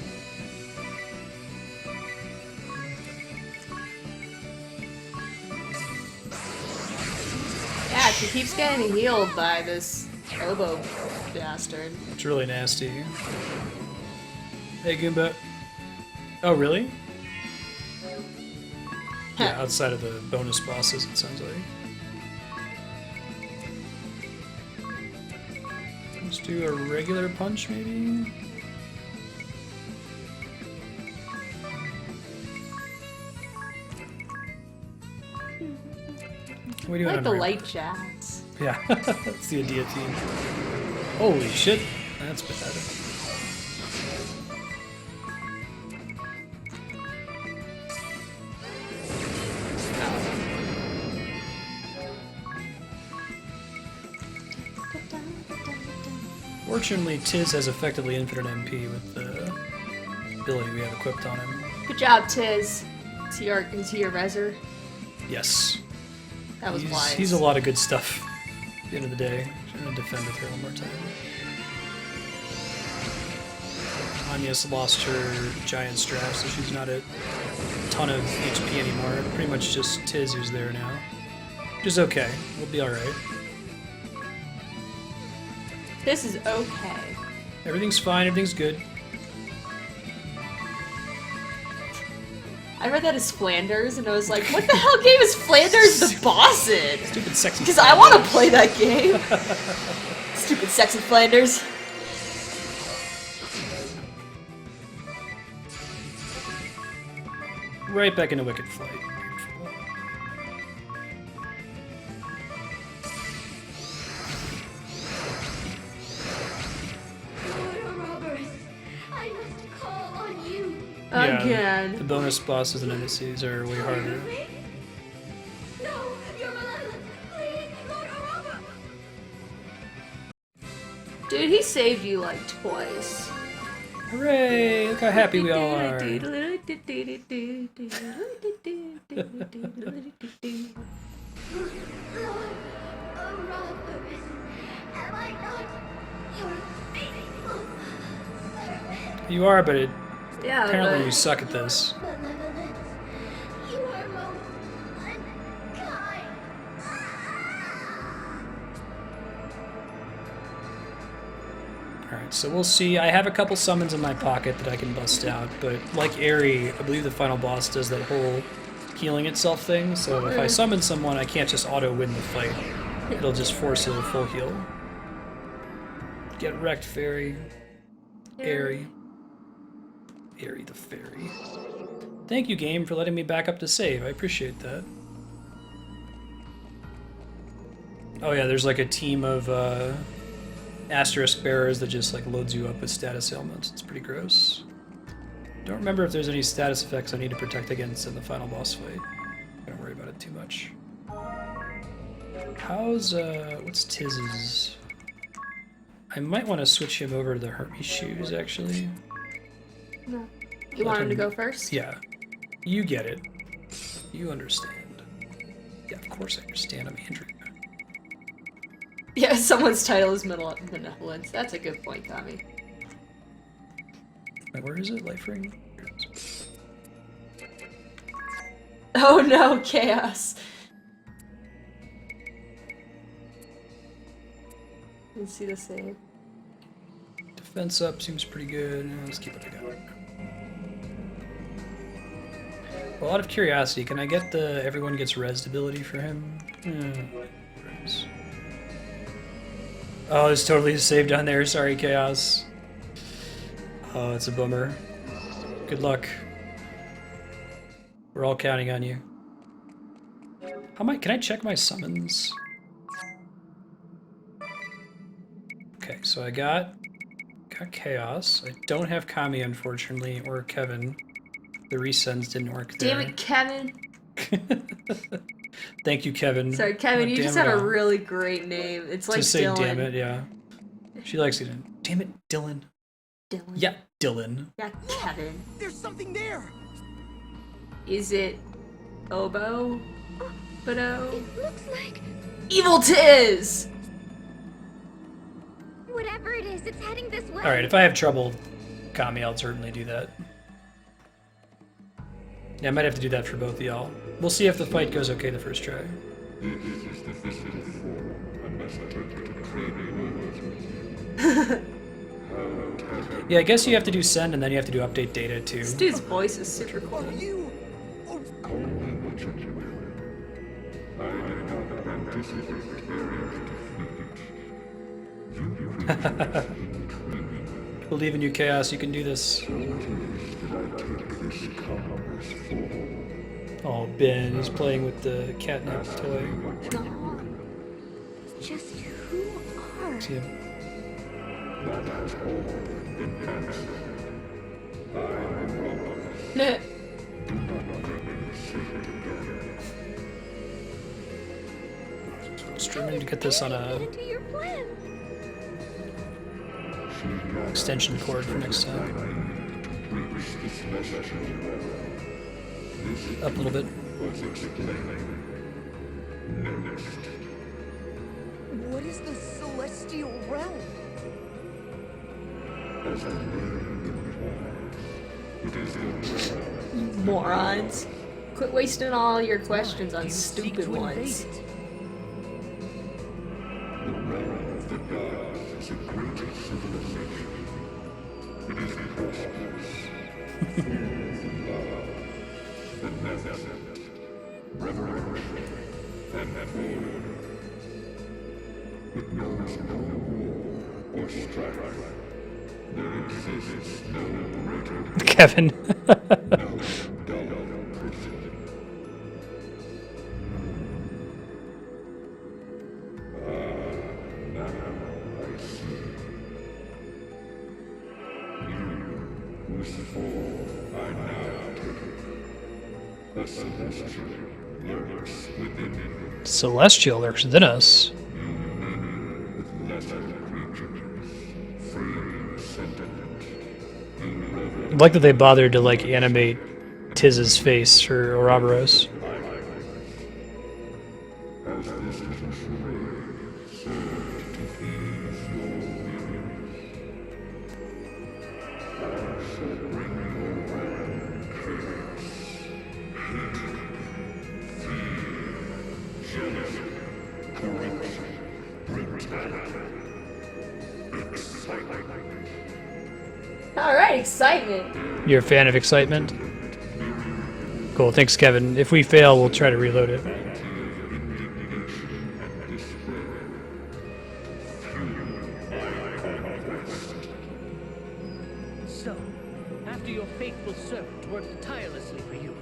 Yeah, she keeps getting healed by this oboe bastard. It's really nasty. Hey, Goomba. Oh, really? Yeah, outside of the bonus bosses, it sounds like. Let's do a regular punch, maybe? What are we doing I like on the regular? light jazz. Yeah, that's the Adia theme. Holy shit, that's bad. Fortunately, Tiz has effectively infinite MP with the ability we have equipped on him. Good job, Tiz. Is he your reser? Yes. That was wise. He's a lot of good stuff at the end of the day. I'm gonna defend with her one more time. Anya's lost her giant strap, so she's not at a ton of HP anymore. Pretty much just Tiz who's there now. Which is okay. We'll be alright. This is okay. Everything's fine, everything's good. I read that as Flanders, and I was like, what the hell game is Flanders the boss in? Stupid sexy Because I want to play that game. Stupid sexy Flanders. Right back into Wicked Flight. Again. The bonus bosses and NPCs are way harder. Dude, he saved you like twice. Hooray! Look how happy we all are. You are, but Yeah, apparently but- you suck at this. Alright, so we'll see. I have a couple summons in my pocket that I can bust out, but like Aerie, I believe the final boss does that whole healing itself thing, so if I summon someone, I can't just auto-win the fight. It'll just force a full heal. Get wrecked, Fairy. Aerie. Aerie the Fairy. Thank you, game, for letting me back up to save. I appreciate that. Oh yeah, there's like a team of asterisk bearers that just like loads you up with status ailments. It's pretty gross. Don't remember if there's any status effects I need to protect against in the final boss fight. Don't worry about it too much. How's what's Tiz's? I might want to switch him over to the Hermes shoes actually. No. You want him to go first? Yeah. You get it. You understand. Yeah, of course I understand. I'm Andrew. Yeah, someone's title is Benevolence. That's a good point, Tommy. Wait, where is it? Life ring? Oh no, chaos. Let's see the save. Defense up seems pretty good. Let's keep what I got. Well, out of curiosity, can I get the everyone gets rezzed ability for him? Res. Oh, it's totally saved down there. Sorry, Chaos. Oh, it's a bummer. Good luck. We're all counting on you. Can I check my summons? Okay, so I got Chaos. I don't have Kami, unfortunately, or Kevin. The resends didn't work there. Damn it, Kevin. Thank you, Kevin. Sorry, Kevin, you Damn just it have a all. really great name. It's like Just say Dylan. damn it, yeah. She likes it. Damn it, Dylan. Dylan. Yeah, Dylan. Yeah, Kevin. There's something there. Is it Oboe? Bodo? It looks like Evil Tiz! whatever it is, it's heading this way. Alright, if I have trouble, Kami, I'll certainly do that. Yeah, I might have to do that for both of y'all. We'll see if the fight goes okay the first try. Yeah, I guess you have to do send and then you have to do update data too. This dude's voice is super cool. Believe in you, Chaos. You can do this. Oh, Ben, he's playing with the catnip toy. No. Just who are... See him? Nah. Streaming to get this on a extension cord for next time. Up a little bit. What is the celestial realm? Morons. Quit wasting all your questions on stupid ones. Kevin. Celestial lurks within us. I like that they bothered to like animate Tiz's face for Ouroboros. Alright, excitement. You're a fan of excitement? Cool, thanks Kevin. If we fail, we'll try to reload it. So, after your faithful servant worked tirelessly for you,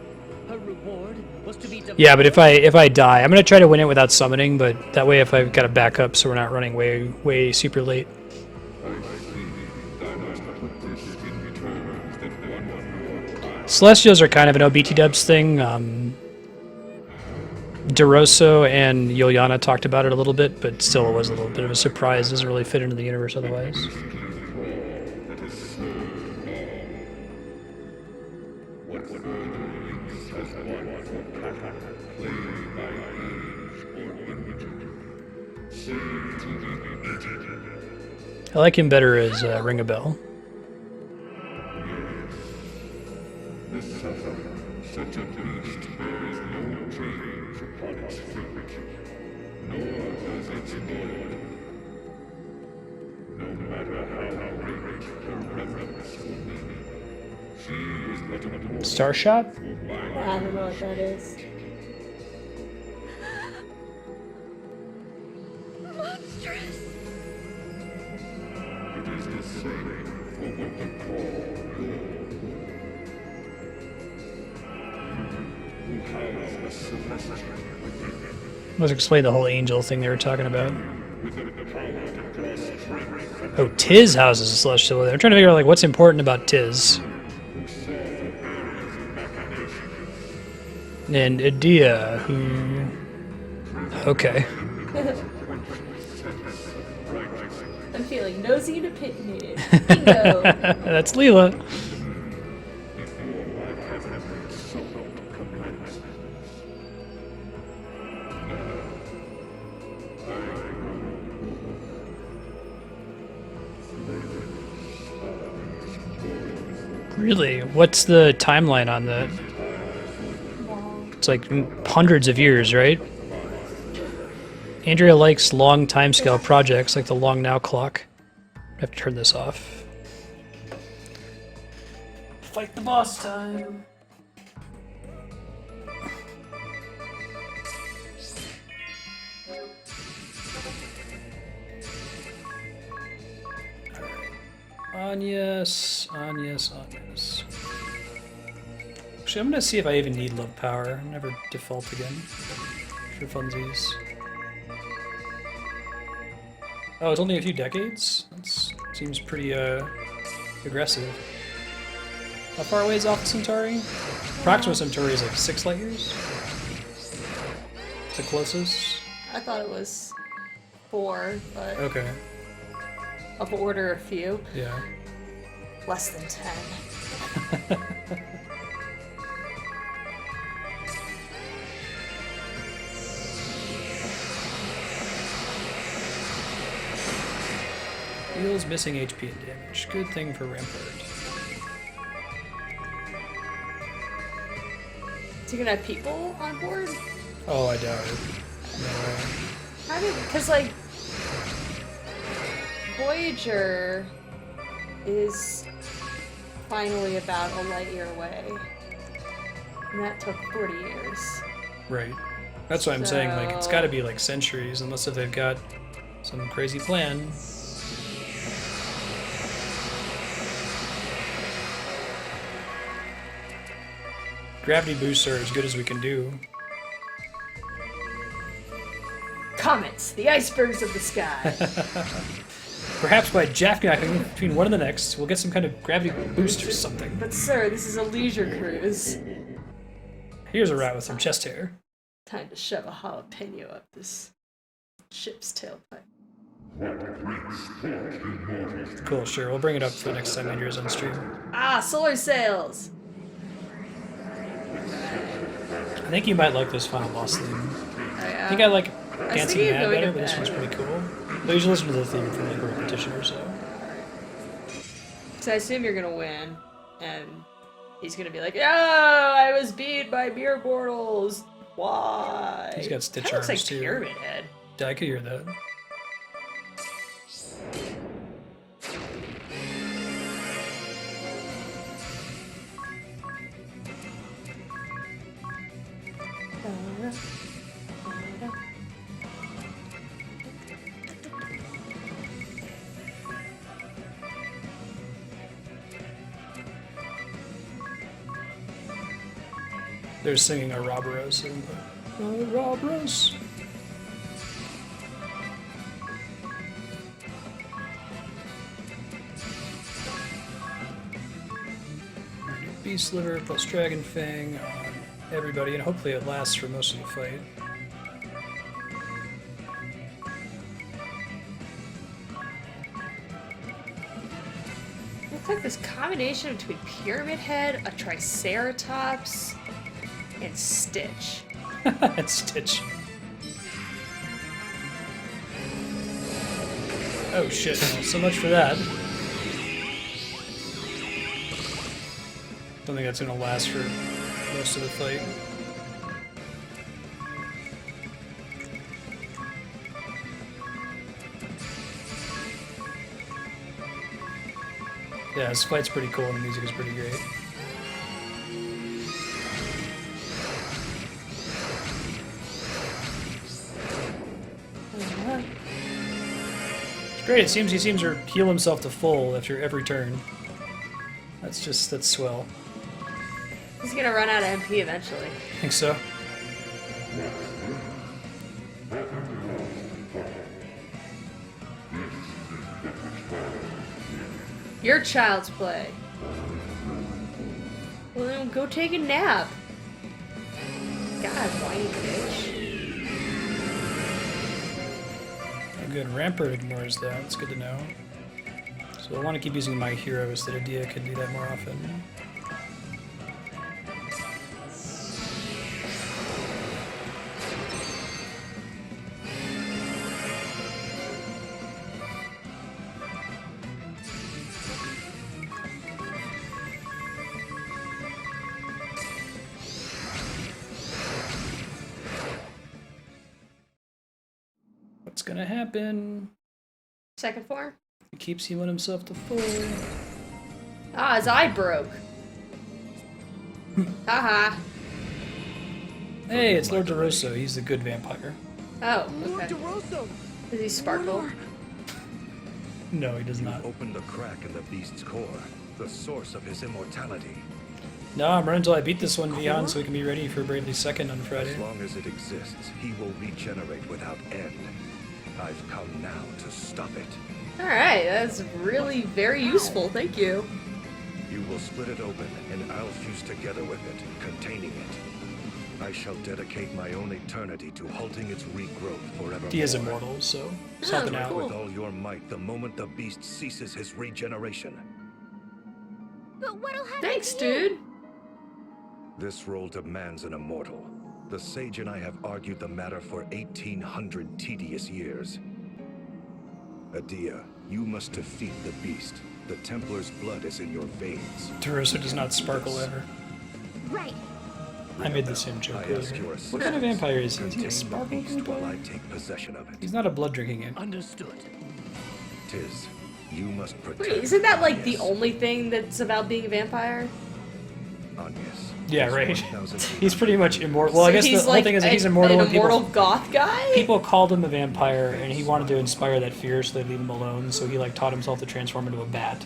her reward was to be Yeah, but if I die, I'm gonna try to win it without summoning, but that way if I've got a backup so we're not running way super late. Celestials are kind of an OBT dubs thing. DeRosso and Yuliana talked about it a little bit, but still it was a little bit of a surprise. Doesn't really fit into the universe otherwise. I like him better as Ring a Bell. Such a beast bears no change upon its fate, nor does its lord. No matter how great her reverence for me, she is but a mortal. Starshot? I don't know what that is. Monstrous! It is the same for what the call good. Let's explain the whole angel thing they were talking about. Oh, Tiz houses a celestial. They're trying to figure out like what's important about Tiz. And Edea, who... Okay. I'm feeling nosy and opinionated. Bingo! That's Leela. Really? What's the timeline on that? It's like hundreds of years, right? Andrea likes long timescale projects like the Long Now clock. I have to turn this off. Fight the boss time. Anyas, Anyas, Anyas. Actually, I'm gonna see if I even need love power. Never default again for funsies. Oh, it's only a few decades? That seems pretty aggressive. How far away is Alpha Centauri? Proxima Centauri is like 6 light years. The closest. I thought it was 4, but Okay. up order a few. Yeah. Less than 10. Deals missing HP and damage. Good thing for Rampart. Is he gonna have people on board? Oh, I doubt it. No way. I mean, because like Voyager is finally about a light year away, and that took 40 years. Right. That's what I'm saying. Like, it's got to be like centuries, unless if they've got some crazy plan. Gravity boosts are as good as we can do. Comets, the icebergs of the sky. Perhaps by jackknifing between one and the next, we'll get some kind of gravity boost or something. But sir, this is a leisure cruise. Here's a rat with some chest hair. Time to shove a jalapeno up this ship's tailpipe. Cool, sure. We'll bring it up for the next time Andrew's on stream. Ah, solar sails! I think you might like this final boss theme. Oh, yeah? I think I like I was Dancing thinking of Mad going better, to but this bed. one's pretty cool. But you should listen to the theme for like a repetition or so. So I assume you're gonna win, and he's gonna be like, "Oh, I was beat by beer portals. Why?" He's got stitch Kinda looks arms like too. Pyramid Head. Yeah, I could hear that. They're singing Ouroboros. Ouroboros. Beast Liver plus Dragon Fang on everybody, and hopefully it lasts for most of the fight. Looks like this combination between Pyramid Head, a Triceratops, and Stitch. And Stitch. Oh shit, well, so much for that. Don't think that's gonna last for most of the fight. Yeah, this fight's pretty cool and the music is pretty great. It's great, it seems he seems to heal himself to full after every turn. That's swell. He's gonna run out of MP eventually. Think so? Your child's play. Well, then go take a nap. God, whiny bitch. Oh, good. Rampart ignores that. It's good to know. So I want to keep using my heroes. That Adia could do that more often. What's gonna happen? Second form? He keeps healing himself to full. Ah, his eye broke. Haha. Hey, it's Lord DeRosso. He's the good vampire. Oh, Lord okay. DeRosso! Does he sparkle? No, he does You've not. opened a crack in the beast's core, the source of his immortality. No, I'm running until I beat this one, Vihan, so we can be ready for Bravely Second on Friday. As long as it exists, he will regenerate without end. I've come now to stop it. Alright, that's really very useful, thank you. You will split it open, and I'll fuse together with it, containing it. I shall dedicate my own eternity to halting its regrowth forever. He is immortal, so he's helping out. With all your might the moment the beast ceases his regeneration. But what'll happen Thanks, to you? dude. This role demands an immortal. The sage and I have argued the matter for 1,800 tedious years. Adia, you must defeat the beast. The Templar's blood is in your veins. DeRosa does not sparkle ever. Right. I made the same joke earlier. What kind of vampire is he? Is he a sparkle while I take possession of it. He's not a blood drinking imp. Understood. Tis, you must protect. Wait, isn't that like the only thing that's about being a vampire? Agnes. Yeah, right. He's pretty much immortal. Well, I guess the he's whole like thing is that he's immortal. An And people, immortal goth guy? people called him a vampire, and he wanted to inspire that fear, so they leave him alone. So he like taught himself to transform into a bat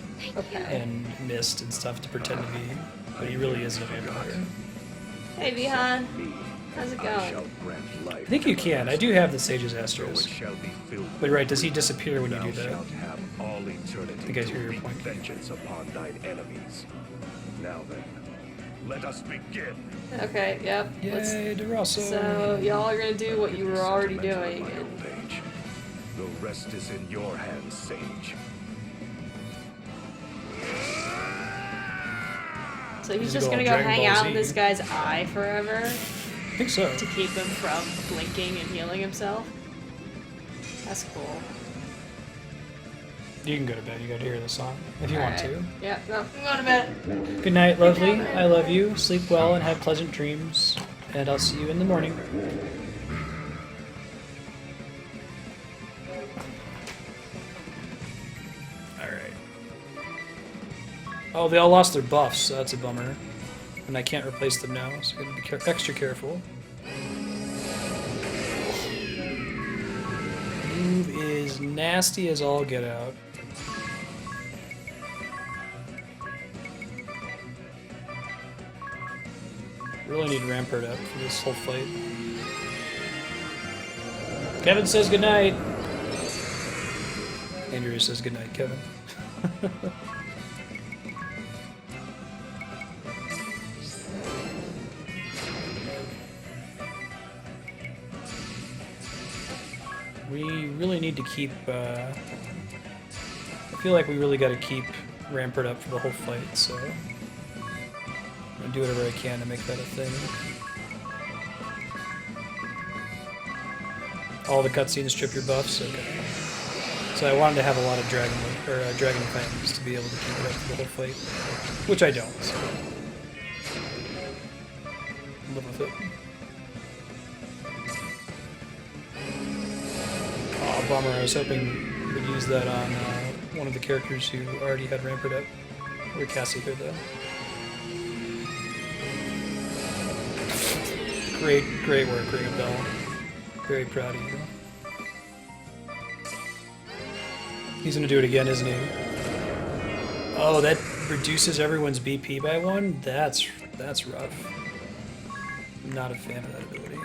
and mist and stuff to pretend to be. But he really isn't a vampire. Hey, Vihan. How's it going? I think you can. I do have the Sage's Asterisk. But right, does he disappear when you do that? All eternity I think I hear your point. vengeance upon thine enemies. Now then, let us begin. Okay, yep. Yay, DeRosa. So, y'all are gonna do what you were already doing. The rest is in your hands, Sage. So he's just gonna go hang out in this guy's eye forever? I think so. To keep him from blinking and healing himself? That's cool. You can go to bed. You got to hear the song if you want to. Yeah, no, I'm going to bed. Good night, lovely. I love you. Sleep well and have pleasant dreams. And I'll see you in the morning. Alright. Oh, they all lost their buffs, so that's a bummer. And I can't replace them now, so I'm going to be extra careful. Move is nasty as all get out. Really need Rampart up for this whole fight. Kevin says goodnight. Andrew says goodnight, Kevin. We really need to keep, I feel like we really got to keep Rampart up for the whole fight, so I'm gonna do whatever I can to make that a thing. All the cutscenes strip your buffs? Okay. So I wanted to have a lot of Dragon Fangs to be able to keep it up for the whole fight, which I don't, so live with it. Oh, bummer. I was hoping we would use that on one of the characters who already had Rampart up. Or Cassie here, though. Great work, Ring of Bell. Very proud of you. He's gonna do it again, isn't he? Oh, that reduces everyone's BP by 1? That's rough. I'm not a fan of that ability.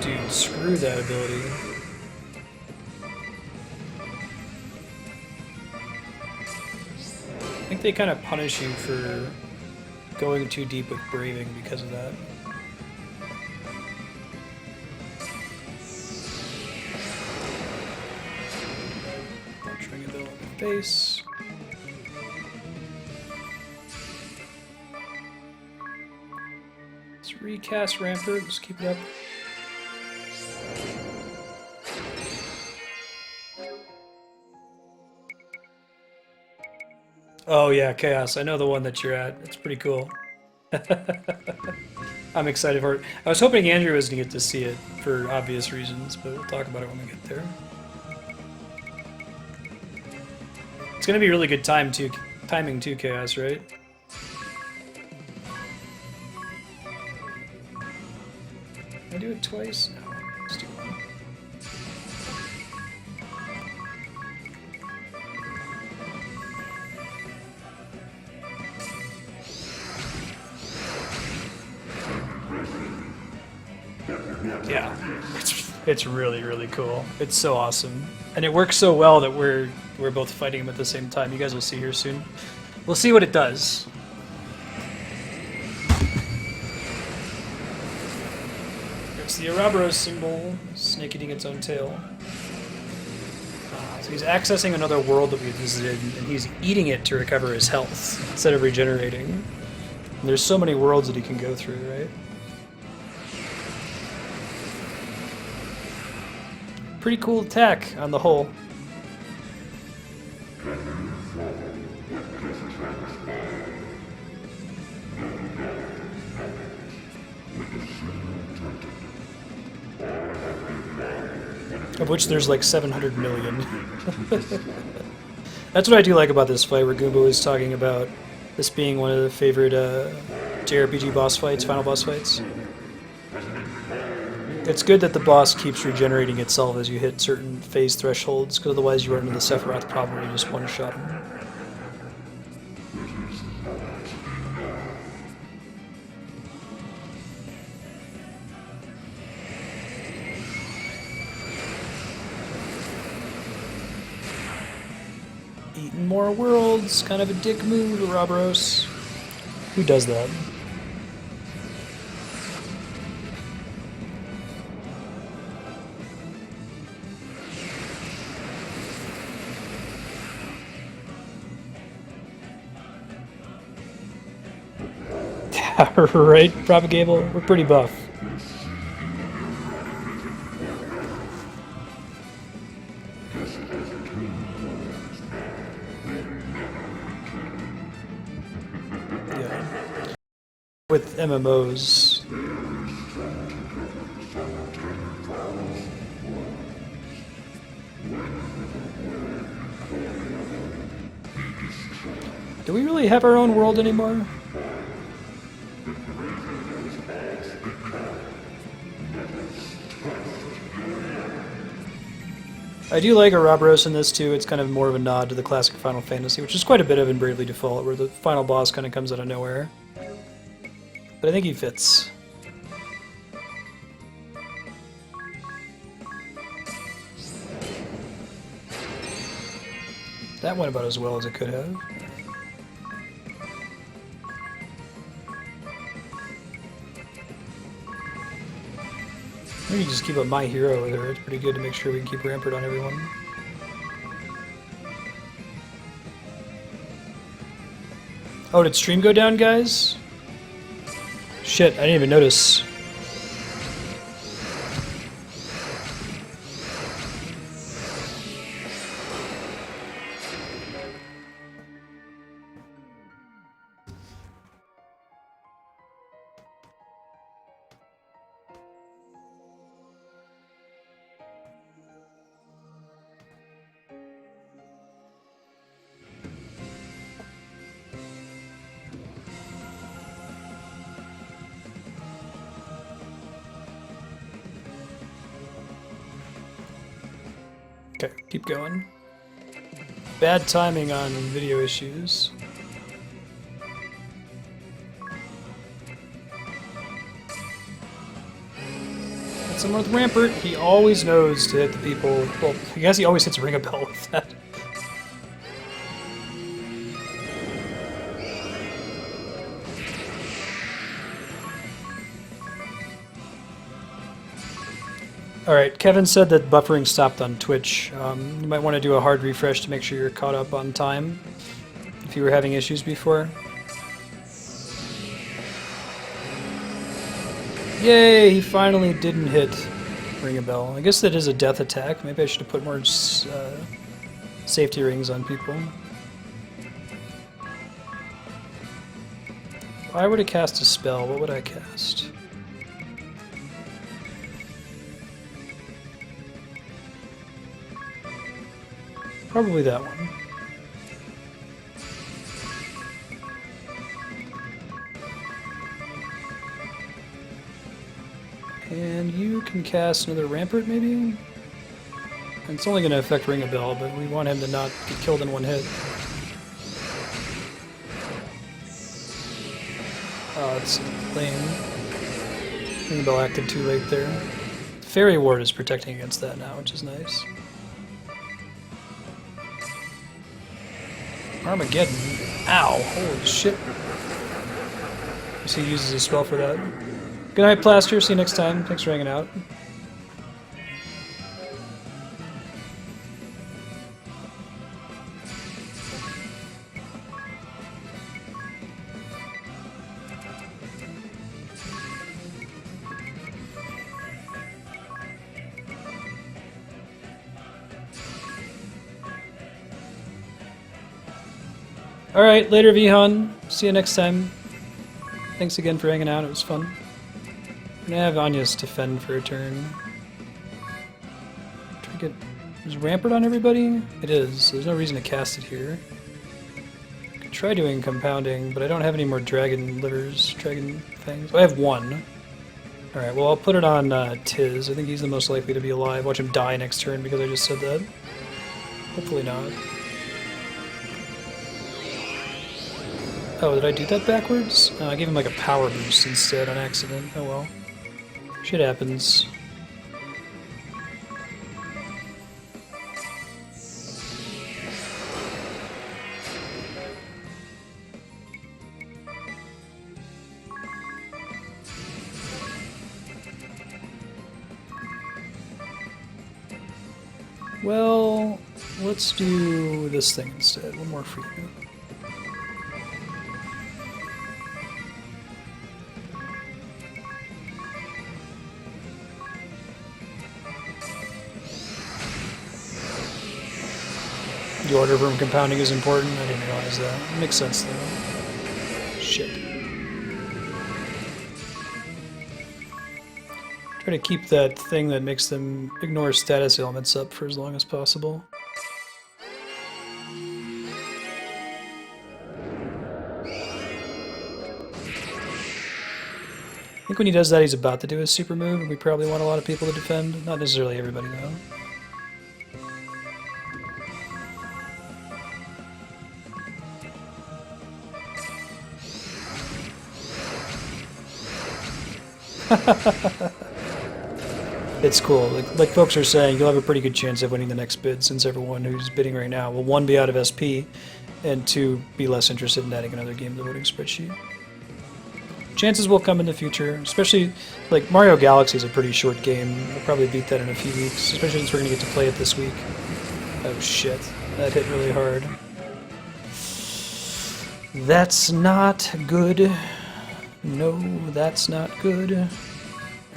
Dude, screw that ability. I think they kind of punish you for going too deep with Braving because of that. Punching a bill in the face. Let's recast Rampart, just keep it up. Oh yeah, Chaos. I know the one that you're at. It's pretty cool. I'm excited for it. I was hoping Andrew was going to get to see it for obvious reasons, but we'll talk about it when we get there. It's going to be really good timing too, Chaos, right? Can I do it twice? No, let's do one. Yeah, it's really, really cool. It's so awesome. And it works so well that we're both fighting him at the same time. You guys will see here soon. We'll see what it does. It's the Ouroboros symbol, snake eating its own tail. So he's accessing another world that we visited, and he's eating it to recover his health instead of regenerating. And there's so many worlds that he can go through, right? Pretty cool attack on the whole. Of which there's like 700 million. That's what I do like about this fight, where Goomba was talking about this being one of the favorite JRPG boss fights, final boss fights. It's good that the boss keeps regenerating itself as you hit certain phase thresholds, because otherwise you run into the Sephiroth problem where you just one-shot him. Eating more worlds, kind of a dick move, Ouroboros. Who does that? Right, Propagable? We're pretty buff. Yeah. With MMOs. Do we really have our own world anymore? I do like Ouroboros in this too. It's kind of more of a nod to the classic Final Fantasy, which is quite a bit of in Bravely Default, where the final boss kind of comes out of nowhere. But I think he fits. That went about as well as it could have. We can just keep up My Hero with her. It's pretty good to make sure we can keep Rampart on everyone. Oh, did stream go down, guys? Shit, I didn't even notice. Okay, keep going. Bad timing on video issues. That's someone with Rampart. He always knows to hit the people. Well, I guess he always hits Ring a Bell with that. Alright, Kevin said that buffering stopped on Twitch. You might want to do a hard refresh to make sure you're caught up on time, if you were having issues before. Yay, he finally didn't hit Ring a Bell. I guess that is a death attack. Maybe I should have put more safety rings on people. If I were to cast a spell, what would I cast? Probably that one. And you can cast another Rampart, maybe? And it's only going to affect Ring a Bell, but we want him to not get killed in one hit. Oh, it's lame. Ring Bell acted too late there. Fairy Ward is protecting against that now, which is nice. Armageddon. Ow. Holy shit. He uses a spell for that. Good night, Plaster. See you next time. Thanks for hanging out. Alright, later, Vihan. See you next time. Thanks again for hanging out, it was fun. I'm gonna have Anya's defend for a turn. Try to get... Is Rampart on everybody? It is, so there's no reason to cast it here. Could try doing compounding, but I don't have any more dragon livers, dragon things. Oh, I have one. Alright, well I'll put it on Tiz. I think he's the most likely to be alive. Watch him die next turn because I just said that. Hopefully not. Oh, did I do that backwards? I gave him like a power boost instead on accident. Oh well. Shit happens. Well, let's do this thing instead. One more for you. The order from compounding is important. I didn't realize that. It makes sense though. Shit. Try to keep that thing that makes them ignore status elements up for as long as possible. I think when he does that, he's about to do his super move, and we probably want a lot of people to defend. Not necessarily everybody though. It's cool. Like folks are saying, you'll have a pretty good chance of winning the next bid, since everyone who's bidding right now will, 1, be out of SP, and 2, be less interested in adding another game to the voting spreadsheet. Chances will come in the future, especially, like, Mario Galaxy is a pretty short game. We'll probably beat that in a few weeks, especially since we're going to get to play it this week. Oh shit, that hit really hard. That's not good. No, that's not good.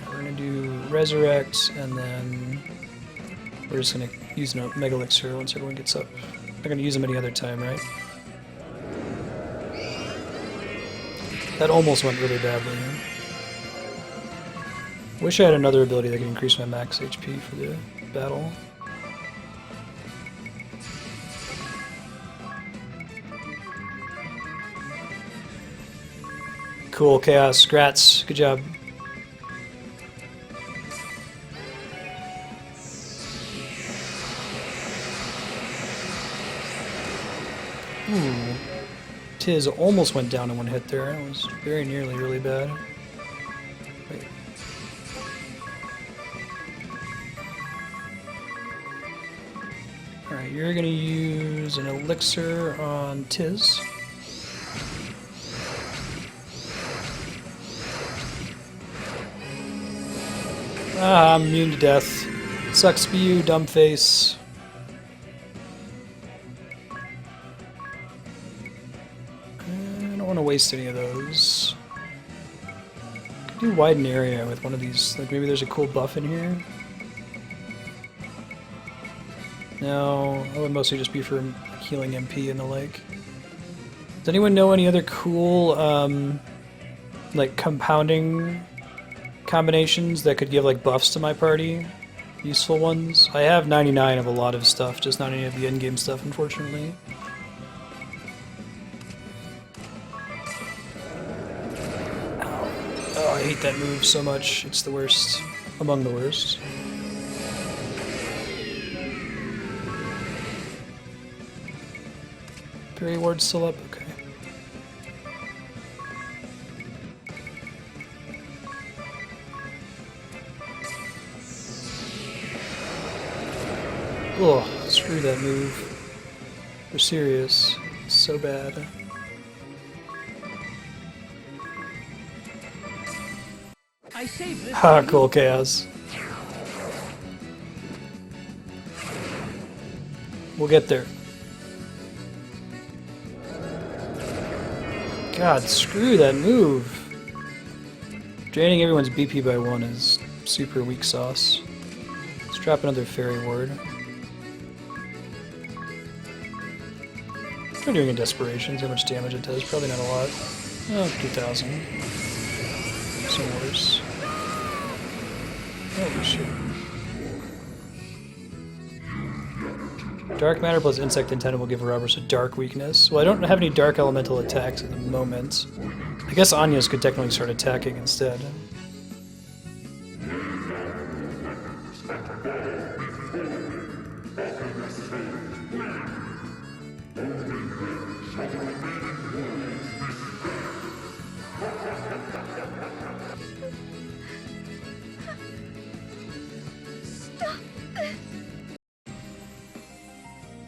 We're gonna do Resurrect, and then we're just gonna use Mega Elixir once everyone gets up. Not gonna use them any other time, right? That almost went really badly. Wish I had another ability that could increase my max HP for the battle. Cool, Chaos. Grats. Good job. Ooh. Tiz almost went down in one hit there. It was very nearly really bad. Wait. Alright, you're gonna use an elixir on Tiz. Ah, I'm immune to death. Sucks for you, dumb face. I don't want to waste any of those. Could do widen area with one of these. Like maybe there's a cool buff in here. No, that would mostly just be for healing MP and the like. Does anyone know any other cool, like compounding combinations that could give like buffs to my party? Useful ones? I have 99 of a lot of stuff, just not any of the endgame stuff, unfortunately. Ow. Oh, I hate that move so much. It's the worst. Among the worst. Fairy Ward's still up? Okay. Oh, screw that move. They're serious. So bad. I saved this. Ha, cool chaos. We'll get there. God, screw that move. Draining everyone's BP by 1 is super weak sauce. Let's drop another fairy ward. We're doing in desperation, see how much damage it does. Probably not a lot. Oh, 2,000. Some worse. Oh shit. Dark matter plus insect antenna will give Robbers a dark weakness. Well, I don't have any dark elemental attacks at the moment. I guess Anya's could technically start attacking instead.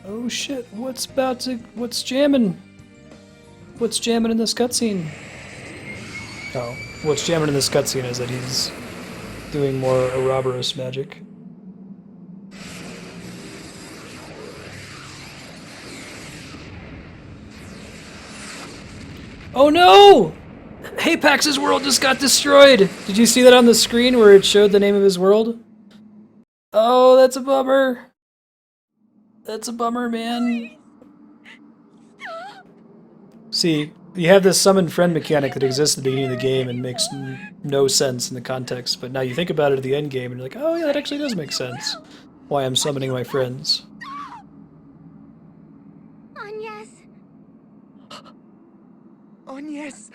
Oh shit, what's jamming? What's jamming in this cutscene? Oh, what's jamming in this cutscene is that he's doing more Ouroboros magic. Oh no! Hapax's world just got destroyed! Did you see that on the screen where it showed the name of his world? Oh, that's a bummer. That's a bummer, man. See, you have this summon friend mechanic that exists at the beginning of the game and makes no sense in the context, but now you think about it at the end game and you're like, oh yeah, that actually does make sense. Why I'm summoning my friends. Agnes. Agnes.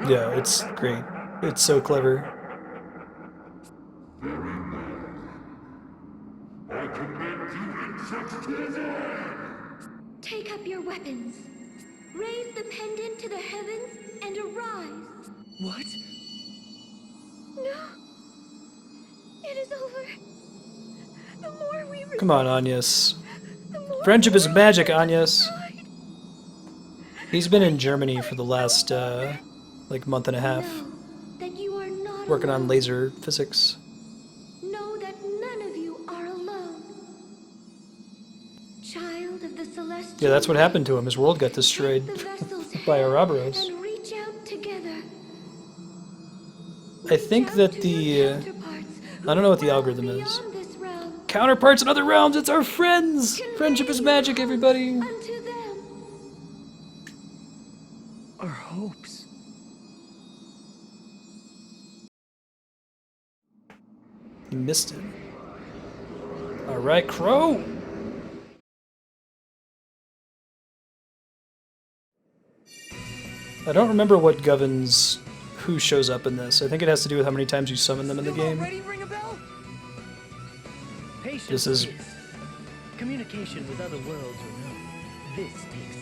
Yeah, it's great. It's so clever. Take up your weapons. Raise the pendant to the heavens and arise. What? No. It is over. The more we Come on, Agnes. Friendship is magic, Agnes. He's been in Germany for the last, like, month and a half. that you are not Working on alone. laser physics. Know that none of you are alone. Child of the celestial. Yeah, that's what happened to him. His world got destroyed by Ouroboros. And reach out together. I think that the... I don't know what the algorithm is. Counterparts in other realms, it's our friends! Friendship is magic, everybody! Our hopes. You missed it. Alright, Crow! I don't remember what governs who shows up in this. I think it has to do with how many times you summon them in the game. Ring a bell? Patience, This is... please. Communication with other worlds or no, this takes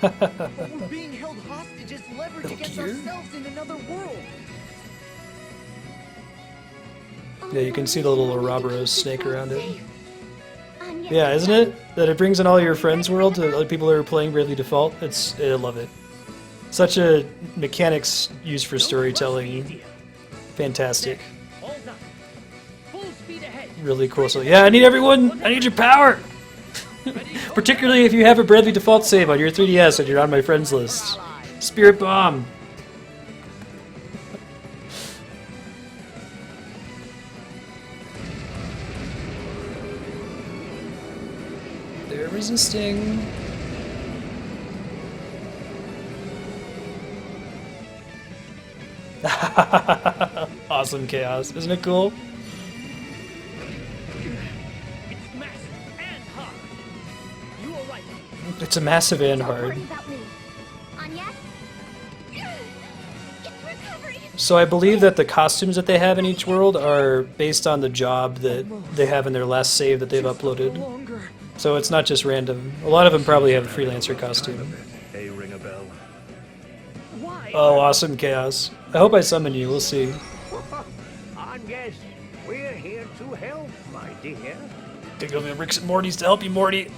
time. But we're being held hostage as leverage against ourselves in another world. Yeah, you can see the little Ouroboros snake around it. Yeah, isn't it? That it brings in all your friends' world to other people who are playing Bravely Default? I love it. Such a mechanics used for storytelling. Fantastic. Really cool. So yeah, I need everyone! I need your power! Particularly if you have a Bravely Default save on your 3DS and you're on my friends list. Spirit Bomb! They're resisting. Awesome chaos. Isn't it cool? It's a massive and hard. So I believe that the costumes that they have in each world are based on the job that they have in their last save that they've uploaded. So it's not just random. A lot of them probably have a freelancer costume. Hey, ring a bell? Oh, awesome, Chaos. I hope I summon you. We'll see. I guess we're here to help, my dear. Take over the Ricks and Morty's to help you, Morty.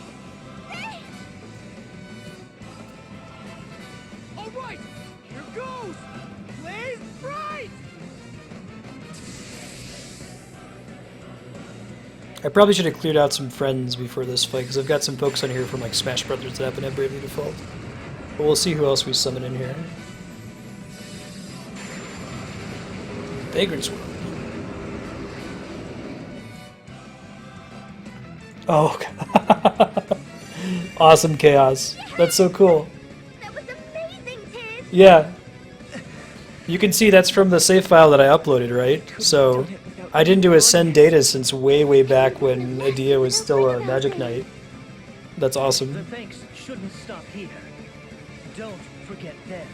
All right, here goes. Blaze bright. I probably should have cleared out some friends before this fight, because I've got some folks on here from like Smash Brothers that happen at Bravely Default. But we'll see who else we summon in here. Vagrant's World. Oh, awesome, Chaos. That's so cool. That was amazing, Tiz. Yeah. You can see that's from the save file that I uploaded, right? So I didn't do a send data since way, way back when Adia was still a Magic Knight. That's awesome. The thanks shouldn't stop here. Don't forget them.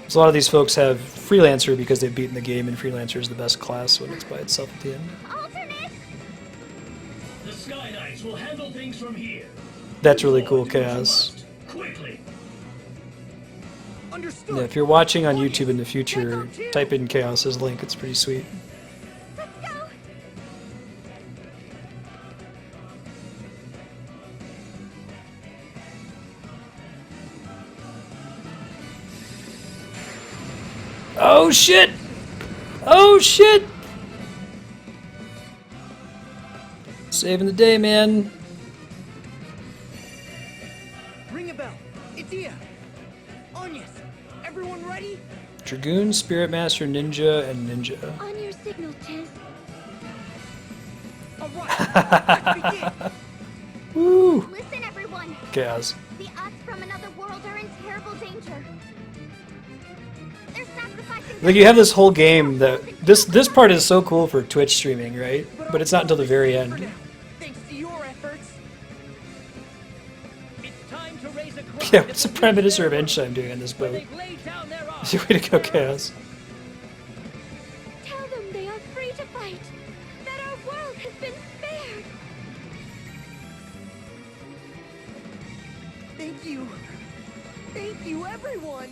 So a lot of these folks have Freelancer because they've beaten the game, and Freelancer is the best class when it's by itself at the end. The Sky Knights will handle things from here. That's really cool, Chaos. Quickly. Yeah, if you're watching on YouTube in the future, type in Chaos's link. It's pretty sweet. Oh shit! Oh shit! Saving the day, man. Ring a bell. Idia. Onyas. Everyone ready? Dragoon, Spirit Master, Ninja, and Ninja. On your signal, Tiz. All right. Let's begin. Woo! Listen, everyone. Chaos. The us from another world are in terrible danger. They're sacrificing. Like, you have this whole game that this part is so cool for Twitch streaming, right? But it's not until the very end. Thanks to your efforts. It's time to raise a cry. Yeah, what's the Prime Minister of Ensheim doing on this boat? Way to go, Chaos. Tell them they are free to fight. That our world has been spared. Thank you. Thank you, everyone.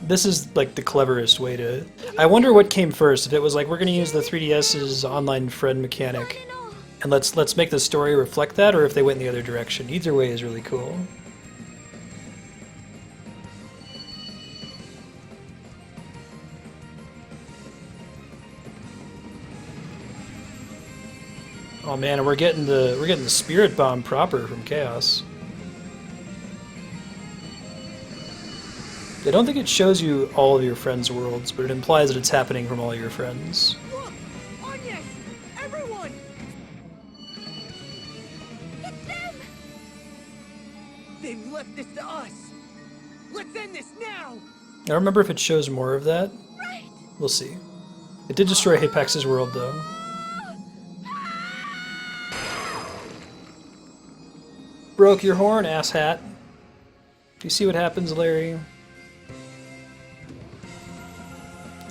This is like the cleverest way to... I wonder what came first. If it was like, we're going to use the 3DS's online friend mechanic, and let's make the story reflect that, or if they went in the other direction. Either way is really cool. Oh man, and we're getting the Spirit Bomb proper from Chaos. I don't think it shows you all of your friends' worlds, but it implies that it's happening from all your friends. Look! Onyas! Everyone! It's them! They've left this to us. Let's end this now! I don't remember if it shows more of that. We'll see. It did destroy Apex's world, though. Broke your horn, asshat. Do you see what happens, Larry?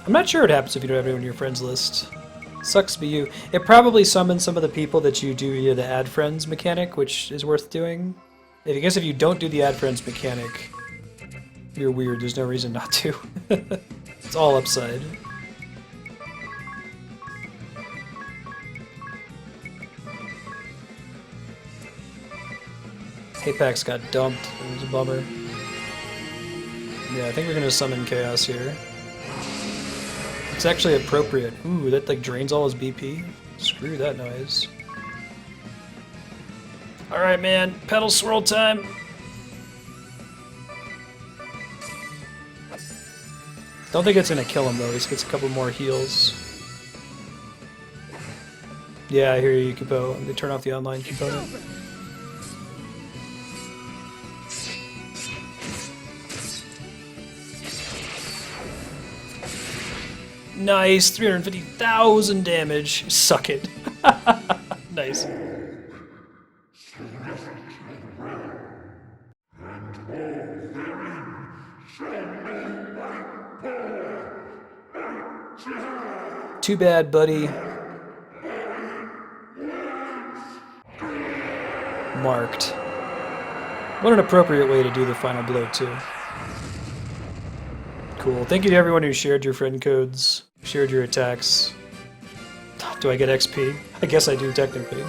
I'm not sure what happens if you don't have anyone on your friends list. Sucks to be you. It probably summons some of the people that you do via the add friends mechanic, which is worth doing. I guess if you don't do the add friends mechanic, you're weird. There's no reason not to. It's all upside. Apex got dumped. It was a bummer. Yeah, I think we're gonna summon Chaos here. It's actually appropriate. Ooh, that like drains all his BP. Screw that noise. Alright, man. Pedal swirl time. Don't think it's gonna kill him though. He gets a couple more heals. Yeah, I hear you, Kupo. I'm gonna turn off the online component. Nice, 350,000 damage. Suck it. Nice. Too bad, buddy. Marked. What an appropriate way to do the final blow, too. Cool. Thank you to everyone who shared your friend codes, shared your attacks. Do I get XP? I guess I do, technically.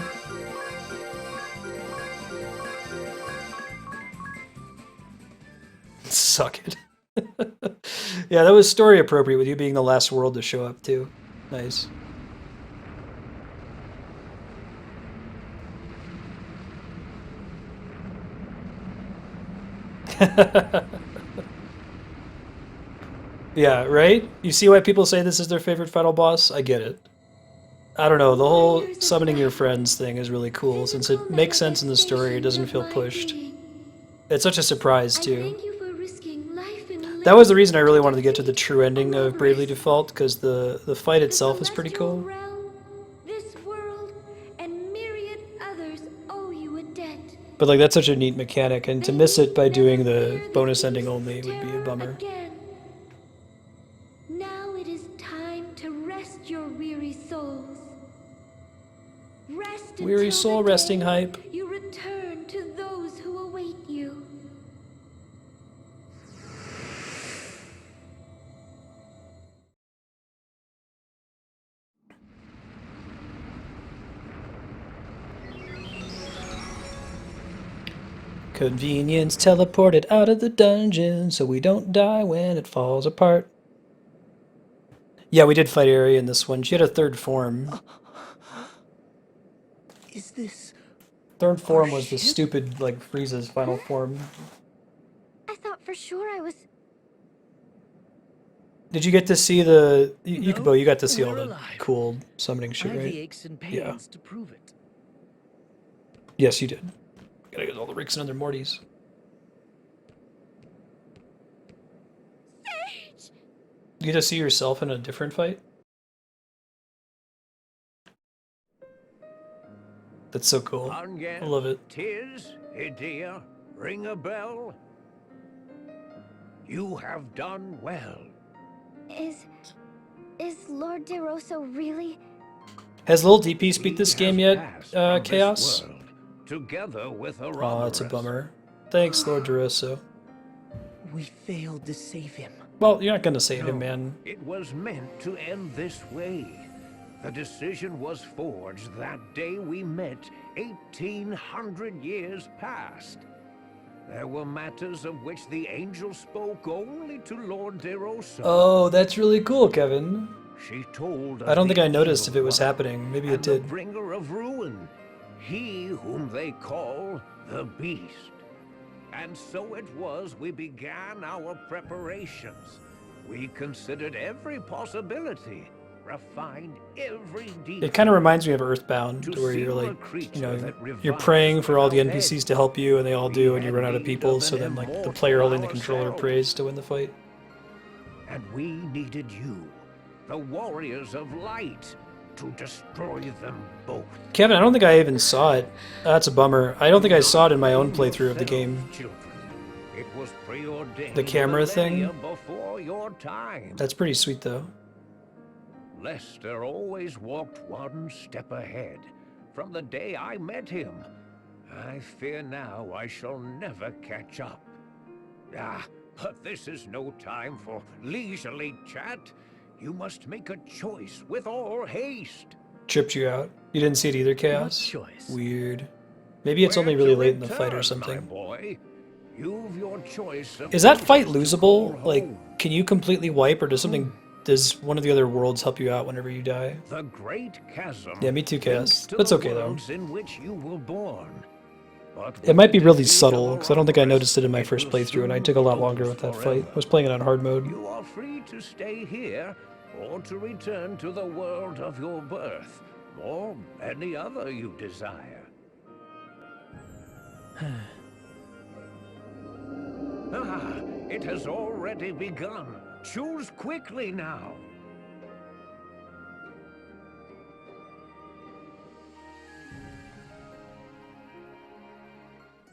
Suck it. Yeah, that was story appropriate with you being the last world to show up, too. Nice. Yeah, right? You see why people say this is their favorite final boss? I get it. I don't know, the whole summoning your friends thing is really cool, since it makes sense in the story, it doesn't feel pushed. It's such a surprise, too. That was the reason I really wanted to get to the true ending of Bravely Default, because the fight itself is pretty cool. This world and myriad others owe you a debt. But like, that's such a neat mechanic, and to miss it by doing the bonus ending only would be a bummer. Now it is time to rest your weary souls. Rest Weary soul resting hype. You return to those who await you. Convenience teleported out of the dungeon so we don't die when it falls apart. Yeah, we did fight Ari in this one. She had a third form. Is this... Third form was the stupid, like, Frieza's final form. I thought for sure I was... Did you get to see the... You got to see all the cool summoning shit, I have right? the aches and pains Yeah. to prove it. Yes, you did. Gotta get all the Ricks and other Mortys. You get to see yourself in a different fight? That's so cool. I love it. Tis, Edea, ring a bell. You have done well. Is Lord DeRosso really? Has Lil DP beat this game yet, Chaos? Together with a Oh, that's a bummer. Thanks, Lord DeRosso. We failed to save him. Well, you're not gonna save him, man. It was meant to end this way. The decision was forged that day we met 1800 years past. There were matters of which the angel spoke only to Lord DeRosso. Oh, that's really cool, Kevin. She told I don't think I noticed if it was happening. Maybe it did. The bringer of ruin, he whom they call the Beast. And so it was we began our preparations. We considered every possibility, refined every detail. It kind of reminds me of Earthbound, where you're like, you know, you're praying for all the NPCs to help you, and they all do, and you run out of people, so then like the player holding the controller prays to win the fight. And we needed you, the warriors of light, to destroy them both. Kevin, I don't think I even saw it. That's a bummer. I don't think I saw it in my own playthrough of the game. It was preordained The camera thing? before your time. That's pretty sweet, though. Lester always walked one step ahead. From the day I met him, I fear now I shall never catch up. Ah, but this is no time for leisurely chat. You must make a choice with all haste. Tripped you out. You didn't see it either, Chaos? What choice? Weird. Maybe it's only really late in the fight or something. Boy, you've your choice of Is that fight losable? Like, can you completely wipe, or does one of the other worlds help you out whenever you die? the great chasm. Yeah, me too, Chaos. to That's the okay, though. worlds in which you were born. But It might be really subtle, because I don't think I noticed it in my first playthrough, and I took a lot longer with that fight. I was playing it on hard mode. you are free to stay here or to return to the world of your birth, or any other you desire. Ah, it has already begun. Choose quickly now.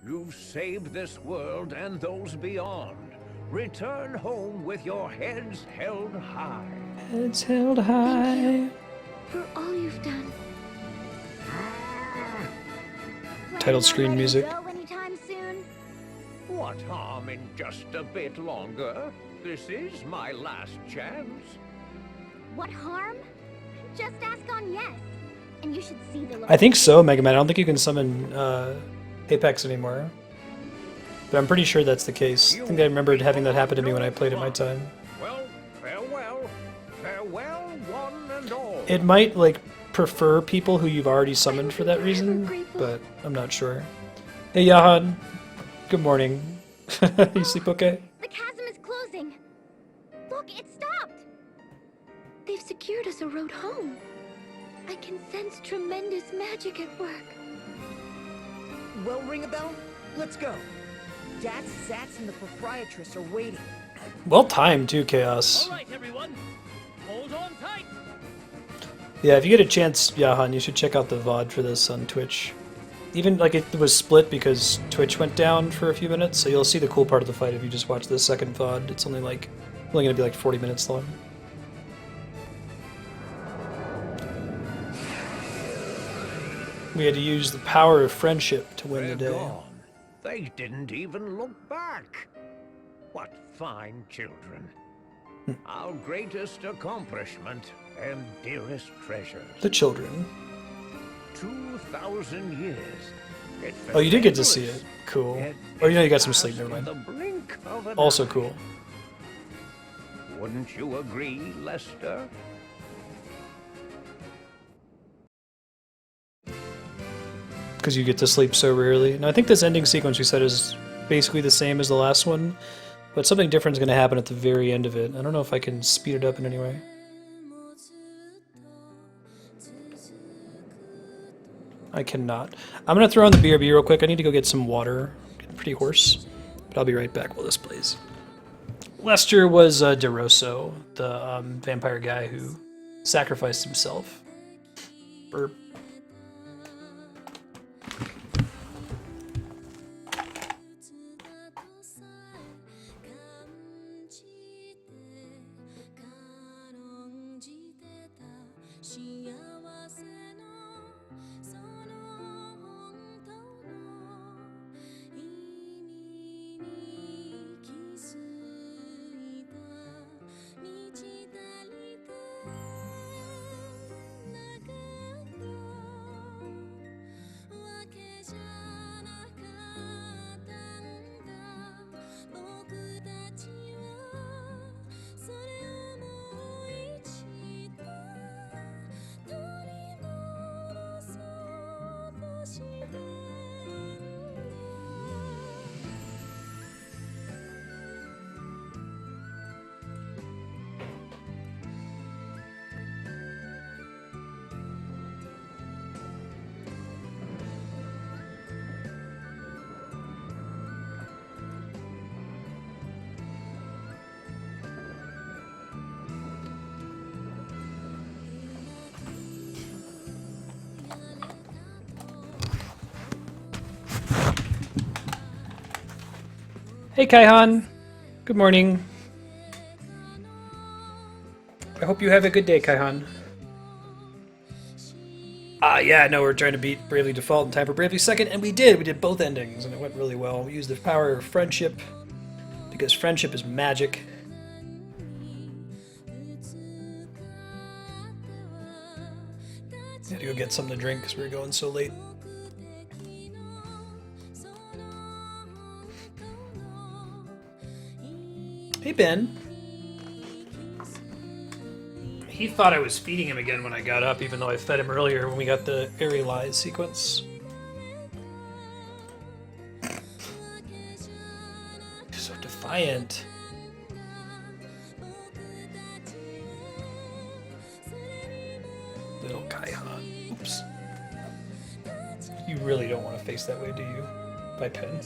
You've saved this world and those beyond. Return home with your heads held high. Heads held high. For all you've done. Title screen music. Go anytime soon? What harm in just a bit longer. This is my last chance. What harm? Just ask on Yes. And you should see the I think so, Mega Man. I don't think you can summon Apex anymore. But I'm pretty sure that's the case. I think I remembered having that happen to me when I played it my time. Well, farewell. Farewell, one and all. It might, like, prefer people who you've already summoned for that reason, but I'm not sure. Hey, Yahan. Good morning. You sleep okay? The chasm is closing. Look, it stopped. They've secured us a road home. I can sense tremendous magic at work. Well, ring a bell? Let's go. Dats, Zats, and the proprietress are waiting. Well timed, too, Chaos. All right, everyone. Hold on tight. Yeah, if you get a chance, Yahan, you should check out the VOD for this on Twitch. Even, like, it was split because Twitch went down for a few minutes, so you'll see the cool part of the fight if you just watch the second VOD. It's only gonna be like 40 minutes long. We had to use the power of friendship to win the They're day. gone. They didn't even look back. What fine children. Our greatest accomplishment and dearest treasures. The children. 2,000 years. It Oh, you did get to felt see endless, it. Cool. yet Oh, you know you got some passed sleep, never in mind. the blink of an Also eye. cool. Wouldn't you agree, Lester? Because you get to sleep so rarely. And I think this ending sequence we said is basically the same as the last one, but something different is going to happen at the very end of it. I don't know if I can speed it up in any way. I cannot. I'm going to throw on the BRB real quick. I need to go get some water. I'm getting pretty hoarse. But I'll be right back while this plays. Lester was DeRosso, the vampire guy who sacrificed himself. Burp. Hey Kaihan, good morning. I hope you have a good day, Kaihan. Yeah, no, we're trying to beat Bravely Default in time for Bravely Second, and we did. We did both endings, and it went really well. We used the power of friendship, because friendship is magic. I had to go get something to drink because we were going so late. Hey, Ben. He thought I was feeding him again when I got up, even though I fed him earlier when we got the Airy Lies sequence. You're so defiant. Little Kaihan. Oops. You really don't want to face that way, do you? By pen.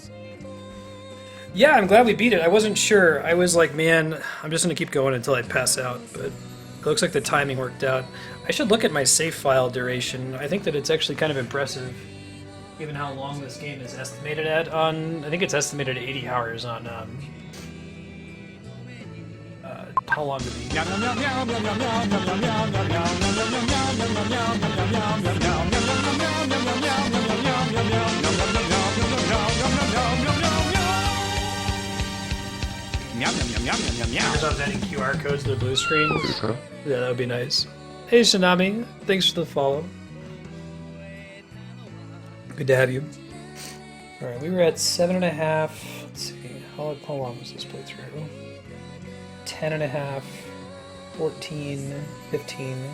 Yeah, I'm glad we beat it. I wasn't sure. I was like, man, I'm just going to keep going until I pass out, but it looks like the timing worked out. I should look at my save file duration. I think that it's actually kind of impressive, given how long this game is estimated at on... I think it's estimated at 80 hours on... how long did we... Microsoft adding QR codes to the blue screens. Yeah, that would be nice. Hey, Shinami. Thanks for the follow. Good to have you. Alright, we were at 7.5. Let's see. How long was this playthrough? 10.5. 14. 15.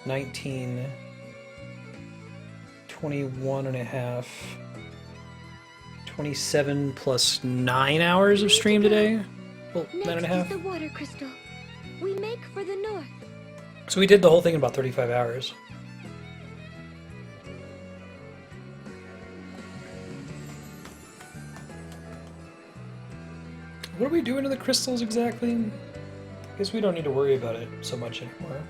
19. 21.5. 27 plus 9 hours of stream today? Well, 9.5. Next is the water crystal. We make for the north. So we did the whole thing in about 35 hours. What are we doing to the crystals exactly? I guess we don't need to worry about it so much anymore.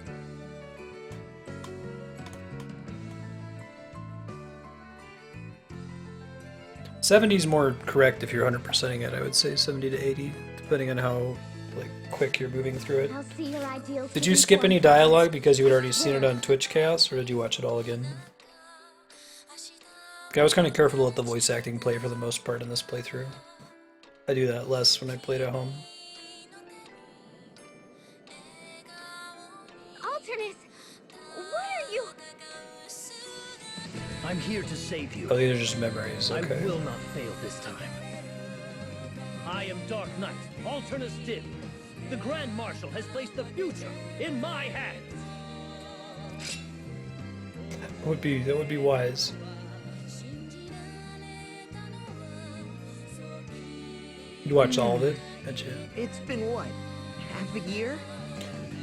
'70 is more correct if you're 100%ing it. I would say 70 to 80, depending on how quick you're moving through it. I'll see your ideal Did you skip any dialogue because you had already seen it on Twitch Chaos, or did you watch it all again? I was kind of careful to let the voice acting play for the most part in this playthrough. I do that less when I played at home. Alternus, what are you? I'm here to save you. Oh, these are just memories, okay. I will not fail this time. I am Dark Knight, Alternus Dim. The Grand Marshal has placed the future in my hands. That would be wise. You watch all of it, didn't you? It's been what? Half a year?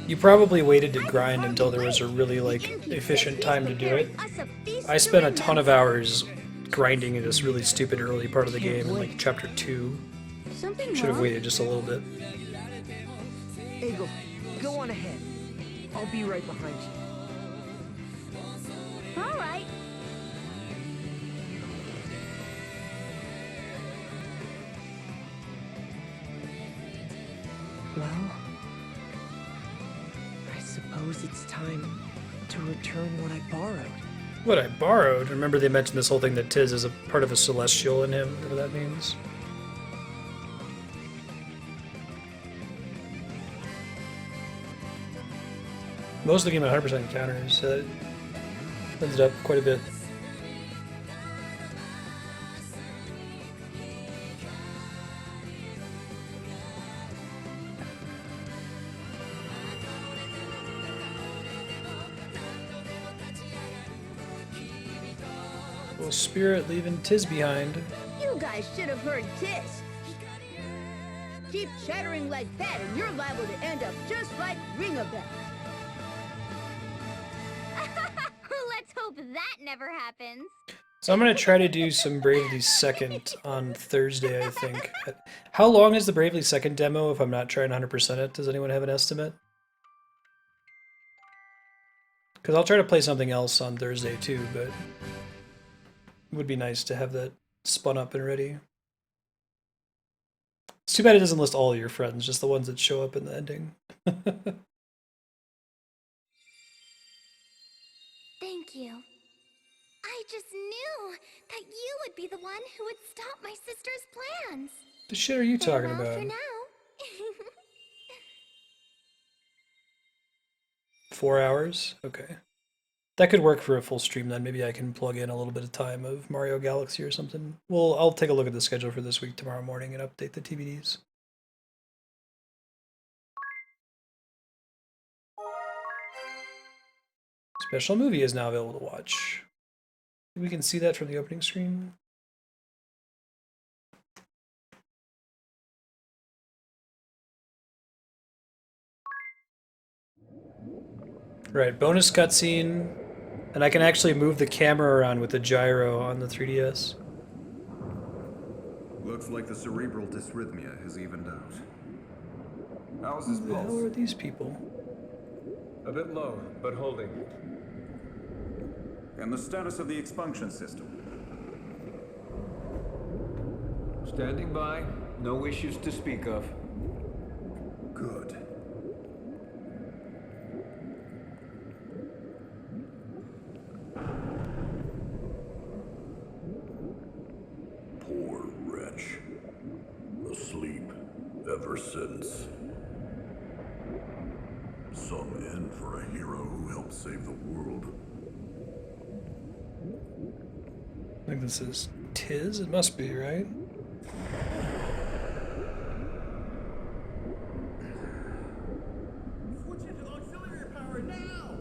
You probably waited to grind until there was a really efficient time to do it. I spent a ton of hours grinding in this really stupid early part of the game in chapter 2. Should have waited just a little bit. Egil, go on ahead. I'll be right behind you. All right. Well, I suppose it's time to return what I borrowed. What I borrowed? Remember they mentioned this whole thing that Tiz is a part of a celestial in him, whatever that means. Most of the game at 100% encounters, so it ends it up quite a bit. Little spirit leaving Tiz behind. You guys should have heard Tiz. Keep chattering like that and you're liable to end up just like Ringabel. Let's hope that never happens. So I'm going to try to do some Bravely Second on Thursday, I think. How long is the Bravely Second demo if I'm not trying 100% it? Does anyone have an estimate? Because I'll try to play something else on Thursday too, but it would be nice to have that spun up and ready. It's too bad it doesn't list all your friends, just the ones that show up in the ending. Thank you. I just knew that you would be the one who would stop my sister's plans. The shit are you talking Farewell about? for now. 4 hours? Okay. That could work for a full stream then. Maybe I can plug in a little bit of time of Mario Galaxy or something. Well, I'll take a look at the schedule for this week tomorrow morning and update the TBDs. Special movie is now available to watch. We can see that from the opening screen. Right, bonus cutscene. And I can actually move the camera around with the gyro on the 3DS. Looks like the cerebral dysrhythmia has evened out. How's Who his the hell pulse? are these people? A bit low, but holding. And the status of the expunction system? Standing by. No issues to speak of. Good. Poor wretch. Asleep, ever since. Some end for a hero who helped save the world. I think this is Tiz. It must be, right? Switch into auxiliary power now!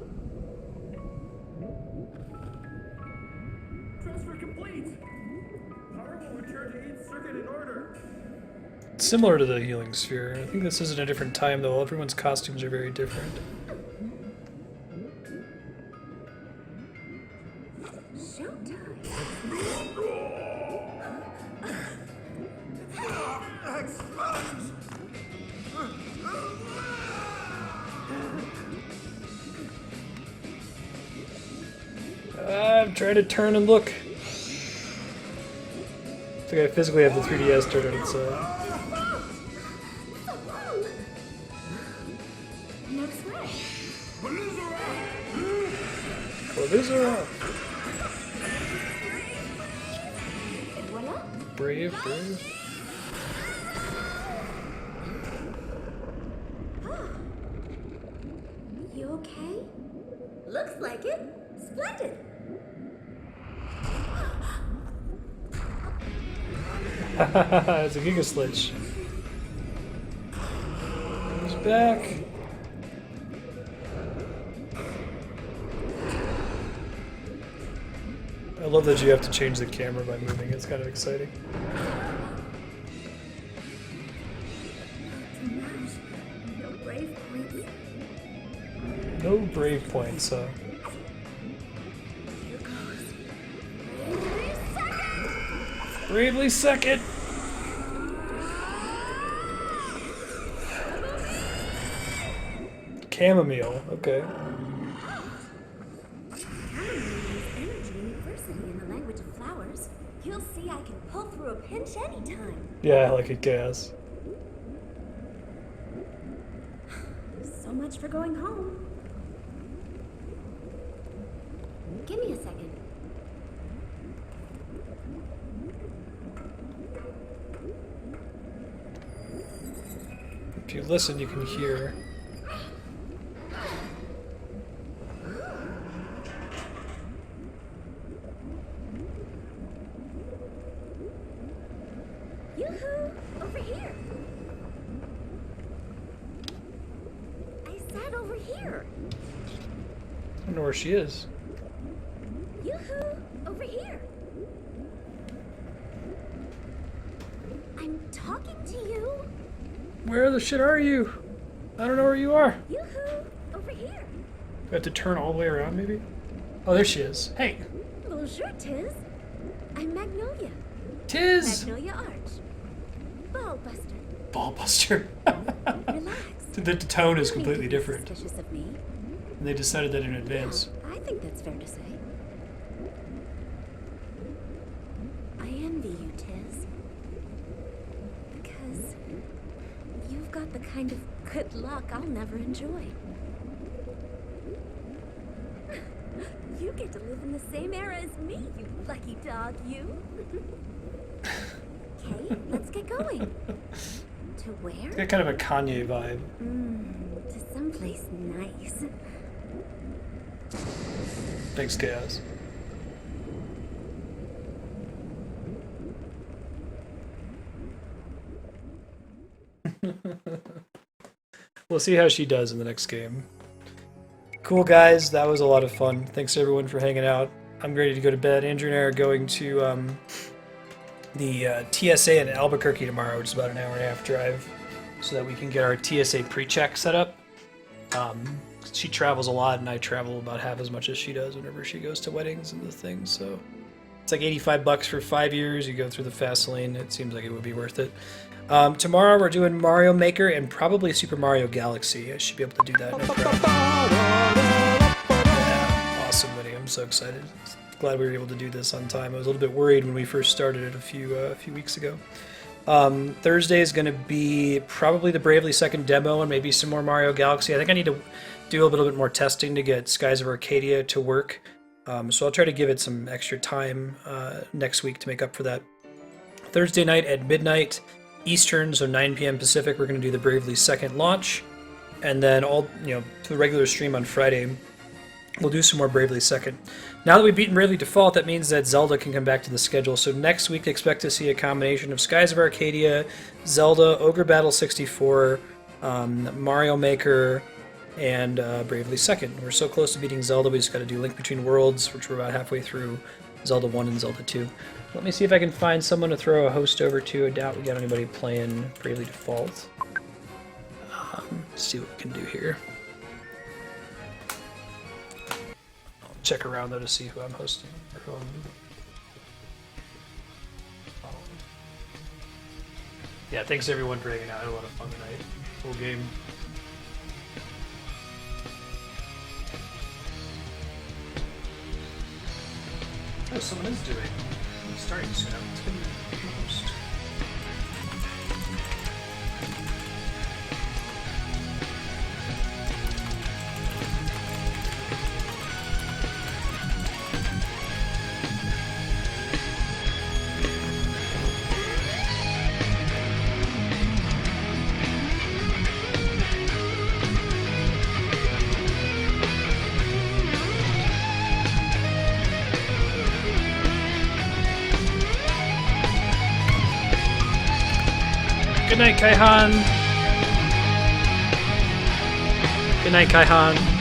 Transfer complete! Power will return to each circuit in order. Similar to the healing sphere. I think this is in a different time, though. Everyone's costumes are very different. I'm trying to turn and look. I think I physically have the 3DS turned on its side. Next way. Belizera! Et voila. Brave, brave. You okay? Looks like it. Splendid. It's a Giga Slitch. He's back. I love that you have to change the camera by moving. It's kind of exciting. No brave points. No brave points, Bravely second! Chamomile, okay. Energy University in the language of flowers. You'll see I can pull through a pinch anytime. Yeah, I like it, gas. So much for going home. Give me a second. If you listen, you can hear. Yoo-hoo! Over here! I said over here! I don't know where she is. Yoo-hoo! Over here! I'm talking to you! Where the shit are you? I don't know where you are. Yoo-hoo! Over here! I have to turn all the way around, maybe? Oh, there she is. Hey! Bonjour, Tiz. I'm Magnolia. Tiz! Magnolia Arch. Ballbuster. Ballbuster. Relax. The tone is completely different. Suspicious of me. And they decided that in advance. I think that's fair to say. I envy you, Tiz. Because you've got the kind of good luck I'll never enjoy. You get to live in the same era as me, you lucky dog, you. Okay, let's get going. To where? It's got kind of a Kanye vibe. To someplace nice. Thanks, Chaos. We'll see how she does in the next game. Cool, guys. That was a lot of fun. Thanks, everyone, for hanging out. I'm ready to go to bed. Andrew and I are going to the TSA in Albuquerque tomorrow, which is about an hour and a half drive, so that we can get our TSA pre-check set up. She travels a lot, and I travel about half as much as she does whenever she goes to weddings and the things, so it's like $85 for 5 years. You go through the fast lane. It seems like it would be worth it. Tomorrow we're doing Mario Maker and probably Super Mario Galaxy. I should be able to do that. No problem. Yeah, awesome, Winnie. I'm so excited. Glad we were able to do this on time. I was a little bit worried when we first started it a few weeks ago. Thursday is going to be probably the Bravely Second demo and maybe some more Mario Galaxy. I think I need to do a little bit more testing to get Skies of Arcadia to work. So I'll try to give it some extra time next week to make up for that. Thursday night at midnight, Eastern, so 9 p.m. Pacific, we're going to do the Bravely Second launch. And then all, to the regular stream on Friday, we'll do some more Bravely Second. Now that we've beaten Bravely Default, that means that Zelda can come back to the schedule. So next week, expect to see a combination of Skies of Arcadia, Zelda, Ogre Battle 64, Mario Maker, and Bravely Second. We're so close to beating Zelda, we just got to do Link Between Worlds, which we're about halfway through, Zelda 1 and Zelda 2. Let me see if I can find someone to throw a host over to. I doubt we got anybody playing Bravely Default. Let's see what we can do here. I'll check around though to see who I'm hosting. Or who I'm following. Yeah, thanks everyone for hanging out. I had a lot of fun tonight. Full game. Oh, someone is doing. It's starting soon. It's gonna be host. Good night, Kaihan. Good night, Kaihan.